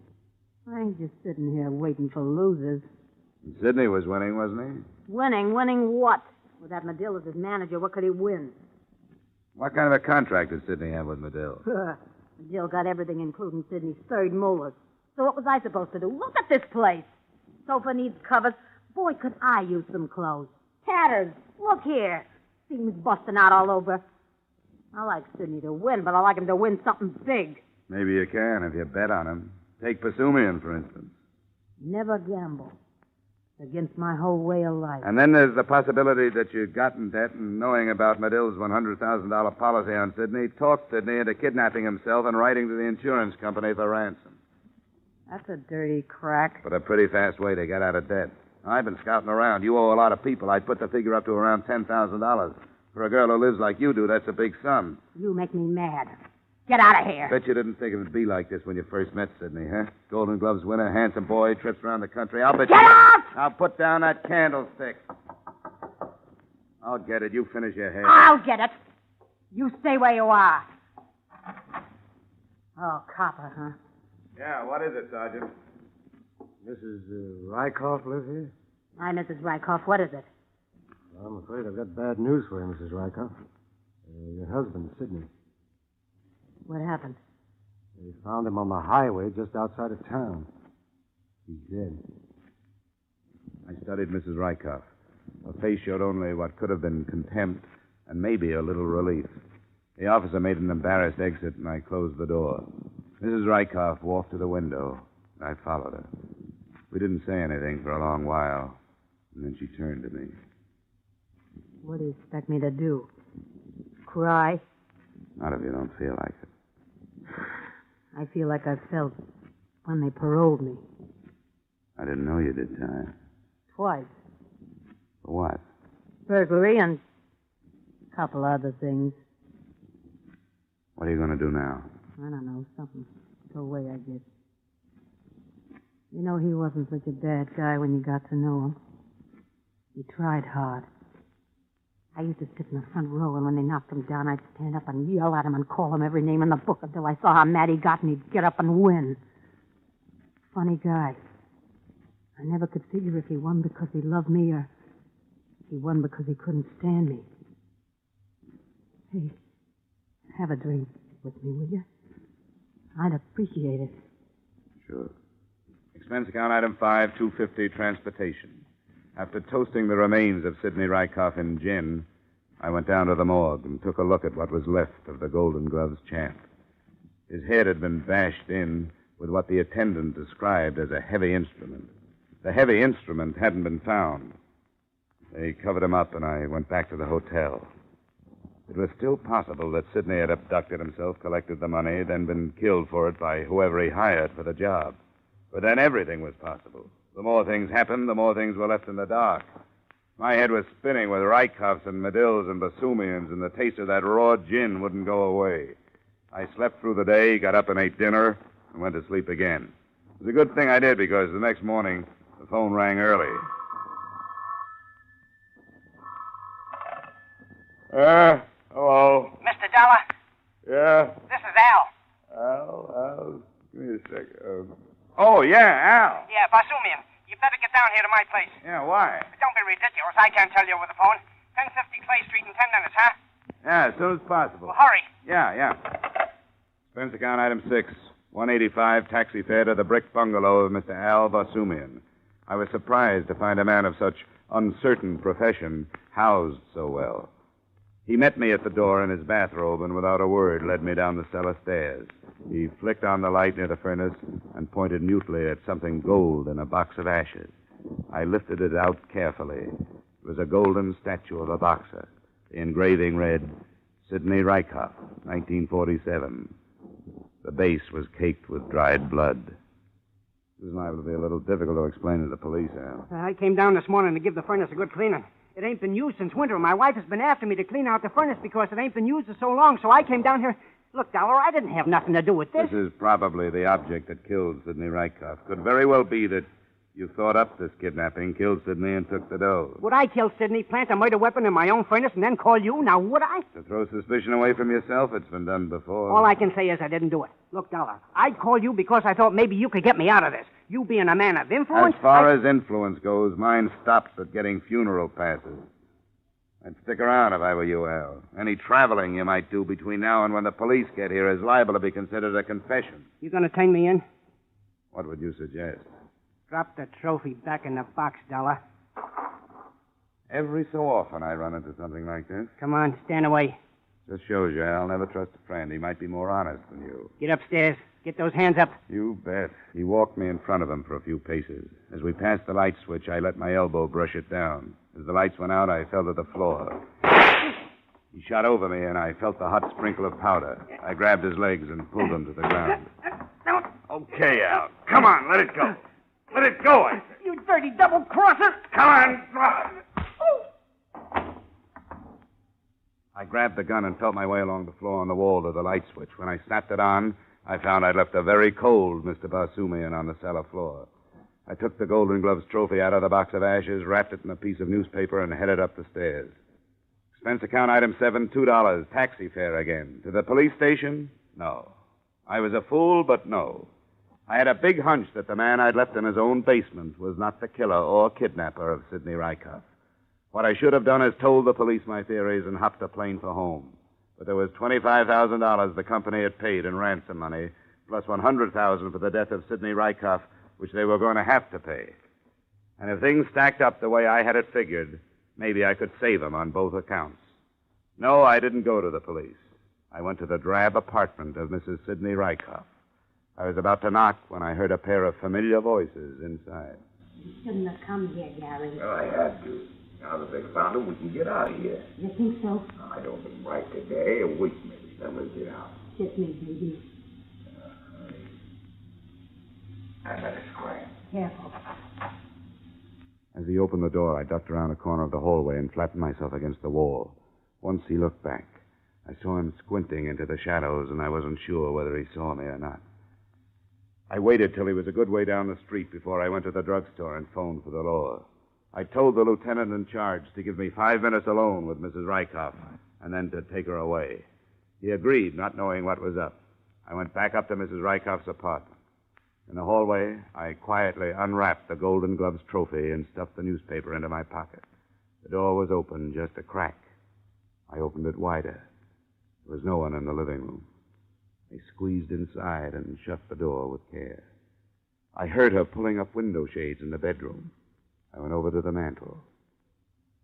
Speaker 17: I ain't just sitting here waiting for losers.
Speaker 2: And Sidney was winning, wasn't he?
Speaker 17: Winning? Winning what? With that Medill as his manager, what could he win?
Speaker 2: What kind of a contract did Sidney have with Medill?
Speaker 17: Medill got everything, including Sidney's third molars. So what was I supposed to do? Look at this place. Sofa needs covers. Boy, could I use some clothes. Tatters. Look here. Seams busting out all over. I like Sidney to win, but I like him to win something big.
Speaker 2: Maybe you can if you bet on him. Take Pasumian, for instance.
Speaker 17: Never gamble. It's against my whole way of life.
Speaker 2: And then there's the possibility that you got in debt and knowing about Medill's $100,000 policy on Sidney, talked Sidney into kidnapping himself and writing to the insurance company for ransom.
Speaker 17: That's a dirty crack.
Speaker 2: But a pretty fast way to get out of debt. I've been scouting around. You owe a lot of people. I'd put the figure up to around $10,000. For a girl who lives like you do, that's a big sum.
Speaker 17: You make me mad. Get out of here.
Speaker 2: Bet you didn't think it would be like this when you first met Sidney, huh? Golden Gloves winner, handsome boy, trips around the country. I'll bet
Speaker 17: Get out!
Speaker 2: I'll put down that candlestick. I'll get it. You finish your hair.
Speaker 17: I'll get it. You stay where you are. Oh, copper, huh?
Speaker 2: Yeah, what is it, Sergeant?
Speaker 1: Mrs. Rykoff live here?
Speaker 17: Hi, Mrs. Rykoff. What is it?
Speaker 1: Well, I'm afraid I've got bad news for you, Mrs. Rykoff. Your husband, Sidney.
Speaker 17: What happened?
Speaker 1: They found him on the highway just outside of town. He's dead.
Speaker 2: I studied Mrs. Rykoff. Her face showed only what could have been contempt and maybe a little relief. The officer made an embarrassed exit, and I closed the door. Mrs. Rykoff walked to the window. I followed her. We didn't say anything for a long while, and then she turned to me.
Speaker 17: What do you expect me to do? Cry?
Speaker 2: Not if you don't feel like it.
Speaker 17: I feel like I felt when they paroled me.
Speaker 2: I didn't know you did time.
Speaker 17: Twice.
Speaker 2: For what?
Speaker 17: Burglary and a couple other things.
Speaker 2: What are you going to do now?
Speaker 17: I don't know, something. Go away, I guess. You know, he wasn't such a bad guy when you got to know him. He tried hard. I used to sit in the front row, and when they knocked him down, I'd stand up and yell at him and call him every name in the book until I saw how mad he got, and he'd get up and win. Funny guy. I never could figure if he won because he loved me or if he won because he couldn't stand me. Hey, have a drink with me, will you? I'd appreciate it.
Speaker 2: Sure. Expense account item 5, $250, transportation. After toasting the remains of Sidney Rykoff in gin, I went down to the morgue and took a look at what was left of the Golden Gloves champ. His head had been bashed in with what the attendant described as a heavy instrument. The heavy instrument hadn't been found. They covered him up, and I went back to the hotel. It was still possible that Sidney had abducted himself, collected the money, then been killed for it by whoever he hired for the job. But then everything was possible. The more things happened, the more things were left in the dark. My head was spinning with Rykoffs and Medills and Basumians, and the taste of that raw gin wouldn't go away. I slept through the day, got up and ate dinner, and went to sleep again. It was a good thing I did, because the next morning, the phone rang early. Hello?
Speaker 16: Mr. Dollar?
Speaker 2: Yeah?
Speaker 16: This is Al.
Speaker 2: Al, give me a sec. Oh, yeah, Al.
Speaker 16: Yeah, Basumian. You better get down here to my place.
Speaker 2: Yeah, why?
Speaker 16: Don't be ridiculous. I can't tell you over the phone. 1050 Clay Street in 10 minutes, huh?
Speaker 2: Yeah, as soon as possible.
Speaker 16: Well, hurry.
Speaker 2: Yeah. Expense account item 6, $185 taxi fare to the brick bungalow of Mr. Al Basumian. I was surprised to find a man of such uncertain profession housed so well. He met me at the door in his bathrobe and without a word led me down the cellar stairs. He flicked on the light near the furnace and pointed mutely at something gold in a box of ashes. I lifted it out carefully. It was a golden statue of a boxer. The engraving read, Sidney Rykoff, 1947. The base was caked with dried blood. This is liable to be a little difficult to explain to the police, Al.
Speaker 15: I came down this morning to give the furnace a good cleaning. It ain't been used since winter. My wife has been after me to clean out the furnace because it ain't been used in so long, so I came down here. Look, Dollar, I didn't have nothing to do with this.
Speaker 2: This is probably the object that killed Sidney Rykoff. Could very well be that you thought up this kidnapping, killed Sidney, and took the dough.
Speaker 15: Would I kill Sidney, plant a murder weapon in my own furnace, and then call you? Now, would I?
Speaker 2: To throw suspicion away from yourself, it's been done before.
Speaker 15: All I can say is I didn't do it. Look, Dollar, I'd call you because I thought maybe you could get me out of this. You being a man of influence...
Speaker 2: As far as influence goes, mine stops at getting funeral passes. I'd stick around if I were you, Al. Any traveling you might do between now and when the police get here is liable to be considered a confession.
Speaker 15: You gonna turn me in?
Speaker 2: What would you suggest?
Speaker 15: Drop the trophy back in the box, Dollar.
Speaker 2: Every so often I run into something like this.
Speaker 15: Come on, stand away.
Speaker 2: Just shows you, Al. Never trust a friend. He might be more honest than you.
Speaker 15: Get upstairs. Get those hands up.
Speaker 2: You bet. He walked me in front of him for a few paces. As we passed the light switch, I let my elbow brush it down. As the lights went out, I fell to the floor. He shot over me, and I felt the hot sprinkle of powder. I grabbed his legs and pulled him to the ground. Okay, Al. Come on, let it go. Let it go, I say.
Speaker 15: You dirty double-crosser.
Speaker 2: Come on, drop it. I grabbed the gun and felt my way along the floor on the wall to the light switch. When I snapped it on, I found I'd left a very cold Mr. Barsoomian on the cellar floor. I took the Golden Gloves trophy out of the box of ashes, wrapped it in a piece of newspaper, and headed up the stairs. Expense account item 7, $2. Taxi fare again. To the police station? No. I was a fool, but no. I had a big hunch that the man I'd left in his own basement was not the killer or kidnapper of Sidney Rykoff. What I should have done is told the police my theories and hopped a plane for home. But there was $25,000 the company had paid in ransom money, plus $100,000 for the death of Sidney Rykoff, which they were going to have to pay. And if things stacked up the way I had it figured, maybe I could save them on both accounts. No, I didn't go to the police. I went to the drab apartment of Mrs. Sidney Rykoff. I was about to knock when I heard a pair of familiar voices inside.
Speaker 17: You shouldn't have come here, Gary.
Speaker 7: Well, I had to. Now that they found him, we can get out of here.
Speaker 17: You think so?
Speaker 7: I don't think right today. A week, maybe. Then we'll get out.
Speaker 17: Kiss me, baby.
Speaker 7: And let us scram.
Speaker 17: Careful.
Speaker 2: As he opened the door, I ducked around a corner of the hallway and flattened myself against the wall. Once he looked back. I saw him squinting into the shadows, and I wasn't sure whether he saw me or not. I waited till he was a good way down the street before I went to the drugstore and phoned for the law. I told the lieutenant in charge to give me 5 minutes alone with Mrs. Rykoff and then to take her away. He agreed, not knowing what was up. I went back up to Mrs. Rykoff's apartment. In the hallway, I quietly unwrapped the Golden Gloves trophy and stuffed the newspaper into my pocket. The door was open, just a crack. I opened it wider. There was no one in the living room. I squeezed inside and shut the door with care. I heard her pulling up window shades in the bedroom. I went over to the mantel.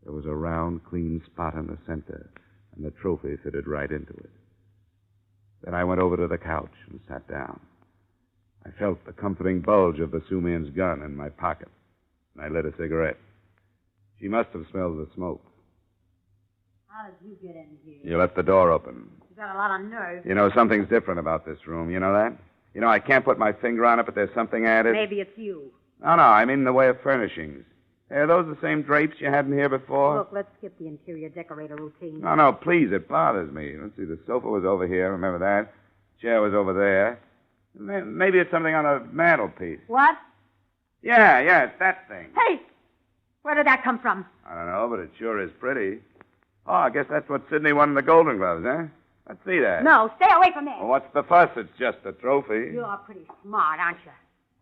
Speaker 2: There was a round, clean spot in the center, and the trophy fitted right into it. Then I went over to the couch and sat down. I felt the comforting bulge of Barsoomian's gun in my pocket, and I lit a cigarette. She must have smelled the smoke.
Speaker 17: How did you get in here?
Speaker 2: You left the door open.
Speaker 17: You got a lot of nerve.
Speaker 2: You know, something's different about this room. You know that? You know, I can't put my finger on it, but there's something added.
Speaker 17: Maybe it's you.
Speaker 2: No, I mean in the way of furnishings. Are those the same drapes you had in here before?
Speaker 17: Look, let's skip the interior decorator routine.
Speaker 2: No, please, it bothers me. Let's see, the sofa was over here, remember that? Chair was over there. Maybe it's something on the mantelpiece.
Speaker 17: What?
Speaker 2: Yeah, it's that thing.
Speaker 17: Hey! Where did that come from?
Speaker 2: I don't know, but it sure is pretty. Oh, I guess that's what Sidney won in the Golden Gloves, eh? Let's see that.
Speaker 17: No, stay away from there.
Speaker 2: Well, what's the fuss? It's just a trophy.
Speaker 17: You're pretty smart, aren't you?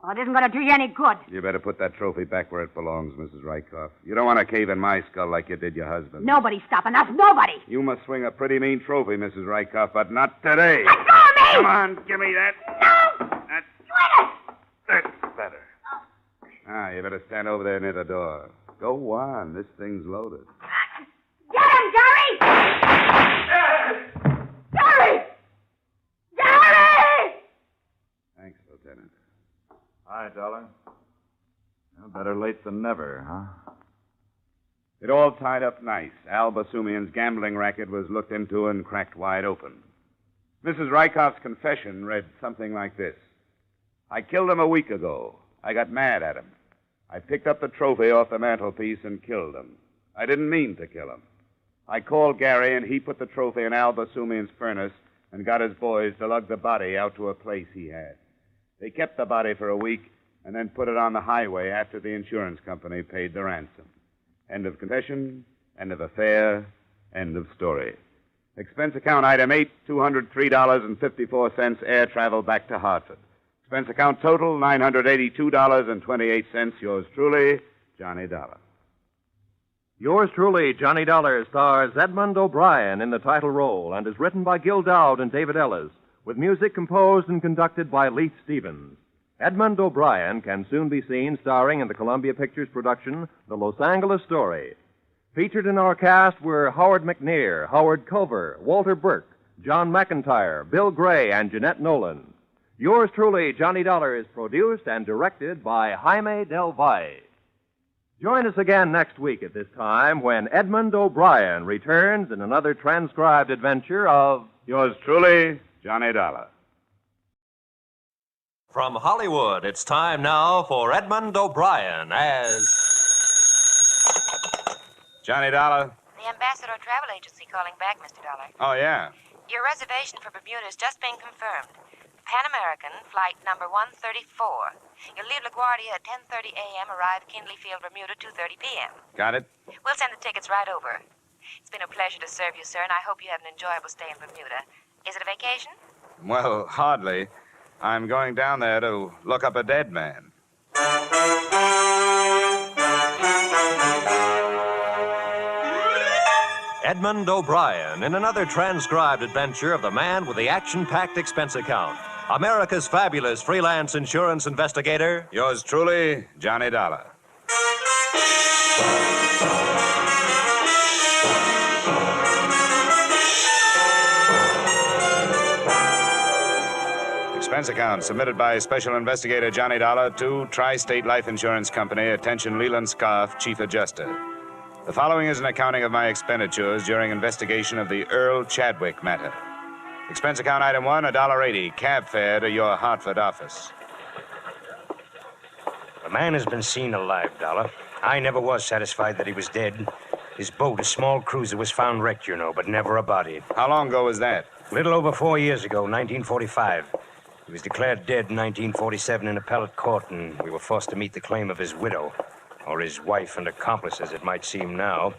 Speaker 17: Well, it isn't going to do you any good.
Speaker 2: You better put that trophy back where it belongs, Mrs. Rykoff. You don't want to cave in my skull like you did your husband.
Speaker 17: Nobody's stopping us. Nobody.
Speaker 2: You must swing a pretty mean trophy, Mrs. Rykoff, but not today.
Speaker 17: Let go of me!
Speaker 2: Come on, give me that.
Speaker 17: No!
Speaker 2: That's better. You better stand over there near the door. Go on. This thing's loaded.
Speaker 17: Get him, Gary!
Speaker 2: Hi, Dollar. Well, better late than never, huh? It all tied up nice. Al Basumian's gambling racket was looked into and cracked wide open. Mrs. Rykoff's confession read something like this. I killed him a week ago. I got mad at him. I picked up the trophy off the mantelpiece and killed him. I didn't mean to kill him. I called Gary, and he put the trophy in Al Basumian's furnace and got his boys to lug the body out to a place he had. They kept the body for a week and then put it on the highway after the insurance company paid the ransom. End of confession, end of affair, end of story. Expense account item 8, $203.54, air travel back to Hartford. Expense account total, $982.28. Yours truly, Johnny Dollar.
Speaker 9: Yours truly, Johnny Dollar, stars Edmond O'Brien in the title role and is written by Gil Dowd and David Ellis, with music composed and conducted by Leith Stevens. Edmond O'Brien can soon be seen starring in the Columbia Pictures production, The Los Angeles Story. Featured in our cast were Howard McNear, Howard Culver, Walter Burke, John McIntyre, Bill Gray, and Jeanette Nolan. Yours truly, Johnny Dollar, is produced and directed by Jaime Del Valle. Join us again next week at this time when Edmond O'Brien returns in another transcribed adventure of
Speaker 2: Yours truly, Johnny Dollar.
Speaker 9: From Hollywood, it's time now for Edmond O'Brien as
Speaker 2: Johnny Dollar.
Speaker 18: The Ambassador Travel Agency calling back, Mr. Dollar.
Speaker 2: Oh, yeah.
Speaker 18: Your reservation for Bermuda has just been confirmed. Pan American, flight number 134. You'll leave LaGuardia at 10:30 a.m., arrive at Kindley Field, Bermuda, 2:30 p.m.
Speaker 2: Got it?
Speaker 18: We'll send the tickets right over. It's been a pleasure to serve you, sir, and I hope you have an enjoyable stay in Bermuda. Is it a vacation?
Speaker 2: Well, hardly. I'm going down there to look up a dead man.
Speaker 9: Edmond O'Brien in another transcribed adventure of the man with the action-packed expense account. America's fabulous freelance insurance investigator.
Speaker 2: Yours truly, Johnny Dollar. Expense account submitted by Special Investigator Johnny Dollar to Tri-State Life Insurance Company. Attention, Leland Scarf, Chief Adjuster. The following is an accounting of my expenditures during investigation of the Earl Chadwick matter. Expense account item 1, $1.80, cab fare to your Hartford office.
Speaker 19: The man has been seen alive, Dollar. I never was satisfied that he was dead. His boat, a small cruiser, was found wrecked, you know, but never a body.
Speaker 2: How long ago was that?
Speaker 19: A little over 4 years ago, 1945. He was declared dead in 1947 in appellate court, and we were forced to meet the claim of his widow, or his wife and accomplice, as it might seem now.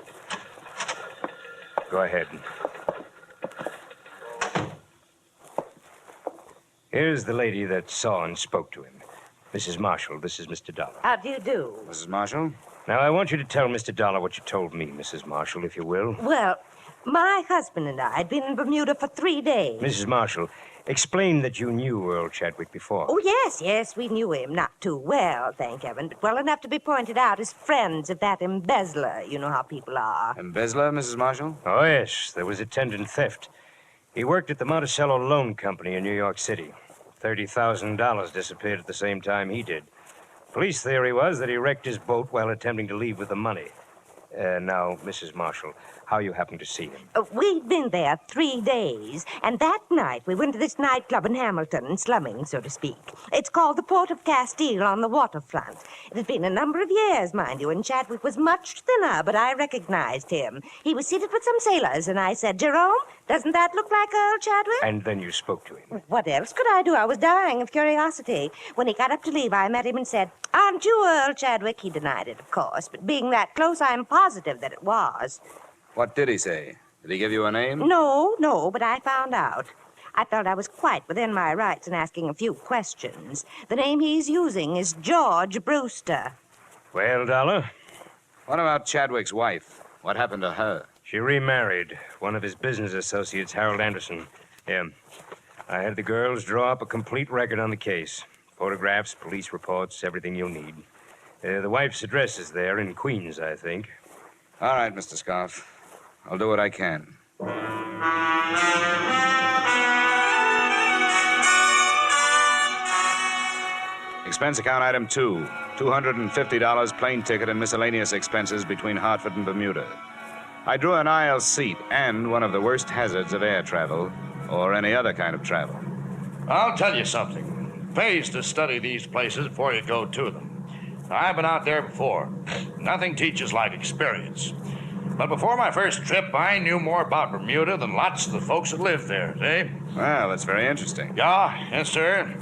Speaker 19: Go ahead. Here's the lady that saw and spoke to him. Mrs. Marshall, this is Mr. Dollar.
Speaker 18: How do you do?
Speaker 2: Mrs. Marshall?
Speaker 19: Now, I want you to tell Mr. Dollar what you told me, Mrs. Marshall, if you will.
Speaker 18: Well, my husband and I had been in Bermuda for 3 days.
Speaker 19: Mrs. Marshall, explain that you knew Earl Chadwick before.
Speaker 18: Oh, yes, we knew him. Not too well, thank heaven, but well enough to be pointed out as friends of that embezzler. You know how people are.
Speaker 2: Embezzler, Mrs. Marshall?
Speaker 19: Oh, yes. There was attendant theft. He worked at the Monticello Loan Company in New York City. $30,000 disappeared at the same time he did. Police theory was that he wrecked his boat while attempting to leave with the money. Now, Mrs. Marshall, how you happened to see him?
Speaker 18: We'd been there 3 days, and that night we went to this nightclub in Hamilton, slumming, so to speak. It's called the Port of Castile on the waterfront. It had been a number of years, mind you, and Chadwick was much thinner, but I recognized him. He was seated with some sailors, and I said, Jerome, doesn't that look like Earl Chadwick?
Speaker 19: And then you spoke to him.
Speaker 18: What else could I do? I was dying of curiosity. When he got up to leave, I met him and said, Aren't you Earl Chadwick? He denied it, of course, but being that close, I'm positive that it was.
Speaker 2: What did he say? Did he give you a name?
Speaker 18: No, but I found out. I felt I was quite within my rights in asking a few questions. The name he's using is George Brewster.
Speaker 19: Well, Dollar?
Speaker 2: What about Chadwick's wife? What happened to her?
Speaker 19: She remarried one of his business associates, Harold Anderson. Yeah. I had the girls draw up a complete record on the case. Photographs, police reports, everything you'll need. The wife's address is there in Queens, I think.
Speaker 2: All right, Mr. Scarf. I'll do what I can. Expense account item 2, $250 plane ticket and miscellaneous expenses between Hartford and Bermuda. I drew an aisle seat and one of the worst hazards of air travel or any other kind of travel.
Speaker 6: I'll tell you something. It pays to study these places before you go to them. I've been out there before. Nothing teaches like experience. But before my first trip, I knew more about Bermuda than lots of the folks that live there, see?
Speaker 2: Well, that's very interesting.
Speaker 6: Yeah, yes, sir.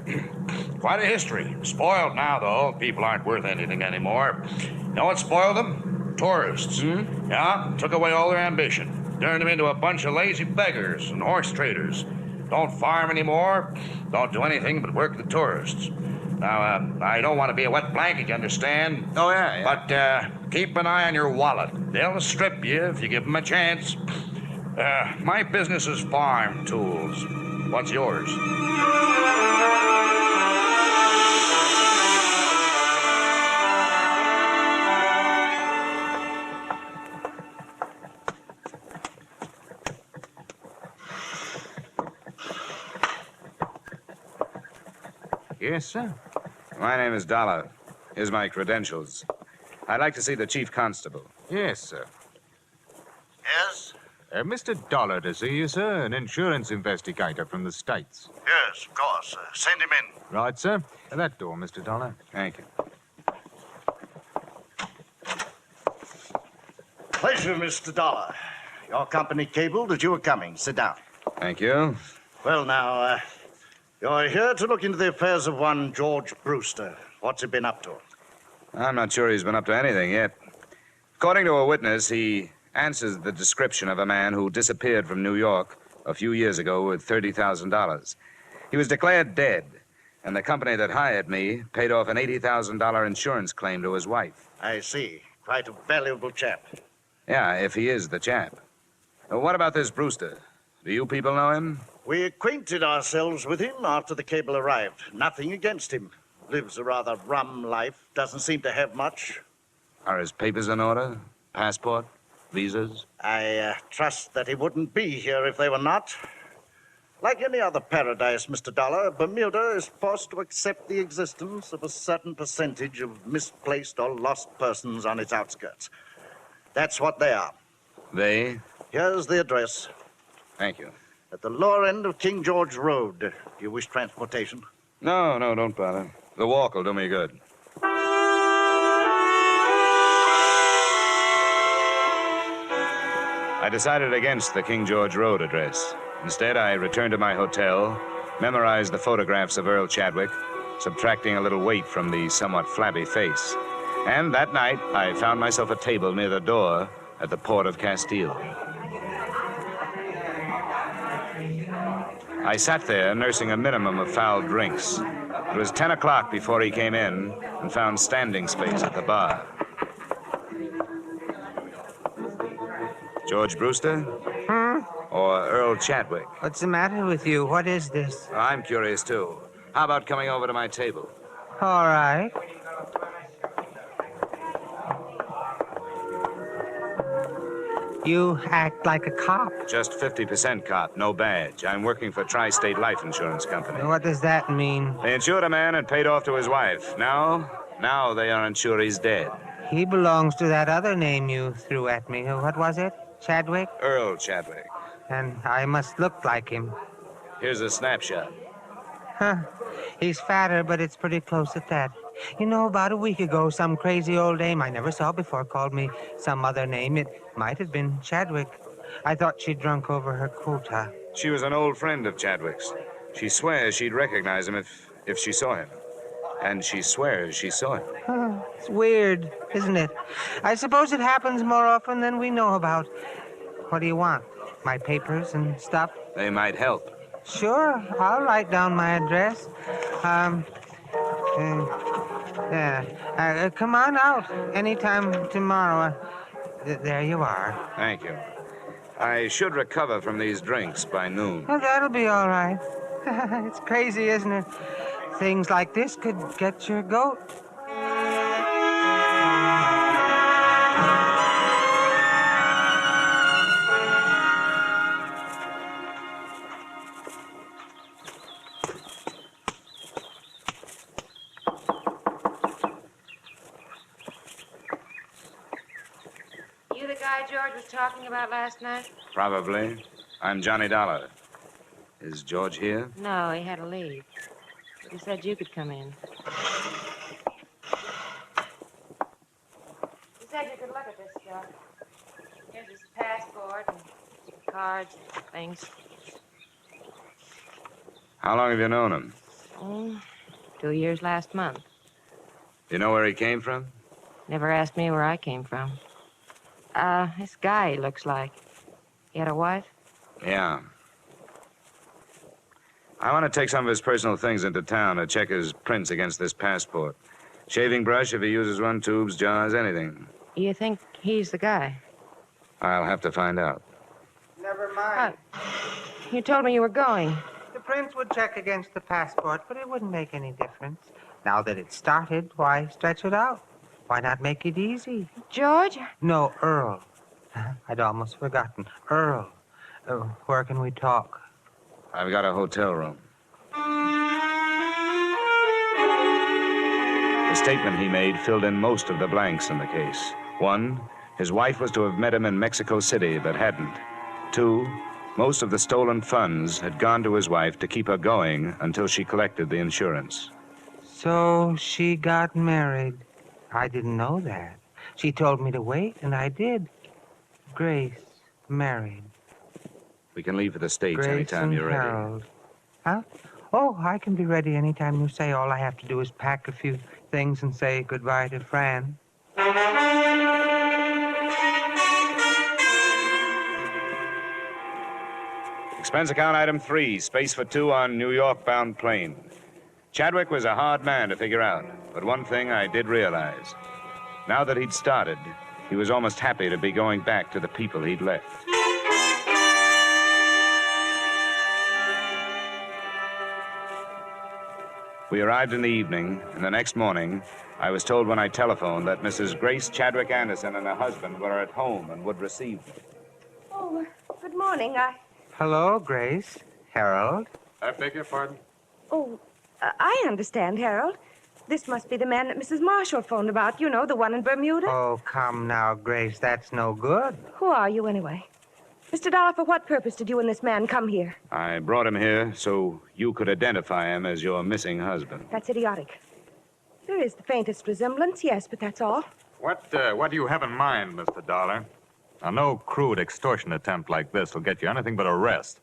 Speaker 6: Quite a history. Spoiled now, though. People aren't worth anything anymore. You know what spoiled them? Tourists. Yeah, took away all their ambition. Turned them into a bunch of lazy beggars and horse traders. Don't farm anymore. Don't do anything but work the tourists. Now, I don't want to be a wet blanket, you understand?
Speaker 2: Oh, yeah.
Speaker 6: But keep an eye on your wallet. They'll strip you if you give them a chance. My business is farm tools. What's yours?
Speaker 2: Yes, sir. My name is Dollar. Here's my credentials. I'd like to see the chief constable.
Speaker 10: Yes, sir.
Speaker 16: Yes?
Speaker 10: Mr. Dollar to see you, sir, an insurance investigator from the States.
Speaker 16: Yes, of course. Send him in.
Speaker 10: Right, sir. That door, Mr. Dollar.
Speaker 2: Thank you.
Speaker 16: Pleasure, Mr. Dollar. Your company cabled that you were coming. Sit down.
Speaker 2: Thank you.
Speaker 16: Well, now, you're here to look into the affairs of one George Brewster. What's he been up to?
Speaker 2: I'm not sure he's been up to anything yet. According to a witness, he answers the description of a man who disappeared from New York a few years ago with $30,000. He was declared dead, and the company that hired me paid off an $80,000 insurance claim to his wife.
Speaker 16: I see. Quite a valuable chap.
Speaker 2: Yeah, if he is the chap. What about this Brewster? Do you people know him?
Speaker 16: We acquainted ourselves with him after the cable arrived. Nothing against him. Lives a rather rum life. Doesn't seem to have much.
Speaker 2: Are his papers in order? Passport? Visas?
Speaker 16: I trust that he wouldn't be here if they were not. Like any other paradise, Mr. Dollar, Bermuda is forced to accept the existence of a certain percentage of misplaced or lost persons on its outskirts. That's what they are.
Speaker 2: They?
Speaker 16: Here's the address.
Speaker 2: Thank you.
Speaker 16: At the lower end of King George Road. Do you wish transportation?
Speaker 2: No, don't bother. The walk will do me good. I decided against the King George Road address. Instead, I returned to my hotel, memorized the photographs of Earl Chadwick, subtracting a little weight from the somewhat flabby face. And that night, I found myself a table near the door at the port of Castile. I sat there nursing a minimum of foul drinks. It was 10 o'clock before he came in and found standing space at the bar. George Brewster? Or Earl Chadwick?
Speaker 20: What's the matter with you? What is this?
Speaker 2: I'm curious, too. How about coming over to my table?
Speaker 20: All right. You act like a cop.
Speaker 2: Just 50% cop, no badge. I'm working for Tri-State Life Insurance Company.
Speaker 20: What does that mean?
Speaker 2: They insured a man and paid off to his wife. Now they are unsure he's dead.
Speaker 20: He belongs to that other name you threw at me. What was it? Chadwick?
Speaker 2: Earl Chadwick.
Speaker 20: And I must look like him.
Speaker 2: Here's a snapshot.
Speaker 20: Huh. He's fatter, but it's pretty close at that. You know, about a week ago, some crazy old dame I never saw before called me some other name. It might have been Chadwick. I thought she'd drunk over her quota.
Speaker 2: She was an old friend of Chadwick's. She swears she'd recognize him if she saw him. And she swears she saw him.
Speaker 20: Oh, it's weird, isn't it? I suppose it happens more often than we know about. What do you want? My papers and stuff?
Speaker 2: They might help.
Speaker 20: Sure, I'll write down my address. Come on out anytime tomorrow. There you are.
Speaker 2: Thank you. I should recover from these drinks by noon.
Speaker 20: Well, that'll be all right. It's crazy, isn't it? Things like this could get your goat.
Speaker 14: guy George was talking about last night?
Speaker 2: Probably. I'm Johnny Dollar. Is George here?
Speaker 14: No, he had to leave. But he said you could come in. He said you could look at this stuff. Here's his passport and cards and things.
Speaker 2: How long have you known him?
Speaker 14: 2 years last month.
Speaker 2: You know where he came from?
Speaker 14: Never asked me where I came from. This guy, he looks like. He had a wife?
Speaker 2: Yeah. I want to take some of his personal things into town to check his prints against this passport. Shaving brush if he uses one, tubes, jars, anything.
Speaker 14: You think he's the guy?
Speaker 2: I'll have to find out.
Speaker 20: Never mind.
Speaker 14: You told me you were going.
Speaker 20: The prince would check against the passport, but it wouldn't make any difference. Now that it's started, why stretch it out? Why not make it easy?
Speaker 14: George?
Speaker 20: No, Earl. I'd almost forgotten. Earl. Where can we talk?
Speaker 2: I've got a hotel room. The statement he made filled in most of the blanks in the case. 1, his wife was to have met him in Mexico City, but hadn't. 2, most of the stolen funds had gone to his wife to keep her going until she collected the insurance.
Speaker 20: So she got married. I didn't know that. She told me to wait, and I did. Grace married.
Speaker 2: We can leave for the States
Speaker 20: Grace
Speaker 2: anytime
Speaker 20: and
Speaker 2: you're ready.
Speaker 20: Harold. Huh? Oh, I can be ready anytime you say. All I have to do is pack a few things and say goodbye to Fran.
Speaker 2: Expense account item 3, space for 2 on New York-bound plane. Chadwick was a hard man to figure out, but one thing I did realize. Now that he'd started, he was almost happy to be going back to the people he'd left. We arrived in the evening, and the next morning, I was told when I telephoned that Mrs. Grace Chadwick Anderson and her husband were at home and would receive me.
Speaker 18: Oh, good morning.
Speaker 20: Hello, Grace. Harold.
Speaker 10: I beg your pardon?
Speaker 18: Oh, I understand, Harold. This must be the man that Mrs. Marshall phoned about. You know, the one in Bermuda.
Speaker 20: Oh, come now, Grace. That's no good.
Speaker 18: Who are you, anyway? Mr. Dollar, for what purpose did you and this man come here?
Speaker 2: I brought him here so you could identify him as your missing husband.
Speaker 18: That's idiotic. There is the faintest resemblance, yes, but that's all.
Speaker 10: What do you have in mind, Mr. Dollar? Now, no crude extortion attempt like this will get you anything but arrest.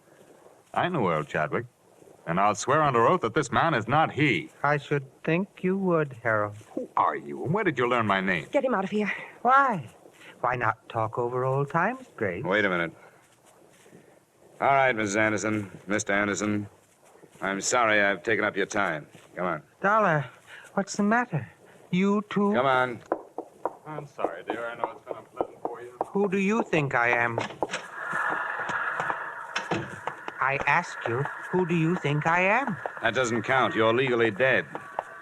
Speaker 10: I knew Earl Chadwick, and I'll swear under oath that this man is not he.
Speaker 20: I should think you would, Harold.
Speaker 10: Who are you, and where did you learn my name?
Speaker 18: Get him out of here.
Speaker 20: Why? Why not talk over old times, Grace?
Speaker 2: Wait a minute. All right, Mrs. Anderson, Mr. Anderson. I'm sorry I've taken up your time. Come on.
Speaker 20: Dollar, what's the matter? You too?
Speaker 2: Come on.
Speaker 10: I'm sorry, dear. I know it's been unpleasant for you.
Speaker 20: Who do you think I am? I ask you, who do you think I am?
Speaker 2: That doesn't count. You're legally dead.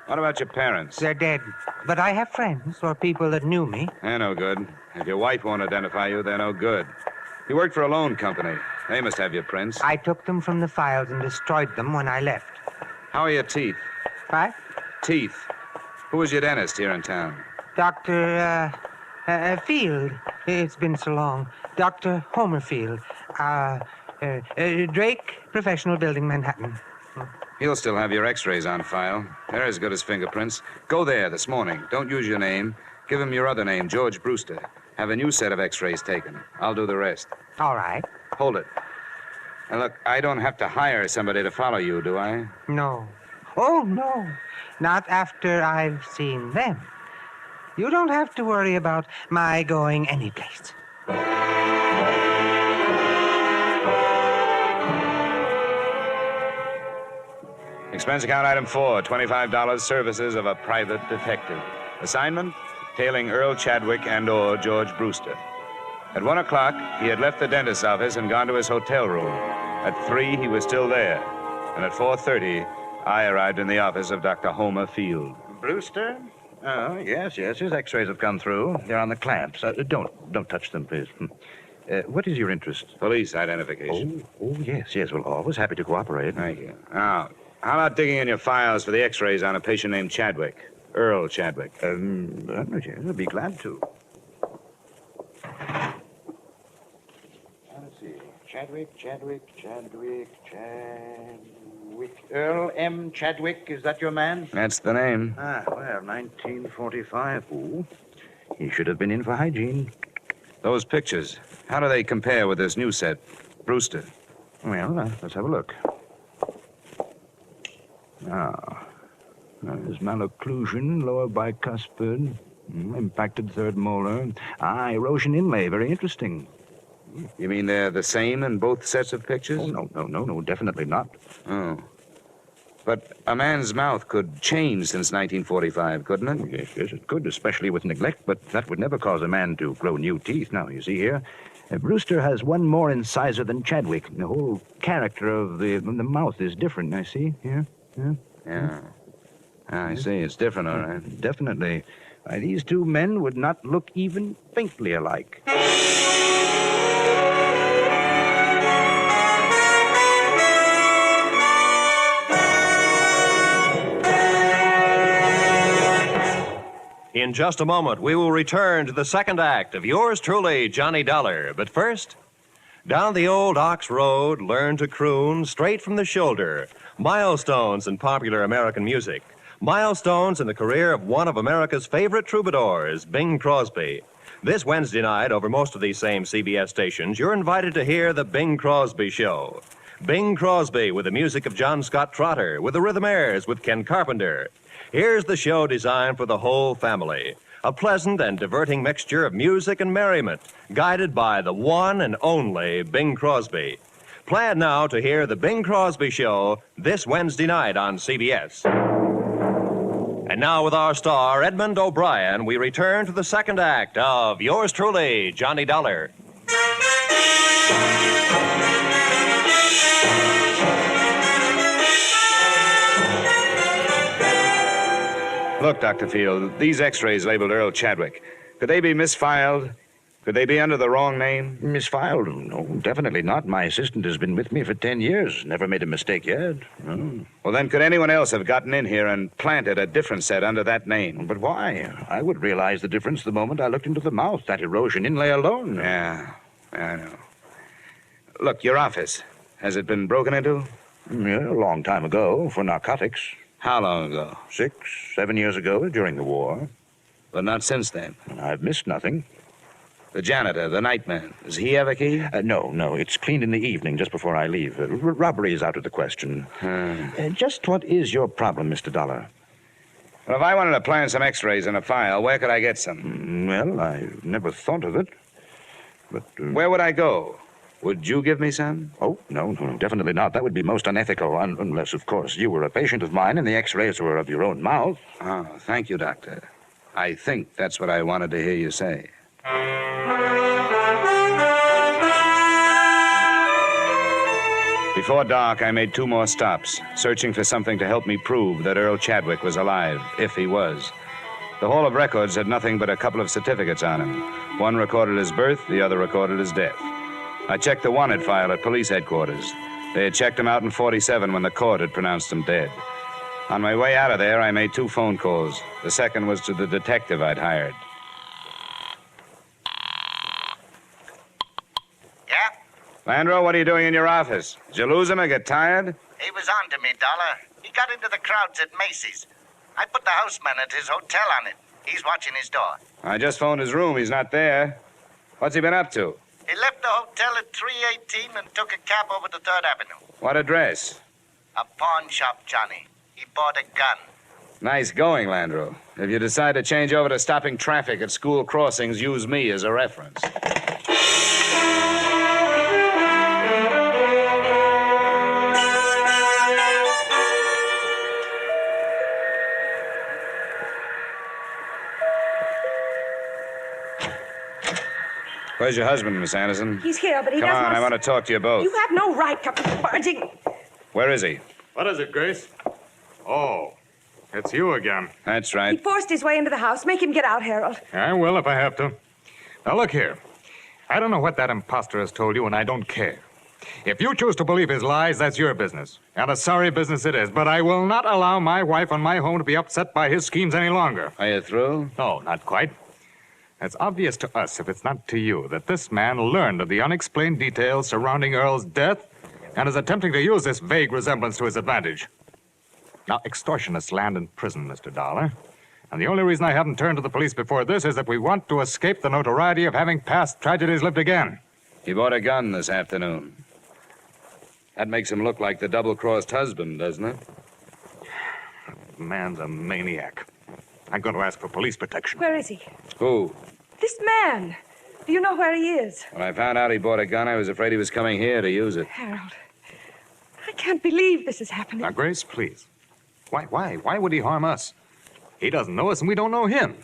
Speaker 2: What about your parents?
Speaker 20: They're dead. But I have friends or people that knew me.
Speaker 2: They're no good. If your wife won't identify you, they're no good. You worked for a loan company. They must have your prints.
Speaker 20: I took them from the files and destroyed them when I left.
Speaker 2: How are your teeth?
Speaker 20: What?
Speaker 2: Teeth. Who was your dentist here in town?
Speaker 20: Dr. Field. It's been so long. Dr. Homer Field. Drake Professional Building, Manhattan.
Speaker 2: He'll still have your x-rays on file. They're as good as fingerprints. Go there this morning. Don't use your name. Give him your other name, George Brewster. Have a new set of x-rays taken. I'll do the rest.
Speaker 20: All right.
Speaker 2: Hold it. Now, look, I don't have to hire somebody to follow you, do I?
Speaker 20: No. Oh, no. Not after I've seen them. You don't have to worry about my going anyplace.
Speaker 2: Expense account item 4, $25 services of a private detective. Assignment, tailing Earl Chadwick and/or George Brewster. At 1 o'clock, he had left the dentist's office and gone to his hotel room. At 3, he was still there. And at 4:30, I arrived in the office of Dr. Homer Field.
Speaker 21: Brewster? Oh, yes. His x-rays have come through. They're on the clamps. Don't touch them, please. What is your interest?
Speaker 2: Police identification.
Speaker 21: Oh, yes. Well, always happy to cooperate.
Speaker 2: Thank you. Now, how about digging in your files for the x-rays on a patient named Chadwick? Earl Chadwick.
Speaker 21: Yes, I'd be glad to. Chadwick. Earl M. Chadwick, is that your man?
Speaker 2: That's the name.
Speaker 21: Ah, well, 1945. Ooh, he should have been in for hygiene.
Speaker 2: Those pictures, how do they compare with this new set? Brewster.
Speaker 21: Well, let's have a look. Ah, there's malocclusion, lower bicuspid, impacted third molar. Ah, erosion inlay, very interesting.
Speaker 2: You mean they're the same in both sets of pictures?
Speaker 21: Oh, no, definitely not.
Speaker 2: Oh. But a man's mouth could change since 1945, couldn't it?
Speaker 21: Yes, it could, especially with neglect, but that would never cause a man to grow new teeth. Now, you see here, Brewster has one more incisor than Chadwick. The whole character of the mouth is different, I see. Here.
Speaker 2: Yeah. I see. It's different, all right.
Speaker 21: Definitely. These two men would not look even faintly alike.
Speaker 9: In just a moment, we will return to the second act of yours truly, Johnny Dollar. But first, down the old Ox Road, learn to croon straight from the shoulder. Milestones in popular American music. Milestones in the career of one of America's favorite troubadours, Bing Crosby. This Wednesday night, over most of these same CBS stations, you're invited to hear The Bing Crosby Show. Bing Crosby with the music of John Scott Trotter, with the Rhythmaires, with Ken Carpenter. Here's the show designed for the whole family. A pleasant and diverting mixture of music and merriment, guided by the one and only Bing Crosby. Plan now to hear The Bing Crosby Show this Wednesday night on CBS. And now with our star, Edmond O'Brien, we return to the second act of yours truly, Johnny Dollar.
Speaker 2: Look, Dr. Field, these x-rays labeled Earl Chadwick, could they be misfiled? Could they be under the wrong name?
Speaker 21: Misfiled? No, definitely not. My assistant has been with me for 10 years. Never made a mistake yet. No.
Speaker 2: Well, then could anyone else have gotten in here and planted a different set under that name?
Speaker 21: But why? I would realize the difference the moment I looked into the mouth. That erosion inlay alone.
Speaker 2: Yeah, I know. Look, your office, has it been broken into?
Speaker 21: Yeah, a long time ago, for narcotics.
Speaker 2: How long ago?
Speaker 21: 6, 7 years ago, during the war.
Speaker 2: But not since then.
Speaker 21: I've missed nothing.
Speaker 2: The janitor, the nightman, does he have a key?
Speaker 21: No. It's cleaned in the evening, just before I leave. Robbery is out of the question. Just what is your problem, Mr. Dollar?
Speaker 2: Well, if I wanted to plan some x-rays in a file, where could I get some?
Speaker 21: Well, I never thought of it. But...
Speaker 2: Where would I go? Would you give me some?
Speaker 21: Oh, no, definitely not. That would be most unethical, unless, of course, you were a patient of mine and the x-rays were of your own mouth.
Speaker 2: Oh, thank you, Doctor. I think that's what I wanted to hear you say. Before dark, I made 2 more stops, searching for something to help me prove that Earl Chadwick was alive, if he was. The Hall of Records had nothing but a couple of certificates on him. One recorded his birth, the other recorded his death. I checked the wanted file at police headquarters. They had checked him out in 47 when the court had pronounced him dead. On my way out of there, I made 2 phone calls. The second was to the detective I'd hired.
Speaker 16: Yeah?
Speaker 2: Landro, what are you doing in your office? Did you lose him or get tired?
Speaker 16: He was on to me, Dollar. He got into the crowds at Macy's. I put the houseman at his hotel on it. He's watching his door.
Speaker 2: I just phoned his room. He's not there. What's he been up to?
Speaker 16: He left the hotel at 318 and took a cab over to 3rd Avenue.
Speaker 2: What address?
Speaker 16: A pawn shop, Johnny. He bought a gun.
Speaker 2: Nice going, Landro. If you decide to change over to stopping traffic at school crossings, use me as a reference. Where's your husband, Miss Anderson?
Speaker 18: He's here, but he
Speaker 2: Come
Speaker 18: doesn't...
Speaker 2: on, I want to talk to you both.
Speaker 18: You have no right to barging...
Speaker 2: Where is he?
Speaker 10: What is it, Grace? Oh, it's you again.
Speaker 2: That's
Speaker 18: He
Speaker 2: right.
Speaker 18: forced his way into the house. Make him get out, Harold.
Speaker 10: I will if I have to. Now, look here. I don't know what that imposter has told you, and I don't care. If you choose to believe his lies, that's your business. And a sorry business it is. But I will not allow my wife and my home to be upset by his schemes any longer.
Speaker 2: Are you through?
Speaker 10: No, not quite. It's obvious to us, if it's not to you, that this man learned of the unexplained details surrounding Earl's death and is attempting to use this vague resemblance to his advantage. Now, extortionists land in prison, Mr. Dollar. And the only reason I haven't turned to the police before this is that we want to escape the notoriety of having past tragedies lived again.
Speaker 21: He bought a gun this afternoon. That makes him look like the double-crossed husband, doesn't it?
Speaker 10: The man's a maniac. I'm going to ask for police protection.
Speaker 4: Where is he?
Speaker 21: Who?
Speaker 4: This man. Do you know where he is?
Speaker 21: When I found out he bought a gun, I was afraid he was coming here to use it.
Speaker 4: Harold, I can't believe this is happening.
Speaker 10: Now, Grace, please. Why would he harm us? He doesn't know us, and we don't know him.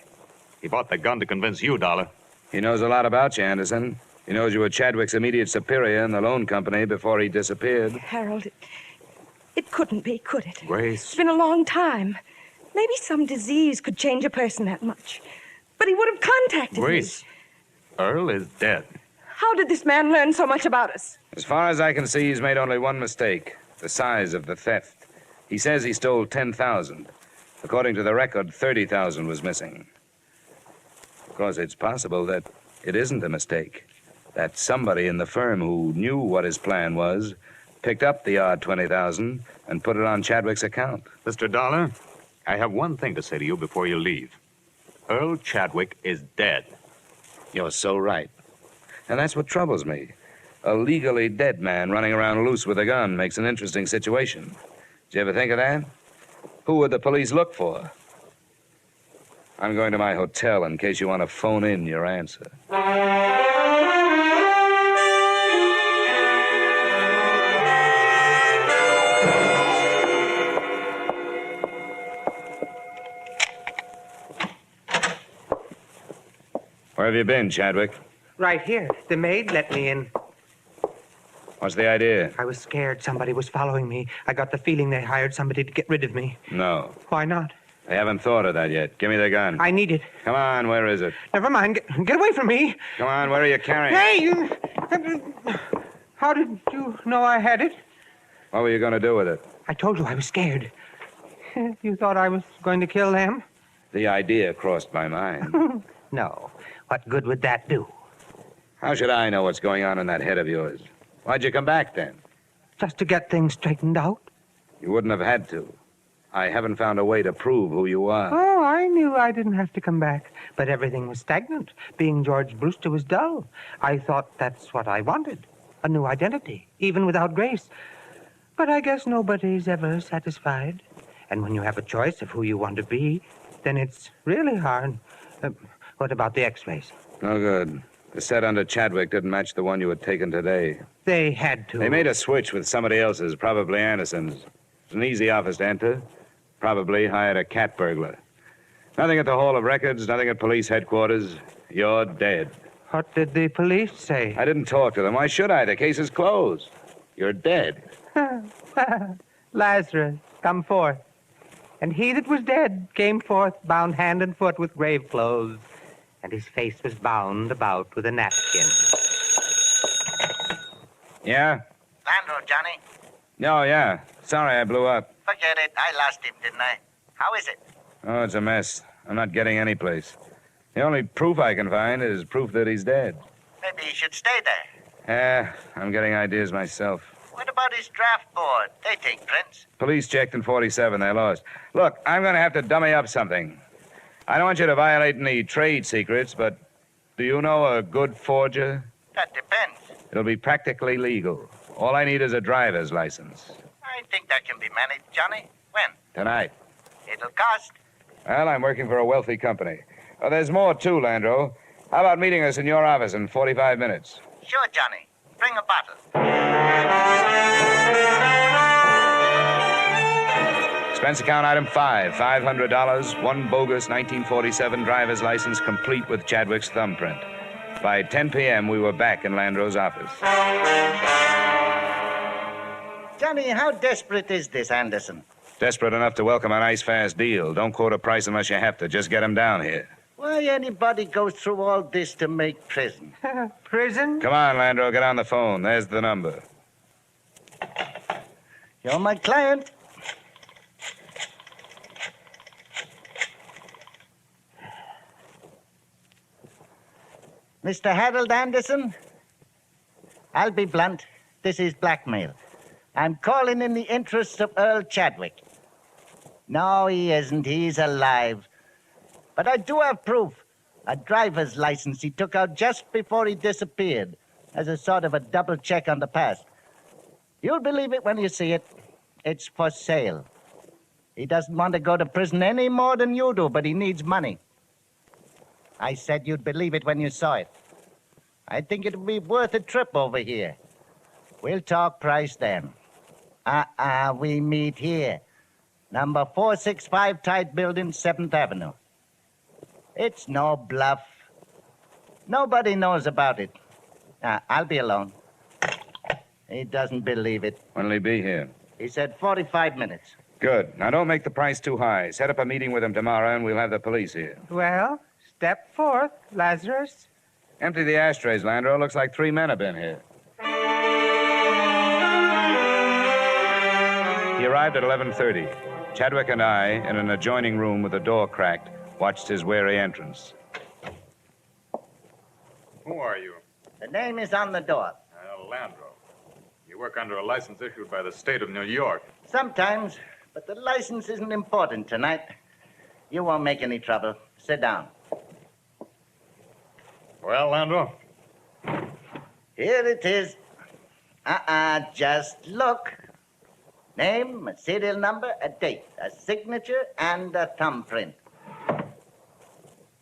Speaker 10: He bought the gun to convince you, Dollar.
Speaker 21: He knows a lot about you, Anderson. He knows you were Chadwick's immediate superior in the loan company before he disappeared.
Speaker 4: Harold, it couldn't be, could it?
Speaker 10: Grace.
Speaker 4: It's been a long time. Maybe some disease could change a person that much. But he would have contacted
Speaker 10: Grace, Earl is dead.
Speaker 4: How did this man learn so much about us?
Speaker 21: As far as I can see, he's made only one mistake. The size of the theft. He says he stole 10,000. According to the record, 30,000 was missing. Of course, it's possible that it isn't a mistake. That somebody in the firm who knew what his plan was picked up the odd 20,000 and put it on Chadwick's account.
Speaker 10: Mr. Dollar, I have one thing to say to you before you leave. Earl Chadwick is dead.
Speaker 21: You're so right. And that's what troubles me. A legally dead man running around loose with a gun makes an interesting situation. Did you ever think of that? Who would the police look for? I'm going to my hotel in case you want to phone in your answer. Where have you been, Chadwick?
Speaker 20: Right here. The maid let me in.
Speaker 21: What's the idea?
Speaker 20: I was scared somebody was following me. I got the feeling they hired somebody to get rid of me.
Speaker 21: No.
Speaker 20: Why not?
Speaker 21: I haven't thought of that yet. Give me the gun.
Speaker 20: I need it.
Speaker 21: Come on, where is it?
Speaker 20: Never mind. Get away from me.
Speaker 21: Come on, where are you carrying it?
Speaker 20: Hey, you... How did you know I had it?
Speaker 21: What were you going to do with it?
Speaker 20: I told you I was scared. You thought I was going to kill them?
Speaker 21: The idea crossed my mind.
Speaker 20: No. What good would that do?
Speaker 21: How should I know what's going on in that head of yours? Why'd you come back, then?
Speaker 20: Just to get things straightened out.
Speaker 21: You wouldn't have had to. I haven't found a way to prove who you are.
Speaker 20: Oh, I knew I didn't have to come back. But everything was stagnant. Being George Brewster was dull. I thought that's what I wanted. A new identity, even without Grace. But I guess nobody's ever satisfied. And when you have a choice of who you want to be, then it's really hard. What about the x-rays?
Speaker 21: No good. The set under Chadwick didn't match the one you had taken today.
Speaker 20: They had to.
Speaker 21: They made a switch with somebody else's, probably Anderson's. It's an easy office to enter. Probably hired a cat burglar. Nothing at the Hall of Records, nothing at police headquarters. You're dead.
Speaker 20: What did the police say?
Speaker 21: I didn't talk to them. Why should I? The case is closed. You're dead.
Speaker 20: Lazarus, come forth. And he that was dead came forth, bound hand and foot with grave clothes, and his face was bound about with a napkin.
Speaker 21: Yeah?
Speaker 16: Landro, Johnny.
Speaker 21: Oh, yeah. Sorry I blew up.
Speaker 16: Forget it. I lost him, didn't I? How is it?
Speaker 21: Oh, it's a mess. I'm not getting any place. The only proof I can find is proof that he's dead.
Speaker 16: Maybe he should stay there.
Speaker 21: Yeah, I'm getting ideas myself.
Speaker 16: What about his draft board? They take prints.
Speaker 21: Police checked in 47. They lost. Look, I'm going to have to dummy up something. I don't want you to violate any trade secrets, but do you know a good forger?
Speaker 16: That depends.
Speaker 21: It'll be practically legal. All I need is a driver's license.
Speaker 16: I think that can be managed, Johnny. When?
Speaker 21: Tonight.
Speaker 16: It'll cost.
Speaker 21: Well, I'm working for a wealthy company. Oh, there's more, too, Landro. How about meeting us in your office in 45 minutes?
Speaker 16: Sure, Johnny. Bring a bottle.
Speaker 21: Expense account item 5, $500, one bogus 1947 driver's license complete with Chadwick's thumbprint. By 10 p.m., we were back in Landro's office.
Speaker 16: Johnny, how desperate is this Anderson?
Speaker 21: Desperate enough to welcome a nice, fast deal. Don't quote a price unless you have to. Just get him down here.
Speaker 16: Why anybody goes through all this to make prison?
Speaker 20: Prison?
Speaker 21: Come on, Landro, get on the phone. There's the number.
Speaker 16: You're my client. Mr. Harold Anderson? I'll be blunt. This is blackmail. I'm calling in the interests of Earl Chadwick. No, he isn't. He's alive. But I do have proof. A driver's license he took out just before he disappeared, as a sort of a double check on the past. You'll believe it when you see it. It's for sale. He doesn't want to go to prison any more than you do, but he needs money. I said you'd believe it when you saw it. I think it'll be worth a trip over here. We'll talk price then. We meet here. Number 465 Tide Building, 7th Avenue. It's no bluff. Nobody knows about it. I'll be alone. He doesn't believe it.
Speaker 21: When'll he be here?
Speaker 16: He said 45 minutes.
Speaker 21: Good. Now, don't make the price too high. Set up a meeting with him tomorrow, and we'll have the police here.
Speaker 20: Well, step forth, Lazarus.
Speaker 21: Empty the ashtrays, Landro. Looks like 3 men have been here. He arrived at 11:30. Chadwick and I, in an adjoining room with the door cracked, watched his wary entrance.
Speaker 10: Who are you?
Speaker 16: The name is on the door.
Speaker 10: Landro. You work under a license issued by the state of New York.
Speaker 16: Sometimes, but the license isn't important tonight. You won't make any trouble. Sit down.
Speaker 10: Well, Landro?
Speaker 16: Here it is. Just look. Name, a serial number, a date, a signature, and a thumbprint.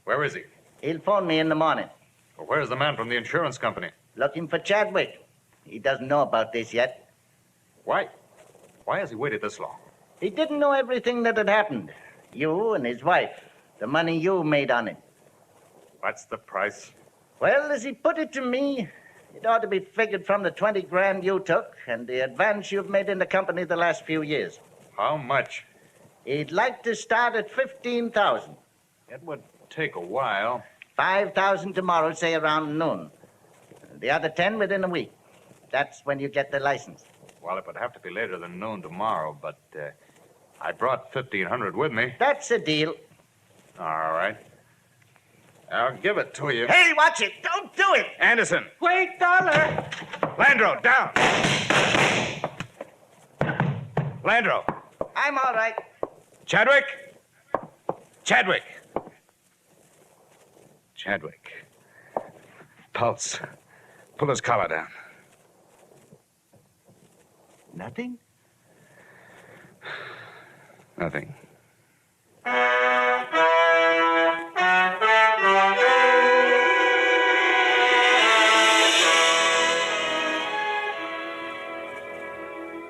Speaker 10: Where is he?
Speaker 16: He'll phone me in the morning.
Speaker 10: Well, where's the man from the insurance company?
Speaker 16: Looking for Chadwick. He doesn't know about this yet.
Speaker 10: Why? Why has he waited this long?
Speaker 16: He didn't know everything that had happened. You and his wife. The money you made on it.
Speaker 10: What's the price?
Speaker 16: Well, as he put it to me, it ought to be figured from the 20 grand you took and the advance you've made in the company the last few years.
Speaker 10: How much?
Speaker 16: He'd like to start at 15,000.
Speaker 10: It would take a while.
Speaker 16: 5,000 tomorrow, say around noon. The other 10 within a week. That's when you get the license.
Speaker 10: Well, it would have to be later than noon tomorrow, but I brought 1,500 with me.
Speaker 16: That's a deal.
Speaker 10: All right. I'll give it to you.
Speaker 16: Hey, watch it. Don't do it.
Speaker 21: Anderson.
Speaker 20: Wait, Dollar.
Speaker 21: Landro, down. Landro.
Speaker 16: I'm all right.
Speaker 21: Chadwick. Chadwick. Chadwick. Pulse. Pull his collar down.
Speaker 16: Nothing?
Speaker 21: Nothing.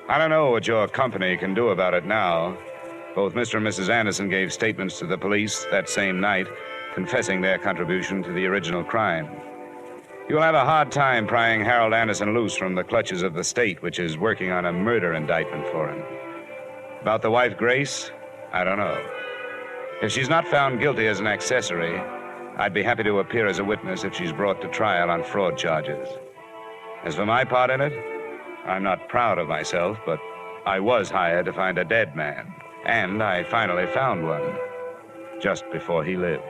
Speaker 21: I don't know what your company can do about it now. Both Mr. and Mrs. Anderson gave statements to the police that same night, confessing their contribution to the original crime. You'll have a hard time prying Harold Anderson loose from the clutches of the state, which is working on a murder indictment for him. About the wife, Grace, I don't know. If she's not found guilty as an accessory, I'd be happy to appear as a witness if she's brought to trial on fraud charges. As for my part in it, I'm not proud of myself, but I was hired to find a dead man, and I finally found one, just before he lived.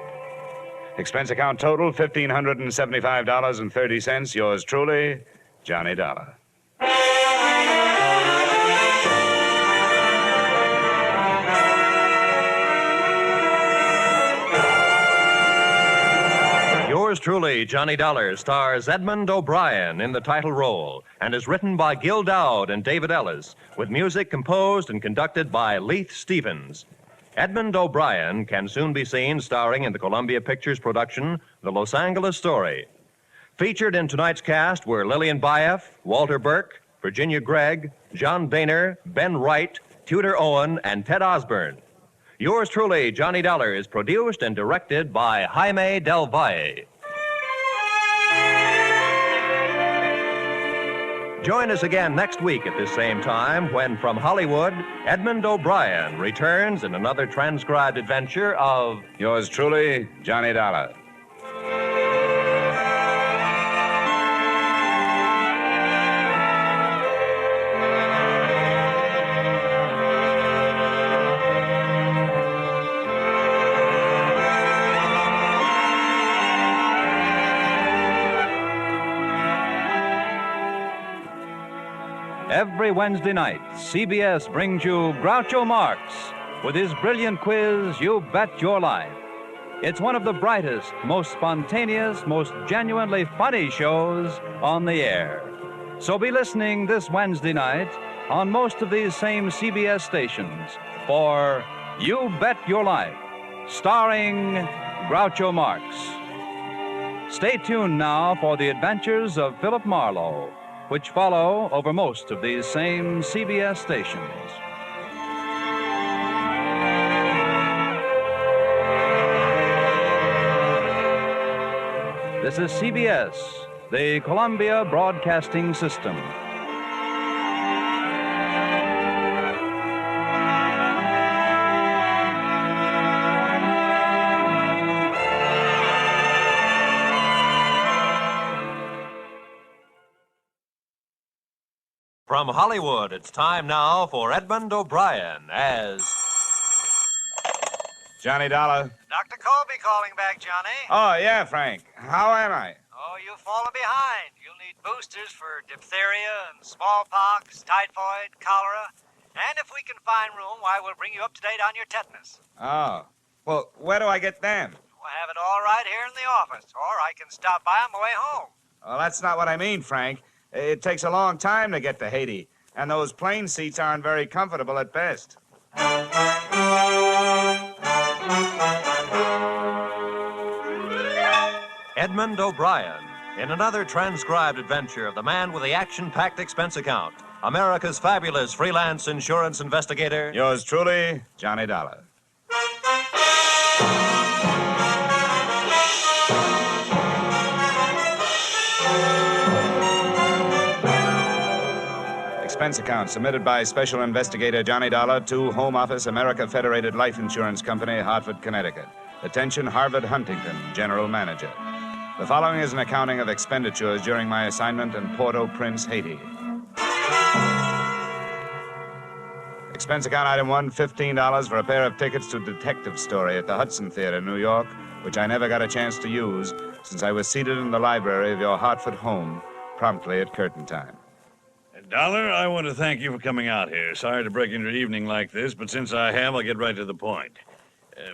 Speaker 21: Expense account total, $1,575.30. Yours truly, Johnny Dollar.
Speaker 9: Yours truly, Johnny Dollar, stars Edmond O'Brien in the title role and is written by Gil Dowd and David Ellis, with music composed and conducted by Leith Stevens. Edmond O'Brien can soon be seen starring in the Columbia Pictures production, The Los Angeles Story. Featured in tonight's cast were Lillian Baeff, Walter Burke, Virginia Gregg, John Boehner, Ben Wright, Tudor Owen, and Ted Osborne. Yours truly, Johnny Dollar, is produced and directed by Jaime Del Valle. Join us again next week at this same time when, from Hollywood, Edmond O'Brien returns in another transcribed adventure of...
Speaker 21: Yours truly, Johnny Dollar.
Speaker 11: Every Wednesday night, CBS brings you Groucho Marx with his brilliant quiz, You Bet Your Life. It's one of the brightest, most spontaneous, most genuinely funny shows on the air. So be listening this Wednesday night on most of these same CBS stations for You Bet Your Life, starring Groucho Marx. Stay tuned now for the adventures of Philip Marlowe, which follow over most of these same CBS stations. This is CBS, the Columbia Broadcasting System.
Speaker 9: From Hollywood, it's time now for Edmond O'Brien as
Speaker 21: Johnny Dollar.
Speaker 13: Dr. Colby calling back, Johnny.
Speaker 21: Oh, yeah, Frank. How am I?
Speaker 13: Oh, you've fallen behind. You'll need boosters for diphtheria and smallpox, typhoid, cholera. And if we can find room, why, we'll bring you up to date on your tetanus.
Speaker 21: Oh. Well, where do I get them?
Speaker 13: We'll have it all right here in the office, or I can stop by on my way home.
Speaker 21: Well, that's not what I mean, Frank. It takes a long time to get to Haiti, and those plane seats aren't very comfortable at best.
Speaker 9: Edmond O'Brien in another transcribed adventure of the man with the action-packed expense account, America's fabulous freelance insurance investigator.
Speaker 21: Yours truly, Johnny Dollar. Expense account submitted by Special Investigator Johnny Dollar to Home Office, America Federated Life Insurance Company, Hartford, Connecticut. Attention, Harvard Huntington, General Manager. The following is an accounting of expenditures during my assignment in Port-au-Prince, Haiti. Expense account item 1, $15 for a pair of tickets to Detective Story at the Hudson Theater, New York, which I never got a chance to use since I was seated in the library of your Hartford home promptly at curtain time.
Speaker 23: Dollar, I want to thank you for coming out here. Sorry to break into your evening like this, but since I have, I'll get right to the point.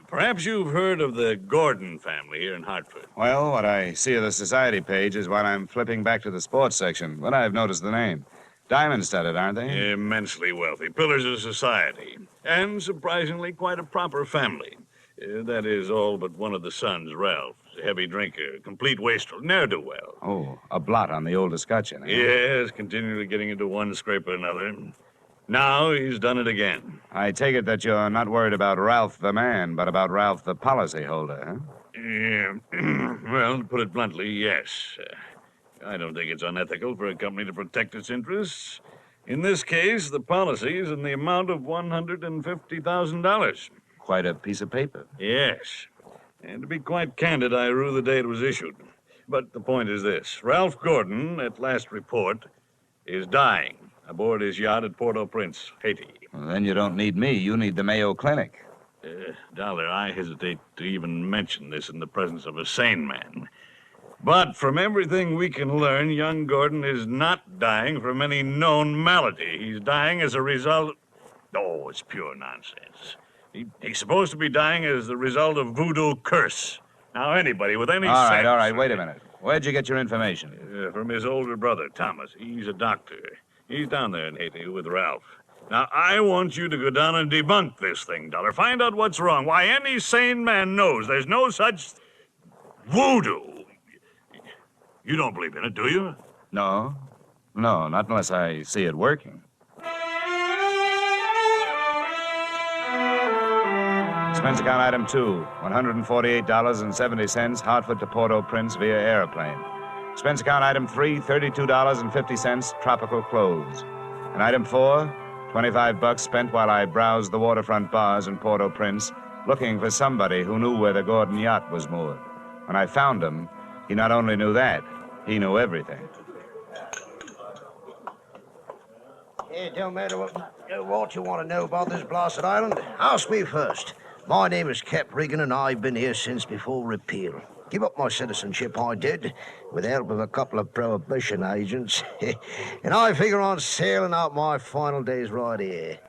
Speaker 23: Perhaps you've heard of the Gordon family here in Hartford.
Speaker 21: Well, what I see of the society page is what I'm flipping back to the sports section, but I've noticed the name. Diamond-studded, aren't they?
Speaker 23: Immensely wealthy. Pillars of society. And surprisingly, quite a proper family. That is all but one of the sons, Ralph. A heavy drinker, complete wastrel, ne'er-do-well.
Speaker 21: Oh, a blot on the old escutcheon, eh?
Speaker 23: Yes, continually getting into one scrape or another. Now he's done it again.
Speaker 21: I take it that you're not worried about Ralph the man, but about Ralph the policyholder, huh?
Speaker 23: Yeah. Well, to put it bluntly, yes. I don't think it's unethical for a company to protect its interests. In this case, the policy is in the amount of $150,000.
Speaker 21: Quite a piece of paper.
Speaker 23: Yes. And to be quite candid, I rue the day it was issued. But the point is this. Ralph Gordon, at last report, is dying aboard his yacht at Port-au-Prince, Haiti.
Speaker 21: Well, then you don't need me. You need the Mayo Clinic.
Speaker 23: Dollar, I hesitate to even mention this in the presence of a sane man. But from everything we can learn, young Gordon is not dying from any known malady. He's dying as a result... Oh, it's pure nonsense. He's supposed to be dying as the result of voodoo curse. Now, anybody with any
Speaker 21: All
Speaker 23: sense...
Speaker 21: right, wait a minute. Where'd you get your information?
Speaker 23: From his older brother, Thomas. He's a doctor. He's down there in Haiti with Ralph. Now, I want you to go down and debunk this thing, Dollar. Find out what's wrong. Why, any sane man knows there's no such voodoo. You don't believe in it, do you?
Speaker 21: No, not unless I see it working. Expense account item 2, $148.70, Hartford to Port-au-Prince via airplane. Expense account item 3, $32.50, tropical clothes. And item 4, $25 spent while I browsed the waterfront bars in Port-au-Prince, looking for somebody who knew where the Gordon yacht was moored. When I found him, he not only knew that, he knew everything.
Speaker 24: It don't matter what you want to know about this blasted island. Ask me first. My name is Cap Regan, and I've been here since before repeal. Give up my citizenship, I did, with the help of a couple of prohibition agents. And I figure on sailing out my final days right here.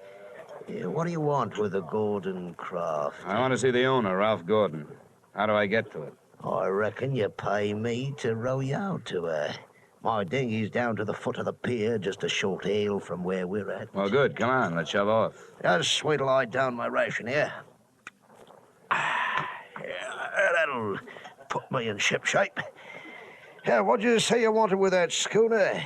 Speaker 24: What do you want with the Gordon craft?
Speaker 21: I want to see the owner, Ralph Gordon. How do I get to it?
Speaker 24: I reckon you pay me to row you out to her. My dinghy's down to the foot of the pier, just a short hail from where we're at.
Speaker 21: Well, good. Come on, let's shove off.
Speaker 24: Just wait till I down my ration here. That'll put me in ship shape. What'd you say you wanted with that schooner?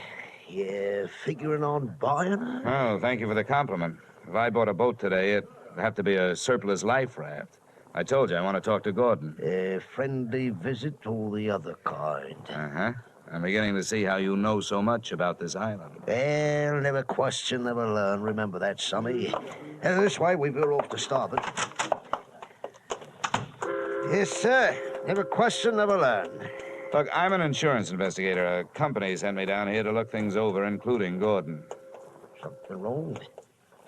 Speaker 24: You figuring on buying her?
Speaker 21: Oh, thank you for the compliment. If I bought a boat today, it'd have to be a surplus life raft. I told you I want to talk to Gordon.
Speaker 24: A friendly visit or the other kind?
Speaker 21: Uh-huh. I'm beginning to see how you know so much about this island.
Speaker 24: Well, never question, never learn. Remember that, sonny. This way, we veer off to starboard. Yes, sir. Never question, never learn.
Speaker 21: Look, I'm an insurance investigator. A company sent me down here to look things over, including Gordon.
Speaker 24: Something wrong?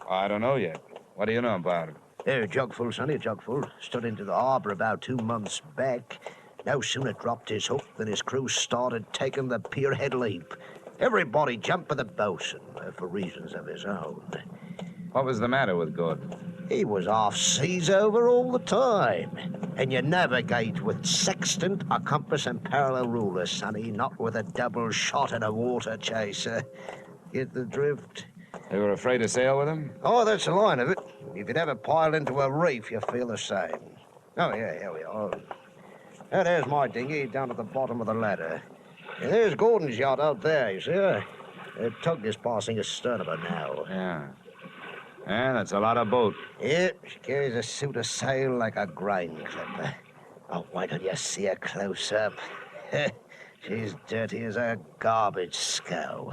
Speaker 21: I don't know yet. What do you know about it?
Speaker 24: A jugful, sonny, a jugful. Stood into the harbor about 2 months back. No sooner dropped his hook than his crew started taking the pierhead leap. Everybody jumped for the bosun, for reasons of his own.
Speaker 21: What was the matter with Gordon?
Speaker 24: He was off seas over all the time. And you navigate with sextant, a compass, and parallel ruler, sonny, not with a double shot and a water chaser. Get the drift?
Speaker 21: They were afraid to sail with him?
Speaker 24: Oh, that's the line of it. If you'd ever pile into a reef, you feel the same. Oh, yeah, here we are. Now, there's my dinghy down at the bottom of the ladder. And there's Gordon's yacht out there, you see her? The tug is passing astern of her now.
Speaker 21: Yeah. Yeah, that's a lot of boat.
Speaker 24: Yep, she carries a suit of sail like a grain clipper. Oh, why don't you see her close up? She's dirty as a garbage scow.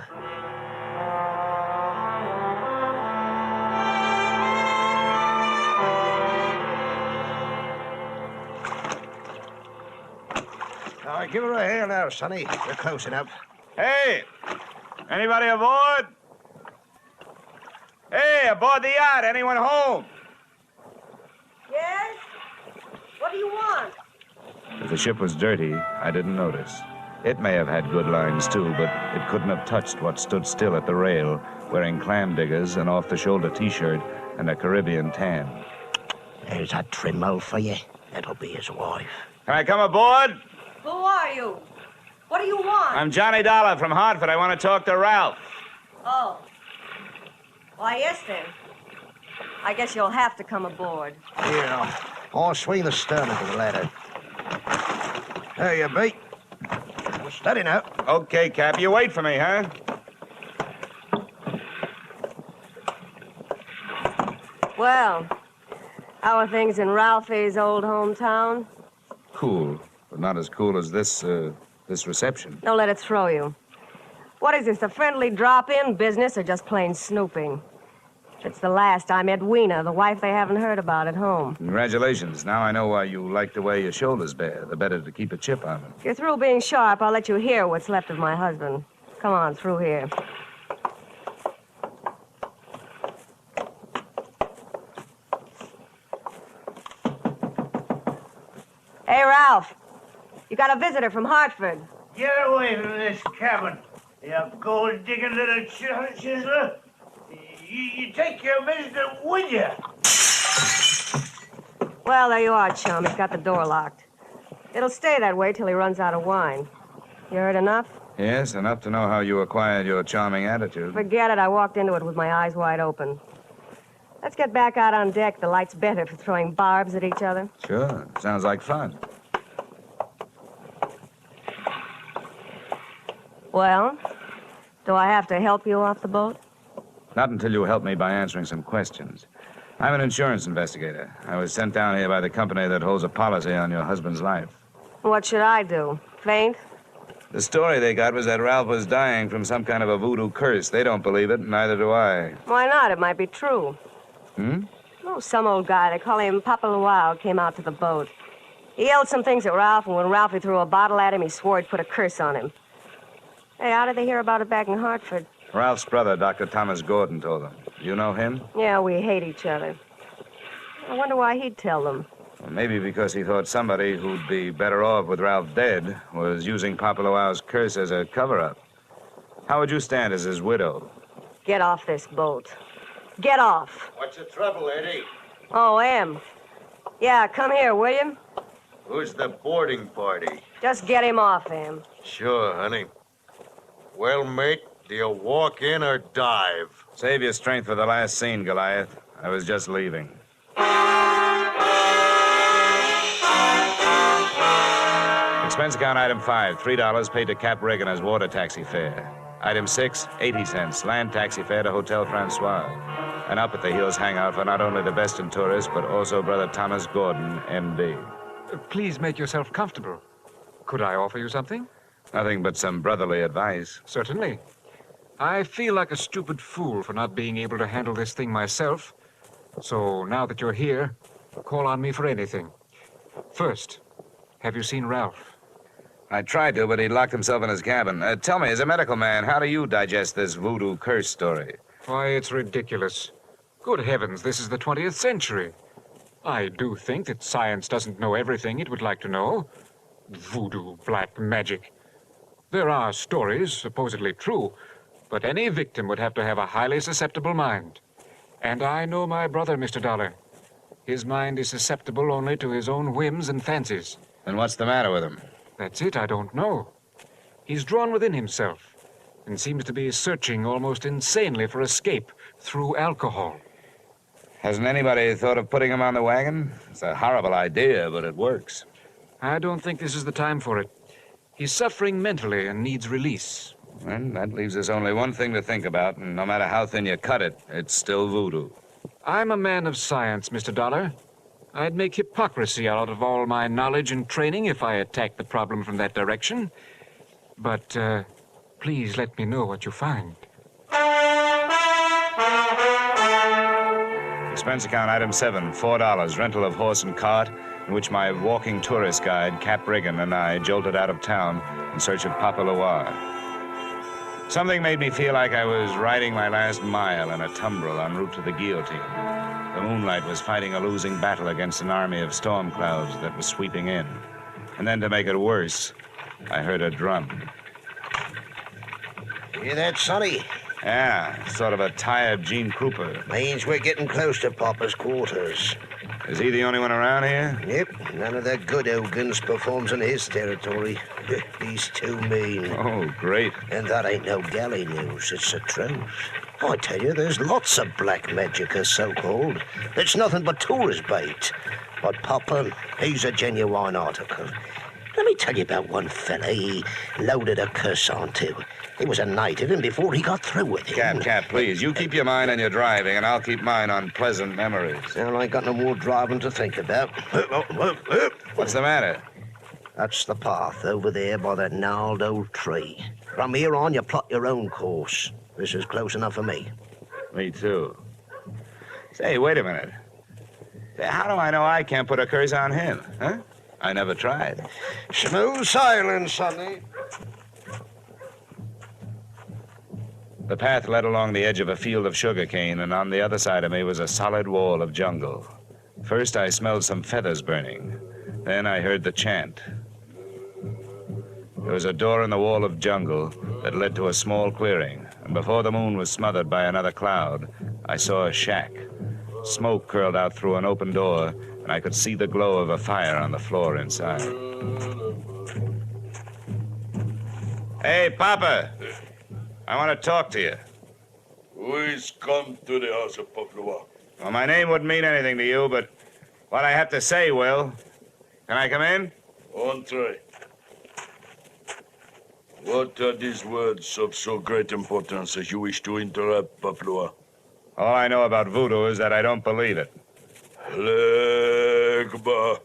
Speaker 24: All right, give her a hail now, sonny. We're close enough.
Speaker 21: Hey! Anybody aboard? Hey, aboard the yacht. Anyone home?
Speaker 4: Yes? What do you want?
Speaker 21: If the ship was dirty, I didn't notice. It may have had good lines, too, but it couldn't have touched what stood still at the rail, wearing clam diggers, an off-the-shoulder T-shirt, and a Caribbean tan.
Speaker 24: There's a trimmo for you. That'll be his wife.
Speaker 21: Can I come aboard?
Speaker 4: Who are you? What do you want?
Speaker 21: I'm Johnny Dollar from Hartford. I want to talk to Ralph.
Speaker 4: Oh. Why, yes, then. I guess you'll have to come aboard.
Speaker 24: Yeah. I'll swing the stern into the ladder. There you be. Steady now.
Speaker 21: Okay, Cap. You wait for me, huh?
Speaker 4: Well, how are things in Ralphie's old hometown?
Speaker 21: Cool, but not as cool as this reception.
Speaker 4: Don't let it throw you. What is this, a friendly drop-in business or just plain snooping? It's the last I'm Edwina, the wife they haven't heard about at home.
Speaker 21: Congratulations. Now I know why you like the way your shoulders bear. The better to keep a chip on them.
Speaker 4: If you're through being sharp, I'll let you hear what's left of my husband. Come on, through here. Hey, Ralph. You got a visitor from Hartford.
Speaker 24: Get away from this cabin, you gold-digging little chiseler. You take your visitor with you.
Speaker 4: Well, there you are, chum. He's got the door locked. It'll stay that way till he runs out of wine. You heard enough?
Speaker 21: Yes, enough to know how you acquired your charming attitude.
Speaker 4: Forget it. I walked into it with my eyes wide open. Let's get back out on deck. The light's better for throwing barbs at each other.
Speaker 21: Sure. Sounds like fun.
Speaker 4: Well, do I have to help you off the boat?
Speaker 21: Not until you help me by answering some questions. I'm an insurance investigator. I was sent down here by the company that holds a policy on your husband's life.
Speaker 4: What should I do? Faint?
Speaker 21: The story they got was that Ralph was dying from some kind of a voodoo curse. They don't believe it, neither do I.
Speaker 4: Why not? It might be true. Oh, some old guy, they call him Papa Luau, came out to the boat. He yelled some things at Ralph, and when Ralphie threw a bottle at him, he swore he'd put a curse on him. Hey, how did they hear about it back in Hartford?
Speaker 21: Ralph's brother, Dr. Thomas Gordon, told them. You know him?
Speaker 4: Yeah, we hate each other. I wonder why he'd tell them.
Speaker 21: Well, maybe because he thought somebody who'd be better off with Ralph dead was using Papa Luau's curse as a cover-up. How would you stand as his widow?
Speaker 4: Get off this boat. Get off.
Speaker 24: What's the trouble, Eddie?
Speaker 4: Oh, Em. Yeah, come here, will you?
Speaker 24: Who's the boarding party?
Speaker 4: Just get him off, Em.
Speaker 24: Sure, honey. Well, mate, do you walk in or dive?
Speaker 21: Save your strength for the last scene, Goliath. I was just leaving. Expense account item 5, $3 paid to Cap Reagan as water taxi fare. Item 6, 80 cents, land taxi fare to Hotel Francois. And up at the Hills hangout for not only the best in tourists, but also Brother Thomas Gordon, M.D.
Speaker 3: Please make yourself comfortable. Could I offer you something?
Speaker 21: Nothing but some brotherly advice.
Speaker 3: Certainly. I feel like a stupid fool for not being able to handle this thing myself. So now that you're here, call on me for anything. First, have you seen Ralph?
Speaker 21: I tried to, but he locked himself in his cabin. Tell me, as a medical man, how do you digest this voodoo curse story?
Speaker 3: Why, it's ridiculous. Good heavens, this is the 20th century. I do think that science doesn't know everything it would like to know. Voodoo, black magic. There are stories, supposedly true, but any victim would have to have a highly susceptible mind. And I know my brother, Mr. Dollar. His mind is susceptible only to his own whims and fancies.
Speaker 21: And what's the matter with him?
Speaker 3: That's it, I don't know. He's drawn within himself and seems to be searching almost insanely for escape through alcohol.
Speaker 21: Hasn't anybody thought of putting him on the wagon? It's a horrible idea, but it works.
Speaker 3: I don't think this is the time for it. He's suffering mentally and needs release.
Speaker 21: And that leaves us only one thing to think about, and no matter how thin you cut it, it's still voodoo.
Speaker 3: I'm a man of science, Mr. Dollar. I'd make hypocrisy out of all my knowledge and training if I attacked the problem from that direction. But, please let me know what you find.
Speaker 21: Expense account item 7, $4, rental of horse and cart, in which my walking tourist guide, Cap Reagan, and I jolted out of town in search of Papa Luau. Something made me feel like I was riding my last mile in a tumbril en route to the guillotine. The moonlight was fighting a losing battle against an army of storm clouds that was sweeping in. And then to make it worse, I heard a drum.
Speaker 24: Hear that, Sonny?
Speaker 21: Yeah, sort of a tired Gene Krupa.
Speaker 24: Means we're getting close to Papa's quarters.
Speaker 21: Is he the only one around here?
Speaker 24: Yep, none of that good Ogans performs in his territory. He's too mean.
Speaker 21: Oh, great.
Speaker 24: And that ain't no galley news, it's the truth. I tell you, there's lots of black magic, so-called. It's nothing but tourist bait. But Papa, he's a genuine article. Let me tell you about one fella he loaded a curse onto. He was a native, and before he got through with him...
Speaker 21: Cap, please, you keep your mind on your driving, and I'll keep mine on pleasant memories.
Speaker 24: Well, I ain't got no more driving to think about.
Speaker 21: What's the matter?
Speaker 24: That's the path over there by that gnarled old tree. From here on, you plot your own course. This is close enough for me.
Speaker 21: Me too. Say, wait a minute. How do I know I can't put a curse on him, huh? I never tried.
Speaker 24: Smooth sailing, Sonny.
Speaker 21: The path led along the edge of a field of sugarcane, and on the other side of me was a solid wall of jungle. First, I smelled some feathers burning. Then I heard the chant. There was a door in the wall of jungle that led to a small clearing, and before the moon was smothered by another cloud, I saw a shack. Smoke curled out through an open door, and I could see the glow of a fire on the floor inside. Hey, Papa! I want to talk to you.
Speaker 8: Who is come to the house of Papa?
Speaker 21: Well, my name wouldn't mean anything to you, but what I have to say will. Can I come in?
Speaker 8: Entree. What are these words of so great importance as you wish to interrupt, Papua?
Speaker 21: All I know about voodoo is that I don't believe it.
Speaker 8: Legba.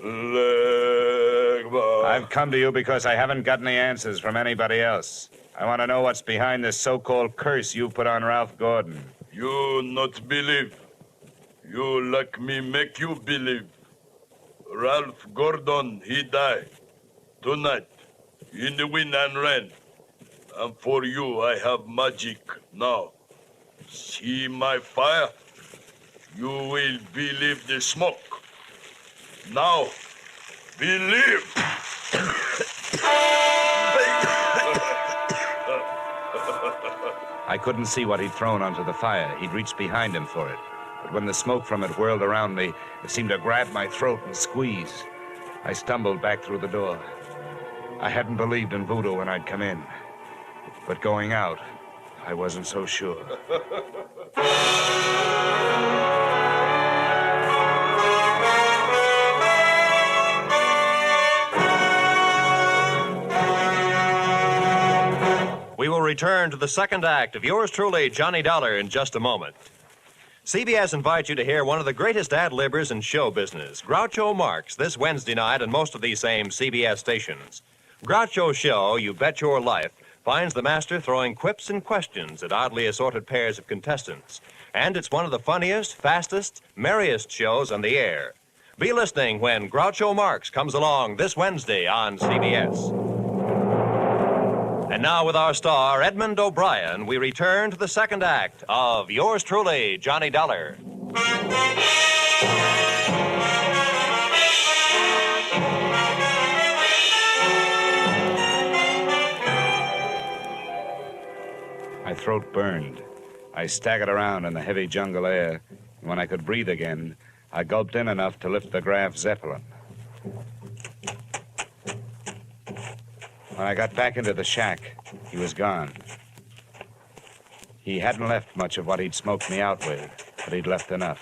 Speaker 8: Legba.
Speaker 21: I've come to you because I haven't got any answers from anybody else. I want to know what's behind this so-called curse you put on Ralph Gordon.
Speaker 8: You not believe. You like me make you believe. Ralph Gordon, he died. Tonight. In the wind and rain. And for you, I have magic now. See my fire? You will believe the smoke. Now, believe.
Speaker 21: I couldn't see what he'd thrown onto the fire. He'd reached behind him for it. But when the smoke from it whirled around me, it seemed to grab my throat and squeeze. I stumbled back through the door. I hadn't believed in voodoo when I'd come in. But going out, I wasn't so sure.
Speaker 9: We will return to the second act of yours truly, Johnny Dollar, in just a moment. CBS invites you to hear one of the greatest ad-libbers in show business, Groucho Marx, this Wednesday night on most of these same CBS stations. Groucho's show, You Bet Your Life, finds the master throwing quips and questions at oddly assorted pairs of contestants. And it's one of the funniest, fastest, merriest shows on the air. Be listening when Groucho Marx comes along this Wednesday on CBS. And now with our star, Edmond O'Brien, we return to the second act of yours truly, Johnny Dollar.
Speaker 21: My throat burned. I staggered around in the heavy jungle air, and when I could breathe again, I gulped in enough to lift the Graf Zeppelin. When I got back into the shack, he was gone. He hadn't left much of what he'd smoked me out with, but he'd left enough.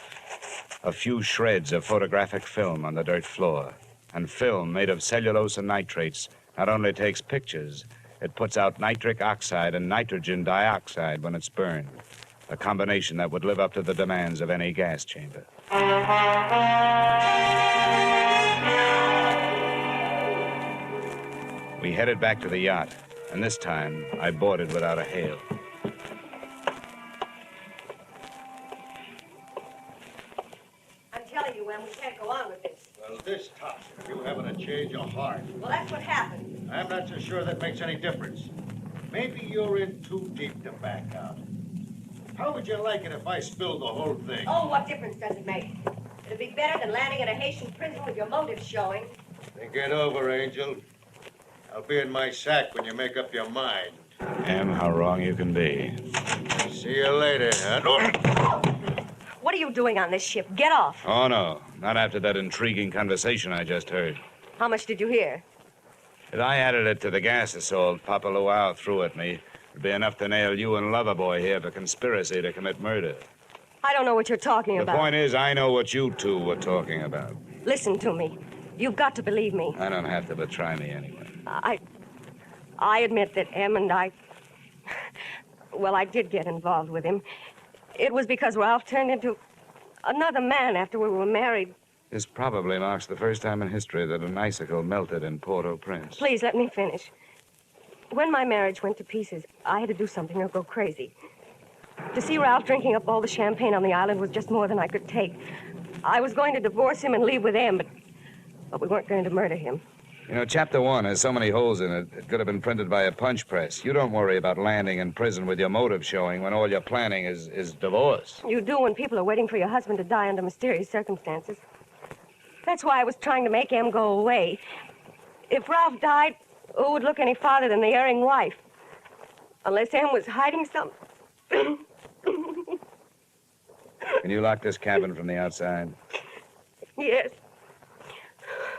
Speaker 21: A few shreds of photographic film on the dirt floor. And film made of cellulose and nitrates not only takes pictures, it puts out nitric oxide and nitrogen dioxide when it's burned. A combination that would live up to the demands of any gas chamber. We headed back to the yacht, and this time I boarded without a hail.
Speaker 4: I'm telling you, Em, we can't go on with this.
Speaker 16: Well, this tops it. You having a change of heart.
Speaker 4: Well, that's what happened.
Speaker 16: I'm not so sure that makes any difference. Maybe you're in too deep to back out. How would you like it if I spilled the whole thing?
Speaker 4: Oh, what difference does it make? It'd be better than landing in a Haitian prison with your motives showing.
Speaker 16: Think it over, Angel. I'll be in my sack when you make up your mind.
Speaker 21: Em, how wrong you can be.
Speaker 16: See you later, huh?
Speaker 4: What are you doing on this ship? Get off.
Speaker 21: Oh, no. Not after that intriguing conversation I just heard.
Speaker 4: How much did you hear?
Speaker 21: If I added it to the gas assault Papa Luau threw at me, it'd be enough to nail you and Loverboy here for conspiracy to commit murder.
Speaker 4: I don't know what you're talking about.
Speaker 21: The point is, I know what you two were talking about.
Speaker 4: Listen to me. You've got to believe me.
Speaker 21: I don't have to, but try me anyway.
Speaker 4: I admit that Em and I... Well, I did get involved with him. It was because Ralph turned into another man after we were married.
Speaker 21: This probably marks the first time in history that an icicle melted in Port-au-Prince.
Speaker 4: Please, let me finish. When my marriage went to pieces, I had to do something or go crazy. To see Ralph drinking up all the champagne on the island was just more than I could take. I was going to divorce him and leave with Em, but we weren't going to murder him.
Speaker 21: You know, Chapter 1 has so many holes in it, it could have been printed by a punch press. You don't worry about landing in prison with your motive showing when all you're planning is divorce.
Speaker 4: You do when people are waiting for your husband to die under mysterious circumstances. That's why I was trying to make Em go away. If Ralph died, who would look any farther than the erring wife? Unless Em was hiding something.
Speaker 21: Can you lock this cabin from the outside?
Speaker 4: Yes.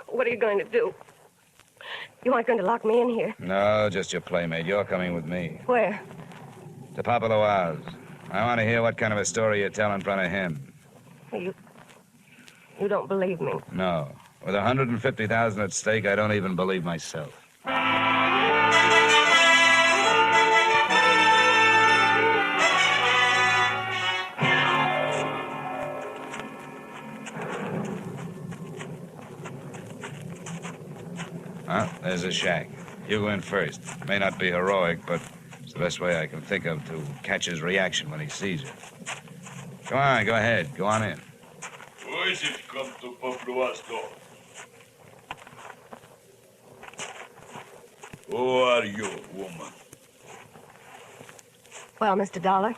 Speaker 4: What are you going to do? You aren't going to lock me in here.
Speaker 21: No, just your playmate. You're coming with me.
Speaker 4: Where?
Speaker 21: To Papa Luau's. I want to hear what kind of a story you tell in front of him.
Speaker 4: You don't believe me.
Speaker 21: No. With $150,000 at stake, I don't even believe myself. There's a shack. You go in first. May not be heroic, but it's the best way I can think of to catch his reaction when he sees you. Come on, go ahead. Go on in.
Speaker 8: Who is it come to Pablo's door? Who are you, woman?
Speaker 4: Well, Mr. Dollar,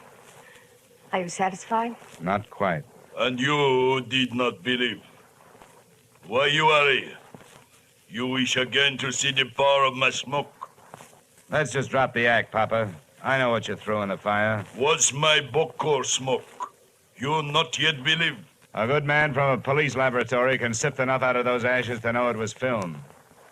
Speaker 4: are you satisfied?
Speaker 21: Not quite.
Speaker 8: And you did not believe? Why you are here? You wish again to see the power of my smoke?
Speaker 21: Let's just drop the act, Papa. I know what you threw in the fire.
Speaker 8: What's my bokor smoke? You not yet believe?
Speaker 21: A good man from a police laboratory can sift enough out of those ashes to know it was film.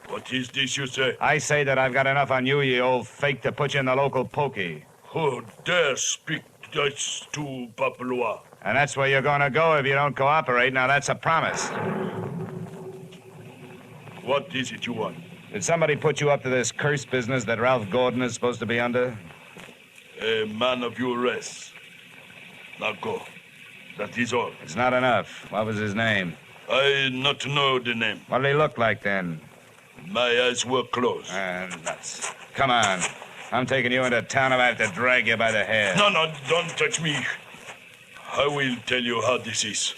Speaker 8: What is this you say?
Speaker 21: I say that I've got enough on you, you old fake, to put you in the local pokey.
Speaker 8: Who dare speak Dutch to Papaloa?
Speaker 21: And that's where you're going to go if you don't cooperate. Now, that's a promise.
Speaker 8: What is it you want?
Speaker 21: Did somebody put you up to this cursed business that Ralph Gordon is supposed to be under?
Speaker 8: A man of your race. Now go. That is all.
Speaker 21: It's not enough. What was his name?
Speaker 8: I not know the name.
Speaker 21: What did he look like then?
Speaker 8: My eyes were closed.
Speaker 21: Nuts. Come on. I'm taking you into town if I have to drag you by the hair.
Speaker 8: No, don't touch me. I will tell you how this is.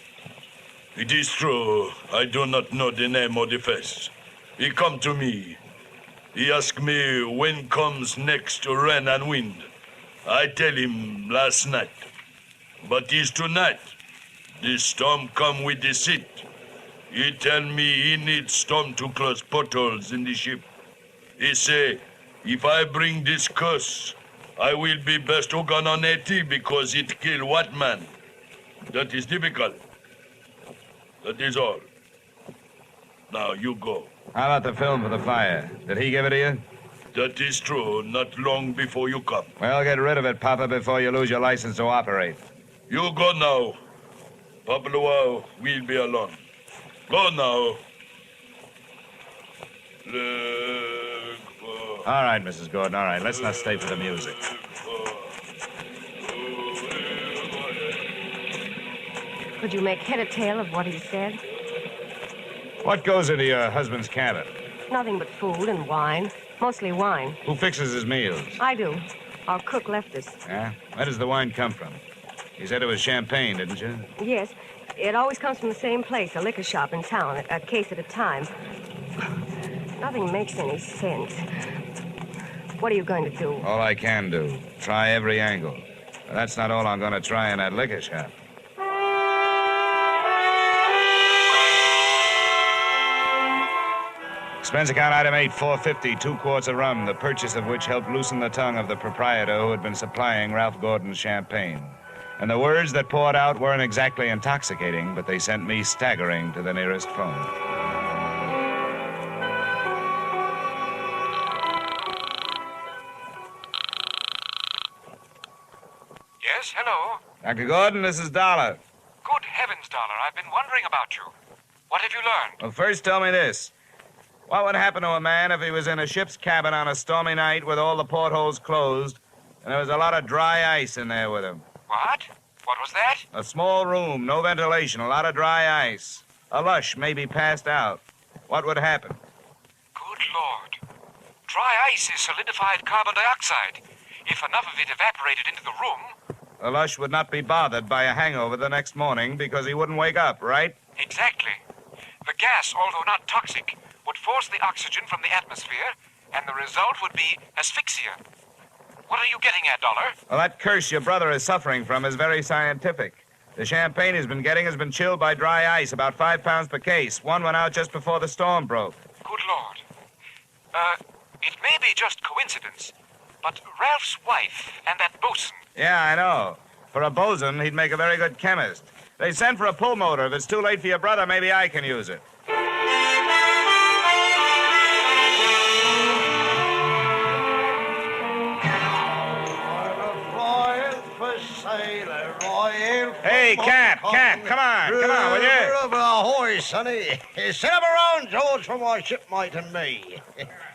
Speaker 8: It is true, I do not know the name or the face. He come to me. He ask me when comes next rain and wind. I tell him last night. But it's tonight. The storm come with the seat. He tell me he needs storm to close portholes in the ship. He say, if I bring this curse, I will be best Ogan on 80 because it kill what man? That is difficult. That is all. Now you go.
Speaker 21: How about the film for the fire? Did he give it to you?
Speaker 8: That is true, not long before you come.
Speaker 21: Well, get rid of it, Papa, before you lose your license to operate.
Speaker 8: You go now. Papaloa will be alone. Go now.
Speaker 21: All right, Mrs. Gordon, all right. Let's not stay for the music.
Speaker 4: Could you make head or tail of what he said?
Speaker 21: What goes into your husband's cabin?
Speaker 4: Nothing but food and wine. Mostly wine.
Speaker 21: Who fixes his meals?
Speaker 4: I do. Our cook left us.
Speaker 21: Yeah? Where does the wine come from? You said it was champagne, didn't you?
Speaker 4: Yes. It always comes from the same place, a liquor shop in town, a case at a time. Nothing makes any sense. What are you going to do?
Speaker 21: All I can do. Try every angle. But that's not all I'm going to try in that liquor shop. Expense account item 8, $4.50, 2 quarts of rum, the purchase of which helped loosen the tongue of the proprietor who had been supplying Ralph Gordon's champagne. And the words that poured out weren't exactly intoxicating, but they sent me staggering to the nearest phone.
Speaker 3: Yes, hello.
Speaker 21: Dr. Gordon, this is Dollar.
Speaker 3: Good heavens, Dollar, I've been wondering about you. What have you learned?
Speaker 21: Well, first tell me this. What would happen to a man if he was in a ship's cabin on a stormy night with all the portholes closed and there was a lot of dry ice in there with him?
Speaker 3: What? What was that?
Speaker 21: A small room, no ventilation, a lot of dry ice. A lush, maybe passed out. What would happen?
Speaker 3: Good Lord. Dry ice is solidified carbon dioxide. If enough of it evaporated into the room...
Speaker 21: The lush would not be bothered by a hangover the next morning because he wouldn't wake up, right?
Speaker 3: Exactly. The gas, although not toxic, would force the oxygen from the atmosphere, and the result would be asphyxia. What are you getting at, Dollar?
Speaker 21: Well, that curse your brother is suffering from is very scientific. The champagne he's been getting has been chilled by dry ice, about 5 pounds per case. One went out just before the storm broke.
Speaker 3: Good Lord. It may be just coincidence, but Ralph's wife and that bosun...
Speaker 21: Yeah, I know. For a bosun, he'd make a very good chemist. They sent for a pull motor. If it's too late for your brother, maybe I can use it. Hey, Cap, come on, will you?
Speaker 24: Ahoy, sonny. Sit up around, George, for my shipmate and me.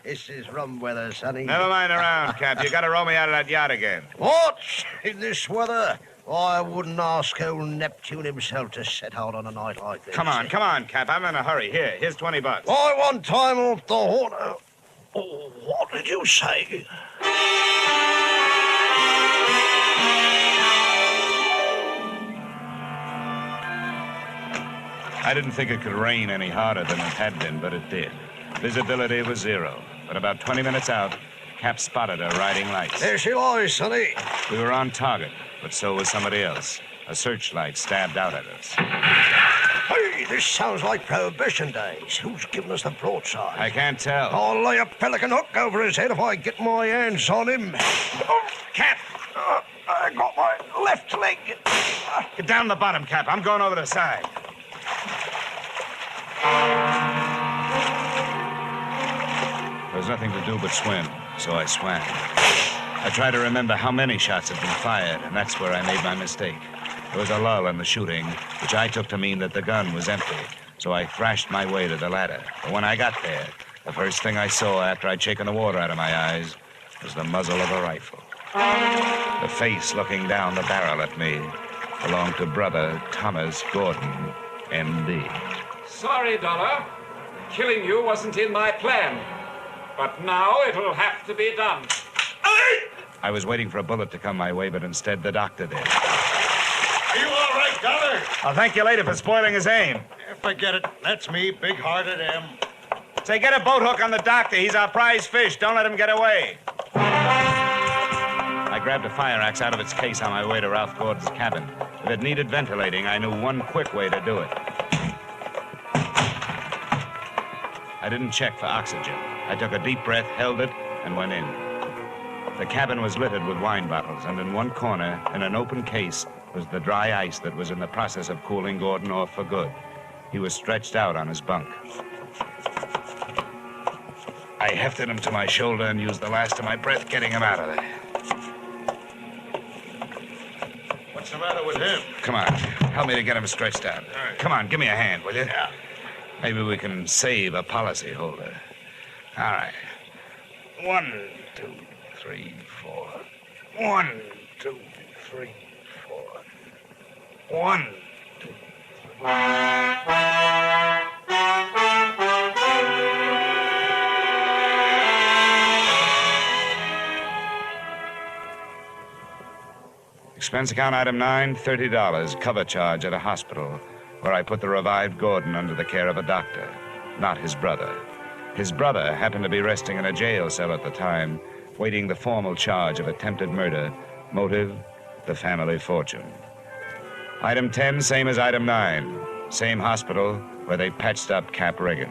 Speaker 24: This is rum weather, sonny.
Speaker 21: Never mind around, Cap. You gotta row me out of that yacht again.
Speaker 24: What? In this weather? I wouldn't ask old Neptune himself to set out on a night like this.
Speaker 21: Come on, Cap. I'm in a hurry. Here's $20.
Speaker 24: I want time off the horn. Oh, what did you say?
Speaker 21: I didn't think it could rain any harder than it had been, but it did. Visibility was 0. But about 20 minutes out, Cap spotted her riding lights.
Speaker 24: There she lies, sonny.
Speaker 21: We were on target, but so was somebody else. A searchlight stabbed out at us.
Speaker 24: Hey, this sounds like Prohibition days. Who's giving us the broadside?
Speaker 21: I can't tell.
Speaker 24: I'll lay a pelican hook over his head if I get my hands on him. Oh, Cap! I got my left leg.
Speaker 21: Get down the bottom, Cap. I'm going over the side. There was nothing to do but swim, so I swam. I tried to remember how many shots had been fired, and that's where I made my mistake. There was a lull in the shooting, which I took to mean that the gun was empty, so I thrashed my way to the ladder. But when I got there, the first thing I saw after I'd shaken the water out of my eyes was the muzzle of a rifle. The face looking down the barrel at me belonged to Brother Thomas Gordon, M.D.
Speaker 3: Sorry, Dollar. Killing you wasn't in my plan. But now it'll have to be done.
Speaker 21: I was waiting for a bullet to come my way, but instead the doctor did.
Speaker 8: Are you all right, Dollar?
Speaker 21: I'll thank you later for spoiling his aim.
Speaker 8: Forget it. That's me, big-hearted M.
Speaker 21: Say, get a boat hook on the doctor. He's our prize fish. Don't let him get away. I grabbed a fire axe out of its case on my way to Ralph Gordon's cabin. If it needed ventilating, I knew one quick way to do it. I didn't check for oxygen. I took a deep breath, held it, and went in. The cabin was littered with wine bottles, and in one corner, in an open case, was the dry ice that was in the process of cooling Gordon off for good. He was stretched out on his bunk. I hefted him to my shoulder and used the last of my breath getting him out of there.
Speaker 8: What's the matter with him?
Speaker 21: Come on, help me to get him stretched out.
Speaker 8: Right.
Speaker 21: Come on, give me a hand, will you?
Speaker 8: Yeah.
Speaker 21: Maybe we can save a policyholder. All right. 1, 2, 3, 4. 1, 2, 3, 4. 1, 2, 3. Expense account item 9, $30. Cover charge at a hospital where I put the revived Gordon under the care of a doctor, not his brother. His brother happened to be resting in a jail cell at the time, waiting the formal charge of attempted murder. Motive, the family fortune. Item 10, same as item 9. Same hospital where they patched up Cap Reagan.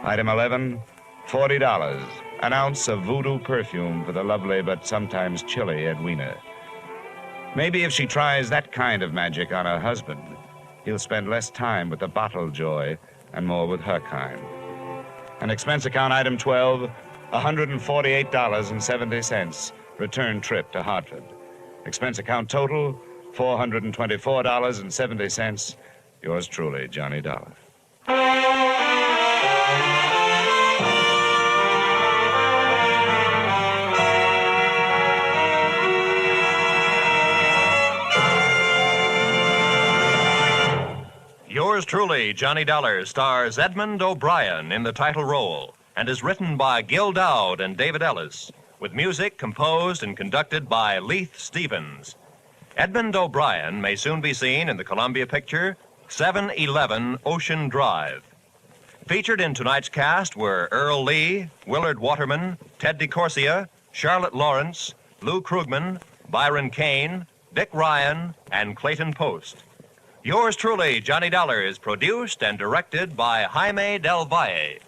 Speaker 21: Item 11, $40. An ounce of voodoo perfume for the lovely but sometimes chilly Edwina. Maybe if she tries that kind of magic on her husband, he'll spend less time with the bottle joy and more with her kind. And expense account item 12, $148.70. Return trip to Hartford. Expense account total, $424.70. Yours truly, Johnny Dollar.
Speaker 9: Yours truly, Johnny Dollar, stars Edmond O'Brien in the title role and is written by Gil Dowd and David Ellis, with music composed and conducted by Leith Stevens. Edmond O'Brien may soon be seen in the Columbia picture 711 Ocean Drive. Featured in tonight's cast were Earl Lee, Willard Waterman, Ted DeCorsia, Charlotte Lawrence, Lou Krugman, Byron Kane, Dick Ryan, and Clayton Post. Yours truly, Johnny Dollar, is produced and directed by Jaime Del Valle.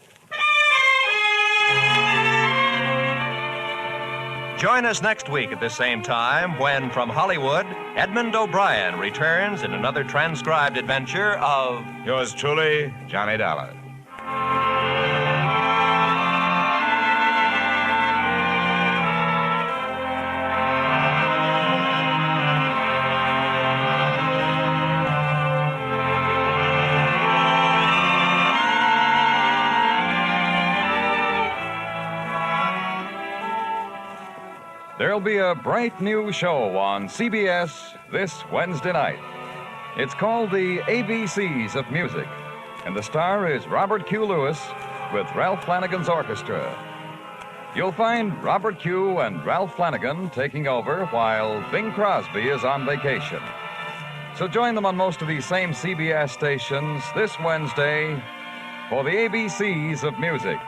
Speaker 9: Join us next week at the same time when, from Hollywood, Edmond O'Brien returns in another transcribed adventure of...
Speaker 21: Yours truly, Johnny Dollar.
Speaker 11: There'll be a bright new show on CBS this Wednesday night. It's called The ABCs of Music, and the star is Robert Q. Lewis with Ralph Flanagan's orchestra. You'll find Robert Q. and Ralph Flanagan taking over while Bing Crosby is on vacation. So join them on most of these same CBS stations this Wednesday for The ABCs of Music.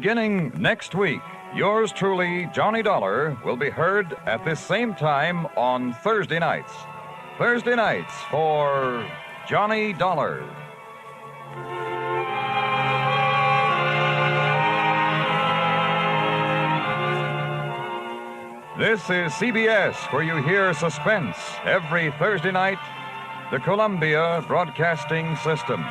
Speaker 11: Beginning next week, yours truly, Johnny Dollar, will be heard at this same time on Thursday nights. Thursday nights for Johnny Dollar. This is CBS, where you hear suspense every Thursday night, the Columbia Broadcasting System.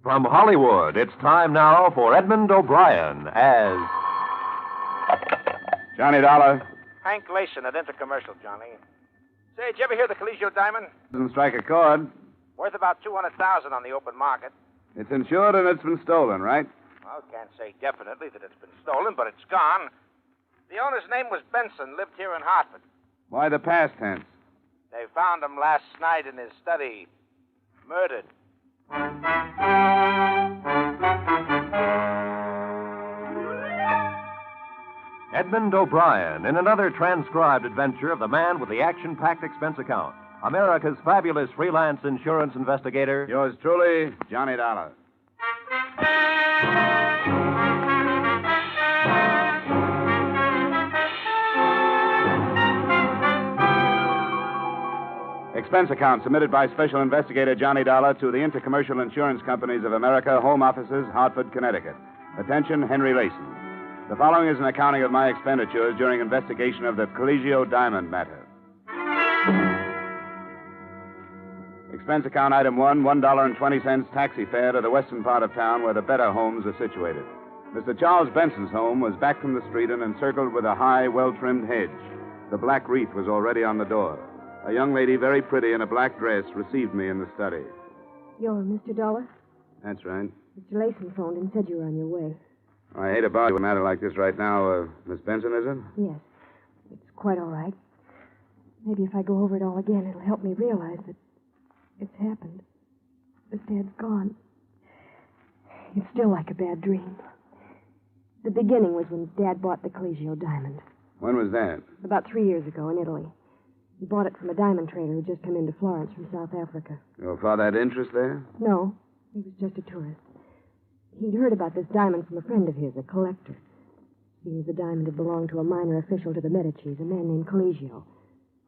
Speaker 9: From Hollywood, it's time now for Edmond O'Brien as
Speaker 2: Johnny Dollar.
Speaker 1: Hank Gleason at Intercommercial, Johnny. Say, did you ever hear the Colegio diamond?
Speaker 2: Doesn't strike a chord.
Speaker 1: Worth about $200,000 on the open market.
Speaker 2: It's insured and it's been stolen, right?
Speaker 1: Well, can't say definitely that it's been stolen, but it's gone. The owner's name was Benson, lived here in Hartford.
Speaker 2: Why the past tense?
Speaker 1: They found him last night in his study, murdered.
Speaker 9: Edmond O'Brien in another transcribed adventure of the man with the action-packed expense account. America's fabulous freelance insurance investigator.
Speaker 2: Yours truly, Johnny Dollar. Expense account submitted by Special Investigator Johnny Dollar to the Intercommercial Insurance Companies of America, Home Offices, Hartford, Connecticut. Attention, Henry Layson. The following is an accounting of my expenditures during investigation of the Colegio Diamond matter. Expense account item 1, $1.20 taxi fare to the western part of town where the better homes are situated. Mr. Charles Benson's home was back from the street and encircled with a high, well-trimmed hedge. The black wreath was already on the door. A young lady, very pretty in a black dress, received me in the study.
Speaker 4: You're Mr. Dollar?
Speaker 2: That's right.
Speaker 4: Mr. Layson phoned and said you were on your way.
Speaker 2: I hate about a matter like this right now. Miss Benson, is it?
Speaker 4: Yes. It's quite all right. Maybe if I go over it all again, it'll help me realize that it's happened. That Dad's gone. It's still like a bad dream. The beginning was when Dad bought the Colegio diamond.
Speaker 2: When was that?
Speaker 4: About 3 years ago in Italy. He bought it from a diamond trader who'd just come into Florence from South Africa.
Speaker 2: Your father had interest there?
Speaker 4: No, he was just a tourist. He'd heard about this diamond from a friend of his, a collector. Seems the diamond had belonged to a minor official to the Medicis, a man named Colegio.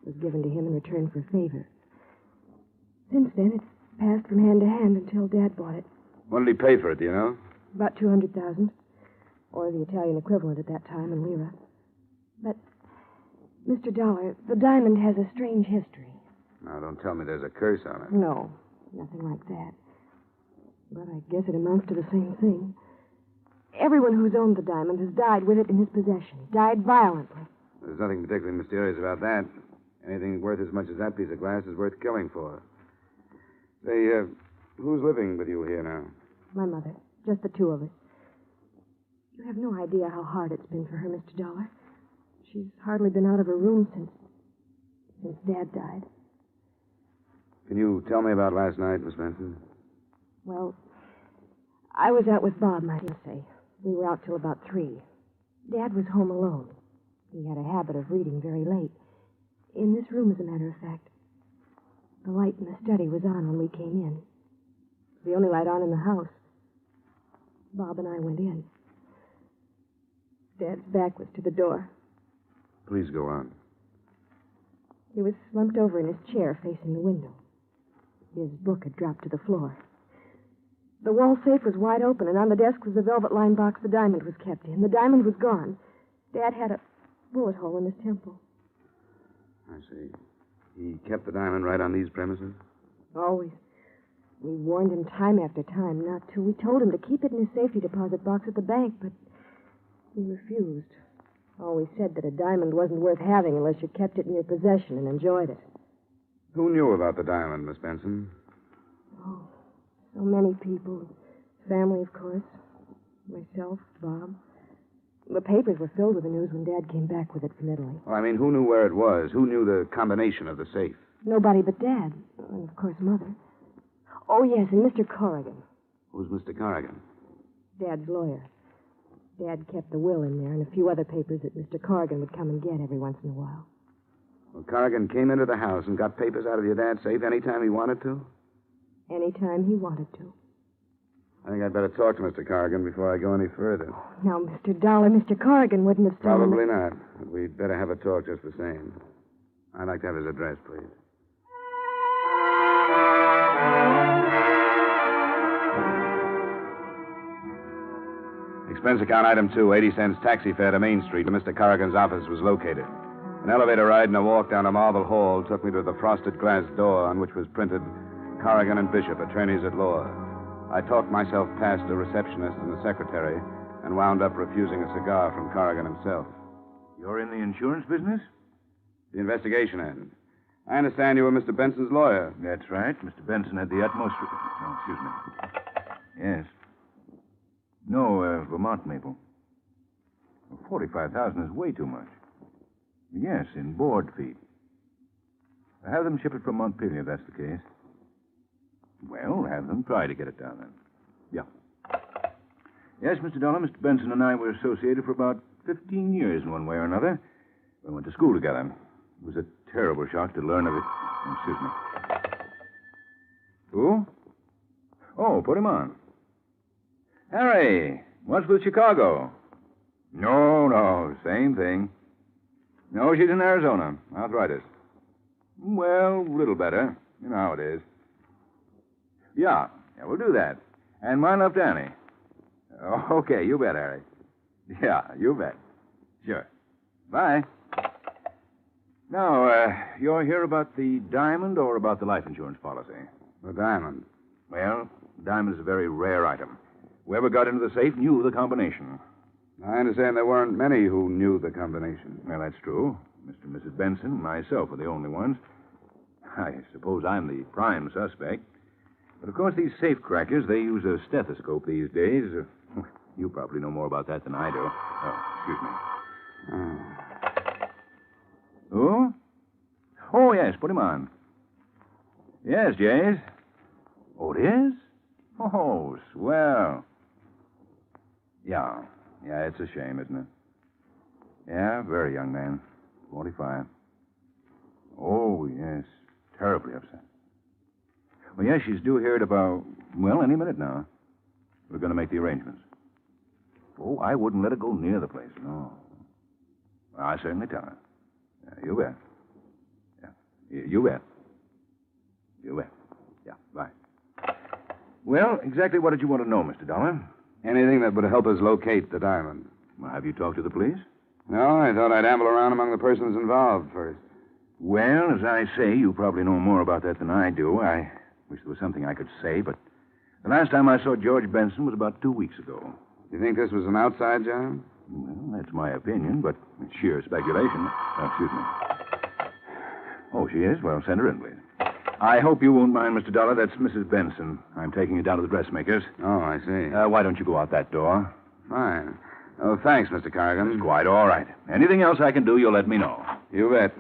Speaker 4: It was given to him in return for a favor. Since then, it's passed from hand to hand until Dad bought it.
Speaker 2: What did he pay for it, do you know?
Speaker 4: About $200,000, or the Italian equivalent at that time in lira. But, Mr. Dollar, the diamond has a strange history.
Speaker 2: Now, don't tell me there's a curse on it.
Speaker 4: No, nothing like that. But I guess it amounts to the same thing. Everyone who's owned the diamond has died with it in his possession. Died violently.
Speaker 2: There's nothing particularly mysterious about that. Anything worth as much as that piece of glass is worth killing for. Say, who's living with you here now?
Speaker 4: My mother. Just the two of us. You have no idea how hard it's been for her, Mr. Dollar. She's hardly been out of her room since Dad died.
Speaker 2: Can you tell me about last night, Miss Benson?
Speaker 4: Well, I was out with Bob, my fiancé. We were out till about 3. Dad was home alone. He had a habit of reading very late. In this room, as a matter of fact. The light in the study was on when we came in. It was the only light on in the house. Bob and I went in. Dad's back was to the door.
Speaker 2: Please go on.
Speaker 4: He was slumped over in his chair facing the window. His book had dropped to the floor. The wall safe was wide open, and on the desk was the velvet-lined box the diamond was kept in. The diamond was gone. Dad had a bullet hole in his temple.
Speaker 2: I see. He kept the diamond right on these premises?
Speaker 4: Always. We warned him time after time not to. We told him to keep it in his safety deposit box at the bank, but he refused. Always said that a diamond wasn't worth having unless you kept it in your possession and enjoyed it.
Speaker 2: Who knew about the diamond, Miss Benson?
Speaker 4: Oh, so many people. Family, of course. Myself, Bob. The papers were filled with the news when Dad came back with it from Italy.
Speaker 2: Well, I mean, who knew where it was? Who knew the combination of the safe?
Speaker 4: Nobody but Dad. And, of course, Mother. Oh, yes, and Mr. Corrigan,
Speaker 2: Who's Mr. Corrigan?
Speaker 4: Dad's lawyer. Dad kept the will in there and a few other papers that Mr. Corrigan would come and get every once in a while.
Speaker 2: Well, Corrigan came into the house and got papers out of your dad's safe anytime he wanted to?
Speaker 4: Anytime he wanted to.
Speaker 2: I think I'd better talk to Mr. Corrigan before I go any further.
Speaker 4: Now, Mr. Dollar, Mr. Corrigan wouldn't have stolen
Speaker 2: Probably not. But we'd better have a talk just the same. I'd like to have his address, please. Expense account item 2, 80 cents taxi fare to Main Street where Mr. Corrigan's office was located. An elevator ride and a walk down a marble hall took me to the frosted glass door on which was printed Corrigan and Bishop, attorneys at law. I talked myself past the receptionist and the secretary and wound up refusing a cigar from Corrigan himself.
Speaker 5: You're in the insurance business?
Speaker 2: The investigation end. I understand you were Mr. Benson's lawyer.
Speaker 5: That's right. Mr. Benson had the utmost... Oh, excuse me. Yes. No, Vermont maple. 45,000 is way too much. Yes, in board feet. Have them ship it from Montpelier, if that's the case. Well, have them try to get it down then. Yeah. Yes, Mr. Dollar, Mr. Benson and I were associated for about 15 years in one way or another. We went to school together. It was a terrible shock to learn of it. Oh, excuse me. Who? Oh, put him on. Harry, what's with Chicago? No, same thing. No, she's in Arizona. Arthritis. Well, a little better. You know how it is. Yeah, we'll do that. And mind left Annie. Okay, you bet, Harry. Yeah, you bet. Sure. Bye. Now, you're here about the diamond or about the life insurance policy?
Speaker 2: The diamond.
Speaker 5: Well, diamond is a very rare item. Whoever got into the safe knew the combination.
Speaker 2: I understand there weren't many who knew the combination.
Speaker 5: Well, that's true. Mr. and Mrs. Benson and myself were the only ones. I suppose I'm the prime suspect. But, of course, these safe crackers, they use a stethoscope these days. You probably know more about that than I do. Oh, excuse me. Who? Oh, yes, put him on. Yes, Jays. Oh, it is? Oh, swell. Yeah, it's a shame, isn't it? Yeah, very young man. 45. Oh, yes. Terribly upset. Well, yes, she's due here at about, well, any minute now. We're going to make the arrangements. Oh, I wouldn't let her go near the place, no. Well, I certainly tell her. Yeah, you bet. Yeah, you bet. You bet. Yeah, bye. Well, exactly what did you want to know, Mr. Dollar?
Speaker 2: Anything that would help us locate the diamond.
Speaker 5: Well, have you talked to the police?
Speaker 2: No, I thought I'd amble around among the persons involved first.
Speaker 5: Well, as I say, you probably know more about that than I do. I wish there was something I could say, but the last time I saw George Benson was about 2 weeks ago.
Speaker 2: You think this was an outside job?
Speaker 5: Well, that's my opinion, but it's sheer speculation. Excuse me. Oh, she is? Well, send her in, please. I hope you won't mind, Mr. Dollar. That's Mrs. Benson. I'm taking you down to the dressmaker's.
Speaker 2: Oh, I see.
Speaker 5: Why don't you go out that door?
Speaker 2: Fine. Oh, thanks, Mr. Corrigan.
Speaker 5: It's quite all right. Anything else I can do, you'll let me know.
Speaker 2: You bet.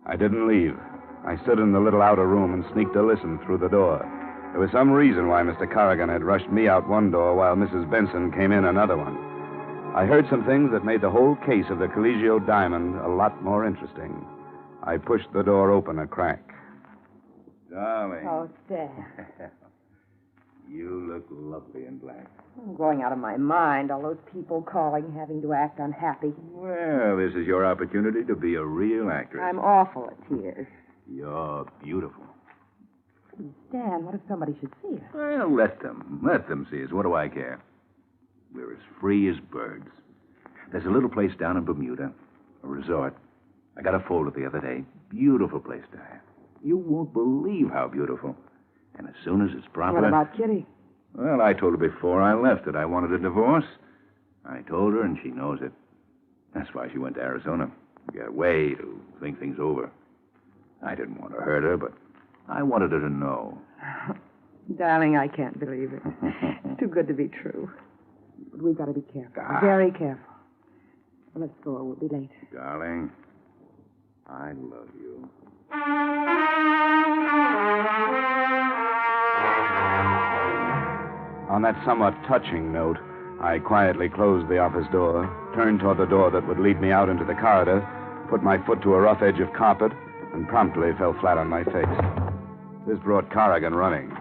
Speaker 2: I didn't leave. I stood in the little outer room and sneaked a listen through the door. There was some reason why Mr. Corrigan had rushed me out one door while Mrs. Benson came in another one. I heard some things that made the whole case of the Colegio diamond a lot more interesting. I pushed the door open a crack.
Speaker 5: Darling.
Speaker 12: Oh, Dad.
Speaker 5: You look lovely in black.
Speaker 12: I'm going out of my mind. All those people calling, having to act unhappy.
Speaker 5: Well, this is your opportunity to be a real actress.
Speaker 12: I'm awful at tears.
Speaker 5: You're beautiful.
Speaker 12: Please, Stan, what if somebody should see us?
Speaker 5: Well, let them see us. What do I care? We're as free as birds. There's a little place down in Bermuda, a resort. I got a folder the other day. Beautiful place to have. You won't believe how beautiful. And as soon as it's proper...
Speaker 12: What about Kitty?
Speaker 5: Well, I told her before I left that I wanted a divorce. I told her, and she knows it. That's why she went to Arizona. To get away, to think things over. I didn't want to hurt her, but I wanted her to know.
Speaker 12: Darling, I can't believe it. It's too good to be true. But we've got to be careful. Very careful. Well, let's go or we'll be late.
Speaker 5: Darling, I love you.
Speaker 2: On that somewhat touching note, I quietly closed the office door, turned toward the door that would lead me out into the corridor, put my foot to a rough edge of carpet, and promptly fell flat on my face. This brought Corrigan running.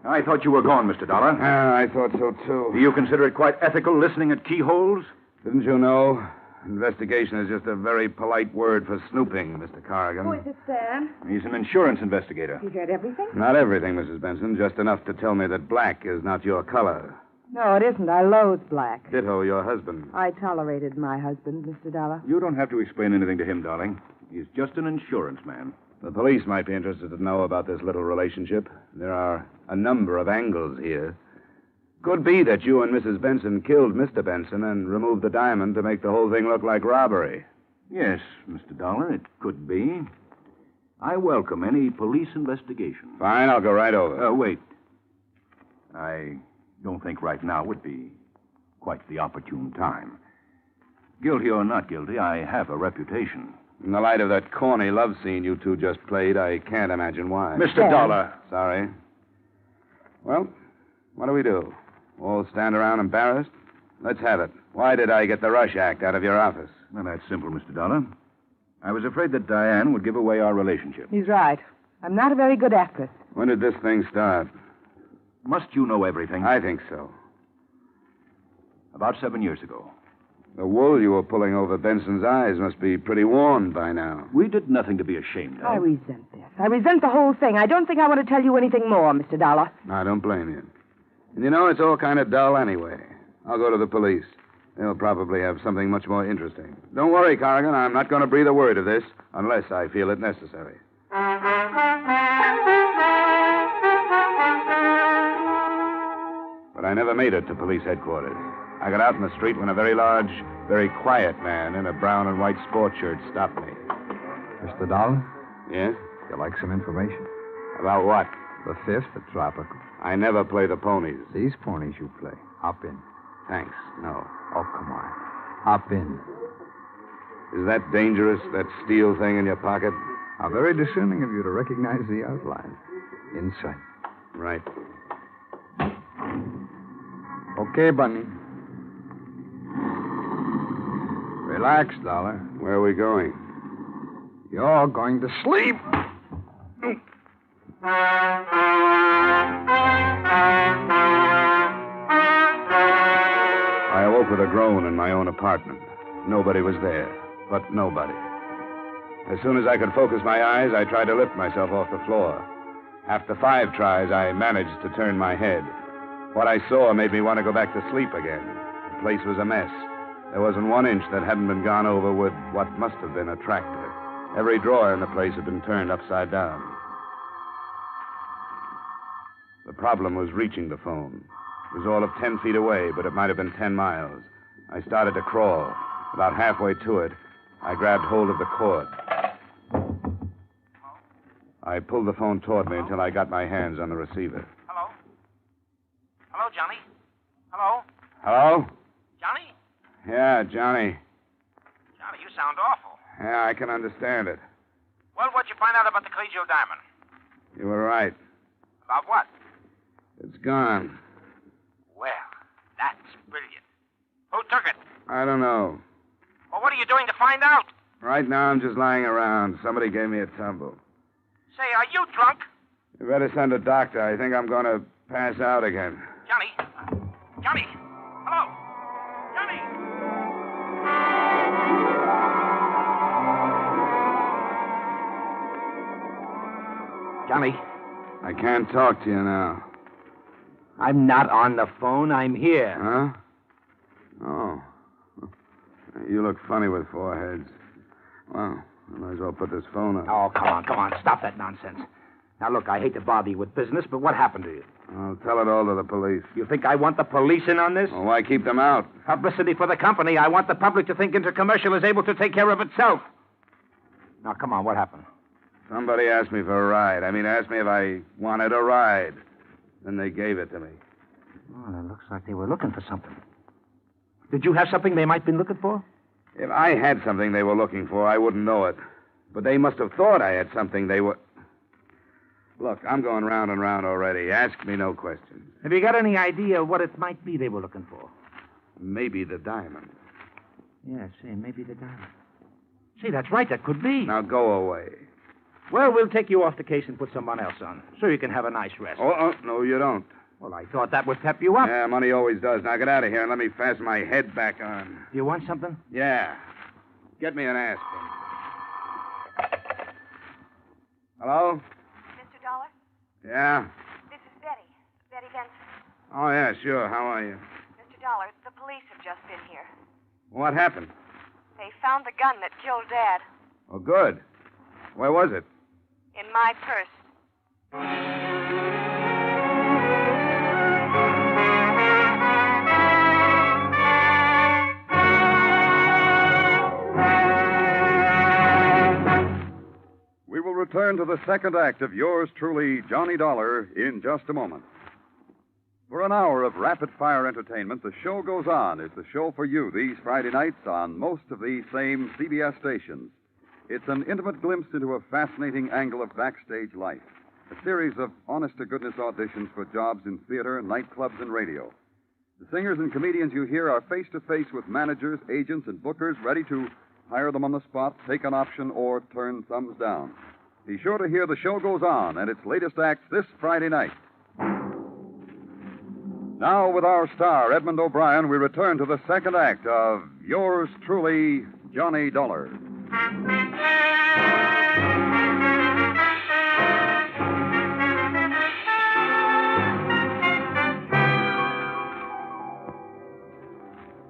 Speaker 5: I thought you were gone, Mr. Dollar.
Speaker 2: I thought so, too.
Speaker 5: Do you consider it quite ethical listening at keyholes?
Speaker 2: Didn't you know? Investigation is just a very polite word for snooping, Mr. Corrigan.
Speaker 12: Who is it, Stan?
Speaker 5: He's an insurance investigator.
Speaker 12: You heard everything?
Speaker 2: Not everything, Mrs. Benson. Just enough to tell me that black is not your color.
Speaker 12: No, it isn't. I loathe black.
Speaker 2: Ditto your husband.
Speaker 12: I tolerated my husband, Mr. Dollar.
Speaker 5: You don't have to explain anything to him, darling. He's just an insurance man.
Speaker 2: The police might be interested to know about this little relationship. There are a number of angles here. Could be that you and Mrs. Benson killed Mr. Benson and removed the diamond to make the whole thing look like robbery.
Speaker 5: Yes, Mr. Dollar, it could be. I welcome any police investigation.
Speaker 2: Fine, I'll go right over.
Speaker 5: Wait. I don't think right now would be quite the opportune time. Guilty or not guilty, I have a reputation.
Speaker 2: In the light of that corny love scene you two just played, I can't imagine why.
Speaker 5: Mr. Dollar.
Speaker 2: Sorry. Well, what do we do? All stand around embarrassed? Let's have it. Why did I get the Rush Act out of your office?
Speaker 5: Well, that's simple, Mr. Dollar. I was afraid that Diane would give away our relationship.
Speaker 12: He's right. I'm not a very good actress.
Speaker 2: When did this thing start?
Speaker 5: Must you know everything?
Speaker 2: I think so.
Speaker 5: About 7 years ago.
Speaker 2: The wool you were pulling over Benson's eyes must be pretty worn by now.
Speaker 5: We did nothing to be ashamed of.
Speaker 12: I resent this. I resent the whole thing. I don't think I want to tell you anything more, Mr. Dollar.
Speaker 2: I don't blame you. And you know, it's all kind of dull anyway. I'll go to the police. They'll probably have something much more interesting. Don't worry, Corrigan. I'm not going to breathe a word of this unless I feel it necessary. But I never made it to police headquarters. I got out in the street when a very large, very quiet man in a brown and white sport shirt stopped me.
Speaker 7: Mr. Dollar?
Speaker 2: Yes?
Speaker 7: You like some information?
Speaker 2: About what?
Speaker 7: The fifth, the tropical.
Speaker 2: I never play the ponies.
Speaker 7: These ponies you play. Hop in.
Speaker 2: Thanks. No.
Speaker 7: Oh, come on. Hop in.
Speaker 2: Is that dangerous, that steel thing in your pocket?
Speaker 7: How very discerning of you to recognize the outline. Inside.
Speaker 2: Right.
Speaker 7: Okay, Bunny. Relax, Dollar.
Speaker 2: Where are we going?
Speaker 7: You're going to sleep.
Speaker 2: I awoke with a groan in my own apartment. Nobody was there, but nobody. As soon as I could focus my eyes, I tried to lift myself off the floor. After 5 tries, I managed to turn my head. What I saw made me want to go back to sleep again. The place was a mess. There wasn't 1 inch that hadn't been gone over with what must have been a tractor. Every drawer in the place had been turned upside down. The problem was reaching the phone. It was all of 10 feet away, but it might have been 10 miles. I started to crawl. About halfway to it, I grabbed hold of the cord. I pulled the phone toward me until I got my hands on the receiver.
Speaker 1: Hello? Hello, Johnny? Hello?
Speaker 2: Hello?
Speaker 1: Johnny?
Speaker 2: Yeah, Johnny.
Speaker 1: Johnny, you sound awful.
Speaker 2: Yeah, I can understand it.
Speaker 1: Well, what'd you find out about the collegial diamond?
Speaker 2: You were right.
Speaker 1: About what?
Speaker 2: It's gone.
Speaker 1: Well, that's brilliant. Who took it?
Speaker 2: I don't know.
Speaker 1: Well, what are you doing to find out?
Speaker 2: Right now, I'm just lying around. Somebody gave me a tumble.
Speaker 1: Say, are you drunk?
Speaker 2: You better send a doctor. I think I'm going to pass out again.
Speaker 1: Johnny? Johnny? Hello? Johnny? Johnny?
Speaker 2: I can't talk to you now.
Speaker 1: I'm not on the phone. I'm here.
Speaker 2: Huh? Oh. You look funny with 4 heads. Well, I might as well put this phone on.
Speaker 1: Oh, come on. Stop that nonsense. Now, look, I hate to bother you with business, but what happened to you?
Speaker 2: I'll tell it all to the police.
Speaker 1: You think I want the police in on this?
Speaker 2: Well, why keep them out?
Speaker 1: Publicity for the company. I want the public to think Intercommercial is able to take care of itself. Now, come on, what happened?
Speaker 2: Somebody asked me for a ride. Asked me if I wanted a ride. Then they gave it to me.
Speaker 1: Well, it looks like they were looking for something. Did you have something they might be looking for?
Speaker 2: If I had something they were looking for, I wouldn't know it. But they must have thought I had something they were... Look, I'm going round and round already. Ask me no questions.
Speaker 15: Have you got any idea what it might be they were looking for?
Speaker 2: Maybe the diamond.
Speaker 15: Yeah, say, maybe the diamond. See, that's right. That could be.
Speaker 2: Now go away.
Speaker 15: Well, we'll take you off the case and put someone else on, so you can have a nice rest.
Speaker 2: Oh, no, you don't.
Speaker 15: Well, I thought that would pep you up.
Speaker 2: Yeah, money always does. Now get out of here and let me fasten my head back on.
Speaker 15: Do you want something?
Speaker 2: Yeah. Get me an aspirin. Hello?
Speaker 17: Mr. Dollar?
Speaker 2: Yeah?
Speaker 17: This is Betty. Betty Benson.
Speaker 2: Oh, yeah, sure. How are you?
Speaker 17: Mr. Dollar, the police have just been here.
Speaker 2: What happened?
Speaker 17: They found the gun that killed Dad
Speaker 2: Oh, good. Where was it?
Speaker 17: in my purse.
Speaker 19: We will return to the second act of yours truly, Johnny Dollar, in just a moment. For an hour of rapid-fire entertainment, the show goes on. It's the show for you these Friday nights on most of these same CBS stations. It's an intimate glimpse into a fascinating angle of backstage life. A series of honest-to-goodness auditions for jobs in theater, nightclubs, and radio. The singers and comedians you hear are face-to-face with managers, agents, and bookers ready to hire them on the spot, take an option, or turn thumbs down. Be sure to hear The Show Goes On and its latest acts this Friday night. Now, with our star, Edmond O'Brien, we return to the second act of yours truly, Johnny Dollar.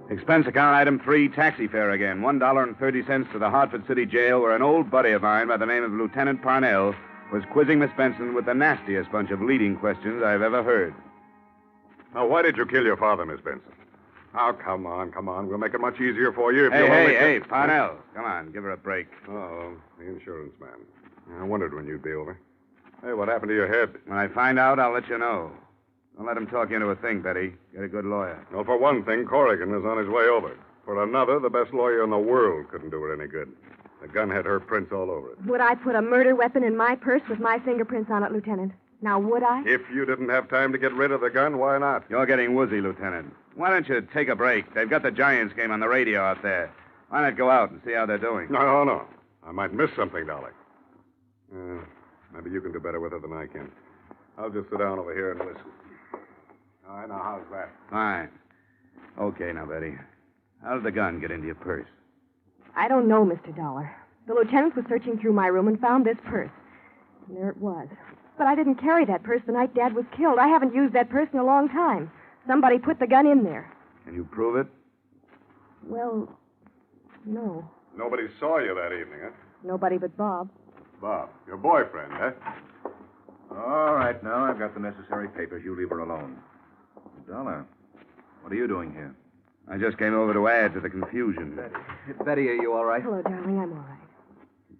Speaker 2: Expense account item 3, taxi fare again. $1.30 to the Hartford City Jail, where an old buddy of mine by the name of Lieutenant Parnell was quizzing Miss Benson with the nastiest bunch of leading questions I've ever heard.
Speaker 22: Now, why did you kill your father, Miss Benson? Oh, come on. We'll make it much easier for you if
Speaker 2: Hey,
Speaker 22: you'll only...
Speaker 2: hey, Parnell. Come on, give her a break.
Speaker 22: Oh, the insurance man. I wondered when you'd be over. Hey, what happened to your head?
Speaker 2: When I find out, I'll let you know. Don't let him talk you into a thing, Betty. Get a good lawyer.
Speaker 22: Well, for one thing, Corrigan is on his way over. For another, the best lawyer in the world couldn't do her any good. The gun had her prints all over it.
Speaker 25: Would I put a murder weapon in my purse with my fingerprints on it, Lieutenant? Now, would I?
Speaker 22: If you didn't have time to get rid of the gun, why not?
Speaker 2: You're getting woozy, Lieutenant. Why don't you take a break? They've got the Giants game on the radio out there. Why not go out and see how they're doing?
Speaker 22: No. I might miss something, Dolly. Maybe you can do better with it than I can. I'll just sit down over here and listen. All right, now, how's that?
Speaker 2: Fine. Okay, now, Betty. How did the gun get into your purse?
Speaker 25: I don't know, Mr. Dollar. The lieutenant was searching through my room and found this purse. And there it was. But I didn't carry that purse the night Dad was killed. I haven't used that purse in a long time. Somebody put the gun in there.
Speaker 2: Can you prove it?
Speaker 25: Well, no.
Speaker 22: Nobody saw you that evening, huh?
Speaker 25: Nobody but Bob.
Speaker 22: Bob, your boyfriend, huh?
Speaker 5: All right, now I've got the necessary papers. You leave her alone. Dollar, what are you doing here?
Speaker 2: I just came over to add to the confusion.
Speaker 5: Betty, are you all right?
Speaker 25: Hello, darling. I'm all right.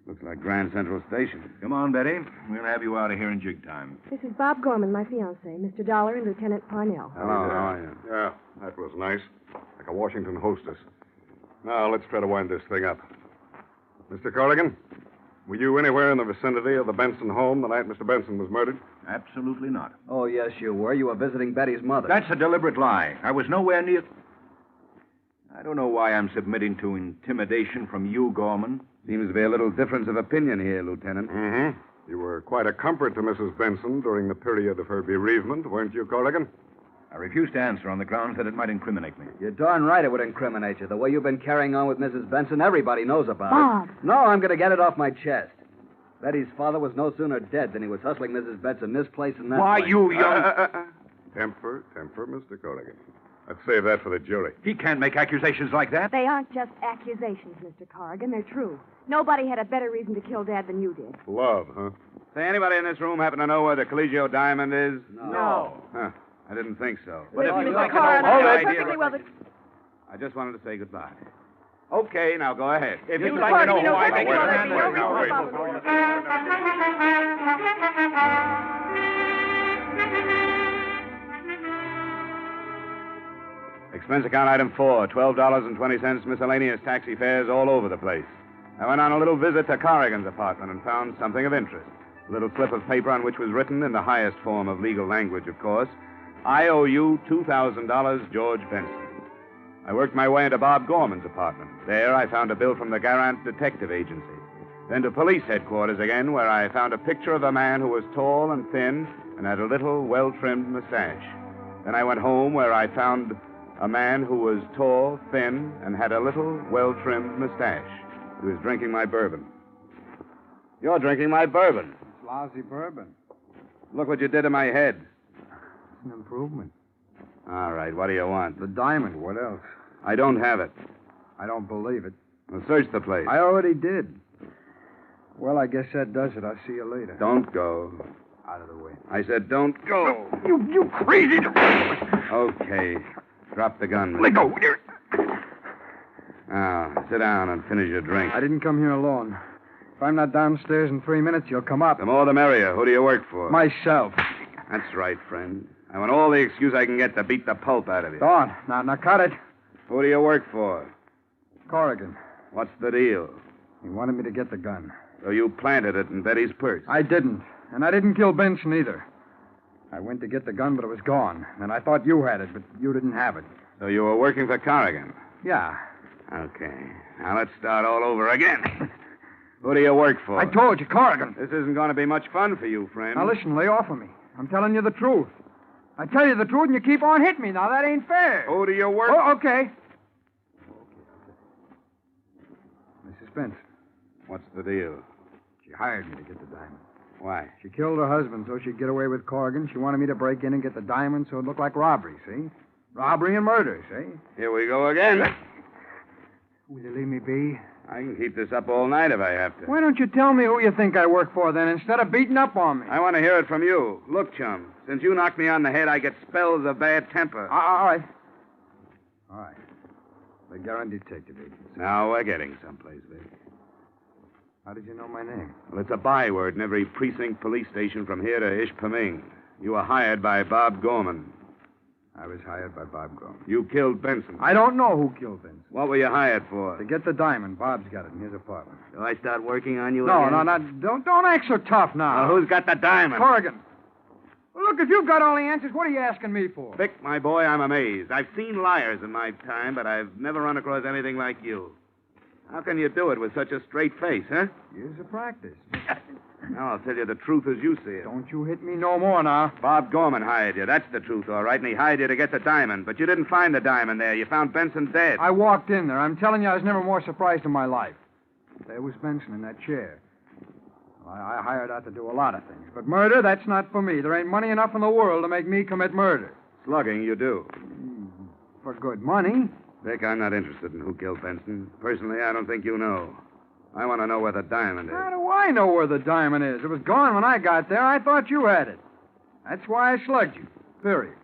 Speaker 2: Looks like Grand Central Station.
Speaker 5: Come on, Betty. We'll have you out of here in jig time.
Speaker 25: This is Bob Gorman, my fiancé, Mr. Dollar and Lieutenant Parnell.
Speaker 2: Hello, how are you?
Speaker 22: Yeah, that was nice. Like a Washington hostess. Now, let's try to wind this thing up. Mr. Corrigan, were you anywhere in the vicinity of the Benson home the night Mr. Benson was murdered?
Speaker 5: Absolutely not.
Speaker 26: Oh, yes, you were. You were visiting Betty's mother.
Speaker 5: That's a deliberate lie. I was nowhere near... I don't know why I'm submitting to intimidation from you, Gorman.
Speaker 2: Seems to be a little difference of opinion here, Lieutenant.
Speaker 22: Mm-hmm. You were quite a comfort to Mrs. Benson during the period of her bereavement, weren't you, Corrigan?
Speaker 5: I refuse to answer on the grounds that it might incriminate me.
Speaker 26: You're darn right it would incriminate you. The way you've been carrying on with Mrs. Benson, everybody knows about
Speaker 25: Bob.
Speaker 26: it. No, I'm going to get it off my chest. Betty's father was no sooner dead than he was hustling Mrs. Benson this place and that
Speaker 5: Why,
Speaker 26: place.
Speaker 5: you young...
Speaker 22: Temper, Mr. Corrigan. Let's save that for the jury.
Speaker 5: He can't make accusations like that.
Speaker 25: They aren't just accusations, Mr. Corrigan. They're true. Nobody had a better reason to kill Dad than you did.
Speaker 22: Love, huh?
Speaker 2: Say, anybody in this room happen to know where the Colegio diamond is?
Speaker 25: No.
Speaker 2: Huh. I didn't think so.
Speaker 25: But if
Speaker 2: you'd
Speaker 25: Mr.
Speaker 2: like to know
Speaker 25: Corrigan,
Speaker 2: my
Speaker 25: I
Speaker 2: idea...
Speaker 25: perfectly well that...
Speaker 2: I just wanted to say goodbye. Okay, now go ahead.
Speaker 5: If
Speaker 25: you'd like to know who I think
Speaker 2: Expense account item 4, $12.20 miscellaneous taxi fares all over the place. I went on a little visit to Corrigan's apartment and found something of interest. A little slip of paper on which was written in the highest form of legal language, of course, I owe you $2,000, George Benson. I worked my way into Bob Gorman's apartment. There I found a bill from the Garant Detective Agency. Then to police headquarters again, where I found a picture of a man who was tall and thin and had a little, well-trimmed mustache. Then I went home, where I found a man who was tall, thin, and had a little, well-trimmed mustache. He was drinking my bourbon. You're drinking my bourbon.
Speaker 7: It's lousy bourbon.
Speaker 2: Look what you did to my head.
Speaker 7: It's an improvement.
Speaker 2: All right, what do you want?
Speaker 7: The diamond. What else?
Speaker 2: I don't have it.
Speaker 7: I don't believe it.
Speaker 2: Well, search the place.
Speaker 7: I already did. Well, I guess that does it. I'll see you later.
Speaker 2: Don't go.
Speaker 7: Out of the way.
Speaker 2: I said don't go.
Speaker 7: You crazy...
Speaker 2: Okay. Drop the gun.
Speaker 7: Let go.
Speaker 2: Now, sit down and finish your drink.
Speaker 7: I didn't come here alone. If I'm not downstairs in 3 minutes, you'll come up.
Speaker 2: The more the merrier. Who do you work for?
Speaker 7: Myself.
Speaker 2: That's right, friend. I want all the excuse I can get to beat the pulp out of you.
Speaker 7: Go on. Now cut it.
Speaker 2: Who do you work for?
Speaker 7: Corrigan.
Speaker 2: What's the deal?
Speaker 7: He wanted me to get the gun.
Speaker 2: So you planted it in Betty's purse?
Speaker 7: I didn't. And I didn't kill Benson either. I went to get the gun, but it was gone. And I thought you had it, but you didn't have it.
Speaker 2: So you were working for Corrigan?
Speaker 7: Yeah.
Speaker 2: Okay. Now let's start all over again. Who do you work for?
Speaker 7: I told you, Corrigan.
Speaker 2: This isn't going to be much fun for you, friend.
Speaker 7: Now listen, lay off of me. I'm telling you the truth. I tell you the truth, and you keep on hitting me. Now, that ain't fair.
Speaker 2: Who do you work...
Speaker 7: Oh, okay. Mrs. Benson.
Speaker 2: What's the deal?
Speaker 7: She hired me to get the diamond.
Speaker 2: Why?
Speaker 7: She killed her husband so she'd get away with Corrigan. She wanted me to break in and get the diamond so it looked like robbery, see? Robbery and murder, see?
Speaker 2: Here we go again.
Speaker 7: Will you leave me be?
Speaker 2: I can keep this up all night if I have to.
Speaker 7: Why don't you tell me who you think I work for, then, instead of beating up on me?
Speaker 2: I want to hear it from you. Look, chum, since you knocked me on the head, I get spells of bad temper.
Speaker 7: All right. All right. The Garant Detective Agency.
Speaker 2: Now we're getting someplace, Vic.
Speaker 7: How did you know my name?
Speaker 2: Well, it's a byword in every precinct police station from here to Ishpeming. You were hired by Bob Gorman.
Speaker 7: I was hired by Bob Gorman.
Speaker 2: You killed Benson.
Speaker 7: I don't know who killed Benson.
Speaker 2: What were you hired for?
Speaker 7: To get the diamond. Bob's got it in his apartment.
Speaker 2: Do I start working on you
Speaker 7: No,
Speaker 2: again?
Speaker 7: don't act so tough now.
Speaker 2: Well, who's got the diamond?
Speaker 7: Corrigan. Well, look, if you've got all the answers, what are you asking me for?
Speaker 2: Vic, my boy, I'm amazed. I've seen liars in my time, but I've never run across anything like you. How can you do it with such a straight face, huh?
Speaker 7: Years of practice.
Speaker 2: Now, I'll tell you the truth as you see it.
Speaker 7: Don't you hit me no more now.
Speaker 2: Bob Gorman hired you. That's the truth, all right, and he hired you to get the diamond. But you didn't find the diamond there. You found Benson dead.
Speaker 7: I walked in there. I'm telling you, I was never more surprised in my life. There was Benson in that chair. I hired out to do a lot of things. But murder, that's not for me. There ain't money enough in the world to make me commit murder.
Speaker 2: Slugging, you do.
Speaker 7: For good money.
Speaker 2: Vic, I'm not interested in who killed Benson. Personally, I don't think you know. I want to know where the diamond is.
Speaker 7: How do I know where the diamond is? It was gone when I got there. I thought you had it. That's why I slugged you. Period.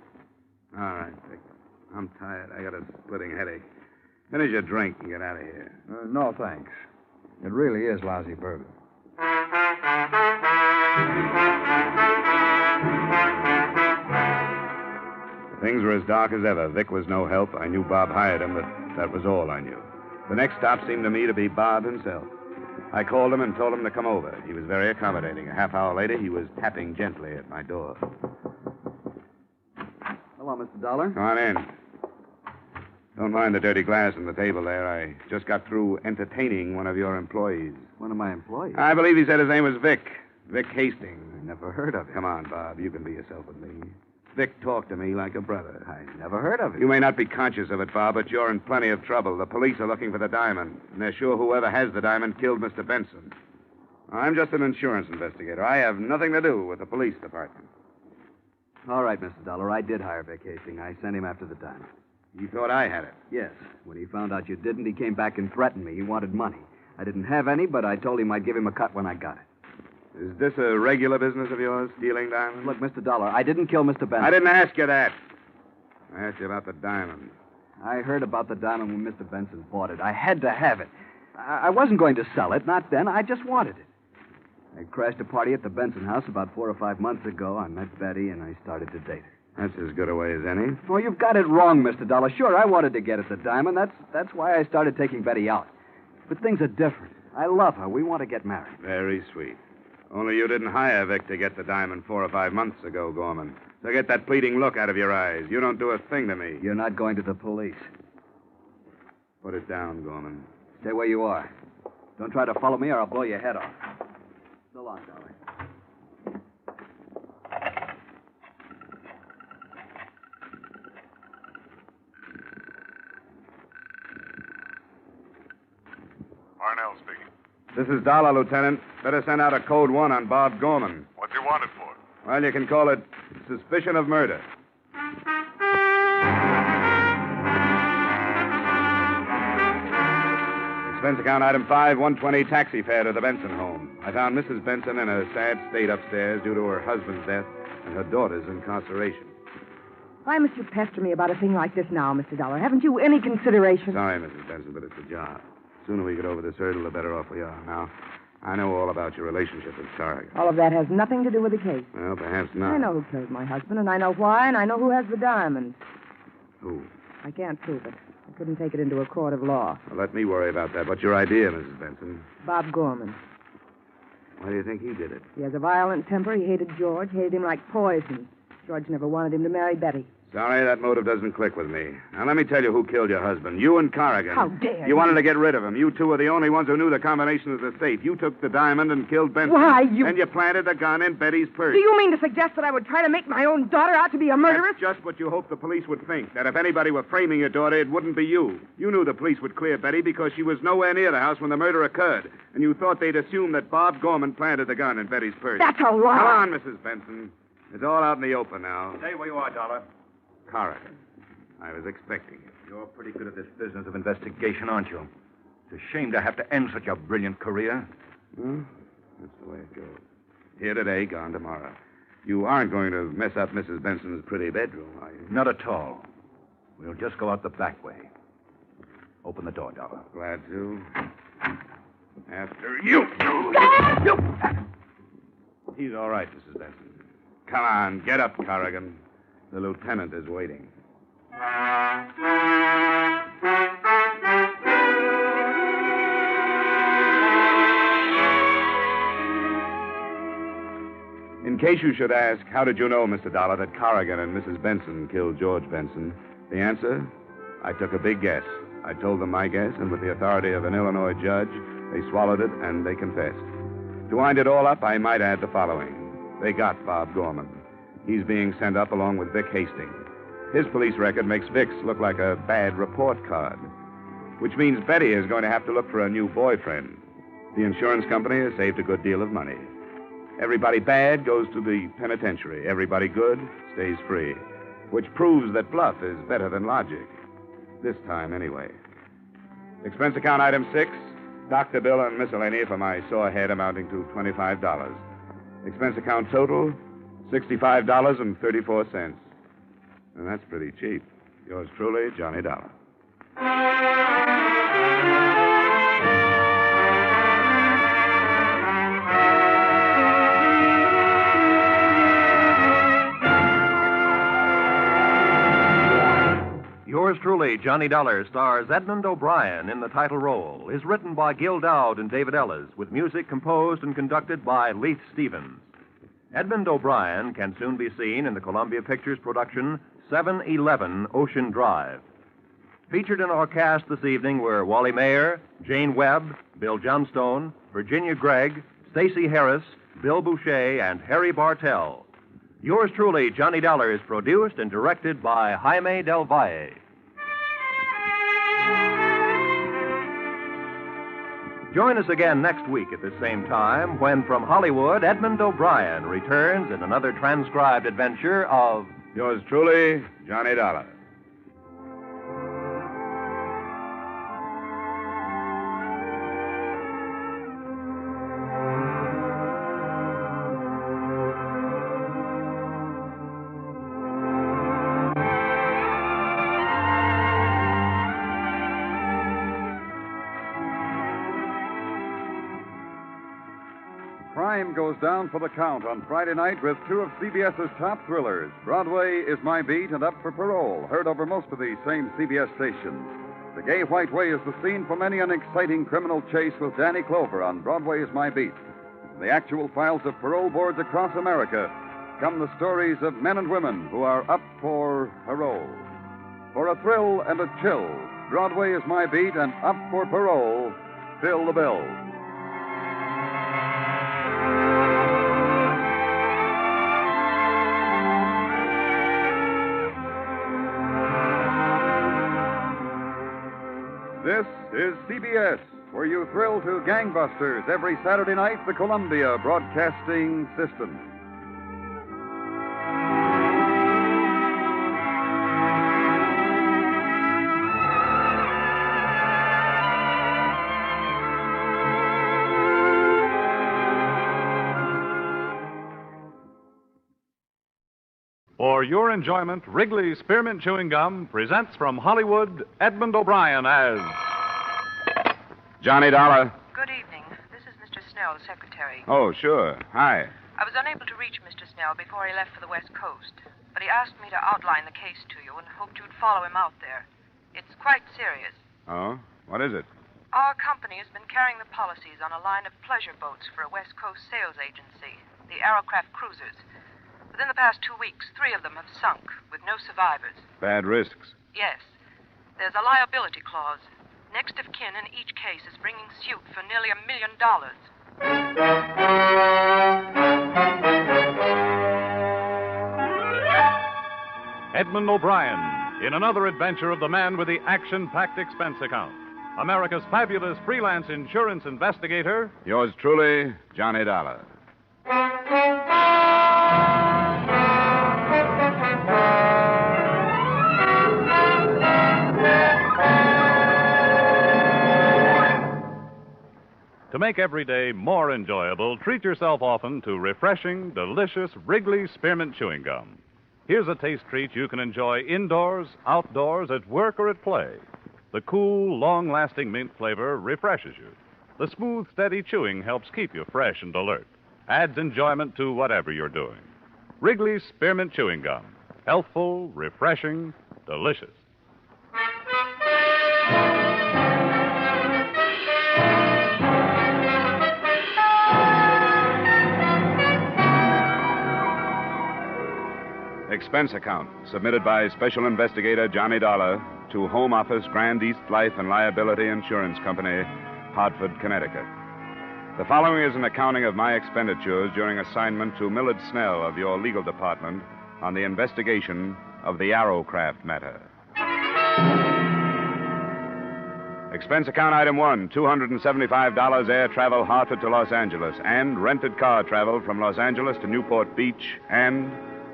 Speaker 2: All right, Vic. I'm tired. I got a splitting headache. Finish your drink and get out of here.
Speaker 7: No, thanks. It really is lousy bourbon.
Speaker 2: Things were as dark as ever. Vic was no help. I knew Bob hired him, but that was all I knew. The next stop seemed to me to be Bob himself. I called him and told him to come over. He was very accommodating. A half hour later, he was tapping gently at my door.
Speaker 26: Hello, Mr. Dollar.
Speaker 2: Come on in. Don't mind the dirty glass on the table there. I just got through entertaining one of your employees.
Speaker 26: One of my employees?
Speaker 2: I believe he said his name was Vic. Vic Hastings.
Speaker 26: Never heard of him.
Speaker 2: Come on, Bob. You can be yourself with me. Vic talked to me like a brother.
Speaker 26: I never heard of him.
Speaker 2: You may not be conscious of it, Bob, but you're in plenty of trouble. The police are looking for the diamond, and they're sure whoever has the diamond killed Mr. Benson. I'm just an insurance investigator. I have nothing to do with the police department.
Speaker 26: All right, Mr. Dollar. I did hire Vic Hastings. I sent him after the diamond.
Speaker 2: He thought I had it?
Speaker 26: Yes. When he found out you didn't, he came back and threatened me. He wanted money. I didn't have any, but I told him I'd give him a cut when I got it.
Speaker 2: Is this a regular business of yours, stealing diamonds?
Speaker 26: Look, Mr. Dollar, I didn't kill Mr. Benson.
Speaker 2: I didn't ask you that. I asked you about the diamond.
Speaker 26: I heard about the diamond when Mr. Benson bought it. I had to have it. I wasn't going to sell it, not then. I just wanted it. I crashed a party at the Benson house about 4 or 5 months ago. I met Betty, and I started to date her.
Speaker 2: That's as good a way as any.
Speaker 26: Oh, you've got it wrong, Mr. Dollar. Sure, I wanted to get at the diamond. That's why I started taking Betty out. But things are different. I love her. We want to get married.
Speaker 2: Very sweet. Only you didn't hire Vic to get the diamond 4 or 5 months ago, Gorman. So get that pleading look out of your eyes. You don't do a thing to me.
Speaker 26: You're not going to the police.
Speaker 2: Put it down, Gorman.
Speaker 26: Stay where you are. Don't try to follow me or I'll blow your head off. So long, Dolly.
Speaker 22: Parnell speaking.
Speaker 2: This is Dollar, Lieutenant. Better send out a code 1 on Bob Gorman.
Speaker 22: What's he wanted for?
Speaker 2: Well, you can call it suspicion of murder. Expense account item 5, 120 taxi fare to the Benson home. I found Mrs. Benson in a sad state upstairs due to her husband's death and her daughter's incarceration.
Speaker 12: Why must you pester me about a thing like this now, Mr. Dollar? Haven't you any consideration?
Speaker 2: Sorry, Mrs. Benson, but it's a job. The sooner we get over this hurdle, the better off we are. Now, I know all about your relationship with Corrigan.
Speaker 12: All of that has nothing to do with the case.
Speaker 2: Well, perhaps not.
Speaker 12: I know who killed my husband, and I know why, and I know who has the diamond.
Speaker 2: Who?
Speaker 12: I can't prove it. I couldn't take it into a court of law.
Speaker 2: Well, let me worry about that. What's your idea, Mrs. Benson?
Speaker 12: Bob Gorman.
Speaker 2: Why do you think he did it?
Speaker 12: He has a violent temper. He hated George, hated him like poison. George never wanted him to marry Betty.
Speaker 2: Sorry, that motive doesn't click with me. Now, let me tell you who killed your husband. You and Corrigan.
Speaker 12: How dare you?
Speaker 2: You wanted to get rid of him. You two were the only ones who knew the combination of the safe. You took the diamond and killed Benson.
Speaker 12: Why, you...
Speaker 2: And you planted the gun in Betty's purse.
Speaker 12: Do you mean to suggest that I would try to make my own daughter out to be a murderess?
Speaker 2: That's just what you hoped the police would think. That if anybody were framing your daughter, it wouldn't be you. You knew the police would clear Betty because she was nowhere near the house when the murder occurred. And you thought they'd assume that Bob Gorman planted the gun in Betty's purse.
Speaker 12: That's a lie.
Speaker 2: Come on, Mrs. Benson. It's all out in the open now.
Speaker 5: Stay where you are, Dollar.
Speaker 2: Corrigan. I was expecting it.
Speaker 5: You're pretty good at this business of investigation, aren't you? It's a shame to have to end such a brilliant career.
Speaker 2: Well, that's the way it goes. Here today, gone tomorrow. You aren't going to mess up Mrs. Benson's pretty bedroom, are you?
Speaker 5: Not at all. We'll just go out the back way. Open the door, Dollar.
Speaker 2: Glad to. After you. He's all right, Mrs. Benson. Come on, get up, Corrigan. The lieutenant is waiting. In case you should ask, how did you know, Mr. Dollar, that Corrigan and Mrs. Benson killed George Benson? The answer? I took a big guess. I told them my guess, and with the authority of an Illinois judge, they swallowed it and they confessed. To wind it all up, I might add the following. They got Bob Gorman. He's being sent up along with Vic Hastings. His police record makes Vic's look like a bad report card, which means Betty is going to have to look for a new boyfriend. The insurance company has saved a good deal of money. Everybody bad goes to the penitentiary. Everybody good stays free, which proves that bluff is better than logic. This time, anyway. Expense account item 6, doctor bill and miscellany for my sore head amounting to $25. Expense account total, $65.34. And that's pretty cheap. Yours truly, Johnny Dollar.
Speaker 9: Yours truly, Johnny Dollar, stars Edmond O'Brien in the title role, is written by Gil Dowd and David Ellis, with music composed and conducted by Leith Stevens. Edmond O'Brien can soon be seen in the Columbia Pictures production 711 Ocean Drive. Featured in our cast this evening were Wally Mayer, Jane Webb, Bill Johnstone, Virginia Gregg, Stacey Harris, Bill Boucher, and Harry Bartell. Yours truly, Johnny Dollar, is produced and directed by Jaime Del Valle. Join us again next week at the same time when, from Hollywood, Edmond O'Brien returns in another transcribed adventure of
Speaker 2: Yours truly, Johnny Dollar.
Speaker 19: Crime goes down for the count on Friday night with two of CBS's top thrillers. Broadway is My Beat and Up for Parole, heard over most of the same CBS stations. The Gay White Way is the scene for many an exciting criminal chase with Danny Clover on Broadway is My Beat. the actual files of parole boards across America, come the stories of men and women who are up for parole. For a thrill and a chill, Broadway is my beat, and up for parole, fill the bill. This is CBS, where you thrill to gangbusters every Saturday night, the Columbia Broadcasting System.
Speaker 9: For your enjoyment, Wrigley's Spearmint Chewing Gum presents from Hollywood Edmond O'Brien as
Speaker 21: Johnny Dollar.
Speaker 6: Good evening. This is Mr. Snell, secretary.
Speaker 21: Oh, sure. Hi.
Speaker 6: I was unable to reach Mr. Snell before he left for the West Coast, but he asked me to outline the case to you and hoped you'd follow him out there. It's quite serious.
Speaker 21: Oh? What is it?
Speaker 6: Our company has been carrying the policies on a line of pleasure boats for a West Coast sales agency, the Aerocraft Cruisers. Within the past 2 weeks, 3 of them have sunk, with no survivors.
Speaker 21: Bad risks.
Speaker 6: Yes. There's a liability clause. Next of kin in each case is bringing suit for nearly $1 million.
Speaker 9: Edmond O'Brien in another adventure of the man with the action-packed expense account. America's fabulous freelance insurance investigator.
Speaker 21: Yours truly, Johnny Dollar.
Speaker 9: To make every day more enjoyable, treat yourself often to refreshing, delicious Wrigley's Spearmint Chewing Gum. Here's a taste treat you can enjoy indoors, outdoors, at work, or at play. The cool, long-lasting mint flavor refreshes you. The smooth, steady chewing helps keep you fresh and alert. Adds enjoyment to whatever you're doing. Wrigley's Spearmint Chewing Gum. Healthful, refreshing, delicious.
Speaker 21: Expense account submitted by Special Investigator Johnny Dollar to Home Office, Grand East Life and Liability Insurance Company, Hartford, Connecticut. The following is an accounting of my expenditures during assignment to Millard Snell of your legal department on the investigation of the Aerocraft matter. Expense account item 1, $275 air travel Hartford to Los Angeles, and rented car travel from Los Angeles to Newport Beach, and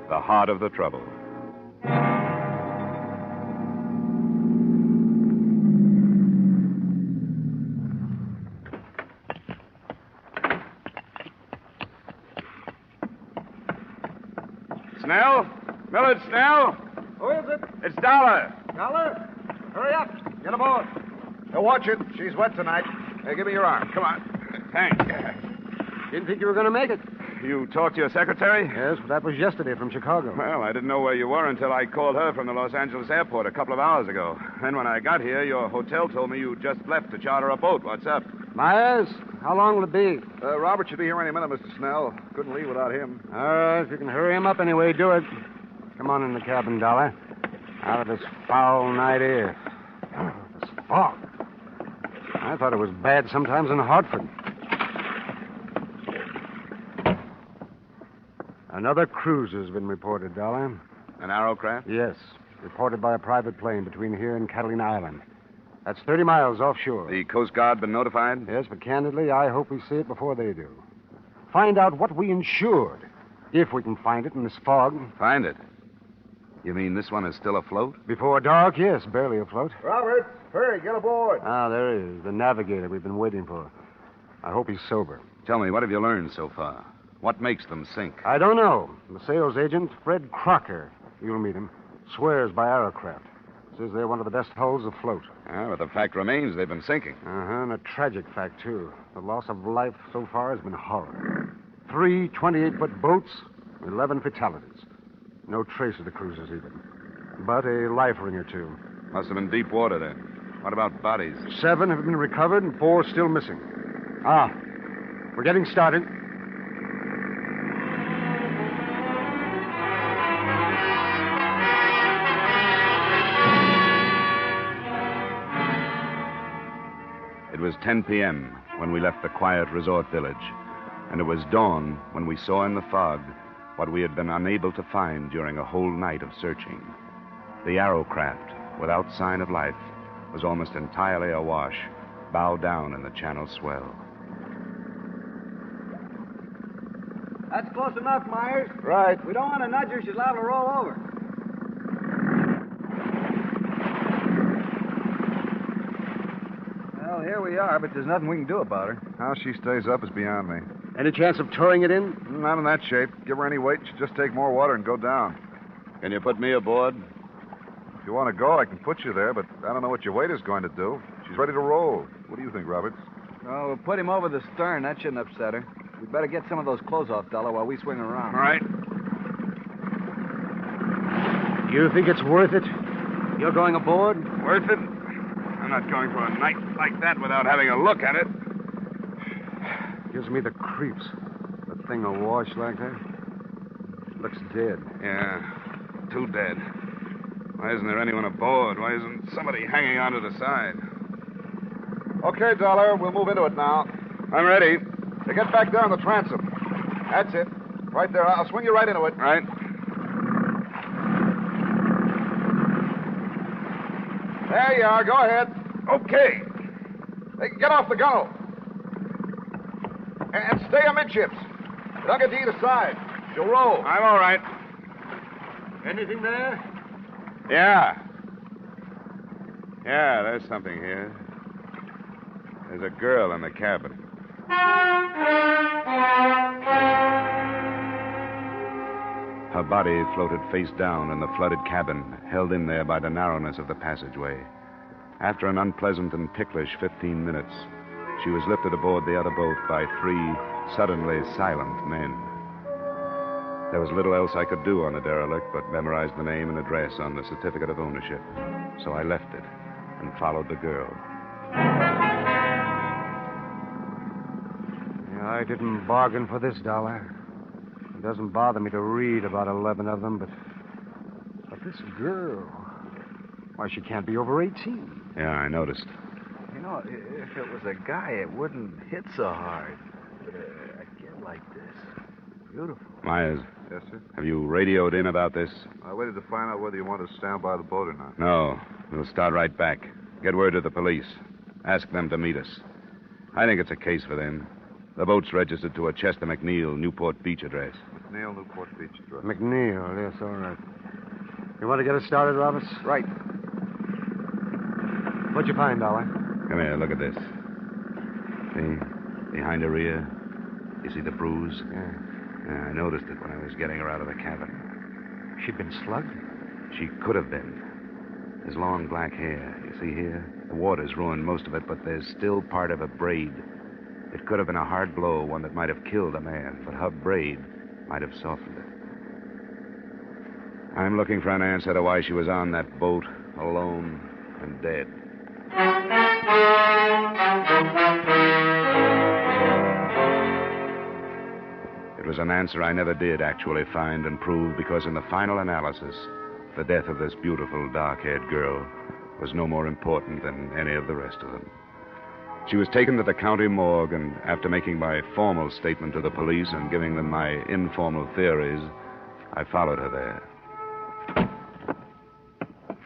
Speaker 21: the heart of the trouble. Snell? Millard Snell?
Speaker 7: Who is it?
Speaker 21: It's Dollar.
Speaker 7: Dollar? Hurry up. Get aboard.
Speaker 21: Now watch it. She's wet tonight. Hey, give me your arm. Come on. Thanks.
Speaker 7: Didn't think you were going to make it.
Speaker 21: You talked to your secretary?
Speaker 7: Yes, but that was yesterday from Chicago.
Speaker 21: Well, I didn't know where you were until I called her from the Los Angeles airport a couple of hours ago. Then when I got here, your hotel told me you just left to charter a boat. What's up?
Speaker 7: Myers, how long will it be?
Speaker 22: Robert should be here any minute, Mr. Snell. Couldn't leave without him.
Speaker 7: All right, if you can hurry him up anyway, do it. Come on in the cabin, Dollar. Out of this foul night air. Oh, this fog. I thought it was bad sometimes in Hartford. Another cruise has been reported, Dollar.
Speaker 21: An Aerocraft?
Speaker 7: Yes. Reported by a private plane between here and Catalina Island. That's 30 miles offshore.
Speaker 21: The Coast Guard been notified?
Speaker 7: Yes, but candidly, I hope we see it before they do. Find out what we insured. If we can find it in this fog.
Speaker 21: Find it? You mean this one is still afloat?
Speaker 7: Before dark, yes, barely afloat.
Speaker 22: Robert, hurry, get aboard.
Speaker 7: Ah, there he is, the navigator we've been waiting for. I hope he's sober.
Speaker 21: Tell me, what have you learned so far? What makes them sink?
Speaker 7: I don't know. The sales agent, Fred Crocker, you'll meet him, swears by Aerocraft. Says they're one of the best hulls afloat.
Speaker 21: Ah, but the fact remains they've been sinking.
Speaker 7: Uh-huh, and a tragic fact, too. The loss of life so far has been horrible. 3 28-foot boats, 11 fatalities. No trace of the cruisers, even. But a life ring or two.
Speaker 21: Must have been deep water, then. What about bodies?
Speaker 7: 7 have been recovered and 4 still missing. Ah, we're getting started.
Speaker 2: was 10 p.m. when we left the quiet resort village, and it was dawn when we saw in the fog what we had been unable to find during a whole night of searching. The Arrowcraft, without sign of life, was almost entirely awash, bow down in the channel swell.
Speaker 26: That's close enough, Myers.
Speaker 22: Right.
Speaker 26: We don't want to nudge her. She's liable to roll over. Well, here we are, but there's nothing we can do about her.
Speaker 22: How she stays up is beyond me.
Speaker 26: Any chance of towing it in?
Speaker 22: Not in that shape. Give her any weight, she'll just take more water and go down.
Speaker 2: Can you put me aboard?
Speaker 22: If you want to go, I can put you there, but I don't know what your weight is going to do. She's ready to roll. What do you think, Roberts?
Speaker 26: Oh, we'll put him over the stern. That shouldn't upset her. We'd better get some of those clothes off, Dollar, while we swing around.
Speaker 22: All right.
Speaker 26: You think it's worth it? You're going aboard?
Speaker 22: Worth it? I'm not going for a night like that without having a look at it.
Speaker 10: Gives me the creeps. That thing awash like that. Looks dead.
Speaker 22: Yeah, too dead. Why isn't there anyone aboard? Why isn't somebody hanging onto the side? Okay, Dollar, we'll move into it now. I'm ready. Now get back there on the transom. That's it. Right there. I'll swing you right into it. Right. There you are. Go ahead. Okay. Hey, get off the gunwale. And stay amidships. Don't get to either side. She'll roll. I'm all right.
Speaker 10: Anything there?
Speaker 22: Yeah. Yeah, there's something here. There's a girl in the cabin. Her body floated face down in the flooded cabin, held in there by the narrowness of the passageway. After an unpleasant and ticklish 15 minutes, she was lifted aboard the other boat by 3 suddenly silent men. There was little else I could do on the derelict but memorize the name and address on the certificate of ownership. So I left it and followed the girl.
Speaker 10: I didn't bargain for this, Dollar. It doesn't bother me to read about 11 of them, but this girl, why, she can't be over 18.
Speaker 2: Yeah, I noticed.
Speaker 26: You know, if it was a guy, it wouldn't hit so hard. But a kid like this, beautiful.
Speaker 2: Myers.
Speaker 22: Yes, sir?
Speaker 2: Have you radioed in about this?
Speaker 22: I waited to find out whether you want to stand by the boat or not.
Speaker 2: No. We'll start right back. Get word to the police. Ask them to meet us. I think it's a case for them. The boat's registered to a Chester McNeil Newport Beach address.
Speaker 22: McNeil, Newport Beach address.
Speaker 10: McNeil, yes, all right. You want to get us started, Roberts?
Speaker 26: Right.
Speaker 10: What'd you find, Dollar?
Speaker 2: Come here, look at this. See? Behind her ear. You see the bruise?
Speaker 10: Yeah.
Speaker 2: I noticed it when I was getting her out of the cabin.
Speaker 10: She'd been slugged?
Speaker 2: She could have been. There's long black hair. You see here? The water's ruined most of it, but there's still part of a braid. It could have been a hard blow, one that might have killed a man, but her braid might have softened it. I'm looking for an answer to why she was on that boat, alone and dead. It was an answer I never did actually find and prove, because in the final analysis, the death of this beautiful, dark-haired girl was no more important than any of the rest of them. She was taken to the county morgue, and after making my formal statement to the police and giving them my informal theories, I followed her there.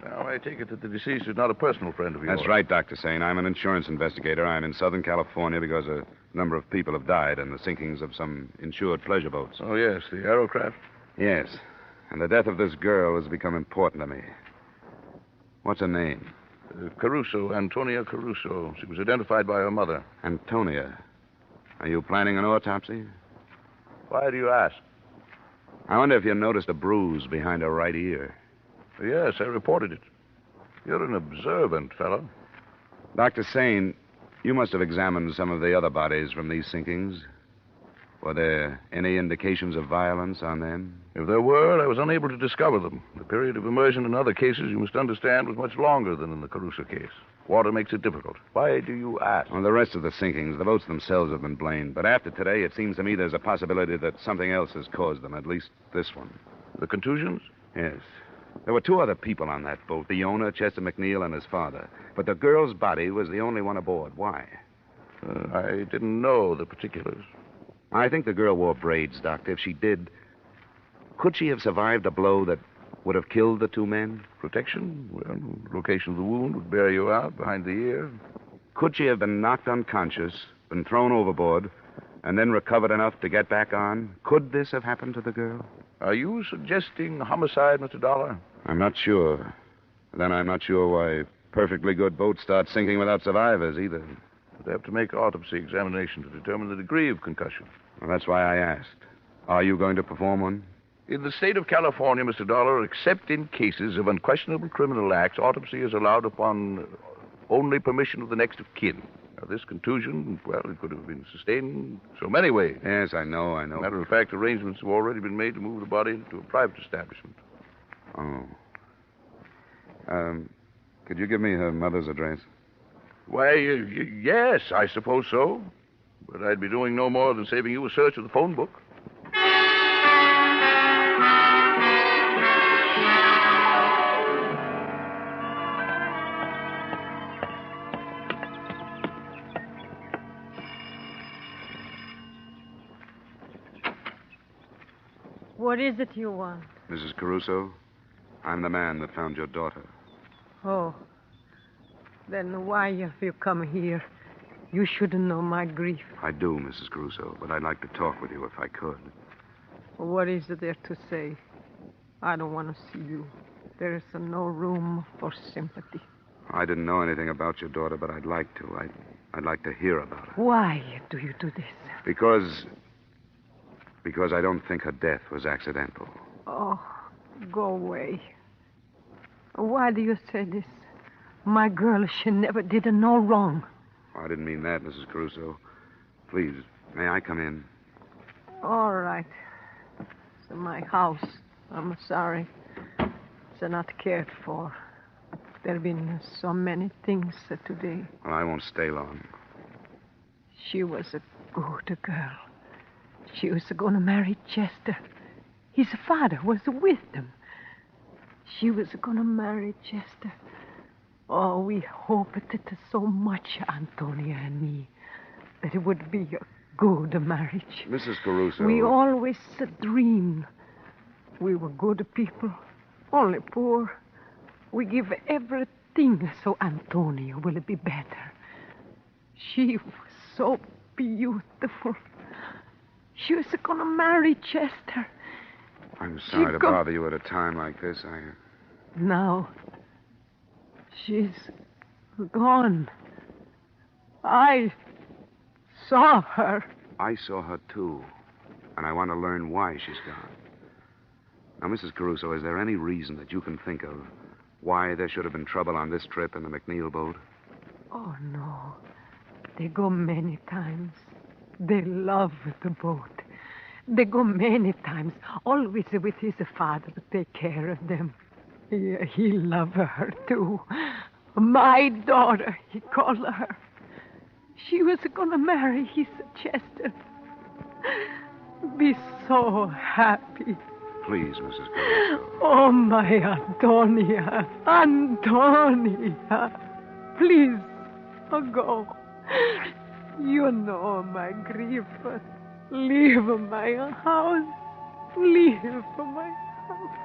Speaker 13: Now, I take it that the deceased is not a personal friend of yours.
Speaker 2: That's right, Dr. Sane. I'm an insurance investigator. I'm in Southern California because a number of people have died in the sinkings of some insured pleasure boats.
Speaker 13: Oh, yes, the Arrowcraft?
Speaker 2: Yes. And the death of this girl has become important to me. What's her name?
Speaker 13: Caruso, Antonia Caruso. She was identified by her mother.
Speaker 2: Antonia. Are you planning an autopsy?
Speaker 13: Why do you ask?
Speaker 2: I wonder if you noticed a bruise behind her right ear.
Speaker 13: Yes, I reported it. You're an observant fellow.
Speaker 2: Dr. Sane, you must have examined some of the other bodies from these sinkings. Were there any indications of violence on them?
Speaker 13: If there were, I was unable to discover them. The period of immersion in other cases, you must understand, was much longer than in the Caruso case. Water makes it difficult. Why do you ask?
Speaker 2: Well, the rest of the sinkings, the boats themselves have been blamed. But after today, it seems to me there's a possibility that something else has caused them, at least this one.
Speaker 13: The contusions?
Speaker 2: Yes.
Speaker 22: There were 2 other people on that boat, the owner, Chester McNeil, and his father. But the girl's body was the only one aboard. Why?
Speaker 13: I didn't know the particulars.
Speaker 22: I think the girl wore braids, Doctor. If she did, could she have survived a blow that would have killed the 2 men?
Speaker 13: Protection? Well, location of the wound would bear you out behind the ear.
Speaker 22: Could she have been knocked unconscious, been thrown overboard, and then recovered enough to get back on? Could this have happened to the girl?
Speaker 13: Are you suggesting homicide, Mr. Dollar?
Speaker 22: I'm not sure. Then I'm not sure why perfectly good boats start sinking without survivors, either.
Speaker 13: They have to make autopsy examination to determine the degree of concussion.
Speaker 22: Well, that's why I asked. Are you going to perform one?
Speaker 13: In the state of California, Mr. Dollar, except in cases of unquestionable criminal acts, autopsy is allowed upon only permission of the next of kin. Now, this contusion, well, it could have been sustained so many ways.
Speaker 22: Yes, I know.
Speaker 13: Matter of fact, arrangements have already been made to move the body to a private establishment.
Speaker 22: Oh. Could you give me her mother's address?
Speaker 13: Why, yes, I suppose so. But I'd be doing no more than saving you a search of the phone book.
Speaker 14: What is it you want?
Speaker 22: Mrs. Caruso, I'm the man that found your daughter.
Speaker 14: Oh. Then why have you come here? You shouldn't know my grief.
Speaker 22: I do, Mrs. Caruso, but I'd like to talk with you if I could.
Speaker 14: What is there to say? I don't want to see you. There is no room for sympathy.
Speaker 22: I didn't know anything about your daughter, but I'd like to. I'd like to hear about her.
Speaker 14: Why do you do this?
Speaker 22: Because I don't think her death was accidental.
Speaker 14: Oh, go away. Why do you say this? My girl, she never did no wrong.
Speaker 22: I didn't mean that, Mrs. Caruso. Please, may I come in?
Speaker 14: All right. It's my house. I'm sorry. It's not cared for. There have been so many things today.
Speaker 22: Well, I won't stay long.
Speaker 14: She was a good girl. She was going to marry Chester. His father was with them. She was going to marry Chester. Oh, we hoped it so much, Antonia and me, that it would be a good marriage.
Speaker 22: Mrs. Caruso.
Speaker 14: We always dreamed. We were good people, only poor. We give everything so Antonia will be better. She was so beautiful. She was going to marry Chester.
Speaker 22: I'm sorry to bother you at a time like this.
Speaker 14: Now, she's gone. I saw her.
Speaker 22: I saw her, too. And I want to learn why she's gone. Now, Mrs. Caruso, is there any reason that you can think of why there should have been trouble on this trip in the McNeil boat?
Speaker 14: Oh, no. They go many times. They love the boat. They go many times, always with his father to take care of them. He loved her, too. My daughter, he called her. She was going to marry his Chester. Be so happy.
Speaker 22: Please, Mrs. Caruso.
Speaker 14: Oh, my Antonia. Antonia. Please, go. You know my grief. Leave my house. Leave my house.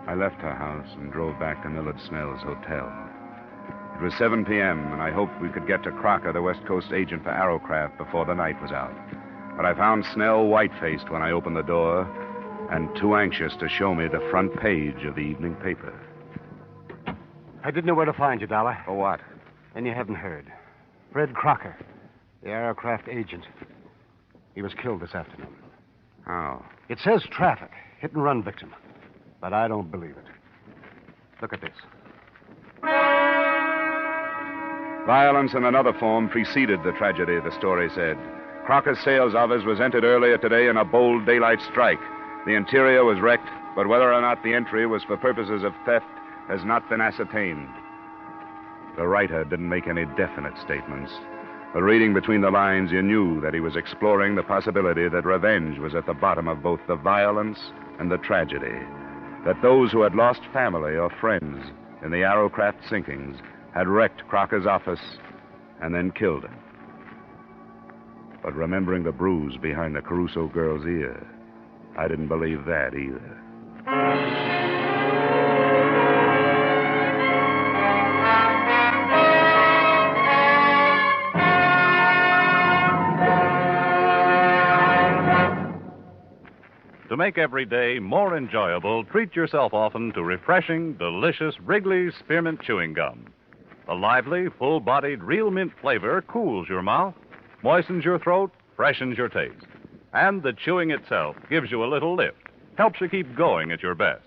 Speaker 22: I left her house and drove back to Millard Snell's hotel. It was 7 p.m., and I hoped we could get to Crocker, the West Coast agent for Arrowcraft, before the night was out. But I found Snell white-faced when I opened the door and too anxious to show me the front page of the evening paper.
Speaker 10: I didn't know where to find you, Dollar.
Speaker 22: For what?
Speaker 10: And you haven't heard. Fred Crocker, the Arrowcraft agent. He was killed this afternoon.
Speaker 22: How?
Speaker 10: It says traffic, hit-and-run victim. But I don't believe it. Look at this.
Speaker 22: Violence in another form preceded the tragedy, the story said. Crocker's sales office was entered earlier today in a bold daylight strike. The interior was wrecked, but whether or not the entry was for purposes of theft has not been ascertained. The writer didn't make any definite statements. But reading between the lines, you knew that he was exploring the possibility that revenge was at the bottom of both the violence and the tragedy. That those who had lost family or friends in the Arrowcraft sinkings had wrecked Crocker's office and then killed him. But remembering the bruise behind the Caruso girl's ear, I didn't believe that either.
Speaker 11: To make every day more enjoyable, treat yourself often to refreshing, delicious Wrigley's Spearmint Chewing Gum. The lively, full-bodied, real mint flavor cools your mouth, moistens your throat, freshens your taste. And the chewing itself gives you a little lift, helps you keep going at your best.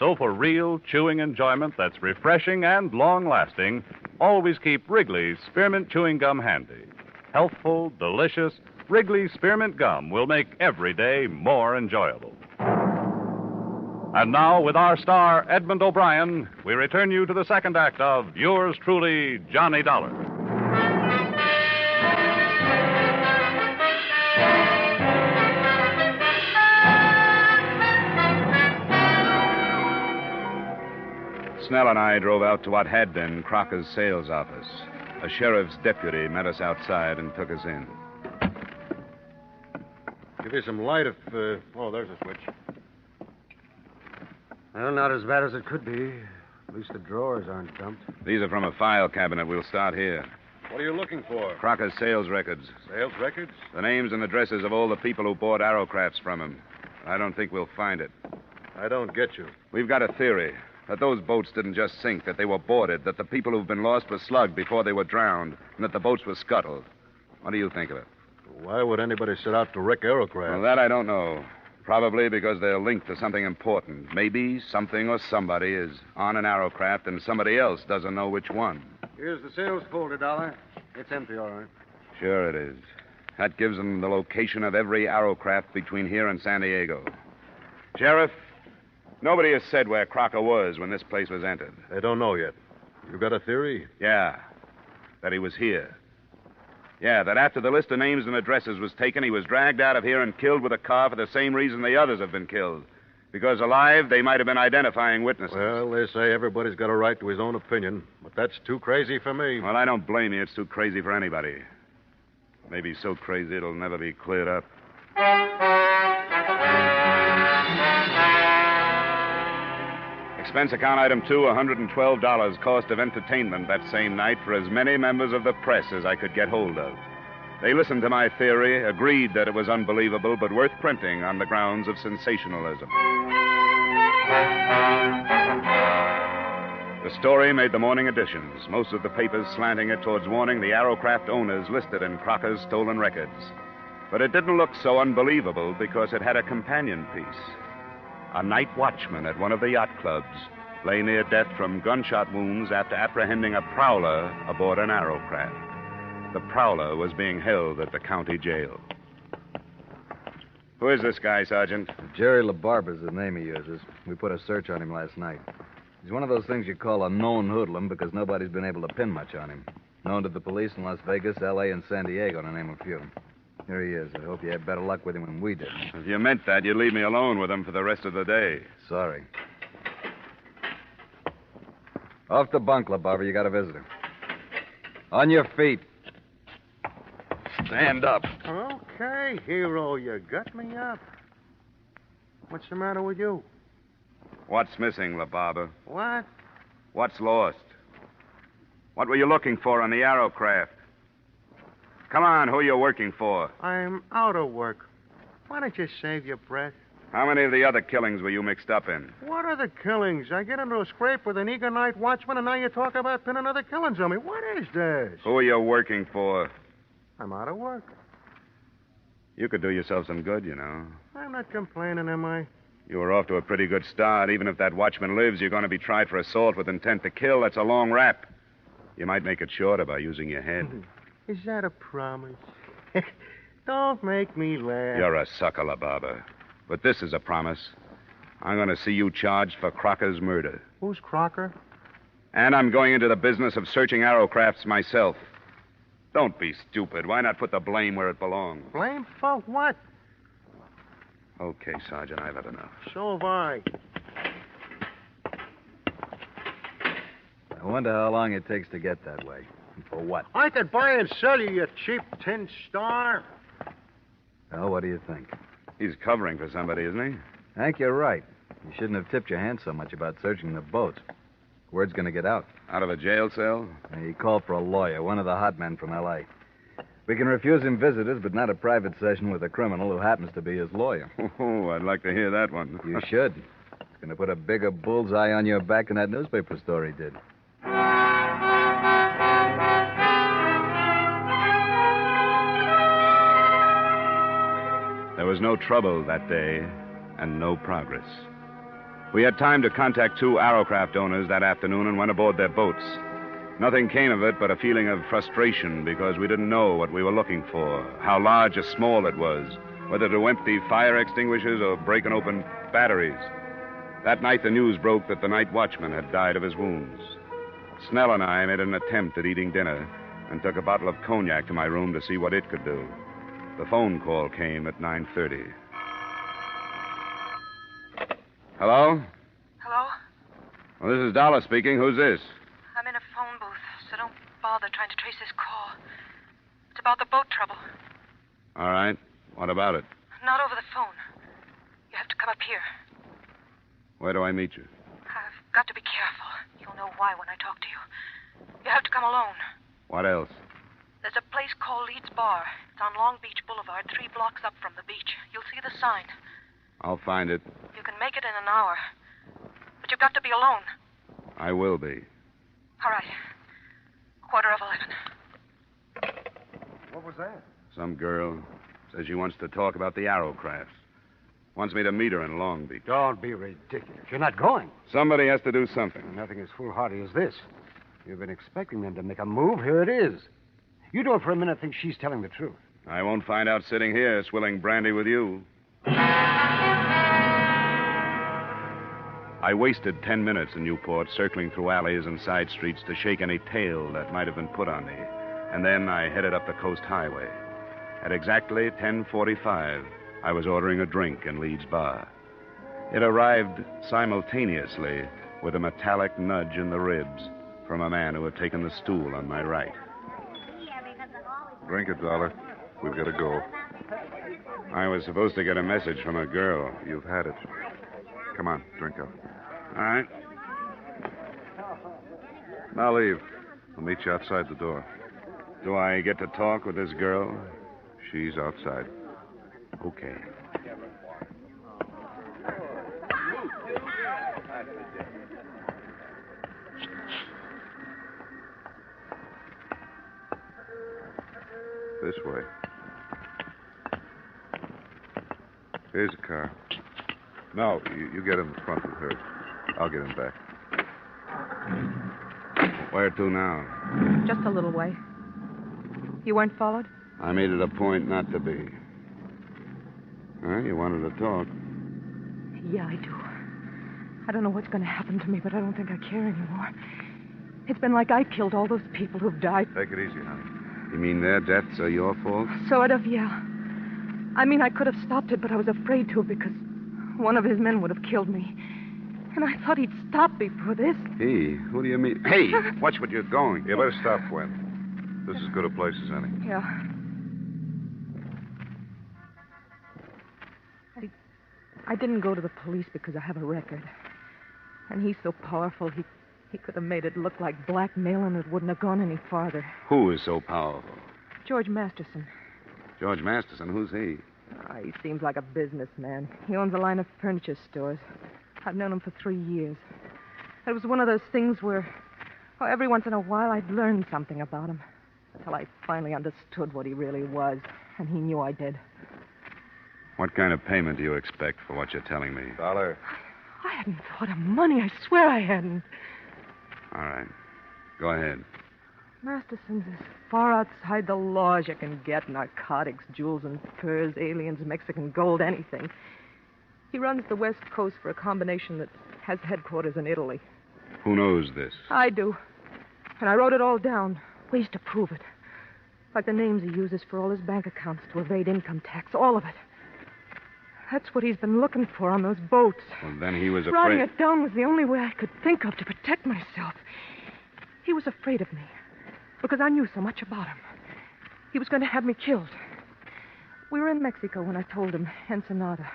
Speaker 11: So for real chewing enjoyment that's refreshing and long-lasting, always keep Wrigley's Spearmint Chewing Gum handy. Healthful, delicious, Wrigley's Spearmint Gum will make every day more enjoyable. And now, with our star, Edmond O'Brien, we return you to the second act of Yours Truly, Johnny Dollar.
Speaker 22: Snell and I drove out to what had been Crocker's sales office. A sheriff's deputy met us outside and took us in.
Speaker 10: Give you some light if... Oh, there's a switch.
Speaker 3: Well, not as bad as it could be. At least the drawers aren't dumped.
Speaker 22: These are from a file cabinet. We'll start here.
Speaker 10: What are you looking for?
Speaker 22: Crocker's sales records.
Speaker 10: Sales records?
Speaker 22: The names and addresses of all the people who bought Arrowcrafts from him. I don't think we'll find it.
Speaker 10: I don't get you.
Speaker 22: We've got a theory that those boats didn't just sink, that they were boarded, that the people who've been lost were slugged before they were drowned, and that the boats were scuttled. What do you think of it?
Speaker 10: Why would anybody set out to wreck Arrowcraft?
Speaker 22: Well, that I don't know. Probably because they're linked to something important. Maybe something or somebody is on an Arrowcraft and somebody else doesn't know which one.
Speaker 3: Here's the sales folder, Dollar. It's empty, all right.
Speaker 22: Sure it is. That gives them the location of every Arrowcraft between here and San Diego. Sheriff, nobody has said where Crocker was when this place was entered.
Speaker 10: They don't know yet. You got a theory?
Speaker 22: Yeah. That he was here. Yeah, that after the list of names and addresses was taken, he was dragged out of here and killed with a car for the same reason the others have been killed. Because alive, they might have been identifying witnesses.
Speaker 10: Well, they say everybody's got a right to his own opinion, but that's too crazy for me.
Speaker 22: Well, I don't blame you. It's too crazy for anybody. Maybe so crazy it'll never be cleared up. Expense account item 2, $112 cost of entertainment that same night for as many members of the press as I could get hold of. They listened to my theory, agreed that it was unbelievable, but worth printing on the grounds of sensationalism. The story made the morning editions, most of the papers slanting it towards warning the Arrowcraft owners listed in Crocker's stolen records. But it didn't look so unbelievable because it had a companion piece. A night watchman at one of the yacht clubs lay near death from gunshot wounds after apprehending a prowler aboard an Arrowcraft. The prowler was being held at the county jail. Who is this guy, Sergeant?
Speaker 16: Jerry LaBarber's the name he uses. We put a search on him last night. He's one of those things you call a known hoodlum because nobody's been able to pin much on him. Known to the police in Las Vegas, L.A., and San Diego, to name a few. Here he is. I hope you had better luck with him than we did.
Speaker 22: If you meant that, you'd leave me alone with him for the rest of the day.
Speaker 16: Sorry. Off the bunk, LaBarber. You got a visitor. On your feet. Stand up.
Speaker 3: Okay, hero, you got me up. What's the matter with you?
Speaker 22: What's missing, LaBarber?
Speaker 3: What?
Speaker 22: What's lost? What were you looking for on the Arrowcraft? Come on, who are you working for?
Speaker 3: I'm out of work. Why don't you save your breath?
Speaker 22: How many of the other killings were you mixed up in?
Speaker 3: What other killings? I get into a scrape with an eager night watchman, and now you talk about pinning other killings on me. What is this?
Speaker 22: Who are you working for?
Speaker 3: I'm out of work.
Speaker 22: You could do yourself some good, you know.
Speaker 3: I'm not complaining, am I?
Speaker 22: You were off to a pretty good start. Even if that watchman lives, you're going to be tried for assault with intent to kill. That's a long rap. You might make it shorter by using your head.
Speaker 3: Is that a promise? Don't make me laugh.
Speaker 22: You're a sucker, LaBarber. But this is a promise. I'm going to see you charged for Crocker's murder.
Speaker 3: Who's Crocker?
Speaker 22: And I'm going into the business of searching aerocrafts myself. Don't be stupid. Why not put the blame where it belongs?
Speaker 3: Blame for what?
Speaker 22: Okay, Sergeant, I've had enough.
Speaker 3: So have I.
Speaker 16: I wonder how long it takes to get that way. And for what?
Speaker 3: I could buy and sell you, you cheap tin star.
Speaker 16: Well, what do you think?
Speaker 22: He's covering for somebody, isn't he?
Speaker 16: Hank, you're right. You shouldn't have tipped your hand so much about searching the boats. Word's going to get out.
Speaker 22: Out of a jail cell?
Speaker 16: He called for a lawyer, one of the hot men from L.A. We can refuse him visitors, but not a private session with a criminal who happens to be his lawyer.
Speaker 22: Oh, I'd like to hear that one.
Speaker 16: You should. It's going to put a bigger bullseye on your back than that newspaper story did.
Speaker 22: There was no trouble that day, and no progress. We had time to contact 2 aerocraft owners that afternoon and went aboard their boats. Nothing came of it but a feeling of frustration because we didn't know what we were looking for, how large or small it was, whether to empty fire extinguishers or break and open batteries. That night, the news broke that the night watchman had died of his wounds. Snell and I made an attempt at eating dinner and took a bottle of cognac to my room to see what it could do. The phone call came at 9:30. Hello?
Speaker 6: Hello?
Speaker 22: Well, this is Dollar speaking. Who's this?
Speaker 6: I'm in a phone booth, so don't bother trying to trace this call. It's about the boat trouble.
Speaker 22: All right. What about it?
Speaker 6: Not over the phone. You have to come up here.
Speaker 22: Where do I meet you?
Speaker 6: I've got to be careful. You'll know why when I talk to you. You have to come alone.
Speaker 22: What else?
Speaker 6: There's a place called Leeds Bar. It's on Long Beach Boulevard, 3 blocks up from the beach. You'll see the sign.
Speaker 22: I'll find it.
Speaker 6: You can make it in an hour. But you've got to be alone.
Speaker 22: I will be.
Speaker 6: All right. 11:15.
Speaker 3: What was that?
Speaker 22: Some girl says she wants to talk about the aerocrafts. Wants me to meet her in Long Beach.
Speaker 10: Don't be ridiculous. You're not going.
Speaker 22: Somebody has to do something.
Speaker 10: Nothing as foolhardy as this. You've been expecting them to make a move. Here it is. You don't for a minute think she's telling the truth.
Speaker 22: I won't find out sitting here swilling brandy with you. I wasted 10 minutes in Newport circling through alleys and side streets to shake any tail that might have been put on me. And then I headed up the coast highway. At exactly 10:45, I was ordering a drink in Leeds Bar. It arrived simultaneously with a metallic nudge in the ribs from a man who had taken the stool on my right.
Speaker 19: Drink it, Dollar. We've got to go.
Speaker 22: I was supposed to get a message from a girl.
Speaker 19: You've had it. Come on, drink up.
Speaker 22: All right.
Speaker 19: Now leave. I'll meet you outside the door.
Speaker 22: Do I get to talk with this girl?
Speaker 19: She's outside.
Speaker 22: Okay.
Speaker 19: This way. Here's a car. No, you get in the front with her. I'll get in back.
Speaker 22: Where to now?
Speaker 12: Just a little way. You weren't followed?
Speaker 22: I made it a point not to be. Huh? You wanted to talk.
Speaker 12: Yeah, I do. I don't know what's going to happen to me, but I don't think I care anymore. It's been like I killed all those people who've died.
Speaker 19: Take it easy, honey.
Speaker 22: You mean their deaths are your fault?
Speaker 12: Sort of, yeah. I mean, I could have stopped it, but I was afraid to because one of his men would have killed me. And I thought he'd stop before this.
Speaker 22: He? Who do you mean? Hey, watch what you're going.
Speaker 19: You better stop, Gwen. This is as good a place as any.
Speaker 12: Yeah. I didn't go to the police because I have a record. And he's so powerful, he could have made it look like blackmail and it wouldn't have gone any farther.
Speaker 22: Who is so powerful?
Speaker 12: George Masterson.
Speaker 22: George Masterson? Who's he?
Speaker 12: He seems like a businessman. He owns a line of furniture stores. I've known him for 3 years. It was one of those things where, every once in a while I'd learn something about him. Until I finally understood what he really was. And he knew I did.
Speaker 22: What kind of payment do you expect for what you're telling me?
Speaker 19: Dollar.
Speaker 12: I hadn't thought of money. I swear I hadn't.
Speaker 22: All right. Go ahead.
Speaker 12: Masterson's as far outside the law as you can get. Narcotics, jewels and furs, aliens, Mexican gold, anything. He runs the West Coast for a combination that has headquarters in Italy.
Speaker 22: Who knows this?
Speaker 12: I do. And I wrote it all down. Ways to prove it. Like the names he uses for all his bank accounts to evade income tax. All of it. That's what he's been looking for on those boats.
Speaker 22: Well, then he was
Speaker 12: Writing
Speaker 22: afraid.
Speaker 12: it down was the only way I could think of to protect myself. He was afraid of me because I knew so much about him. He was going to have me killed. We were in Mexico when I told him, Ensenada.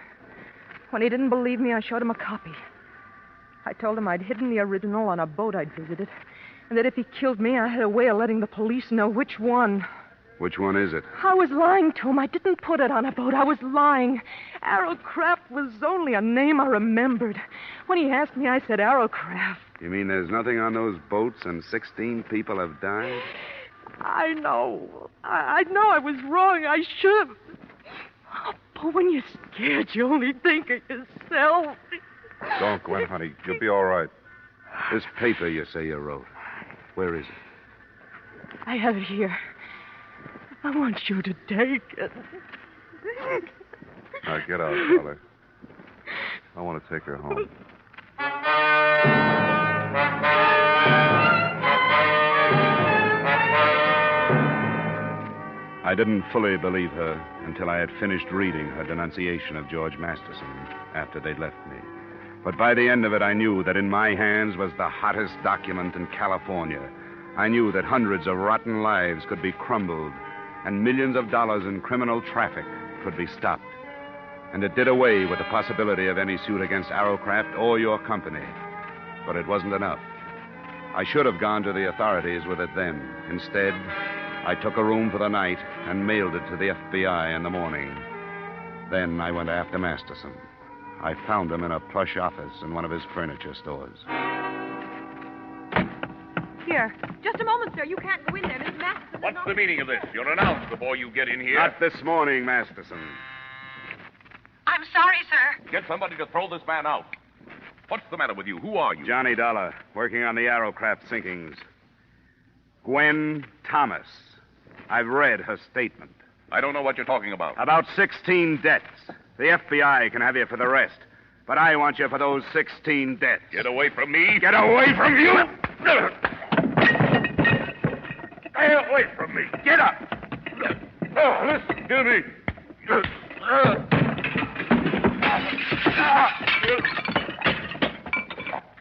Speaker 12: When he didn't believe me, I showed him a copy. I told him I'd hidden the original on a boat I'd visited, and that if he killed me, I had a way of letting the police know which one.
Speaker 22: Which one is it?
Speaker 12: I was lying to him. I didn't put it on a boat. I was lying. Arrowcraft was only a name I remembered. When he asked me, I said Arrowcraft.
Speaker 22: You mean there's nothing on those boats and 16 people have died?
Speaker 12: I know. I know I was wrong. I should have. Oh, but when you're scared, you only think of yourself.
Speaker 19: Don't, Gwen, honey. You'll be all right.
Speaker 22: This paper you say you wrote. Where is it?
Speaker 12: I have it here. I want you to take it.
Speaker 19: Now, get out, Dollar. I want to take her home.
Speaker 22: I didn't fully believe her until I had finished reading her denunciation of George Masterson after they'd left me. But by the end of it, I knew that in my hands was the hottest document in California. I knew that hundreds of rotten lives could be crumbled and millions of dollars in criminal traffic could be stopped. And it did away with the possibility of any suit against Arrowcraft or your company. But it wasn't enough. I should have gone to the authorities with it then. Instead, I took a room for the night and mailed it to the FBI in the morning. Then I went after Masterson. I found him in a plush office in one of his furniture stores.
Speaker 4: Here. Just a moment, sir. You can't go in there. Miss Masterson.
Speaker 8: What's the meaning of this? You're announced before you get in here.
Speaker 22: Not this morning, Masterson.
Speaker 6: I'm sorry, sir.
Speaker 8: Get somebody to throw this man out. What's the matter with you? Who are you?
Speaker 22: Johnny Dollar, working on the Arrowcraft sinkings. Gwen Thomas. I've read her statement.
Speaker 8: I don't know what you're talking about.
Speaker 22: About 16 deaths. The FBI can have you for the rest. But I want you for those 16 deaths.
Speaker 8: Get away from me.
Speaker 22: Get away from you!
Speaker 8: Stay away from me.
Speaker 22: Get up!
Speaker 8: Listen to me.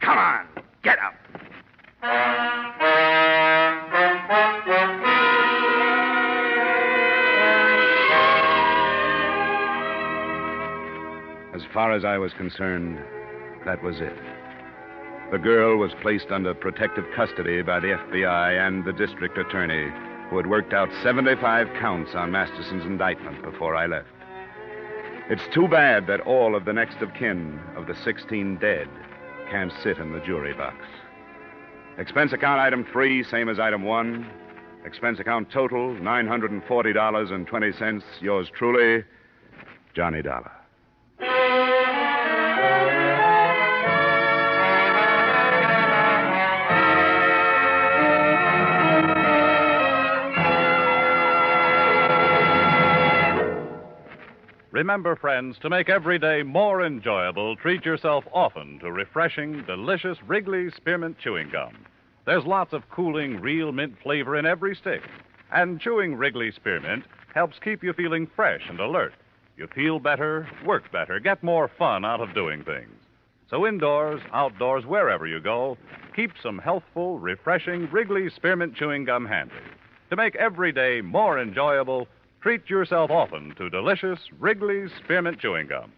Speaker 22: Come on, get up. As far as I was concerned, that was it. The girl was placed under protective custody by the FBI and the district attorney, who had worked out 75 counts on Masterson's indictment before I left. It's too bad that all of the next of kin of the 16 dead can't sit in the jury box. Expense account item 3, same as item 1. Expense account total, $940.20. Yours truly, Johnny Dollar.
Speaker 11: Remember, friends, to make every day more enjoyable, treat yourself often to refreshing, delicious Wrigley's Spearmint Chewing Gum. There's lots of cooling, real mint flavor in every stick. And chewing Wrigley Spearmint helps keep you feeling fresh and alert. You feel better, work better, get more fun out of doing things. So indoors, outdoors, wherever you go, keep some healthful, refreshing Wrigley Spearmint Chewing Gum handy. To make every day more enjoyable, treat yourself often to delicious Wrigley's Spearmint Chewing Gum.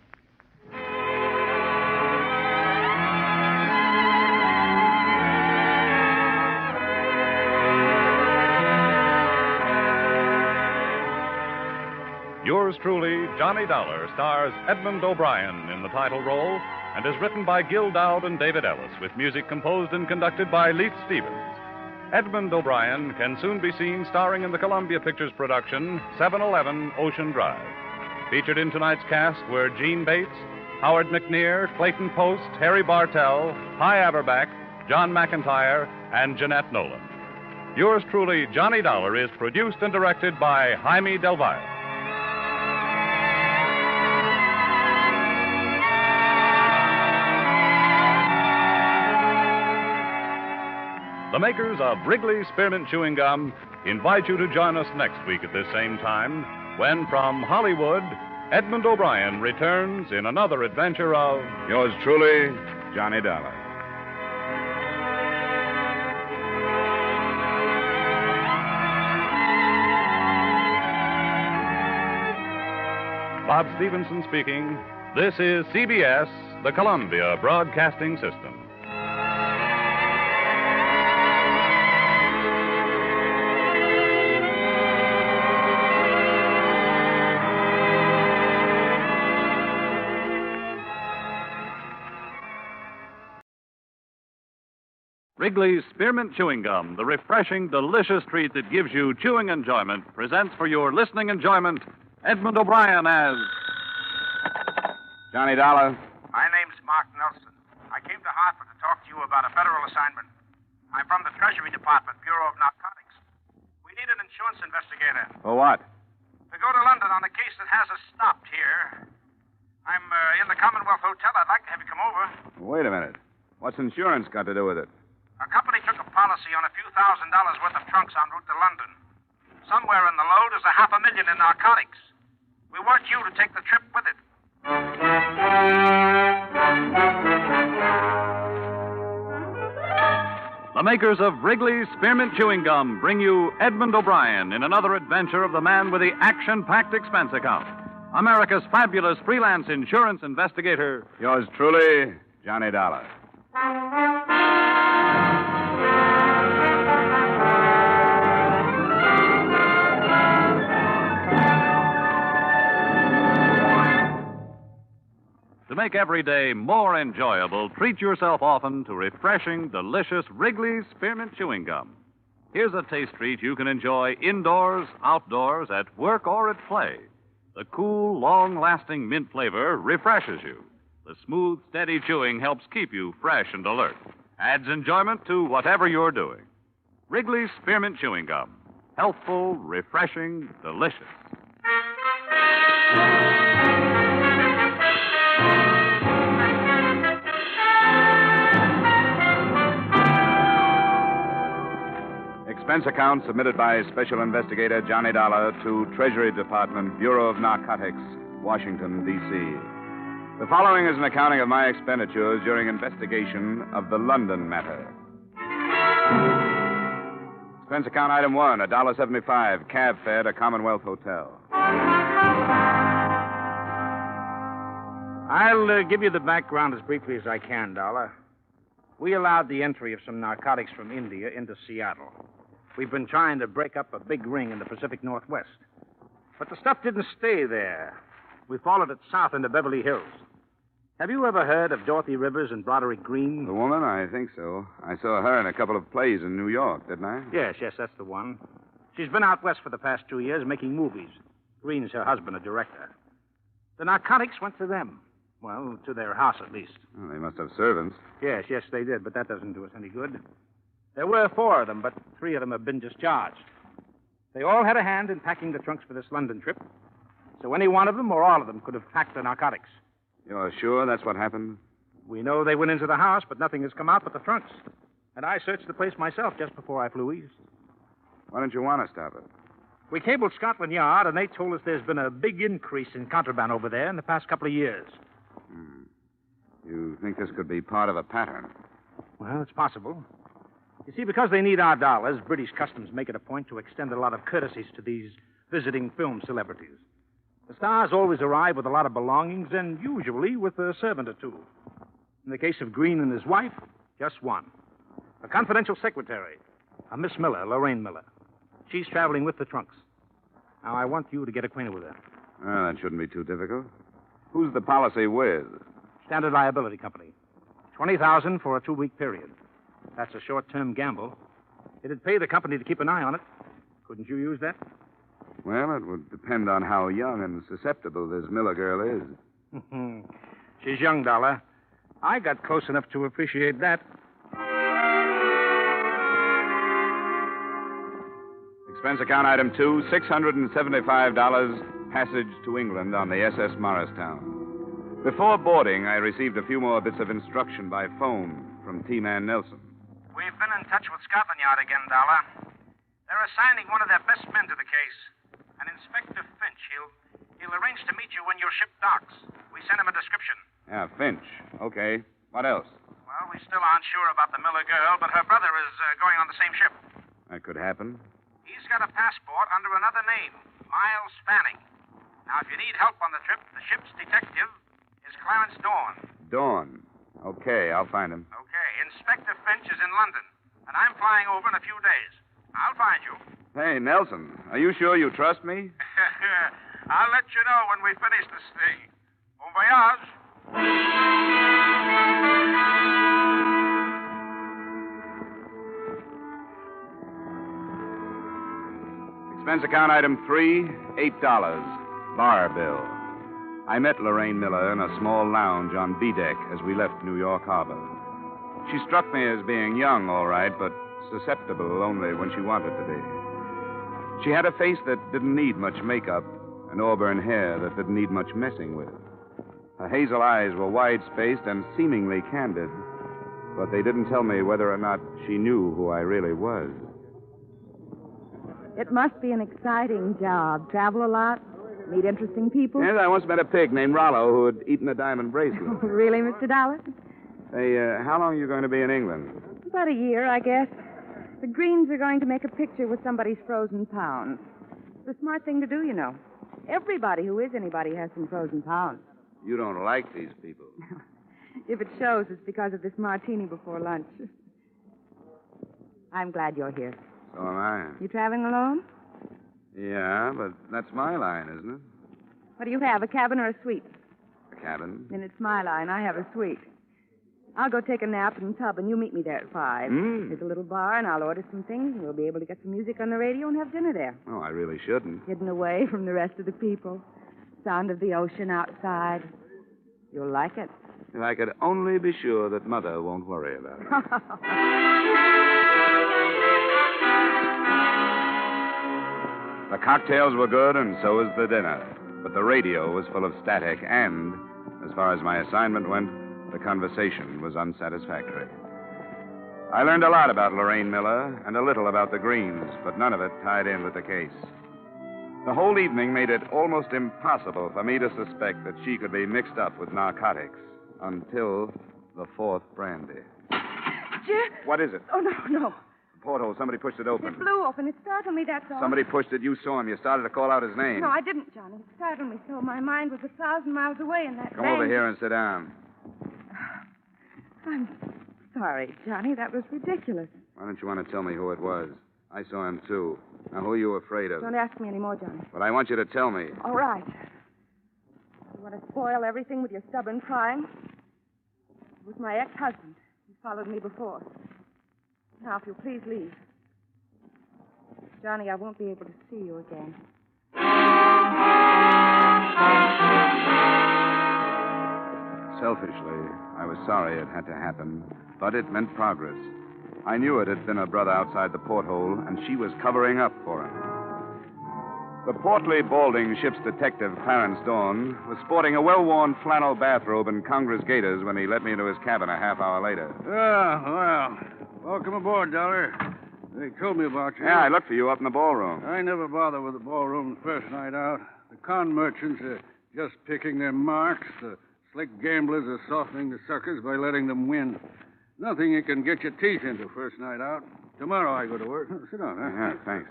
Speaker 11: Yours truly, Johnny Dollar, stars Edmond O'Brien in the title role and is written by Gil Dowd and David Ellis, with music composed and conducted by Leith Stevens. Edmond O'Brien can soon be seen starring in the Columbia Pictures production 711 Ocean Drive. Featured in tonight's cast were Gene Bates, Howard McNear, Clayton Post, Harry Bartell, Hy Averback, John McIntyre, and Jeanette Nolan. Yours truly, Johnny Dollar, is produced and directed by Jaime Del Valle.
Speaker 19: The makers of Wrigley's Spearmint Chewing Gum invite you to join us next week at this same time when, from Hollywood, Edmond O'Brien returns in another adventure of
Speaker 22: Yours truly, Johnny Dollar.
Speaker 19: Bob Stevenson speaking. This is CBS, the Columbia Broadcasting System. Wrigley's Spearmint Chewing Gum, the refreshing, delicious treat that gives you chewing enjoyment, presents for your listening enjoyment Edmond O'Brien as
Speaker 22: Johnny Dollar.
Speaker 1: My name's Mark Nelson. I came to Hartford to talk to you about a federal assignment. I'm from the Treasury Department, Bureau of Narcotics. We need an insurance investigator
Speaker 22: For what?
Speaker 1: to go to London on a case that has us stopped here. I'm in the Commonwealth Hotel. I'd like to have you come over.
Speaker 22: Wait a minute. What's insurance got to do with it?
Speaker 1: Our company took a policy on a few $1,000s worth of trunks en route to London. Somewhere in the load is $500,000 in narcotics. We want you to take the trip with it.
Speaker 19: The makers of Wrigley's Spearmint Chewing Gum bring you Edmond O'Brien in another adventure of the man with the action-packed expense account. America's fabulous freelance insurance investigator.
Speaker 22: Yours truly, Johnny Dollar.
Speaker 19: To make every day more enjoyable, treat yourself often to refreshing, delicious Wrigley's Spearmint Chewing Gum. Here's a taste treat you can enjoy indoors, outdoors, at work, or at play. The cool, long-lasting mint flavor refreshes you. The smooth, steady chewing helps keep you fresh and alert. Adds enjoyment to whatever you're doing. Wrigley's Spearmint Chewing Gum. Healthful, refreshing, delicious.
Speaker 22: Expense account submitted by Special Investigator Johnny Dollar to Treasury Department, Bureau of Narcotics, Washington, D.C. The following is an accounting of my expenditures during investigation of the London matter. Expense account item 1, $1.75, cab fare to Commonwealth Hotel.
Speaker 15: I'll give you the background as briefly as I can, Dollar. We allowed the entry of some narcotics from India into Seattle. We've been trying to break up a big ring in the Pacific Northwest. But the stuff didn't stay there. We followed it south into Beverly Hills. Have you ever heard of Dorothy Rivers and Broderick Green?
Speaker 22: The woman? I think so. I saw her in a couple of plays in New York, didn't I?
Speaker 15: Yes, that's the one. She's been out west for the past 2 years making movies. Green's her husband, a director. The narcotics went to them. Well, to their house, at least.
Speaker 22: Well, they must have servants.
Speaker 15: Yes, they did, but that doesn't do us any good. There were 4 of them, but 3 of them have been discharged. They all had a hand in packing the trunks for this London trip. So any one of them or all of them could have packed the narcotics.
Speaker 22: You're sure that's what happened?
Speaker 15: We know they went into the house, but nothing has come out but the trunks. And I searched the place myself just before I flew east.
Speaker 22: Why don't you want to stop it?
Speaker 15: We cabled Scotland Yard, and they told us there's been a big increase in contraband over there in the past couple of years.
Speaker 22: You think this could be part of a pattern?
Speaker 15: Well, it's possible. You see, because they need our dollars, British Customs make it a point to extend a lot of courtesies to these visiting film celebrities. The stars always arrive with a lot of belongings and usually with a servant or 2. In the case of Green and his wife, just 1. A confidential secretary, a Miss Miller, Lorraine Miller. She's traveling with the trunks. Now, I want you to get acquainted with her.
Speaker 22: Well, that shouldn't be too difficult. Who's the policy with?
Speaker 15: Standard Liability Company. $20,000 for a 2-week period. That's a short-term gamble. It'd pay the company to keep an eye on it. Couldn't you use that?
Speaker 22: Well, it would depend on how young and susceptible this Miller girl is.
Speaker 15: She's young, Dollar. I got close enough to appreciate that.
Speaker 22: Expense account item 2, $675, passage to England on the SS Morristown. Before boarding, I received a few more bits of instruction by phone from T-Man Nelson.
Speaker 1: We We've been in touch with Scotland Yard again, Dollar. They're assigning one of their best men to the case. An Inspector Finch. He'll arrange to meet you when your ship docks. We sent him a description.
Speaker 2: Yeah, Finch. Okay. What else?
Speaker 1: Well, we still aren't sure about the Miller girl, but her brother is going on the same ship.
Speaker 2: That could happen.
Speaker 1: He's got a passport under another name, Miles Fanning. Now, if you need help on the trip, the ship's detective is Clarence Dorn.
Speaker 2: Dawn. Okay, I'll find him.
Speaker 1: Okay, Inspector Finch is in London, and I'm flying over in a few days. I'll find you.
Speaker 2: Hey, Nelson, are you sure you trust me?
Speaker 1: I'll let you know when we finish this thing. Bon voyage.
Speaker 2: Expense account item 3, $8. Bar bill. I met Lorraine Miller in a small lounge on B deck as we left New York Harbor. She struck me as being young, all right, but susceptible only when she wanted to be. She had a face that didn't need much makeup and auburn hair that didn't need much messing with. Her hazel eyes were wide-spaced and seemingly candid, but they didn't tell me whether or not she knew who I really was.
Speaker 17: It must be an exciting job. Travel a lot? Meet interesting people?
Speaker 2: Yes, I once met a pig named Rollo who had eaten a diamond bracelet.
Speaker 17: Really, Mr. Dollar?
Speaker 2: Hey, how long are you going to be in England?
Speaker 17: About a year, I guess. The Greens are going to make a picture with somebody's frozen pounds. It's a smart thing to do, you know. Everybody who is anybody has some frozen pounds.
Speaker 2: You don't like these people.
Speaker 17: If it shows, it's because of this martini before lunch. I'm glad you're here.
Speaker 2: So am I.
Speaker 17: You traveling alone?
Speaker 2: Yeah, but that's my line, isn't it?
Speaker 17: What do you have, a cabin or a suite?
Speaker 2: A cabin.
Speaker 17: Then it's my line. I have a suite. I'll go take a nap in the tub, and you meet me there at 5. There's a little bar, and I'll order some things, and we'll be able to get some music on the radio and have dinner there.
Speaker 2: Oh, I really shouldn't.
Speaker 17: Hidden away from the rest of the people. Sound of the ocean outside. You'll like it.
Speaker 2: If I could only be sure that Mother won't worry about it. The cocktails were good, and so was the dinner. But the radio was full of static, and, as far as my assignment went, the conversation was unsatisfactory. I learned a lot about Lorraine Miller and a little about the Greens, but none of it tied in with the case. The whole evening made it almost impossible for me to suspect that she could be mixed up with narcotics until the fourth brandy.
Speaker 17: Jim?
Speaker 2: What is it?
Speaker 17: Oh, no.
Speaker 2: Porthole. Somebody pushed it open.
Speaker 17: It flew open. It startled me, that's all.
Speaker 2: Somebody pushed it. You saw him. You started to call out his name.
Speaker 17: No, I didn't, Johnny. It startled me so. My mind was 1,000 miles away in that
Speaker 2: Come over here and sit down.
Speaker 17: I'm sorry, Johnny. That was ridiculous.
Speaker 2: Why don't you want to tell me who it was? I saw him, too. Now, who are you afraid of?
Speaker 17: Don't ask me any more, Johnny.
Speaker 2: But I want you to tell me.
Speaker 17: All right. You want to spoil everything with your stubborn prying? It was my ex-husband. He followed me before. Now, if you'll please leave. Johnny, I won't be able to see you again.
Speaker 2: Selfishly, I was sorry it had to happen, but it meant progress. I knew it had been her brother outside the porthole, and she was covering up for him. The portly, balding ship's detective, Clarence Dorn, was sporting a well-worn flannel bathrobe and Congress gaiters when he let me into his cabin a half hour later.
Speaker 18: Well, welcome aboard, Dollar. They told me about you.
Speaker 2: Yeah, I looked for you up in the ballroom.
Speaker 18: I never bother with the ballroom the first night out. The con merchants are just picking their marks. The slick gamblers are softening the suckers by letting them win. Nothing you can get your teeth into first night out. Tomorrow I go to work. Sit down, huh?
Speaker 2: Yeah, thanks.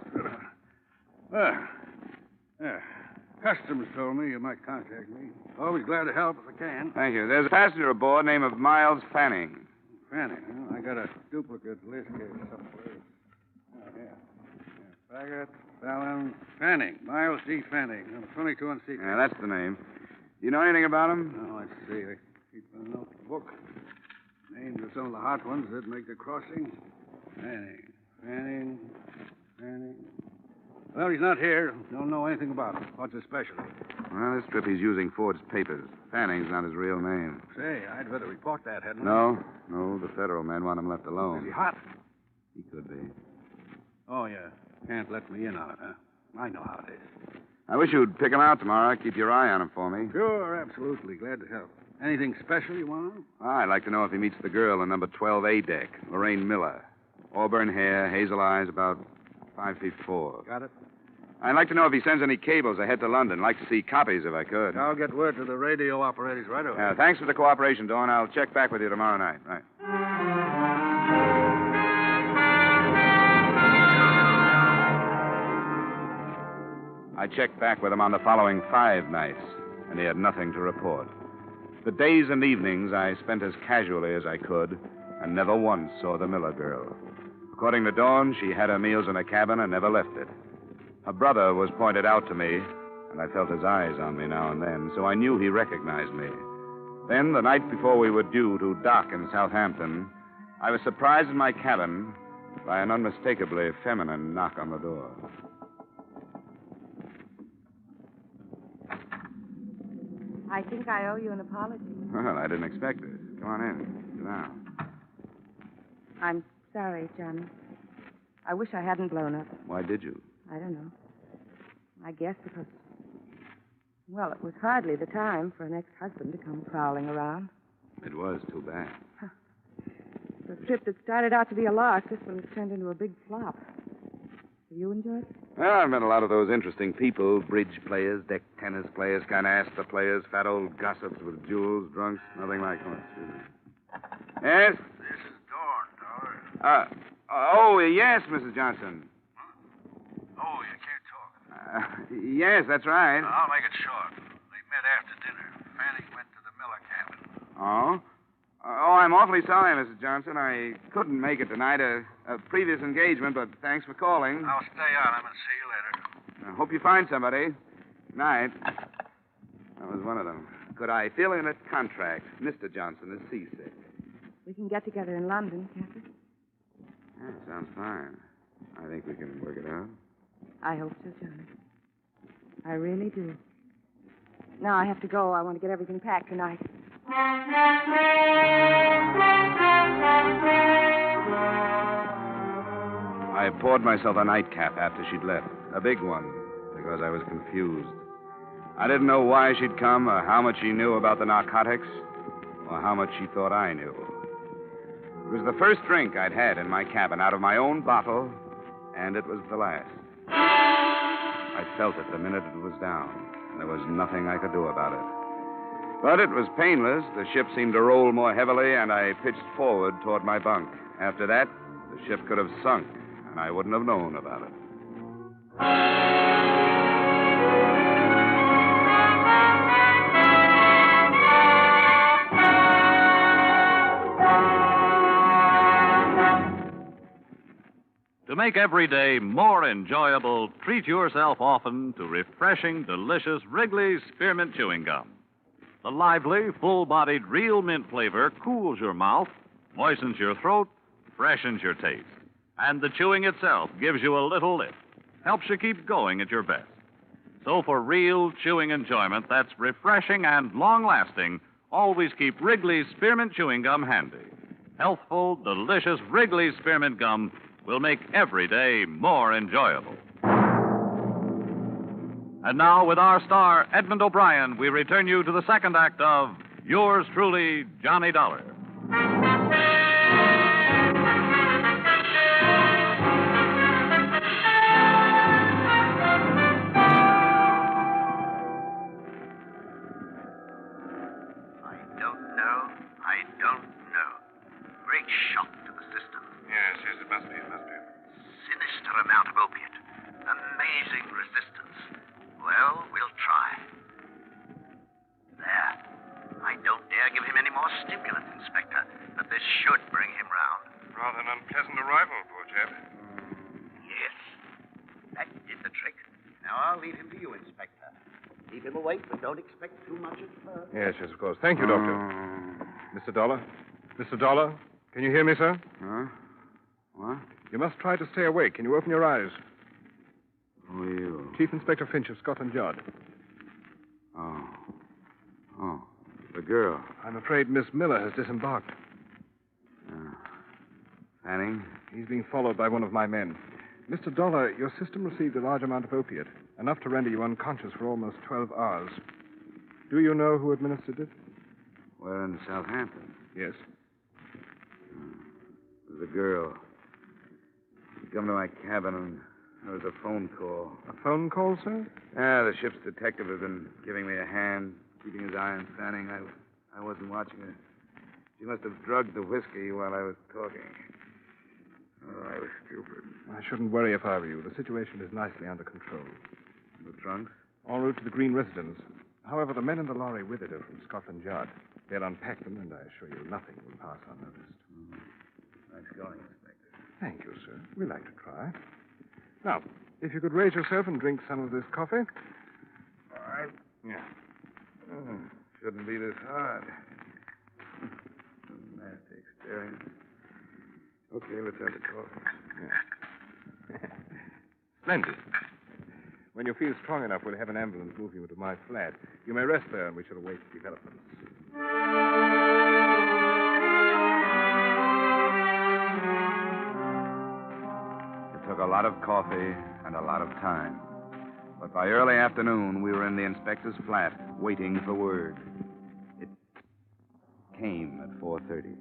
Speaker 18: Customs told me you might contact me. Always glad to help if I can.
Speaker 2: Thank you. There's a passenger aboard named Miles Fanning.
Speaker 18: Fanning? Well, I got a duplicate list here somewhere. Oh, yeah. Baggett, Fallon, Fanning. Miles D. Fanning. 22 on secret.
Speaker 2: Yeah, that's the name. You know anything about him?
Speaker 18: Oh, let's see. I keep a notebook. Names of some of the hot ones that make the crossing. Fanning. Well, he's not here. Don't know anything about him. What's his specialty?
Speaker 2: Well, this trip he's using Ford's papers. Fanning's not his real name.
Speaker 18: Say, I'd better report that, hadn't I?
Speaker 2: No, the federal men want him left alone.
Speaker 18: Is he hot?
Speaker 2: He could be.
Speaker 18: Oh, yeah. Can't let me in on it, huh? I know how it is.
Speaker 2: I wish you'd pick him out tomorrow. Keep your eye on him for me.
Speaker 18: Sure, absolutely. Glad to help. Anything special you want?
Speaker 2: I'd like to know if he meets the girl in number 12A deck, Lorraine Miller. Auburn hair, hazel eyes, about 5'4".
Speaker 18: Got it?
Speaker 2: I'd like to know if he sends any cables ahead to London. Like to see copies if I could.
Speaker 18: I'll get word to the radio operators right away.
Speaker 2: Thanks for the cooperation, Dawn. I'll check back with you tomorrow night. Right. I checked back with him on the following 5 nights, and he had nothing to report. The days and evenings I spent as casually as I could, and never once saw the Miller girl. According to Dawn, she had her meals in a cabin and never left it. Her brother was pointed out to me, and I felt his eyes on me now and then, so I knew he recognized me. Then, the night before we were due to dock in Southampton, I was surprised in my cabin by an unmistakably feminine knock on the door.
Speaker 17: I think I owe you an apology.
Speaker 2: Well, I didn't expect it. Come on in. Sit down.
Speaker 17: I'm sorry, Johnny. I wish I hadn't blown up.
Speaker 2: Why did you?
Speaker 17: I don't know. I guess because, well, it was hardly the time for an ex-husband to come prowling around.
Speaker 2: It was too bad.
Speaker 17: The trip that started out to be a lark, this one has turned into a big flop. Have you enjoyed it?
Speaker 2: Well, I've met a lot of those interesting people, bridge players, deck tennis players, kind of Astor players, fat old gossips with jewels, drunks, nothing like that. Yes?
Speaker 5: This is Dawn, Dollar.
Speaker 2: Yes, Mrs. Johnson.
Speaker 5: Oh, you can't talk.
Speaker 2: Yes, that's right.
Speaker 5: I'll make it short. They met after dinner. Fanning went to the Miller cabin.
Speaker 2: Oh? I'm awfully sorry, Mrs. Johnson. I couldn't make it tonight. A previous engagement, but thanks for calling.
Speaker 5: I'll stay on him and see you later.
Speaker 2: I hope you find somebody. Night. That was one of them. Could I fill in a contract? Mr. Johnson is seasick.
Speaker 17: We can get together in London, can't we?
Speaker 2: Yeah, sounds fine. I think we can work it out.
Speaker 17: I hope so, Johnny. I really do. Now I have to go. I want to get everything packed tonight.
Speaker 2: I poured myself a nightcap after she'd left. A big one, because I was confused. I didn't know why she'd come, or how much she knew about the narcotics, or how much she thought I knew. It was the first drink I'd had in my cabin out of my own bottle, and it was the last. I felt it the minute it was down. There was nothing I could do about it. But it was painless. The ship seemed to roll more heavily, and I pitched forward toward my bunk. After that, the ship could have sunk, and I wouldn't have known about it.
Speaker 11: To make every day more enjoyable, treat yourself often to refreshing, delicious Wrigley's Spearmint Chewing Gum. The lively, full-bodied real mint flavor cools your mouth, moistens your throat, freshens your taste. And the chewing itself gives you a little lift, helps you keep going at your best. So for real chewing enjoyment that's refreshing and long-lasting, always keep Wrigley's Spearmint Chewing Gum handy. Healthful, delicious Wrigley's Spearmint Gum will make every day more enjoyable. And now, with our star, Edmond O'Brien, we return you to the second act of Yours Truly, Johnny Dollar.
Speaker 5: I don't know. Great shock to the system.
Speaker 1: Yes, it must be.
Speaker 5: Sinister amount of opiate. Amazing resistance. Well, we'll try. There. I don't dare give him any more stimulants, Inspector, but this should bring him round.
Speaker 1: Rather an unpleasant arrival, poor chap.
Speaker 5: Yes. That did the trick. Now I'll leave him to you, Inspector. Keep him awake, but don't expect too much at first.
Speaker 9: Yes, of course. Thank you, Doctor. Mr. Dollar? Mr. Dollar? Can you hear me, sir?
Speaker 2: Huh? What?
Speaker 9: You must try to stay awake. Can you open your eyes?
Speaker 2: Who are you?
Speaker 9: Chief Inspector Finch of Scotland Yard.
Speaker 2: Oh, the girl.
Speaker 9: I'm afraid Miss Miller has disembarked.
Speaker 2: Fanning?
Speaker 9: He's being followed by one of my men. Mr. Dollar, your system received a large amount of opiate, enough to render you unconscious for almost 12 hours. Do you know who administered it?
Speaker 2: We're in Southampton.
Speaker 9: Yes.
Speaker 2: The girl. come to my cabin and there was a phone call.
Speaker 9: A phone call, sir?
Speaker 2: Yeah, the ship's detective has been giving me a hand, keeping his eye on Fanning. I wasn't watching her. She must have drugged the whiskey while I was talking. Oh, I was stupid.
Speaker 9: I shouldn't worry if I were you. The situation is nicely under control.
Speaker 2: The trunks?
Speaker 9: En route to the Green residence. However, the men in the lorry with it are from Scotland Yard. They'll unpack them, and I assure you nothing will pass unnoticed.
Speaker 2: Nice going, Inspector.
Speaker 9: Thank you, sir. We like to try. Now, if you could raise yourself and drink some of this coffee.
Speaker 2: All right.
Speaker 9: Yeah.
Speaker 2: Shouldn't be this hard. Nasty experience. Okay, let's have the coffee.
Speaker 9: Yeah. Splendid. When you feel strong enough, we'll have an ambulance move you to my flat. You may rest there, and we shall await developments.
Speaker 2: It took a lot of coffee and a lot of time. But by early afternoon, we were in the inspector's flat, waiting for word. It came at 4:30.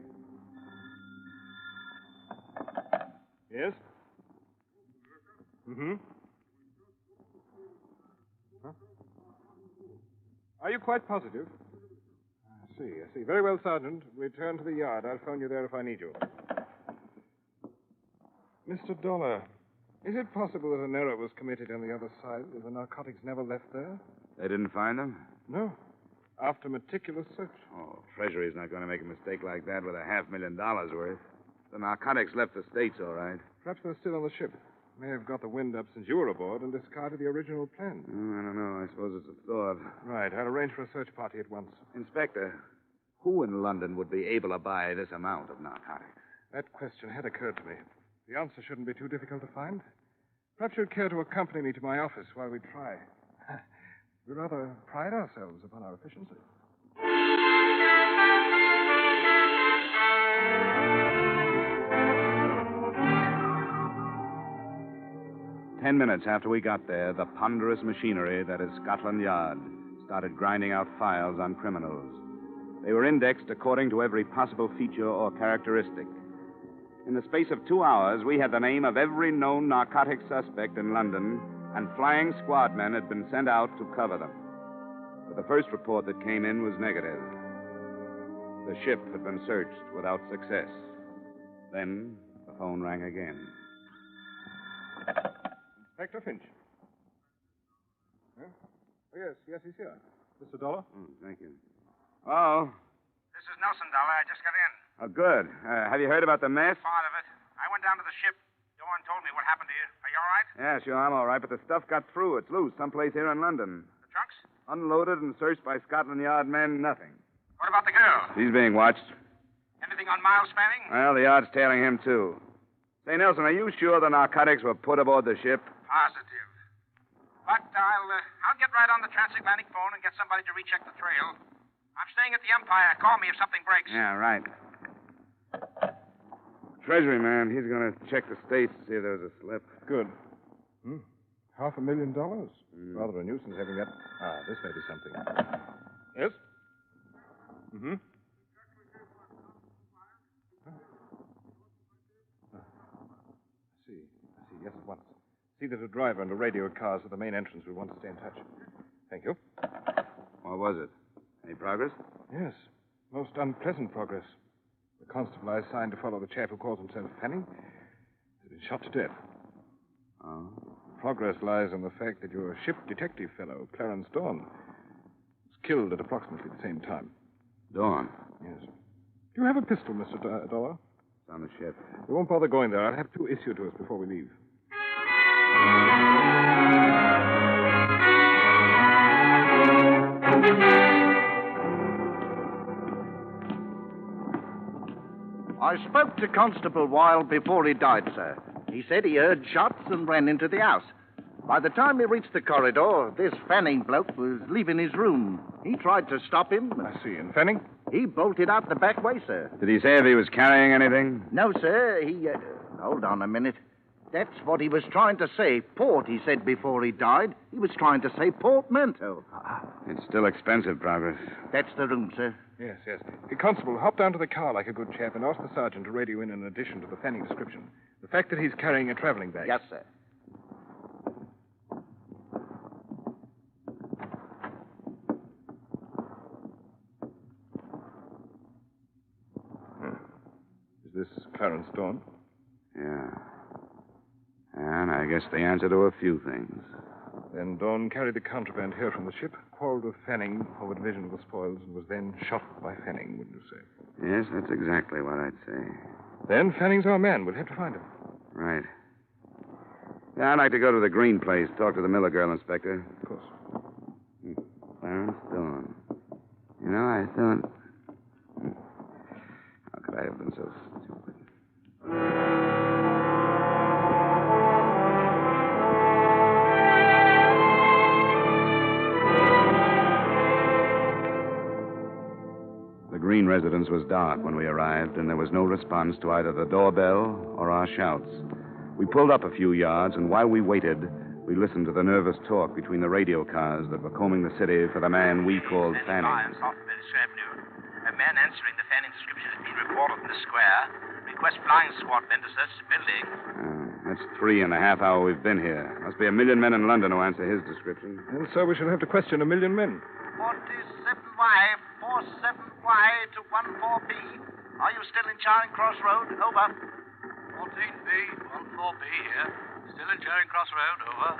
Speaker 9: Yes? Mm-hmm. Huh? Are you quite positive? I see. Very well, Sergeant. Return to the yard. I'll phone you there if I need you. Mr. Dollar, is it possible that an error was committed on the other side, that the narcotics never left there?
Speaker 2: They didn't find them?
Speaker 9: No. After meticulous search.
Speaker 2: Oh, Treasury's not going to make a mistake like that with $500,000 worth. The narcotics left the States, all right.
Speaker 9: Perhaps they're still on the ship. May have got the wind up since you were aboard and discarded the original plan.
Speaker 2: I don't know. I suppose it's a thought.
Speaker 9: Right. I'll arrange for a search party at once.
Speaker 2: Inspector, who in London would be able to buy this amount of narcotics?
Speaker 9: That question had occurred to me. The answer shouldn't be too difficult to find. Perhaps you'd care to accompany me to my office while we try. We rather pride ourselves upon our efficiency.
Speaker 2: 10 minutes after we got there, the ponderous machinery that is Scotland Yard started grinding out files on criminals. They were indexed according to every possible feature or characteristic. In the space of 2 hours, we had the name of every known narcotic suspect in London, and flying squad men had been sent out to cover them. But the first report that came in was negative. The ship had been searched without success. Then the phone rang again.
Speaker 9: Inspector Finch. Huh? Oh, yes, he's here. Mr. Dollar?
Speaker 2: Thank you. Oh.
Speaker 1: This is Nelson, Dollar. I just got in.
Speaker 2: Oh, good. Have you heard about the mess?
Speaker 1: Part of it. I went down to the ship. Dawn told me what happened to you. Are you all right?
Speaker 2: Yeah, sure, I'm all right, but the stuff got through. It's loose someplace here in London.
Speaker 1: The trunks?
Speaker 2: Unloaded and searched by Scotland Yard men, nothing.
Speaker 1: What about the girl?
Speaker 2: She's being watched.
Speaker 1: Anything on Miles Fanning?
Speaker 2: Well, the yard's tailing him, too. Say, Nelson, are you sure the narcotics were put aboard the ship?
Speaker 1: Positive. But I'll get right on the transatlantic phone and get somebody to recheck the trail. I'm staying at the Empire. Call me if something breaks.
Speaker 2: Yeah, right. Treasury man, he's going to check the States to see if there was a slip.
Speaker 9: Good. $500,000? Rather a nuisance having that. This may be something. Yes? Mm-hmm. I see. Yes, at once. See that a driver and a radio cars at the main entrance. We want to stay in touch. Thank you.
Speaker 2: What was it? Any progress?
Speaker 9: Yes. Most unpleasant progress. The constable I assigned to follow the chap who calls himself Fanning has been shot to death.
Speaker 2: Oh?
Speaker 9: Progress lies in the fact that your ship detective fellow, Clarence Dawn, was killed at approximately the same time.
Speaker 2: Dawn?
Speaker 9: Yes. Do you have a pistol, Mr. Dollar?
Speaker 2: It's on the ship.
Speaker 9: We won't bother going there. I'll have two issued to us before we leave.
Speaker 5: I spoke to Constable Wilde before he died, sir. He said he heard shots and ran into the house. By the time he reached the corridor, this Fanning bloke was leaving his room. He tried to stop him.
Speaker 9: I see. And Fanning?
Speaker 5: He bolted out the back way, sir.
Speaker 2: Did he say if he was carrying anything?
Speaker 5: No, sir. He... hold on a minute. That's what he was trying to say. Port, he said before he died. He was trying to say portmanteau.
Speaker 2: It's still expensive, Progress.
Speaker 5: That's the room, sir.
Speaker 9: Yes, yes. Constable, hop down to the car like a good chap and ask the sergeant to radio in an addition to the Fanning description. The fact that he's carrying a traveling bag.
Speaker 5: Yes, sir.
Speaker 9: Is this Clarence Dawn?
Speaker 2: Yeah. And I guess the answer to a few things.
Speaker 9: Then Dawn carried the contraband here from the ship, quarreled with Fanning over division of the spoils, and was then shot by Fanning, wouldn't you say?
Speaker 2: Yes, that's exactly what I'd say.
Speaker 9: Then Fanning's our man. We'll have to find him.
Speaker 2: Right. Yeah, I'd like to go to the Green place, talk to the Miller girl, Inspector.
Speaker 9: Of course.
Speaker 2: Clarence Dawn. You know, I thought... How could I have been so stupid? The Green residence was dark when we arrived, and there was no response to either the doorbell or our shouts. We pulled up a few yards, and while we waited, we listened to the nervous talk between the radio cars that were combing the city for the man we called Fanning.
Speaker 1: A man answering the Fanning description has been reported in the square. Request flying squad men to search the building.
Speaker 2: That's 3.5 hours we've been here. Must be 1 million men in London who answer his description.
Speaker 9: And so we shall have to question 1 million men.
Speaker 1: 47Y, 47Y to 14B. Are you still in Charing Cross Road? Over. 14B, 14B here. Still in Charing Cross Road. Over.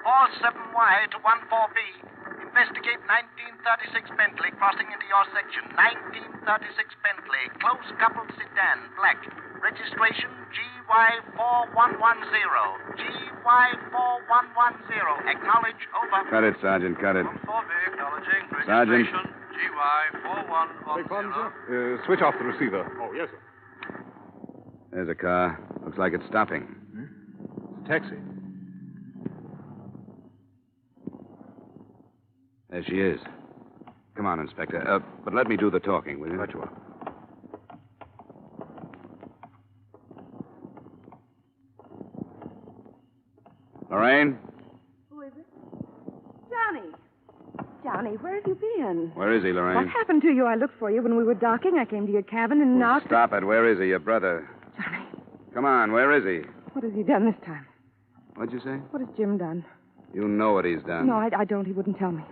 Speaker 1: 47Y to 14B. Investigate 1936 Bentley crossing into your section. 1936 Bentley. Close coupled sedan. Black. Registration GY4110. GY4110. Acknowledge. Over.
Speaker 2: Cut it, Sergeant. Cut it.
Speaker 1: 14B acknowledging.
Speaker 2: Sergeant.
Speaker 1: Registration GY4110.
Speaker 9: Switch off the receiver.
Speaker 1: Oh, yes, sir.
Speaker 2: There's a car. Looks like it's stopping.
Speaker 9: It's a taxi.
Speaker 2: There she is. Come on, Inspector. But let me do the talking, will you?
Speaker 9: Right you are.
Speaker 2: Lorraine?
Speaker 17: Who is it? Johnny. Johnny, where have you been?
Speaker 2: Where is he, Lorraine?
Speaker 17: What happened to you? I looked for you when we were docking. I came to your cabin and knocked.
Speaker 2: Stop it. Where is he, your brother?
Speaker 17: Johnny.
Speaker 2: Come on, where is he?
Speaker 17: What has he done this time?
Speaker 2: What'd you say?
Speaker 17: What has Jim done?
Speaker 2: You know what he's done.
Speaker 17: No, I don't. He wouldn't tell me.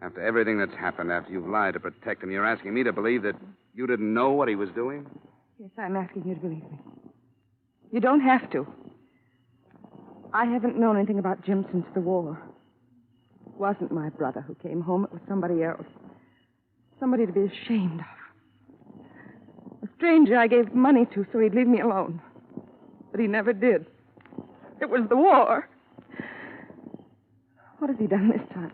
Speaker 2: After everything that's happened, after you've lied to protect him, you're asking me to believe that you didn't know what he was doing?
Speaker 17: Yes, I'm asking you to believe me. You don't have to. I haven't known anything about Jim since the war. It wasn't my brother who came home. It was somebody else. Somebody to be ashamed of. A stranger I gave money to so he'd leave me alone. But he never did. It was the war. What has he done this time?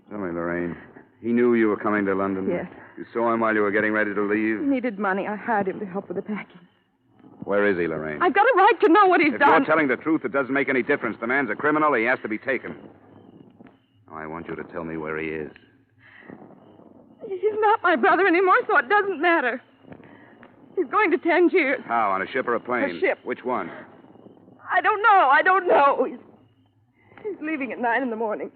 Speaker 2: Tell me, Lorraine. He knew you were coming to London?
Speaker 17: Yes.
Speaker 2: You saw him while you were getting ready to leave?
Speaker 17: He needed money. I hired him to help with the packing.
Speaker 2: Where is he, Lorraine?
Speaker 17: I've got a right to know what he's
Speaker 2: If
Speaker 17: done.
Speaker 2: you're telling the truth, it doesn't make any difference. The man's a criminal. He has to be taken. Now, I want you to tell me where he is.
Speaker 17: He's not my brother anymore, so it doesn't matter. He's going to Tangiers.
Speaker 2: How, on a ship or a plane?
Speaker 17: A ship.
Speaker 2: Which one?
Speaker 17: I don't know. He's leaving at 9 a.m.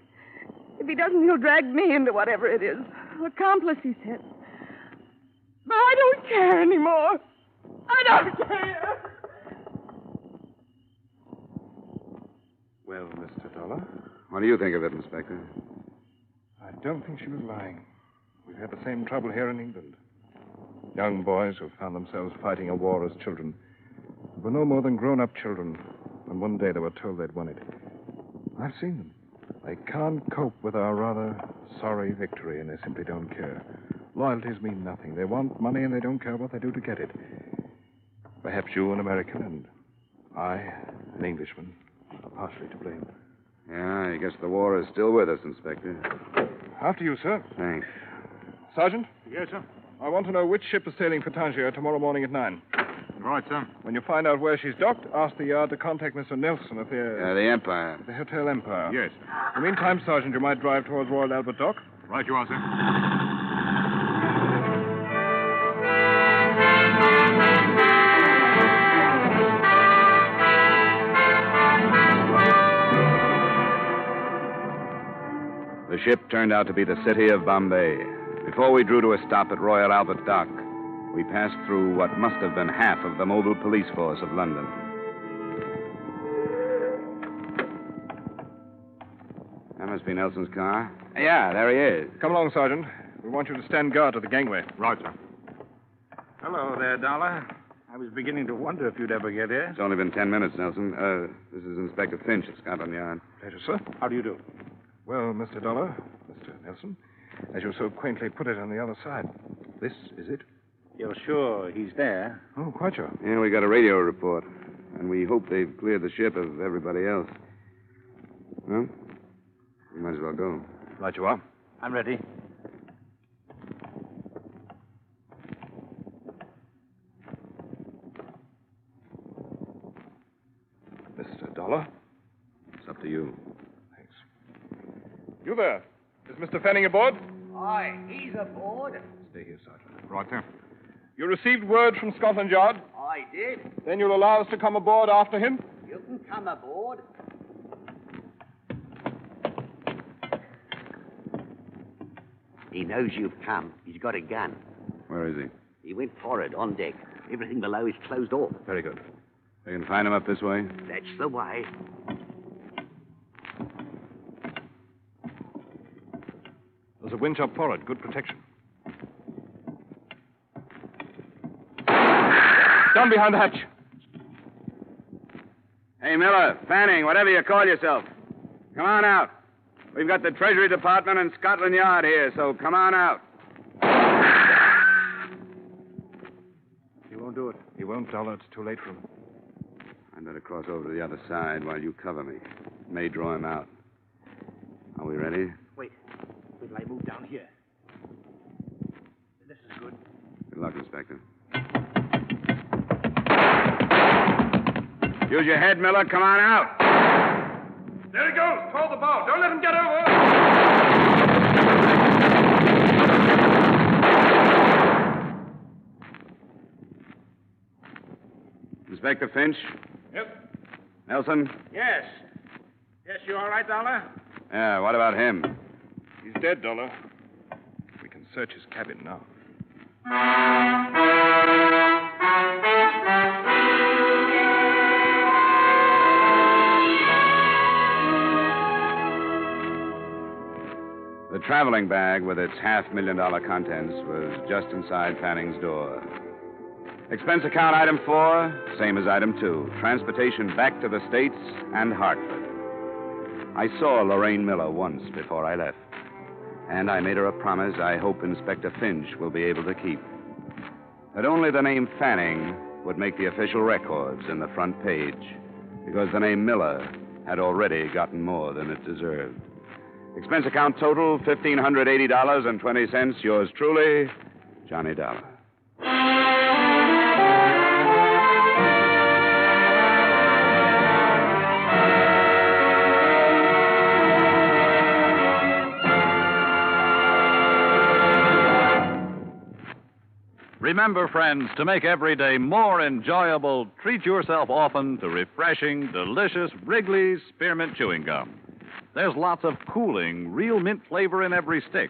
Speaker 17: If he doesn't, he'll drag me into whatever it is. Accomplice, he said. But I don't care anymore. I don't care.
Speaker 9: Well, Mr. Dollar?
Speaker 2: What do you think of it, Inspector?
Speaker 9: I don't think she was lying. We've had the same trouble here in England. Young boys who found themselves fighting a war as children were no more than grown-up children, and one day they were told they'd won it. I've seen them. They can't cope with our rather sorry victory, and they simply don't care. Loyalties mean nothing. They want money, and they don't care what they do to get it. Perhaps you, an American, and I, an Englishman, are partially to blame.
Speaker 2: Yeah, I guess the war is still with us, Inspector.
Speaker 9: After you, sir.
Speaker 2: Thanks.
Speaker 9: Sergeant?
Speaker 3: Yes, sir.
Speaker 9: I want to know which ship is sailing for Tangier tomorrow morning at 9.
Speaker 3: Right, sir.
Speaker 9: When you find out where she's docked, ask the yard to contact Mr. Nelson of the...
Speaker 2: the Empire.
Speaker 9: The Hotel Empire.
Speaker 3: Yes.
Speaker 9: In the meantime, Sergeant, you might drive towards Royal Albert Dock.
Speaker 3: Right you are, sir.
Speaker 2: The ship turned out to be the city of Bombay. Before we drew to a stop at Royal Albert Dock, we passed through what must have been half of the mobile police force of London. That must be Nelson's car. Yeah, there he is.
Speaker 9: Come along, Sergeant. We want you to stand guard at the gangway.
Speaker 15: Right, sir. Hello there, Dollar. I was beginning to wonder if you'd ever get here.
Speaker 2: It's only been 10 minutes, Nelson. This is Inspector Finch at Scotland Yard.
Speaker 9: Pleasure, sir.
Speaker 15: How do you do?
Speaker 9: Well, Mr. Dollar, Mr. Nelson, as you so quaintly put it on the other side, this is it?
Speaker 15: You're sure he's there?
Speaker 9: Oh, quite sure.
Speaker 2: Yeah, we got a radio report, and we hope they've cleared the ship of everybody else. Well, we might as well go.
Speaker 9: Right you are.
Speaker 15: I'm ready.
Speaker 9: Mr. Dollar?
Speaker 2: It's up to you.
Speaker 9: Thanks. You there. Is Mr. Fanning aboard?
Speaker 7: Aye, he's aboard.
Speaker 9: Stay here, Sergeant. Right there. You received word from Scotland Yard?
Speaker 7: I did.
Speaker 9: Then you'll allow us to come aboard after him?
Speaker 7: You can come aboard. He knows you've come. He's got a gun.
Speaker 2: Where is he?
Speaker 7: He went forward, on deck. Everything below is closed off.
Speaker 2: Very good. We can find him up this way?
Speaker 7: That's the way.
Speaker 9: There's a winch up forward. Good protection. Down behind the hatch.
Speaker 2: Hey, Miller, Fanning, whatever you call yourself. Come on out. We've got the Treasury Department and Scotland Yard here, so come on out.
Speaker 9: He won't do it. He won't, Dollar. It's too late for him.
Speaker 2: I'd better cross over to the other side while you cover me. May draw him out. Are we ready?
Speaker 15: Wait till I move down here. This is good.
Speaker 2: Good luck, Inspector. Use your head, Miller. Come on out.
Speaker 9: There he goes. Throw the bow. Don't let him get over.
Speaker 2: Inspector Finch?
Speaker 15: Yep.
Speaker 2: Nelson?
Speaker 15: Yes. Yes, you all right, Dollar?
Speaker 2: Yeah, what about him?
Speaker 9: He's dead, Dollar. We can search his cabin now.
Speaker 2: The traveling bag with its $500,000 contents was just inside Fanning's door. Expense account item 4, same as item 2. Transportation back to the States and Hartford. I saw Lorraine Miller once before I left. And I made her a promise I hope Inspector Finch will be able to keep. That only the name Fanning would make the official records in the front page, because the name Miller had already gotten more than it deserved. Expense account total, $1,580.20. Yours truly, Johnny Dollar.
Speaker 11: Remember, friends, to make every day more enjoyable, treat yourself often to refreshing, delicious Wrigley's Spearmint Chewing Gum. There's lots of cooling, real mint flavor in every stick.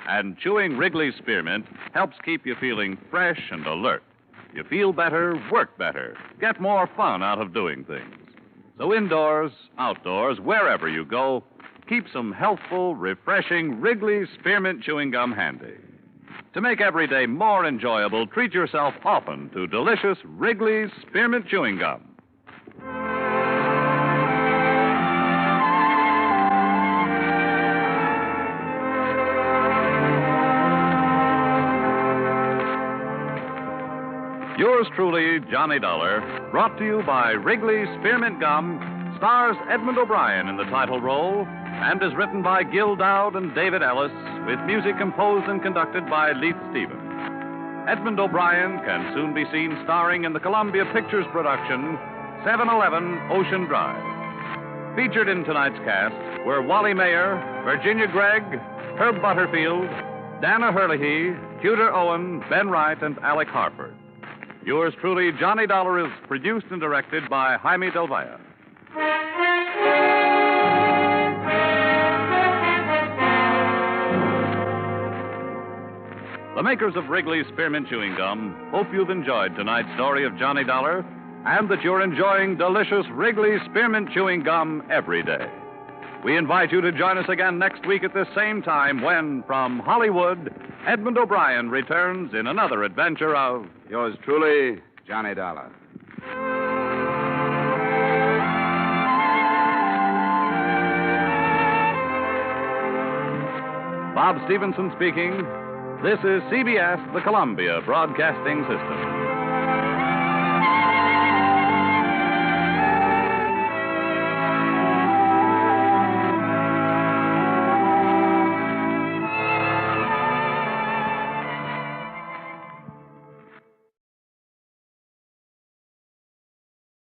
Speaker 11: And chewing Wrigley's Spearmint helps keep you feeling fresh and alert. You feel better, work better, get more fun out of doing things. So indoors, outdoors, wherever you go, keep some healthful, refreshing Wrigley's Spearmint Chewing Gum handy. To make every day more enjoyable, treat yourself often to delicious Wrigley's Spearmint Chewing Gum. Yours truly, Johnny Dollar, brought to you by Wrigley's Spearmint Gum, stars Edmond O'Brien in the title role, and is written by Gil Dowd and David Ellis, with music composed and conducted by Leith Stevens. Edmond O'Brien can soon be seen starring in the Columbia Pictures production, 711 Ocean Drive. Featured in tonight's cast were Wally Mayer, Virginia Gregg, Herb Butterfield, Dana Herlihy, Tudor Owen, Ben Wright, and Alec Harford. Yours truly, Johnny Dollar, is produced and directed by Jaime Del Valle. The makers of Wrigley's Spearmint Chewing Gum hope you've enjoyed tonight's story of Johnny Dollar and that you're enjoying delicious Wrigley's Spearmint Chewing Gum every day. We invite you to join us again next week at this same time when, from Hollywood, Edmond O'Brien returns in another adventure of...
Speaker 2: Yours truly, Johnny Dollar.
Speaker 11: Bob Stevenson speaking. This is CBS, the Columbia Broadcasting System.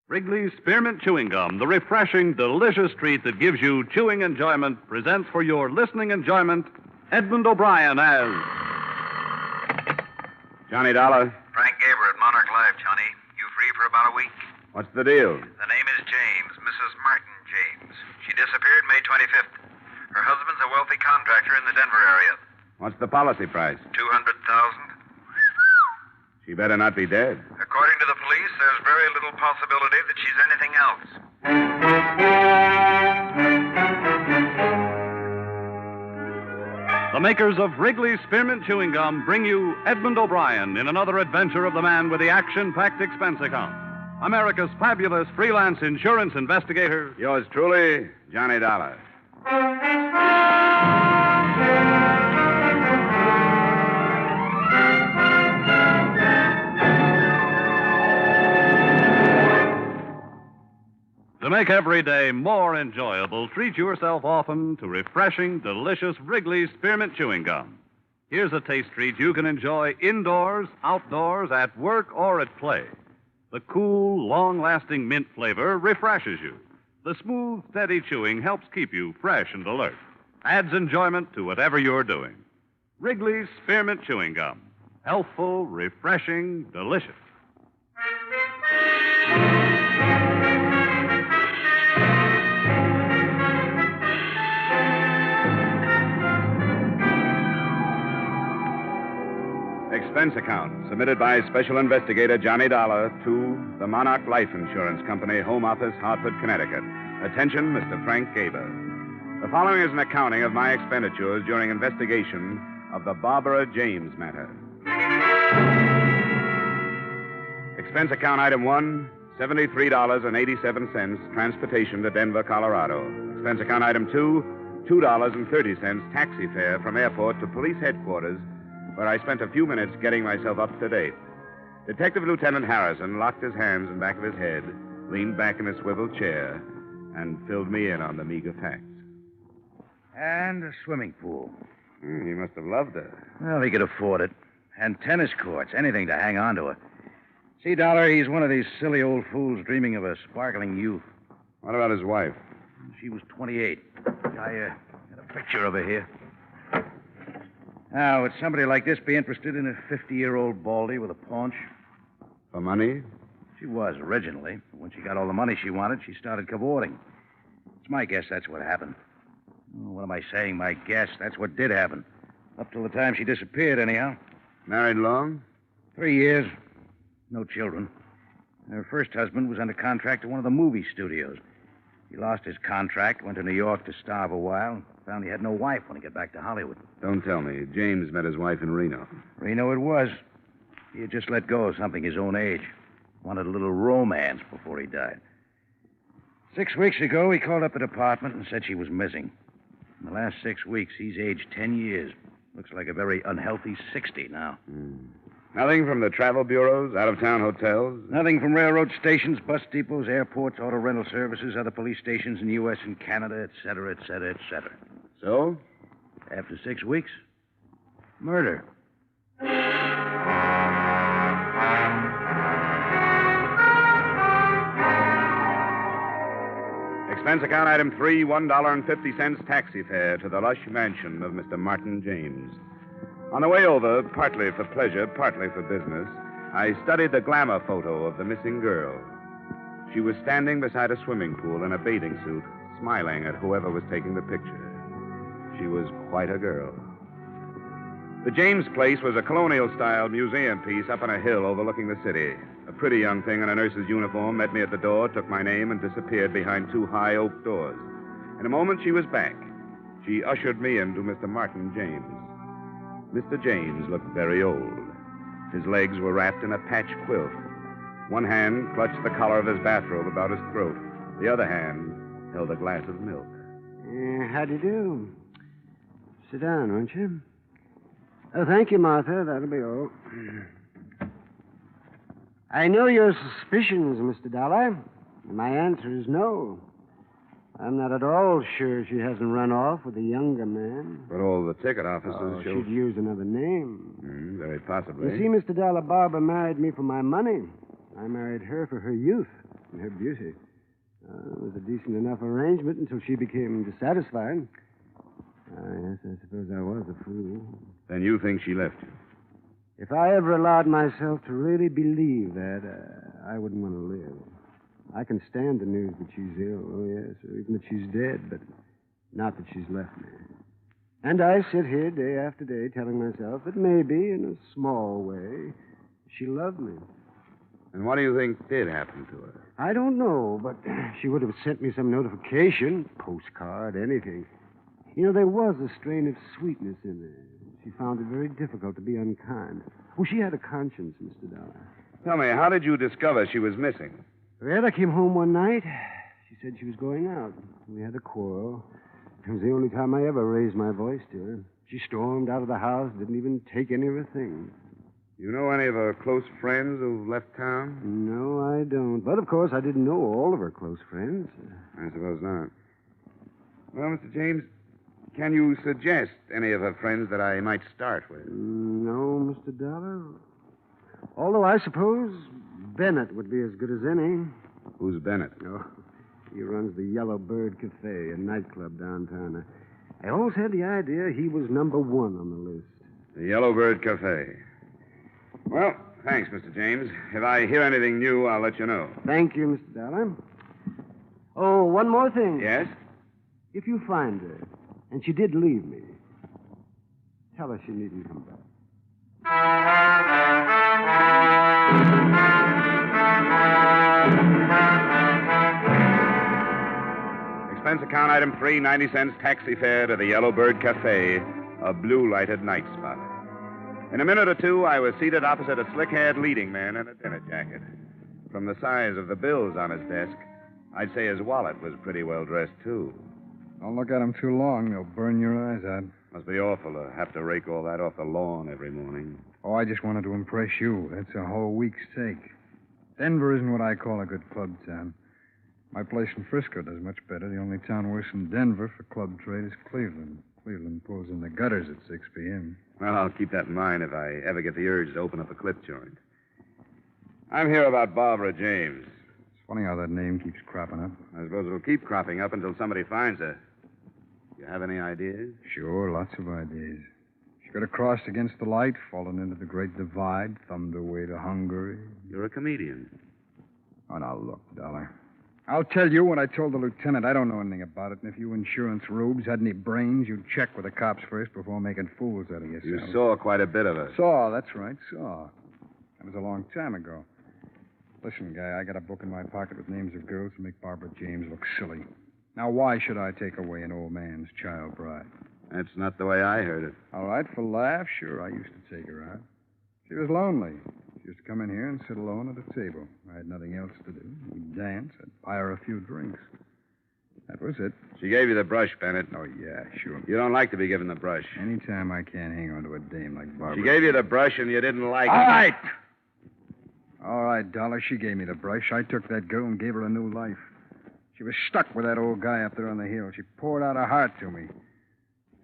Speaker 11: Wrigley's Spearmint Chewing Gum, the refreshing, delicious treat that gives you chewing enjoyment, presents for your listening enjoyment Edmond O'Brien as...
Speaker 2: Johnny Dollar,
Speaker 20: Frank Gaber at Monarch Life, Johnny. You free for about a week?
Speaker 2: what's the deal?
Speaker 20: The name is James, Mrs. Martin James. She disappeared May 25th. Her husband's a wealthy contractor in the Denver area.
Speaker 2: What's the policy price?
Speaker 20: $200,000.
Speaker 2: She better not be dead.
Speaker 20: According to the police, there's very little possibility that she's anything else.
Speaker 11: The makers of Wrigley's Spearmint Chewing Gum bring you Edmond O'Brien in another adventure of the man with the action-packed expense account. America's fabulous freelance insurance investigator.
Speaker 2: Yours truly, Johnny Dollar.
Speaker 11: To make every day more enjoyable, treat yourself often to refreshing, delicious Wrigley's Spearmint Chewing Gum. Here's a taste treat you can enjoy indoors, outdoors, at work, or at play. The cool, long-lasting mint flavor refreshes you. The smooth, steady chewing helps keep you fresh and alert. Adds enjoyment to whatever you're doing. Wrigley's Spearmint Chewing Gum. Healthful, refreshing, delicious.
Speaker 2: Expense account submitted by Special Investigator Johnny Dollar to the Monarch Life Insurance Company, Home Office, Hartford, Connecticut. Attention, Mr. Frank Gaber. The following is an accounting of my expenditures during investigation of the Barbara James matter. Expense account item 1, $73.87, transportation to Denver, Colorado. Expense account item 2, $2.30, taxi fare from airport to police headquarters, where I spent a few minutes getting myself up to date. Detective Lieutenant Harrison locked his hands in back of his head, leaned back in a swivel chair, and filled me in on the meager facts.
Speaker 21: And a swimming pool.
Speaker 2: He must have loved her.
Speaker 21: Well, he could afford it. And tennis courts, anything to hang on to her. See, Dollar, he's one of these silly old fools dreaming of a sparkling youth.
Speaker 2: What about his wife?
Speaker 21: She was 28. I got a picture of her here. Now, would somebody like this be interested in a 50-year-old baldy with a paunch?
Speaker 2: For money?
Speaker 21: She was originally. When she got all the money she wanted, she started cavorting. It's my guess that's what happened. Oh, what am I saying? My guess. That's what did happen. Up till the time she disappeared, anyhow.
Speaker 2: Married long?
Speaker 21: 3 years. No children. Her first husband was under contract to one of the movie studios. He lost his contract, went to New York to starve a while, found he had no wife when he got back to Hollywood.
Speaker 2: Don't tell me. James met his wife in Reno.
Speaker 21: Reno it was. He had just let go of something his own age. Wanted a little romance before he died. 6 weeks ago, he called up the department and said she was missing. In the last 6 weeks, he's aged 10 years. Looks like a very unhealthy 60 now.
Speaker 2: Nothing from the travel bureaus, out-of-town hotels?
Speaker 21: Nothing from railroad stations, bus depots, airports, auto rental services, other police stations in the U.S. and Canada, et cetera, et cetera, et cetera.
Speaker 2: So?
Speaker 21: After 6 weeks, murder.
Speaker 2: Expense account item 3, $1.50 taxi fare to the lush mansion of Mr. Martin James. On the way over, partly for pleasure, partly for business, I studied the glamour photo of the missing girl. She was standing beside a swimming pool in a bathing suit, smiling at whoever was taking the picture. She was quite a girl. The James place was a colonial-style museum piece up on a hill overlooking the city. A pretty young thing in a nurse's uniform met me at the door, took my name, and disappeared behind 2 high oak doors. In a moment, she was back. She ushered me into Mr. Martin James. Mr. James looked very old. His legs were wrapped in a patch quilt. One hand clutched the collar of his bathrobe about his throat. The other hand held a glass of milk.
Speaker 13: How do you do? Sit down, won't you? Oh, thank you, Martha. That'll be all. I know your suspicions, Mr. Dollar. My answer is no. I'm not at all sure she hasn't run off with a younger man.
Speaker 2: But all the ticket officers show...
Speaker 13: She'd use another name.
Speaker 2: Very possibly.
Speaker 13: You see, Mr. Dollar, Barbara married me for my money. I married her for her youth and her beauty. It was a decent enough arrangement until she became dissatisfied. Yes, I suppose I was a fool.
Speaker 2: Then you think she left you?
Speaker 13: If I ever allowed myself to really believe that, I wouldn't want to live. I can stand the news that she's ill, oh yes, or even that she's dead, but not that she's left me. And I sit here day after day telling myself that maybe, in a small way, she loved me.
Speaker 2: And what do you think did happen to her?
Speaker 13: I don't know, but she would have sent me some notification, postcard, anything. You know, there was a strain of sweetness in there. She found it very difficult to be unkind. Oh, she had a conscience, Mr. Dollar.
Speaker 2: Tell me, how did you discover she was missing?
Speaker 13: Well, I came home one night. She said she was going out. We had a quarrel. It was the only time I ever raised my voice to her. She stormed out of the house, didn't even take any of her things.
Speaker 2: You know any of her close friends who've left town?
Speaker 13: No, I don't. But, of course, I didn't know all of her close friends.
Speaker 2: I suppose not. Well, Mr. James, can you suggest any of her friends that I might start with?
Speaker 13: No, Mr. Dollar. Although I suppose Bennett would be as good as any.
Speaker 2: Who's Bennett?
Speaker 13: Oh, he runs the Yellow Bird Cafe, a nightclub downtown. I always had the idea he was number 1 on the list.
Speaker 2: The Yellow Bird Cafe. Well, thanks, Mr. James. If I hear anything new, I'll let you know.
Speaker 13: Thank you, Mr. Dollar. Oh, one more thing.
Speaker 2: Yes?
Speaker 13: If you find her, and she did leave me, tell her she needn't come back.
Speaker 2: Expense account item 3, 90 cents taxi fare to the Yellow Bird Cafe, a blue-lighted night spot. In a minute or two, I was seated opposite a slick-haired leading man in a dinner jacket. From the size of the bills on his desk, I'd say his wallet was pretty well dressed, too.
Speaker 9: Don't look at him too long. They'll burn your eyes out.
Speaker 2: Must be awful to have to rake all that off the lawn every morning.
Speaker 9: Oh, I just wanted to impress you. That's a whole week's take. Denver isn't what I call a good club town. My place in Frisco does much better. The only town worse than Denver for club trade is Cleveland. Cleveland pulls in the gutters at 6 p.m.
Speaker 2: Well, I'll keep that in mind if I ever get the urge to open up a clip joint. I'm here about Barbara James.
Speaker 9: It's funny how that name keeps cropping up.
Speaker 2: I suppose it'll keep cropping up until somebody finds her. You have any ideas?
Speaker 9: Sure, lots of ideas. She could have crossed against the light, fallen into the Great Divide, thumbed her way to Hungary.
Speaker 2: You're a comedian.
Speaker 9: Oh, now, look, Dollar. I'll tell you what I told the lieutenant. I don't know anything about it, and if you insurance rubes had any brains, you'd check with the cops first before making fools out of yourself.
Speaker 2: You saw quite a bit of her.
Speaker 9: Saw, that's right, saw. That was a long time ago. Listen, guy, I got a book in my pocket with names of girls who make Barbara James look silly. Now, why should I take away an old man's child bride?
Speaker 2: That's not the way I heard it.
Speaker 9: All right, for laughs, sure, I used to take her out. She was lonely. She used to come in here and sit alone at a table. I had nothing else to do. We'd dance. I'd buy her a few drinks. That was it.
Speaker 2: She gave you the brush, Bennett.
Speaker 9: Oh, yeah, sure.
Speaker 2: You don't like to be given the brush.
Speaker 9: Anytime I can't hang on to a dame like Barbara.
Speaker 2: She gave you the brush and you didn't like it.
Speaker 9: All right! All right, Dollar, she gave me the brush. I took that girl and gave her a new life. She was stuck with that old guy up there on the hill. She poured out her heart to me.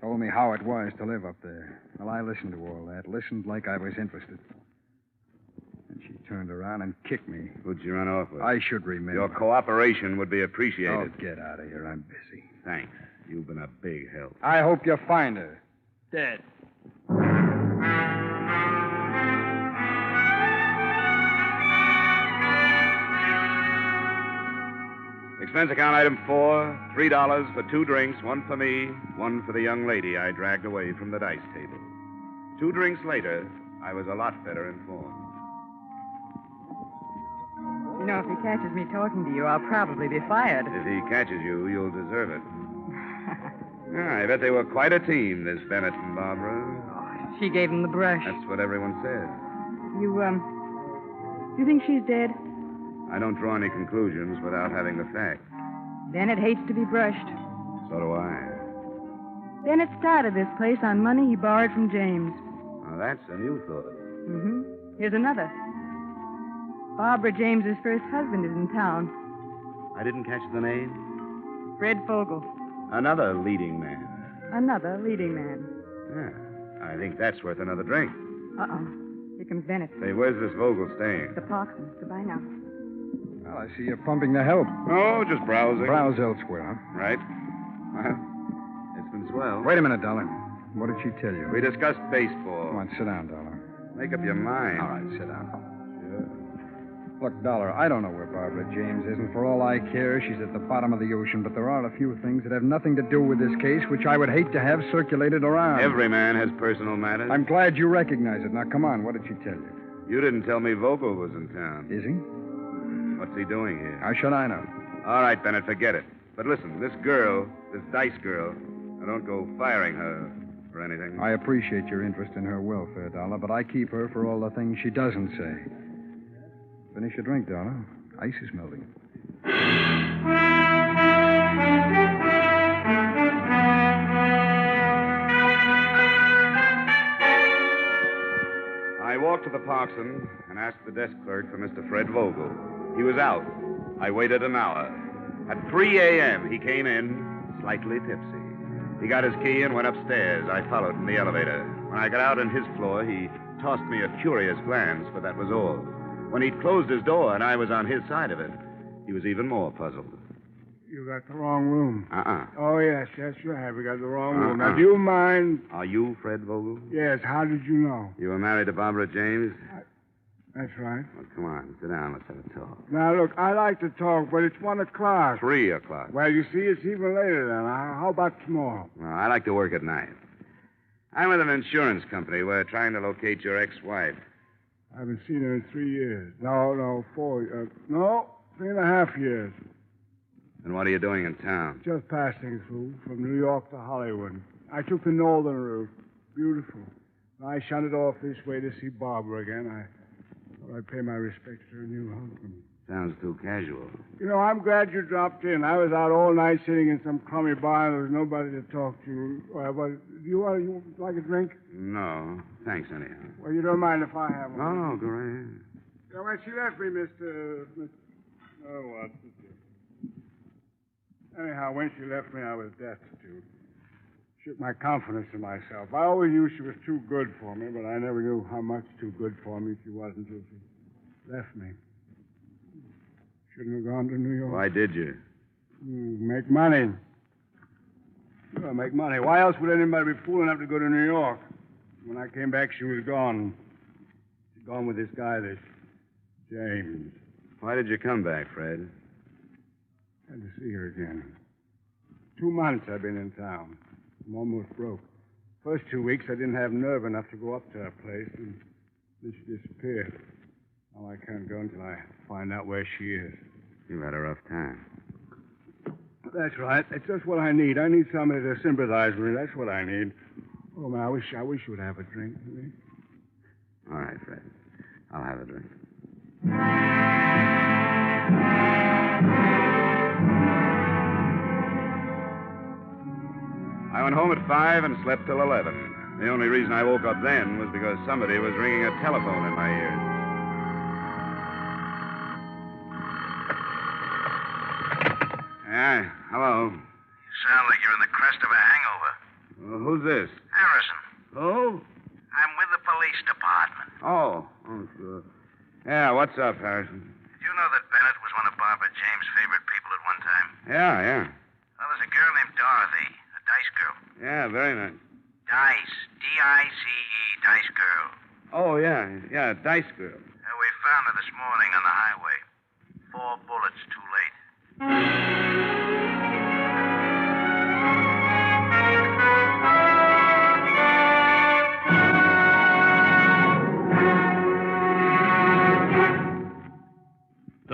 Speaker 9: Told me how it was to live up there. Well, I listened to all that. Listened like I was interested. And she turned around and kicked me.
Speaker 2: Who'd you run off with?
Speaker 9: I should remember.
Speaker 2: Your cooperation would be appreciated.
Speaker 9: Oh, get out of here. I'm busy.
Speaker 2: Thanks. You've been a big help.
Speaker 9: I hope you find her. Dead.
Speaker 2: Expense account item 4, $3 for 2 drinks, 1 for me, 1 for the young lady I dragged away from the dice table. 2 drinks later, I was a lot better informed.
Speaker 17: You know, if he catches me talking to you, I'll probably be fired.
Speaker 2: If he catches you, you'll deserve it. Yeah, I bet they were quite a team, this Bennett and Barbara.
Speaker 17: She gave him the brush.
Speaker 2: That's what everyone says.
Speaker 17: You think she's dead?
Speaker 2: I don't draw any conclusions without having the facts.
Speaker 17: Bennett hates to be brushed.
Speaker 2: So do I.
Speaker 17: Bennett started this place on money he borrowed from James.
Speaker 2: Now, that's a new thought.
Speaker 17: Mm-hmm. Here's another. Barbara James's first husband is in town.
Speaker 2: I didn't catch the name?
Speaker 17: Fred Fogel.
Speaker 2: Another leading man.
Speaker 17: Another leading man.
Speaker 2: Yeah, I think that's worth another drink.
Speaker 17: Uh-oh. Here comes Bennett.
Speaker 2: Say, where's this Vogel staying?
Speaker 17: The Parkson. Goodbye now.
Speaker 10: Well, I see you're pumping the help.
Speaker 2: Oh, just browsing.
Speaker 10: Browse elsewhere, huh?
Speaker 2: Right. Well, it's been swell.
Speaker 10: Wait a minute, Dollar. What did she tell you?
Speaker 2: We discussed baseball.
Speaker 10: Come on, sit down, Dollar.
Speaker 2: Make up your mind.
Speaker 10: All right, sit down. Sure. Look, Dollar, I don't know where Barbara James is, and for all I care, she's at the bottom of the ocean, but there are a few things that have nothing to do with this case which I would hate to have circulated around.
Speaker 2: Every man has personal matters.
Speaker 10: I'm glad you recognize it. Now, come on, what did she tell you?
Speaker 2: You didn't tell me Vogel was in town.
Speaker 10: Is he?
Speaker 2: What's he doing here?
Speaker 10: How should I know?
Speaker 2: All right, Bennett, forget it. But listen, this girl, this Dice girl, I don't go firing her for anything.
Speaker 10: I appreciate your interest in her welfare, Dollar, but I keep her for all the things she doesn't say. Finish your drink, Dollar. Ice is melting.
Speaker 2: I walked to the Parkson and asked the desk clerk for Mr. Fred Vogel. He was out. I waited an hour. At 3 a.m., he came in, slightly tipsy. He got his key and went upstairs. I followed in the elevator. When I got out on his floor, he tossed me a curious glance, but that was all. When he'd closed his door and I was on his side of it, he was even more puzzled.
Speaker 3: You got the wrong room. Oh, yes, right. We got the wrong room. Now, do you mind...
Speaker 2: Are you Fred Vogel?
Speaker 3: Yes, how did you know?
Speaker 2: You were married to Barbara James?
Speaker 3: That's right.
Speaker 2: Well, come on, sit down. Let's have a talk.
Speaker 3: Now, look, I like to talk, but it's 1 o'clock.
Speaker 2: 3 o'clock.
Speaker 3: Well, you see, it's even later then. How about tomorrow?
Speaker 2: Well, I like to work at night. I'm with an insurance company. We're trying to locate your ex-wife.
Speaker 3: I haven't seen her in 3 years. No, 4. No, 3.5 years.
Speaker 2: And what are you doing in town?
Speaker 3: Just passing through from New York to Hollywood. I took the northern route. Beautiful. I shunted off this way to see Barbara again. I thought I'd pay my respects to her new husband.
Speaker 2: Sounds too casual.
Speaker 3: You know, I'm glad you dropped in. I was out all night sitting in some crummy bar, and there was nobody to talk to. But you like a drink?
Speaker 2: No, thanks anyhow.
Speaker 3: Well, you don't mind if I have one?
Speaker 2: No, go right ahead.
Speaker 3: You know, when she left me, Mr. Oh, what? Anyhow, when she left me, I was destitute. Shook my confidence in myself. I always knew she was too good for me, but I never knew how much too good for me she was until she left me. Shouldn't have gone to New York.
Speaker 2: Why did you?
Speaker 3: Make money. Sure, make money. Why else would anybody be fool enough to go to New York? When I came back, she was gone. She'd gone with this guy, this James.
Speaker 2: Why did you come back, Fred?
Speaker 3: Had to see her again. 2 months I've been in town. I'm almost broke. First 2 weeks, I didn't have nerve enough to go up to her place, and then she disappeared. Now I can't go until I find out where she is.
Speaker 2: You've had a rough time.
Speaker 3: That's right. That's just what I need. I need somebody to sympathize with me. That's what I need. Oh, man, I wish you would have a drink with me.
Speaker 2: All right, Fred. I'll have a drink. I went home at 5 and slept till 11. The only reason I woke up then was because somebody was ringing a telephone in my ears. Yeah, hello.
Speaker 20: You sound like you're in the crest of a hangover.
Speaker 2: Well, who's this?
Speaker 20: Harrison.
Speaker 2: Who?
Speaker 20: I'm with the police department.
Speaker 2: Oh, sure. Yeah, what's up, Harrison?
Speaker 20: Did you know that Bennett was one of Barbara James' favorite people at one time?
Speaker 2: Yeah.
Speaker 20: Well, there's a girl named Dorothy, a Dice girl.
Speaker 2: Yeah, very nice.
Speaker 20: Dice. D-I-C-E, Dice girl.
Speaker 2: Oh, yeah, Dice girl.
Speaker 20: We found her this morning on the highway. 4 bullets too late.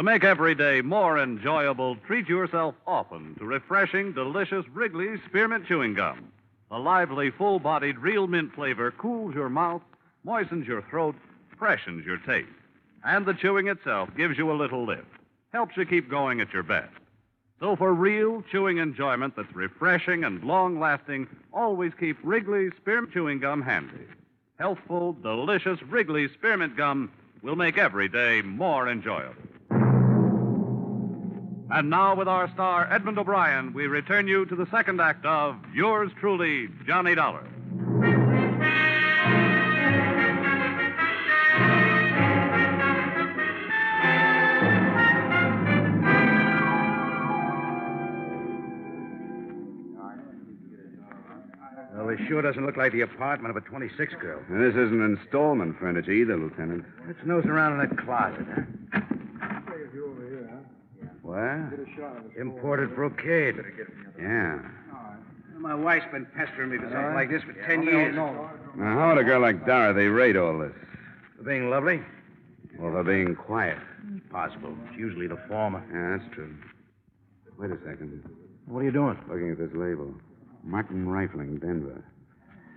Speaker 14: To make every day more enjoyable, treat yourself often to refreshing, delicious Wrigley's Spearmint Chewing Gum. The lively, full-bodied, real mint flavor cools your mouth, moistens your throat, freshens your taste. And the chewing itself gives you a little lift, helps you keep going at your best. So for real chewing enjoyment that's refreshing and long-lasting, always keep Wrigley's Spearmint Chewing Gum handy. Healthful, delicious Wrigley's Spearmint Gum will make every day more enjoyable. And now, with our star, Edmond O'Brien, we return you to the second act of Yours Truly, Johnny Dollar.
Speaker 21: Well, this sure doesn't look like the apartment of a 26 girl.
Speaker 2: And this isn't installment furniture either, Lieutenant.
Speaker 21: Let's nose around in that closet, huh? What? Imported brocade.
Speaker 2: Yeah.
Speaker 21: My wife's been pestering me for something like this for 10 years.
Speaker 2: Now, how would a girl like Dorothy rate all this?
Speaker 21: For being lovely?
Speaker 2: Or for being quiet?
Speaker 21: Possible. It's usually the former.
Speaker 2: Yeah, that's true. Wait a second.
Speaker 21: What are you doing?
Speaker 2: Looking at this label. Martin Rifling, Denver.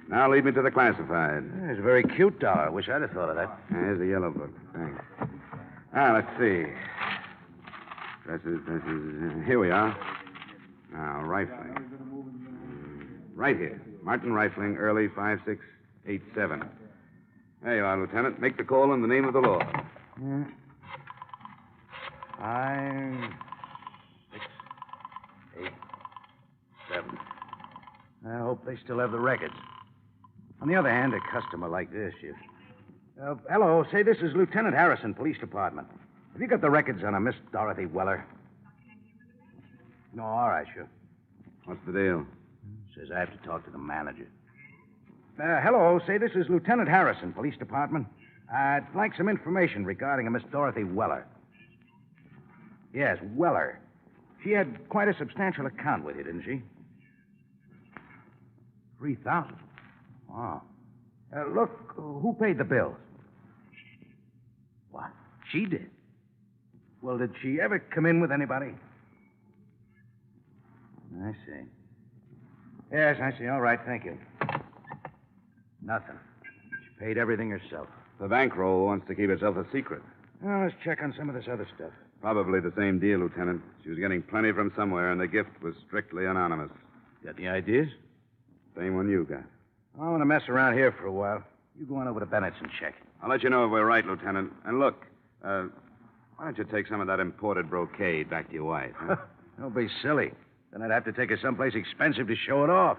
Speaker 2: Now lead me to the classified.
Speaker 21: Yeah, it's very cute, Dollar. I wish I'd have thought of that.
Speaker 2: Here's the yellow book. Thanks. Let's see. Dresses. Here we are. Now, Rifling. Right here. Martin Rifling, early 5687. There you are, Lieutenant. Make the call in the name of the law.
Speaker 21: 5, 6, 8, 7. I hope they still have the records. On the other hand, a customer like this, hello, say this is Lieutenant Harrison, Police Department. Have you got the records on a Miss Dorothy Weller? No, all right, sure.
Speaker 2: What's the deal?
Speaker 21: Says I have to talk to the manager. Hello, say this is Lieutenant Harrison, Police Department. I'd like some information regarding a Miss Dorothy Weller. Yes, Weller. She had quite a substantial account with you, didn't she? 3,000. Wow. Look, who paid the bills? What? She did? Well, did she ever come in with anybody? I see. Yes, I see. All right, thank you. Nothing. She paid everything herself.
Speaker 2: The bankroll wants to keep itself a secret.
Speaker 21: Well, let's check on some of this other stuff.
Speaker 2: Probably the same deal, Lieutenant. She was getting plenty from somewhere, and the gift was strictly anonymous.
Speaker 21: Got any ideas?
Speaker 2: Same one you got.
Speaker 21: I want to mess around here for a while. You go on over to Bennett's and check.
Speaker 2: I'll let you know if we're right, Lieutenant. And look, why don't you take some of that imported brocade back to your wife? Huh?
Speaker 21: Don't be silly. Then I'd have to take her someplace expensive to show it off.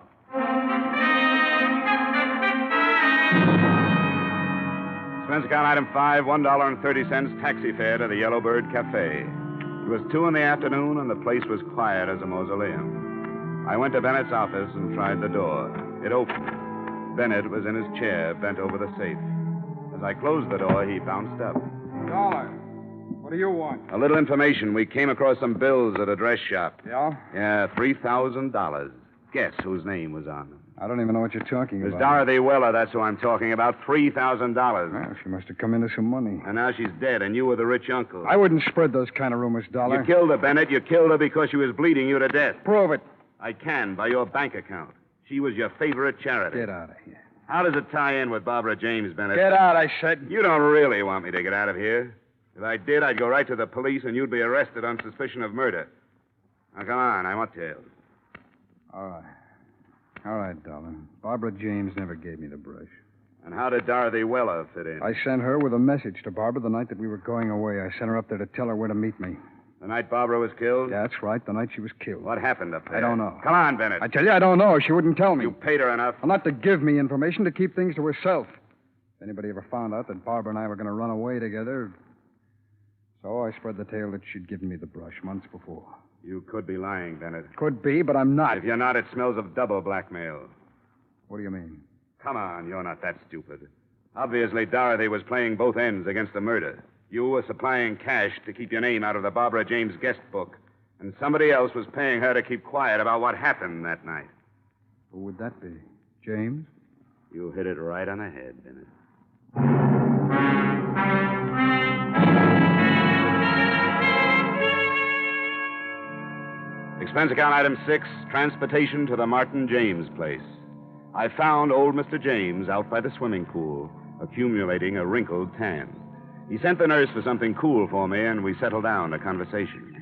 Speaker 2: Expense account item 5, $1.30 taxi fare to the Yellowbird Cafe. It was 2 in the afternoon, and the place was quiet as a mausoleum. I went to Bennett's office and tried the door. It opened. Bennett was in his chair, bent over the safe. As I closed the door, he bounced up.
Speaker 10: Dollar. What do you want?
Speaker 2: A little information. We came across some bills at a dress shop.
Speaker 10: Yeah?
Speaker 2: Yeah, $3,000. Guess whose name was on them.
Speaker 10: I don't even know what you're talking
Speaker 2: Miss
Speaker 10: about.
Speaker 2: Dorothy Weller, that's who I'm talking about. $3,000.
Speaker 10: Well, she must have come into some money.
Speaker 2: And now she's dead, and you were the rich uncle.
Speaker 10: I wouldn't spread those kind of rumors, Dollar.
Speaker 2: You killed her, Bennett. You killed her because she was bleeding you to death.
Speaker 10: Prove it.
Speaker 2: I can, by your bank account. She was your favorite charity.
Speaker 10: Get out of here.
Speaker 2: How does it tie in with Barbara James, Bennett?
Speaker 10: Get out, I said.
Speaker 2: You don't really want me to get out of here. If I did, I'd go right to the police, and you'd be arrested on suspicion of murder. Now, come on. I want tails.
Speaker 10: All right. All right, darling. Barbara James never gave me the brush.
Speaker 2: And how did Dorothy Weller fit in?
Speaker 10: I sent her with a message to Barbara the night that we were going away. I sent her up there to tell her where to meet me.
Speaker 2: The night Barbara was killed?
Speaker 10: Yeah, that's right. The night she was killed.
Speaker 2: What happened up there?
Speaker 10: I don't know.
Speaker 2: Come on, Bennett.
Speaker 10: I tell you, I don't know. She wouldn't tell me.
Speaker 2: You paid her enough.
Speaker 10: Well, not to give me information, to keep things to herself. If anybody ever found out that Barbara and I were going to run away together. So I spread the tale that she'd given me the brush months before.
Speaker 2: You could be lying, Bennett.
Speaker 10: Could be, but I'm not.
Speaker 2: If you're not, it smells of double blackmail.
Speaker 10: What do you mean?
Speaker 2: Come on, you're not that stupid. Obviously, Dorothy was playing both ends against the murder. You were supplying cash to keep your name out of the Barbara James guest book. And somebody else was paying her to keep quiet about what happened that night.
Speaker 10: Who would that be? James?
Speaker 2: You hit it right on the head, Bennett. Expense account item 6, transportation to the Martin James place. I found old Mr. James out by the swimming pool, accumulating a wrinkled tan. He sent the nurse for something cool for me, and we settled down to conversation.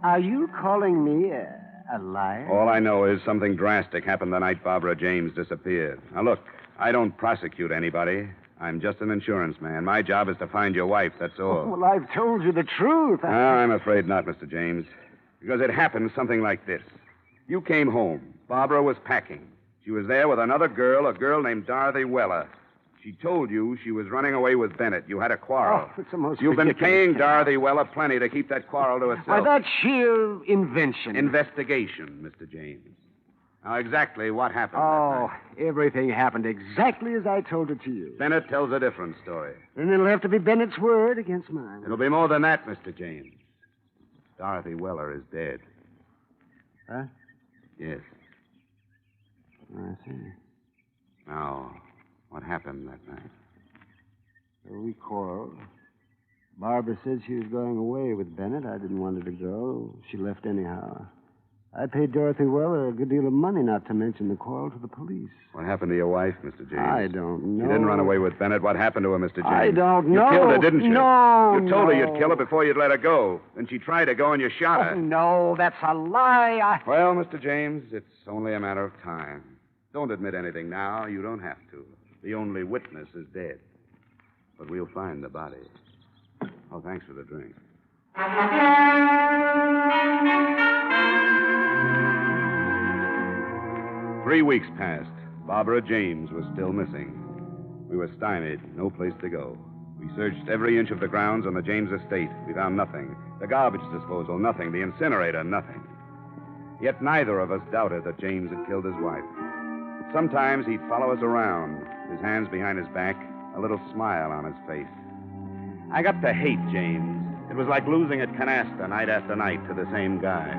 Speaker 13: Are you calling me a liar?
Speaker 2: All I know is something drastic happened the night Barbara James disappeared. Now, look, I don't prosecute anybody. I'm just an insurance man. My job is to find your wife, that's all.
Speaker 13: Oh, well, I've told you the truth.
Speaker 2: I'm afraid not, Mr. James. Because it happened something like this. You came home. Barbara was packing. She was there with another girl, a girl named Dorothy Weller. She told you she was running away with Bennett. You had a quarrel.
Speaker 13: Oh, it's the most
Speaker 2: You've been
Speaker 13: ridiculous
Speaker 2: paying
Speaker 13: thing.
Speaker 2: Dorothy Weller plenty to keep that quarrel to herself.
Speaker 13: Why, that's sheer invention.
Speaker 2: Investigation, Mr. James. Now, exactly what happened?
Speaker 13: Oh, everything happened exactly as I told it to you.
Speaker 2: Bennett tells a different story.
Speaker 13: Then it'll have to be Bennett's word against mine.
Speaker 2: It'll be more than that, Mr. James. Dorothy Weller is dead.
Speaker 13: Huh?
Speaker 2: Yes.
Speaker 13: I see.
Speaker 2: Now, what happened that night?
Speaker 13: So we quarreled. Barbara said she was going away with Bennett. I didn't want her to go. She left anyhow. I paid Dorothy Weller a good deal of money, not to mention the quarrel, to the police.
Speaker 2: What happened to your wife, Mr. James?
Speaker 13: I don't know.
Speaker 2: She didn't run away with Bennett. What happened to her, Mr. James?
Speaker 13: I don't know.
Speaker 2: You killed her, didn't you?
Speaker 13: No,
Speaker 2: You told her
Speaker 13: no.
Speaker 2: you'd kill her before you'd let her go. Then she tried to go and you shot her.
Speaker 13: Oh, no, that's a lie.
Speaker 2: Well, Mr. James, it's only a matter of time. Don't admit anything now. You don't have to. The only witness is dead. But we'll find the body. Oh, thanks for the drink. 3 weeks passed. Barbara James was still missing. We were stymied, no place to go. We searched every inch of the grounds on the James estate. We found nothing. The garbage disposal, nothing. The incinerator, nothing. Yet neither of us doubted that James had killed his wife. Sometimes he'd follow us around, his hands behind his back, a little smile on his face. I got to hate James. It was like losing at canasta night after night to the same guy.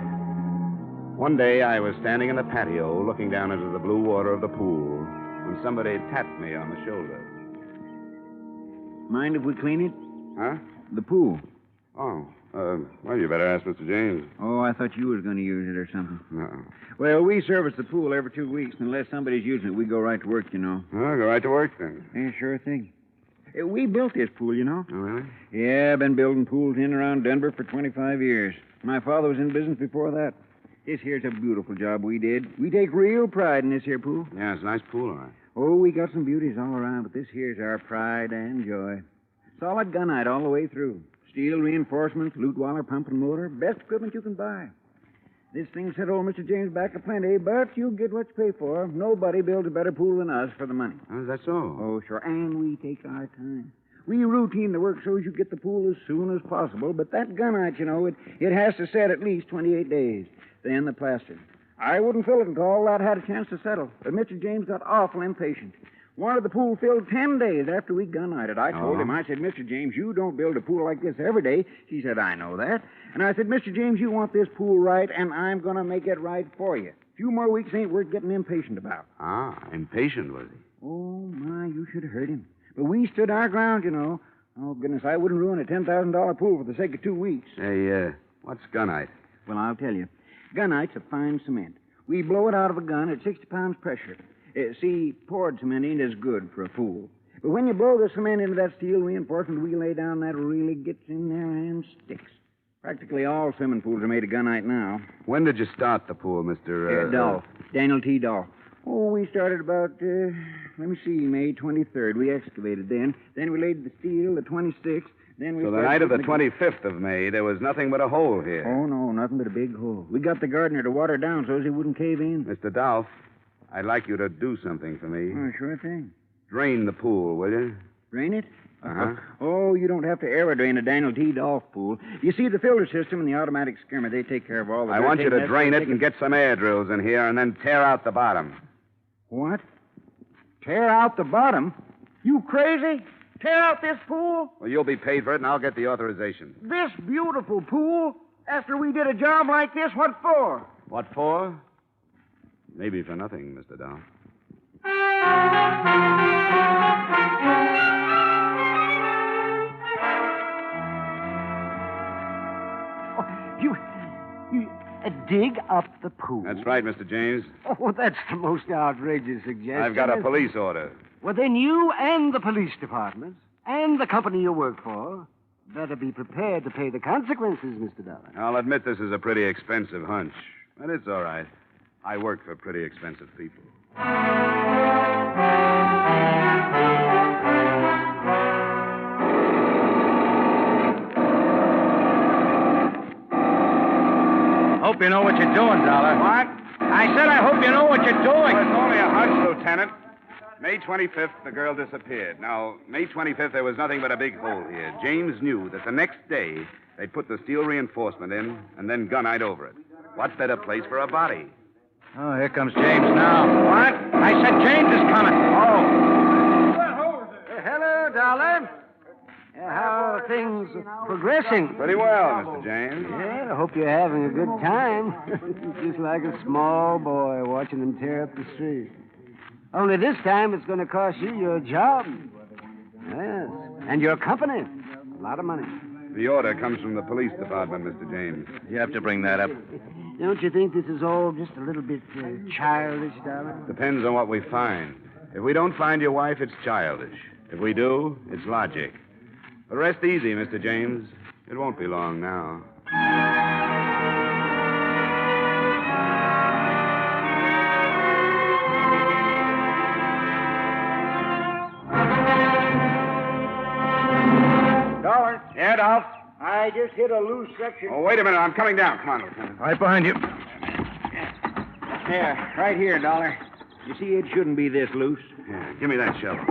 Speaker 2: One day I was standing in the patio looking down into the blue water of the pool when somebody tapped me on the shoulder.
Speaker 12: Mind if we clean it?
Speaker 2: Huh?
Speaker 12: The pool.
Speaker 2: Oh, well, you better ask Mr. James.
Speaker 12: Oh, I thought you was going to use it or something.
Speaker 2: No.
Speaker 12: Well, we service the pool every 2 weeks. Unless somebody's using it, we go right to work, you know.
Speaker 2: Well, go right to work then.
Speaker 12: Yeah, sure thing. We built this pool, you know.
Speaker 2: Oh, really?
Speaker 12: Yeah, I've been building pools in and around Denver for 25 years. My father was in business before that. This here's a beautiful job we did. We take real pride in this here pool.
Speaker 2: Yeah, it's a nice pool, all right.
Speaker 12: Oh, we got some beauties all around, but this here's our pride and joy. Solid gunite all the way through. Steel reinforcements, Lutweiler pump and motor, best equipment you can buy. This thing set old Mr. James back a plenty, but you get what you pay for. Nobody builds a better pool than us for the money.
Speaker 2: Oh, that's so?
Speaker 12: Oh, sure, and we take our time. We routine the work so you get the pool as soon as possible, but that gunite, you know, it has to set at least 28 days. Then the plaster. I wouldn't fill it until all that had a chance to settle, but Mr. James got awful impatient. Wanted the pool filled 10 days after we gun-nighted. I told him, I said, Mr. James, you don't build a pool like this every day. He said, I know that. And I said, Mr. James, you want this pool right, and I'm going to make it right for you. A few more weeks ain't worth getting impatient about.
Speaker 2: Ah, impatient, was he?
Speaker 12: Oh, my, you should have heard him. But we stood our ground, you know. Oh, goodness, I wouldn't ruin a $10,000 pool for the sake of 2 weeks.
Speaker 2: Hey, what's gunite?
Speaker 12: Well, I'll tell you. Gunite's a fine cement. We blow it out of a gun at 60 pounds pressure. See, poured cement ain't as good for a pool. But when you blow the cement into that steel reinforcement we lay down, that really gets in there and sticks. Practically all swimming pools are made of gunite now.
Speaker 2: When did you start the pool, Mr.
Speaker 12: Dolph. Daniel T. Dolph. Oh, we started about, May 23rd. We excavated then. Then we laid the steel the 26th. Then we
Speaker 2: So the night of the 25th of May, there was nothing but a hole here.
Speaker 12: Oh, no, nothing but a big hole. We got the gardener to water down so he wouldn't cave in.
Speaker 2: Mr. Dolph, I'd like you to do something for me.
Speaker 12: Oh, sure thing.
Speaker 2: Drain the pool, will you?
Speaker 12: Drain it?
Speaker 2: Uh-huh.
Speaker 12: Oh, you don't have to aerodrain a Daniel T. Dolph pool. You see, the filter system and the automatic skimmer, they take care of all the
Speaker 2: I want you to drain it and get some air drills in here and then tear out the bottom.
Speaker 12: What? Tear out the bottom? You crazy? Tear out this pool?
Speaker 2: Well, you'll be paid for it, and I'll get the authorization.
Speaker 12: This beautiful pool? After we did a job like this, what for?
Speaker 2: What for? Maybe for nothing, Mr. Dolph.
Speaker 13: dig up the pool?
Speaker 2: That's right, Mr. James.
Speaker 13: Oh, that's the most outrageous suggestion.
Speaker 2: I've got a police order.
Speaker 13: Well, then you and the police department and the company you work for better be prepared to pay the consequences, Mr. Dollar.
Speaker 2: I'll admit this is a pretty expensive hunch, but it's all right. I work for pretty expensive people.
Speaker 15: Hope you know what you're doing, Dollar.
Speaker 2: What?
Speaker 15: I said I hope you know what you're doing.
Speaker 2: Well, it's only a hunch, Lieutenant. May 25th, the girl disappeared. Now, May 25th, there was nothing but a big hole here. James knew that the next day they'd put the steel reinforcement in and then gunite over it. What better place for a body?
Speaker 15: Oh, here comes James now. What? I said James is coming. Oh.
Speaker 13: Hello, Dollar. How are things progressing?
Speaker 2: Pretty well, Mr. James.
Speaker 13: Yeah, I hope you're having a good time. Just like a small boy watching them tear up the street. Only this time it's going to cost you your job. Yes. And your company. A lot of money.
Speaker 2: The order comes from the police department, Mr. James.
Speaker 21: You have to bring that up.
Speaker 13: Don't you think this is all just a little bit childish, Dollar?
Speaker 2: Depends on what we find. If we don't find your wife, it's childish. If we do, it's logic. But rest easy, Mr. James. It won't be long now.
Speaker 12: Dollar.
Speaker 2: Yeah, Dolph?
Speaker 12: I just hit a loose section.
Speaker 2: Oh, wait a minute. I'm coming down. Come on, Lieutenant.
Speaker 21: Right behind you.
Speaker 12: Yeah, right here, Dollar. You see, it shouldn't be this loose.
Speaker 2: Yeah, give me that shovel.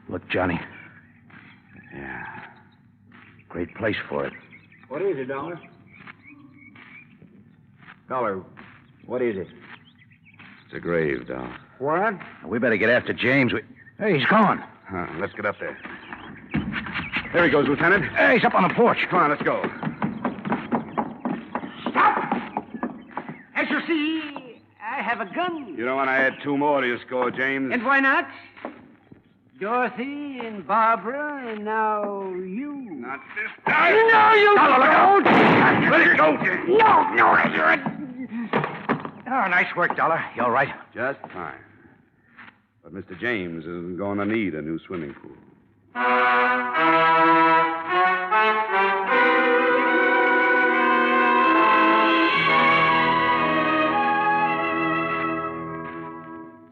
Speaker 21: Look, Johnny.
Speaker 2: Yeah.
Speaker 21: Great place for it.
Speaker 12: What is it, Dollar? Dollar, what is it?
Speaker 2: It's a grave, Dolph.
Speaker 12: What?
Speaker 21: We better get after James. Hey, he's gone.
Speaker 2: Let's get up there. There he goes, Lieutenant.
Speaker 21: Hey, he's up on the porch.
Speaker 2: Come on, let's go.
Speaker 13: As you see, I have a gun.
Speaker 2: You don't want to add two more to your score, James.
Speaker 13: And why not? Dorothy and Barbara, and now you.
Speaker 2: Not this
Speaker 13: time. No, you don't.
Speaker 2: Let it go, James.
Speaker 13: No, you're a...
Speaker 21: Oh, nice work, Dollar. You all right?
Speaker 2: Just fine. But Mr. James isn't going to need a new swimming pool.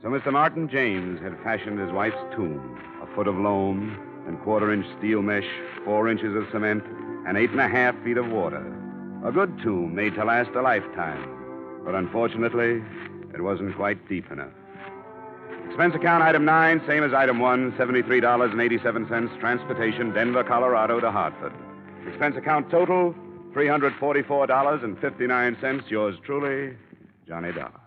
Speaker 2: So Mr. Martin James had fashioned his wife's tomb, a foot of loam and quarter-inch steel mesh, 4 inches of cement, and 8.5 feet of water. A good tomb made to last a lifetime. But unfortunately, it wasn't quite deep enough. Expense account item 9, same as item 1, $73.87, transportation, Denver, Colorado to Hartford. Expense account total, $344.59. Yours truly, Johnny Dollar.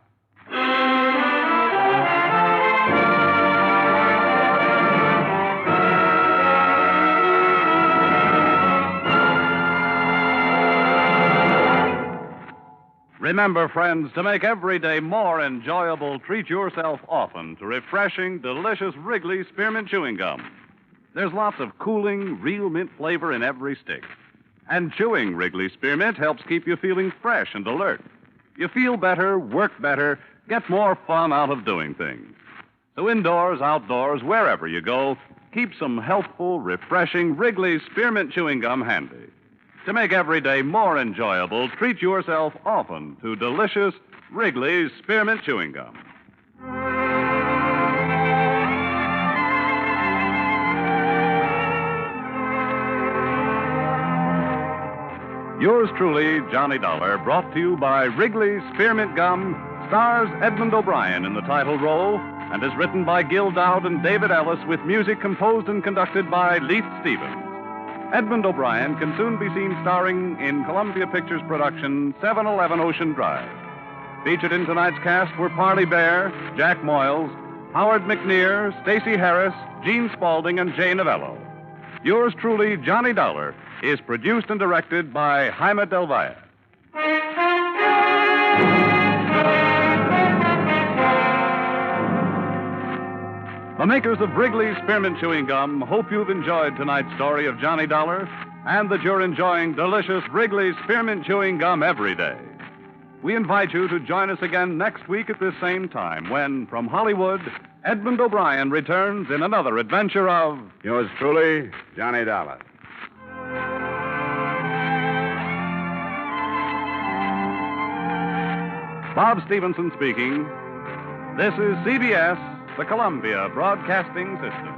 Speaker 14: Remember, friends, to make every day more enjoyable, treat yourself often to refreshing, delicious Wrigley Spearmint Chewing Gum. There's lots of cooling, real mint flavor in every stick. And chewing Wrigley Spearmint helps keep you feeling fresh and alert. You feel better, work better, get more fun out of doing things. So indoors, outdoors, wherever you go, keep some healthful, refreshing Wrigley Spearmint Chewing Gum handy. To make every day more enjoyable, treat yourself often to delicious Wrigley's Spearmint Chewing Gum. Yours truly, Johnny Dollar, brought to you by Wrigley's Spearmint Gum, stars Edmond O'Brien in the title role, and is written by Gil Dowd and David Ellis with music composed and conducted by Leith Stevens. Edmond O'Brien can soon be seen starring in Columbia Pictures' production 711 Ocean Drive. Featured in tonight's cast were Parley Bear, Jack Moyles, Howard McNear, Stacey Harris, Gene Spaulding, and Jay Novello. Yours truly, Johnny Dollar, is produced and directed by Jaime Del Valle. The makers of Wrigley's Spearmint Chewing Gum hope you've enjoyed tonight's story of Johnny Dollar and that you're enjoying delicious Wrigley's Spearmint Chewing Gum every day. We invite you to join us again next week at this same time when, from Hollywood, Edmond O'Brien returns in another adventure of...
Speaker 2: Yours truly, Johnny Dollar.
Speaker 14: Bob Stevenson speaking. This is CBS, the Columbia Broadcasting System.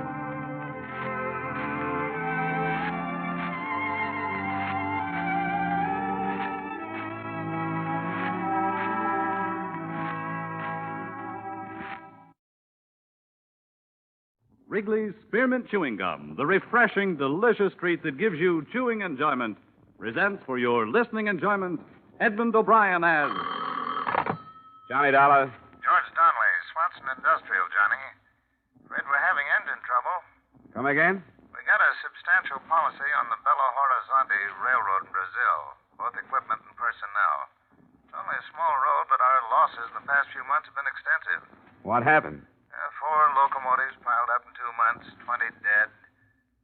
Speaker 14: Wrigley's Spearmint Chewing Gum, the refreshing, delicious treat that gives you chewing enjoyment, presents for your listening enjoyment Edmond O'Brien as...
Speaker 2: Johnny Dollar.
Speaker 20: George Donnelly, Swanson Industrial, Johnny. Afraid we're having engine trouble.
Speaker 2: Come again?
Speaker 20: We got a substantial policy on the Belo Horizonte Railroad in Brazil, both equipment and personnel. It's only a small road, but our losses in the past few months have been extensive.
Speaker 2: What happened?
Speaker 20: 4 locomotives piled up in 2 months, 20 dead.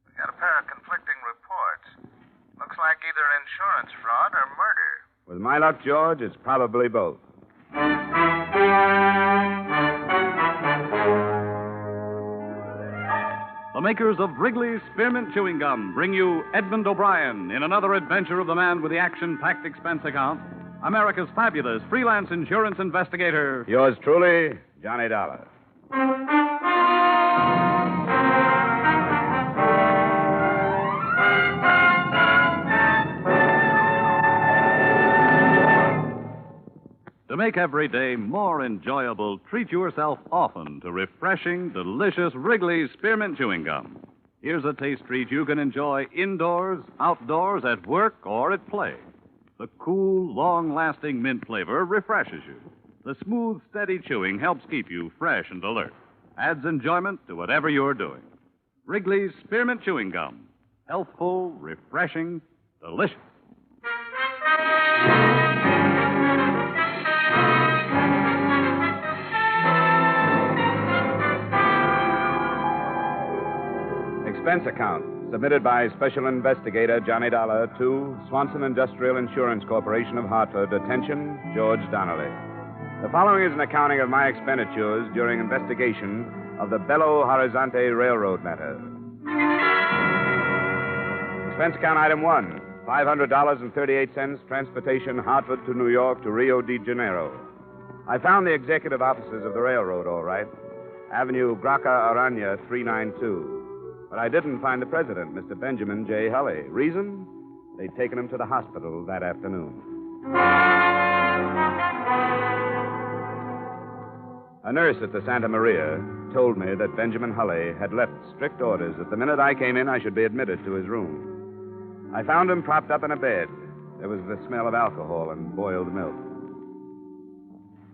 Speaker 20: We got a pair of conflicting reports. Looks like either insurance fraud or murder.
Speaker 2: With my luck, George, it's probably both.
Speaker 14: The makers of Wrigley's Spearmint Chewing Gum bring you Edmond O'Brien in another adventure of the man with the action-packed expense account, America's fabulous freelance insurance investigator.
Speaker 2: Yours truly, Johnny Dollar.
Speaker 14: To make every day more enjoyable, treat yourself often to refreshing, delicious Wrigley's Spearmint Chewing Gum. Here's a taste treat you can enjoy indoors, outdoors, at work, or at play. The cool, long-lasting mint flavor refreshes you. The smooth, steady chewing helps keep you fresh and alert. Adds enjoyment to whatever you're doing. Wrigley's Spearmint Chewing Gum. Healthful, refreshing, delicious.
Speaker 2: Expense account submitted by Special Investigator Johnny Dollar to Swanson Industrial Insurance Corporation of Hartford. Attention, George Donnelly. The following is an accounting of my expenditures during investigation of the Belo Horizonte Railroad matter. Expense account item 1, $500.38, transportation Hartford to New York to Rio de Janeiro. I found the executive offices of the railroad, all right. Avenue Graca Arana, 392. But I didn't find the president, Mr. Benjamin J. Hulley. Reason? They'd taken him to the hospital that afternoon. A nurse at the Santa Maria told me that Benjamin Hulley had left strict orders that the minute I came in, I should be admitted to his room. I found him propped up in a bed. There was the smell of alcohol and boiled milk.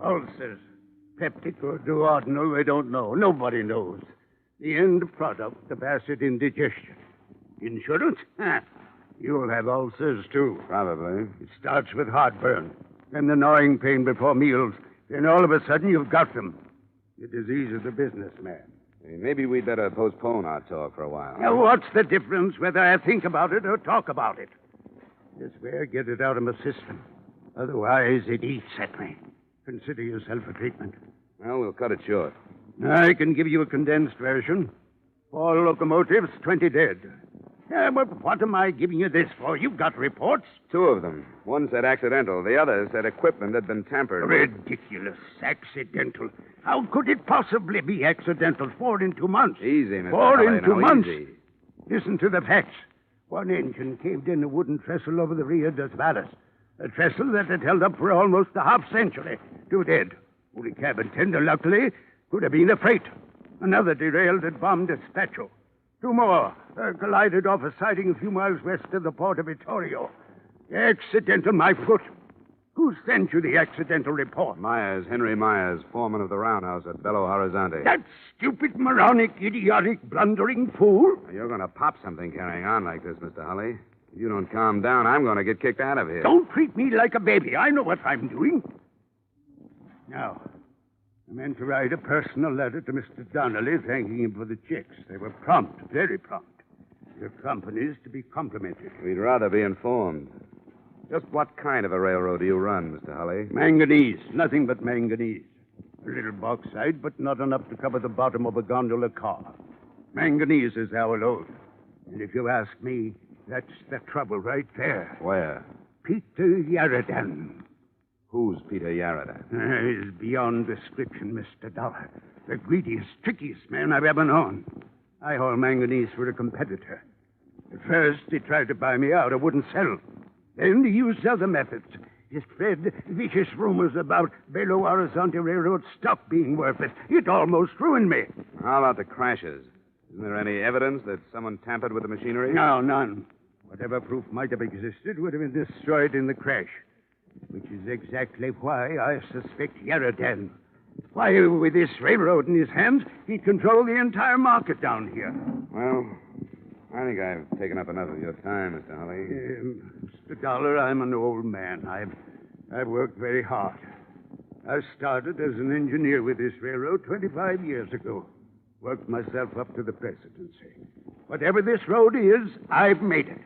Speaker 18: Ulcers. Peptic or duodenal, they don't know. Nobody knows. The end product of acid indigestion. Insurance? You'll have ulcers, too.
Speaker 2: Probably.
Speaker 18: It starts with heartburn, then the gnawing pain before meals. Then all of a sudden you've got them. The disease of the businessman.
Speaker 2: Hey, maybe we'd better postpone our talk for a while.
Speaker 18: Now, what's the difference whether I think about it or talk about it? This way, get it out of my system. Otherwise, it eats at me. Consider yourself a treatment.
Speaker 2: Well, we'll cut it short.
Speaker 18: I can give you a condensed version. 4 locomotives, 20 dead. Yeah, but what am I giving you this for? You've got reports.
Speaker 2: 2 of them. One said accidental. The other said equipment had been tampered with.
Speaker 18: Ridiculous. Accidental. How could it possibly be accidental? 4 in 2 months.
Speaker 2: Easy, Mr.
Speaker 18: 4
Speaker 2: Hulley,
Speaker 18: in 2
Speaker 2: now,
Speaker 18: months.
Speaker 2: Easy.
Speaker 18: Listen to the facts. One engine caved in a wooden trestle over the Rio dos Valas. A trestle that had held up for almost a half-century. 2 dead. Only cabin tender, luckily, could have been a freight. Another derailed at Bom Despacho. 2 more collided off a siding a few miles west of the port of Vittorio. Accidental, my foot. Who sent you the accidental report?
Speaker 2: Myers, Henry Myers, foreman of the roundhouse at Belo Horizonte.
Speaker 18: That stupid, moronic, idiotic, blundering fool?
Speaker 2: You're going to pop something carrying on like this, Mr. Hulley. If you don't calm down, I'm going to get kicked out of here.
Speaker 18: Don't treat me like a baby. I know what I'm doing. Now,
Speaker 3: I meant to write a personal letter to Mr. Donnelly thanking him for the checks. They were prompt, very prompt. Your company's to be complimented.
Speaker 2: We'd rather be informed. Just what kind of a railroad do you run, Mr. Hulley?
Speaker 3: Manganese. Nothing but manganese. A little bauxite, but not enough to cover the bottom of a gondola car. Manganese is our load. And if you ask me, that's the trouble right there.
Speaker 2: Where?
Speaker 3: Peter Yaradan.
Speaker 2: Who's Peter Yaradan?
Speaker 3: He's beyond description, Mr. Dollar. The greediest, trickiest man I've ever known. I haul manganese for a competitor. At first, he tried to buy me out. I wouldn't sell. Then he used other methods. He spread vicious rumors about Belo Horizonte Railroad stock being worthless. It almost ruined me.
Speaker 2: How about the crashes? Isn't there any evidence that someone tampered with the machinery?
Speaker 3: No, none. Whatever proof might have existed would have been destroyed in the crash. Which is exactly why I suspect Yaradan. Why, with this railroad in his hands, he'd control the entire market down here.
Speaker 2: Well, I think I've taken up enough of your time, Mr. Hulley.
Speaker 3: Mr. Dollar, I'm an old man. I've worked very hard. I started as an engineer with this railroad 25 years ago. Worked myself up to the presidency. Whatever this road is, I've made it.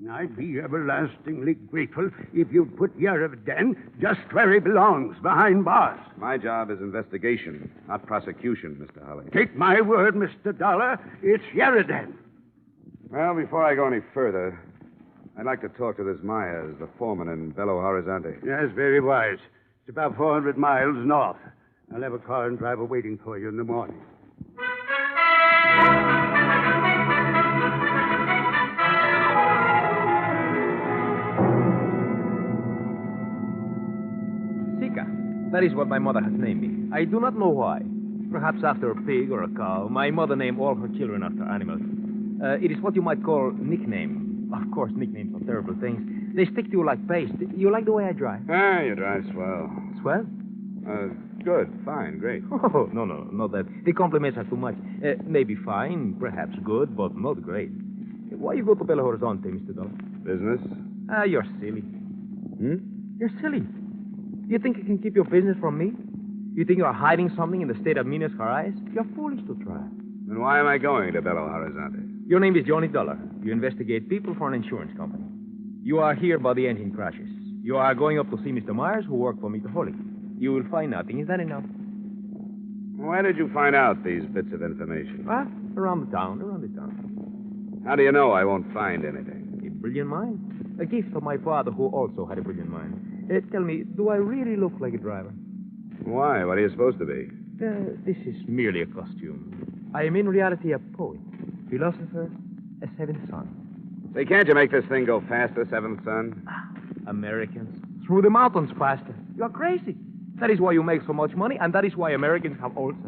Speaker 3: And I'd be everlastingly grateful if you'd put Yaradan just where he belongs, behind bars.
Speaker 2: My job is investigation, not prosecution, Mr. Hulley.
Speaker 3: Take my word, Mr. Dollar, it's Yaradan.
Speaker 2: Well, before I go any further, I'd like to talk to this Myers, the foreman in Belo Horizonte.
Speaker 3: Yes, very wise. It's about 400 miles north. I'll have a car and driver waiting for you in the morning.
Speaker 4: That is what my mother has named me. I do not know why. Perhaps after a pig or a cow. My mother named all her children after animals. It is what you might call nickname. Of course, nicknames are terrible things. They stick to you like paste. You like the way I drive?
Speaker 2: Ah, you drive swell.
Speaker 4: Swell?
Speaker 2: Good, fine, great.
Speaker 4: Oh, no, not that. The compliments are too much. Maybe fine, perhaps good, but not great. Why you go to Belo Horizonte, Mr. Dollar?
Speaker 2: Business?
Speaker 4: You're silly. You're silly. You think you can keep your business from me? You think you are hiding something in the state of Minas Gerais? You're foolish to try.
Speaker 2: Then why am I going to Belo Horizonte?
Speaker 4: Your name is Johnny Dollar. You investigate people for an insurance company. You are here by the engine crashes. You are going up to see Mr. Myers, who worked for Mr. Holly. You will find nothing. Is that enough?
Speaker 2: Why did you find out these bits of information?
Speaker 4: Around the town.
Speaker 2: How do you know I won't find anything?
Speaker 4: A brilliant mind. A gift of my father, who also had a brilliant mind. Tell me, do I really look like a driver?
Speaker 2: Why? What are you supposed to be?
Speaker 4: This is merely a costume. I am in reality a poet, philosopher, a seventh son.
Speaker 2: Say, can't you make this thing go faster, seventh son?
Speaker 4: Americans. Through the mountains faster. You're crazy. That is why you make so much money, and that is why Americans have ulcers.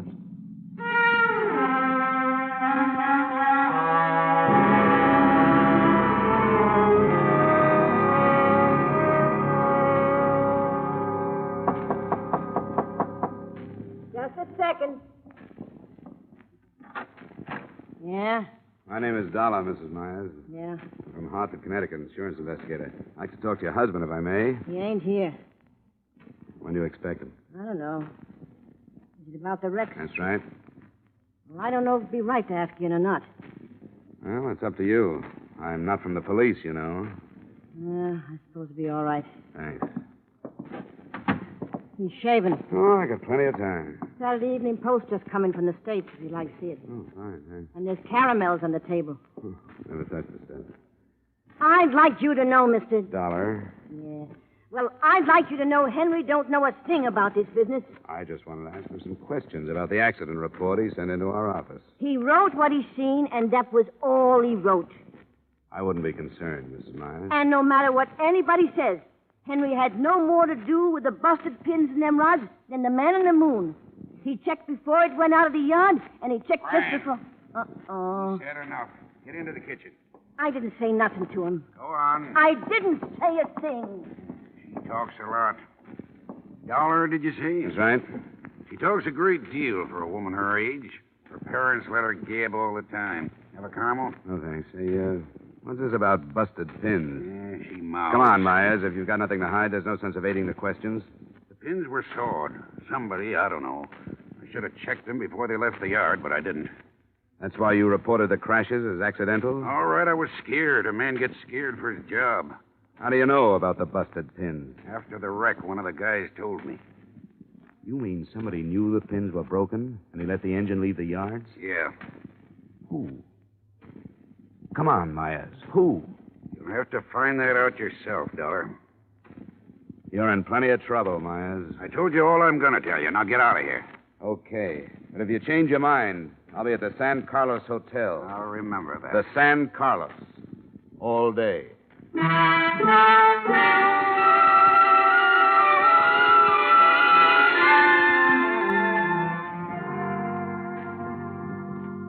Speaker 16: Second. Yeah?
Speaker 2: My name is Dollar, Mrs. Myers.
Speaker 16: Yeah.
Speaker 2: I'm from Hartford, Connecticut, insurance investigator. I'd like to talk to your husband, if I may.
Speaker 16: He ain't here.
Speaker 2: When do you expect him?
Speaker 16: I don't know. Is it about the wreck?
Speaker 2: That's right.
Speaker 16: Well, I don't know if it'd be right to ask you or not.
Speaker 2: Well, it's up to you. I'm not from the police, you know.
Speaker 16: Yeah, I suppose it'd be all right.
Speaker 2: Thanks.
Speaker 16: He's shaving.
Speaker 2: Oh, I got plenty of time.
Speaker 16: Saturday Evening Post just come in from the States, if you'd like to see it.
Speaker 2: Oh, fine, thanks.
Speaker 16: And there's caramels on the table.
Speaker 2: Never touched the stuff.
Speaker 16: I'd like you to know, Mr.
Speaker 2: Dollar.
Speaker 16: Yeah. Well, I'd like you to know Henry don't know a thing about this business.
Speaker 2: I just wanted to ask him some questions about the accident report he sent into our office.
Speaker 16: He wrote what he seen, and that was all he wrote.
Speaker 2: I wouldn't be concerned, Mrs. Myers.
Speaker 16: And no matter what anybody says, Henry had no more to do with the busted pins in them rods than the man in the moon. He checked before it went out of the yard, and he checked just before... Uh-oh.
Speaker 3: Said enough. Get into the kitchen.
Speaker 16: I didn't say nothing to him.
Speaker 3: Go on.
Speaker 16: I didn't say a thing.
Speaker 3: She talks a lot. Dollar, did you see?
Speaker 2: That's right.
Speaker 3: She talks a great deal for a woman her age. Her parents let her gab all the time. Have a caramel?
Speaker 2: No, thanks. Hey, what's this about busted pins?
Speaker 3: Yeah, she mouths.
Speaker 2: Come on, Myers. If you've got nothing to hide, there's no sense evading the questions. The
Speaker 6: Pins were sawed. Somebody, I don't know. I should have checked them before they left the yard, but I didn't.
Speaker 2: That's why you reported the crashes as accidental?
Speaker 6: All right, I was scared. A man gets scared for his job.
Speaker 2: How do you know about the busted pins?
Speaker 6: After the wreck, one of the guys told me.
Speaker 2: You mean somebody knew the pins were broken and he let the engine leave the yards?
Speaker 6: Yeah.
Speaker 2: Who? Come on, Myers. Who?
Speaker 6: You'll have to find that out yourself, Dollar.
Speaker 2: You're in plenty of trouble, Myers.
Speaker 6: I told you all I'm going to tell you. Now get out of here.
Speaker 2: Okay. But if you change your mind, I'll be at the San Carlos Hotel.
Speaker 6: I'll remember that.
Speaker 2: The San Carlos. All day.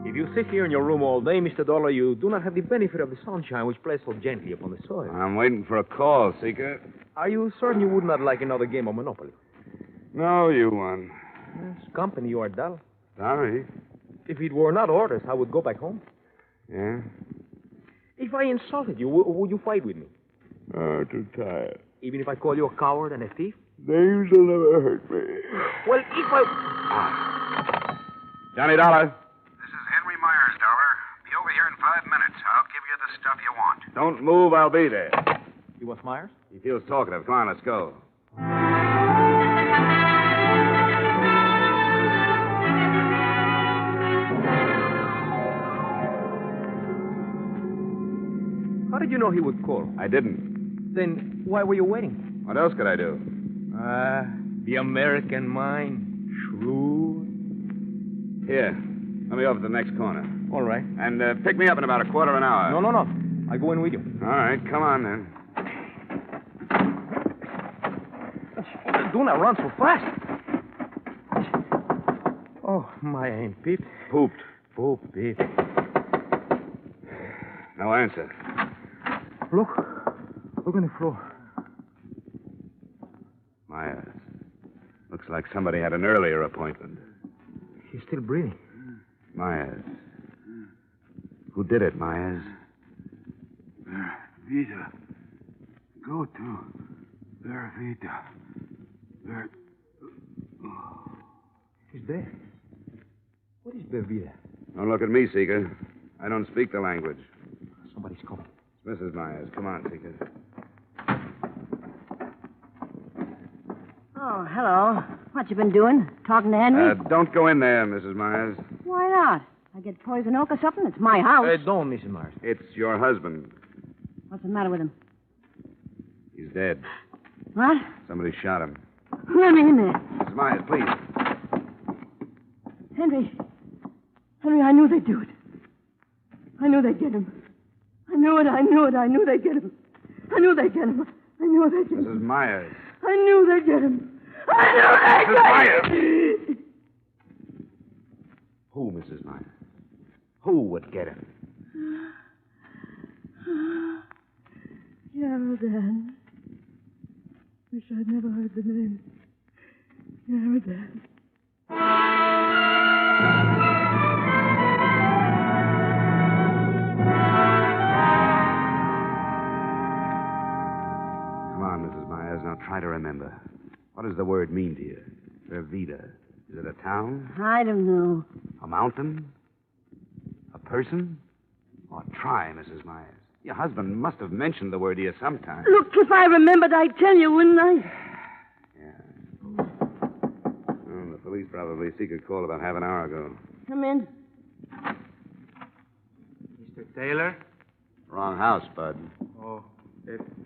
Speaker 4: If you sit here in your room all day, Mr. Dollar, you do not have the benefit of the sunshine which plays so gently upon the soil.
Speaker 2: I'm waiting for a call, Seeker.
Speaker 4: Are you certain you would not like another game of Monopoly?
Speaker 2: No, you won.
Speaker 4: Yes, company, you are dull.
Speaker 2: Sorry.
Speaker 4: If it were not orders, I would go back home.
Speaker 2: Yeah?
Speaker 4: If I insulted you, would you fight with me?
Speaker 2: Oh, too tired.
Speaker 4: Even if I call you a coward and a thief?
Speaker 2: Names will never hurt me.
Speaker 4: Well, if I...
Speaker 2: Johnny Dollar.
Speaker 20: This is Henry Myers, Dollar. Be over here in 5 minutes. I'll give you the stuff you want.
Speaker 2: Don't move, I'll be there.
Speaker 4: You want Myers?
Speaker 2: He feels talkative. Come on, let's go.
Speaker 4: How did you know he would call?
Speaker 2: I didn't.
Speaker 4: Then why were you waiting?
Speaker 2: What else could I do?
Speaker 4: The American mind. Shrewd.
Speaker 2: Here. Let me over to the next corner.
Speaker 4: All right.
Speaker 2: And pick me up in about a quarter of an hour.
Speaker 4: No. I go in with you.
Speaker 2: All right, come on then.
Speaker 4: Do not run so fast. Oh, my ain't Pete.
Speaker 2: Pooped.
Speaker 4: Poop, Pete.
Speaker 2: No answer.
Speaker 4: Look on the floor.
Speaker 2: Myers. Looks like somebody had an earlier appointment.
Speaker 4: He's still breathing.
Speaker 2: Myers. Who did it, Myers?
Speaker 3: Vita. Go to Vera Vita. Vera...
Speaker 4: He's dead. What is Bervida?
Speaker 2: Don't look at me, Seeker. I don't speak the language.
Speaker 4: Somebody's coming.
Speaker 2: It's Mrs. Myers. Come on, Seeker.
Speaker 16: Oh, hello. What you been doing? Talking to Henry?
Speaker 2: Don't go in there, Mrs. Myers.
Speaker 16: Why not? I get poison oak or something? It's my house.
Speaker 4: Don't, Mrs. Myers.
Speaker 2: It's your husband.
Speaker 16: What's the matter with him?
Speaker 2: He's dead.
Speaker 16: What?
Speaker 2: Somebody shot him.
Speaker 16: Let me in there.
Speaker 2: Mrs. Myers, please.
Speaker 16: Henry, I knew they'd do it. I knew they'd get him. I knew they'd get him.
Speaker 2: Mrs. Myers.
Speaker 16: I knew they'd get him.
Speaker 2: Who, Mrs. Myers? Who would get him?
Speaker 16: Yaradan. Wish I'd never heard the name. Yaradan.
Speaker 2: Come on, Mrs. Myers. Now try to remember. What does the word mean to you? Vervita. Is it a town?
Speaker 16: I don't know.
Speaker 2: A mountain? A person? Oh, try, Mrs. Myers. Your husband must have mentioned the word to you sometime.
Speaker 16: Look, if I remembered, I'd tell you, wouldn't I?
Speaker 2: Yeah. Well, the police probably seek a call about half an hour ago.
Speaker 16: Come in.
Speaker 8: Mr. Taylor?
Speaker 2: Wrong house, Bud.
Speaker 8: Oh,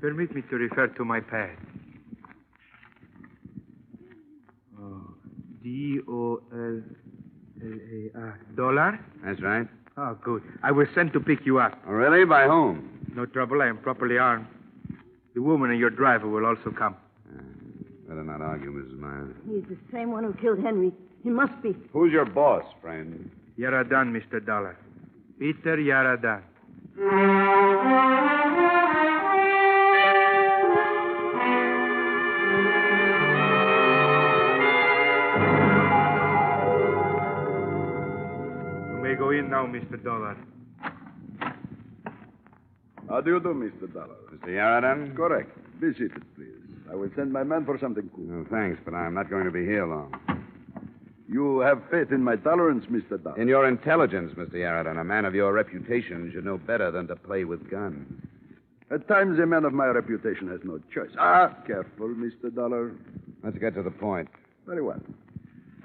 Speaker 8: permit me to refer to my pad. Oh, Dollar? Dollar?
Speaker 2: That's right.
Speaker 8: Oh, good. I was sent to pick you up.
Speaker 2: Oh, really? By whom?
Speaker 8: No trouble. I am properly armed. The woman and your driver will also come.
Speaker 2: Better not argue, Mrs. Myers.
Speaker 16: He's the same one who killed Henry. He must be.
Speaker 2: Who's your boss, friend?
Speaker 8: Yaradan, Mr. Dollar. Peter Yaradan. You may go in now, Mr. Dollar.
Speaker 19: How do you do, Mr. Dollar?
Speaker 2: Mr. Yaradan?
Speaker 19: Correct. Be seated, please.
Speaker 5: I will send my man for something cool.
Speaker 2: No, thanks, but I'm not going to be here long.
Speaker 5: You have faith in my tolerance, Mr. Dollar.
Speaker 2: In your intelligence, Mr. Yarradon. A man of your reputation should know better than to play with guns.
Speaker 5: At times, a man of my reputation has no choice. Careful, Mr. Dollar.
Speaker 2: Let's get to the point.
Speaker 5: Very well.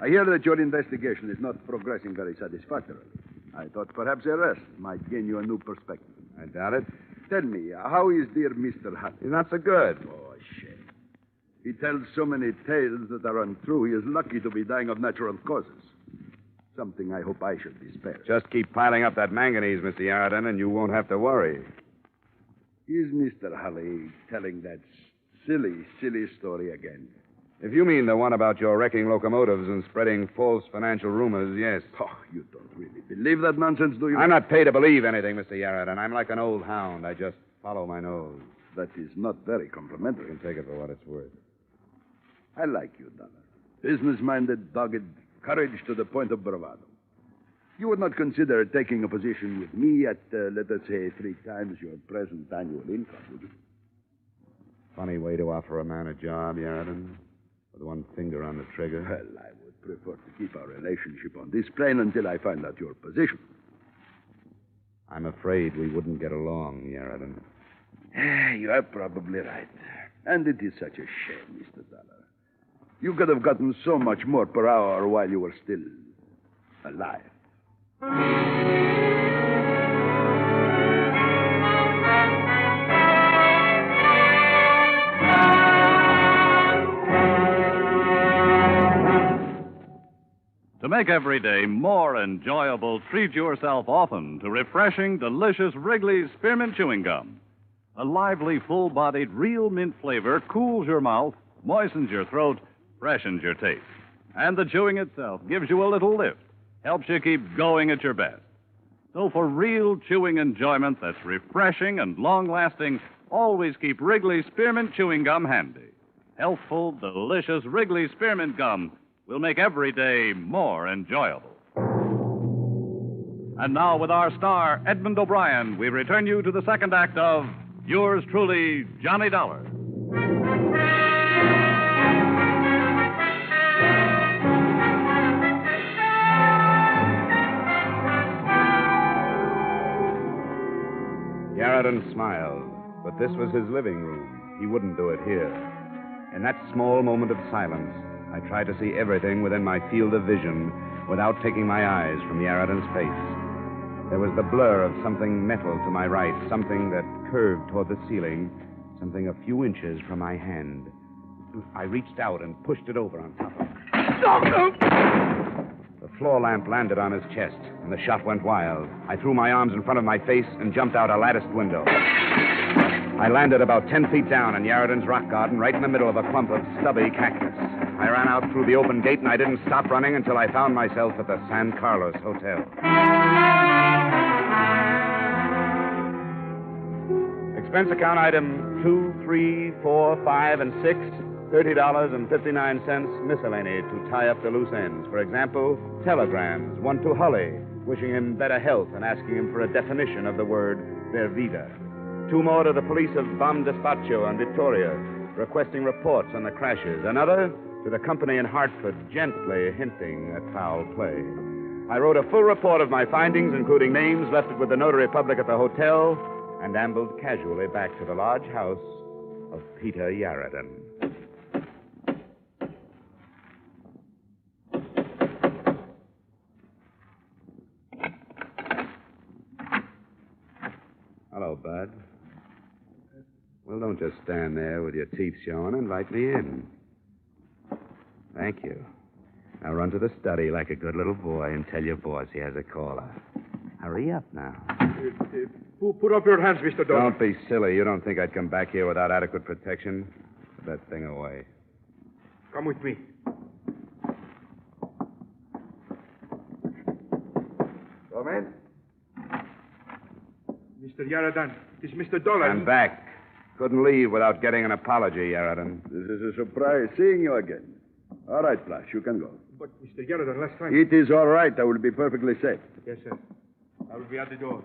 Speaker 5: I hear that your investigation is not progressing very satisfactorily. I thought perhaps arrest might gain you a new perspective.
Speaker 2: I doubt it.
Speaker 5: Tell me, how is dear Mr. Hutt?
Speaker 2: He's not so good.
Speaker 5: Oh, shame. He tells so many tales that are untrue. He is lucky to be dying of natural causes. Something I hope I should be spared.
Speaker 2: Just keep piling up that manganese, Mr. Yarradon, and you won't have to worry.
Speaker 5: Is Mr. Hulley telling that silly story again?
Speaker 2: If you mean the one about your wrecking locomotives and spreading false financial rumors, yes.
Speaker 5: Oh, you don't really believe that nonsense, do you?
Speaker 2: I'm not paid to believe anything, Mr. Yarradon. I'm like an old hound. I just follow my nose.
Speaker 5: That is not very complimentary.
Speaker 2: You can take it for what it's worth.
Speaker 5: I like you, Dollar. Business-minded, dogged, courage to the point of bravado. You would not consider taking a position with me at, let us say, 3 times your present annual income, would you?
Speaker 2: Funny way to offer a man a job, Yarradon. With one finger on the trigger.
Speaker 5: Well, I would prefer to keep our relationship on this plane until I find out your position.
Speaker 2: I'm afraid we wouldn't get along, Yarradon.
Speaker 5: You are probably right. And it is such a shame, Mr. Dollar. You could have gotten so much more per hour while you were still alive.
Speaker 14: To make every day more enjoyable, treat yourself often to refreshing, delicious Wrigley's Spearmint Chewing Gum. A lively, full-bodied, real mint flavor cools your mouth, moistens your throat, freshens your taste. And the chewing itself gives you a little lift, helps you keep going at your best. So for real chewing enjoyment that's refreshing and long-lasting, always keep Wrigley's Spearmint Chewing Gum handy. Healthful, delicious Wrigley's Spearmint Gum will make every day more enjoyable. And now, with our star, Edmond O'Brien, we return you to the second act of Yours Truly, Johnny Dollar.
Speaker 2: Yarradon smiled, but this was his living room. He wouldn't do it here. In that small moment of silence, I tried to see everything within my field of vision without taking my eyes from Yarradon's face. There was the blur of something metal to my right, something that curved toward the ceiling, something a few inches from my hand. I reached out and pushed it over on top of him. The floor lamp landed on his chest, and the shot went wild. I threw my arms in front of my face and jumped out a latticed window. I landed about 10 feet down in Yarradon's rock garden, right in the middle of a clump of stubby cactus. I ran out through the open gate, and I didn't stop running until I found myself at the San Carlos Hotel. Expense account item 2, 3, 4, 5, and 6, $30.59 miscellany to tie up the loose ends. For example, telegrams, one to Hulley, wishing him better health and asking him for a definition of the word Vervida. 2 more to the police of Bam Despacho and Victoria, requesting reports on the crashes. Another to the company in Hartford, gently hinting at foul play. I wrote a full report of my findings, including names, left it with the notary public at the hotel, and ambled casually back to the large house of Peter Yarradon. Hello, Bud. Well, don't just stand there with your teeth showing. Invite me in. Thank you. Now run to the study like a good little boy and tell your boss he has a caller. Hurry up now.
Speaker 8: Put up your hands, Mr. Dollar.
Speaker 2: Don't be silly. You don't think I'd come back here without adequate protection? Put that thing away.
Speaker 8: Come with me.
Speaker 5: Come in.
Speaker 8: Mr. Yarradon, it's Mr. Dollar.
Speaker 2: I'm back. Couldn't leave without getting an apology, Yarradon.
Speaker 5: This is a surprise seeing you again. All right, Flash, you can go.
Speaker 8: But, Mr. Yarradon, last time...
Speaker 5: It is all right. I will be perfectly safe.
Speaker 8: Yes, sir. I will be at the door.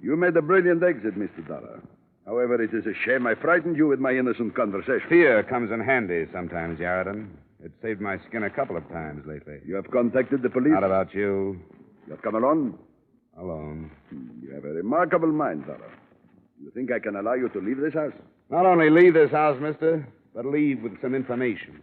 Speaker 5: You made a brilliant exit, Mr. Dollar. However, it is a shame I frightened you with my innocent conversation.
Speaker 2: Fear comes in handy sometimes, Yarraton. It saved my skin a couple of times lately.
Speaker 5: You have contacted the police?
Speaker 2: Not about you.
Speaker 5: You have come alone?
Speaker 2: Alone.
Speaker 5: You have a remarkable mind, fellow. You think I can allow you to leave this house?
Speaker 2: Not only leave this house, mister, but leave with some information.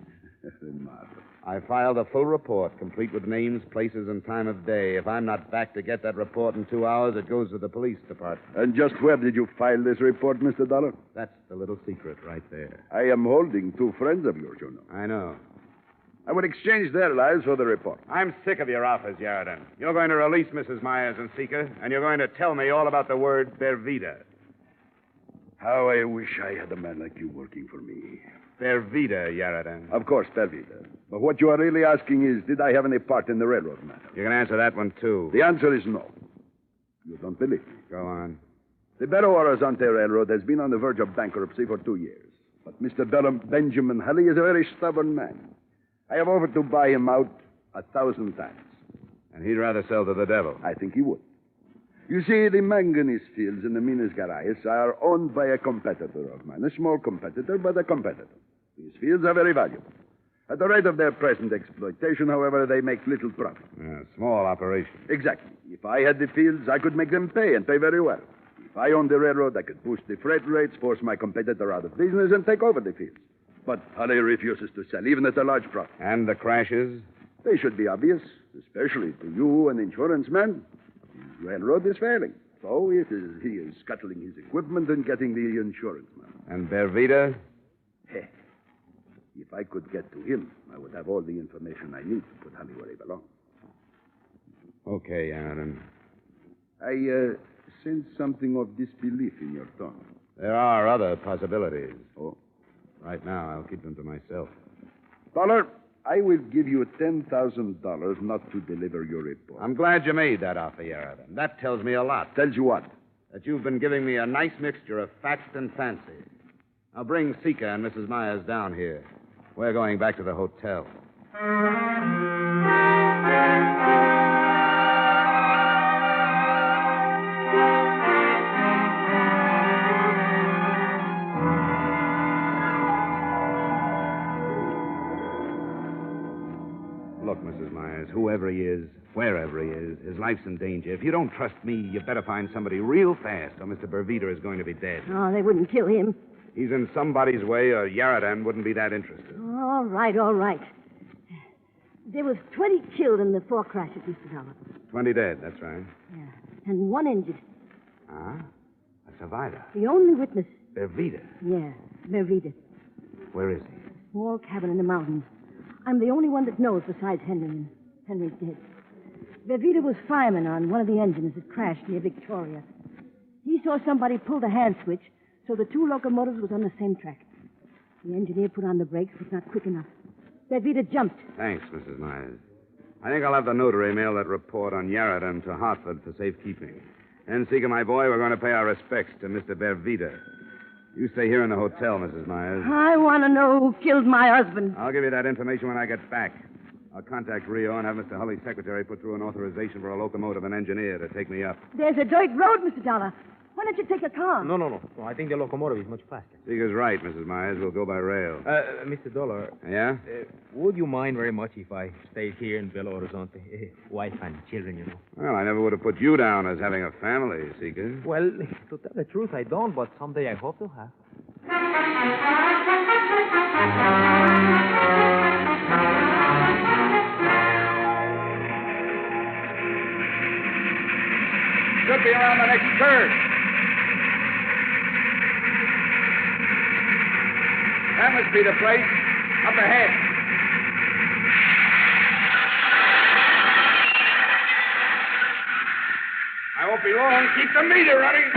Speaker 5: Marvelous.
Speaker 2: I filed a full report, complete with names, places, and time of day. If I'm not back to get that report in 2 hours, it goes to the police department.
Speaker 5: And just where did you file this report, Mr. Dollar?
Speaker 2: That's the little secret right there.
Speaker 5: I am holding 2 friends of yours, you know.
Speaker 2: I know.
Speaker 5: I would exchange their lives for the report.
Speaker 2: I'm sick of your offers, Yarraton. You're going to release Mrs. Myers and Seeker, and you're going to tell me all about the word Bervita.
Speaker 5: How I wish I had a man like you working for me.
Speaker 2: Bervita, Yarraton.
Speaker 5: Of course, Bervita. But what you are really asking is, did I have any part in the railroad matter?
Speaker 2: You can answer that one, too.
Speaker 5: The answer is no. You don't believe me.
Speaker 2: Go on.
Speaker 5: The Belo Horizonte Railroad has been on the verge of bankruptcy for 2 years. But Mr. Benjamin Hulley is a very stubborn man. I have offered to buy him out 1,000 times.
Speaker 2: And he'd rather sell to the devil.
Speaker 5: I think he would. You see, the manganese fields in the Minas Gerais are owned by a competitor of mine. A small competitor, but a competitor. These fields are very valuable. At the rate of their present exploitation, however, they make little profit.
Speaker 2: Small operation.
Speaker 5: Exactly. If I had the fields, I could make them pay, and pay very well. If I owned the railroad, I could boost the freight rates, force my competitor out of business, and take over the fields. But Hulley refuses to sell, even at a large profit.
Speaker 2: And the crashes?
Speaker 5: They should be obvious, especially to you, an insurance man. The railroad is failing. So he is scuttling his equipment and getting the insurance money.
Speaker 2: And Bervita?
Speaker 5: If I could get to him, I would have all the information I need to put Hulley where he belongs.
Speaker 2: Okay, Yarraton.
Speaker 5: I sense something of disbelief in your tone.
Speaker 2: There are other possibilities.
Speaker 5: Oh?
Speaker 2: Right now, I'll keep them to myself.
Speaker 5: Dollar, I will give you $10,000 not to deliver your report.
Speaker 2: I'm glad you made that offer, Yarraton. That tells me a lot.
Speaker 5: Tells you what?
Speaker 2: That you've been giving me a nice mixture of fact and fancy. Now bring Seeker and Mrs. Myers down here. We're going back to the hotel. Look, Mrs. Myers, whoever he is, wherever he is, his life's in danger. If you don't trust me, you better find somebody real fast, or Mr. Bervita is going to be dead.
Speaker 16: Oh, they wouldn't kill him.
Speaker 2: He's in somebody's way, or Yarraton wouldn't be that interested.
Speaker 16: All right, all right. There was 20 killed in the 4 crashes, Mr. Dollar.
Speaker 2: 20 dead, that's right.
Speaker 16: Yeah. And 1 injured.
Speaker 2: Ah? A survivor.
Speaker 16: The only witness.
Speaker 2: Bervita.
Speaker 16: Yeah, Bervita.
Speaker 2: Where is he?
Speaker 16: Small cabin in the mountains. I'm the only one that knows besides Henry, and Henry's dead. Bervita was fireman on one of the engines that crashed near Victoria. He saw somebody pull the hand switch, so the 2 locomotives was on the same track. The engineer put on the brakes, but not quick enough. Bervita jumped.
Speaker 2: Thanks, Mrs. Myers. I think I'll have the notary mail that report on Yarraton to Hartford for safekeeping. And, Seeker, my boy, we're going to pay our respects to Mr. Bervita. You stay here in the hotel, Mrs. Myers.
Speaker 16: I want to know who killed my husband.
Speaker 2: I'll give you that information when I get back. I'll contact Rio and have Mr. Hulley's secretary put through an authorization for a locomotive and engineer to take me up.
Speaker 16: There's a dirt road, Mr. Dollar. Why don't you take a car?
Speaker 4: No. I think the locomotive is much faster.
Speaker 2: Seeker's right, Mrs. Myers. We'll go by rail.
Speaker 4: Mr. Dollar.
Speaker 2: Yeah?
Speaker 4: Would you mind very much if I stayed here in Belo Horizonte? Wife and children, you know.
Speaker 2: Well, I never would have put you down as having a family, Seeker.
Speaker 4: Well, to tell the truth, I don't, but someday I hope to have.
Speaker 2: Should be around the next curve. That must be the place. Up ahead. I won't be long. Keep the meter running.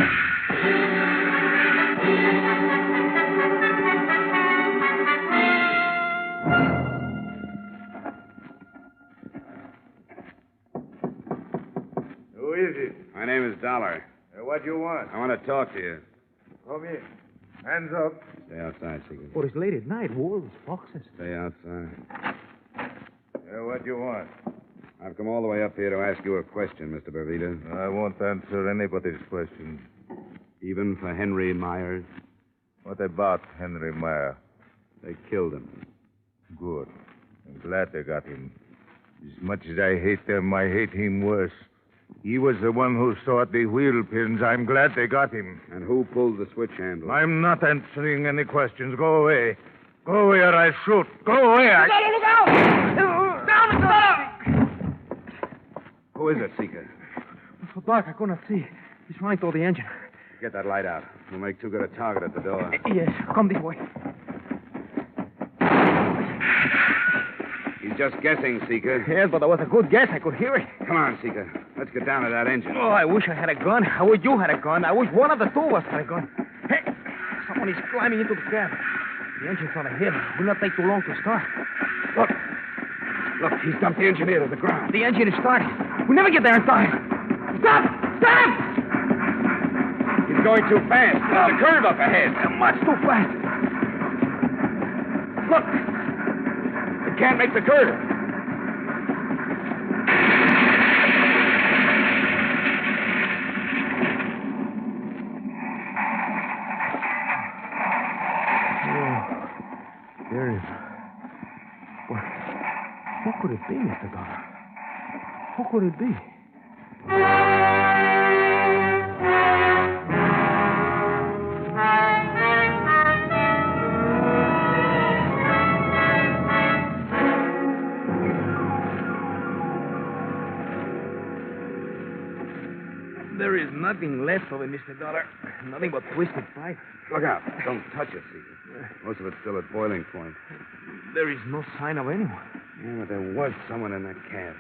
Speaker 2: Who is it? My name is Dollar.
Speaker 3: What do you want?
Speaker 2: I want to talk to you.
Speaker 3: Come in. Hands up.
Speaker 2: Stay outside, Seeker.
Speaker 4: But it's late at night. Wolves, foxes.
Speaker 2: Stay outside.
Speaker 3: What do you want?
Speaker 2: I've come all the way up here to ask you a question, Mr. Bervita.
Speaker 9: I won't answer anybody's questions.
Speaker 2: Even for Henry Myers?
Speaker 1: What about Henry Meyer?
Speaker 2: They killed him.
Speaker 1: Good. I'm glad they got him. As much as I hate them, I hate him worse. He was the one who sought the wheel pins. I'm glad they got him.
Speaker 2: And who pulled the switch handle?
Speaker 1: I'm not answering any questions. Go away. Go away or I shoot. Go away.
Speaker 15: Look out! Down, Dakota!
Speaker 2: Who is it, Seeker?
Speaker 4: It's so dark I could not see. He's running toward the engine.
Speaker 2: Get that light out. We'll make too good a target at the door.
Speaker 4: Yes, come this way.
Speaker 2: He's just guessing, Seeker.
Speaker 4: Yes, but that was a good guess. I could hear it.
Speaker 2: Come on, Seeker. Let's get down to that engine.
Speaker 4: Oh, I wish I had a gun. I wish you had a gun. I wish one of the two of us had a gun. Hey, someone is climbing into the cab. The engine's on a hill. It will not take too long to start.
Speaker 2: Look, he's dumped the engineer to the ground.
Speaker 4: The engine is starting. We'll never get there in time. Stop! Stop!
Speaker 2: He's going too fast. There's a curve up ahead.
Speaker 4: Much too fast.
Speaker 2: Look! It can't make the curve.
Speaker 4: There is. What could it be, Mr. Dollar? Who could it be? There is nothing left of it, Mr. Dollar. Nothing but twisted pipe.
Speaker 2: Look out. Don't touch it, Seeker. Most of it's still at boiling point.
Speaker 4: There is no sign of anyone.
Speaker 2: Yeah, but there was someone in that cab.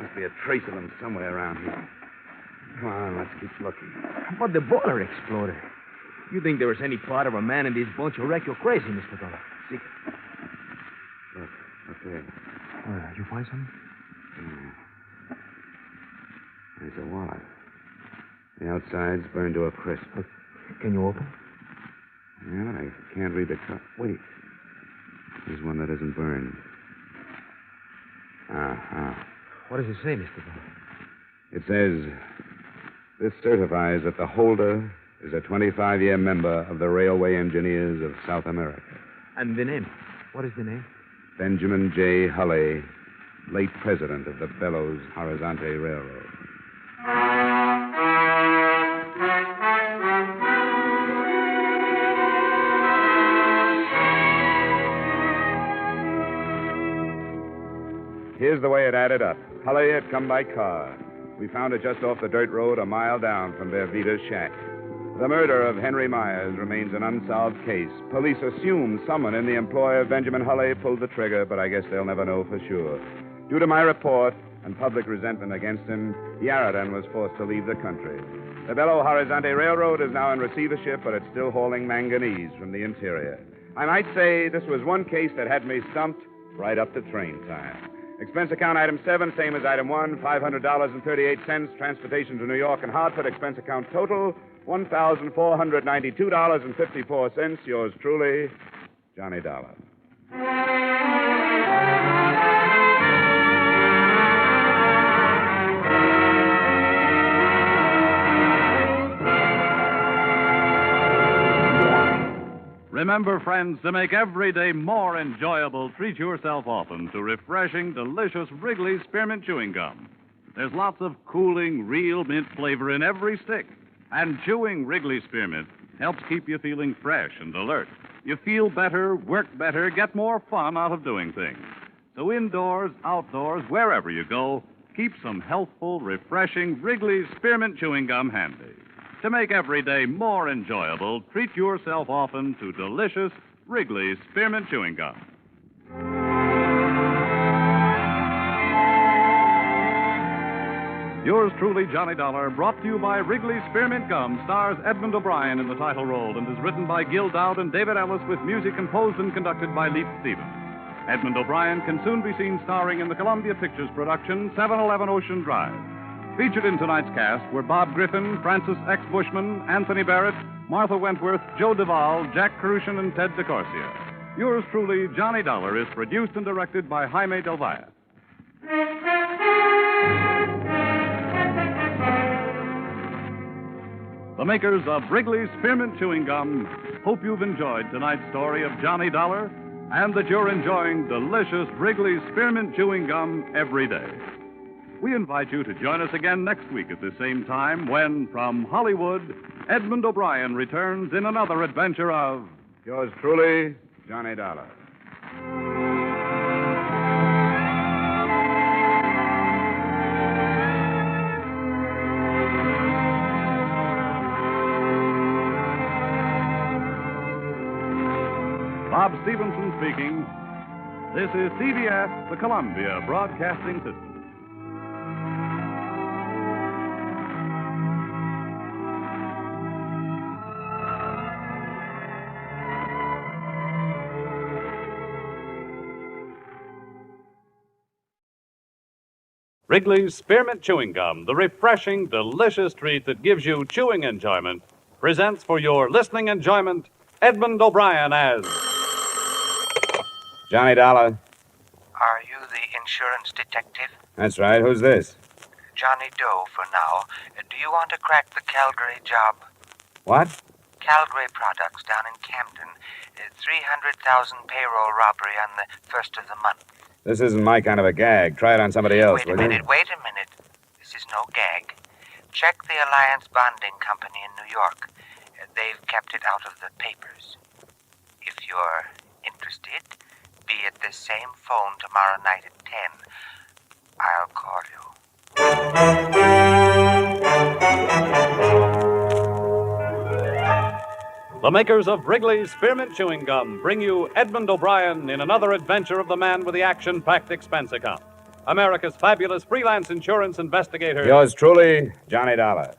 Speaker 2: Must be a trace of them somewhere around here. Come on, let's keep looking.
Speaker 4: But the boiler exploded. You think there is any part of a man in this bunch who wreck you crazy, Mr. Dollar?
Speaker 2: Seeker. Look there.
Speaker 4: You find something?
Speaker 2: Yeah. There's a wallet. The outside's burned to a crisp.
Speaker 4: Can you open?
Speaker 2: Yeah, but I can't read the cut. Wait. There's one that isn't burned.
Speaker 4: What does it say, Mr. Dollar?
Speaker 2: It says, this certifies that the holder is a 25-year member of the Railway Engineers of South America.
Speaker 4: And the name? What is the name?
Speaker 2: Benjamin J. Hulley, late president of the Bellows Horizonte Railroad. Here's the way it added up. Hulley had come by car. We found it just off the dirt road a mile down from their Vita's shack. The murder of Henry Myers remains an unsolved case. Police assume someone in the employ of Benjamin Hulley pulled the trigger, but I guess they'll never know for sure. Due to my report and public resentment against him, Yarradan was forced to leave the country. The Belo Horizonte Railroad is now in receivership, but it's still hauling manganese from the interior. I might say this was one case that had me stumped right up to train time. Expense account item 7, same as item 1, $500.38. Transportation to New York and Hartford. Expense account total, $1,492.54. Yours truly, Johnny Dollar.
Speaker 14: Remember, friends, to make every day more enjoyable, treat yourself often to refreshing, delicious Wrigley's Spearmint Chewing Gum. There's lots of cooling, real mint flavor in every stick. And chewing Wrigley's Spearmint helps keep you feeling fresh and alert. You feel better, work better, get more fun out of doing things. So indoors, outdoors, wherever you go, keep some healthful, refreshing Wrigley's Spearmint Chewing Gum handy. To make every day more enjoyable, treat yourself often to delicious Wrigley's Spearmint Chewing Gum. Yours truly, Johnny Dollar, brought to you by Wrigley's Spearmint Gum, stars Edmond O'Brien in the title role and is written by Gil Dowd and David Ellis with music composed and conducted by Leif Stevens. Edmond O'Brien can soon be seen starring in the Columbia Pictures production 711 Ocean Drive. Featured in tonight's cast were Bob Griffin, Francis X. Bushman, Anthony Barrett, Martha Wentworth, Joe Duvall, Jack Carushin, and Ted DeCorsia. Yours truly, Johnny Dollar, is produced and directed by Jaime Del Valle. The makers of Wrigley's Spearmint Chewing Gum hope you've enjoyed tonight's story of Johnny Dollar and that you're enjoying delicious Wrigley's Spearmint Chewing Gum every day. We invite you to join us again next week at the same time when, from Hollywood, Edmond O'Brien returns in another adventure of...
Speaker 19: Yours truly, Johnny Dollar.
Speaker 14: Bob Stevenson speaking. This is CBS, the Columbia Broadcasting System. Wrigley's Spearmint Chewing Gum, the refreshing, delicious treat that gives you chewing enjoyment, presents for your listening enjoyment Edmond O'Brien as...
Speaker 7: Johnny Dollar.
Speaker 22: Are you the insurance detective?
Speaker 7: That's right. Who's this?
Speaker 22: Johnny Doe for now. Do you want to crack the Calgary job?
Speaker 7: What?
Speaker 22: Calgary Products down in Camden. 300,000 payroll robbery on the first of the month.
Speaker 7: This isn't my kind of a gag. Try it on somebody else,
Speaker 22: Wait a minute. This is no gag. Check the Alliance Bonding Company in New York. They've kept it out of the papers. If you're interested, be at this same phone tomorrow night at 10. I'll call you.
Speaker 14: The makers of Wrigley's Spearmint Chewing Gum bring you Edmond O'Brien in another adventure of the man with the action-packed expense account. America's fabulous freelance insurance investigator.
Speaker 7: Yours truly, Johnny Dollar.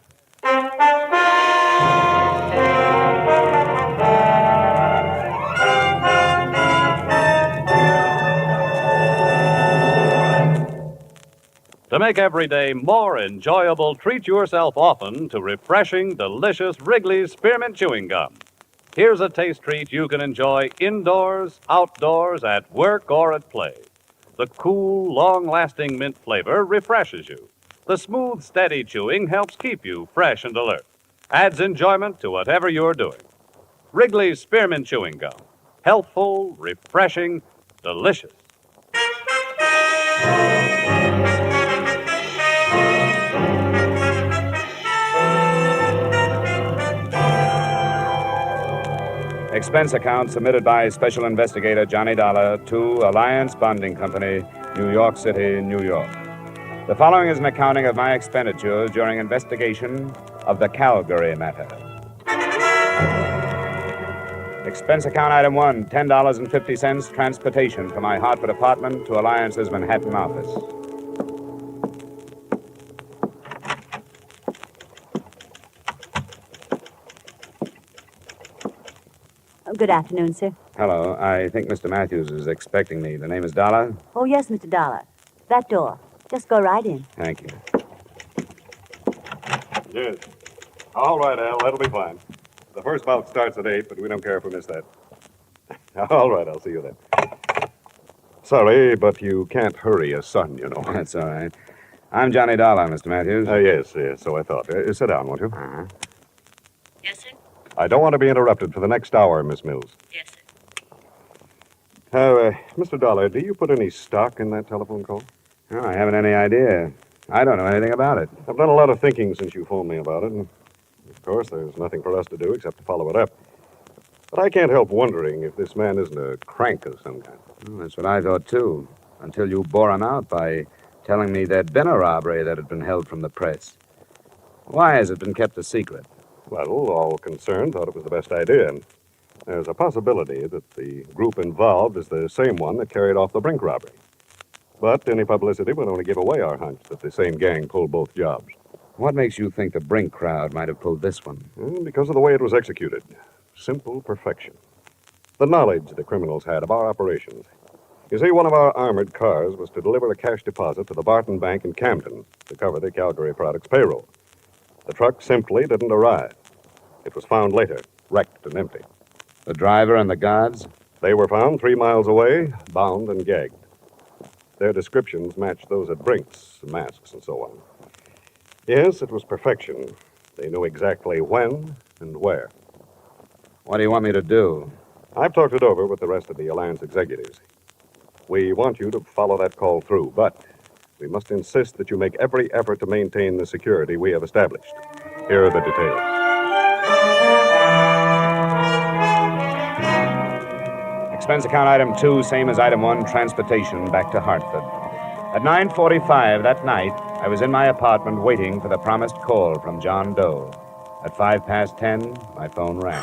Speaker 14: To make every day more enjoyable, treat yourself often to refreshing, delicious Wrigley's Spearmint Chewing Gum. Here's a taste treat you can enjoy indoors, outdoors, at work, or at play. The cool, long-lasting mint flavor refreshes you. The smooth, steady chewing helps keep you fresh and alert. Adds enjoyment to whatever you're doing. Wrigley's Spearmint Chewing Gum. Healthful, refreshing, delicious.
Speaker 7: Expense account submitted by Special Investigator Johnny Dollar to Alliance Bonding Company, New York City, New York. The following is an accounting of my expenditures during investigation of the Calgary matter. Expense account item 1, $10.50 transportation from my Hartford apartment to Alliance's Manhattan office.
Speaker 23: Good afternoon, sir.
Speaker 7: Hello. I think Mr. Matthews is expecting me. The name is Dollar?
Speaker 23: Oh, yes, Mr. Dollar. That door. Just go right in.
Speaker 7: Thank you.
Speaker 24: Yes. All right, Al. That'll be fine. The first bout starts at 8, but we don't care if we miss that. All right, I'll see you then. Sorry, but you can't hurry a son, you know.
Speaker 7: That's all right. I'm Johnny Dollar, Mr. Matthews.
Speaker 24: Yes, so I thought. Sit down, won't you?
Speaker 23: Uh-huh. Yes, sir?
Speaker 24: I don't want to be interrupted for the next hour, Miss Mills.
Speaker 23: Yes, sir.
Speaker 24: Mr. Dollar, do you put any stock in that telephone call?
Speaker 7: Oh, I haven't any idea. I don't know anything about it.
Speaker 24: I've done a lot of thinking since you phoned me about it, and of course there's nothing for us to do except to follow it up. But I can't help wondering if this man isn't a crank of some kind.
Speaker 7: Well, that's what I thought, too, until you bore him out by telling me there'd been a robbery that had been held from the press. Why has it been kept a secret?
Speaker 24: Well, all concerned thought it was the best idea. There's a possibility that the group involved is the same one that carried off the Brink robbery. But any publicity would only give away our hunch that the same gang pulled both jobs.
Speaker 7: What makes you think the Brink crowd might have pulled this one?
Speaker 24: Because of the way it was executed. Simple perfection. The knowledge the criminals had of our operations. You see, one of our armored cars was to deliver a cash deposit to the Barton Bank in Camden to cover the Calgary Products payroll. The truck simply didn't arrive. It was found later, wrecked and empty.
Speaker 7: The driver and the guards?
Speaker 24: They were found 3 miles away, bound and gagged. Their descriptions matched those at Brink's, masks and so on. Yes, it was perfection. They knew exactly when and where.
Speaker 7: What do you want me to do?
Speaker 24: I've talked it over with the rest of the Alliance executives. We want you to follow that call through, but we must insist that you make every effort to maintain the security we have established. Here are the details.
Speaker 7: Expense account item 2, same as item 1, transportation back to Hartford. At 9:45 that night, I was in my apartment waiting for the promised call from John Doe. At 10:05, my phone rang.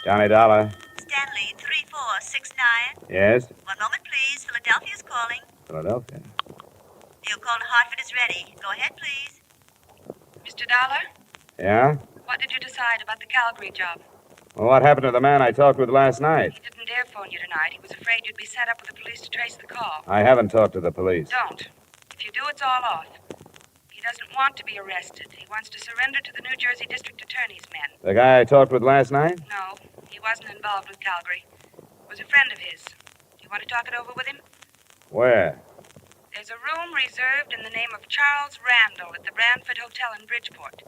Speaker 7: Johnny Dollar.
Speaker 23: Stanley, 3469.
Speaker 7: Yes?
Speaker 23: 1 moment, please. Philadelphia's calling.
Speaker 7: Philadelphia.
Speaker 23: Your call to Hartford is ready. Go ahead, please.
Speaker 10: Mr. Dollar,
Speaker 7: Yeah?
Speaker 10: what did you decide about the Calgary job?
Speaker 7: Well, what happened to the man I talked with last night?
Speaker 10: He didn't dare phone you tonight. He was afraid you'd be set up with the police to trace the call.
Speaker 7: I haven't talked to the police.
Speaker 10: Don't. If you do, it's all off. He doesn't want to be arrested. He wants to surrender to the New Jersey District Attorney's men.
Speaker 7: The guy I talked with last night?
Speaker 10: No, he wasn't involved with Calgary. It was a friend of his. Do you want to talk it over with him?
Speaker 7: Where?
Speaker 10: There's a room reserved in the name of Charles Randall at the Brantford Hotel in Bridgeport.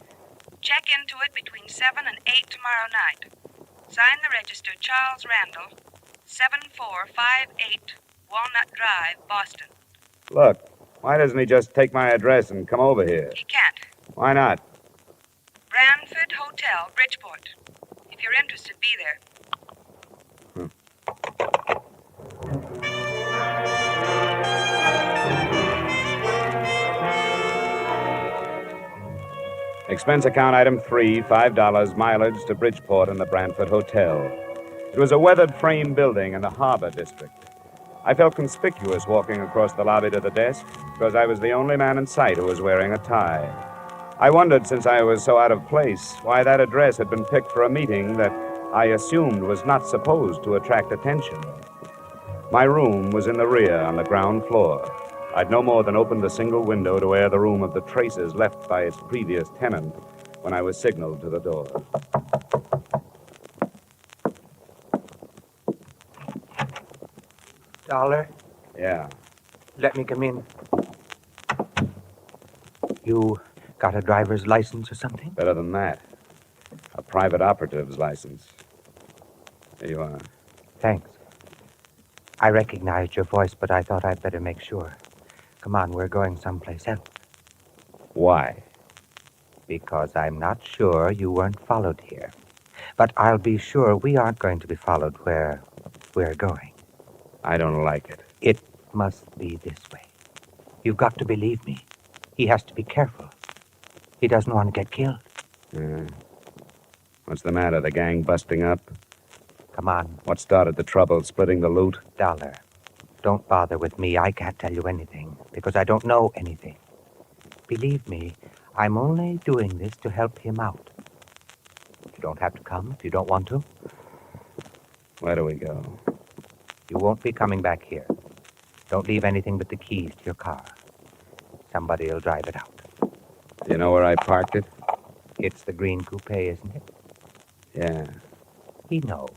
Speaker 10: Check into it between 7 and 8 tomorrow night. Sign the register, Charles Randall, 7458 Walnut Drive, Boston.
Speaker 7: Look, why doesn't he just take my address and come over here?
Speaker 10: He can't.
Speaker 7: Why not?
Speaker 10: Brantford Hotel, Bridgeport. If you're interested, be there.
Speaker 7: Expense account item 3, $5, mileage to Bridgeport and the Brantford Hotel. It was a weathered frame building in the Harbor District. I felt conspicuous walking across the lobby to the desk because I was the only man in sight who was wearing a tie. I wondered, since I was so out of place, why that address had been picked for a meeting that I assumed was not supposed to attract attention. My room was in the rear on the ground floor. I'd no more than opened the single window to air the room of the traces left by its previous tenant when I was signaled to the door.
Speaker 11: Dollar?
Speaker 7: Yeah.
Speaker 11: Let me come in. You got a driver's license or something?
Speaker 7: Better than that. A private operative's license. Here you are.
Speaker 11: Thanks. I recognized your voice, but I thought I'd better make sure. Come on, we're going someplace else.
Speaker 7: Why?
Speaker 11: Because I'm not sure you weren't followed here. But I'll be sure we aren't going to be followed where we're going.
Speaker 7: I don't like it.
Speaker 11: It must be this way. You've got to believe me. He has to be careful. He doesn't want to get killed.
Speaker 7: What's the matter? The gang busting up?
Speaker 11: Come on.
Speaker 7: What started the trouble? Splitting the loot?
Speaker 11: Dollar. Don't bother with me. I can't tell you anything, because I don't know anything. Believe me, I'm only doing this to help him out. You don't have to come if you don't want to.
Speaker 7: Where do we go?
Speaker 11: You won't be coming back here. Don't leave anything but the keys to your car. Somebody will drive it out.
Speaker 7: Do you know where I parked it?
Speaker 11: It's the green coupe, isn't it?
Speaker 7: Yeah.
Speaker 11: He knows.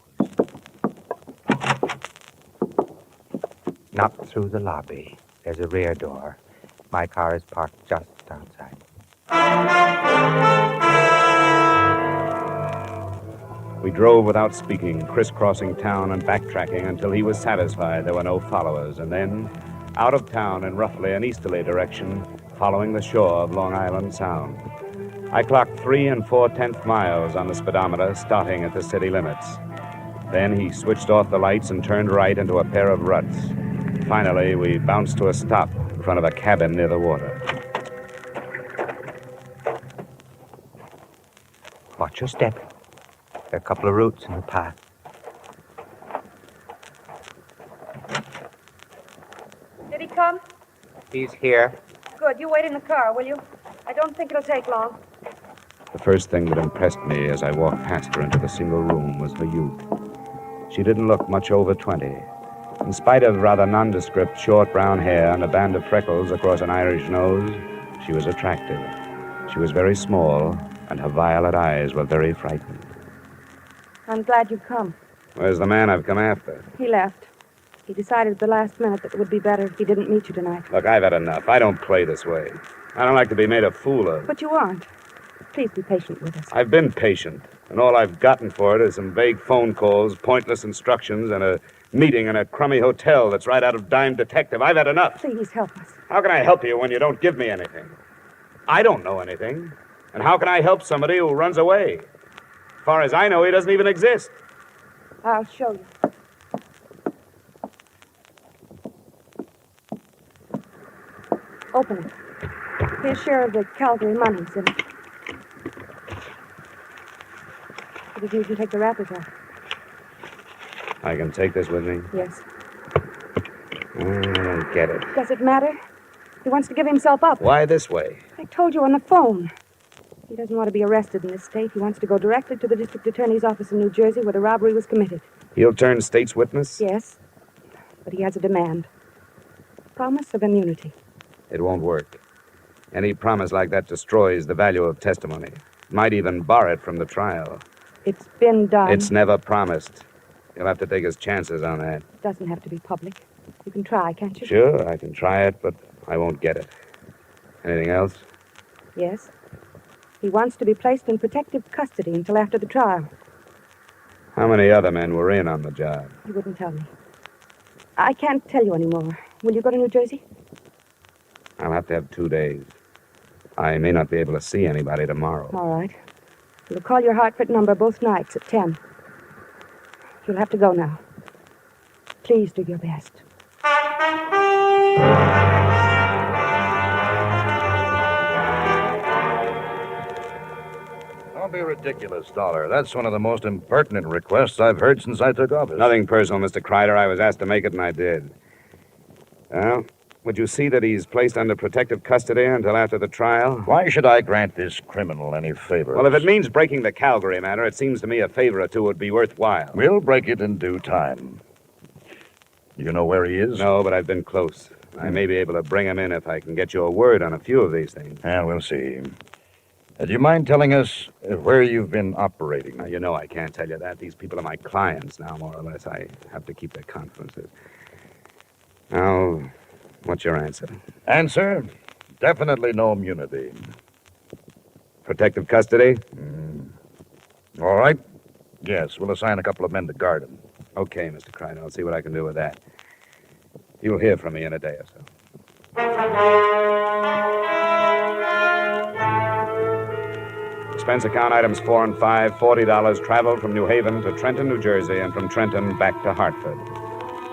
Speaker 11: Not through the lobby. There's a rear door. My car is parked just outside.
Speaker 7: We drove without speaking, crisscrossing town and backtracking until he was satisfied there were no followers, and then out of town in roughly an easterly direction, following the shore of Long Island Sound. I clocked 3 4/10 miles on the speedometer, starting at the city limits. Then he switched off the lights and turned right into a pair of ruts. Finally, we bounced to a stop in front of a cabin near the water.
Speaker 11: Watch your step. There are a couple of roots in the path.
Speaker 12: Did he come?
Speaker 11: He's here.
Speaker 12: Good. You wait in the car, will you? I don't think it'll take long.
Speaker 7: The first thing that impressed me as I walked past her into the single room was her youth. She didn't look much over 20. In spite of rather nondescript short brown hair and a band of freckles across an Irish nose, she was attractive. She was very small, and her violet eyes were very frightened.
Speaker 12: I'm glad you've come.
Speaker 7: Where's the man I've come after?
Speaker 12: He left. He decided at the last minute that it would be better if he didn't meet you tonight.
Speaker 7: Look, I've had enough. I don't play this way. I don't like to be made a fool of.
Speaker 12: But you aren't. Please be patient with us.
Speaker 7: I've been patient, and all I've gotten for it is some vague phone calls, pointless instructions, and a meeting in a crummy hotel that's right out of Dime Detective. I've had enough.
Speaker 12: Please help us.
Speaker 7: How can I help you when you don't give me anything? I don't know anything. And how can I help somebody who runs away? As far as I know, he doesn't even exist.
Speaker 12: I'll show you. Open it. His share of the Calgary money's in it. But you can take the wrappers off.
Speaker 7: I can take this with me?
Speaker 12: Yes.
Speaker 7: I don't get it.
Speaker 12: Does it matter? He wants to give himself up.
Speaker 7: Why this way?
Speaker 12: I told you on the phone. He doesn't want to be arrested in this state. He wants to go directly to the district attorney's office in New Jersey where the robbery was committed.
Speaker 7: He'll turn state's witness?
Speaker 12: Yes. But he has a demand. Promise of immunity.
Speaker 7: It won't work. Any promise like that destroys the value of testimony. Might even bar it from the trial.
Speaker 12: It's been done.
Speaker 7: It's never promised. You'll have to take his chances on that.
Speaker 12: It doesn't have to be public. You can try, can't you?
Speaker 7: Sure, I can try it, but I won't get it. Anything else?
Speaker 12: Yes. He wants to be placed in protective custody until after the trial.
Speaker 7: How many other men were in on the job?
Speaker 12: He wouldn't tell me. I can't tell you anymore. Will you go to New Jersey?
Speaker 7: I'll have to have 2 days. I may not be able to see anybody tomorrow.
Speaker 12: All right. We'll call your Hartford number both nights at 10. You'll have to go now. Please do your best.
Speaker 6: Don't be ridiculous, Dollar. That's one of the most impertinent requests I've heard since I took office.
Speaker 7: Nothing personal, Mr. Kreider. I was asked to make it, and I did. Well, would you see that he's placed under protective custody until after the trial?
Speaker 6: Why should I grant this criminal any favors?
Speaker 7: Well, if it means breaking the Calgary matter, it seems to me a favor or two would be worthwhile.
Speaker 6: We'll break it in due time. You know where he is?
Speaker 7: No, but I've been close. I may be able to bring him in if I can get you a word on a few of these things.
Speaker 6: Yeah, we'll see. Do you mind telling us where you've been operating?
Speaker 7: Now, you know I can't tell you that. These people are my clients now, more or less. I have to keep their confidences. Now, what's your answer?
Speaker 6: Answer? Definitely no immunity.
Speaker 7: Protective custody?
Speaker 6: All right. Yes, we'll assign a couple of men to guard him.
Speaker 7: Okay, Mr. Kreider. I'll see what I can do with that. You'll hear from me in a day or so. Expense account items 4 and 5, $40 traveled from New Haven to Trenton, New Jersey, and from Trenton back to Hartford.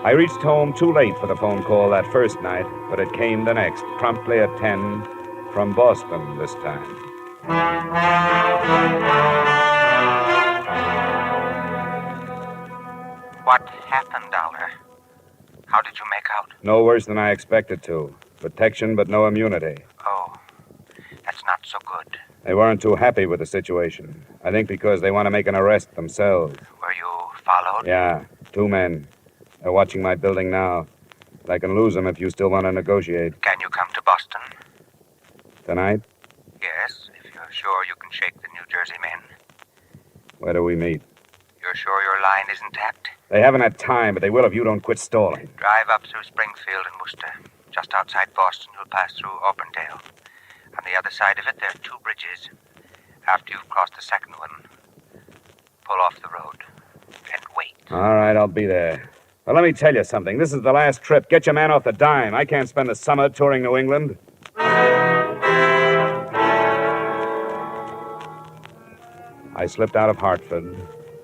Speaker 7: I reached home too late for the phone call that first night, but it came the next, promptly at 10, from Boston this time.
Speaker 22: What happened, Dollar? How did you make out?
Speaker 7: No worse than I expected to. Protection, but no immunity.
Speaker 22: Oh, that's not so good.
Speaker 7: They weren't too happy with the situation. I think because they want to make an arrest themselves.
Speaker 22: Were you followed?
Speaker 7: Yeah, 2 men. They're watching my building now. But I can lose them if you still want to negotiate.
Speaker 22: Can you come to Boston?
Speaker 7: Tonight?
Speaker 22: Yes, if you're sure you can shake the New Jersey men.
Speaker 7: Where do we meet?
Speaker 22: You're sure your line isn't tapped?
Speaker 7: They haven't had time, but they will if you don't quit stalling.
Speaker 22: Drive up through Springfield and Worcester. Just outside Boston, you'll pass through Auburndale. On the other side of it, there are 2 bridges. After you've crossed the second one, pull off the road and wait.
Speaker 7: All right, I'll be there. Well, let me tell you something. This is the last trip. Get your man off the dime. I can't spend the summer touring New England. I slipped out of Hartford,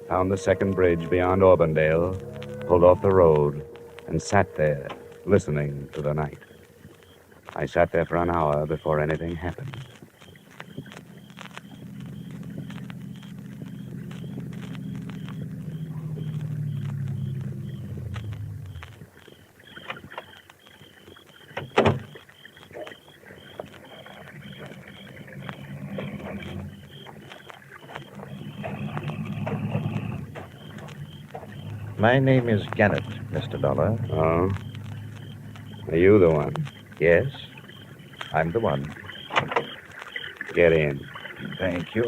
Speaker 7: found the second bridge beyond Auburndale, pulled off the road, and sat there, listening to the night. I sat there for an hour before anything happened.
Speaker 6: My name is Gannett, Mr. Dollar.
Speaker 7: Oh? Are you the one?
Speaker 6: Yes, I'm the one.
Speaker 7: Get in.
Speaker 6: Thank you.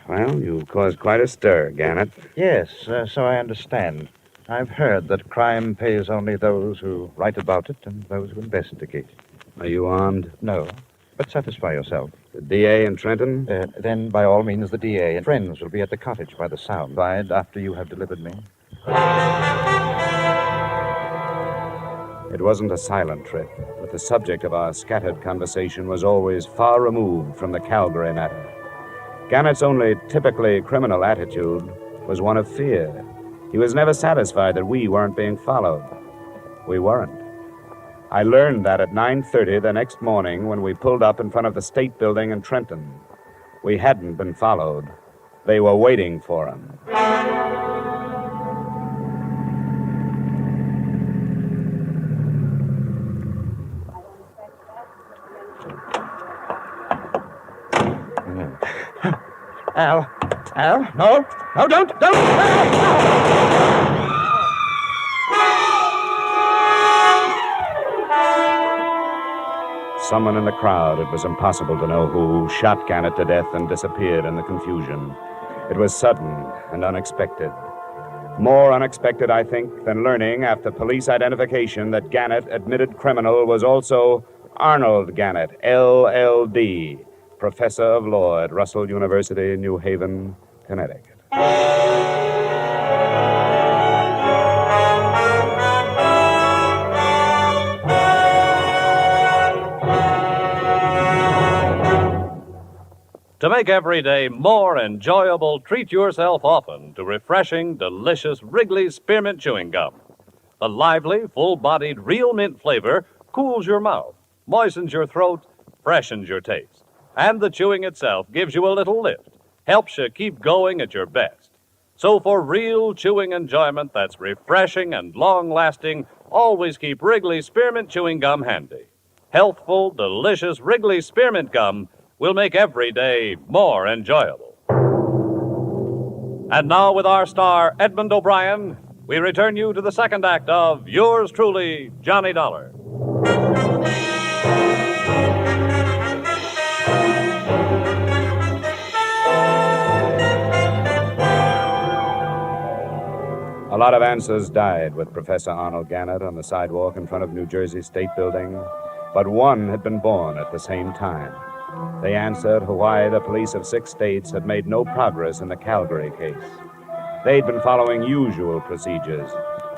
Speaker 7: Well, you've caused quite a stir, Gannett.
Speaker 13: Yes, so I understand. I've heard that crime pays only those who write about it and those who investigate.
Speaker 7: Are you armed?
Speaker 13: No, but satisfy yourself.
Speaker 7: The DA in Trenton?
Speaker 13: Then, by all means, the DA and friends will be at the cottage by the sound. After you have delivered me.
Speaker 7: It wasn't a silent trip, but the subject of our scattered conversation was always far removed from the Calgary matter. Gannett's only typically criminal attitude was one of fear. He was never satisfied that we weren't being followed. We weren't. I learned that at 9:30 the next morning when we pulled up in front of the State Building in Trenton. We hadn't been followed. They were waiting for him.
Speaker 13: Al, no, don't.
Speaker 7: Someone in the crowd, it was impossible to know who, shot Gannett to death and disappeared in the confusion. It was sudden and unexpected. More unexpected, I think, than learning after police identification that Gannett, admitted criminal, was also Arnold Gannett, LLD, professor of law at Russell University, New Haven, Connecticut.
Speaker 14: To make every day more enjoyable, treat yourself often to refreshing, delicious Wrigley's Spearmint Chewing Gum. The lively, full-bodied, real mint flavor cools your mouth, moistens your throat, freshens your taste. And the chewing itself gives you a little lift, helps you keep going at your best. So for real chewing enjoyment that's refreshing and long-lasting, always keep Wrigley's Spearmint Chewing Gum handy. Healthful, delicious Wrigley's Spearmint Gum will make every day more enjoyable. And now, with our star, Edmond O'Brien, we return you to the second act of Yours Truly, Johnny Dollar.
Speaker 7: A lot of answers died with Professor Arnold Gannett on the sidewalk in front of New Jersey State Building, but one had been born at the same time. They answered why the police of 6 states had made no progress in the Calgary case. They'd been following usual procedures,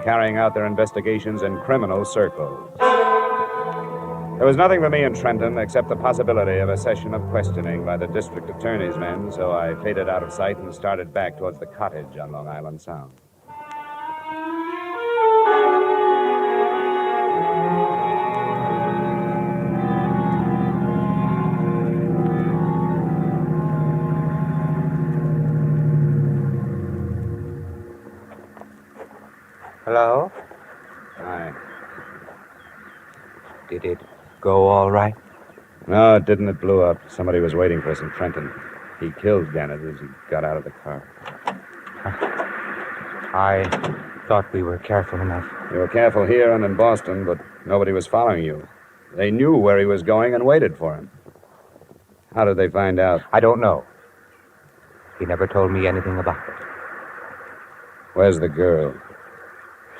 Speaker 7: carrying out their investigations in criminal circles. There was nothing for me in Trenton except the possibility of a session of questioning by the district attorney's men, so I faded out of sight and started back towards the cottage on Long Island Sound.
Speaker 11: Hello?
Speaker 7: Hi.
Speaker 11: Did it go all right?
Speaker 7: No, it didn't. It blew up. Somebody was waiting for us in Trenton. He killed Gannett as he got out of the car.
Speaker 11: I thought we were careful enough.
Speaker 7: You were careful here and in Boston, but nobody was following you. They knew where he was going and waited for him. How did they find out?
Speaker 11: I don't know. He never told me anything about it.
Speaker 7: Where's the girl?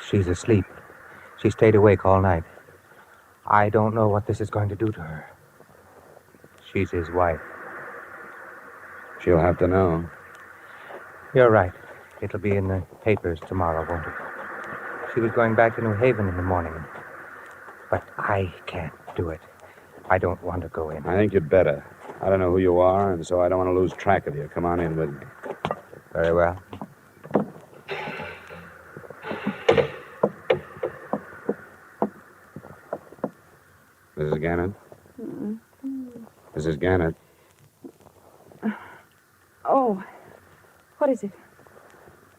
Speaker 11: She's asleep. She stayed awake all night. I don't know what this is going to do to her. She's his wife.
Speaker 7: She'll have to know.
Speaker 11: You're right. It'll be in the papers tomorrow, won't it? She was going back to New Haven in the morning. But I can't do it. I don't want to go in.
Speaker 7: I think you'd better. I don't know who you are, and so I don't want to lose track of you. Come on in with me.
Speaker 11: Very well.
Speaker 7: Mrs. Gannett?
Speaker 12: Mm-hmm.
Speaker 7: Mrs. Gannett?
Speaker 12: Oh, what is it?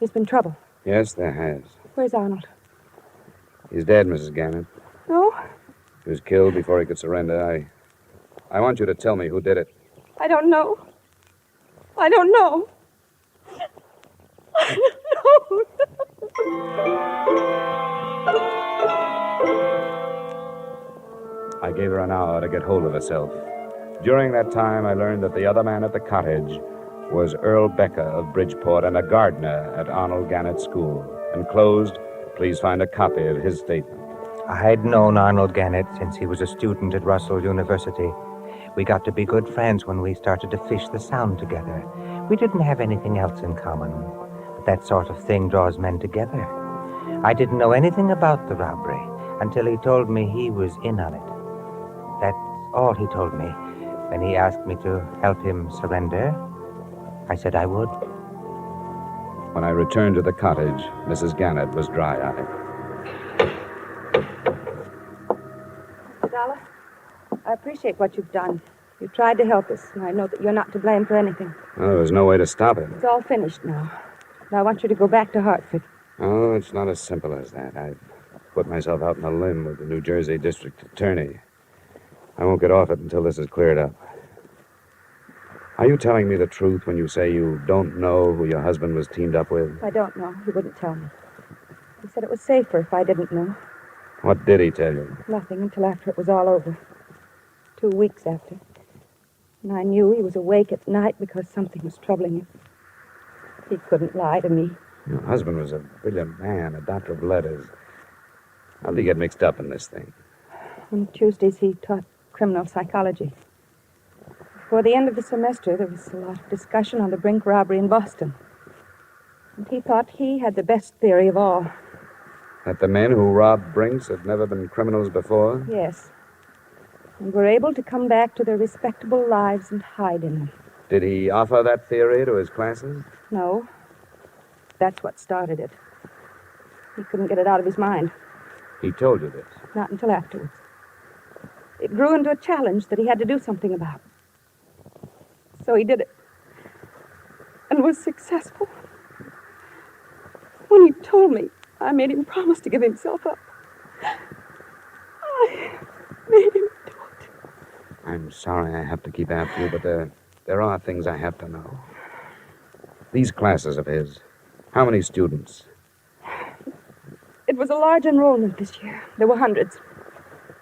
Speaker 12: There's been trouble.
Speaker 7: Yes, there has.
Speaker 12: Where's Arnold?
Speaker 7: He's dead, Mrs. Gannett.
Speaker 12: No,
Speaker 7: He was killed before he could surrender. I want you to tell me who did it.
Speaker 12: I don't know. I don't know. I don't know.
Speaker 7: I gave her an hour to get hold of herself. During that time, I learned that the other man at the cottage was Earl Becker of Bridgeport and a gardener at Arnold Gannett School. Enclosed, please find a copy of his statement.
Speaker 11: I'd known Arnold Gannett since he was a student at Russell University. We got to be good friends when we started to fish the Sound together. We didn't have anything else in common, but that sort of thing draws men together. I didn't know anything about the robbery until he told me he was in on it. That's all he told me. When he asked me to help him surrender, I said I would.
Speaker 7: When I returned to the cottage, Mrs. Gannett was dry-eyed.
Speaker 12: Mr. Dollar, I appreciate what you've done. You tried to help us, and I know that you're not to blame for anything.
Speaker 7: Well, there was no way to stop it.
Speaker 12: It's all finished now. Now I want you to go back to Hartford.
Speaker 7: Oh, it's not as simple as that. I've put myself out on a limb with the New Jersey District Attorney. I won't get off it until this is cleared up. Are you telling me the truth when you say you don't know who your husband was teamed up with?
Speaker 12: I don't know. He wouldn't tell me. He said it was safer if I didn't know.
Speaker 7: What did he tell you?
Speaker 12: Nothing until after it was all over. 2 weeks after. And I knew he was awake at night because something was troubling him. He couldn't lie to me.
Speaker 7: Your husband was a brilliant man, a doctor of letters. How did he get mixed up in this thing?
Speaker 12: On Tuesdays, he taught criminal psychology. Before the end of the semester, there was a lot of discussion on the Brink robbery in Boston. And he thought he had the best theory of all.
Speaker 7: That the men who robbed Brinks had never been criminals before?
Speaker 12: Yes. And were able to come back to their respectable lives and hide in them.
Speaker 7: Did he offer that theory to his classes?
Speaker 12: No. That's what started it. He couldn't get it out of his mind.
Speaker 7: He told you this?
Speaker 12: Not until afterwards. It grew into a challenge that he had to do something about. So he did it. And was successful. When he told me, I made him promise to give himself up. I made him do it.
Speaker 7: I'm sorry I have to keep after you, but there are things I have to know. These classes of his, how many students?
Speaker 12: It was a large enrollment this year. There were hundreds.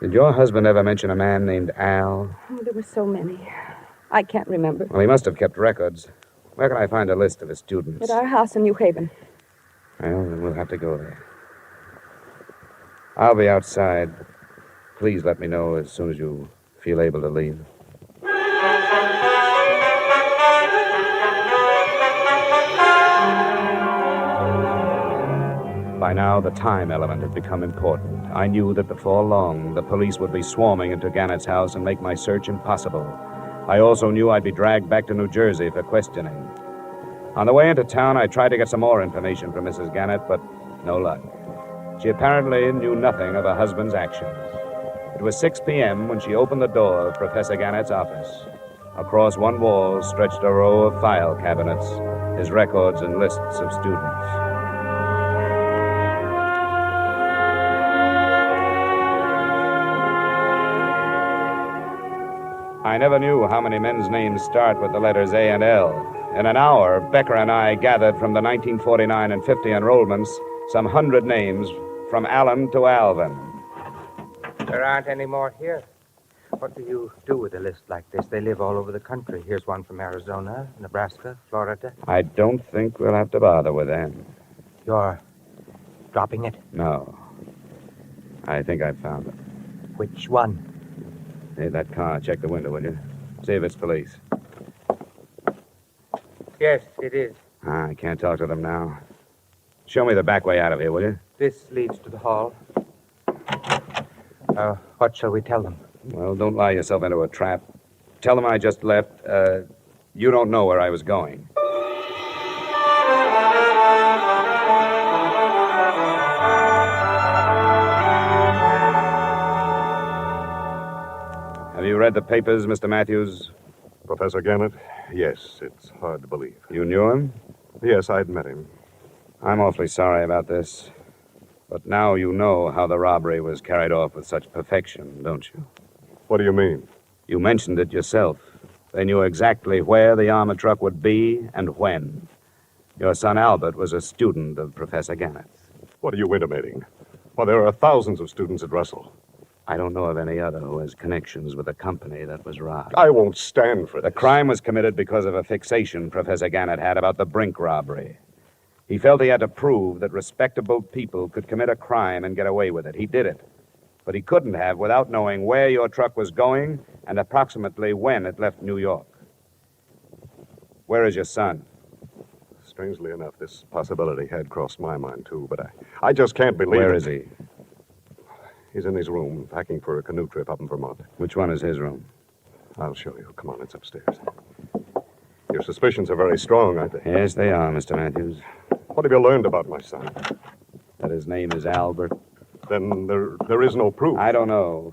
Speaker 7: Did your husband ever mention a man named Al?
Speaker 12: Oh, there were so many. I can't remember.
Speaker 7: Well, he must have kept records. Where can I find a list of his students?
Speaker 12: At our house in New Haven.
Speaker 7: Well, then we'll have to go there. I'll be outside. Please let me know as soon as you feel able to leave. By now, the time element had become important. I knew that before long, the police would be swarming into Gannett's house and make my search impossible. I also knew I'd be dragged back to New Jersey for questioning. On the way into town, I tried to get some more information from Mrs. Gannett, but no luck. She apparently knew nothing of her husband's actions. It was 6 p.m. when she opened the door of Professor Gannett's office. Across one wall stretched a row of file cabinets, his records and lists of students. I never knew how many men's names start with the letters A and L. In an hour, Becker and I gathered from the 1949 and 50 enrollments some 100 names from Allen to Alvin.
Speaker 11: There aren't any more here. What do you do with a list like this? They live all over the country. Here's one from Arizona, Nebraska, Florida.
Speaker 7: I don't think we'll have to bother with them.
Speaker 11: You're dropping it?
Speaker 7: No. I think I've found it.
Speaker 11: Which one?
Speaker 7: Hey, that car. Check the window, will you? See if it's police.
Speaker 11: Yes, it is.
Speaker 7: I can't talk to them now. Show me the back way out of here, will you?
Speaker 11: This leads to the hall. What shall we tell them?
Speaker 7: Well, don't lie yourself into a trap. Tell them I just left. You don't know where I was going. Have you read the papers, Mr. Matthews?
Speaker 24: Professor Gannett? Yes, it's hard to believe.
Speaker 7: You knew him?
Speaker 24: Yes, I'd met him.
Speaker 7: I'm awfully sorry about this. But now you know how the robbery was carried off with such perfection, don't you?
Speaker 24: What do you mean?
Speaker 7: You mentioned it yourself. They knew exactly where the armored truck would be and when. Your son Albert was a student of Professor Gannett's.
Speaker 24: What are you intimating? Well, there are thousands of students at Russell.
Speaker 7: I don't know of any other who has connections with the company that was robbed.
Speaker 24: I won't stand for
Speaker 7: The
Speaker 24: this.
Speaker 7: crime was committed because of a fixation Professor Gannett had about the Brink robbery. He felt he had to prove that respectable people could commit a crime and get away with it. He did it. But he couldn't have without knowing where your truck was going and approximately when it left New York. Where is your son?
Speaker 24: Strangely enough, this possibility had crossed my mind, too, but I just can't believe
Speaker 7: Where
Speaker 24: it.
Speaker 7: is he?
Speaker 24: He's in his room, packing for a canoe trip up in Vermont.
Speaker 7: Which one is his room?
Speaker 24: I'll show you. Come on, it's upstairs. Your suspicions are very strong, aren't they?
Speaker 7: Yes, they are, Mr. Matthews.
Speaker 24: What have you learned about my son?
Speaker 7: That his name is Albert.
Speaker 24: Then there is no proof.
Speaker 7: I don't know.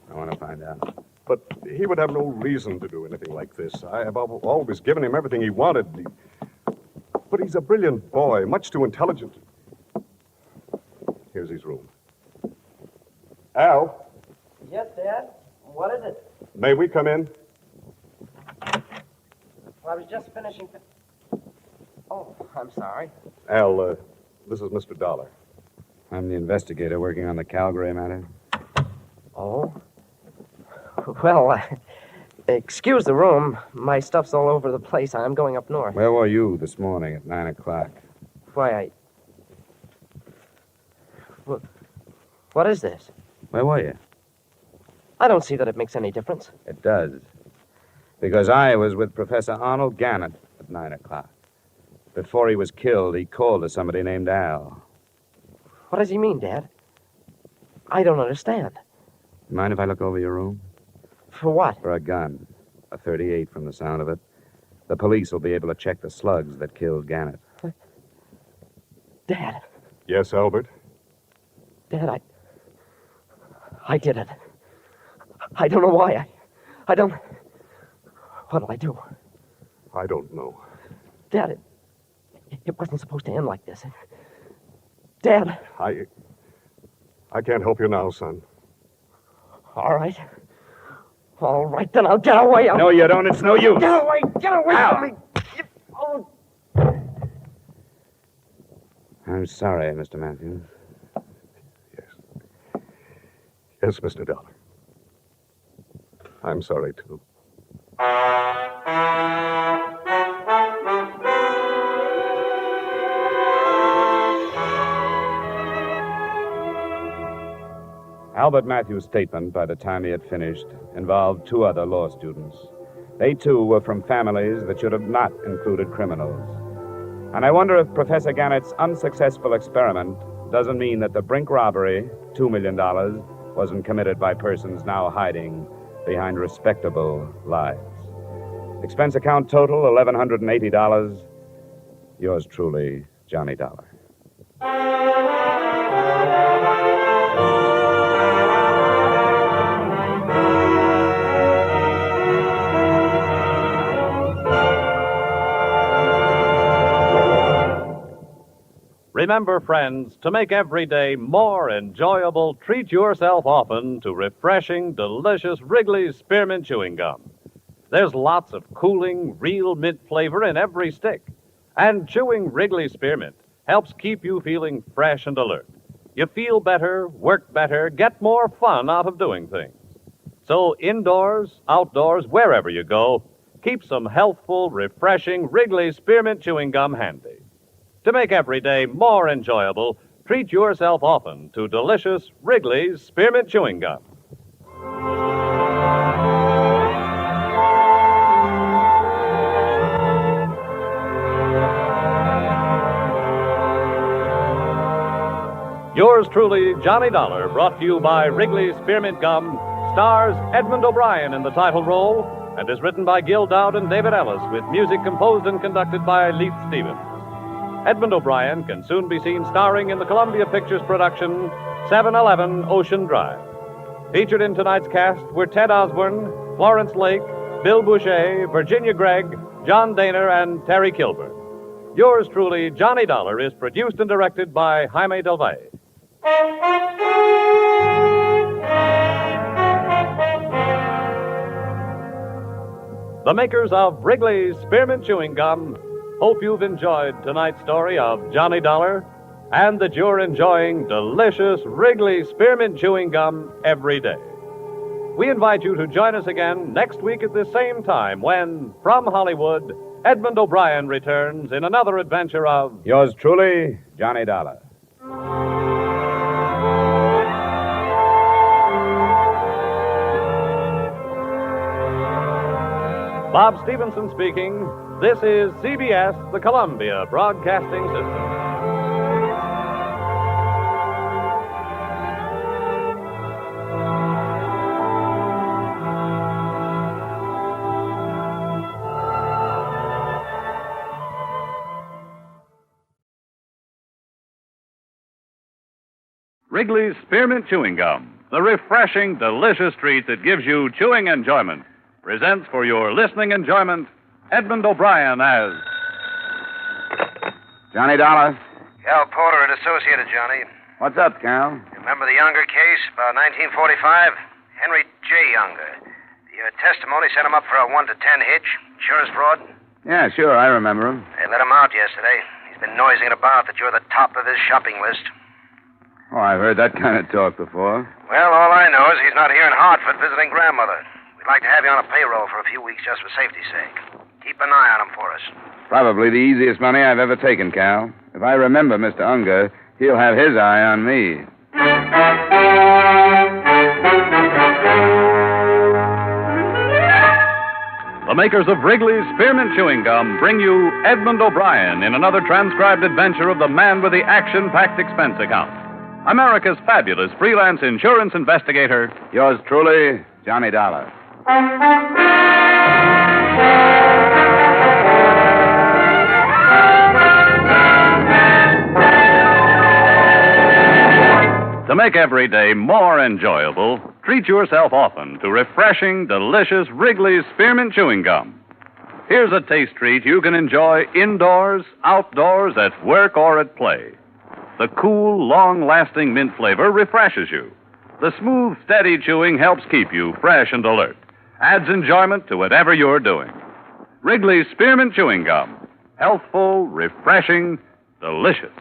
Speaker 7: I want to find out.
Speaker 24: But he would have no reason to do anything like this. I have always given him everything he wanted. But he's a brilliant boy, much too intelligent. Here's his room. Al,
Speaker 17: Yes, Dad? What is it?
Speaker 24: may we come in?
Speaker 17: Well, I was just finishing. Oh, I'm sorry.
Speaker 24: Al, this is Mr. Dollar.
Speaker 7: I'm the investigator working on the Calgary matter.
Speaker 17: Oh? Well, excuse the room. My stuff's all over the place. I'm going up north.
Speaker 7: Where were you this morning at 9 o'clock?
Speaker 17: Why, What is this?
Speaker 7: Where were you?
Speaker 17: I don't see that it makes any difference.
Speaker 7: It does. Because I was with Professor Arnold Gannett at 9 o'clock. Before he was killed, he called to somebody named Al.
Speaker 17: What does he mean, Dad? I don't understand.
Speaker 7: Mind if I look over your room?
Speaker 17: For what?
Speaker 7: For a gun. A .38 from the sound of it. The police will be able to check the slugs that killed Gannett.
Speaker 17: Dad.
Speaker 24: Yes, Albert?
Speaker 17: Dad, I did it. I don't know why. I don't... What'll I do?
Speaker 24: I don't know.
Speaker 17: Dad, it wasn't supposed to end like this. Dad.
Speaker 24: I can't help you now, son.
Speaker 17: All right. All right, then I'll get away.
Speaker 7: No, you don't. It's no use.
Speaker 17: Get away. Get away from me. Oh.
Speaker 7: I'm sorry, Mr. Matthews.
Speaker 24: Yes, Mr. Dollar. I'm sorry, too.
Speaker 7: Albert Matthews' statement, by the time he had finished, involved two other law students. They, too, were from families that should have not included criminals. And I wonder if Professor Gannett's unsuccessful experiment doesn't mean that the Brink robbery, $2 million, wasn't committed by persons now hiding behind respectable lives. Expense account total, $1,180. Yours truly, Johnny Dollar.
Speaker 14: Remember, friends, to make every day more enjoyable, treat yourself often to refreshing, delicious Wrigley's Spearmint Chewing Gum. There's lots of cooling, real mint flavor in every stick. And chewing Wrigley's Spearmint helps keep you feeling fresh and alert. You feel better, work better, get more fun out of doing things. So indoors, outdoors, wherever you go, keep some healthful, refreshing Wrigley's Spearmint Chewing Gum handy. To make every day more enjoyable, treat yourself often to delicious Wrigley's Spearmint Chewing Gum. Yours truly, Johnny Dollar, brought to you by Wrigley's Spearmint Gum, stars Edmond O'Brien in the title role, and is written by Gil Dowd and David Ellis, with music composed and conducted by Leith Stevens. Edmond O'Brien can soon be seen starring in the Columbia Pictures production 711 Ocean Drive. Featured in tonight's cast were Ted Osborne, Florence Lake, Bill Boucher, Virginia Gregg, John Daner, and Terry Kilburn. Yours truly, Johnny Dollar, is produced and directed by Jaime Del Valle. The makers of Wrigley's Spearmint Chewing Gum hope you've enjoyed tonight's story of Johnny Dollar and that you're enjoying delicious Wrigley Spearmint Chewing Gum every day. We invite you to join us again next week at this same time when, from Hollywood, Edmond O'Brien returns in another adventure of...
Speaker 7: Yours truly, Johnny Dollar.
Speaker 14: Bob Stevenson speaking. This is CBS, the Columbia Broadcasting System. Wrigley's Spearmint Chewing Gum, the refreshing, delicious treat that gives you chewing enjoyment, presents for your listening enjoyment Edmond O'Brien as...
Speaker 6: Johnny Dollar.
Speaker 8: Cal Porter at Associated, Johnny.
Speaker 6: What's up, Cal?
Speaker 8: Remember the Younger case, about 1945? Henry J. Younger. The testimony sent him up for a 1 to 10 hitch. Insurance fraud?
Speaker 6: Yeah, sure, I remember him.
Speaker 8: They let him out yesterday. He's been noising it about that you're the top of his shopping list.
Speaker 6: Oh, I've heard that kind of talk before.
Speaker 8: Well, all I know is he's not here in Hartford visiting grandmother. We'd like to have you on a payroll for a few weeks just for safety's sake. Keep an eye on him for us.
Speaker 6: Probably the easiest money I've ever taken, Cal. If I remember Mr. Unger, he'll have his eye on me.
Speaker 14: The makers of Wrigley's Spearmint Chewing Gum bring you Edmond O'Brien in another transcribed adventure of the man with the action-packed expense account. America's fabulous freelance insurance investigator.
Speaker 6: Yours truly, Johnny Dollar.
Speaker 14: To make every day more enjoyable, treat yourself often to refreshing, delicious Wrigley's Spearmint Chewing Gum. Here's a taste treat you can enjoy indoors, outdoors, at work, or at play. The cool, long-lasting mint flavor refreshes you. The smooth, steady chewing helps keep you fresh and alert. Adds enjoyment to whatever you're doing. Wrigley's Spearmint Chewing Gum. Healthful, refreshing, delicious.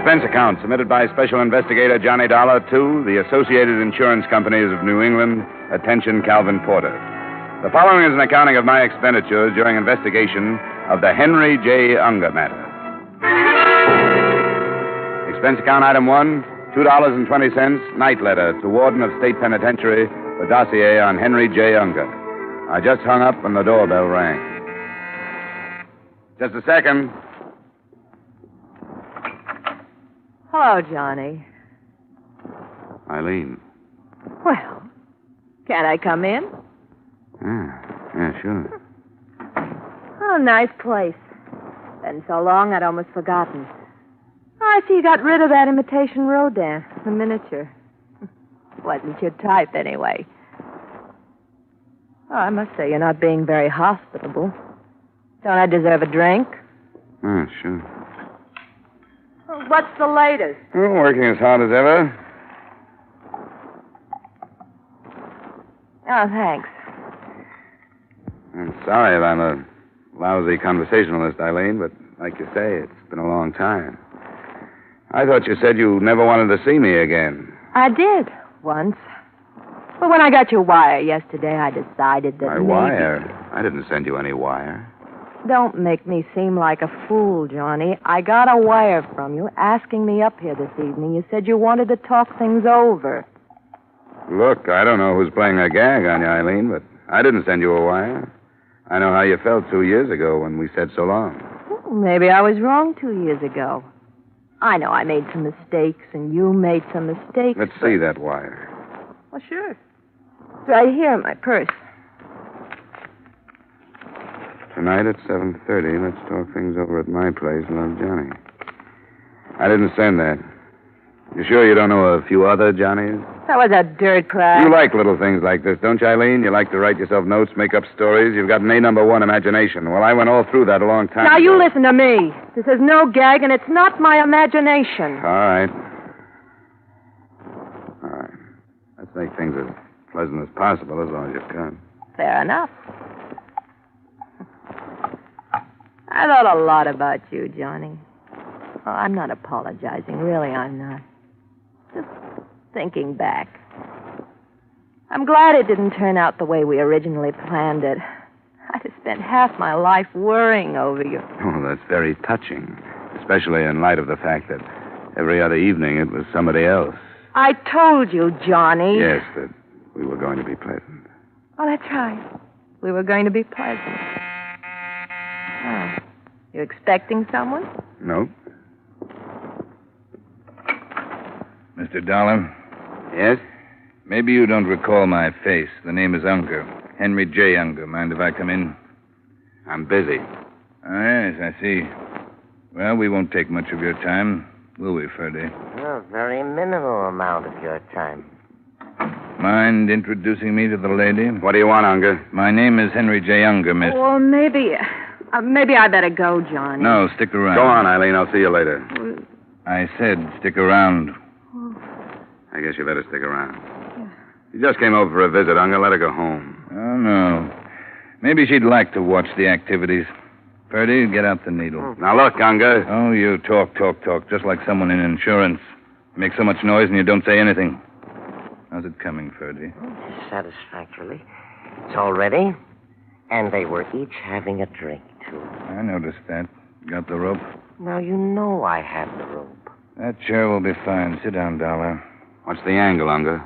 Speaker 6: Expense account submitted by Special Investigator Johnny Dollar to the Associated Insurance Companies of New England. Attention, Calvin Porter. The following is an accounting of my expenditures during investigation of the Henry J. Unger matter. Expense account item 1, $2.20, night letter to Warden of State Penitentiary for dossier on Henry J. Unger. I just hung up and the doorbell rang. Just a second.
Speaker 18: Hello, Johnny.
Speaker 6: Eileen.
Speaker 18: Well, can I come in?
Speaker 6: Yeah, sure.
Speaker 18: Oh, nice place. Been so long I'd almost forgotten. Oh, I see you got rid of that imitation Rodin, the miniature. Wasn't your type, anyway. Oh, I must say you're not being very hospitable. Don't I deserve a drink?
Speaker 6: Sure.
Speaker 18: Well, what's the latest?
Speaker 6: Oh, working as hard as ever.
Speaker 18: Oh, thanks.
Speaker 6: I'm sorry if I'm a lousy conversationalist, Eileen, but like you say, it's been a long time. I thought you said you never wanted to see me again.
Speaker 18: I did, once. But when I got your wire yesterday, I decided that
Speaker 6: My wire? I didn't send you any wire.
Speaker 18: Don't make me seem like a fool, Johnny. I got a wire from you asking me up here this evening. You said you wanted to talk things over.
Speaker 6: Look, I don't know who's playing a gag on you, Eileen, but I didn't send you a wire. I know how you felt 2 years ago when we said so long.
Speaker 18: Well, maybe I was wrong 2 years ago. I know I made some mistakes, and you made some mistakes.
Speaker 6: Let's see that wire.
Speaker 18: Well, sure. It's right here in my purse.
Speaker 6: Tonight at 7:30, let's talk things over at my place, Love Johnny. I didn't send that. You sure you don't know a few other Johnnies?
Speaker 18: That was a dirt crap.
Speaker 6: You like little things like this, don't you, Eileen? You like to write yourself notes, make up stories. You've got an A1 imagination. Well, I went all through that a long time
Speaker 18: Now,
Speaker 6: ago.
Speaker 18: you listen to me. This is no gag, and it's not my imagination.
Speaker 6: All right. Let's Make things as pleasant as possible as long as you can.
Speaker 18: Fair enough. I thought a lot about you, Johnny. Oh, I'm not apologizing. Really, I'm not. Just thinking back. I'm glad it didn't turn out the way we originally planned it. I'd have spent half my life worrying over you.
Speaker 6: Oh, that's very touching, especially in light of the fact that every other evening it was somebody else.
Speaker 18: I told you, Johnny.
Speaker 6: Yes, that we were going to be pleasant.
Speaker 18: Oh, that's right. We were going to be pleasant. Oh, you expecting someone?
Speaker 6: No.
Speaker 5: Mr. Dollar?
Speaker 6: Yes?
Speaker 5: Maybe you don't recall my face. The name is Unger. Henry J. Unger. Mind if I come in?
Speaker 6: I'm busy.
Speaker 5: Oh, yes, I see. Well, we won't take much of your time, will we, Ferdy?
Speaker 22: A very minimal amount of your time.
Speaker 5: Mind introducing me to the lady?
Speaker 6: What do you want, Unger?
Speaker 5: My name is Henry J. Unger, miss.
Speaker 18: Well, maybe I better go, Johnny.
Speaker 5: No, stick around.
Speaker 6: Go on, Eileen. I'll see you later.
Speaker 5: I said stick around.
Speaker 6: I guess you better stick around. She just came over for a visit, Unger. Let her go home.
Speaker 5: Oh, no. Maybe she'd like to watch the activities. Ferdy, get out the needle.
Speaker 6: Now, look, Unger.
Speaker 5: Oh, you talk, just like someone in insurance. You make so much noise and you don't say anything. How's it coming, Ferdy?
Speaker 22: Satisfactorily. It's all ready. And they were each having a drink, too.
Speaker 5: I noticed that. Got the rope?
Speaker 22: Now, you know I have the rope.
Speaker 5: That chair will be fine. Sit down, Dollar.
Speaker 6: What's the angle, Unger?